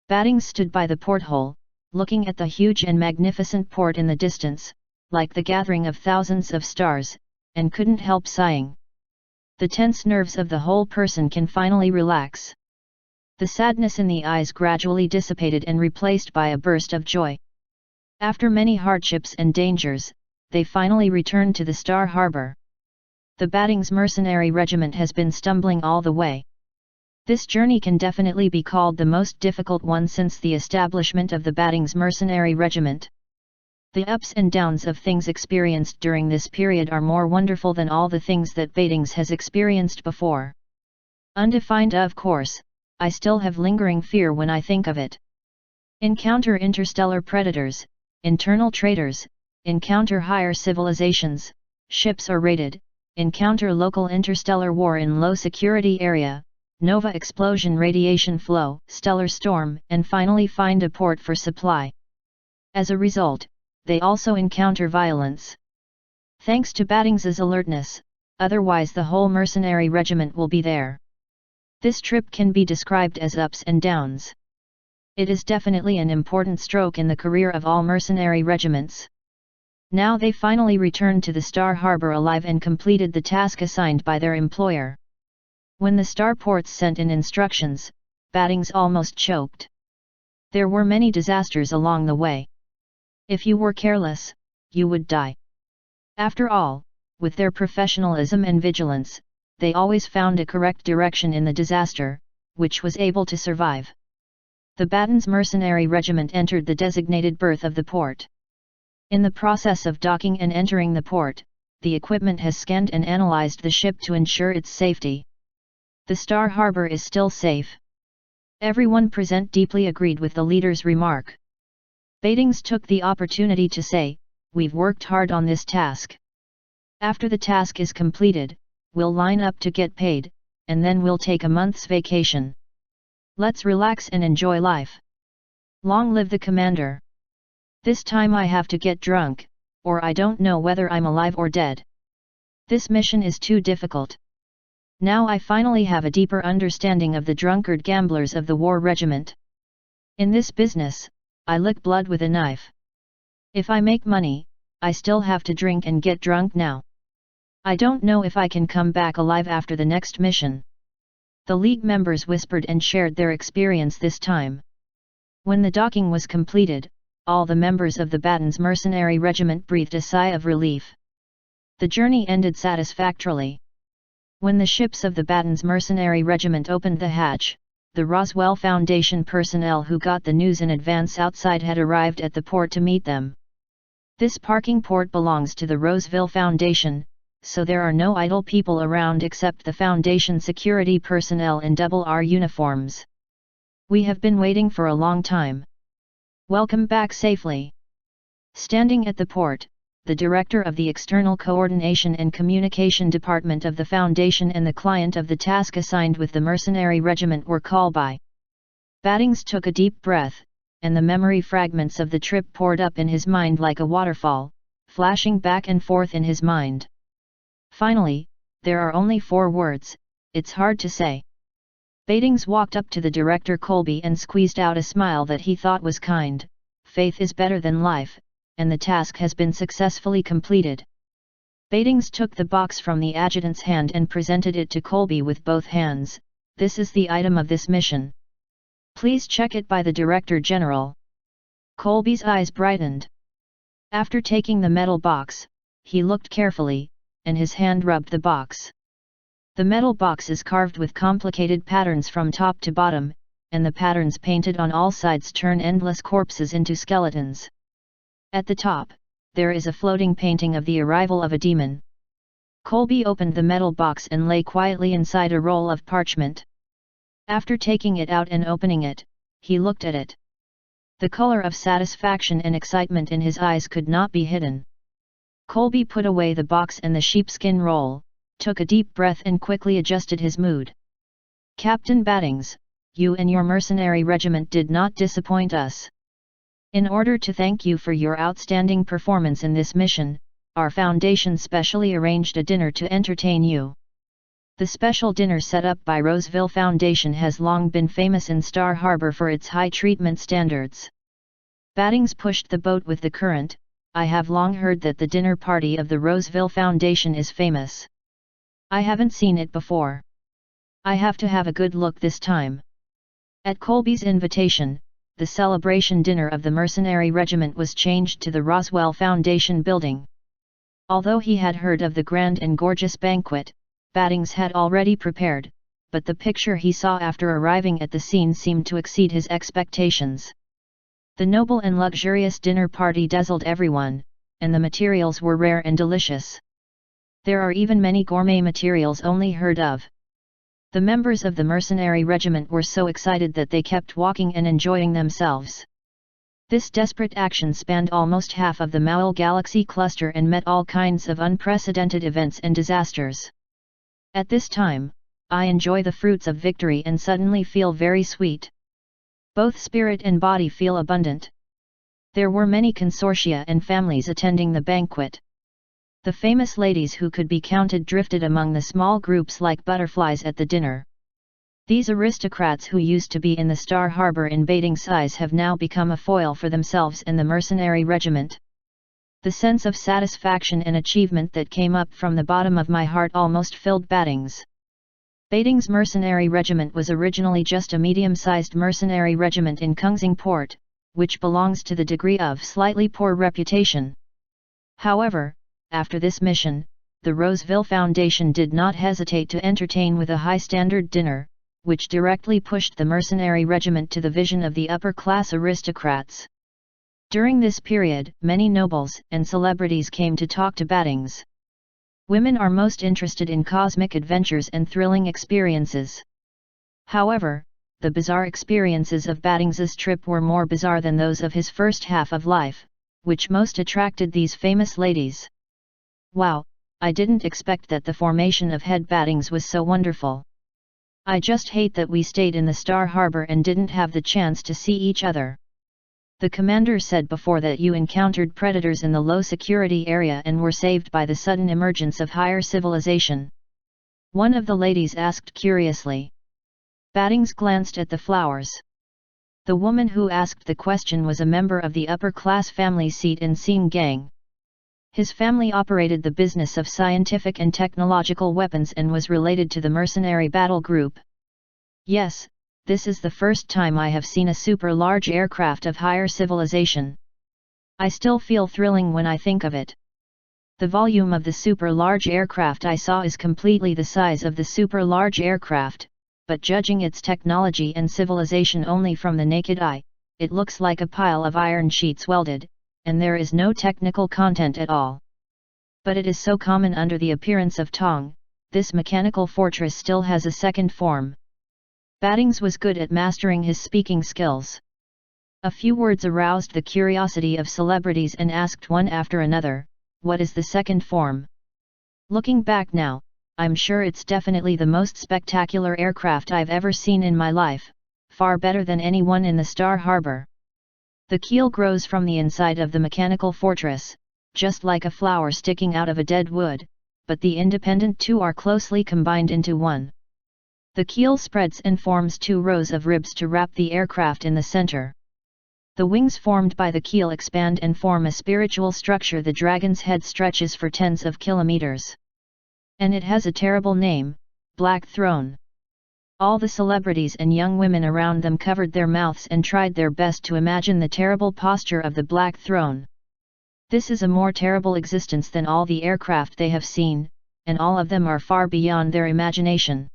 Battings stood by the porthole, looking at the huge and magnificent port in the distance, like the gathering of thousands of stars, and couldn't help sighing. The tense nerves of the whole person can finally relax. The sadness in the eyes gradually dissipated and replaced by a burst of joy. After many hardships and dangers, they finally returned to the Star Harbor. The Battings mercenary regiment has been stumbling all the way. This journey can definitely be called the most difficult one since the establishment of the Battings mercenary regiment. The ups and downs of things experienced during this period are more wonderful than all the things that Battings has experienced before. Undefined, of course, I still have lingering fear when I think of it. Encounter interstellar predators, internal traitors, encounter higher civilizations, ships are raided, encounter local interstellar war in low security area, nova explosion, radiation flow, stellar storm, and finally find a port for supply. As a result, they also encounter violence. Thanks to Battings's alertness, otherwise the whole mercenary regiment will be there. This trip can be described as ups and downs. It is definitely an important stroke in the career of all mercenary regiments. Now they finally returned to the Star Harbor alive and completed the task assigned by their employer. When the starports sent in instructions, Battings almost choked. There were many disasters along the way. If you were careless, you would die. After all, with their professionalism and vigilance, they always found a correct direction in the disaster, which was able to survive. The Battings mercenary regiment entered the designated berth of the port. In the process of docking and entering the port, the equipment has scanned and analyzed the ship to ensure its safety. The Star Harbor is still safe. Everyone present deeply agreed with the leader's remark. Battings took the opportunity to say, "We've worked hard on this task. After the task is completed, we'll line up to get paid, and then we'll take a month's vacation. Let's relax and enjoy life. Long live the commander. This time I have to get drunk, or I don't know whether I'm alive or dead. This mission is too difficult. Now I finally have a deeper understanding of the drunkard gamblers of the war regiment. In this business, I lick blood with a knife. If I make money, I still have to drink and get drunk now. I don't know if I can come back alive after the next mission." The League members whispered and shared their experience this time. When the docking was completed, all the members of the Battings mercenary regiment breathed a sigh of relief. The journey ended satisfactorily. When the ships of the Battings mercenary regiment opened the hatch, the Roswell Foundation personnel who got the news in advance outside had arrived at the port to meet them. This parking port belongs to the Roseville Foundation, so there are no idle people around except the Foundation security personnel in double R uniforms. "We have been waiting for a long time. Welcome back safely." Standing at the port, the director of the External Coordination and Communication Department of the Foundation and the client of the task assigned with the mercenary regiment were called by. Battings took a deep breath, and the memory fragments of the trip poured up in his mind like a waterfall, flashing back and forth in his mind. Finally, there are only 4 words, "It's hard to say." Battings walked up to the director Colby and squeezed out a smile that he thought was kind. "Faith is better than life, and the task has been successfully completed." Battings took the box from the adjutant's hand and presented it to Colby with both hands. "This is the item of this mission. Please check it by the Director General." Colby's eyes brightened. After taking the metal box, he looked carefully, and his hand rubbed the box. The metal box is carved with complicated patterns from top to bottom, and the patterns painted on all sides turn endless corpses into skeletons. At the top, there is a floating painting of the arrival of a demon. Colby opened the metal box and lay quietly inside a roll of parchment. After taking it out and opening it, he looked at it. The color of satisfaction and excitement in his eyes could not be hidden. Colby put away the box and the sheepskin roll, took a deep breath and quickly adjusted his mood. "Captain Battings, you and your mercenary regiment did not disappoint us. In order to thank you for your outstanding performance in this mission, our Foundation specially arranged a dinner to entertain you." The special dinner set up by Roseville Foundation has long been famous in Star Harbor for its high treatment standards. Battings pushed the boat with the current. "I have long heard that the dinner party of the Roseville Foundation is famous. I haven't seen it before. I have to have a good look this time." At Colby's invitation, the celebration dinner of the Mercenary Regiment was changed to the Roswell Foundation building. Although he had heard of the grand and gorgeous banquet, Battings had already prepared, but the picture he saw after arriving at the scene seemed to exceed his expectations. The noble and luxurious dinner party dazzled everyone, and the materials were rare and delicious. There are even many gourmet materials only heard of. The members of the Mercenary Regiment were so excited that they kept walking and enjoying themselves. This desperate action spanned almost half of the Maui Galaxy cluster and met all kinds of unprecedented events and disasters. At this time, I enjoy the fruits of victory and suddenly feel very sweet. Both spirit and body feel abundant. There were many consortia and families attending the banquet. The famous ladies who could be counted drifted among the small groups like butterflies at the dinner. These aristocrats who used to be in the Star Harbor invading size have now become a foil for themselves and the Mercenary Regiment. The sense of satisfaction and achievement that came up from the bottom of my heart almost filled Battings. Battings' Mercenary Regiment was originally just a medium-sized mercenary regiment in Kungsingport, which belongs to the degree of slightly poor reputation. However, after this mission, the Roseville Foundation did not hesitate to entertain with a high-standard dinner, which directly pushed the Mercenary Regiment to the vision of the upper-class aristocrats. During this period, many nobles and celebrities came to talk to Battings. Women are most interested in cosmic adventures and thrilling experiences. However, the bizarre experiences of Battings's trip were more bizarre than those of his first half of life, which most attracted these famous ladies. "Wow, I didn't expect that the formation of Head Battings was so wonderful. I just hate that we stayed in the Star Harbor and didn't have the chance to see each other. The commander said before that you encountered predators in the low-security area and were saved by the sudden emergence of higher civilization." One of the ladies asked curiously. Battings glanced at the flowers. The woman who asked the question was a member of the upper-class family seat in Sing Gang. His family operated the business of scientific and technological weapons and was related to the mercenary battle group. "Yes, this is the first time I have seen a super-large aircraft of higher civilization. I still feel thrilling when I think of it. The volume of the super-large aircraft I saw is completely the size of the super-large aircraft, but judging its technology and civilization only from the naked eye, it looks like a pile of iron sheets welded, and there is no technical content at all. But it is so common under the appearance of Tong, this mechanical fortress still has a second form." Battings was good at mastering his speaking skills. A few words aroused the curiosity of celebrities and asked one after another, "What is the second form?" Looking back now, I'm sure it's definitely the most spectacular aircraft I've ever seen in my life, far better than anyone in the Star Harbor. The keel grows from the inside of the mechanical fortress, just like a flower sticking out of a dead wood, but the independent two are closely combined into one. The keel spreads and forms two rows of ribs to wrap the aircraft in the center. The wings formed by the keel expand and form a spiritual structure. The dragon's head stretches for tens of kilometers. And it has a terrible name, Black Throne. All the celebrities and young women around them covered their mouths and tried their best to imagine the terrible posture of the Black Throne. This is a more terrible existence than all the aircraft they have seen, and all of them are far beyond their imagination.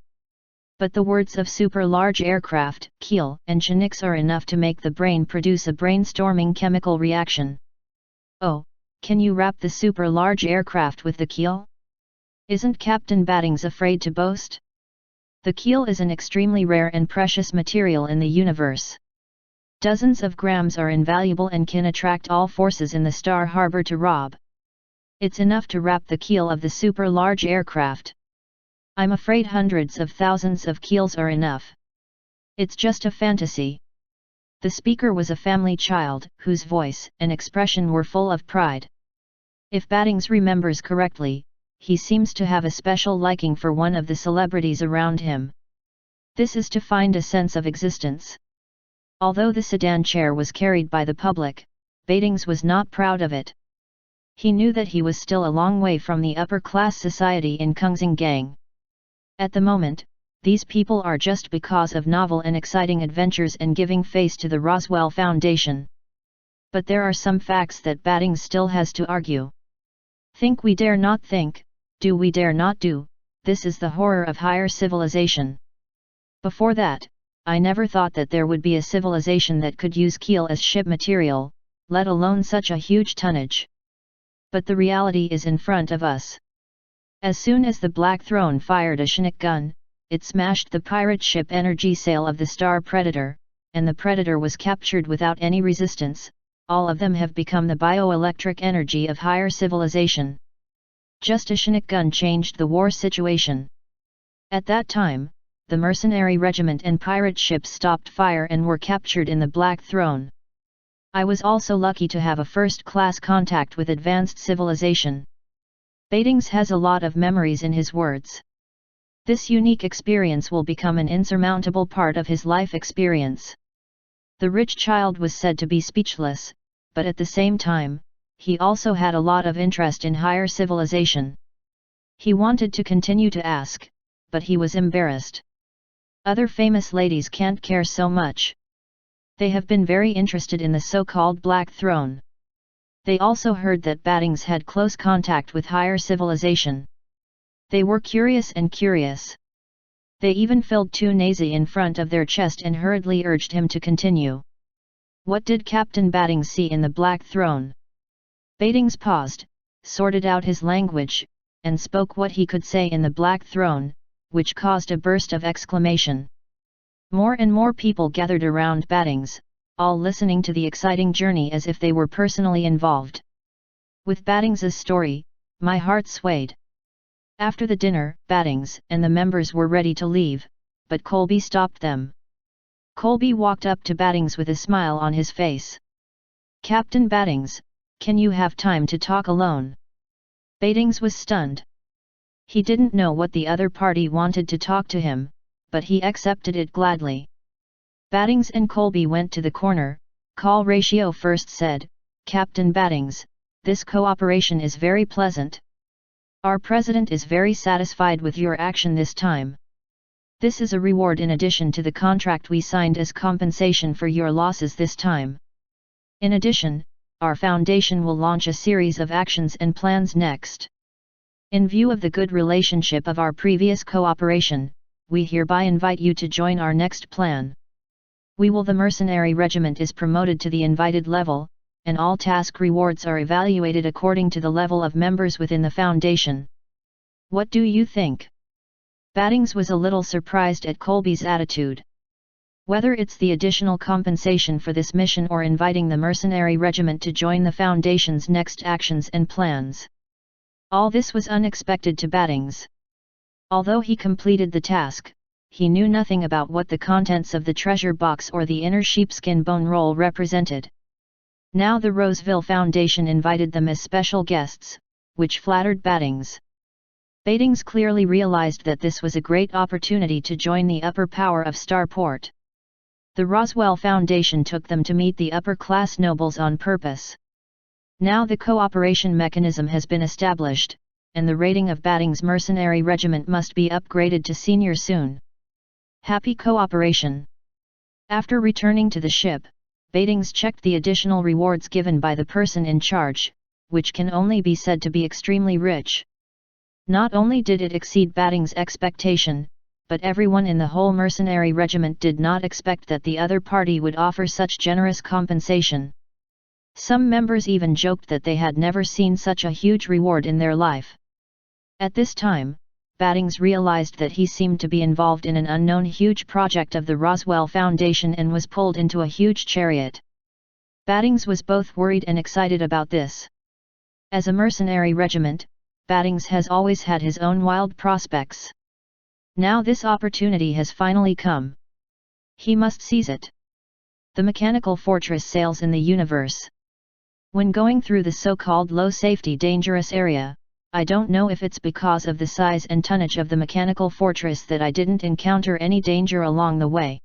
But the words of super-large aircraft, keel, and Chinooks are enough to make the brain produce a brainstorming chemical reaction. Oh, can you wrap the super-large aircraft with the keel? Isn't Captain Battings afraid to boast? The keel is an extremely rare and precious material in the universe. Dozens of grams are invaluable and can attract all forces in the Star Harbor to rob. It's enough to wrap the keel of the super-large aircraft. I'm afraid hundreds of thousands of keels are enough. It's just a fantasy. The speaker was a family child, whose voice and expression were full of pride. If Battings remembers correctly, he seems to have a special liking for one of the celebrities around him. This is to find a sense of existence. Although the sedan chair was carried by the public, Battings was not proud of it. He knew that he was still a long way from the upper-class society in Kungsang. At the moment, these people are just because of novel and exciting adventures and giving face to the Roswell Foundation. But there are some facts that Battings still has to argue. Think we dare not think, do we dare not do, this is the horror of higher civilization. Before that, I never thought that there would be a civilization that could use keel as ship material, let alone such a huge tonnage. But the reality is in front of us. As soon as the Black Throne fired a Chinook gun, it smashed the pirate ship energy sail of the Star Predator, and the Predator was captured without any resistance. All of them have become the bioelectric energy of higher civilization. Just a Chinook gun changed the war situation. At that time, the mercenary regiment and pirate ships stopped fire and were captured in the Black Throne. I was also lucky to have a first-class contact with advanced civilization. Battings has a lot of memories in his words. This unique experience will become an insurmountable part of his life experience. The rich child was said to be speechless, but at the same time, he also had a lot of interest in higher civilization. He wanted to continue to ask, but he was embarrassed. Other famous ladies can't care so much. They have been very interested in the so-called Black Throne. They also heard that Battings had close contact with higher civilization. They were curious and curious. They even filled two nazi in front of their chest and hurriedly urged him to continue. What did Captain Battings see in the Black Throne? Battings paused, sorted out his language, and spoke what he could say in the Black Throne, which caused a burst of exclamation. More and more people gathered around Battings, all listening to the exciting journey as if they were personally involved. With Battings's story, my heart swayed. After the dinner, Battings and the members were ready to leave, but Colby stopped them. Colby walked up to Battings with a smile on his face. "Captain Battings, can you have time to talk alone?" Battings was stunned. He didn't know what the other party wanted to talk to him, but he accepted it gladly. Battings and Colby went to the corner. Call Ratio first said, "Captain Battings, this cooperation is very pleasant. Our president is very satisfied with your action this time. This is a reward in addition to the contract we signed as compensation for your losses this time. In addition, our foundation will launch a series of actions and plans next. In view of the good relationship of our previous cooperation, we hereby invite you to join our next plan. The mercenary regiment is promoted to the invited level, and all task rewards are evaluated according to the level of members within the foundation. What do you think?" Battings was a little surprised at Colby's attitude. Whether it's the additional compensation for this mission or inviting the mercenary regiment to join the Foundation's next actions and plans. All this was unexpected to Battings. Although he completed the task, he knew nothing about what the contents of the treasure box or the inner sheepskin bone roll represented. Now the Roseville Foundation invited them as special guests, which flattered Battings. Battings clearly realized that this was a great opportunity to join the upper power of Starport. The Roswell Foundation took them to meet the upper-class nobles on purpose. Now the cooperation mechanism has been established, and the rating of Battings' mercenary regiment must be upgraded to senior soon. Happy cooperation! After returning to the ship, Battings checked the additional rewards given by the person in charge, which can only be said to be extremely rich. Not only did it exceed Batting's expectation, but everyone in the whole mercenary regiment did not expect that the other party would offer such generous compensation. Some members even joked that they had never seen such a huge reward in their life. At this time, Battings realized that he seemed to be involved in an unknown huge project of the Roswell Foundation and was pulled into a huge chariot. Battings was both worried and excited about this. As a mercenary regiment, Battings has always had his own wild prospects. Now this opportunity has finally come. He must seize it. The mechanical fortress sails in the universe. When going through the so-called low-safety dangerous area, I don't know if it's because of the size and tonnage of the mechanical fortress that I didn't encounter any danger along the way.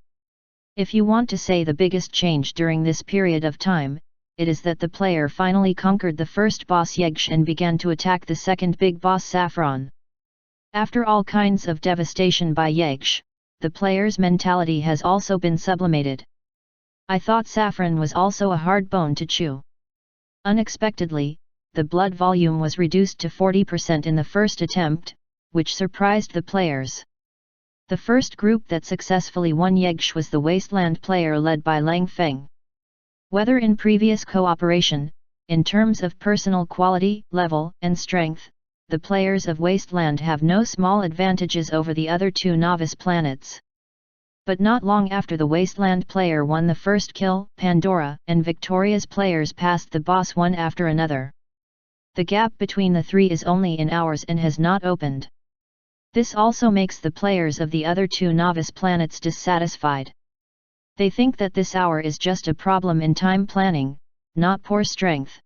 If you want to say the biggest change during this period of time, it is that the player finally conquered the first boss Yegsh and began to attack the second big boss Saffron. After all kinds of devastation by Yegsh, the player's mentality has also been sublimated. I thought Saffron was also a hard bone to chew. Unexpectedly, the blood volume was reduced to 40% in the first attempt, which surprised the players. The first group that successfully won Yegsh was the Wasteland player led by Lang Feng. Whether in previous cooperation, in terms of personal quality, level, and strength, the players of Wasteland have no small advantages over the other two novice planets. But not long after the Wasteland player won the first kill, Pandora and Victoria's players passed the boss one after another. The gap between the three is only in hours and has not opened. This also makes the players of the other two novice planets dissatisfied. They think that this hour is just a problem in time planning, not poor strength.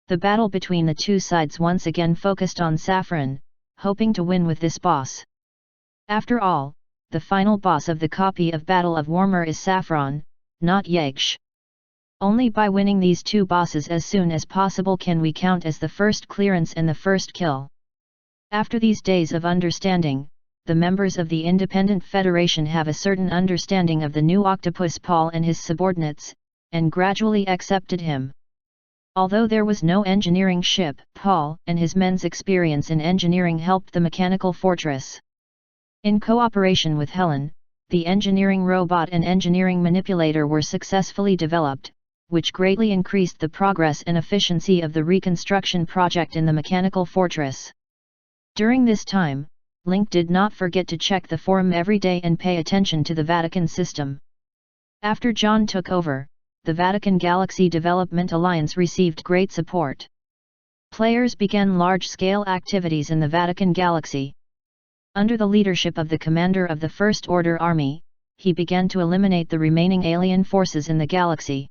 The battle between the two sides once again focused on Saffron, hoping to win with this boss. After all, the final boss of the copy of Battle of Warmer is Saffron, not Yegsh. Only by winning these two bosses as soon as possible can we count as the first clearance and the first kill. After these days of understanding, the members of the Independent Federation have a certain understanding of the new octopus Paul and his subordinates, and gradually accepted him. Although there was no engineering ship, Paul and his men's experience in engineering helped the mechanical fortress. In cooperation with Helen, the engineering robot and engineering manipulator were successfully developed, which greatly increased the progress and efficiency of the reconstruction project in the mechanical fortress. During this time, Link did not forget to check the forum every day and pay attention to the Vatican system. After John took over, the Vatican Galaxy Development Alliance received great support. Players began large-scale activities in the Vatican Galaxy. Under the leadership of the commander of the First Order Army, he began to eliminate the remaining alien forces in the galaxy.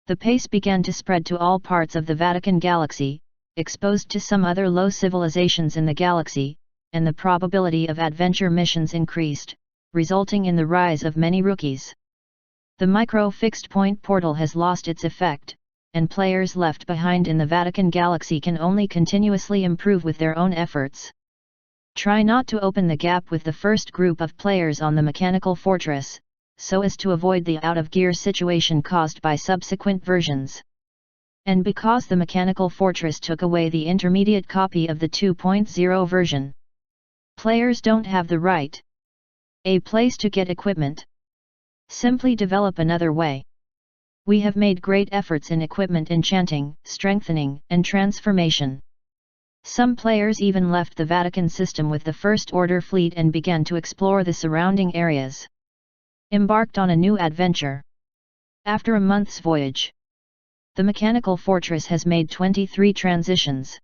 The pace began to spread to all parts of the Vatican Galaxy, exposed to some other low civilizations in the galaxy, and the probability of adventure missions increased, resulting in the rise of many rookies. The micro-fixed point portal has lost its effect, and players left behind in the Vatican Galaxy can only continuously improve with their own efforts. Try not to open the gap with the first group of players on the mechanical fortress, so as to avoid the out-of-gear situation caused by subsequent versions. And because the mechanical fortress took away the intermediate copy of the 2.0 version, players don't have the right a place to get equipment. Simply develop another way. We have made great efforts in equipment enchanting, strengthening, and transformation. Some players even left the Vatican system with the First Order fleet and began to explore the surrounding areas. Embarked on a new adventure. After a month's voyage, the mechanical fortress has made 23 transitions.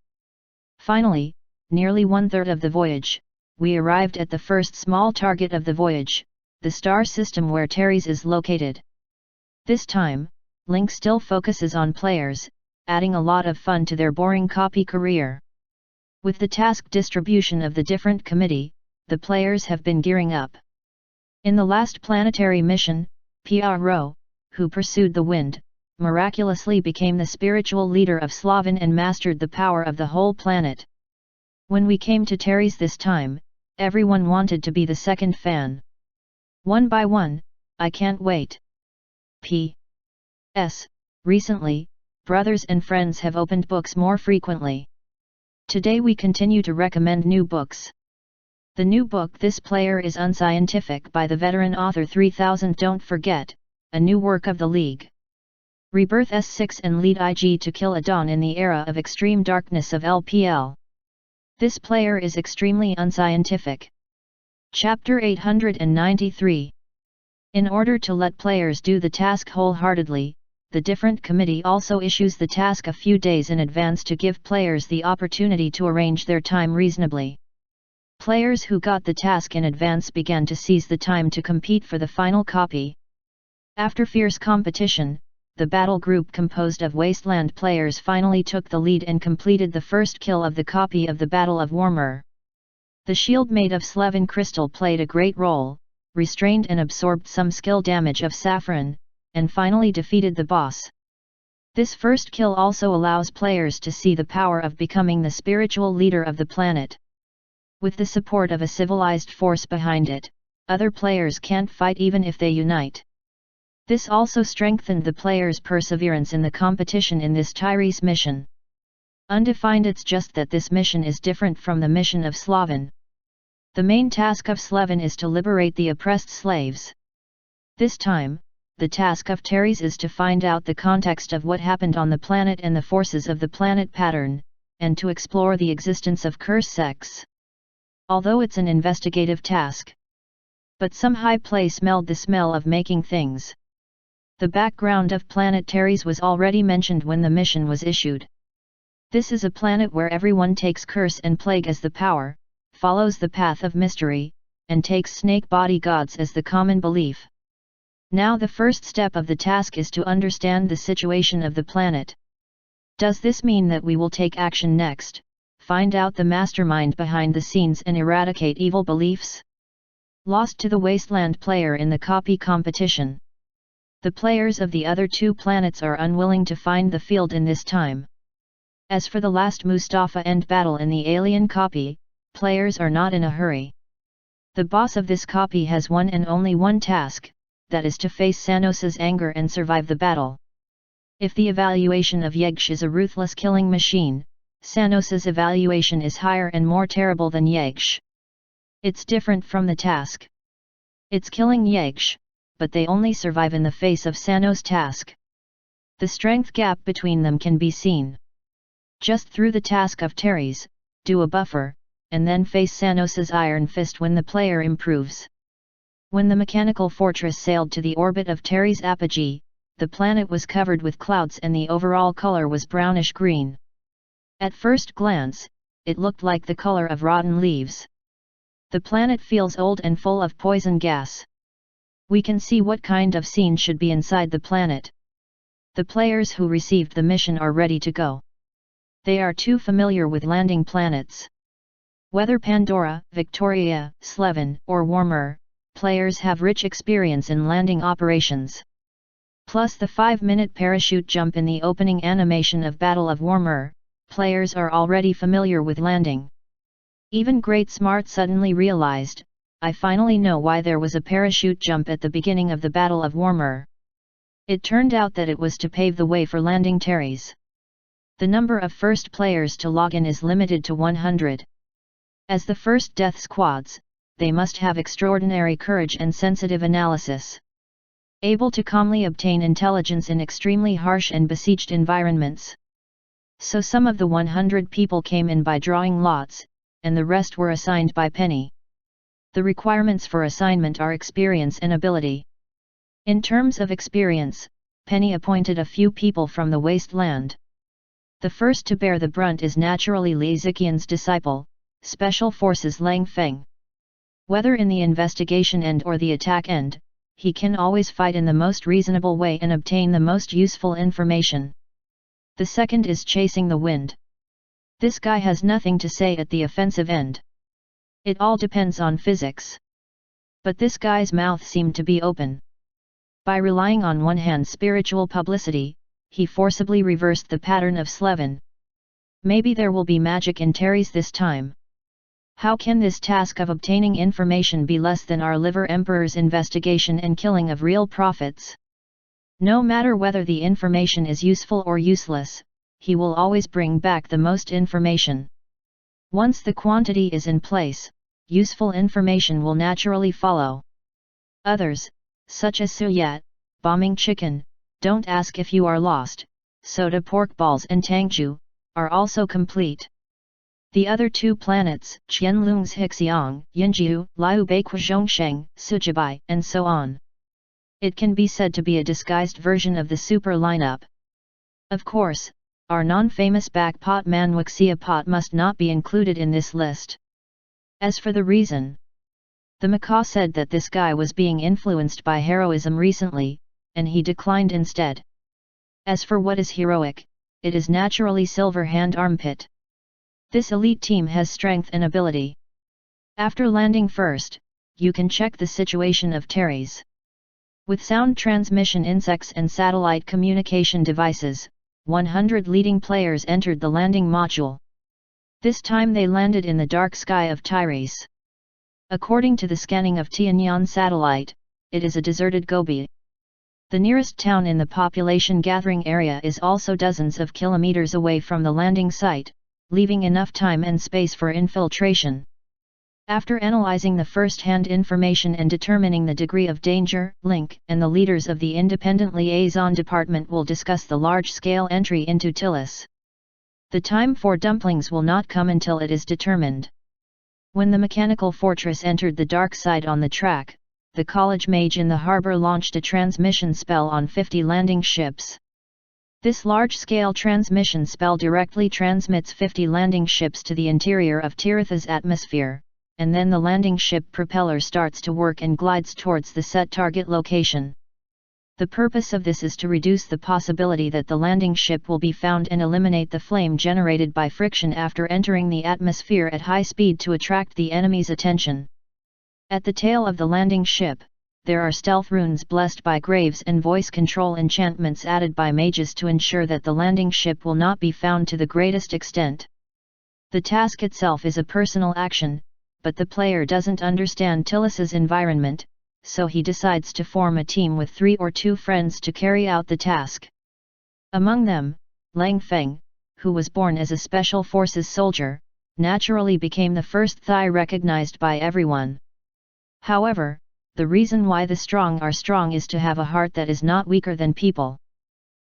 Finally, nearly one-third of the voyage, we arrived at the first small target of the voyage, the star system where Teres is located. This time, Link still focuses on players, adding a lot of fun to their boring copy career. With the task distribution of the different committee, the players have been gearing up. In the last planetary mission, P.R.O., who pursued the wind, miraculously became the spiritual leader of Slavin and mastered the power of the whole planet. When we came to Teres this time, everyone wanted to be the second fan. One by one, I can't wait. P.S. Recently, brothers and friends have opened books more frequently. Today we continue to recommend new books. The new book This Player is Unscientific by the veteran author 3000. Don't forget, a new work of the League. Rebirth S6 and lead IG to kill a Dawn in the era of extreme darkness of LPL. This player is extremely unscientific. Chapter 893. In order to let players do the task wholeheartedly, the different committee also issues the task a few days in advance to give players the opportunity to arrange their time reasonably. Players who got the task in advance began to seize the time to compete for the final copy. After fierce competition, the battle group composed of Wasteland players finally took the lead and completed the first kill of the copy of the Battle of Warmer. The shield made of Slevin crystal played a great role, restrained and absorbed some skill damage of Saffron, and finally defeated the boss. This first kill also allows players to see the power of becoming the spiritual leader of the planet. With the support of a civilized force behind it, other players can't fight even if they unite. This also strengthened the players' perseverance in the competition in this Tyrese mission. Undefined. It's just that this mission is different from the mission of Slavin. The main task of Slevin is to liberate the oppressed slaves. This time, the task of Tyrese is to find out the context of what happened on the planet and the forces of the planet pattern, and to explore the existence of curse sects. Although it's an investigative task. But some high play smelled the smell of making things. The background of planet Tyrese was already mentioned when the mission was issued. This is a planet where everyone takes curse and plague as the power, follows the path of mystery, and takes snake body gods as the common belief. Now the first step of the task is to understand the situation of the planet. Does this mean that we will take action next, find out the mastermind behind the scenes and eradicate evil beliefs? Lost to the Wasteland player in the copy competition. The players of the other two planets are unwilling to find the field in this time. As for the last Mustafa end battle in the alien copy, players are not in a hurry. The boss of this copy has one and only one task, that is to face Sanos's anger and survive the battle. If the evaluation of Yegsh is a ruthless killing machine, Sanos's evaluation is higher and more terrible than Yegsh. It's different from the task. It's killing Yegsh, but they only survive in the face of Sanos' task. The strength gap between them can be seen. Just through the task of Tyrese, do a buffer, and then face Sanos's iron fist when the player improves. When the mechanical fortress sailed to the orbit of Tyrese apogee, the planet was covered with clouds and the overall color was brownish-green. At first glance, it looked like the color of rotten leaves. The planet feels old and full of poison gas. We can see what kind of scene should be inside the planet. The players who received the mission are ready to go. They are too familiar with landing planets. Whether Pandora, Victoria, Slevin, or Warmer, players have rich experience in landing operations. Plus the 5-minute parachute jump in the opening animation of Battle of Warmer, players are already familiar with landing. Even Great Smart suddenly realized, I finally know why there was a parachute jump at the beginning of the Battle of Warmer. It turned out that it was to pave the way for landing Tyrese. The number of first players to log in is limited to 100. As the first death squads, they must have extraordinary courage and sensitive analysis. Able to calmly obtain intelligence in extremely harsh and besieged environments. So some of the 100 people came in by drawing lots, and the rest were assigned by Penny. The requirements for assignment are experience and ability. In terms of experience, Penny appointed a few people from the Wasteland. The first to bear the brunt is naturally Li Ziqian's disciple, Special Forces Lang Feng. Whether in the investigation end or the attack end, he can always fight in the most reasonable way and obtain the most useful information. The second is Chasing the Wind. This guy has nothing to say at the offensive end. It all depends on physics. But this guy's mouth seemed to be open. By relying on one hand's spiritual publicity, he forcibly reversed the pattern of Slevin. Maybe there will be magic in Tyrese this time. How can this task of obtaining information be less than our liver emperor's investigation and killing of real prophets? No matter whether the information is useful or useless, he will always bring back the most information. Once the quantity is in place, useful information will naturally follow. Others, such as Suyat, bombing chicken, don't ask if you are lost, soda pork balls and Tangju, are also complete. The other two planets, Qianlung's Hixiang, Yinjiu, Liu Beiquozhongsheng, Sujibai, and so on. It can be said to be a disguised version of the super lineup. Of course, our non-famous backpot Manwuxia pot must not be included in this list. As for the reason, the macaw said that this guy was being influenced by heroism recently, and he declined instead. As for what is heroic, it is naturally Silver Hand Armpit. This elite team has strength and ability. After landing first, you can check the situation of Terry's. With sound transmission insects and satellite communication devices, 100 leading players entered the landing module. This time they landed in the dark sky of Tyrese. According to the scanning of Tianyan satellite, it is a deserted Gobi. The nearest town in the population gathering area is also dozens of kilometers away from the landing site, leaving enough time and space for infiltration. After analyzing the first-hand information and determining the degree of danger, Link and the leaders of the Independent Liaison Department will discuss the large-scale entry into Tillis. The time for dumplings will not come until it is determined. When the mechanical fortress entered the dark side on the track, the college mage in the harbor launched a transmission spell on 50 landing ships. This large-scale transmission spell directly transmits 50 landing ships to the interior of Tiritha's atmosphere, and then the landing ship propeller starts to work and glides towards the set target location. The purpose of this is to reduce the possibility that the landing ship will be found and eliminate the flame generated by friction after entering the atmosphere at high speed to attract the enemy's attention. At the tail of the landing ship, there are stealth runes blessed by graves and voice control enchantments added by mages to ensure that the landing ship will not be found to the greatest extent. The task itself is a personal action, but the player doesn't understand Tillis's environment, so he decides to form a team with 3 or 2 friends to carry out the task. Among them, Lang Feng, who was born as a Special Forces soldier, naturally became the first Thai recognized by everyone. However, the reason why the strong are strong is to have a heart that is not weaker than people.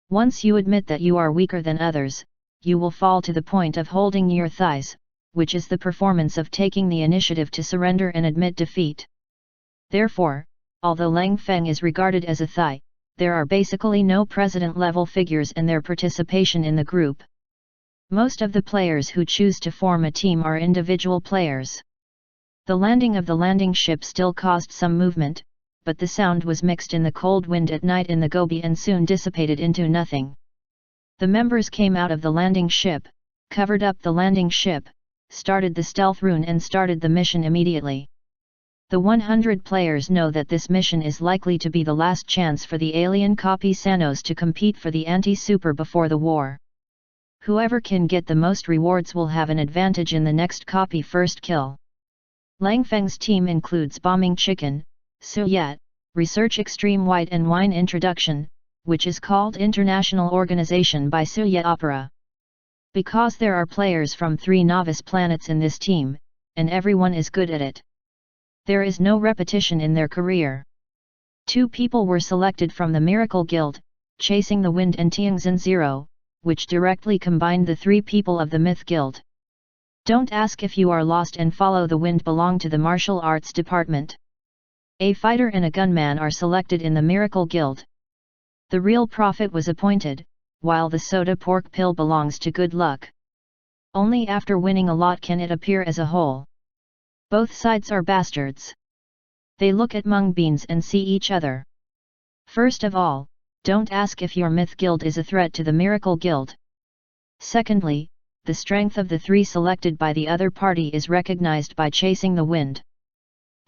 Once you admit that you are weaker than others, you will fall to the point of holding your thighs, which is the performance of taking the initiative to surrender and admit defeat. Therefore, although Lang Feng is regarded as a Thai, there are basically no president-level figures and their participation in the group. Most of the players who choose to form a team are individual players. The landing of the landing ship still caused some movement, but the sound was mixed in the cold wind at night in the Gobi and soon dissipated into nothing. The members came out of the landing ship, covered up the landing ship, started the stealth rune and started the mission immediately. The 100 players know that this mission is likely to be the last chance for the alien copy Sanos to compete for the anti-super before the war. Whoever can get the most rewards will have an advantage in the next copy first kill. Lang Feng's team includes Bombing Chicken, Suyat, Research Extreme White and Wine Introduction, which is called International Organization by Suyat Opera. Because there are players from 3 novice planets in this team, and everyone is good at it, there is no repetition in their career. 2 people were selected from the Miracle Guild, Chasing the Wind and Tiangzhen Zero, which directly combined the 3 people of the Myth Guild. Don't ask if you are lost and follow the wind belong to the martial arts department. A fighter and a gunman are selected in the Miracle Guild. The real prophet was appointed, while the soda pork pill belongs to good luck. Only after winning a lot can it appear as a whole. Both sides are bastards. They look at mung beans and see each other. First of all, don't ask if your Myth Guild is a threat to the Miracle Guild. Secondly, the strength of the 3 selected by the other party is recognized by Chasing the Wind.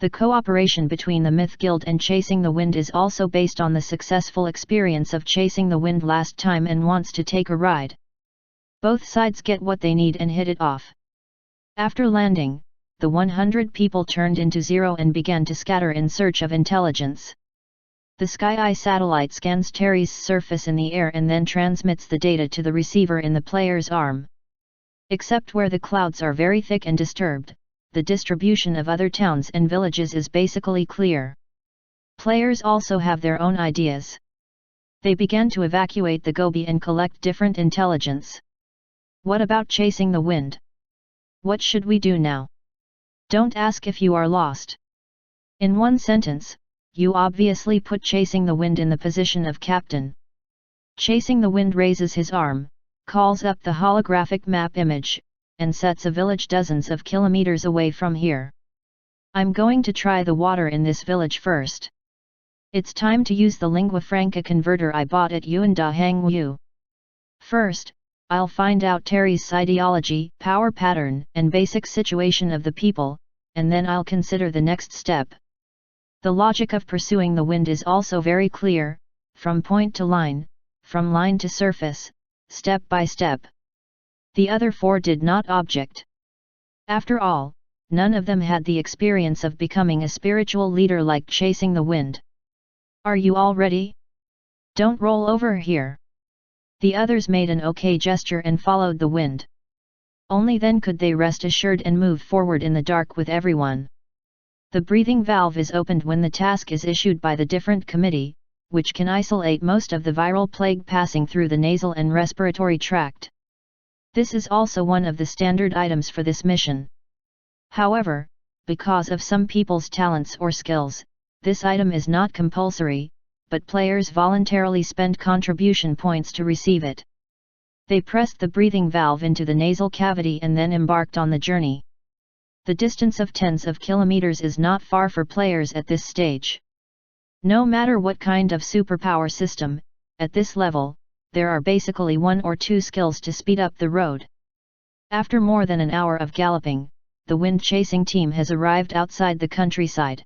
The cooperation between the Myth Guild and Chasing the Wind is also based on the successful experience of Chasing the Wind last time and wants to take a ride. Both sides get what they need and hit it off. After landing, the 100 people turned into 0 and began to scatter in search of intelligence. The Sky Eye satellite scans Terry's surface in the air and then transmits the data to the receiver in the player's arm. Except where the clouds are very thick and disturbed, the distribution of other towns and villages is basically clear. Players also have their own ideas. They began to evacuate the Gobi and collect different intelligence. What about chasing the wind? What should we do now? Don't ask if you are lost. In one sentence, you obviously put chasing the wind in the position of captain. Chasing the wind raises his arm, calls up the holographic map image, and sets a village dozens of kilometers away from here. I'm going to try the water in this village first. It's time to use the lingua franca converter I bought at Yuan Da Hangwu. First, I'll find out Terry's ideology, power pattern, and basic situation of the people, and then I'll consider the next step. The logic of pursuing the wind is also very clear, from point to line, from line to surface, step by step. The other four did not object. After all, none of them had the experience of becoming a spiritual leader like chasing the wind. Are you all ready? Don't roll over here. The others made an okay gesture and followed the wind. Only then could they rest assured and move forward in the dark with everyone. The breathing valve is opened when the task is issued by the different committee, which can isolate most of the viral plague passing through the nasal and respiratory tract. This is also one of the standard items for this mission. However, because of some people's talents or skills, this item is not compulsory, but players voluntarily spend contribution points to receive it. They pressed the breathing valve into the nasal cavity and then embarked on the journey. The distance of tens of kilometers is not far for players at this stage. No matter what kind of superpower system, at this level, there are basically one or two skills to speed up the road. After more than an hour of galloping, the wind-chasing team has arrived outside the countryside.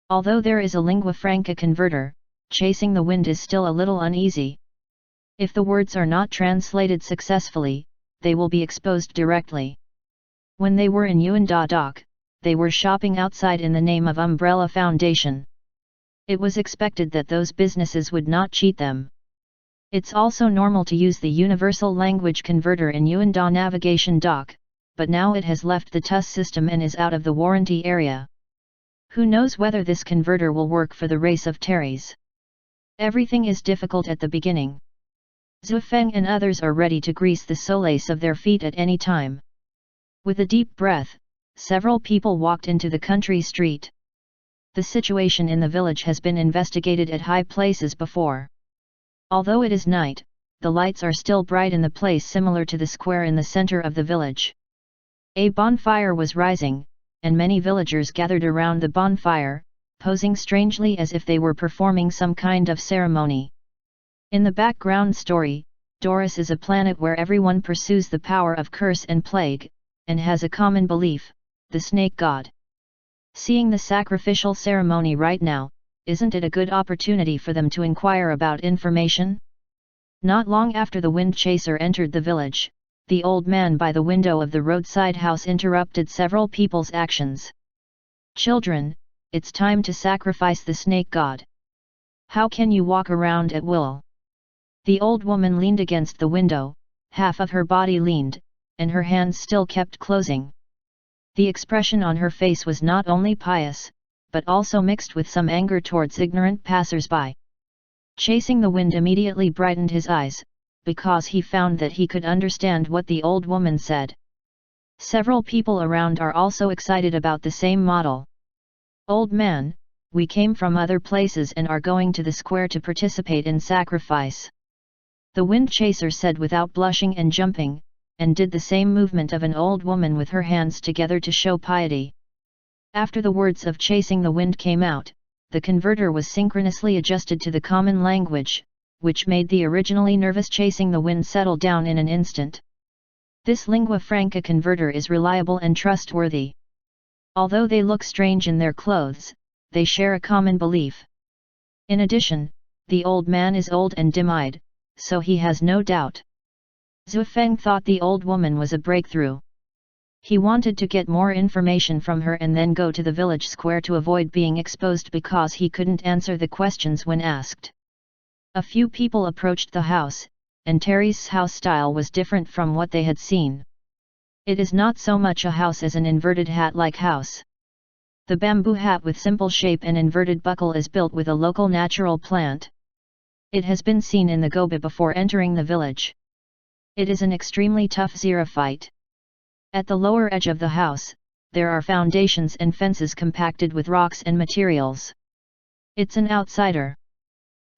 Although there is a lingua franca converter, chasing the wind is still a little uneasy. If the words are not translated successfully, they will be exposed directly. When they were in Yuanda Dock, they were shopping outside in the name of Umbrella Foundation. It was expected that those businesses would not cheat them. It's also normal to use the universal language converter in Yuanda Navigation Dock, but now it has left the TUS system and is out of the warranty area. Who knows whether this converter will work for the race of Terrys? Everything is difficult at the beginning. Zufeng and others are ready to grease the soles of their feet at any time. With a deep breath, several people walked into the country street. The situation in the village has been investigated at high places before. Although it is night, the lights are still bright in the place similar to the square in the center of the village. A bonfire was rising, and many villagers gathered around the bonfire, posing strangely as if they were performing some kind of ceremony. In the background story, Doris is a planet where everyone pursues the power of curse and plague, and has a common belief, the snake god. Seeing the sacrificial ceremony right now, isn't it a good opportunity for them to inquire about information? Not long after the wind chaser entered the village, the old man by the window of the roadside house interrupted several people's actions. Children, it's time to sacrifice the snake god. How can you walk around at will? The old woman leaned against the window, half of her body leaned, and her hands still kept closing. The expression on her face was not only pious, but also mixed with some anger towards ignorant passers-by. Chasing the wind immediately brightened his eyes, because he found that he could understand what the old woman said. Several people around are also excited about the same model. Old man, we came from other places and are going to the square to participate in sacrifice. The wind chaser said without blushing and jumping, and did the same movement of an old woman with her hands together to show piety. After the words of chasing the wind came out, the converter was synchronously adjusted to the common language, which made the originally nervous chasing the wind settle down in an instant. This lingua franca converter is reliable and trustworthy. Although they look strange in their clothes, they share a common belief. In addition, the old man is old and dim-eyed, so he has no doubt. Zufeng thought the old woman was a breakthrough. He wanted to get more information from her and then go to the village square to avoid being exposed because he couldn't answer the questions when asked. A few people approached the house, and Terry's house style was different from what they had seen. It is not so much a house as an inverted hat-like house. The bamboo hat with simple shape and inverted buckle is built with a local natural plant. It has been seen in the Gobi before entering the village. It is an extremely tough xerophyte. At the lower edge of the house, there are foundations and fences compacted with rocks and materials. It's an outsider.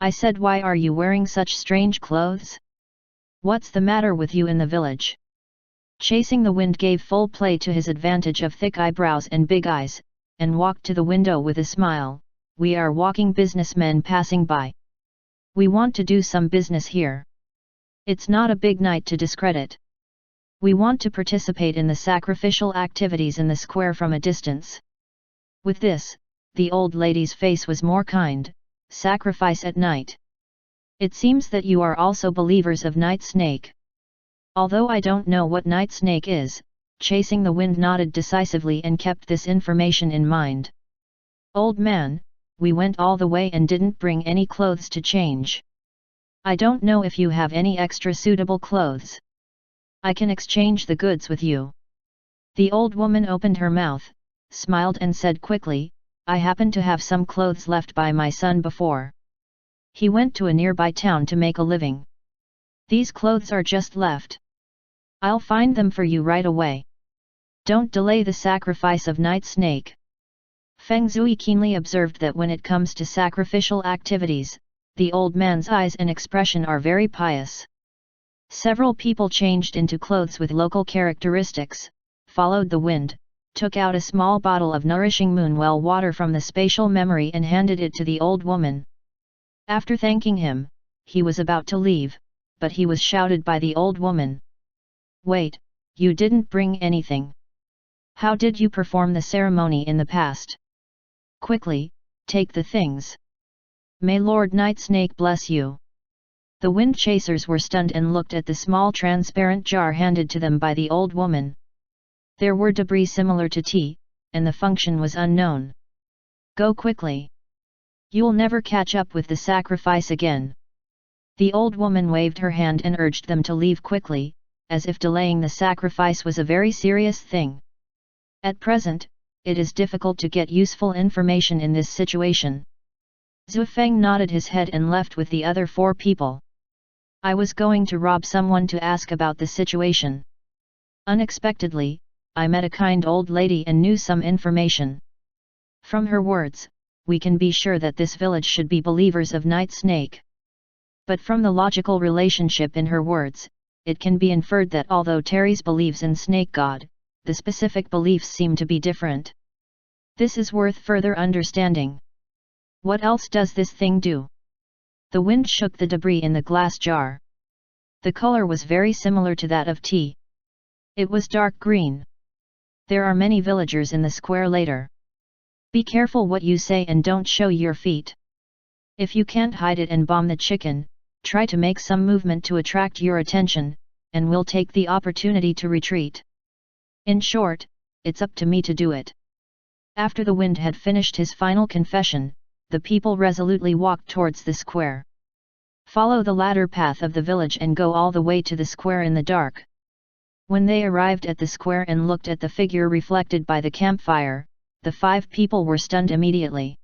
I said, why are you wearing such strange clothes? What's the matter with you in the village? Chasing the Wind gave full play to his advantage of thick eyebrows and big eyes, and walked to the window with a smile. We are walking businessmen passing by. We want to do some business here. It's not a big night to discredit. We want to participate in the sacrificial activities in the square from a distance. With this, the old lady's face was more kind. Sacrifice at night. It seems that you are also believers of night snake. Although I don't know what night snake is, Chasing the Wind nodded decisively and kept this information in mind. Old man, we went all the way and didn't bring any clothes to change. I don't know if you have any extra suitable clothes. I can exchange the goods with you. The old woman opened her mouth, smiled and said quickly, I happen to have some clothes left by my son before he went to a nearby town to make a living. These clothes are just left. I'll find them for you right away. Don't delay the sacrifice of Night Snake. Feng Zui keenly observed that when it comes to sacrificial activities, the old man's eyes and expression are very pious. Several people changed into clothes with local characteristics, followed the wind, took out a small bottle of nourishing moonwell water from the spatial memory and handed it to the old woman. After thanking him, he was about to leave, but he was shouted by the old woman. Wait, you didn't bring anything. How did you perform the ceremony in the past? Quickly, take the things. May Lord Night Snake bless you. The wind chasers were stunned and looked at the small transparent jar handed to them by the old woman. There were debris similar to tea, and the function was unknown. Go quickly. You'll never catch up with the sacrifice again. The old woman waved her hand and urged them to leave quickly, as if delaying the sacrifice was a very serious thing. At present, it is difficult to get useful information in this situation. Zhu Feng nodded his head and left with the other 4 people. I was going to rob someone to ask about the situation. Unexpectedly, I met a kind old lady and knew some information. From her words, we can be sure that this village should be believers of Night Snake. But from the logical relationship in her words, it can be inferred that although Terry's believes in Snake God, the specific beliefs seem to be different. This is worth further understanding. What else does this thing do? The wind shook the debris in the glass jar. The color was very similar to that of tea. It was dark green. There are many villagers in the square later. Be careful what you say and don't show your feet. If you can't hide it and bomb the chicken, try to make some movement to attract your attention, and we'll take the opportunity to retreat. In short, it's up to me to do it. After the wind had finished his final confession, the people resolutely walked towards the square. Follow the ladder path of the village and go all the way to the square in the dark. When they arrived at the square and looked at the figure reflected by the campfire, the 5 people were stunned immediately.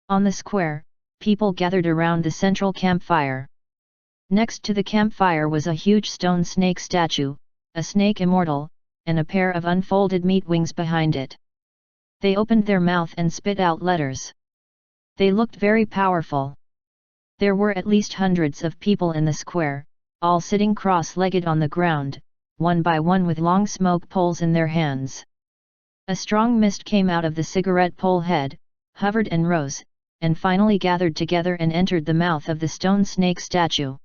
On the square, people gathered around the central campfire. Next to the campfire was a huge stone snake statue, a snake immortal, and a pair of unfolded meat wings behind it. They opened their mouth and spit out letters. They looked very powerful. There were at least hundreds of people in the square, all sitting cross-legged on the ground, one by one with long smoke poles in their hands. A strong mist came out of the cigarette pole head, hovered and rose, and finally gathered together and entered the mouth of the stone snake statue.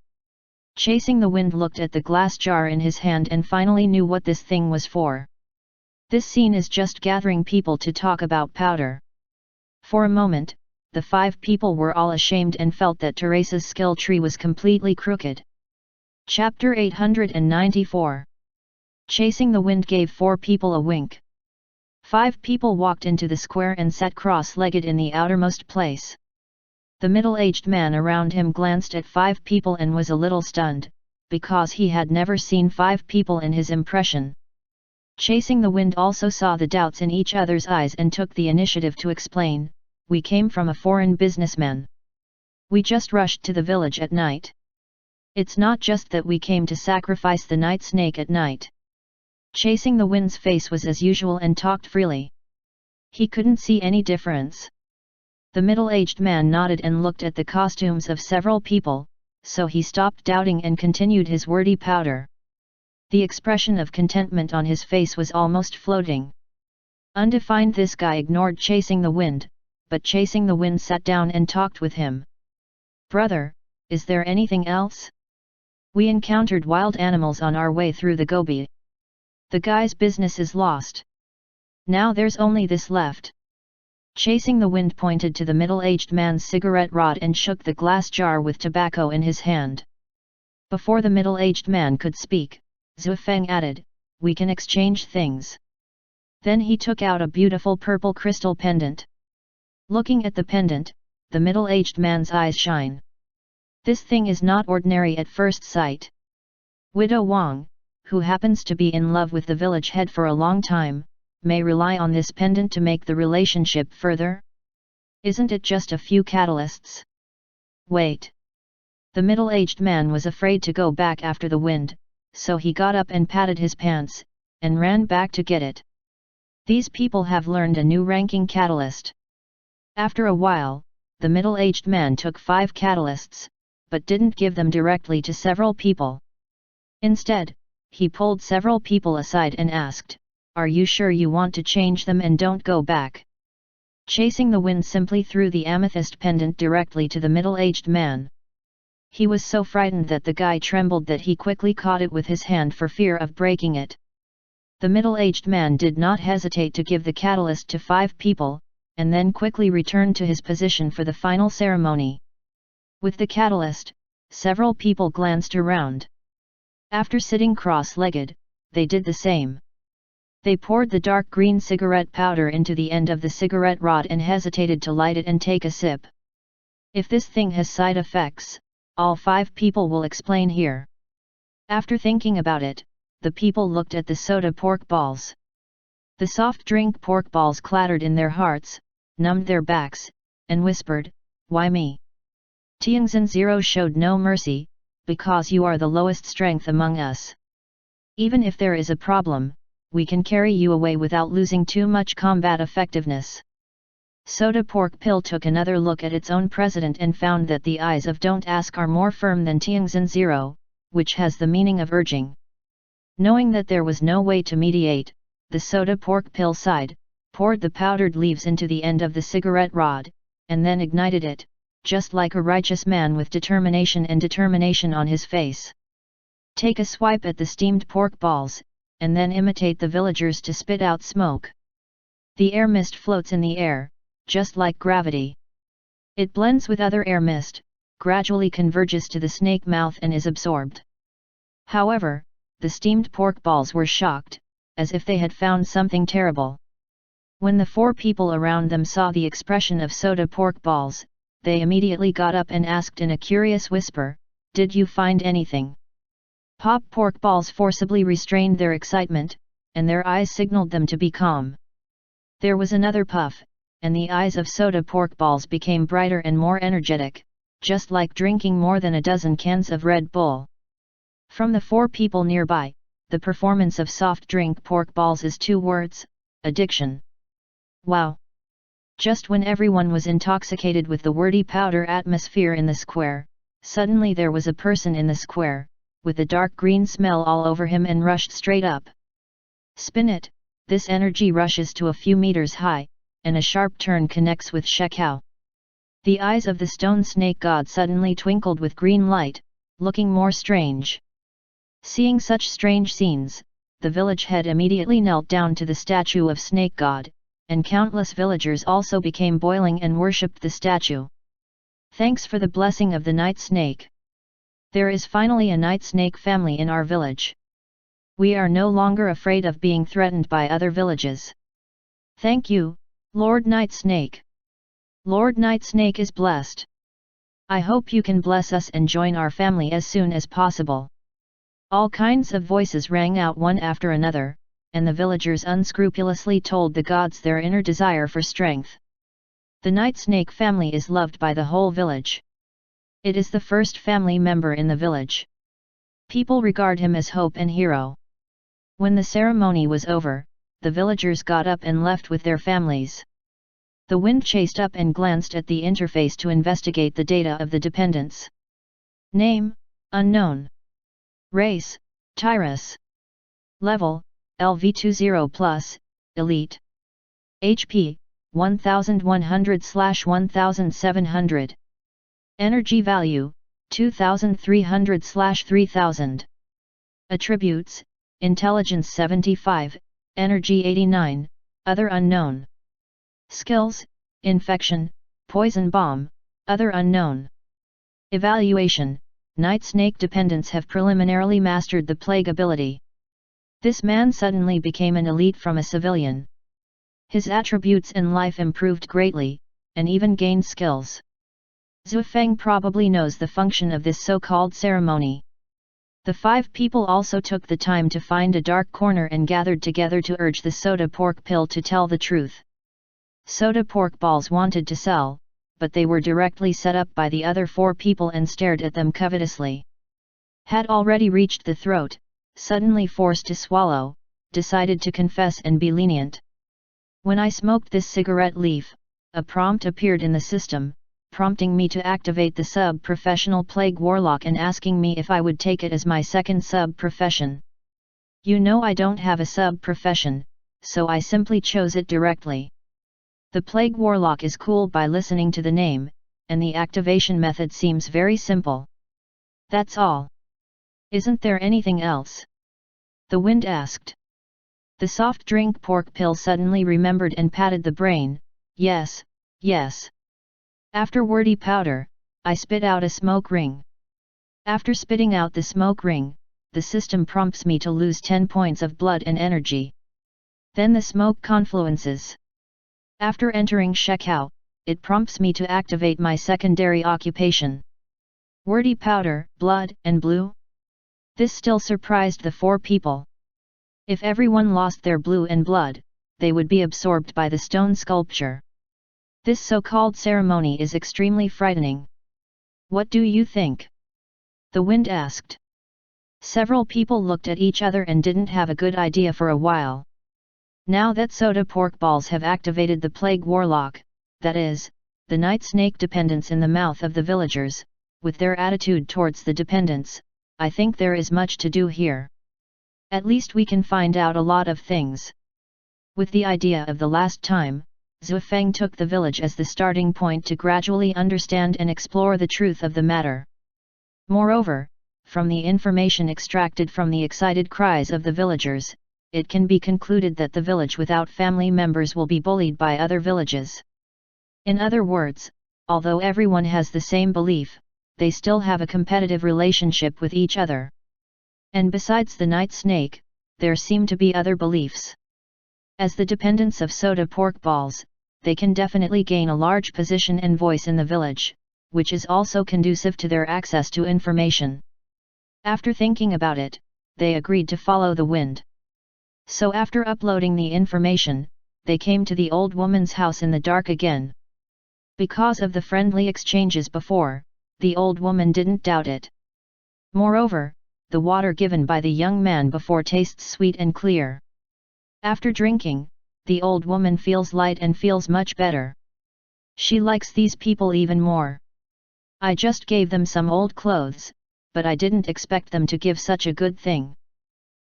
Chasing the Wind looked at the glass jar in his hand and finally knew what this thing was for. This scene is just gathering people to talk about powder. For a moment, the 5 people were all ashamed and felt that Teresa's skill tree was completely crooked. Chapter 894. Chasing the Wind gave 4 people a wink. 5 people walked into the square and sat cross-legged in the outermost place. The middle-aged man around him glanced at 5 people and was a little stunned, because he had never seen 5 people in his impression. Chasing the Wind also saw the doubts in each other's eyes and took the initiative to explain, "We came from a foreign businessman. We just rushed to the village at night. It's not just that we came to sacrifice the night snake at night." Chasing the Wind's face was as usual and talked freely. He couldn't see any difference. The middle-aged man nodded and looked at the costumes of several people, so he stopped doubting and continued his wordy powder. The expression of contentment on his face was almost floating. Undefined, this guy ignored Chasing the Wind, but Chasing the Wind sat down and talked with him. "Brother, is there anything else? We encountered wild animals on our way through the Gobi. The guy's business is lost. Now there's only this left." Chasing the Wind pointed to the middle-aged man's cigarette rod and shook the glass jar with tobacco in his hand. Before the middle-aged man could speak, Zhu Feng added, "We can exchange things." Then he took out a beautiful purple crystal pendant. Looking at the pendant, the middle-aged man's eyes shine. This thing is not ordinary at first sight. Widow Wang, who happens to be in love with the village head for a long time, may rely on this pendant to make the relationship further? Isn't it just a few catalysts? Wait. The middle-aged man was afraid to go back after the Wind, so he got up and patted his pants, and ran back to get it. These people have learned a new ranking catalyst. After a while, the middle-aged man took 5 catalysts, but didn't give them directly to several people. Instead, he pulled several people aside and asked, "Are you sure you want to change them and don't go back?" Chasing the Wind simply threw the amethyst pendant directly to the middle-aged man. He was so frightened that the guy trembled that he quickly caught it with his hand for fear of breaking it. The middle-aged man did not hesitate to give the catalyst to 5 people, and then quickly returned to his position for the final ceremony. With the catalyst, several people glanced around. After sitting cross-legged, they did the same. They poured the dark green cigarette powder into the end of the cigarette rod and hesitated to light it and take a sip. If this thing has side effects, all 5 people will explain here. After thinking about it, the people looked at the soda pork balls. The soft drink pork balls clattered in their hearts, numbed their backs, and whispered, "Why me?" Tianxin Zero showed no mercy, "Because you are the lowest strength among us. Even if there is a problem, we can carry you away without losing too much combat effectiveness." Soda Pork Pill took another look at its own president and found that the eyes of Don't Ask are more firm than Tianxin Zero, which has the meaning of urging. Knowing that there was no way to mediate, the Soda Pork Pill sighed, poured the powdered leaves into the end of the cigarette rod, and then ignited it, just like a righteous man with determination on his face. Take a swipe at the steamed pork balls, and then imitate the villagers to spit out smoke. The air mist floats in the air, just like gravity. It blends with other air mist, gradually converges to the snake mouth and is absorbed. However, the steamed pork balls were shocked, as if they had found something terrible. When the 4 people around them saw the expression of soda pork balls, they immediately got up and asked in a curious whisper, "Did you find anything?" Pop pork balls forcibly restrained their excitement, and their eyes signaled them to be calm. There was another puff, and the eyes of soda pork balls became brighter and more energetic, just like drinking more than a dozen cans of Red Bull. From the 4 people nearby, the performance of soft drink pork balls is 2 words: addiction. Wow! Just when everyone was intoxicated with the wordy powder atmosphere in the square, suddenly there was a person in the square, with a dark green smell all over him and rushed straight up. Spin it, this energy rushes to a few meters high, and a sharp turn connects with Shekau. The eyes of the stone snake god suddenly twinkled with green light, looking more strange. Seeing such strange scenes, the village head immediately knelt down to the statue of snake god, and countless villagers also became boiling and worshipped the statue. Thanks for the blessing of the night snake. There is finally a night snake family in our village. We are no longer afraid of being threatened by other villages. Thank you, Lord Night Snake. Lord Night Snake is blessed. I hope you can bless us and join our family as soon as possible. All kinds of voices rang out one after another, and the villagers unscrupulously told the gods their inner desire for strength. The night snake family is loved by the whole village. It is the first family member in the village. People regard him as hope and hero. When the ceremony was over, the villagers got up and left with their families. The wind chased up and glanced at the interface to investigate the data of the dependents. Name, unknown. Race, Tyrus. Level, LV20+, Elite. HP, 1100/1700. Energy value, 2300/3000. Attributes, Intelligence 75, Energy 89, Other unknown. Skills, Infection, Poison Bomb, Other unknown. Evaluation, Night Snake dependents have preliminarily mastered the plague ability. This man suddenly became an elite from a civilian. His attributes and life improved greatly, and even gained skills. Zhu Feng probably knows the function of this so-called ceremony. The 5 people also took the time to find a dark corner and gathered together to urge the soda pork pill to tell the truth. Soda pork balls wanted to sell, but they were directly set up by the other 4 people and stared at them covetously. Had already reached the throat, suddenly forced to swallow, decided to confess and be lenient. When I smoked this cigarette leaf, a prompt appeared in the system, prompting me to activate the sub-professional plague warlock and asking me if I would take it as my second sub-profession. You know I don't have a sub-profession, so I simply chose it directly. The plague warlock is cool by listening to the name, and the activation method seems very simple. That's all. Isn't there anything else? The wind asked. The soft drink pork pill suddenly remembered and patted the brain. Yes, yes. After wordy powder, I spit out a smoke ring. After spitting out the smoke ring, the system prompts me to lose 10 points of blood and energy. Then the smoke confluences. After entering Shekau, it prompts me to activate my secondary occupation. Wordy powder, blood, and blue? This still surprised the 4 people. If everyone lost their blue and blood, they would be absorbed by the stone sculpture. This so-called ceremony is extremely frightening. What do you think? The wind asked. Several people looked at each other and didn't have a good idea for a while. Now that soda pork balls have activated the plague warlock, that is, the night snake dependents in the mouth of the villagers, with their attitude towards the dependents, I think there is much to do here. At least we can find out a lot of things. With the idea of the last time, Zhu Feng took the village as the starting point to gradually understand and explore the truth of the matter. Moreover, from the information extracted from the excited cries of the villagers, it can be concluded that the village without family members will be bullied by other villages. In other words, although everyone has the same belief, they still have a competitive relationship with each other. And besides the night snake, there seem to be other beliefs. As the dependents of soda pork balls, they can definitely gain a large position and voice in the village, which is also conducive to their access to information. After thinking about it, they agreed to follow the wind. So after uploading the information, they came to the old woman's house in the dark again. Because of the friendly exchanges before, the old woman didn't doubt it. Moreover, the water given by the young man before tastes sweet and clear. After drinking, the old woman feels light and feels much better. She likes these people even more. I just gave them some old clothes, but I didn't expect them to give such a good thing.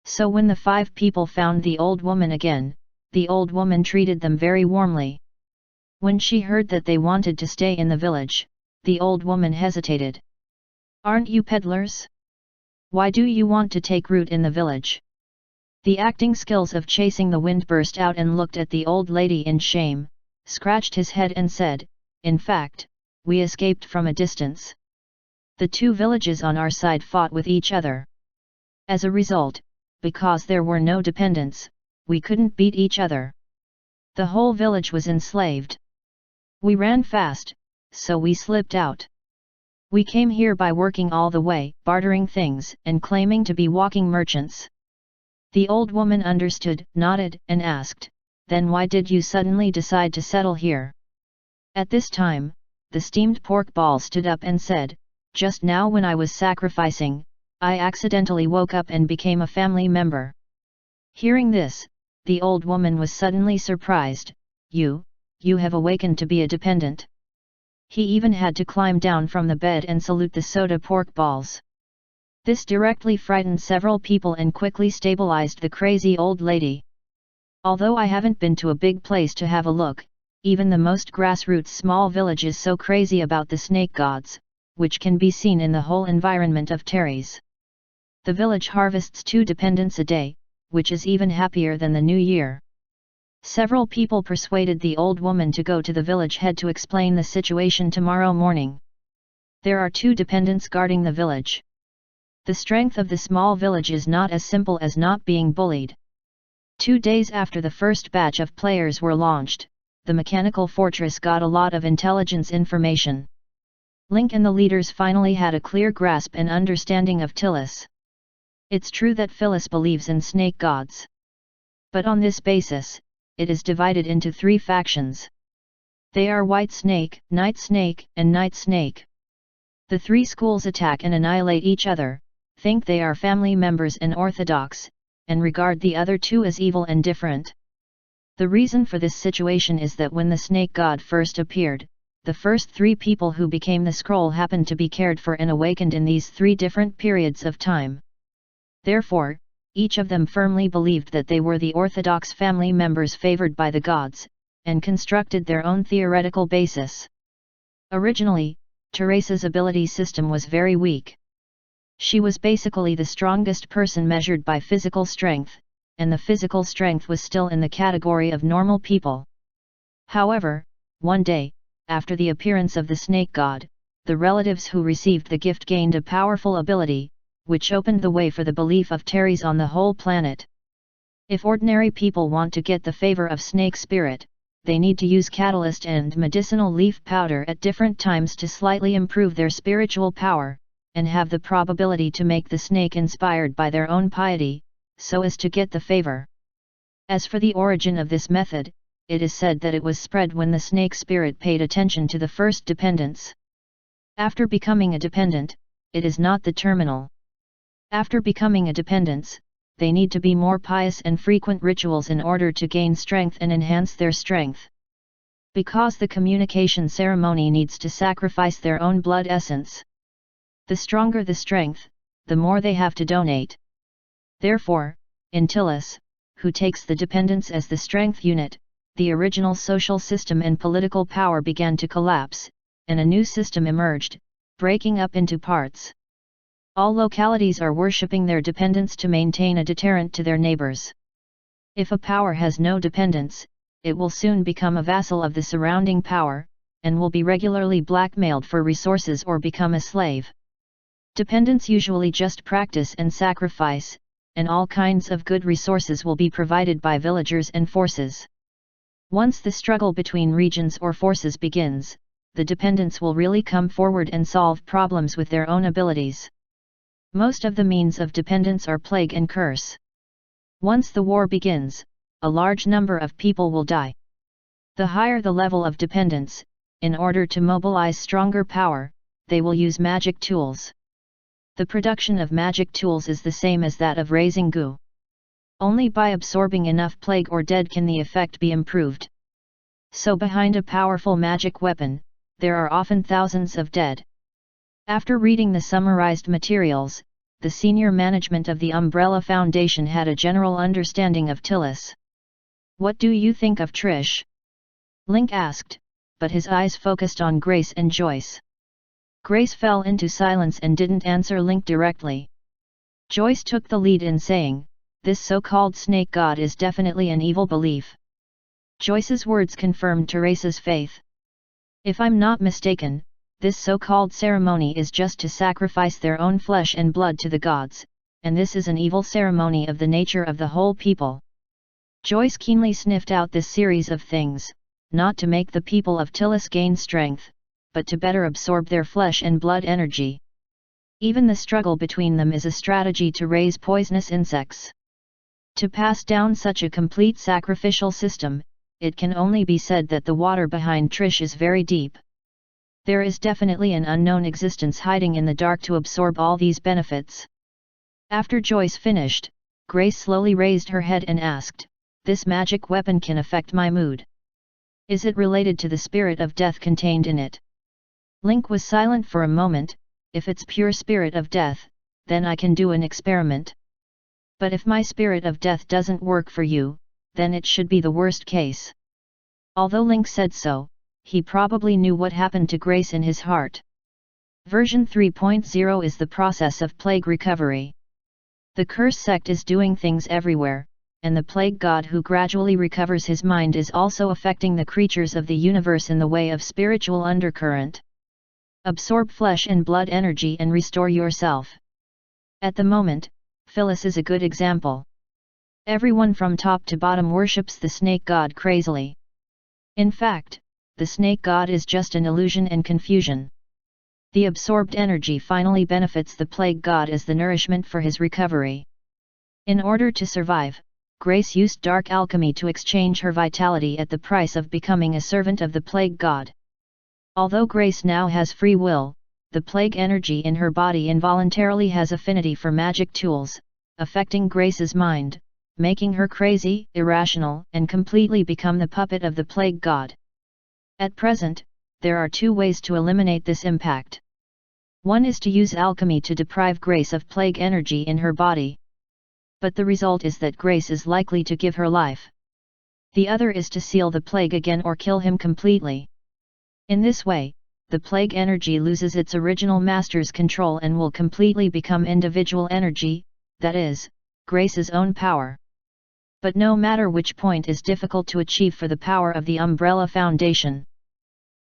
So when the 5 people found the old woman again, the old woman treated them very warmly. When she heard that they wanted to stay in the village, the old woman hesitated. Aren't you peddlers? Why do you want to take root in the village? The acting skills of chasing the wind burst out and looked at the old lady in shame, scratched his head and said, in fact, we escaped from a distance. The 2 villages on our side fought with each other. As a result, because there were no dependents, we couldn't beat each other. The whole village was enslaved. We ran fast, so we slipped out. We came here by working all the way, bartering things, and claiming to be walking merchants. The old woman understood, nodded, and asked, "Then why did you suddenly decide to settle here?" At this time, the steamed pork ball stood up and said, "Just now when I was sacrificing, I accidentally woke up and became a family member." Hearing this, the old woman was suddenly surprised. You have awakened to be a dependent." He even had to climb down from the bed and salute the soda pork balls. This directly frightened several people and quickly stabilized the crazy old lady. "Although I haven't been to a big place to have a look, even the most grassroots small village is so crazy about the snake gods, which can be seen in the whole environment of Terry's. The village harvests 2 dependents a day, which is even happier than the new year." Several people persuaded the old woman to go to the village head to explain the situation tomorrow morning. There are 2 dependents guarding the village. The strength of the small village is not as simple as not being bullied. 2 days after the first batch of players were launched, the mechanical fortress got a lot of intelligence information. Link and the leaders finally had a clear grasp and understanding of Tillis. It's true that Phyllis believes in snake gods. But on this basis, it is divided into 3 factions. They are White Snake, Night Snake, and Night Snake. The 3 schools attack and annihilate each other, think they are family members and orthodox, and regard the other 2 as evil and different. The reason for this situation is that when the snake god first appeared, the first 3 people who became the scroll happened to be cared for and awakened in these 3 different periods of time. Therefore, each of them firmly believed that they were the orthodox family members favored by the gods, and constructed their own theoretical basis. Originally, Teresa's ability system was very weak. She was basically the strongest person measured by physical strength, and the physical strength was still in the category of normal people. However, one day, after the appearance of the snake god, the relatives who received the gift gained a powerful ability, which opened the way for the belief of Terry's on the whole planet. If ordinary people want to get the favor of snake spirit, they need to use catalyst and medicinal leaf powder at different times to slightly improve their spiritual power, and have the probability to make the snake inspired by their own piety, so as to get the favor. As for the origin of this method, it is said that it was spread when the snake spirit paid attention to the first dependents. After becoming a dependent, it is not the terminal. After becoming a dependence, they need to be more pious and frequent rituals in order to gain strength and enhance their strength. Because the communication ceremony needs to sacrifice their own blood essence. The stronger the strength, the more they have to donate. Therefore, in Tillis, who takes the dependence as the strength unit, the original social system and political power began to collapse, and a new system emerged, breaking up into parts. All localities are worshipping their dependents to maintain a deterrent to their neighbors. If a power has no dependents, it will soon become a vassal of the surrounding power, and will be regularly blackmailed for resources or become a slave. Dependents usually just practice and sacrifice, and all kinds of good resources will be provided by villagers and forces. Once the struggle between regions or forces begins, the dependents will really come forward and solve problems with their own abilities. Most of the means of dependence are plague and curse. Once the war begins, a large number of people will die. The higher the level of dependence, in order to mobilize stronger power, they will use magic tools. The production of magic tools is the same as that of raising goo. Only by absorbing enough plague or dead can the effect be improved. So behind a powerful magic weapon, there are often thousands of dead. After reading the summarized materials, the senior management of the Umbrella Foundation had a general understanding of Tillis. "What do you think of Trish?" Link asked, but his eyes focused on Grace and Joyce. Grace fell into silence and didn't answer Link directly. Joyce took the lead in saying, "This so-called snake god is definitely an evil belief." Joyce's words confirmed Teresa's faith. "If I'm not mistaken, this so-called ceremony is just to sacrifice their own flesh and blood to the gods, and this is an evil ceremony of the nature of the whole people." Joyce keenly sniffed out this series of things, not to make the people of Tillis gain strength, but to better absorb their flesh and blood energy. Even the struggle between them is a strategy to raise poisonous insects. To pass down such a complete sacrificial system, it can only be said that the water behind Trish is very deep. There is definitely an unknown existence hiding in the dark to absorb all these benefits. After Joyce finished, Grace slowly raised her head and asked, "This magic weapon can affect my mood. Is it related to the spirit of death contained in it?" Link was silent for a moment. "If it's pure spirit of death, then I can do an experiment. But if my spirit of death doesn't work for you, then it should be the worst case." Although Link said so, he probably knew what happened to Grace in his heart. Version 3.0 is the process of plague recovery. The curse sect is doing things everywhere, and the plague god who gradually recovers his mind is also affecting the creatures of the universe in the way of spiritual undercurrent. Absorb flesh and blood energy and restore yourself. At the moment, Phyllis is a good example. Everyone from top to bottom worships the snake god crazily. In fact, the snake god is just an illusion and confusion. The absorbed energy finally benefits the plague god as the nourishment for his recovery. In order to survive, Grace used dark alchemy to exchange her vitality at the price of becoming a servant of the plague god. Although Grace now has free will, the plague energy in her body involuntarily has affinity for magic tools, affecting Grace's mind, making her crazy, irrational, and completely become the puppet of the plague god. At present, there are two ways to eliminate this impact. One is to use alchemy to deprive Grace of plague energy in her body. But the result is that Grace is likely to give her life. The other is to seal the plague again or kill him completely. In this way, the plague energy loses its original master's control and will completely become individual energy, that is, Grace's own power. But no matter which point is difficult to achieve for the power of the Umbrella Foundation.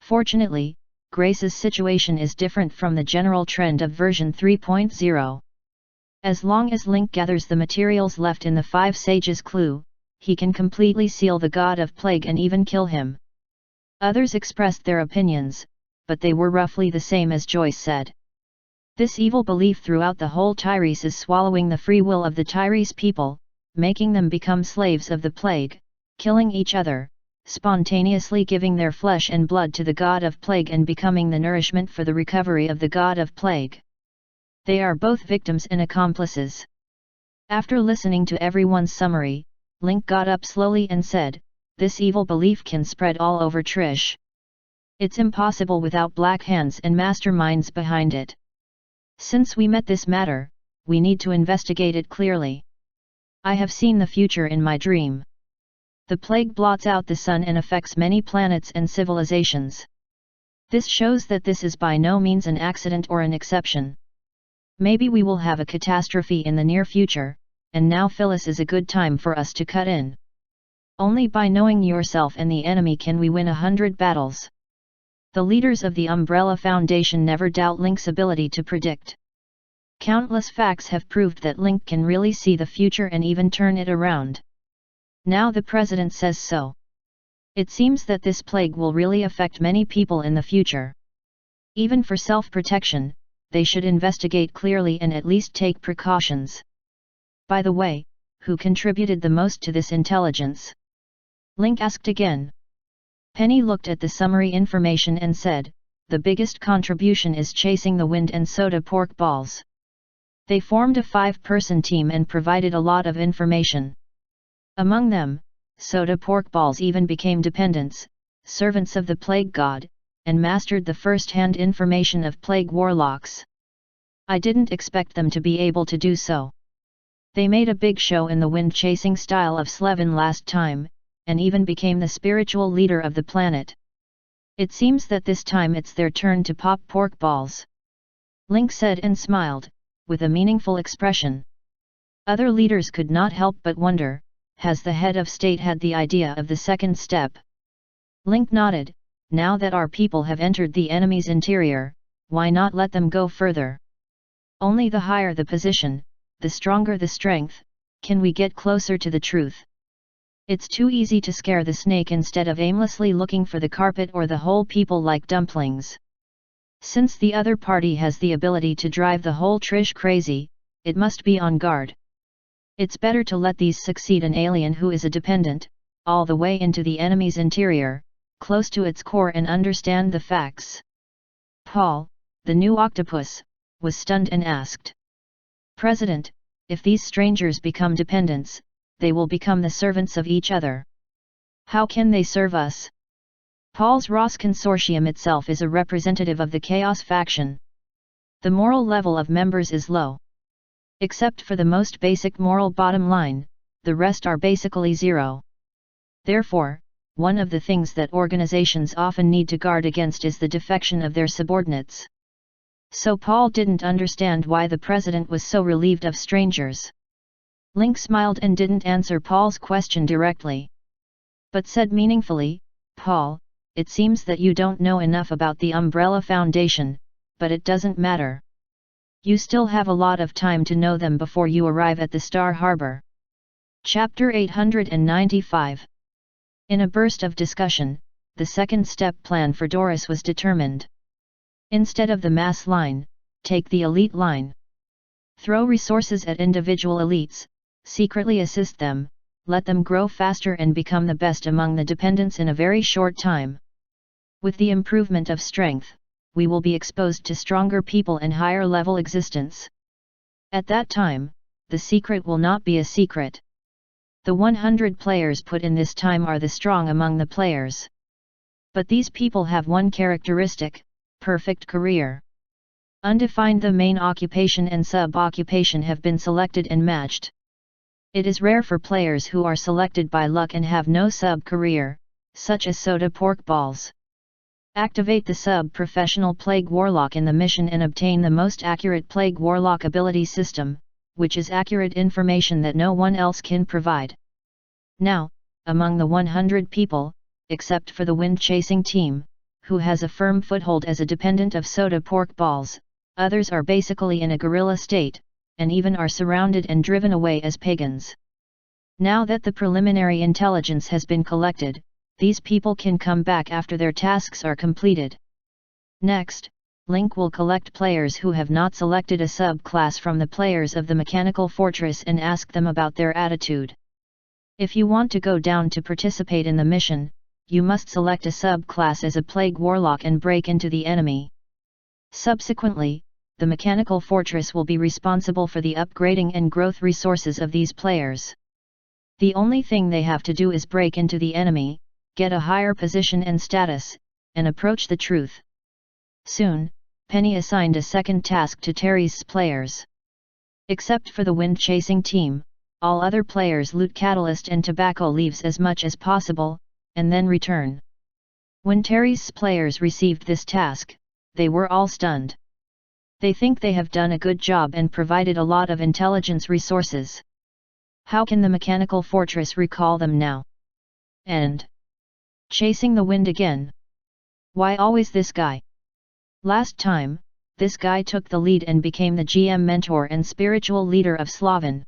Fortunately, Grace's situation is different from the general trend of version 3.0. As long as Link gathers the materials left in the Five Sages' clue, he can completely seal the god of plague and even kill him. Others expressed their opinions, but they were roughly the same as Joyce said. This evil belief throughout the whole Tyrese is swallowing the free will of the Tyrese people, making them become slaves of the plague, killing each other, spontaneously giving their flesh and blood to the god of plague and becoming the nourishment for the recovery of the god of plague. They are both victims and accomplices. After listening to everyone's summary, Link got up slowly and said, "This evil belief can spread all over Trish. It's impossible without black hands and masterminds behind it. Since we met this matter, we need to investigate it clearly. I have seen the future in my dream. The plague blots out the sun and affects many planets and civilizations. This shows that this is by no means an accident or an exception. Maybe we will have a catastrophe in the near future, and now Phyllis is a good time for us to cut in. Only by knowing yourself and the enemy can we win 100 battles." The leaders of the Umbrella Foundation never doubt Link's ability to predict. Countless facts have proved that Link can really see the future and even turn it around. Now the president says so. It seems that this plague will really affect many people in the future. Even for self-protection, they should investigate clearly and at least take precautions. By the way, who contributed the most to this intelligence? Link asked again. Penny looked at the summary information and said, "The biggest contribution is Chasing the Wind and Soda Pork Balls. They formed a 5-person team and provided a lot of information. Among them, Soda Pork Balls even became dependents, servants of the Plague God, and mastered the first-hand information of Plague Warlocks. I didn't expect them to be able to do so. They made a big show in the wind-chasing style of Slevin last time, and even became the spiritual leader of the planet. It seems that this time it's their turn to pop pork balls." Link said and smiled, with a meaningful expression. Other leaders could not help but wonder, has the head of state had the idea of the second step? Link nodded. Now that our people have entered the enemy's interior, why not let them go further? Only the higher the position, the stronger the strength, can we get closer to the truth. It's too easy to scare the snake instead of aimlessly looking for the carpet or the whole people like dumplings. Since the other party has the ability to drive the whole Trish crazy, it must be on guard. It's better to let these succeed an alien who is a dependent, all the way into the enemy's interior, close to its core and understand the facts. Paul, the new octopus, was stunned and asked. President, if these strangers become dependents, they will become the servants of each other. How can they serve us? Paul's Ross Consortium itself is a representative of the Chaos faction. The moral level of members is low. Except for the most basic moral bottom line, the rest are basically zero. Therefore, one of the things that organizations often need to guard against is the defection of their subordinates. So Paul didn't understand why the president was so relieved of strangers. Link smiled and didn't answer Paul's question directly, but said meaningfully, Paul, it seems that you don't know enough about the Umbrella Foundation, but it doesn't matter. You still have a lot of time to know them before you arrive at the Star Harbor. Chapter 895. In a burst of discussion, the second step plan for Doris was determined. Instead of the mass line, take the elite line. Throw resources at individual elites, secretly assist them, let them grow faster and become the best among the dependents in a very short time. With the improvement of strength, we will be exposed to stronger people and higher level existence. At that time, the secret will not be a secret. The 100 players put in this time are the strong among the players. But these people have one characteristic: perfect career. Undefined, the main occupation and sub-occupation have been selected and matched. It is rare for players who are selected by luck and have no sub-career, such as Soda Pork Balls. Activate the sub-professional Plague Warlock in the mission and obtain the most accurate Plague Warlock ability system, which is accurate information that no one else can provide. Now, among the 100 people, except for the wind-chasing team, who has a firm foothold as a dependent of Soda Pork Balls, others are basically in a guerrilla state, and even are surrounded and driven away as pagans. Now that the preliminary intelligence has been collected, these people can come back after their tasks are completed. Next, Link will collect players who have not selected a sub-class from the players of the Mechanical Fortress and ask them about their attitude. If you want to go down to participate in the mission, you must select a sub-class as a Plague Warlock and break into the enemy. Subsequently, the Mechanical Fortress will be responsible for the upgrading and growth resources of these players. The only thing they have to do is break into the enemy, get a higher position and status, and approach the truth. Soon, Penny assigned a second task to Terry's players. Except for the wind-chasing team, all other players loot catalyst and tobacco leaves as much as possible, and then return. When Terry's players received this task, they were all stunned. They think they have done a good job and provided a lot of intelligence resources. How can the Mechanical Fortress recall them now? And chasing the wind again. Why always this guy? Last time, this guy took the lead and became the GM mentor and spiritual leader of Slavin.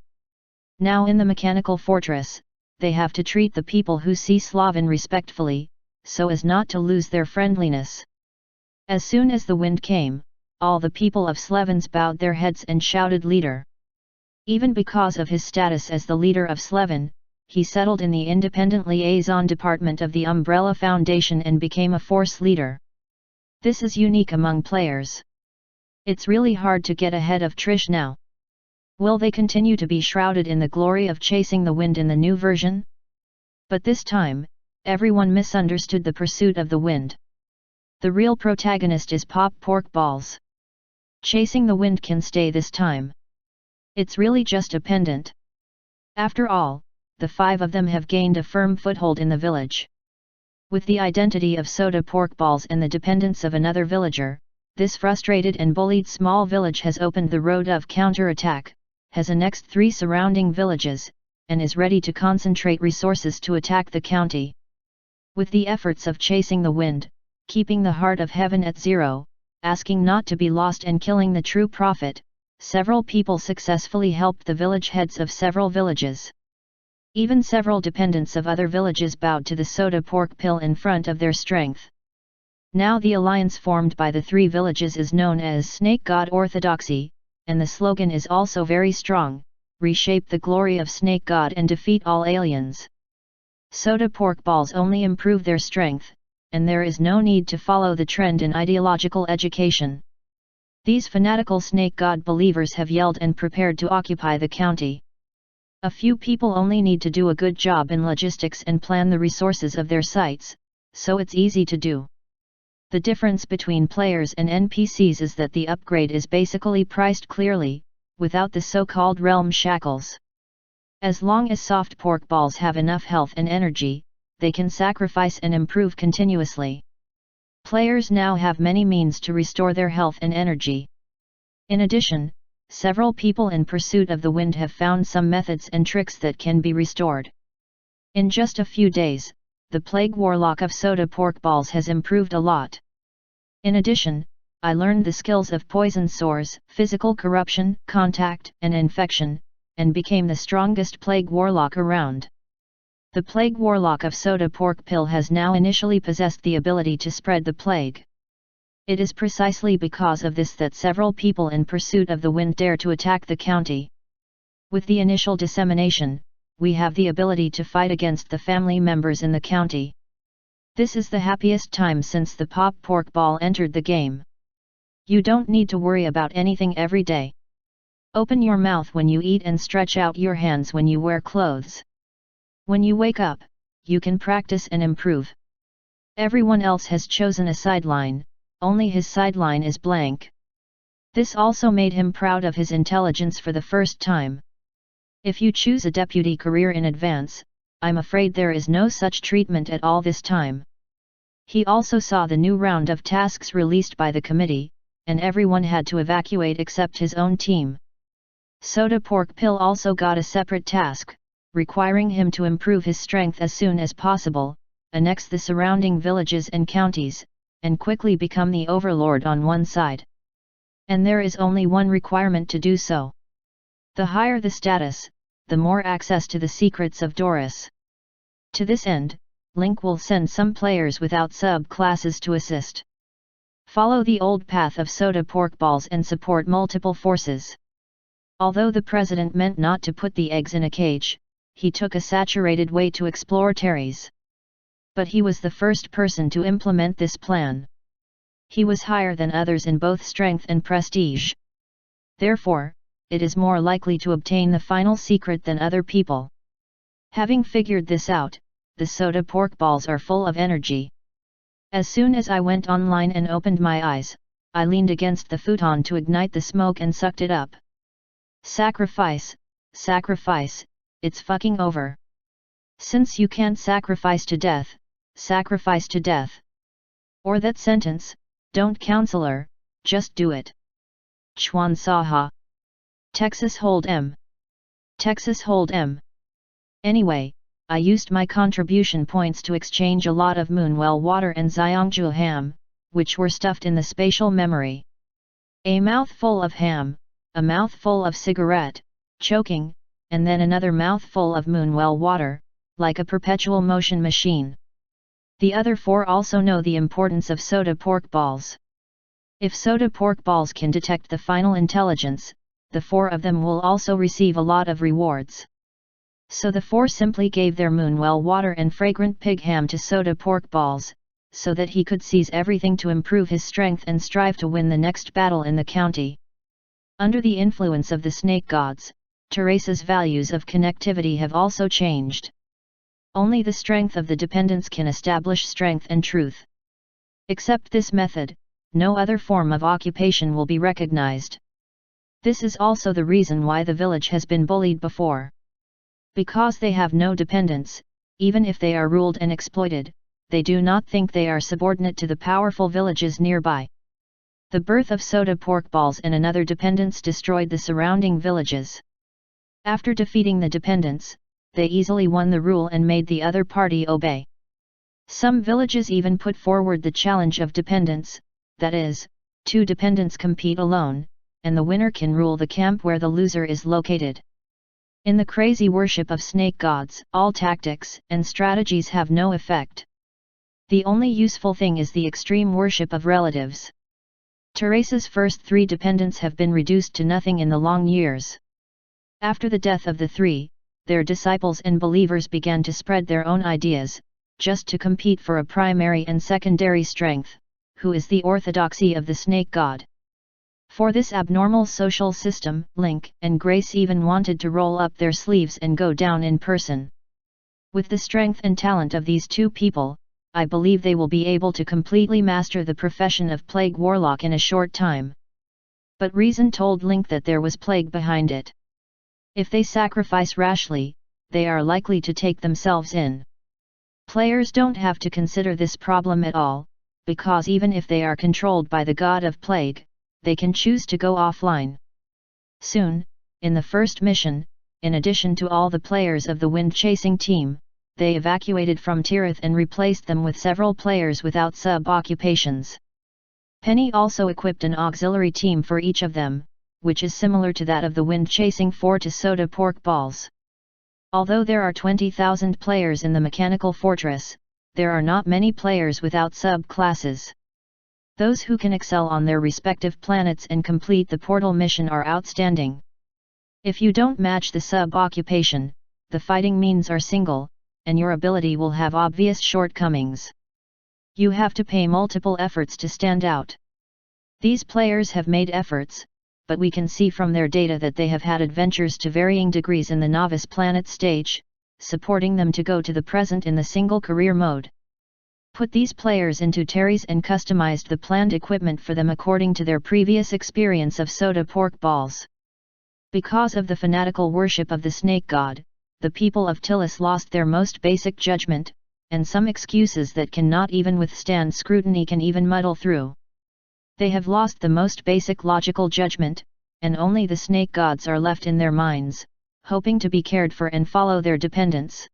Now in the Mechanical Fortress, they have to treat the people who see Slavin respectfully, so as not to lose their friendliness. As soon as the wind came, all the people of Slevins bowed their heads and shouted leader. Even because of his status as the leader of Slevin, he settled in the Independent Liaison Department of the Umbrella Foundation and became a force leader. This is unique among players. It's really hard to get ahead of Trish now. Will they continue to be shrouded in the glory of chasing the wind in the new version? But this time, everyone misunderstood the pursuit of the wind. The real protagonist is Pop Pork Balls. Chasing the wind can stay this time. It's really just a pendant. After all, the 5 of them have gained a firm foothold in the village. With the identity of Soda Pork Balls and the dependence of another villager, this frustrated and bullied small village has opened the road of counter-attack, has annexed 3 surrounding villages, and is ready to concentrate resources to attack the county. With the efforts of chasing the wind, keeping the heart of heaven at 0, asking not to be lost and killing the true prophet, several people successfully helped the village heads of several villages. Even several dependents of other villages bowed to the Soda Pork Pill in front of their strength. Now the alliance formed by the 3 villages is known as Snake God Orthodoxy, and the slogan is also very strong: reshape the glory of Snake God and defeat all aliens. Soda pork balls only improve their strength, and there is no need to follow the trend in ideological education. These fanatical Snake God believers have yelled and prepared to occupy the county. A few people only need to do a good job in logistics and plan the resources of their sites, so it's easy to do. The difference between players and NPCs is that the upgrade is basically priced clearly, without the so-called realm shackles. As long as soft pork balls have enough health and energy, they can sacrifice and improve continuously. Players now have many means to restore their health and energy. In addition, several people in pursuit of the wind have found some methods and tricks that can be restored. In just a few days, the Plague Warlock of Soda Pork Balls has improved a lot. In addition, I learned the skills of poison sores, physical corruption, contact, and infection, and became the strongest Plague Warlock around. The Plague Warlock of Soda Pork Pill has now initially possessed the ability to spread the plague. It is precisely because of this that several people in pursuit of the wind dare to attack the county. With the initial dissemination, we have the ability to fight against the family members in the county. This is the happiest time since the pop pork ball entered the game. You don't need to worry about anything every day. Open your mouth when you eat and stretch out your hands when you wear clothes. When you wake up, you can practice and improve. Everyone else has chosen a sideline, only his sideline is blank. This also made him proud of his intelligence for the first time. If you choose a deputy career in advance, I'm afraid there is no such treatment at all this time. He also saw the new round of tasks released by the committee, and everyone had to evacuate except his own team. Soda Pork Pill also got a separate task, requiring him to improve his strength as soon as possible, annex the surrounding villages and counties, and quickly become the overlord on one side. And there is only one requirement to do so. The higher the status, the more access to the secrets of Doris. To this end, Link will send some players without sub-classes to assist. Follow the old path of Soda Pork Balls and support multiple forces. Although the president meant not to put the eggs in a cage, he took a saturated way to explore Terry's. But he was the first person to implement this plan. He was higher than others in both strength and prestige. Therefore, it is more likely to obtain the final secret than other people. Having figured this out, the Soda Pork Balls are full of energy. As soon as I went online and opened my eyes, I leaned against the futon to ignite the smoke and sucked it up. Sacrifice, sacrifice, it's fucking over. Since you can't sacrifice to death, sacrifice to death. Or that sentence, don't counselor, just do it. Chuan Saha. Texas Hold'em. Texas Hold'em. Anyway, I used my contribution points to exchange a lot of Moonwell water and Xiangju ham, which were stuffed in the spatial memory. A mouthful of ham, a mouthful of cigarette, choking, and then another mouthful of Moonwell water, like a perpetual motion machine. The other four also know the importance of Soda Pork Balls. If Soda Pork Balls can detect the final intelligence, the four of them will also receive a lot of rewards. So the four simply gave their Moonwell water and fragrant pig ham to Soda Pork Balls, so that he could seize everything to improve his strength and strive to win the next battle in the county. Under the influence of the snake gods, Teresa's values of connectivity have also changed. Only the strength of the dependents can establish strength and truth. Except this method, no other form of occupation will be recognized. This is also the reason why the village has been bullied before. Because they have no dependents, even if they are ruled and exploited, they do not think they are subordinate to the powerful villages nearby. The birth of Soda Pork Balls and another dependents destroyed the surrounding villages. After defeating the dependents, they easily won the rule and made the other party obey. Some villages even put forward the challenge of dependents, that is, two dependents compete alone, and the winner can rule the camp where the loser is located. In the crazy worship of snake gods, all tactics and strategies have no effect. The only useful thing is the extreme worship of relatives. Teresa's first three dependents have been reduced to nothing in the long years. After the death of the three, their disciples and believers began to spread their own ideas, just to compete for a primary and secondary strength, who is the orthodoxy of the snake god. For this abnormal social system, Link and Grace even wanted to roll up their sleeves and go down in person. With the strength and talent of these two people, I believe they will be able to completely master the profession of plague warlock in a short time. But reason told Link that there was plague behind it. If they sacrifice rashly, they are likely to take themselves in. Players don't have to consider this problem at all, because even if they are controlled by the god of plague, they can choose to go offline. Soon, in the first mission, in addition to all the players of the wind-chasing team, they evacuated from Tirith and replaced them with several players without sub-occupations. Penny also equipped an auxiliary team for each of them, which is similar to that of the wind-chasing 4 to soda pork balls. Although there are 20,000 players in the mechanical fortress, there are not many players without sub-classes. Those who can excel on their respective planets and complete the portal mission are outstanding. If you don't match the sub-occupation, the fighting means are single, and your ability will have obvious shortcomings. You have to pay multiple efforts to stand out. These players have made efforts, but we can see from their data that they have had adventures to varying degrees in the novice planet stage, supporting them to go to the present in the single career mode. Put these players into Terries and customized the planned equipment for them according to their previous experience of soda pork balls. Because of the fanatical worship of the snake god, the people of Tillis lost their most basic judgment, and some excuses that cannot even withstand scrutiny can even muddle through. They have lost the most basic logical judgment, and only the snake gods are left in their minds, hoping to be cared for and follow their dependents.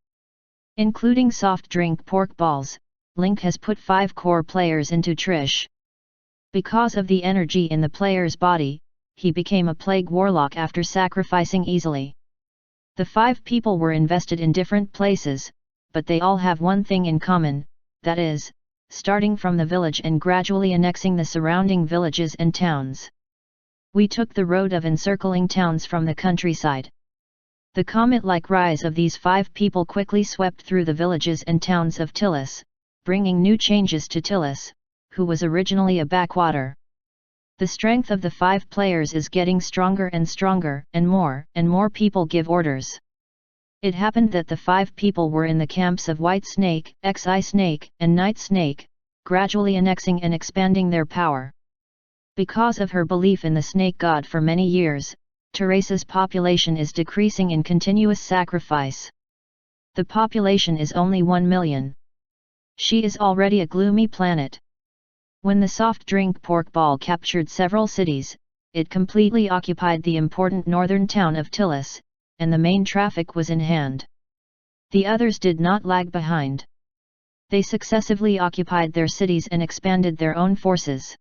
Including soft drink pork balls, Link has put 5 core players into Trish. Because of the energy in the player's body, he became a plague warlock after sacrificing easily. The 5 people were invested in different places, but they all have one thing in common, that is, starting from the village and gradually annexing the surrounding villages and towns. We took the road of encircling towns from the countryside. The comet-like rise of these 5 people quickly swept through the villages and towns of Tillis, bringing new changes to Tillis, who was originally a backwater. The strength of the 5 players is getting stronger, and more people give orders. It happened that the 5 people were in the camps of White Snake, Xi Snake, and Night Snake, gradually annexing and expanding their power. Because of her belief in the snake god for many years, Teresa's population is decreasing in continuous sacrifice. The population is only 1 million. She is already a gloomy planet. When the soft drink pork ball captured several cities, it completely occupied the important northern town of Tillis, and the main traffic was in hand. The others did not lag behind. They successively occupied their cities and expanded their own forces.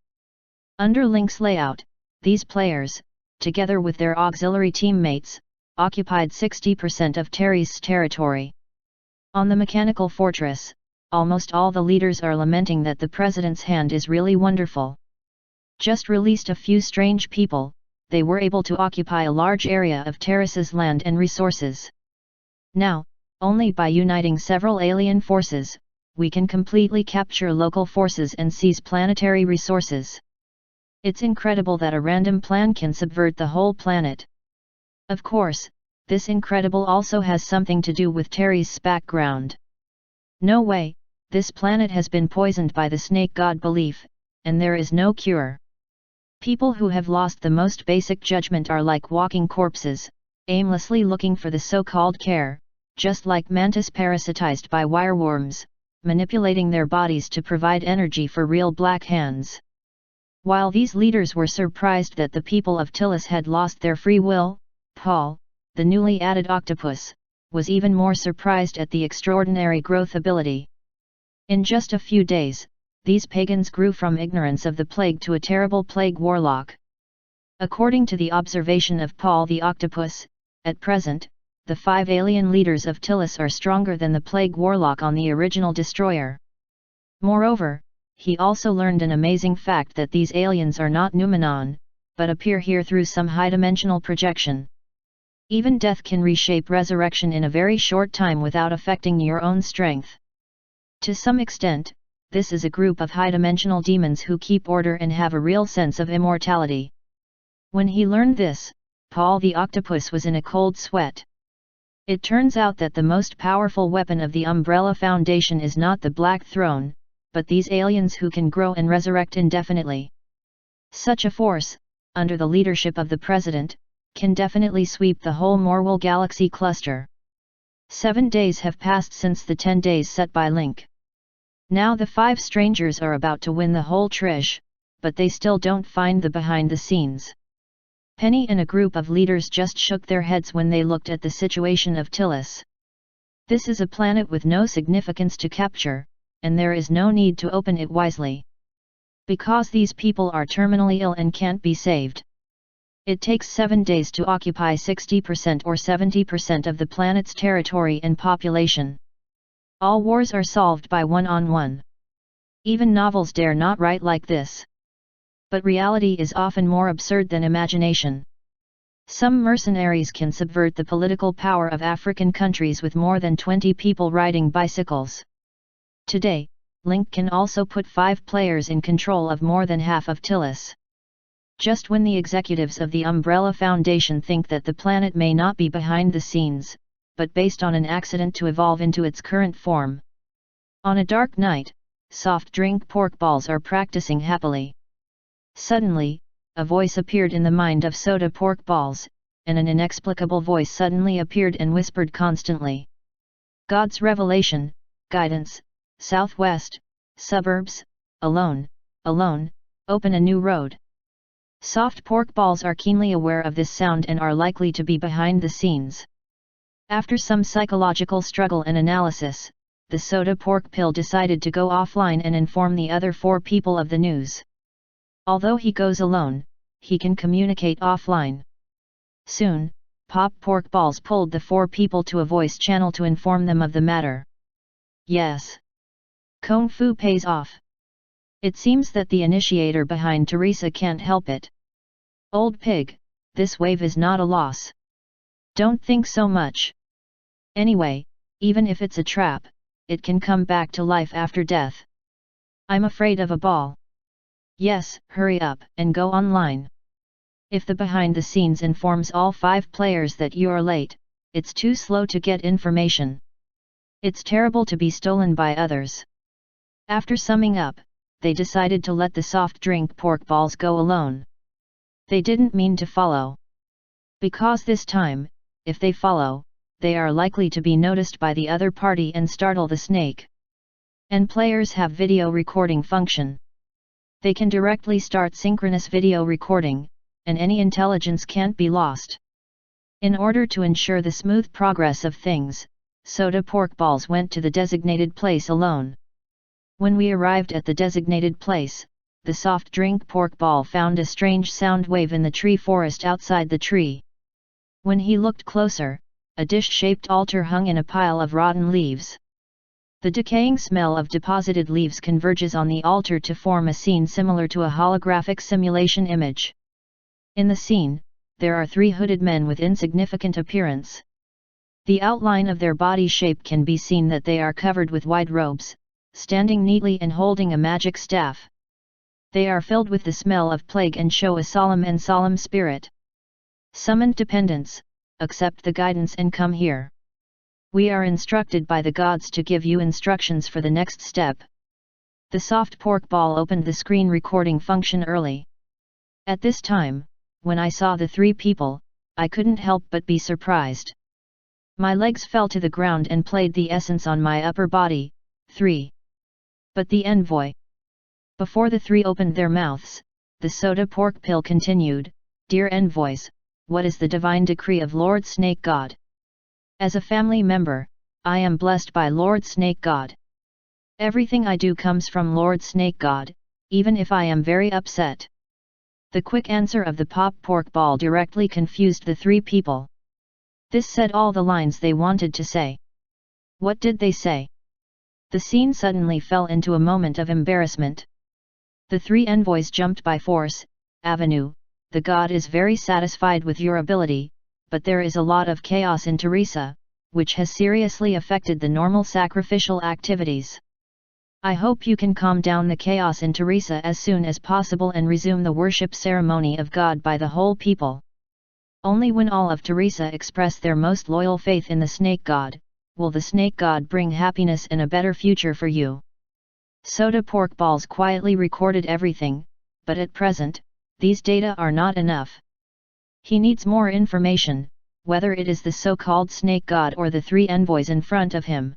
Under Link's layout, these players, together with their auxiliary teammates, occupied 60% of Terry's territory. On the mechanical fortress, almost all the leaders are lamenting that the president's hand is really wonderful. Just released a few strange people, they were able to occupy a large area of Terrace's land and resources. Now, only by uniting several alien forces, we can completely capture local forces and seize planetary resources. It's incredible that a random plan can subvert the whole planet. Of course, this incredible also has something to do with Terry's background. No way, this planet has been poisoned by the snake god belief, and there is no cure. People who have lost the most basic judgment are like walking corpses, aimlessly looking for the so-called care, just like mantis parasitized by wireworms, manipulating their bodies to provide energy for real black hands. While these leaders were surprised that the people of Tillis had lost their free will, Paul, the newly added octopus, was even more surprised at the extraordinary growth ability. In just a few days, these pagans grew from ignorance of the plague to a terrible plague warlock. According to the observation of Paul the octopus, at present, the 5 alien leaders of Tillis are stronger than the plague warlock on the original destroyer. Moreover, he also learned an amazing fact that these aliens are not Numenon, but appear here through some high-dimensional projection. Even death can reshape resurrection in a very short time without affecting your own strength. To some extent, this is a group of high-dimensional demons who keep order and have a real sense of immortality. When he learned this, Paul the octopus was in a cold sweat. It turns out that the most powerful weapon of the Umbrella Foundation is not the Black Throne, but these aliens who can grow and resurrect indefinitely. Such a force, under the leadership of the President, can definitely sweep the whole Morwell galaxy cluster. 7 days have passed since the 10 days set by Link. Now the 5 strangers are about to win the whole treasure, but they still don't find the behind the scenes. Penny and a group of leaders just shook their heads when they looked at the situation of Tillis. This is a planet with no significance to capture, and there is no need to open it wisely. Because these people are terminally ill and can't be saved. It takes 7 days to occupy 60% or 70% of the planet's territory and population. All wars are solved by one-on-one. Even novels dare not write like this. But reality is often more absurd than imagination. Some mercenaries can subvert the political power of African countries with more than 20 people riding bicycles. Today, Link can also put 5 players in control of more than half of Tillis. Just when the executives of the Umbrella Foundation think that the planet may not be behind the scenes, but based on an accident to evolve into its current form. On a dark night, soft drink pork balls are practicing happily. Suddenly, a voice appeared in the mind of soda pork balls, and an inexplicable voice suddenly appeared and whispered constantly. God's revelation, guidance, southwest, suburbs, alone, alone, open a new road. Soft pork balls are keenly aware of this sound and are likely to be behind the scenes. After some psychological struggle and analysis, the soda pork pill decided to go offline and inform the other 4 people of the news. Although he goes alone, he can communicate offline. Soon, Pop Pork Balls pulled the 4 people to a voice channel to inform them of the matter. Yes. Kung Fu pays off. It seems that the initiator behind Teresa can't help it. Old pig, this wave is not a loss. Don't think so much. Anyway, even if it's a trap, it can come back to life after death. I'm afraid of a ball. Yes, hurry up and go online. If the behind the scenes informs all 5 players that you are late, it's too slow to get information. It's terrible to be stolen by others. After summing up, they decided to let the soft drink pork balls go alone. They didn't mean to follow. Because this time, if they follow, they are likely to be noticed by the other party and startle the snake. And players have video recording function. They can directly start synchronous video recording, and any intelligence can't be lost. In order to ensure the smooth progress of things, Soda Pork Balls went to the designated place alone. When we arrived at the designated place, the soft drink pork ball found a strange sound wave in the tree forest outside the tree. When he looked closer, a dish-shaped altar hung in a pile of rotten leaves. The decaying smell of deposited leaves converges on the altar to form a scene similar to a holographic simulation image. In the scene, there are 3 hooded men with insignificant appearance. The outline of their body shape can be seen that they are covered with white robes, standing neatly and holding a magic staff. They are filled with the smell of plague and show a solemn spirit. Summoned dependents, accept the guidance and come here. We are instructed by the gods to give you instructions for the next step. The soft pork ball opened the screen recording function early. At this time, when I saw the 3 people, I couldn't help but be surprised. My legs fell to the ground and played the essence on my upper body. 3. But the envoy. Before the 3 opened their mouths, the soda pork pill continued, Dear envoys, what is the divine decree of Lord Snake God? As a family member, I am blessed by Lord Snake God. Everything I do comes from Lord Snake God, even if I am very upset. The quick answer of the pop pork ball directly confused the 3 people. This said all the lines they wanted to say. What did they say? The scene suddenly fell into a moment of embarrassment. The 3 envoys jumped by force. Avenue, the god is very satisfied with your ability, but there is a lot of chaos in Teresa, which has seriously affected the normal sacrificial activities. I hope you can calm down the chaos in Teresa as soon as possible and resume the worship ceremony of God by the whole people. Only when all of Teresa express their most loyal faith in the snake god, will the snake god bring happiness and a better future for you. Soda Pork Balls quietly recorded everything, but at present, these data are not enough. He needs more information, whether it is the so-called snake god or the three envoys in front of him.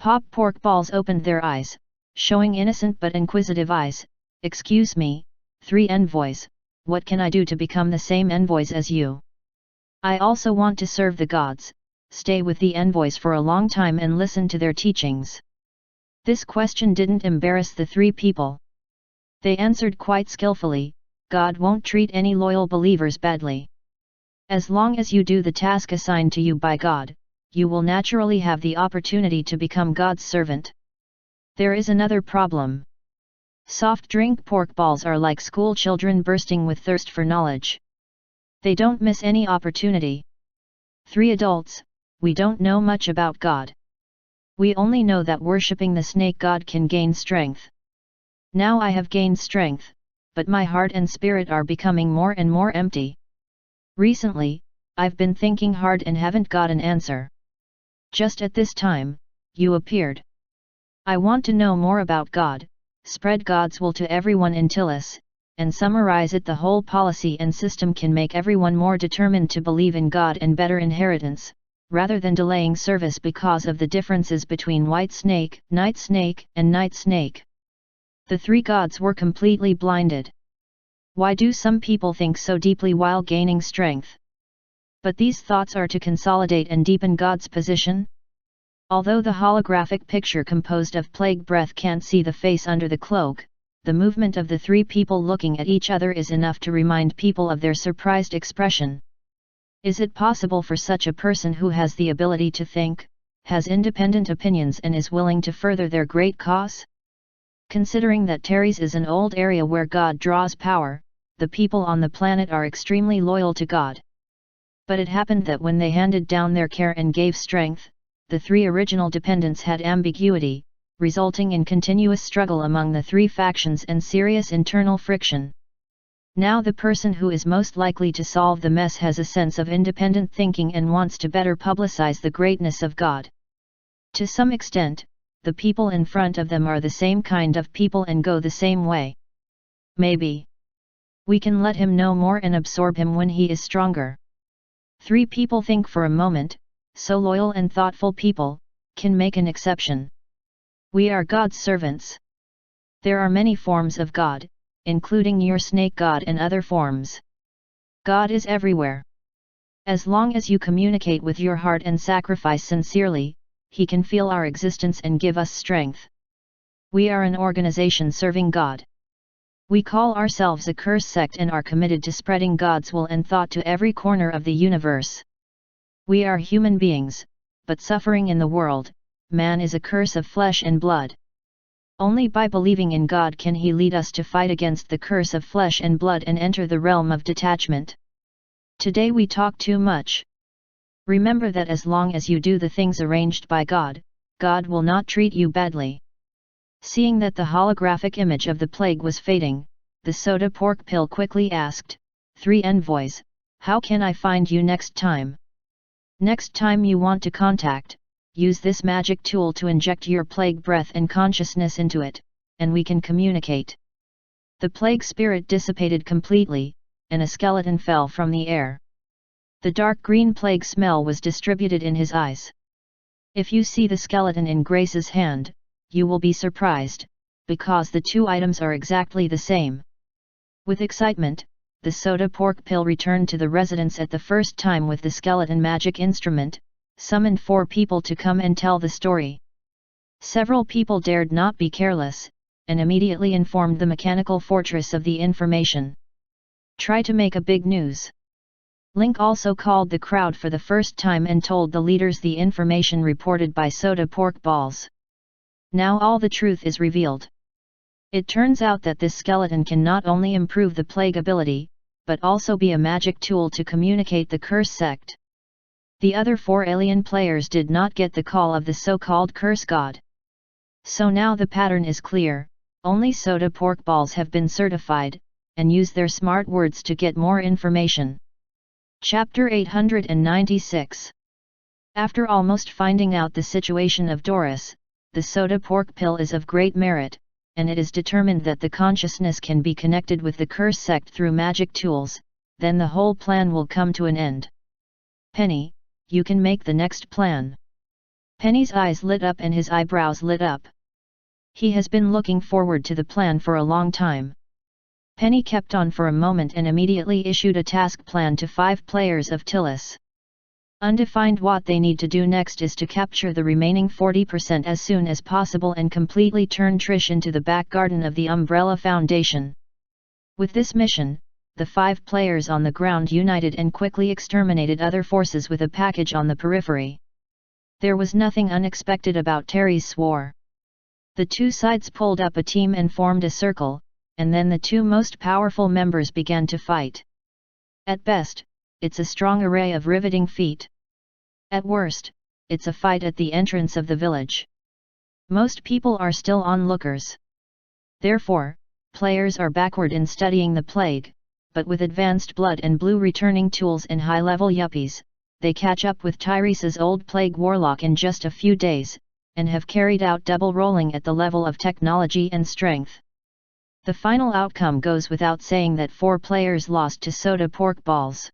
Pop Pork Balls opened their eyes, showing innocent but inquisitive eyes. Excuse me, three envoys, what can I do to become the same envoys as you? I also want to serve the gods, stay with the envoys for a long time and listen to their teachings. This question didn't embarrass the three people. They answered quite skillfully, God won't treat any loyal believers badly. As long as you do the task assigned to you by God, you will naturally have the opportunity to become God's servant. There is another problem. Soft drink pork balls are like school children bursting with thirst for knowledge. They don't miss any opportunity. Three adults, we don't know much about God. We only know that worshipping the snake god can gain strength. Now I have gained strength, but my heart and spirit are becoming more and more empty. Recently, I've been thinking hard and haven't got an answer. Just at this time, you appeared. I want to know more about God, spread God's will to everyone in Tilis, and summarize it. The whole policy and system can make everyone more determined to believe in God and better inheritance, rather than delaying service because of the differences between white snake, night snake, and night snake. The three gods were completely blinded. Why do some people think so deeply while gaining strength? But these thoughts are to consolidate and deepen God's position? Although the holographic picture composed of plague breath can't see the face under the cloak, the movement of the three people looking at each other is enough to remind people of their surprised expression. Is it possible for such a person who has the ability to think, has independent opinions and is willing to further their great cause? Considering that Teres is an old area where God draws power, the people on the planet are extremely loyal to God. But it happened that when they handed down their care and gave strength, the three original dependents had ambiguity, resulting in continuous struggle among the three factions and serious internal friction. Now the person who is most likely to solve the mess has a sense of independent thinking and wants to better publicize the greatness of God. To some extent, the people in front of them are the same kind of people and go the same way. Maybe we can let him know more and absorb him when he is stronger. Three people think for a moment, so loyal and thoughtful people, can make an exception. We are God's servants. There are many forms of God, including your snake god and other forms. God is everywhere. As long as you communicate with your heart and sacrifice sincerely, He can feel our existence and give us strength. We are an organization serving God. We call ourselves a curse sect and are committed to spreading God's will and thought to every corner of the universe. We are human beings, but suffering in the world, man is a curse of flesh and blood. Only by believing in God can He lead us to fight against the curse of flesh and blood and enter the realm of detachment. Today we talk too much. Remember that as long as you do the things arranged by God, God will not treat you badly. Seeing that the holographic image of the plague was fading, the soda pork pill quickly asked, "Three envoys, how can I find you next time? Next time you want to contact, use this magic tool to inject your plague breath and consciousness into it, and we can communicate." The plague spirit dissipated completely, and a skeleton fell from the air. The dark green plague smell was distributed in his eyes. If you see the skeleton in Grace's hand, you will be surprised, because the two items are exactly the same. With excitement, the soda pork pill returned to the residence at the first time with the skeleton magic instrument, summoned 4 people to come and tell the story. Several people dared not be careless, and immediately informed the mechanical fortress of the information. Try to make a big news. Link also called the crowd for the first time and told the leaders the information reported by soda pork balls. Now all the truth is revealed. It turns out that this skeleton can not only improve the plague ability, but also be a magic tool to communicate the curse sect. The other 4 alien players did not get the call of the so-called curse god. So now the pattern is clear, only soda pork balls have been certified, and use their smart words to get more information. Chapter 896. After almost finding out the situation of Doris, the soda pork pill is of great merit, and it is determined that the consciousness can be connected with the curse sect through magic tools, then the whole plan will come to an end. Penny, you can make the next plan. Penny's eyes lit up and his eyebrows lit up. He has been looking forward to the plan for a long time. Penny kept on for a moment and immediately issued a task plan to 5 players of Tillis. Undefined, what they need to do next is to capture the remaining 40% as soon as possible and completely turn Trish into the back garden of the Umbrella Foundation. With this mission, the 5 players on the ground united and quickly exterminated other forces with a package on the periphery. There was nothing unexpected about Terry's swore. The 2 sides pulled up a team and formed a circle, and then the 2 most powerful members began to fight. At best, it's a strong array of riveting feet. At worst, it's a fight at the entrance of the village. Most people are still onlookers. Therefore, players are backward in studying the plague, but with advanced blood and blue returning tools and high-level yuppies, they catch up with Tyrese's old plague warlock in just a few days, and have carried out double rolling at the level of technology and strength. The final outcome goes without saying that 4 players lost to soda pork balls.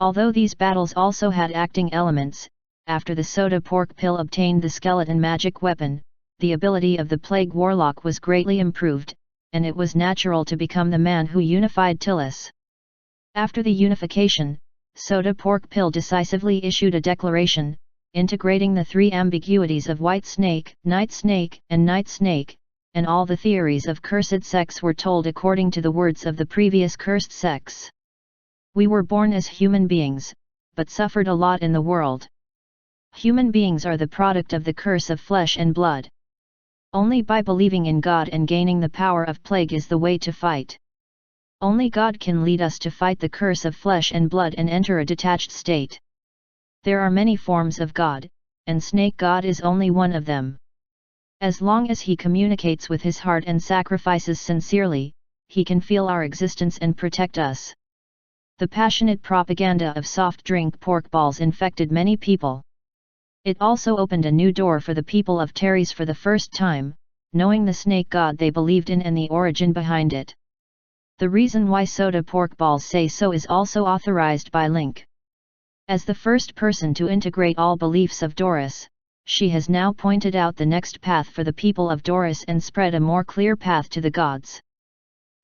Although these battles also had acting elements, after the soda pork pill obtained the skeleton magic weapon, the ability of the plague warlock was greatly improved, and it was natural to become the man who unified Tillis. After the unification, soda pork pill decisively issued a declaration, integrating the 3 ambiguities of white snake, night snake, and night snake, and all the theories of cursed sects were told according to the words of the previous cursed sects. We were born as human beings, but suffered a lot in the world. Human beings are the product of the curse of flesh and blood. Only by believing in God and gaining the power of plague is the way to fight. Only God can lead us to fight the curse of flesh and blood and enter a detached state. There are many forms of God, and Snake God is only one of them. As long as he communicates with his heart and sacrifices sincerely, he can feel our existence and protect us. The passionate propaganda of soft drink pork balls infected many people. It also opened a new door for the people of Terry's for the first time, knowing the snake god they believed in and the origin behind it. The reason why soda pork balls say so is also authorized by Link. As the first person to integrate all beliefs of Doris, she has now pointed out the next path for the people of Doris and spread a more clear path to the gods.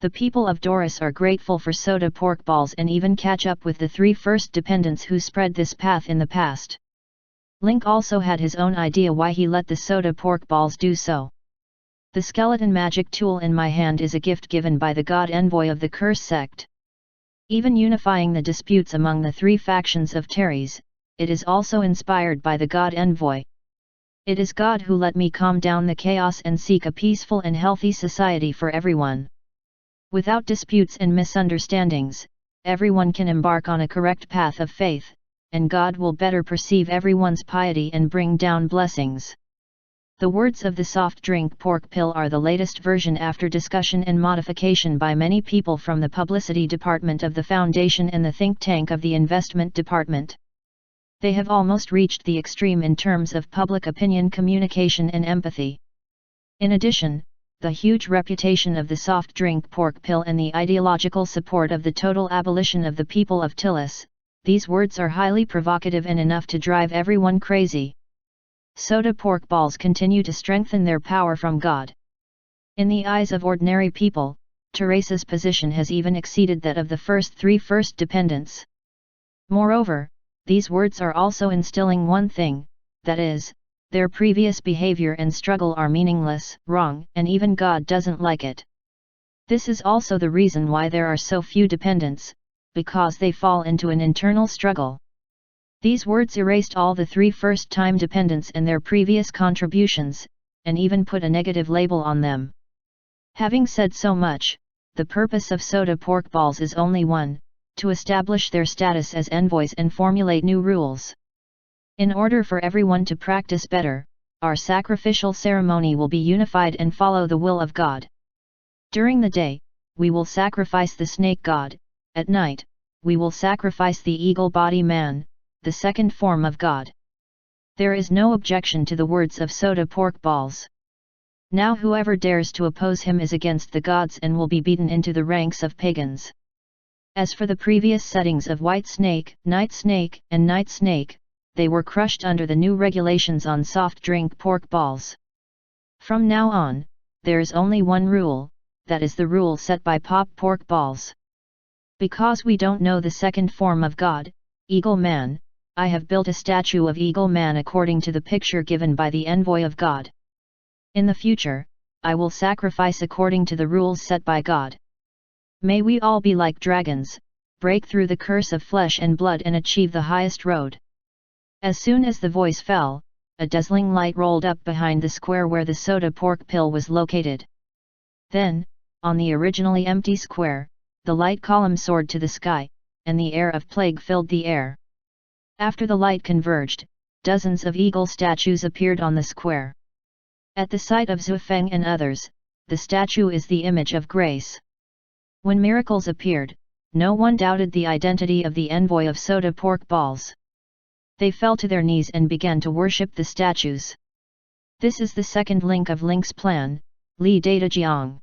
The people of Doris are grateful for soda pork balls and even catch up with the 3 first dependents who spread this path in the past. Link also had his own idea why he let the soda pork balls do so. The skeleton magic tool in my hand is a gift given by the god envoy of the curse sect. Even unifying the disputes among the 3 factions of Terry's, it is also inspired by the god envoy. It is God who let me calm down the chaos and seek a peaceful and healthy society for everyone. Without disputes and misunderstandings, everyone can embark on a correct path of faith, and God will better perceive everyone's piety and bring down blessings. The words of the soft drink pork pill are the latest version after discussion and modification by many people from the publicity department of the foundation and the think tank of the investment department. They have almost reached the extreme in terms of public opinion communication and empathy. In addition, the huge reputation of the soft drink pork pill and the ideological support of the total abolition of the people of Tillis, these words are highly provocative and enough to drive everyone crazy. Soda pork balls continue to strengthen their power from God. In the eyes of ordinary people, Teresa's position has even exceeded that of the first 3 first dependents. Moreover, these words are also instilling one thing, that is, their previous behavior and struggle are meaningless, wrong, and even God doesn't like it. This is also the reason why there are so few dependents, because they fall into an internal struggle. These words erased all the 3 first-time dependents and their previous contributions, and even put a negative label on them. Having said so much, the purpose of soda pork balls is only one, to establish their status as envoys and formulate new rules. In order for everyone to practice better, our sacrificial ceremony will be unified and follow the will of God. During the day, we will sacrifice the snake god, at night, we will sacrifice the eagle body man, the second form of God. There is no objection to the words of soda pork balls. Now whoever dares to oppose him is against the gods and will be beaten into the ranks of pagans. As for the previous settings of white snake, night snake, and night snake, they were crushed under the new regulations on soft drink pork balls. From now on, there is only one rule, that is the rule set by pop pork balls. Because we don't know the second form of God, Eagle Man, I have built a statue of Eagle Man according to the picture given by the envoy of God. In the future, I will sacrifice according to the rules set by God. May we all be like dragons, break through the curse of flesh and blood and achieve the highest road. As soon as the voice fell, a dazzling light rolled up behind the square where the soda pork pill was located. Then, on the originally empty square, the light column soared to the sky, and the air of plague filled the air. After the light converged, dozens of eagle statues appeared on the square. At the sight of Zhuge and others, the statue is the image of grace. When miracles appeared, no one doubted the identity of the envoy of soda pork balls. They fell to their knees and began to worship the statues. This is the second link of Link's plan, Li Datajiang.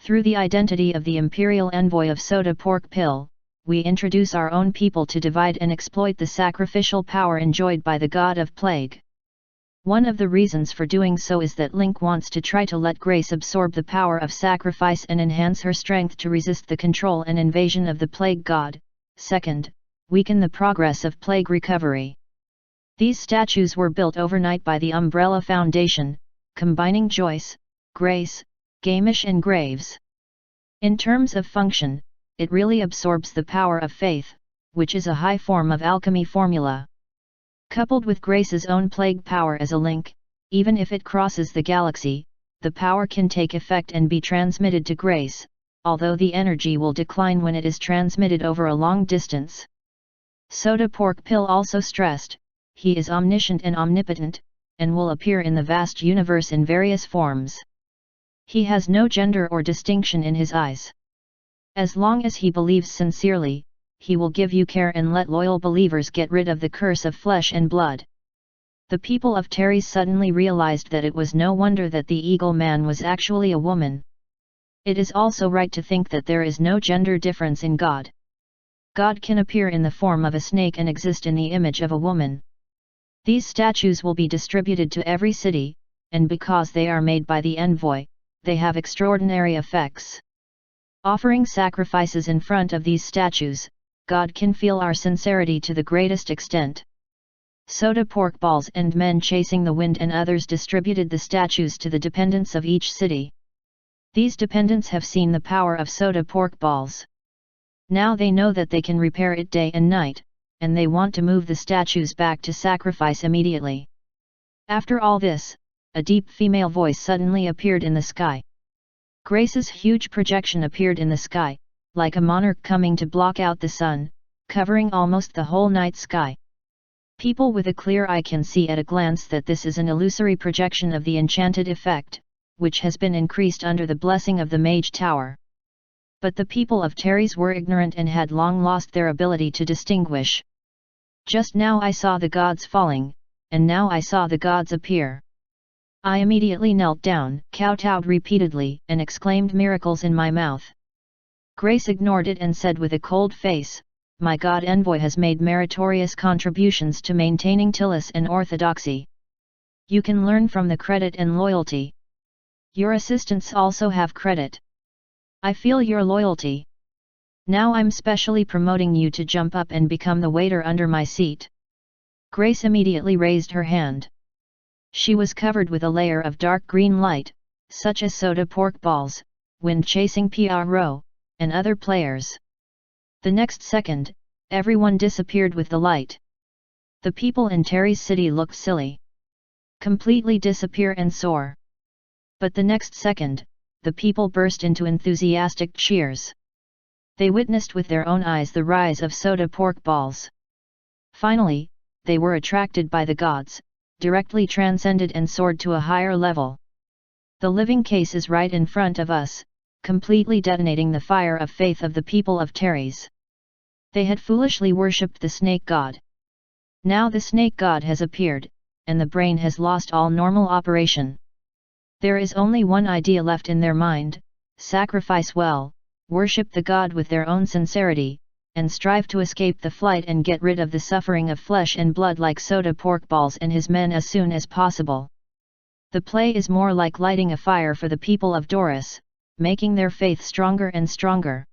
Through the identity of the imperial envoy of soda pork pill, we introduce our own people to divide and exploit the sacrificial power enjoyed by the god of plague. One of the reasons for doing so is that Link wants to try to let Grace absorb the power of sacrifice and enhance her strength to resist the control and invasion of the plague god. Second, weaken the progress of plague recovery. These statues were built overnight by the Umbrella Foundation, combining Joyce, Grace, Gamish and Graves. In terms of function, it really absorbs the power of faith, which is a high form of alchemy formula. Coupled with Grace's own plague power as a link, even if it crosses the galaxy, the power can take effect and be transmitted to Grace, although the energy will decline when it is transmitted over a long distance. Soda Pork Pill also stressed, he is omniscient and omnipotent, and will appear in the vast universe in various forms. He has no gender or distinction in his eyes. As long as he believes sincerely, he will give you care and let loyal believers get rid of the curse of flesh and blood. The people of Teres suddenly realized that it was no wonder that the Eagle Man was actually a woman. It is also right to think that there is no gender difference in God. God can appear in the form of a snake and exist in the image of a woman. These statues will be distributed to every city, and because they are made by the envoy, they have extraordinary effects. Offering sacrifices in front of these statues, God can feel our sincerity to the greatest extent. Soda pork balls and men chasing the wind and others distributed the statues to the dependents of each city. These dependents have seen the power of soda pork balls. Now they know that they can repair it day and night, and they want to move the statues back to sacrifice immediately. After all this, a deep female voice suddenly appeared in the sky. Grace's huge projection appeared in the sky, like a monarch coming to block out the sun, covering almost the whole night sky. People with a clear eye can see at a glance that this is an illusory projection of the enchanted effect, which has been increased under the blessing of the Mage Tower. But the people of Teres were ignorant and had long lost their ability to distinguish. Just now I saw the gods falling, and now I saw the gods appear. I immediately knelt down, kowtowed repeatedly, and exclaimed miracles in my mouth. Grace ignored it and said with a cold face, my God envoy has made meritorious contributions to maintaining Tillis and orthodoxy. You can learn from the credit and loyalty. Your assistants also have credit. I feel your loyalty. Now I'm specially promoting you to jump up and become the waiter under my seat. Grace immediately raised her hand. She was covered with a layer of dark green light, such as soda pork balls, wind-chasing PRO, and other players. The next second, everyone disappeared with the light. The people in Teres city looked silly. Completely disappear and soar. But the next second, the people burst into enthusiastic cheers. They witnessed with their own eyes the rise of soda pork balls. Finally, they were attracted by the gods, directly transcended and soared to a higher level. The living case is right in front of us, completely detonating the fire of faith of the people of Teres. They had foolishly worshipped the snake god. Now the snake god has appeared, and the brain has lost all normal operation. There is only one idea left in their mind: sacrifice well, worship the god with their own sincerity, and strive to escape the flight and get rid of the suffering of flesh and blood like soda pork balls and his men as soon as possible. The play is more like lighting a fire for the people of Doris, making their faith stronger and stronger.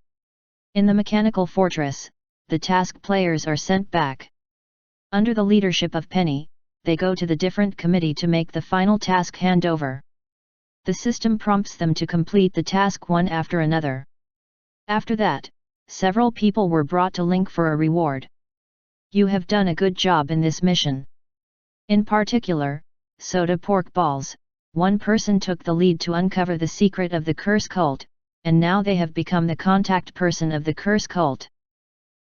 In the mechanical fortress, the task players are sent back. Under the leadership of Penny, they go to the different committee to make the final task handover. The system prompts them to complete the task one after another. After that, several people were brought to Link for a reward. You have done a good job in this mission. In particular, soda pork balls, one person took the lead to uncover the secret of the curse cult, and now they have become the contact person of the curse cult.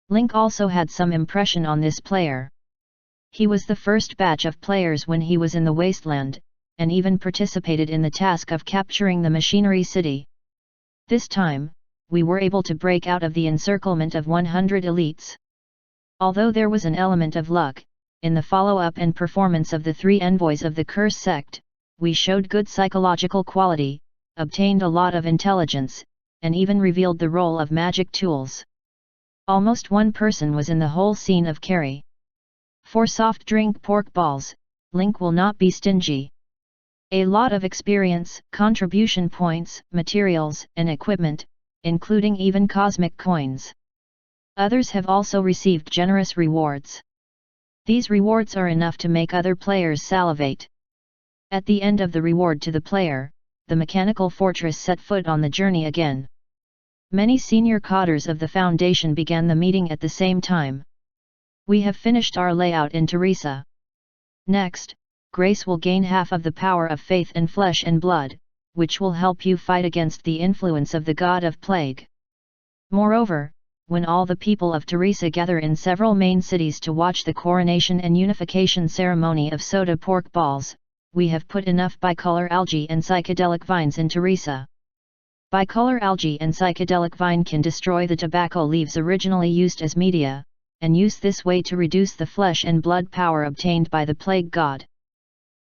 Link also had some impression on this player. He was the first batch of players when he was in the wasteland, and even participated in the task of capturing the machinery city. This time, we were able to break out of the encirclement of 100 elites. Although there was an element of luck, in the follow-up and performance of the 3 envoys of the curse sect, we showed good psychological quality, obtained a lot of intelligence, and even revealed the role of magic tools. Almost one person was in the whole scene of carry. For soft drink pork balls, Link will not be stingy. A lot of experience, contribution points, materials, and equipment, including even cosmic coins. Others have also received generous rewards. These rewards are enough to make other players salivate. At the end of the reward to the player, the mechanical fortress set foot on the journey again. Many senior cadres of the Foundation began the meeting at the same time. We have finished our layout in Teresa. Next, Grace will gain half of the power of faith and flesh and blood, which will help you fight against the influence of the god of plague. Moreover, when all the people of Teresa gather in several main cities to watch the coronation and unification ceremony of soda pork balls, we have put enough bicolor algae and psychedelic vines in Teresa. Bicolor algae and psychedelic vine can destroy the tobacco leaves originally used as media, and use this way to reduce the flesh and blood power obtained by the plague god.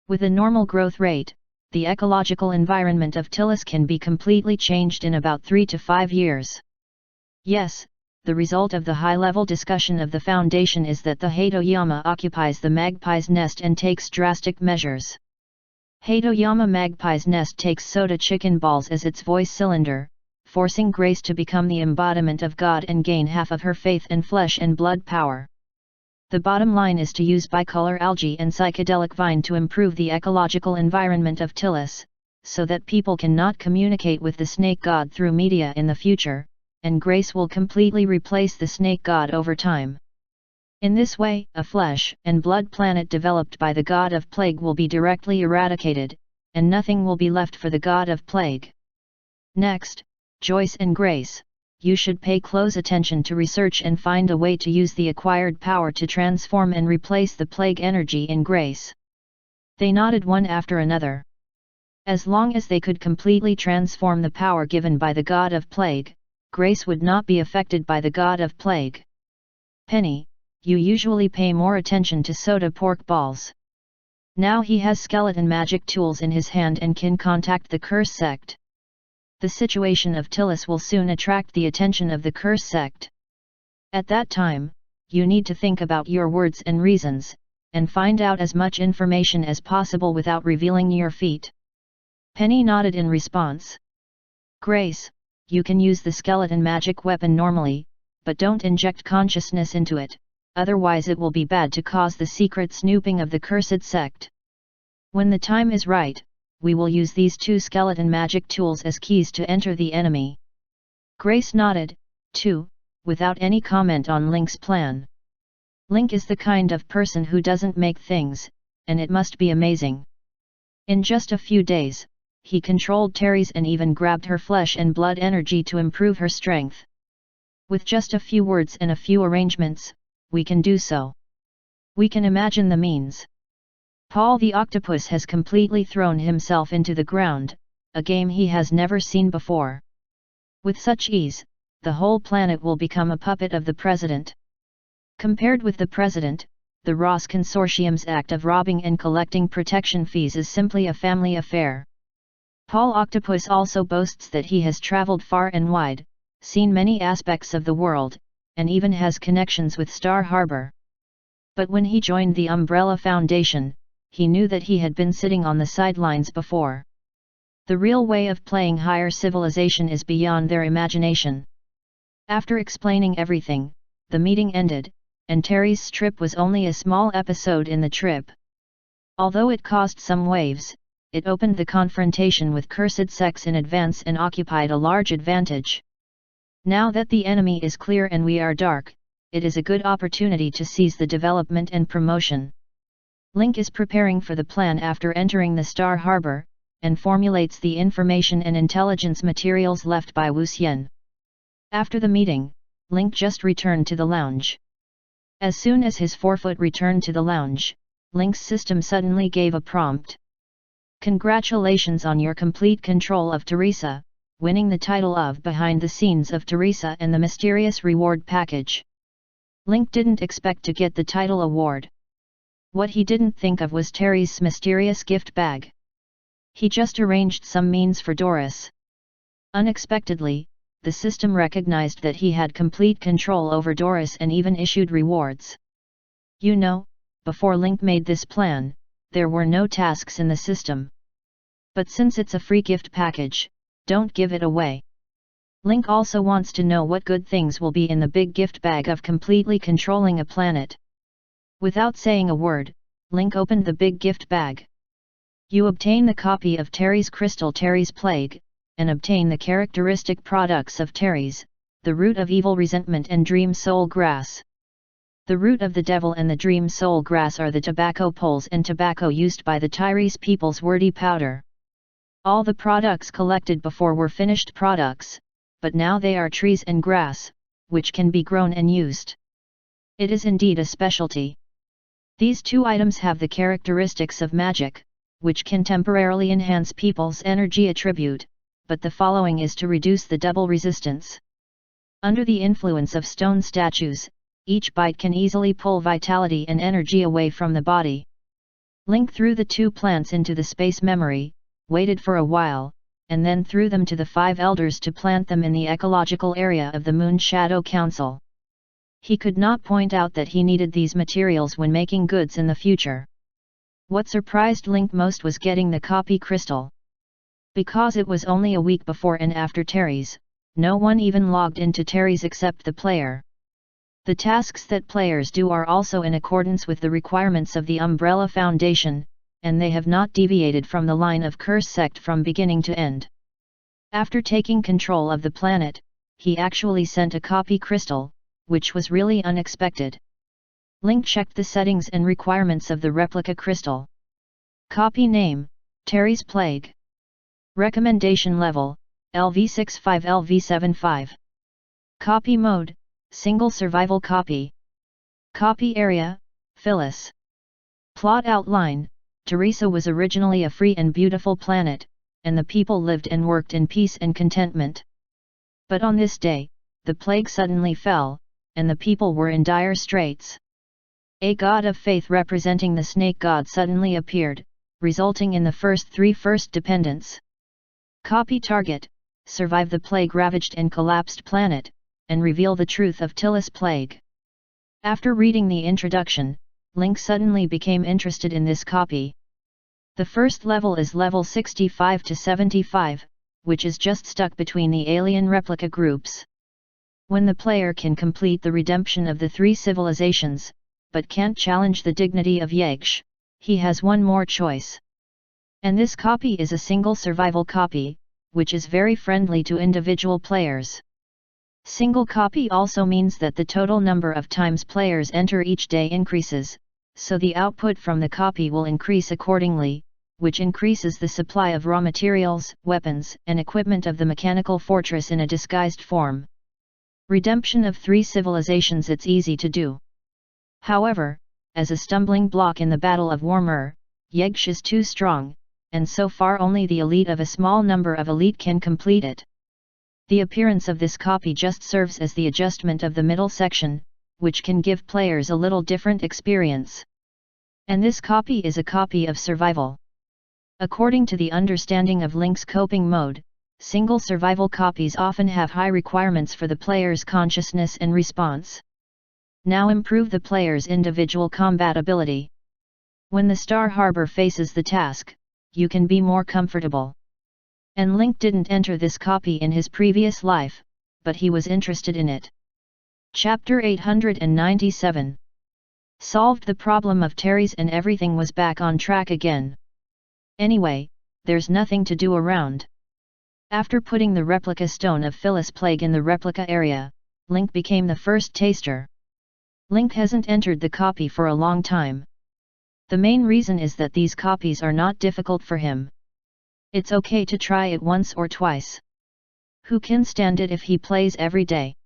With a normal growth rate, the ecological environment of Tilis can be completely changed in about 3 to 5 years. Yes, the result of the high-level discussion of the Foundation is that the Hatoyama occupies the magpie's nest and takes drastic measures. Hatoyama magpie's nest takes soda chicken balls as its voice cylinder, forcing Grace to become the embodiment of God and gain half of her faith and flesh and blood power. The bottom line is to use bicolor algae and psychedelic vine to improve the ecological environment of Tilis, so that people cannot communicate with the snake god through media in the future, and Grace will completely replace the snake god over time. In this way, a flesh and blood planet developed by the god of plague will be directly eradicated, and nothing will be left for the god of plague. Next, Joyce and Grace, you should pay close attention to research and find a way to use the acquired power to transform and replace the plague energy in Grace. They nodded one after another. As long as they could completely transform the power given by the god of plague, Grace would not be affected by the god of plague. Penny, you usually pay more attention to soda pork balls. Now he has skeleton magic tools in his hand and can contact the curse sect. The situation of Tilis will soon attract the attention of the curse sect. At that time, you need to think about your words and reasons, and find out as much information as possible without revealing your feet. Penny nodded in response. Grace, you can use the skeleton magic weapon normally, but don't inject consciousness into it, otherwise it will be bad to cause the secret snooping of the cursed sect. When the time is right, we will use these 2 skeleton magic tools as keys to enter the enemy. Grace nodded, too, without any comment on Link's plan. Link is the kind of person who doesn't make things, and it must be amazing. In just a few days, he controlled Terry's and even grabbed her flesh and blood energy to improve her strength. With just a few words and a few arrangements, we can do so. We can imagine the means. Paul the octopus has completely thrown himself into the ground, a game he has never seen before. With such ease, the whole planet will become a puppet of the president. Compared with the president, the Ross Consortium's act of robbing and collecting protection fees is simply a family affair. Paul Octopus also boasts that he has traveled far and wide, seen many aspects of the world, and even has connections with Star Harbor. But when he joined the Umbrella Foundation, he knew that he had been sitting on the sidelines before. The real way of playing higher civilization is beyond their imagination. After explaining everything, the meeting ended, and Terry's trip was only a small episode in the trip. Although it caused some waves, it opened the confrontation with cursed sex in advance and occupied a large advantage. Now that the enemy is clear and we are dark, it is a good opportunity to seize the development and promotion. Link is preparing for the plan after entering the Star Harbor, and formulates the information and intelligence materials left by Wu Xian. After the meeting, Link just returned to the lounge. As soon as his forefoot returned to the lounge, Link's system suddenly gave a prompt. Congratulations on your complete control of Teresa, winning the title of Behind the Scenes of Teresa and the mysterious reward package. Link didn't expect to get the title award. What he didn't think of was Terry's mysterious gift bag. He just arranged some means for Doris. Unexpectedly, the system recognized that he had complete control over Doris and even issued rewards. You know, before Link made this plan, there were no tasks in the system. But since it's a free gift package, don't give it away. Link also wants to know what good things will be in the big gift bag of completely controlling a planet. Without saying a word, Link opened the big gift bag. You obtain the copy of Terry's crystal Terry's Plague, and obtain the characteristic products of Terry's, the root of evil resentment and dream soul grass. The root of the devil and the dream soul grass are the tobacco poles and tobacco used by the Tyrese people's wordy powder. All the products collected before were finished products, but now they are trees and grass, which can be grown and used. It is indeed a specialty. These two items have the characteristics of magic, which can temporarily enhance people's energy attribute, but the following is to reduce the double resistance. Under the influence of stone statues, each bite can easily pull vitality and energy away from the body. Link threw the two plants into the space memory, waited for a while, and then threw them to the 5 elders to plant them in the ecological area of the Moon Shadow Council. He could not point out that he needed these materials when making goods in the future. What surprised Link most was getting the copy crystal. Because it was only a week before and after Terry's, no one even logged into Terry's except the player. The tasks that players do are also in accordance with the requirements of the Umbrella Foundation, and they have not deviated from the line of Curse Sect from beginning to end. After taking control of the planet, he actually sent a copy crystal, which was really unexpected. Link checked the settings and requirements of the replica crystal. Copy name, Terry's Plague. Recommendation level, LV65 LV75. Copy mode, single survival copy. Copy area, Phyllis. Plot outline, Teresa was originally a free and beautiful planet, and the people lived and worked in peace and contentment. But on this day, the plague suddenly fell, and the people were in dire straits. A god of faith representing the snake god suddenly appeared, resulting in the first 3 dependents. Copy target, survive the plague-ravaged and collapsed planet, and reveal the truth of Tillis plague. After reading the introduction, Link suddenly became interested in this copy. The first level is level 65 to 75, which is just stuck between the alien replica groups. When the player can complete the redemption of the 3 civilizations, but can't challenge the dignity of Yegsh, he has one more choice. And this copy is a single survival copy, which is very friendly to individual players. Single copy also means that the total number of times players enter each day increases, so the output from the copy will increase accordingly, which increases the supply of raw materials, weapons, and equipment of the mechanical fortress in a disguised form. Redemption of 3 civilizations. It's easy to do. However, as a stumbling block in the Battle of Warmer, Yegsh is too strong, and so far only the elite of a small number of elite can complete it. The appearance of this copy just serves as the adjustment of the middle section, which can give players a little different experience. And this copy is a copy of survival. According to the understanding of Link's coping mode, single survival copies often have high requirements for the player's consciousness and response. Now improve the player's individual combat ability. When the Star Harbor faces the task, you can be more comfortable. And Link didn't enter this copy in his previous life, but he was interested in it. Chapter 897. Solved the problem of Terry's and everything was back on track again. Anyway, there's nothing to do around. After putting the replica stone of Phyllis Plague in the replica area, Link became the first taster. Link hasn't entered the copy for a long time. The main reason is that these copies are not difficult for him. It's okay to try it once or twice. Who can stand it if he plays every day?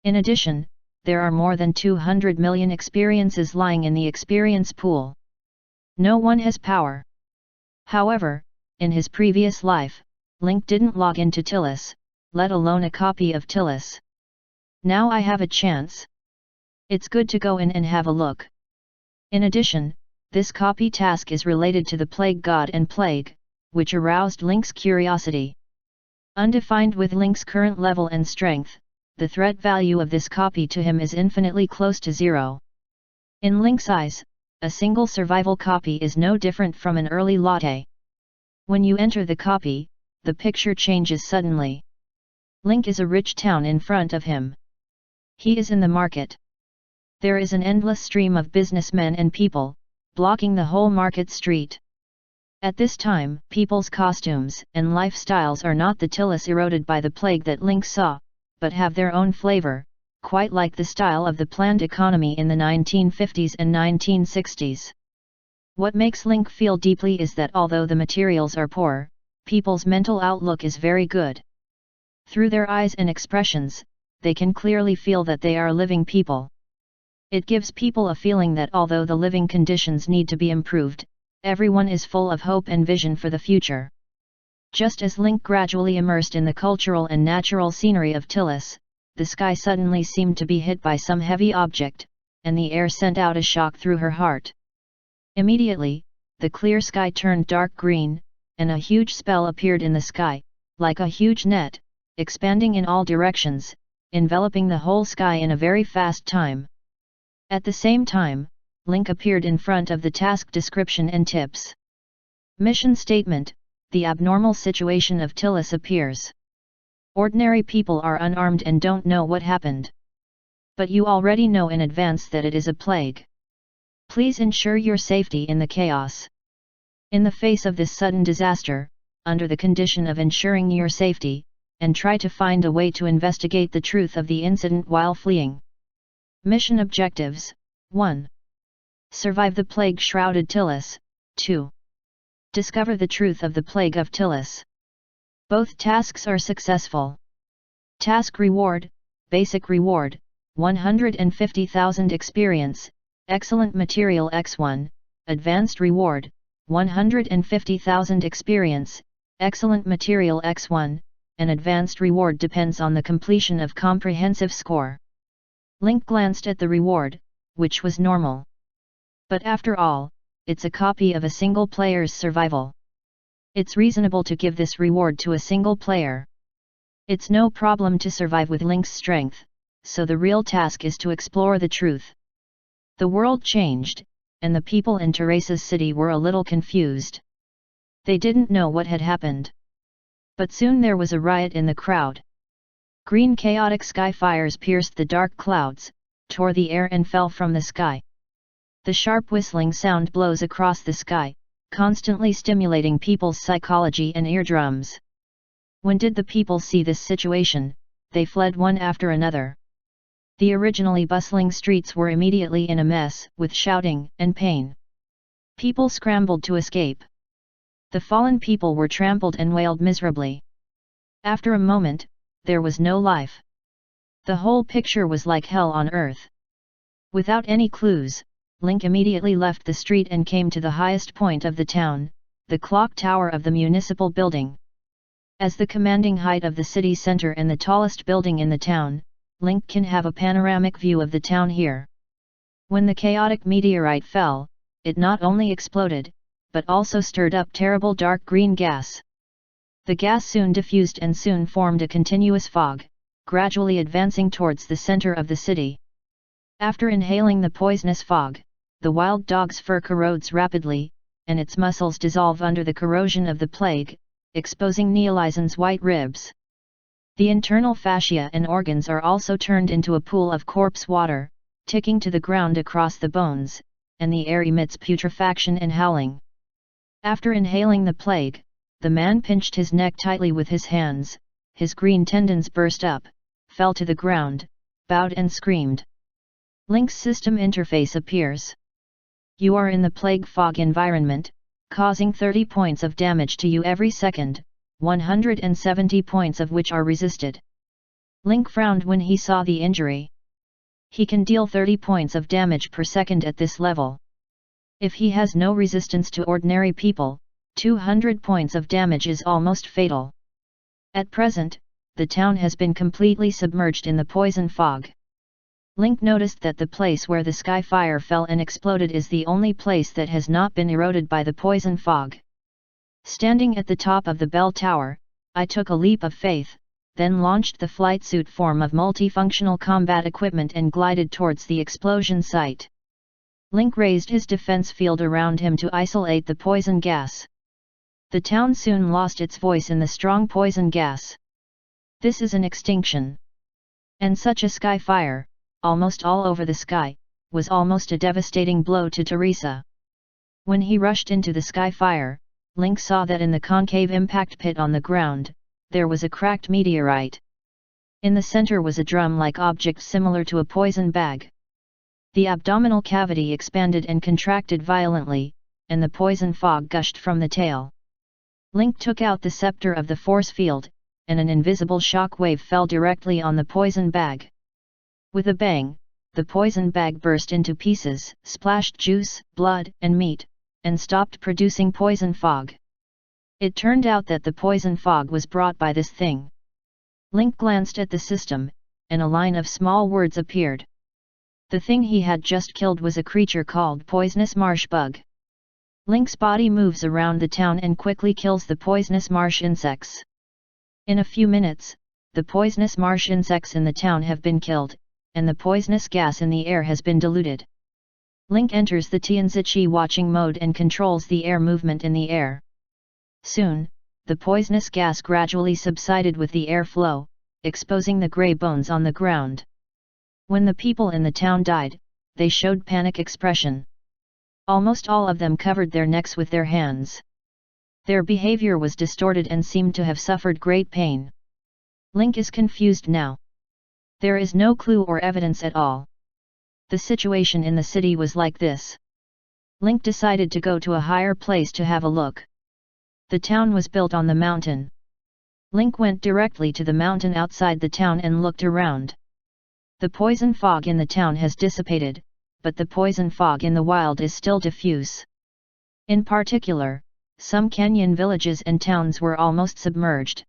In addition, there are more than 200 million experiences lying in the experience pool. No one has power. However, in his previous life, Link didn't log into Tillis, let alone a copy of Tillis. Now I have a chance. It's good to go in and have a look. In addition, this copy task is related to the Plague God and Plague, which aroused Link's curiosity. Undefined with Link's current level and strength, the threat value of this copy to him is infinitely close to 0. In Link's eyes, a single survival copy is no different from an early latte. When you enter the copy, the picture changes suddenly. Link is a rich town in front of him. He is in the market. There is an endless stream of businessmen and people, blocking the whole market street. At this time, people's costumes and lifestyles are not the Tillis eroded by the plague that Link saw, but have their own flavor, quite like the style of the planned economy in the 1950s and 1960s. What makes Link feel deeply is that although the materials are poor, people's mental outlook is very good. Through their eyes and expressions, they can clearly feel that they are living people. It gives people a feeling that although the living conditions need to be improved, everyone is full of hope and vision for the future. Just as Link gradually immersed in the cultural and natural scenery of Tillis, the sky suddenly seemed to be hit by some heavy object, and the air sent out a shock through her heart. Immediately, the clear sky turned dark green, and a huge spell appeared in the sky, like a huge net, expanding in all directions, enveloping the whole sky in a very fast time. At the same time, Link appeared in front of the task description and tips. Mission statement: the abnormal situation of Tillis appears. Ordinary people are unarmed and don't know what happened. But you already know in advance that it is a plague. Please ensure your safety in the chaos. In the face of this sudden disaster, under the condition of ensuring your safety, and try to find a way to investigate the truth of the incident while fleeing. Mission objectives: 1. Survive the plague-shrouded Tillis. 2. Discover the truth of the plague of Tillis. Both tasks are successful. Task reward: Basic reward, 150,000 experience, excellent material X1, advanced reward, 150,000 experience, excellent material X1, and advanced reward depends on the completion of comprehensive score. Link glanced at the reward, which was normal. But after all, it's a copy of a single player's survival. It's reasonable to give this reward to a single player. It's no problem to survive with Link's strength, so the real task is to explore the truth. The world changed, and the people in Teresa's city were a little confused. They didn't know what had happened. But soon there was a riot in the crowd. Green chaotic sky fires pierced the dark clouds, tore the air and fell from the sky. The sharp whistling sound blows across the sky, constantly stimulating people's psychology and eardrums. When did the people see this situation, they fled one after another. The originally bustling streets were immediately in a mess, with shouting and pain. People scrambled to escape. The fallen people were trampled and wailed miserably. After a moment, there was no life. The whole picture was like hell on earth. Without any clues, Link immediately left the street and came to the highest point of the town, the clock tower of the municipal building. As the commanding height of the city center and the tallest building in the town, Link can have a panoramic view of the town here. When the chaotic meteorite fell, it not only exploded, but also stirred up terrible dark green gas. The gas soon diffused and soon formed a continuous fog, gradually advancing towards the center of the city. After inhaling the poisonous fog, the wild dog's fur corrodes rapidly, and its muscles dissolve under the corrosion of the plague, exposing Neolizan's white ribs. The internal fascia and organs are also turned into a pool of corpse water, ticking to the ground across the bones, and the air emits putrefaction and howling. After inhaling the plague, the man pinched his neck tightly with his hands, his green tendons burst up, fell to the ground, bowed and screamed. Link's system interface appears. You are in the plague fog environment, causing 30 points of damage to you every second, 170 points of which are resisted. Link frowned when he saw the injury. He can deal 30 points of damage per second at this level. If he has no resistance to ordinary people, 200 points of damage is almost fatal. At present, the town has been completely submerged in the poison fog. Link noticed that the place where the sky fire fell and exploded is the only place that has not been eroded by the poison fog. Standing at the top of the bell tower, I took a leap of faith, then launched the flight suit form of multifunctional combat equipment and glided towards the explosion site. Link raised his defense field around him to isolate the poison gas. The town soon lost its voice in the strong poison gas. This is an extinction. And such a sky fire, almost all over the sky, was almost a devastating blow to Teresa. When he rushed into the sky fire, Link saw that in the concave impact pit on the ground, there was a cracked meteorite. In the center was a drum-like object similar to a poison bag. The abdominal cavity expanded and contracted violently, and the poison fog gushed from the tail. Link took out the scepter of the force field, and an invisible shock wave fell directly on the poison bag. With a bang, the poison bag burst into pieces, splashed juice, blood, and meat, and stopped producing poison fog. It turned out that the poison fog was brought by this thing. Link glanced at the system, and a line of small words appeared. The thing he had just killed was a creature called poisonous marsh bug. Link's body moves around the town and quickly kills the poisonous marsh insects. In a few minutes, the poisonous marsh insects in the town have been killed, and the poisonous gas in the air has been diluted. Link enters the Tianzichi watching mode and controls the air movement in the air. Soon, the poisonous gas gradually subsided with the air flow, exposing the grey bones on the ground. When the people in the town died, they showed panic expression. Almost all of them covered their necks with their hands. Their behavior was distorted and seemed to have suffered great pain. Link is confused now. There is no clue or evidence at all. The situation in the city was like this. Link decided to go to a higher place to have a look. The town was built on the mountain. Link went directly to the mountain outside the town and looked around. The poison fog in the town has dissipated, but the poison fog in the wild is still diffuse. In particular, some canyon villages and towns were almost submerged.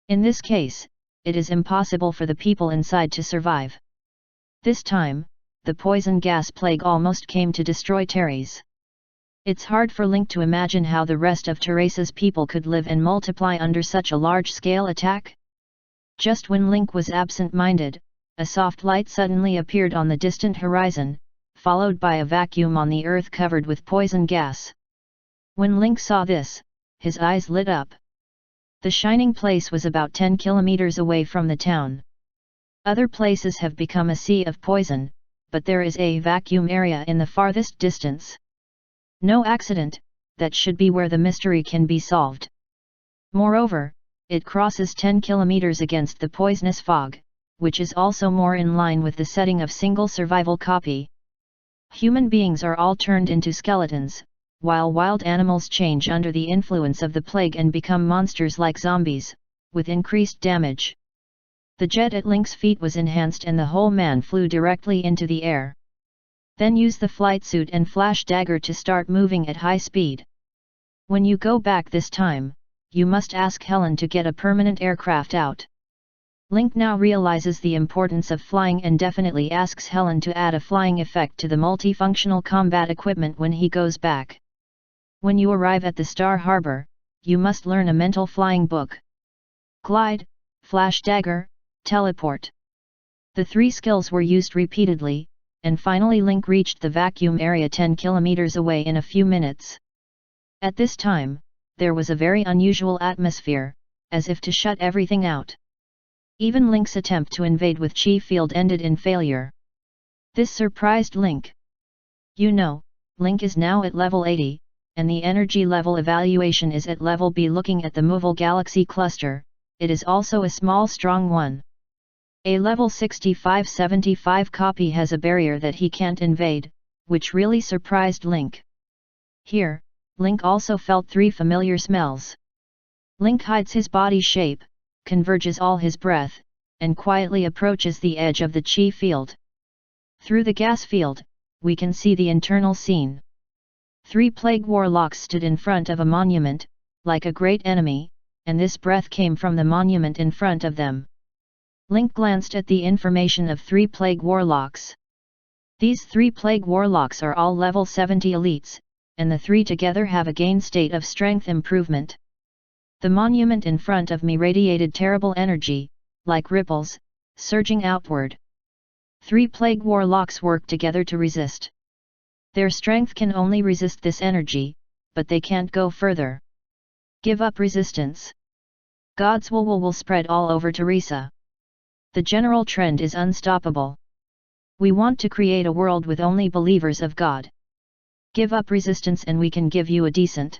In this case, it is impossible for the people inside to survive. This time, the poison gas plague almost came to destroy Teres. It's hard for Link to imagine how the rest of Teresa's people could live and multiply under such a large-scale attack. Just when Link was absent-minded, a soft light suddenly appeared on the distant horizon, followed by a vacuum on the earth covered with poison gas. When Link saw this, his eyes lit up. The shining place was about 10 kilometers away from the town. Other places have become a sea of poison, but there is a vacuum area in the farthest distance. No accident, that should be where the mystery can be solved. Moreover, it crosses 10 kilometers against the poisonous fog, which is also more in line with the setting of single survival copy. Human beings are all turned into skeletons, while wild animals change under the influence of the plague and become monsters like zombies, with increased damage. The jet at Link's feet was enhanced and the whole man flew directly into the air. Then use the flight suit and flash dagger to start moving at high speed. When you go back this time, you must ask Helen to get a permanent aircraft out. Link now realizes the importance of flying and definitely asks Helen to add a flying effect to the multifunctional combat equipment when he goes back. When you arrive at the Star Harbor, you must learn a mental flying book. Glide, Flash Dagger, Teleport. The three skills were used repeatedly, and finally Link reached the vacuum area 10 kilometers away in a few minutes. At this time, there was a very unusual atmosphere, as if to shut everything out. Even Link's attempt to invade with Chi Field ended in failure. This surprised Link. You know, Link is now at level 80, and the energy level evaluation is at level B. Looking at the Movil Galaxy Cluster, it is also a small strong one. A level 65-75 copy has a barrier that he can't invade, which really surprised Link. Here, Link also felt three familiar smells. Link hides his body shape, converges all his breath, and quietly approaches the edge of the Chi field. Through the gas field, we can see the internal scene. Three plague warlocks stood in front of a monument, like a great enemy, and this breath came from the monument in front of them. Link glanced at the information of three plague warlocks. These three plague warlocks are all level 70 elites, and the three together have a gain state of strength improvement. The monument in front of me radiated terrible energy, like ripples, surging outward. Three plague warlocks work together to resist. Their strength can only resist this energy, but they can't go further. Give up resistance. God's will spread all over Teresa. The general trend is unstoppable. We want to create a world with only believers of God. Give up resistance and we can give you a decent.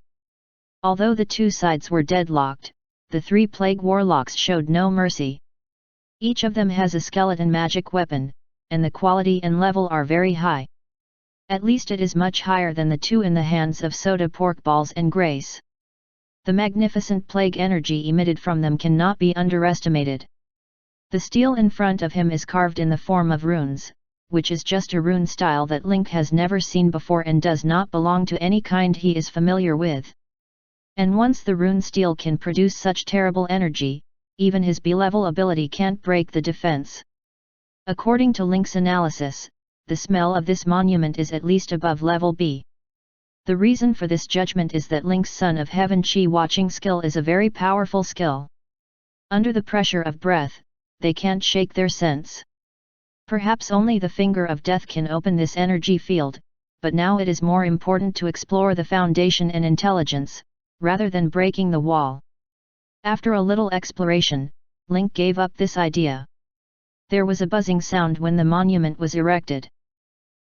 Although the two sides were deadlocked, the three plague warlocks showed no mercy. Each of them has a skeleton magic weapon, and the quality and level are very high. At least it is much higher than the two in the hands of Soda Porkballs and Grace. The magnificent plague energy emitted from them cannot be underestimated. The steel in front of him is carved in the form of runes, which is just a rune style that Link has never seen before and does not belong to any kind he is familiar with. And once the rune steel can produce such terrible energy, even his B-level ability can't break the defense. According to Link's analysis, the smell of this monument is at least above level B. The reason for this judgment is that Link's Son of Heaven Chi watching skill is a very powerful skill. Under the pressure of breath, they can't shake their sense. Perhaps only the finger of death can open this energy field, but now it is more important to explore the foundation and intelligence, rather than breaking the wall. After a little exploration, Link gave up this idea. There was a buzzing sound when the monument was erected.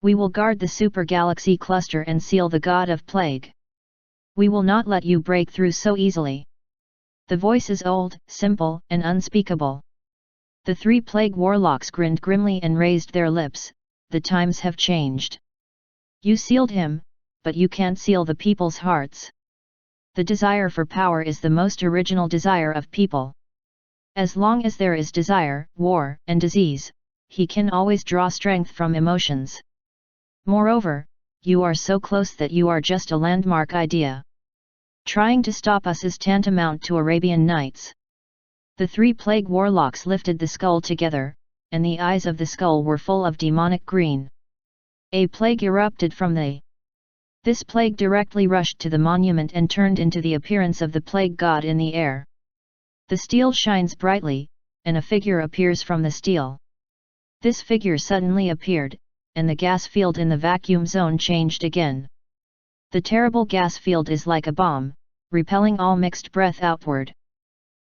We will guard the super galaxy cluster and seal the god of plague. We will not let you break through so easily. The voice is old, simple, and unspeakable. The three plague warlocks grinned grimly and raised their lips. The times have changed. You sealed him, but you can't seal the people's hearts. The desire for power is the most original desire of people. As long as there is desire, war, and disease, he can always draw strength from emotions. Moreover, you are so close that you are just a landmark idea. Trying to stop us is tantamount to Arabian Nights. The three plague warlocks lifted the skull together, and the eyes of the skull were full of demonic green. A plague erupted from This plague directly rushed to the monument and turned into the appearance of the plague god in the air. The steel shines brightly, and a figure appears from the steel. This figure suddenly appeared, and the gas field in the vacuum zone changed again. The terrible gas field is like a bomb, repelling all mixed breath outward.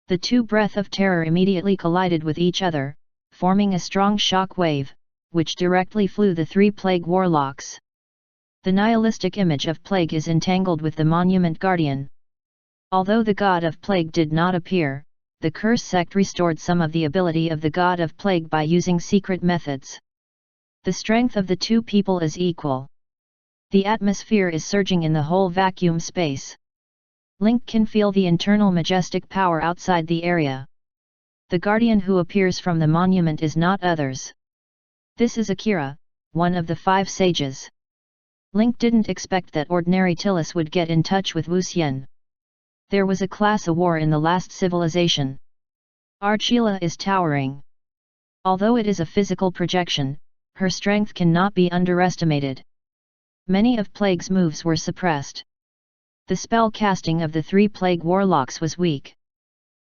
The two breath of terror immediately collided with each other, forming a strong shock wave, which directly flew the three plague warlocks. The nihilistic image of plague is entangled with the monument guardian. Although the god of plague did not appear, the curse sect restored some of the ability of the god of plague by using secret methods. The strength of the two people is equal. The atmosphere is surging in the whole vacuum space. Link can feel the internal majestic power outside the area. The guardian who appears from the monument is not others. This is Akira, one of the 5 sages. Link didn't expect that ordinary Tillis would get in touch with Wu Xian. There was a class war in the last civilization. Archila is towering. Although it is a physical projection, her strength cannot be underestimated. Many of Plague's moves were suppressed. The spell casting of the 3 Plague Warlocks was weak.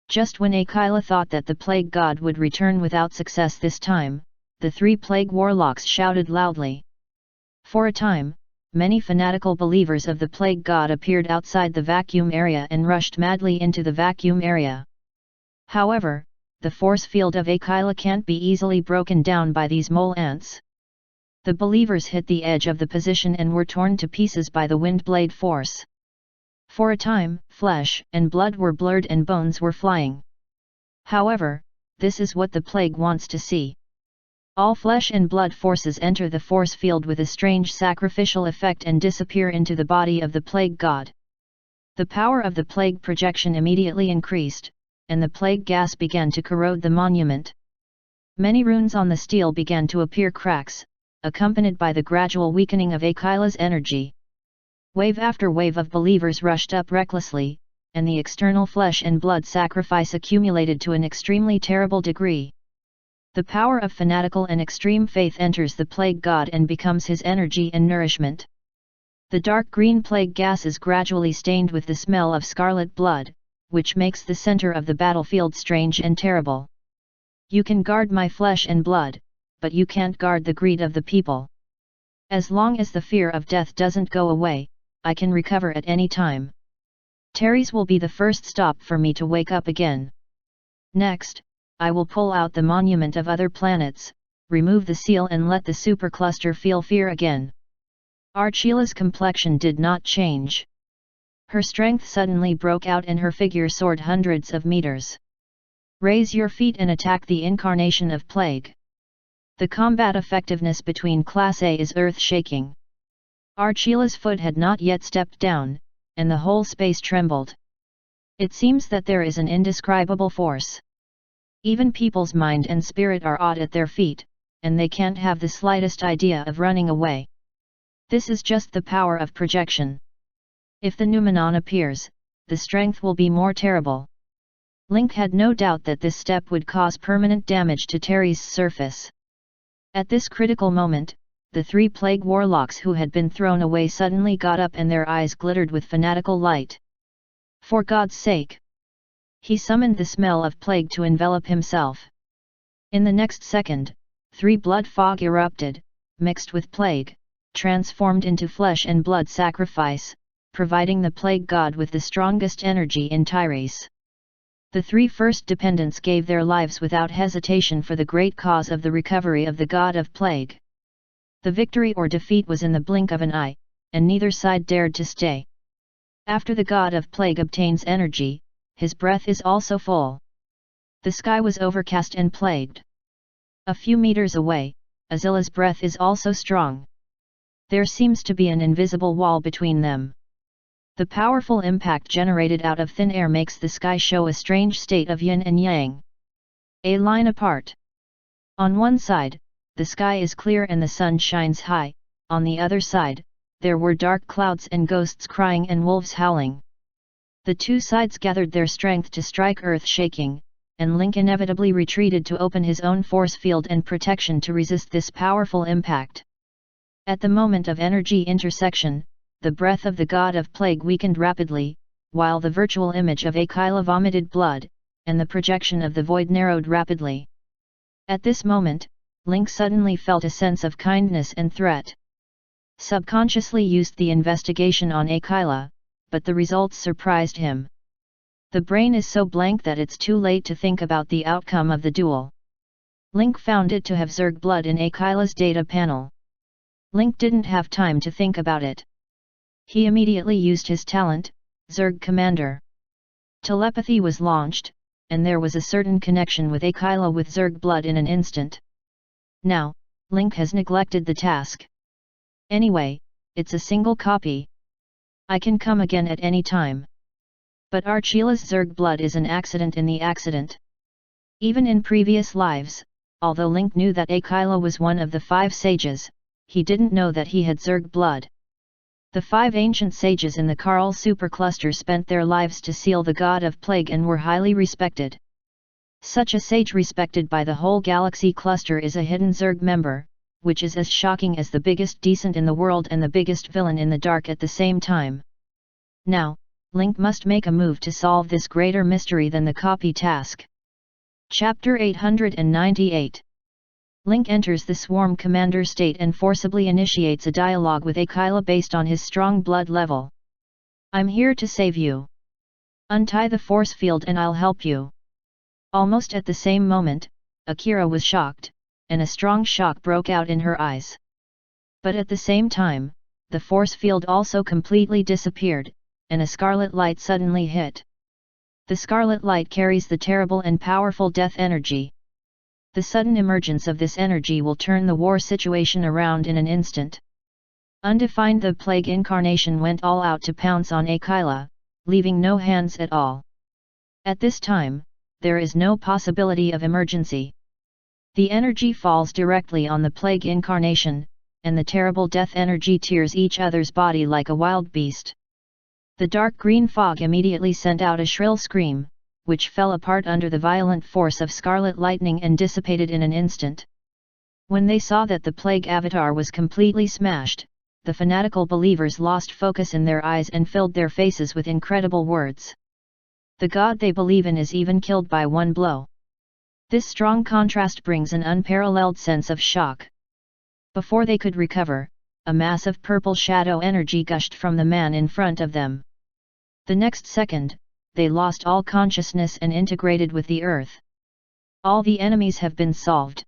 Just when Akila thought that the Plague God would return without success this time, the 3 Plague Warlocks shouted loudly. For a time, many fanatical believers of the Plague God appeared outside the vacuum area and rushed madly into the vacuum area. However, the force field of Akila can't be easily broken down by these mole ants. The believers hit the edge of the position and were torn to pieces by the wind blade force. For a time, flesh and blood were blurred and bones were flying. However, this is what the plague wants to see. All flesh and blood forces enter the force field with a strange sacrificial effect and disappear into the body of the plague god. The power of the plague projection immediately increased, and the plague gas began to corrode the monument. Many runes on the steel began to appear cracks, accompanied by the gradual weakening of Akila's energy. Wave after wave of believers rushed up recklessly, and the external flesh and blood sacrifice accumulated to an extremely terrible degree. The power of fanatical and extreme faith enters the plague god and becomes his energy and nourishment. The dark green plague gas is gradually stained with the smell of scarlet blood, which makes the center of the battlefield strange and terrible. You can guard my flesh and blood, but you can't guard the greed of the people. As long as the fear of death doesn't go away, I can recover at any time. Teres will be the first stop for me to wake up again. Next, I will pull out the monument of other planets, remove the seal and let the supercluster feel fear again. Archila's complexion did not change. Her strength suddenly broke out and her figure soared hundreds of meters. Raise your feet and attack the incarnation of plague. The combat effectiveness between Class A is earth-shaking. Archila's foot had not yet stepped down, and the whole space trembled. It seems that there is an indescribable force. Even people's mind and spirit are awed at their feet, and they can't have the slightest idea of running away. This is just the power of projection. If the Numenon appears, the strength will be more terrible. Link had no doubt that this step would cause permanent damage to Teres' surface. At this critical moment, the 3 plague warlocks who had been thrown away suddenly got up and their eyes glittered with fanatical light. For God's sake! He summoned the smell of plague to envelop himself. In the next second, 3 blood fog erupted, mixed with plague, transformed into flesh and blood sacrifice, providing the plague god with the strongest energy in Teres. The 3 first dependents gave their lives without hesitation for the great cause of the recovery of the god of plague. The victory or defeat was in the blink of an eye, and neither side dared to stay. After the god of plague obtains energy, his breath is also full. The sky was overcast and plagued. A few meters away, Azila's breath is also strong. There seems to be an invisible wall between them. The powerful impact generated out of thin air makes the sky show a strange state of yin and yang. A line apart. On one side, the sky is clear and the sun shines high, on the other side, there were dark clouds and ghosts crying and wolves howling. The 2 sides gathered their strength to strike earth shaking, and Link inevitably retreated to open his own force field and protection to resist this powerful impact. At the moment of energy intersection, the breath of the god of plague weakened rapidly, while the virtual image of Akila vomited blood, and the projection of the void narrowed rapidly. At this moment, Link suddenly felt a sense of kindness and threat. Subconsciously used the investigation on Akila, but the results surprised him. The brain is so blank that it's too late to think about the outcome of the duel. Link found it to have Zerg blood in Akila's data panel. Link didn't have time to think about it. He immediately used his talent, Zerg Commander. Telepathy was launched, and there was a certain connection with Akila with Zerg blood in an instant. Now, Link has neglected the task. Anyway, it's a single copy. I can come again at any time. But Archila's Zerg blood is an accident in the accident. Even in previous lives, although Link knew that Aquila was one of the 5 sages, he didn't know that he had Zerg blood. The 5 ancient sages in the Karl supercluster spent their lives to seal the god of plague and were highly respected. Such a sage respected by the whole galaxy cluster is a hidden Zerg member, which is as shocking as the biggest decent in the world and the biggest villain in the dark at the same time. Now, Link must make a move to solve this greater mystery than the copy task. Chapter 898. Link enters the Swarm Commander state and forcibly initiates a dialogue with Aquila based on his strong blood level. I'm here to save you. Untie the force field and I'll help you. Almost at the same moment, Akira was shocked, and a strong shock broke out in her eyes. But at the same time, the force field also completely disappeared, and a scarlet light suddenly hit. The scarlet light carries the terrible and powerful death energy. The sudden emergence of this energy will turn the war situation around in an instant. Undefined, the plague incarnation went all out to pounce on Aquila, leaving no hands at all. At this time, there is no possibility of emergency. The energy falls directly on the plague incarnation, and the terrible death energy tears each other's body like a wild beast. The dark green fog immediately sent out a shrill scream, which fell apart under the violent force of scarlet lightning and dissipated in an instant. When they saw that the plague avatar was completely smashed, the fanatical believers lost focus in their eyes and filled their faces with incredible words. The god they believe in is even killed by one blow. This strong contrast brings an unparalleled sense of shock. Before they could recover, a mass of purple shadow energy gushed from the man in front of them. The next second, they lost all consciousness and integrated with the earth. All the enemies have been solved.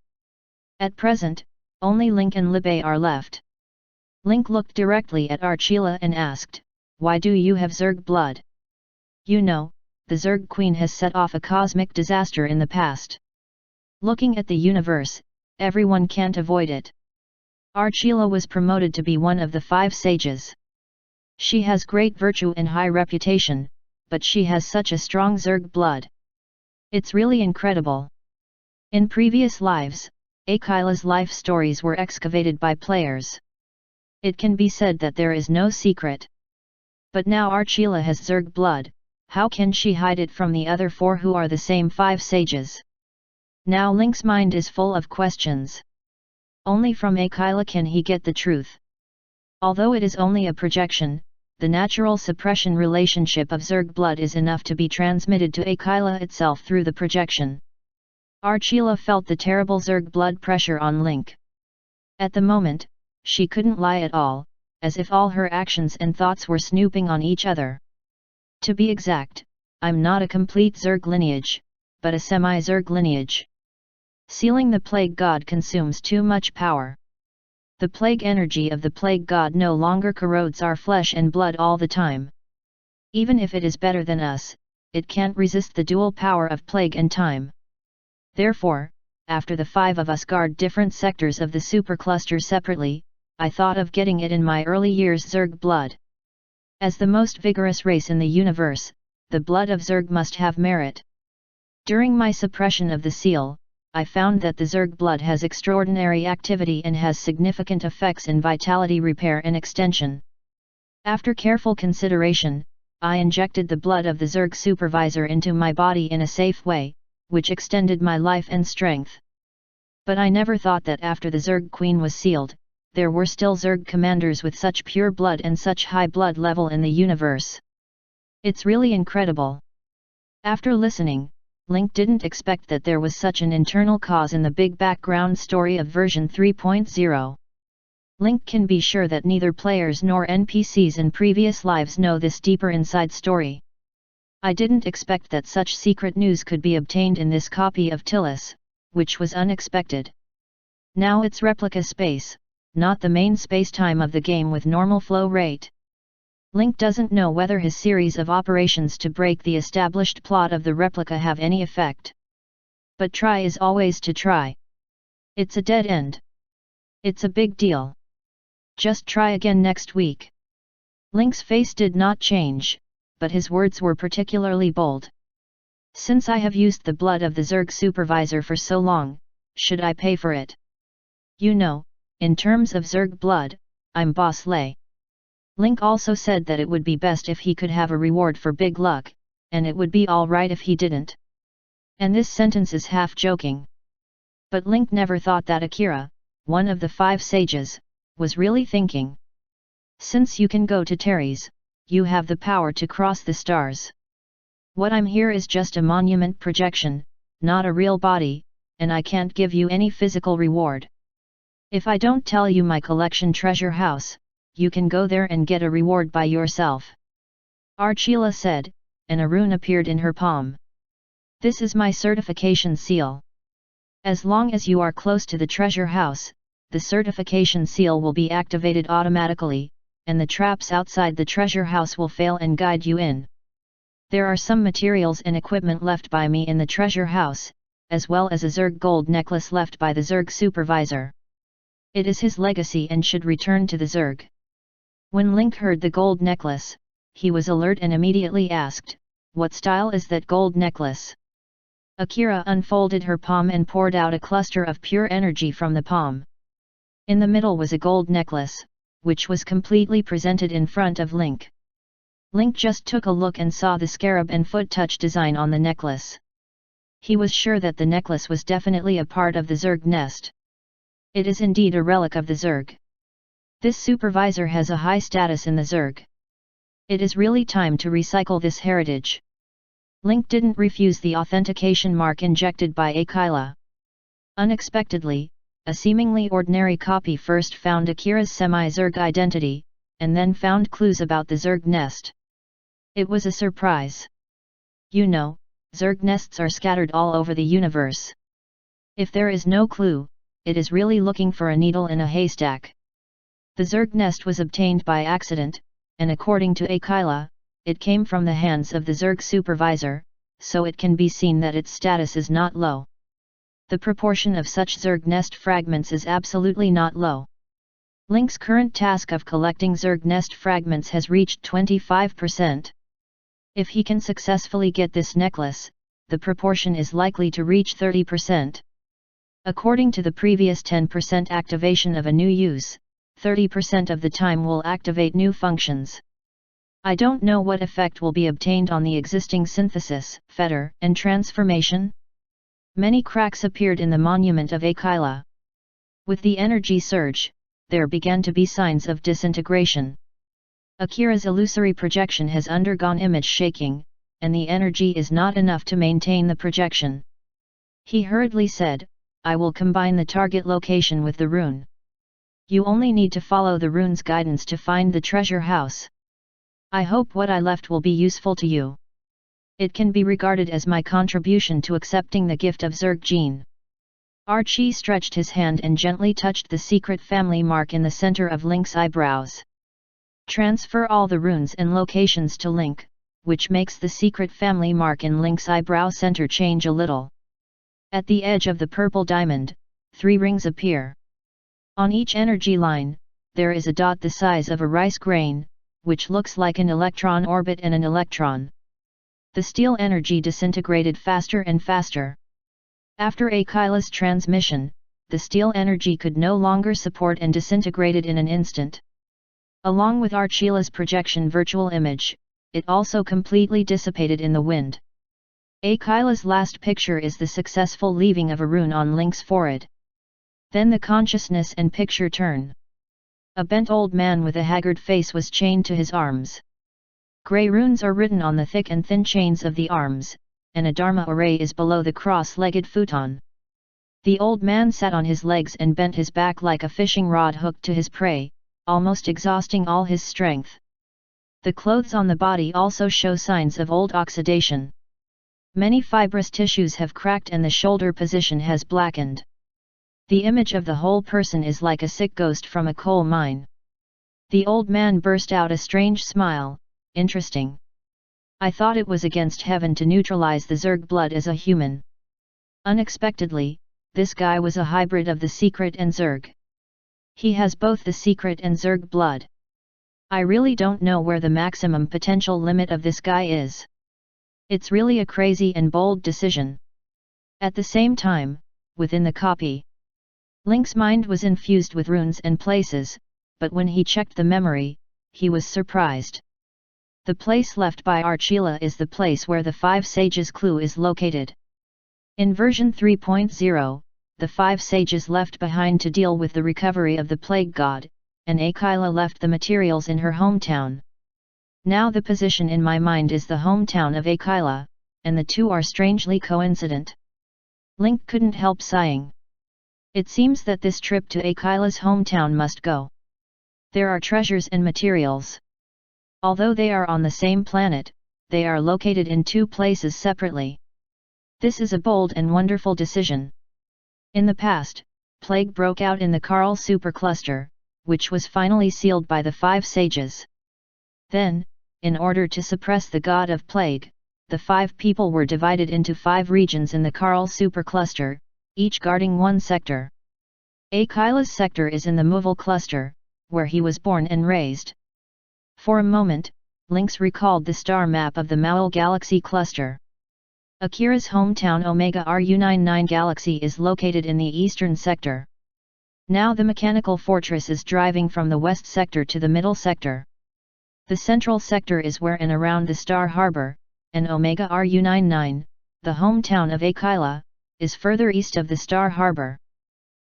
At present, only Link and Libe are left. Link looked directly at Archila and asked, "Why do you have Zerg blood?" "You know, the Zerg Queen has set off a cosmic disaster in the past. Looking at the universe, everyone can't avoid it. Archila was promoted to be one of the 5 sages. She has great virtue and high reputation, but she has such a strong Zerg blood. It's really incredible." In previous lives, Aquila's life stories were excavated by players. It can be said that there is no secret. But now Archila has Zerg blood, how can she hide it from the other 4 who are the same 5 sages? Now Link's mind is full of questions. Only from Aquila can he get the truth. Although it is only a projection, the natural suppression relationship of Zerg blood is enough to be transmitted to Aquila itself through the projection. Archila felt the terrible Zerg blood pressure on Link. At the moment, she couldn't lie at all, as if all her actions and thoughts were snooping on each other. To be exact, I'm not a complete Zerg lineage, but a semi-Zerg lineage. Sealing the plague god consumes too much power. The plague energy of the plague god no longer corrodes our flesh and blood all the time. Even if it is better than us, it can't resist the dual power of plague and time. Therefore, after the 5 of us guard different sectors of the supercluster separately, I thought of getting it in my early years Zerg blood. As the most vigorous race in the universe, the blood of Zerg must have merit. During my suppression of the seal, I found that the Zerg blood has extraordinary activity and has significant effects in vitality repair and extension. After careful consideration, I injected the blood of the Zerg supervisor into my body in a safe way, which extended my life and strength. But I never thought that after the Zerg Queen was sealed, there were still Zerg commanders with such pure blood and such high blood level in the universe. It's really incredible. After listening, Link didn't expect that there was such an internal cause in the big background story of version 3.0. Link can be sure that neither players nor NPCs in previous lives know this deeper inside story. I didn't expect that such secret news could be obtained in this copy of Tillis, which was unexpected. Now it's replica space, not the main spacetime of the game with normal flow rate. Link doesn't know whether his series of operations to break the established plot of the replica have any effect. But try is always to try. It's a dead end. It's a big deal. Just try again next week. Link's face did not change, but his words were particularly bold. Since I have used the blood of the Zerg supervisor for so long, should I pay for it? You know, in terms of Zerg blood, I'm boss Lei. Link also said that it would be best if he could have a reward for big luck, and it would be alright if he didn't. And this sentence is half joking. But Link never thought that Akira, one of the 5 sages, was really thinking. Since you can go to Terry's, you have the power to cross the stars. What I'm here is just a monument projection, not a real body, and I can't give you any physical reward. If I don't tell you my collection treasure house, you can go there and get a reward by yourself. Archila said, and a rune appeared in her palm. This is my certification seal. As long as you are close to the treasure house, the certification seal will be activated automatically, and the traps outside the treasure house will fail and guide you in. There are some materials and equipment left by me in the treasure house, as well as a Zerg gold necklace left by the Zerg supervisor. It is his legacy and should return to the Zerg. When Link heard the gold necklace, he was alert and immediately asked, "What style is that gold necklace?" Akira unfolded her palm and poured out a cluster of pure energy from the palm. In the middle was a gold necklace, which was completely presented in front of Link. Link just took a look and saw the scarab and foot touch design on the necklace. He was sure that the necklace was definitely a part of the Zerg nest. It is indeed a relic of the Zerg. This supervisor has a high status in the Zerg. It is really time to recycle this heritage. Link didn't refuse the authentication mark injected by Akila. Unexpectedly, a seemingly ordinary copy first found Akira's semi-Zerg identity, and then found clues about the Zerg nest. It was a surprise. You know, Zerg nests are scattered all over the universe. If there is no clue, it is really looking for a needle in a haystack. The Zerg nest was obtained by accident, and according to Akila, it came from the hands of the Zerg supervisor, so it can be seen that its status is not low. The proportion of such Zerg nest fragments is absolutely not low. Link's current task of collecting Zerg nest fragments has reached 25%. If he can successfully get this necklace, the proportion is likely to reach 30%. According to the previous 10% activation of a new use, 30% of the time will activate new functions. I don't know what effect will be obtained on the existing synthesis, fetter, and transformation. Many cracks appeared in the monument of Akila. With the energy surge, there began to be signs of disintegration. Akira's illusory projection has undergone image shaking, and the energy is not enough to maintain the projection. He hurriedly said, "I will combine the target location with the rune. You only need to follow the rune's guidance to find the treasure house. I hope what I left will be useful to you. It can be regarded as my contribution to accepting the gift of Zerg gene." Archie stretched his hand and gently touched the secret family mark in the center of Link's eyebrows. Transfer all the runes and locations to Link, which makes the secret family mark in Link's eyebrow center change a little. At the edge of the purple diamond, 3 rings appear. On each energy line, there is a dot the size of a rice grain, which looks like an electron orbit and an electron. The steel energy disintegrated faster and faster. After Akila's transmission, the steel energy could no longer support and disintegrated in an instant. Along with Archila's projection virtual image, it also completely dissipated in the wind. Akila's last picture is the successful leaving of a rune on Link's forehead. Then the consciousness and picture turn. A bent old man with a haggard face was chained to his arms. Grey runes are written on the thick and thin chains of the arms, and a dharma array is below the cross-legged futon. The old man sat on his legs and bent his back like a fishing rod hooked to his prey, almost exhausting all his strength. The clothes on the body also show signs of old oxidation. Many fibrous tissues have cracked and the shoulder position has blackened. The image of the whole person is like a sick ghost from a coal mine. The old man burst out a strange smile. "Interesting. I thought it was against heaven to neutralize the Zerg blood as a human. Unexpectedly, this guy was a hybrid of the secret and Zerg." He has both the secret and Zerg blood. I really don't know where the maximum potential limit of this guy is. It's really a crazy and bold decision. At the same time, within the copy, Link's mind was infused with runes and places, but when he checked the memory, he was surprised. The place left by Archila is the place where the 5 sages clue is located. In version 3.0, the 5 sages left behind to deal with the recovery of the plague god, and Akila left the materials in her hometown. Now the position in my mind is the hometown of Akila, and the two are strangely coincident. Link couldn't help sighing. It seems that this trip to Akila's hometown must go. There are treasures and materials. Although they are on the same planet, they are located in 2 places separately. This is a bold and wonderful decision. In the past, plague broke out in the Karl supercluster, which was finally sealed by the 5 sages. Then, in order to suppress the god of plague, the 5 people were divided into 5 regions in the Karl supercluster, each guarding 1 sector. Akila's sector is in the Muval cluster, where he was born and raised. For a moment, Lynx recalled the star map of the Maul galaxy cluster. Akira's hometown Omega RU-99 galaxy is located in the eastern sector. Now the mechanical fortress is driving from the west sector to the middle sector. The central sector is where and around the Star Harbor, and Omega RU-99, the hometown of Akila, is further east of the Star Harbor.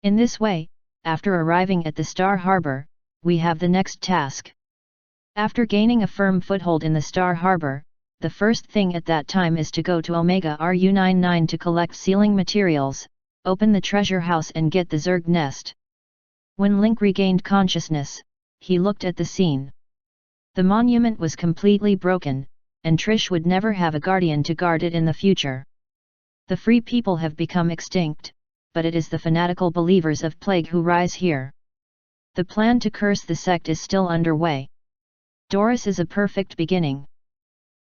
In this way, after arriving at the Star Harbor, we have the next task. After gaining a firm foothold in the Star Harbor, the first thing at that time is to go to Omega RU-99 to collect sealing materials, open the treasure house and get the Zerg nest. When Link regained consciousness, he looked at the scene. The monument was completely broken, and Trish would never have a guardian to guard it in the future. The free people have become extinct, but it is the fanatical believers of plague who rise here. The plan to curse the sect is still underway. Doris is a perfect beginning.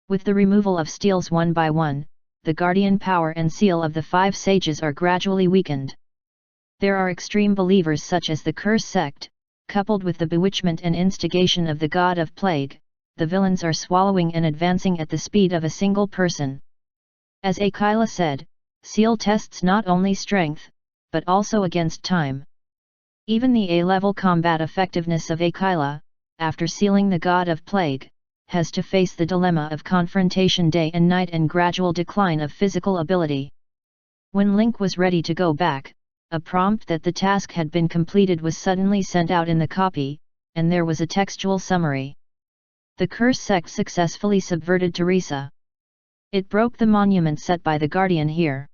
With the removal of steals one by one, the guardian power and seal of the 5 sages are gradually weakened. There are extreme believers such as the curse sect, coupled with the bewitchment and instigation of the god of plague, the villains are swallowing and advancing at the speed of a single person. As Akila said, seal tests not only strength, but also against time. Even the A-level combat effectiveness of Akila, after sealing the god of plague, has to face the dilemma of confrontation day and night and gradual decline of physical ability. When Link was ready to go back, a prompt that the task had been completed was suddenly sent out in the copy, and there was a textual summary. The curse sect successfully subverted Teresa. It broke the monument set by the Guardian here.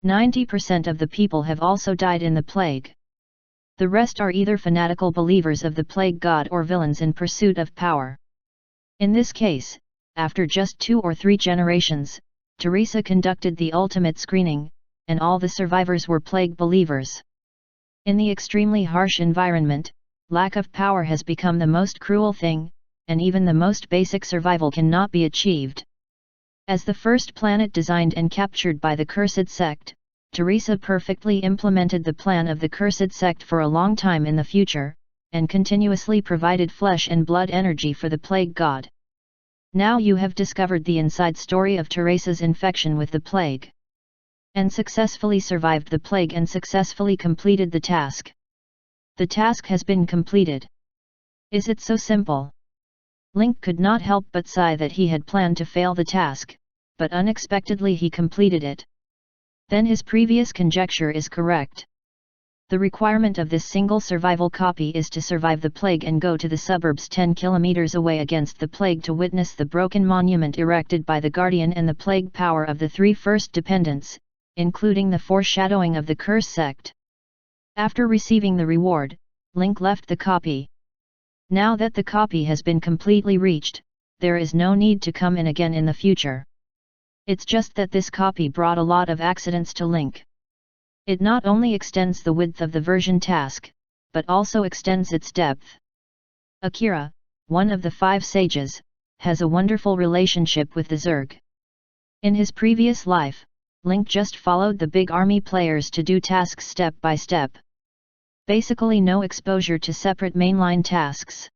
90% of the people have also died in the plague. The rest are either fanatical believers of the plague god or villains in pursuit of power. In this case, after just 2 or 3 generations, Teresa conducted the ultimate screening, and all the survivors were plague believers. In the extremely harsh environment, lack of power has become the most cruel thing, and even the most basic survival cannot be achieved. As the first planet designed and captured by the Cursed Sect, Teresa perfectly implemented the plan of the Cursed Sect for a long time in the future, and continuously provided flesh and blood energy for the plague god. Now you have discovered the inside story of Teresa's infection with the plague, and successfully survived the plague and successfully completed the task. The task has been completed. Is it so simple? Link could not help but sigh that he had planned to fail the task, but unexpectedly he completed it. Then his previous conjecture is correct. The requirement of this single survival copy is to survive the plague and go to the suburbs 10 kilometers away against the plague to witness the broken monument erected by the Guardian and the plague power of the 3 first dependents, including the foreshadowing of the curse sect. After receiving the reward, Link left the copy. Now that the copy has been completely reached, there is no need to come in again in the future. It's just that this copy brought a lot of accidents to Link. It not only extends the width of the version task, but also extends its depth. Akira, one of the 5 sages, has a wonderful relationship with the Zerg. In his previous life, Link just followed the big army players to do tasks step by step. Basically no exposure to separate mainline tasks.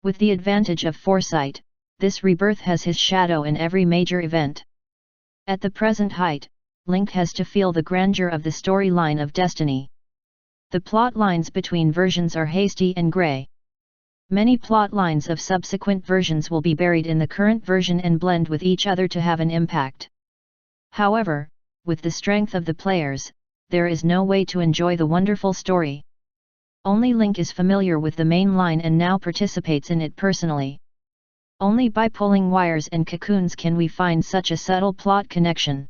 With the advantage of foresight, this rebirth has his shadow in every major event. At the present height, Link has to feel the grandeur of the storyline of destiny. The plot lines between versions are hasty and grey. Many plot lines of subsequent versions will be buried in the current version and blend with each other to have an impact. However, with the strength of the players, there is no way to enjoy the wonderful story. Only Link is familiar with the main line and now participates in it personally. Only by pulling wires and cocoons can we find such a subtle plot connection.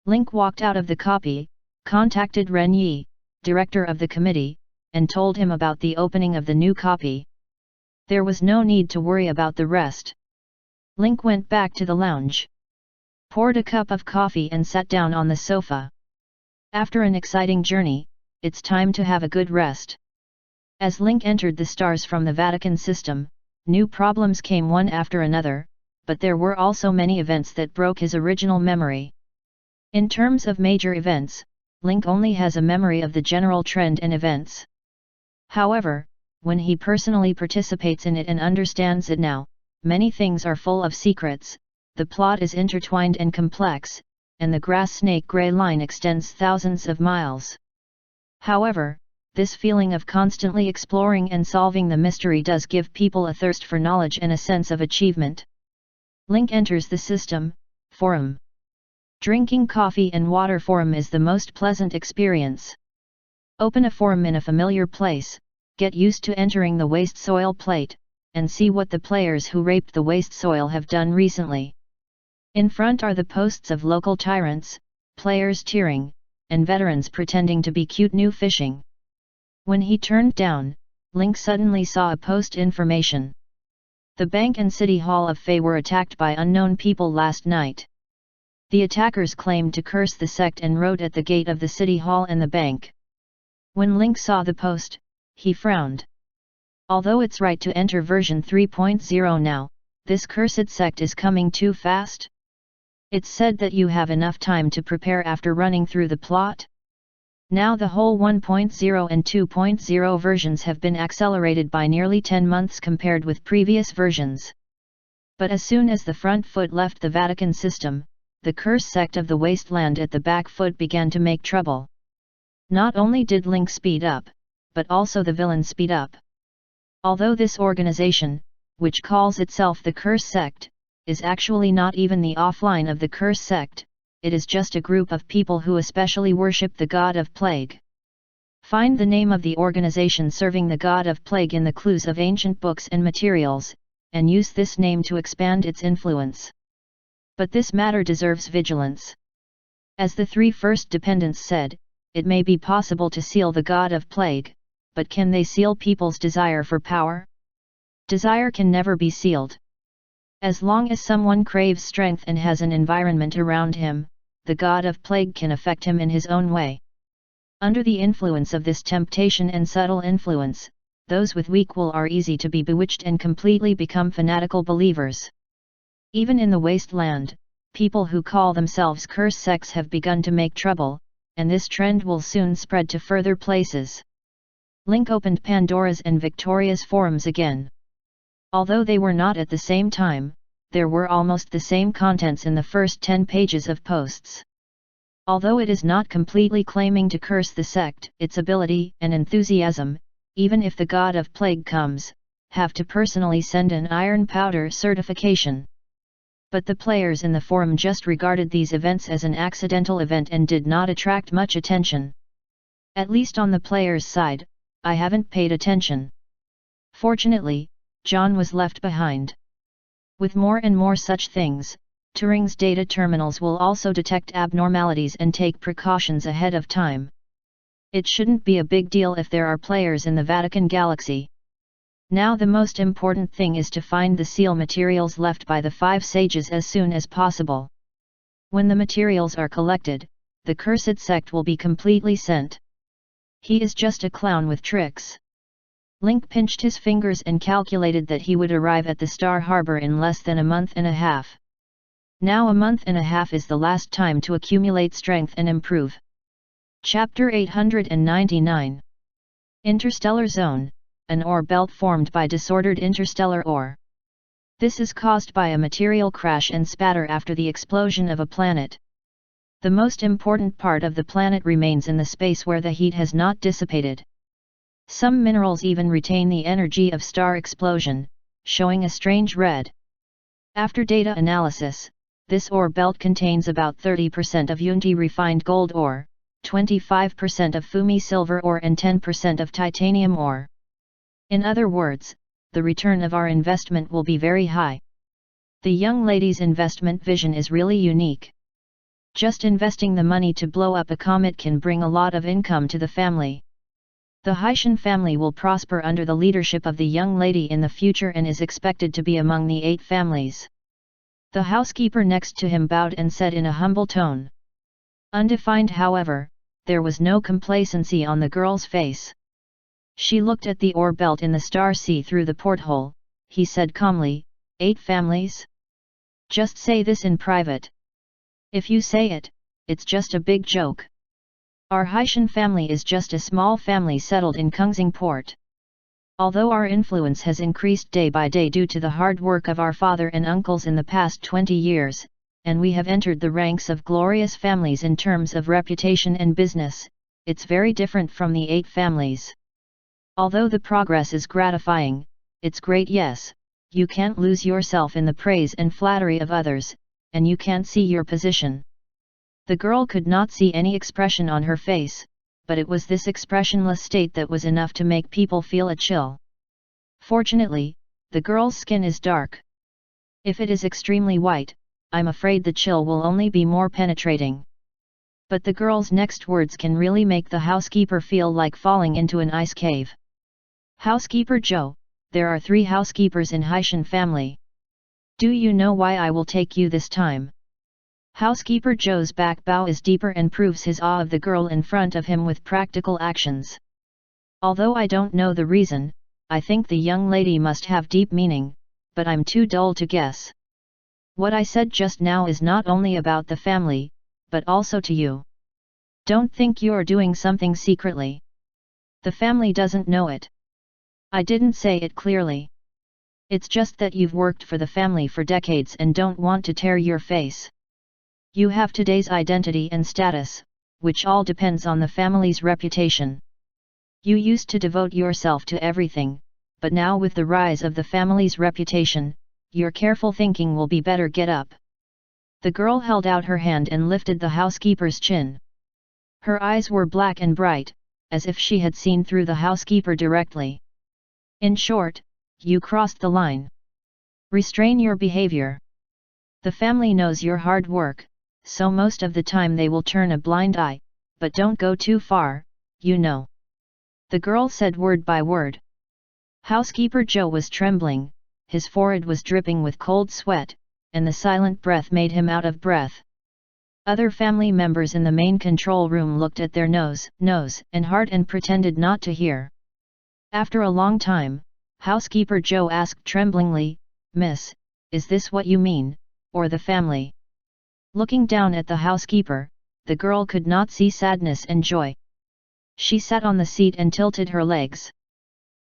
Link walked out of the copy, contacted Ren Yi, director of the committee, and told him about the opening of the new copy. There was no need to worry about the rest. Link went back to the lounge, poured a cup of coffee and sat down on the sofa. After an exciting journey, it's time to have a good rest. As Link entered the stars from the Vatican system, new problems came one after another, but there were also many events that broke his original memory. In terms of major events, Link only has a memory of the general trend and events. However, when he personally participates in it and understands it now, many things are full of secrets, the plot is intertwined and complex, and the grass snake grey line extends thousands of miles. However, this feeling of constantly exploring and solving the mystery does give people a thirst for knowledge and a sense of achievement. Link enters the system, forum. Drinking coffee and water forum is the most pleasant experience. Open a forum in a familiar place, get used to entering the waste soil plate, and see what the players who raped the waste soil have done recently. In front are the posts of local tyrants, players tearing, and veterans pretending to be cute new fishing. When he turned down, Link suddenly saw a post information. The bank and city hall of Fei were attacked by unknown people last night. The attackers claimed to curse the sect and wrote at the gate of the city hall and the bank. When Link saw the post, he frowned. Although it's right to enter version 3.0 now, this cursed sect is coming too fast. It's said that you have enough time to prepare after running through the plot. Now the whole 1.0 and 2.0 versions have been accelerated by nearly 10 months compared with previous versions. But as soon as the front foot left the Vatican system, the curse sect of the wasteland at the back foot began to make trouble. Not only did Link speed up, but also the villain speed up. Although this organization, which calls itself the Curse Sect, is actually not even the offline of the Curse Sect, it is just a group of people who especially worship the god of plague. Find the name of the organization serving the god of plague in the clues of ancient books and materials, and use this name to expand its influence. But this matter deserves vigilance. As the three first dependents said, it may be possible to seal the god of plague, but can they seal people's desire for power? Desire can never be sealed. As long as someone craves strength and has an environment around him, the god of plague can affect him in his own way. Under the influence of this temptation and subtle influence, those with weak will are easy to be bewitched and completely become fanatical believers. Even in the wasteland, people who call themselves curse sects have begun to make trouble, and this trend will soon spread to further places. Link opened Pandora's and Victoria's forums again. Although they were not at the same time, there were almost the same contents in the first 10 pages of posts. Although it is not completely claiming to curse the sect, its ability and enthusiasm, even if the god of plague comes, have to personally send an iron powder certification. But the players in the forum just regarded these events as an accidental event and did not attract much attention. At least on the players' side, I haven't paid attention. Fortunately, John was left behind. With more and more such things, Turing's data terminals will also detect abnormalities and take precautions ahead of time. It shouldn't be a big deal if there are players in the Vatican galaxy. Now the most important thing is to find the seal materials left by the 5 sages as soon as possible. When the materials are collected, the cursed sect will be completely sent. He is just a clown with tricks. Link pinched his fingers and calculated that he would arrive at the Star Harbor in less than a month and a half. Now a month and a half is the last time to accumulate strength and improve. Chapter 899 Interstellar zone, an ore belt formed by disordered interstellar ore. This is caused by a material crash and spatter after the explosion of a planet. The most important part of the planet remains in the space where the heat has not dissipated. Some minerals even retain the energy of star explosion, showing a strange red. After data analysis, this ore belt contains about 30% of Yunti refined gold ore, 25% of Fumi silver ore and 10% of titanium ore. In other words, the return of our investment will be very high. The young lady's investment vision is really unique. Just investing the money to blow up a comet can bring a lot of income to the family. The Haitian family will prosper under the leadership of the young lady in the future and is expected to be among the 8 families. The housekeeper next to him bowed and said in a humble tone. Undefined, however, there was no complacency on the girl's face. She looked at the ore belt in the star sea through the porthole. He said calmly, 8 families? Just say this in private. If you say it, it's just a big joke. Our Haitian family is just a small family settled in Kungsing port. Although our influence has increased day by day due to the hard work of our father and uncles in the past 20 years, and we have entered the ranks of glorious families in terms of reputation and business, it's very different from the 8 families. Although the progress is gratifying, it's great, yes, you can't lose yourself in the praise and flattery of others, and you can't see your position. The girl could not see any expression on her face, but it was this expressionless state that was enough to make people feel a chill. Fortunately, the girl's skin is dark. If it is extremely white, I'm afraid the chill will only be more penetrating. But the girl's next words can really make the housekeeper feel like falling into an ice cave. Housekeeper Joe, there are 3 housekeepers in Haitian family. Do you know why I will take you this time? Housekeeper Joe's back bow is deeper and proves his awe of the girl in front of him with practical actions. Although I don't know the reason, I think the young lady must have deep meaning, but I'm too dull to guess. What I said just now is not only about the family, but also to you. Don't think you're doing something secretly. The family doesn't know it. I didn't say it clearly. It's just that you've worked for the family for decades and don't want to tear your face. You have today's identity and status, which all depends on the family's reputation. You used to devote yourself to everything, but now with the rise of the family's reputation, your careful thinking will be better. Get up. The girl held out her hand and lifted the housekeeper's chin. Her eyes were black and bright, as if she had seen through the housekeeper directly. In short, you crossed the line. Restrain your behavior. The family knows your hard work, so most of the time they will turn a blind eye, but don't go too far, you know. The girl said word by word. Housekeeper Joe was trembling, his forehead was dripping with cold sweat, and the silent breath made him out of breath. Other family members in the main control room looked at their nose and heart and pretended not to hear. After a long time, Housekeeper Joe asked tremblingly, Miss, is this what you mean, or the family? Looking down at the housekeeper, the girl could not see sadness and joy. She sat on the seat and tilted her legs.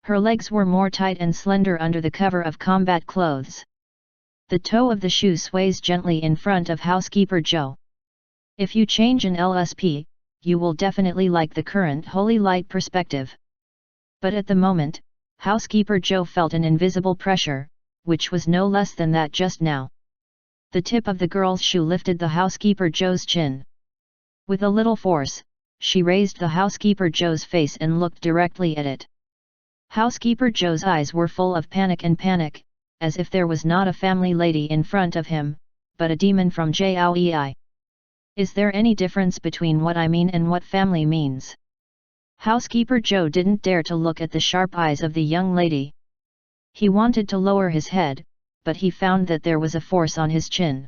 Her legs were more tight and slender under the cover of combat clothes. The toe of the shoe sways gently in front of Housekeeper Joe. If you change an LSP, you will definitely like the current holy light perspective. But at the moment, Housekeeper Joe felt an invisible pressure, which was no less than that just now. The tip of the girl's shoe lifted the Housekeeper Joe's chin. With a little force, she raised the Housekeeper Joe's face and looked directly at it. Housekeeper Joe's eyes were full of panic, as if there was not a family lady in front of him, but a demon from Jiaoei. Is there any difference between what I mean and what family means? Housekeeper Joe didn't dare to look at the sharp eyes of the young lady. He wanted to lower his head, but he found that there was a force on his chin.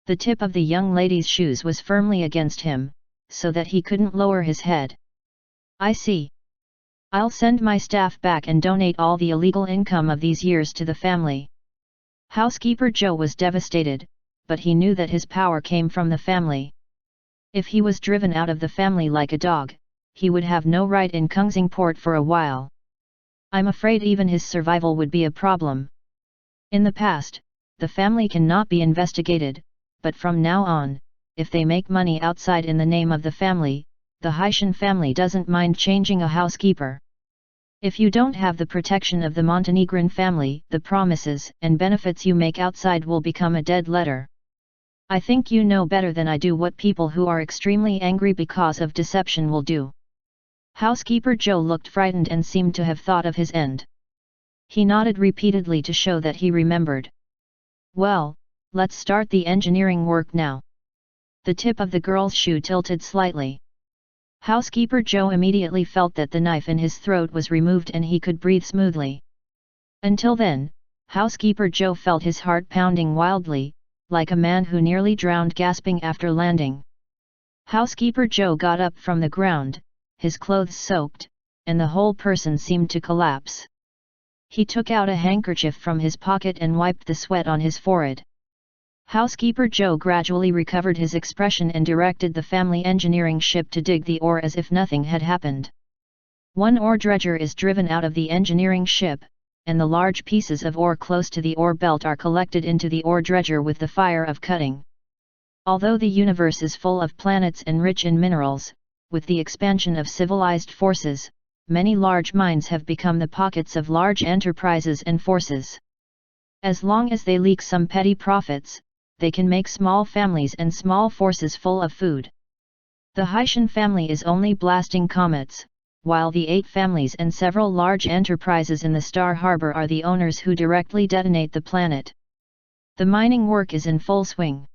The tip of the young lady's shoes was firmly against him, so that he couldn't lower his head. I see. I'll send my staff back and donate all the illegal income of these years to the family. Housekeeper Joe was devastated, but he knew that his power came from the family. If he was driven out of the family like a dog, he would have no right in Kungsingport for a while. I'm afraid even his survival would be a problem. In the past, the family cannot be investigated, but from now on, if they make money outside in the name of the family, the Haitian family doesn't mind changing a housekeeper. If you don't have the protection of the Montenegrin family, the promises and benefits you make outside will become a dead letter. I think you know better than I do what people who are extremely angry because of deception will do. Housekeeper Joe looked frightened and seemed to have thought of his end. He nodded repeatedly to show that he remembered. Well, let's start the engineering work now. The tip of the girl's shoe tilted slightly. Housekeeper Joe immediately felt that the knife in his throat was removed and he could breathe smoothly. Until then, Housekeeper Joe felt his heart pounding wildly, like a man who nearly drowned gasping after landing. Housekeeper Joe got up from the ground, his clothes soaked, and the whole person seemed to collapse. He took out a handkerchief from his pocket and wiped the sweat on his forehead. Housekeeper Joe gradually recovered his expression and directed the family engineering ship to dig the ore as if nothing had happened. One ore dredger is driven out of the engineering ship, and the large pieces of ore close to the ore belt are collected into the ore dredger with the fire of cutting. Although the universe is full of planets and rich in minerals, with the expansion of civilized forces, many large mines have become the pockets of large enterprises and forces. As long as they leak some petty profits, they can make small families and small forces full of food. The Haitian family is only blasting comets, while the 8 families and several large enterprises in the Star Harbor are the owners who directly detonate the planet. The mining work is in full swing.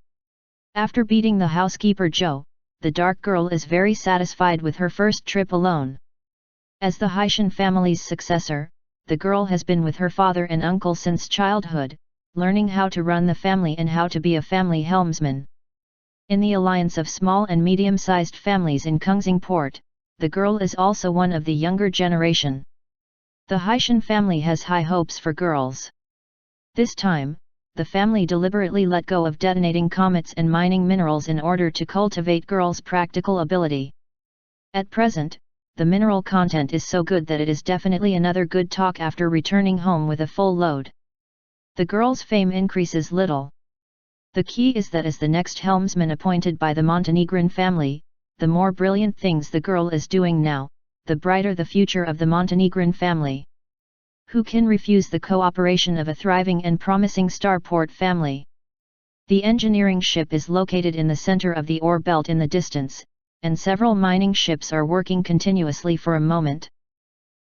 After beating the housekeeper Joe, the dark girl is very satisfied with her first trip alone. As the Haitian family's successor, the girl has been with her father and uncle since childhood, learning how to run the family and how to be a family helmsman. In the alliance of small and medium-sized families in Kungsingport, the girl is also one of the younger generation. The Haitian family has high hopes for girls. This time, the family deliberately let go of detonating comets and mining minerals in order to cultivate girls' practical ability. At present, the mineral content is so good that it is definitely another good talk after returning home with a full load. The girl's fame increases little. The key is that as the next helmsman appointed by the Montenegrin family, the more brilliant things the girl is doing now, the brighter the future of the Montenegrin family. Who can refuse the cooperation of a thriving and promising starport family? The engineering ship is located in the center of the ore belt in the distance, and several mining ships are working continuously for a moment.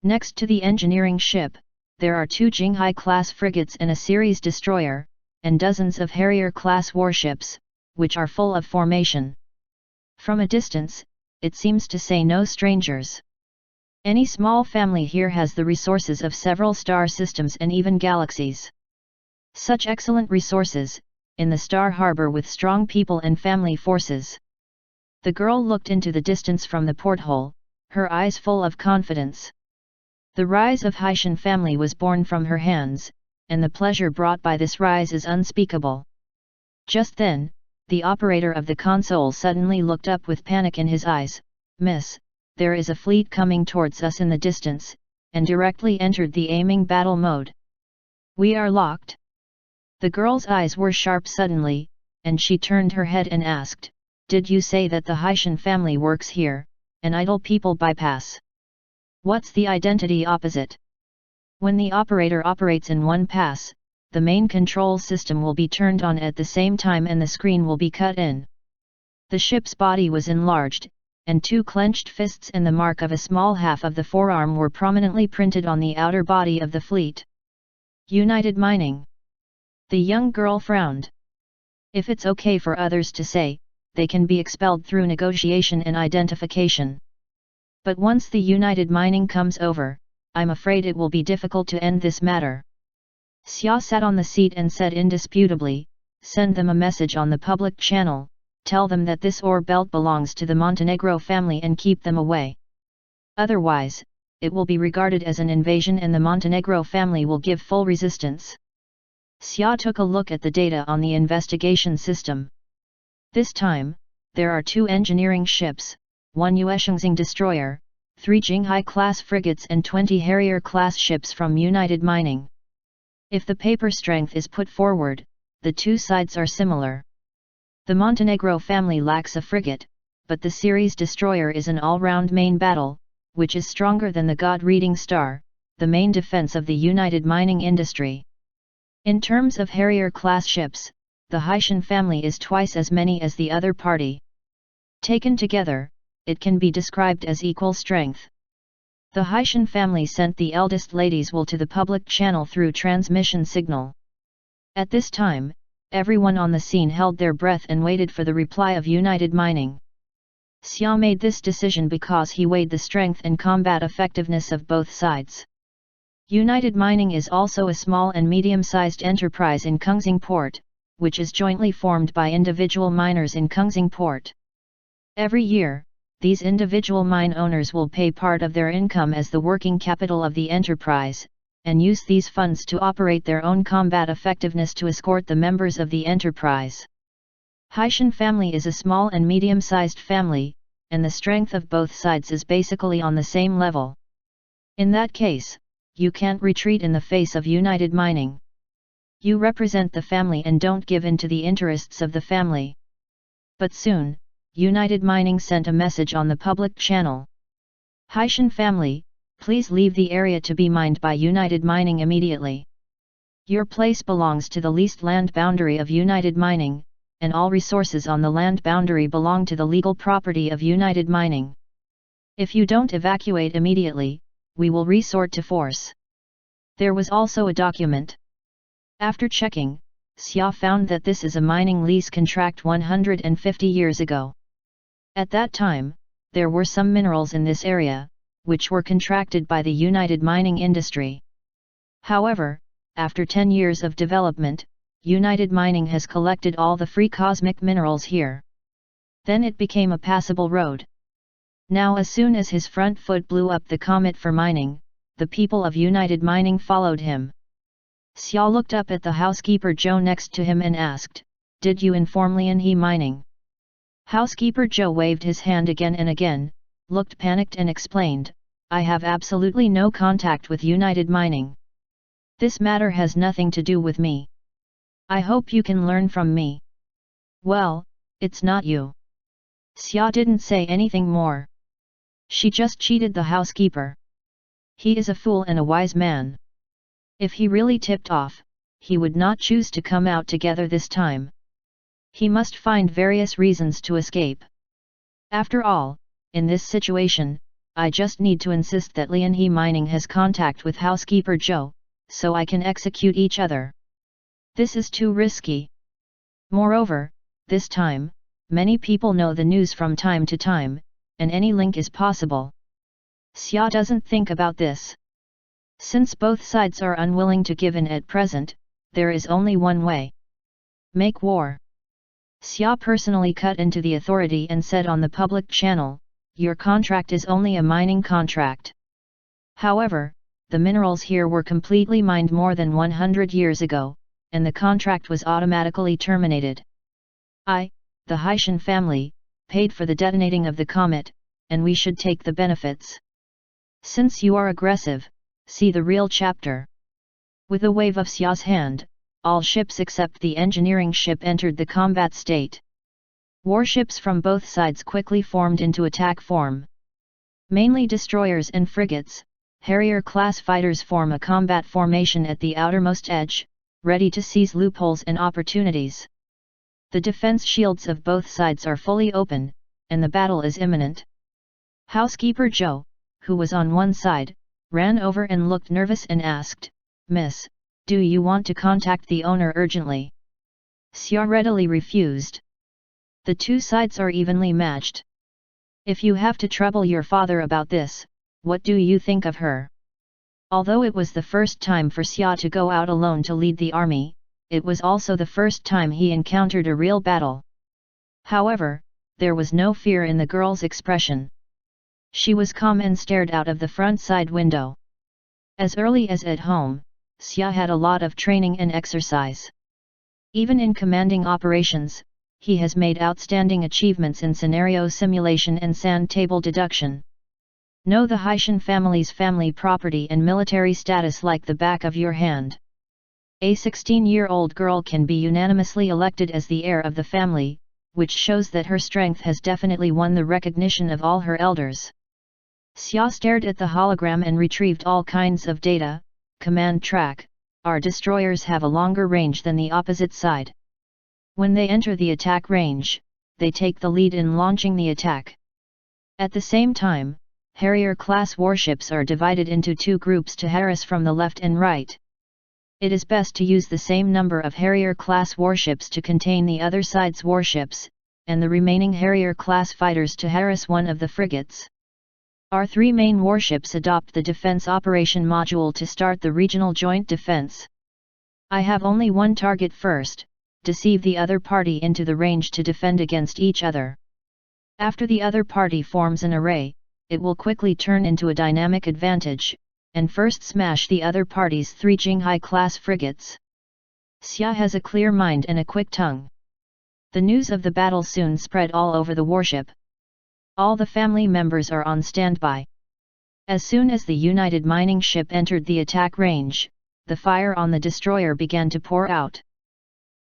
Next to the engineering ship, there are 2 Jinghai-class frigates and a series destroyer, and dozens of Harrier-class warships, which are full of formation. From a distance, it seems to say no strangers. Any small family here has the resources of several star systems and even galaxies. Such excellent resources, in the Star Harbor with strong people and family forces. The girl looked into the distance from the porthole, her eyes full of confidence. The rise of Haitian family was born from her hands, and the pleasure brought by this rise is unspeakable. Just then, the operator of the console suddenly looked up with panic in his eyes. "Miss, there is a fleet coming towards us in the distance," and directly entered the aiming battle mode. "We are locked." The girl's eyes were sharp suddenly, and she turned her head and asked, "Did you say that the Haitian family works here, an idle people bypass? What's the identity opposite?" When the operator operates in one pass, the main control system will be turned on at the same time and the screen will be cut in. The ship's body was enlarged, and 2 clenched fists and the mark of a small half of the forearm were prominently printed on the outer body of the fleet. United Mining. The young girl frowned. If it's okay for others to say, they can be expelled through negotiation and identification. But once the United Mining comes over, I'm afraid it will be difficult to end this matter. Xia sat on the seat and said indisputably, "Send them a message on the public channel, tell them that this ore belt belongs to the Montenegro family and keep them away. Otherwise, it will be regarded as an invasion and the Montenegro family will give full resistance." Xia took a look at the data on the investigation system. This time, there are 2 engineering ships, 1 Yueshengxing destroyer, 3 Jinghai-class frigates and 20 Harrier-class ships from United Mining. If the paper strength is put forward, the two sides are similar. The Montenegro family lacks a frigate, but the series destroyer is an all-round main battle, which is stronger than the God-reading star, the main defense of the United Mining industry. In terms of Harrier-class ships, the Haitian family is twice as many as the other party. Taken together, it can be described as equal strength. The Haitian family sent the eldest lady's will to the public channel through transmission signal. At this time, everyone on the scene held their breath and waited for the reply of United Mining. Xia made this decision because he weighed the strength and combat effectiveness of both sides. United Mining is also a small and medium-sized enterprise in Kungsing Port, which is jointly formed by individual miners in Kungsing Port. Every year, these individual mine owners will pay part of their income as the working capital of the enterprise, and use these funds to operate their own combat effectiveness to escort the members of the enterprise. Haitian family is a small and medium-sized family, and the strength of both sides is basically on the same level. In that case, you can't retreat in the face of United Mining. You represent the family and don't give in to the interests of the family. But soon, United Mining sent a message on the public channel. Haitian family, please leave the area to be mined by United Mining immediately. Your place belongs to the leased land boundary of United Mining, and all resources on the land boundary belong to the legal property of United Mining. If you don't evacuate immediately, we will resort to force. There was also a document. After checking, Xia found that this is a mining lease contract 150 years ago. At that time, there were some minerals in this area, which were contracted by the United Mining industry. However, after 10 years of development, United Mining has collected all the free cosmic minerals here. Then it became a passable road. Now as soon as his front foot blew up the comet for mining, the people of United Mining followed him. Xia looked up at the housekeeper Zhou next to him and asked, "Did you inform Lianhe Mining?" Housekeeper Zhou waved his hand again and again, looked panicked and explained, "I have absolutely no contact with United Mining. This matter has nothing to do with me. I hope you can learn from me." "Well, it's not you." Xia didn't say anything more. She just cheated the housekeeper. He is a fool and a wise man. If he really tipped off, he would not choose to come out together this time. He must find various reasons to escape. After all, in this situation, I just need to insist that Lianhe Mining has contact with housekeeper Zhou, so I can execute each other. This is too risky. Moreover, this time, many people know the news from time to time, and any link is possible. Xia doesn't think about this. Since both sides are unwilling to give in at present, there is only one way. Make war. Xia personally cut into the authority and said on the public channel, "Your contract is only a mining contract." However, the minerals here were completely mined more than 100 years ago, and the contract was automatically terminated. I, the Haitian family, paid for the detonating of the comet, and we should take the benefits. Since you are aggressive, see the real chapter. With a wave of Xia's hand, all ships except the engineering ship entered the combat state. Warships from both sides quickly formed into attack form. Mainly destroyers and frigates, Harrier-class fighters form a combat formation at the outermost edge, ready to seize loopholes and opportunities. The defense shields of both sides are fully open, and the battle is imminent. Housekeeper Zhou, who was on one side, ran over and looked nervous and asked, "Miss, do you want to contact the owner urgently?" Xia readily refused. The two sides are evenly matched. If you have to trouble your father about this, what do you think of her? Although it was the first time for Xia to go out alone to lead the army, it was also the first time he encountered a real battle. However, there was no fear in the girl's expression. She was calm and stared out of the front side window. As early as at home, Xia had a lot of training and exercise. Even in commanding operations, he has made outstanding achievements in scenario simulation and sand table deduction. Know the Haitian family's family property and military status like the back of your hand. A 16-year-old girl can be unanimously elected as the heir of the family, which shows that her strength has definitely won the recognition of all her elders. Xia stared at the hologram and retrieved all kinds of data. Command track, our destroyers have a longer range than the opposite side. When they enter the attack range, they take the lead in launching the attack. At the same time, Harrier-class warships are divided into two groups to harass from the left and right. It is best to use the same number of Harrier-class warships to contain the other side's warships, and the remaining Harrier-class fighters to harass one of the frigates. Our three main warships adopt the Defense Operation Module to start the regional joint defense. I have only one target first: deceive the other party into the range to defend against each other. After the other party forms an array, it will quickly turn into a dynamic advantage, and first smash the other party's three Jinghai-class frigates. Xia has a clear mind and a quick tongue. The news of the battle soon spread all over the warship. All the family members are on standby. As soon as the United mining ship entered the attack range, the fire on the destroyer began to pour out.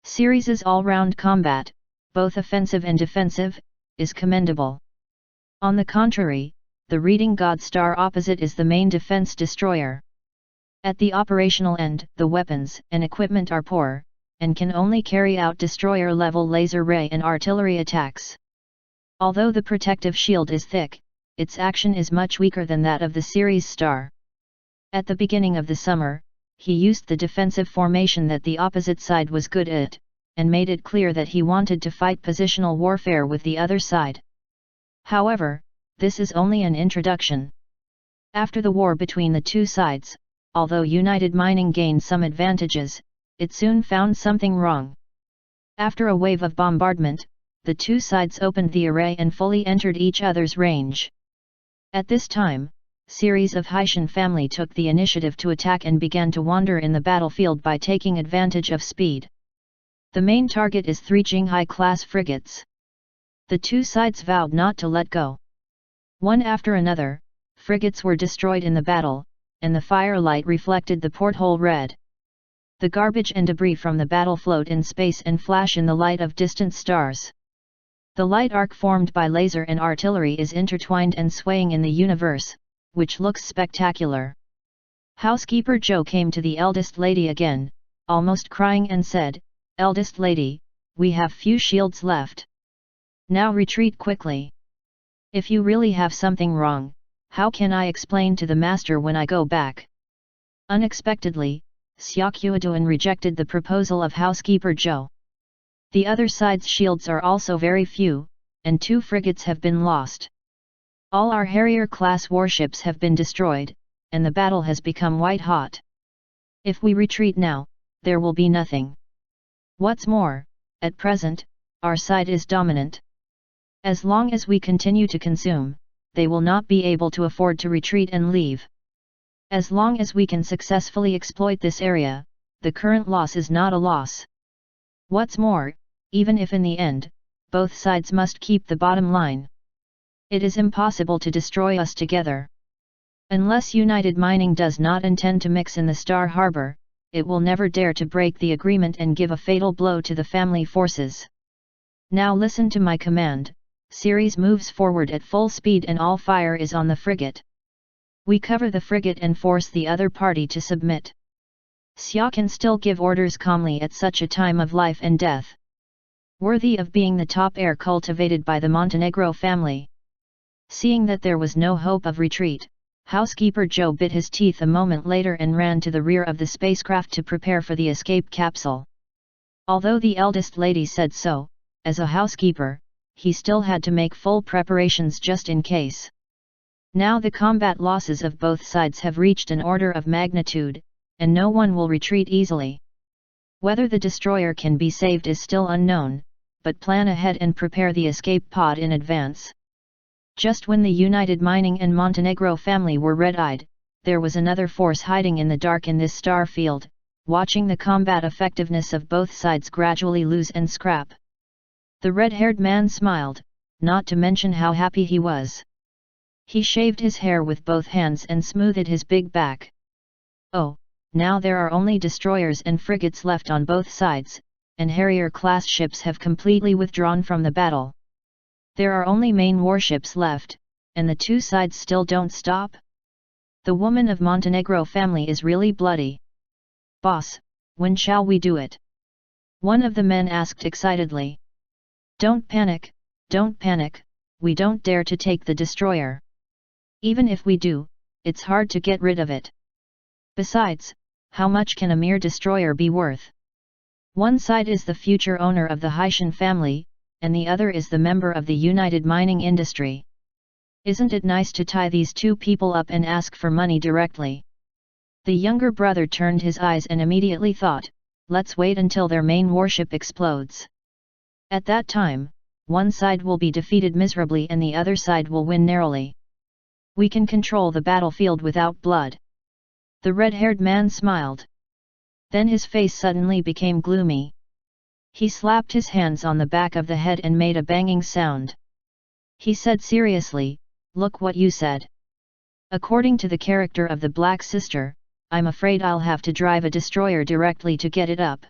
Ceres' all-round combat, both offensive and defensive, is commendable. On the contrary, the Reading God Star opposite is the main defense destroyer. At the operational end, the weapons and equipment are poor, and can only carry out destroyer-level laser ray and artillery attacks. Although the protective shield is thick, its action is much weaker than that of the Ceres Star. At the beginning of the summer, he used the defensive formation that the opposite side was good at, and made it clear that he wanted to fight positional warfare with the other side. However, this is only an introduction. After the war between the two sides, although United Mining gained some advantages, it soon found something wrong. After a wave of bombardment, the two sides opened the array and fully entered each other's range. At this time, series of Haitian family took the initiative to attack and began to wander in the battlefield by taking advantage of speed. The main target is three Jinghai-class frigates. The two sides vowed not to let go. One after another, frigates were destroyed in the battle, and the firelight reflected the porthole red. The garbage and debris from the battle float in space and flash in the light of distant stars. The light arc formed by laser and artillery is intertwined and swaying in the universe, which looks spectacular. Housekeeper Joe came to the eldest lady again, almost crying, and said, "Eldest lady, we have few shields left. Now retreat quickly. If you really have something wrong, how can I explain to the master when I go back?" Unexpectedly, Xiaoqiuduan rejected the proposal of Housekeeper Joe. The other side's shields are also very few, and two frigates have been lost. All our Harrier-class warships have been destroyed, and the battle has become white-hot. If we retreat now, there will be nothing. What's more, at present, our side is dominant. As long as we continue to consume, they will not be able to afford to retreat and leave. As long as we can successfully exploit this area, the current loss is not a loss. What's more, even if in the end, both sides must keep the bottom line, it is impossible to destroy us together. Unless United Mining does not intend to mix in the Star Harbor, it will never dare to break the agreement and give a fatal blow to the family forces. Now listen to my command. Ceres moves forward at full speed and all fire is on the frigate. We cover the frigate and force the other party to submit. Xia can still give orders calmly at such a time of life and death. Worthy of being the top heir cultivated by the Montenegro family. Seeing that there was no hope of retreat, Housekeeper Joe bit his teeth a moment later and ran to the rear of the spacecraft to prepare for the escape capsule. Although the eldest lady said so, as a housekeeper, he still had to make full preparations just in case. Now the combat losses of both sides have reached an order of magnitude, and no one will retreat easily. Whether the destroyer can be saved is still unknown, but plan ahead and prepare the escape pod in advance. Just when the United Mining and Montenegro family were red-eyed, there was another force hiding in the dark in this star field, watching the combat effectiveness of both sides gradually lose and scrap. The red-haired man smiled, not to mention how happy he was. He shaved his hair with both hands and smoothed his big back. Oh, now there are only destroyers and frigates left on both sides, and Harrier-class ships have completely withdrawn from the battle. There are only main warships left, and the two sides still don't stop? The woman of Montenegro family is really bloody. Boss, when shall we do it? One of the men asked excitedly. Don't panic, we don't dare to take the destroyer. Even if we do, it's hard to get rid of it. Besides, how much can a mere destroyer be worth? One side is the future owner of the Haitian family, and the other is the member of the United Mining Industry. Isn't it nice to tie these two people up and ask for money directly? The younger brother turned his eyes and immediately thought, let's wait until their main warship explodes. At that time, one side will be defeated miserably and the other side will win narrowly. We can control the battlefield without blood. The red-haired man smiled. Then his face suddenly became gloomy. He slapped his hands on the back of the head and made a banging sound. He said seriously, look what you said. According to the character of the Black Sister, I'm afraid I'll have to drive a destroyer directly to get it up.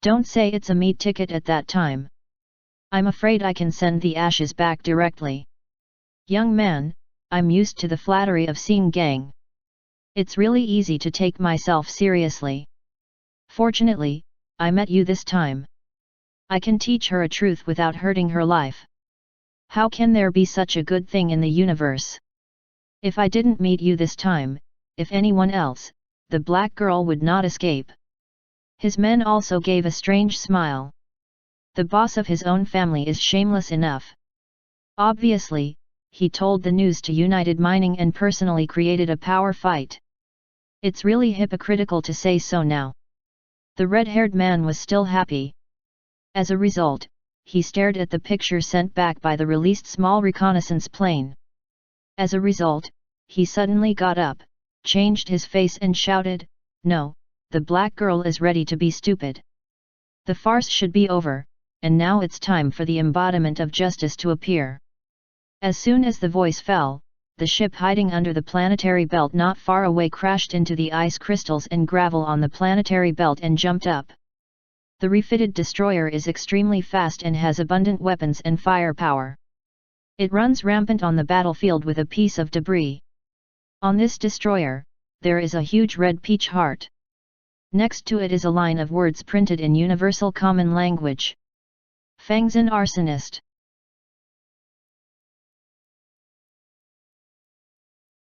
Don't say it's a meat ticket at that time. I'm afraid I can send the ashes back directly. Young man, I'm used to the flattery of seeing gang. It's really easy to take myself seriously. Fortunately, I met you this time. I can teach her a truth without hurting her life. How can there be such a good thing in the universe? If I didn't meet you this time, if anyone else, the black girl would not escape. His men also gave a strange smile. The boss of his own family is shameless enough. Obviously, he told the news to United Mining and personally created a power fight. It's really hypocritical to say so now. The red-haired man was still happy. As a result, he stared at the picture sent back by the released small reconnaissance plane. As a result, he suddenly got up, changed his face and shouted, "No, the black girl is ready to be stupid. The farce should be over, and now it's time for the embodiment of justice to appear." As soon as the voice fell, the ship hiding under the planetary belt not far away crashed into the ice crystals and gravel on the planetary belt and jumped up. The refitted destroyer is extremely fast and has abundant weapons and firepower. It runs rampant on the battlefield with a piece of debris. On this destroyer, there is a huge red peach heart. Next to it is a line of words printed in universal common language. Fang's an arsonist.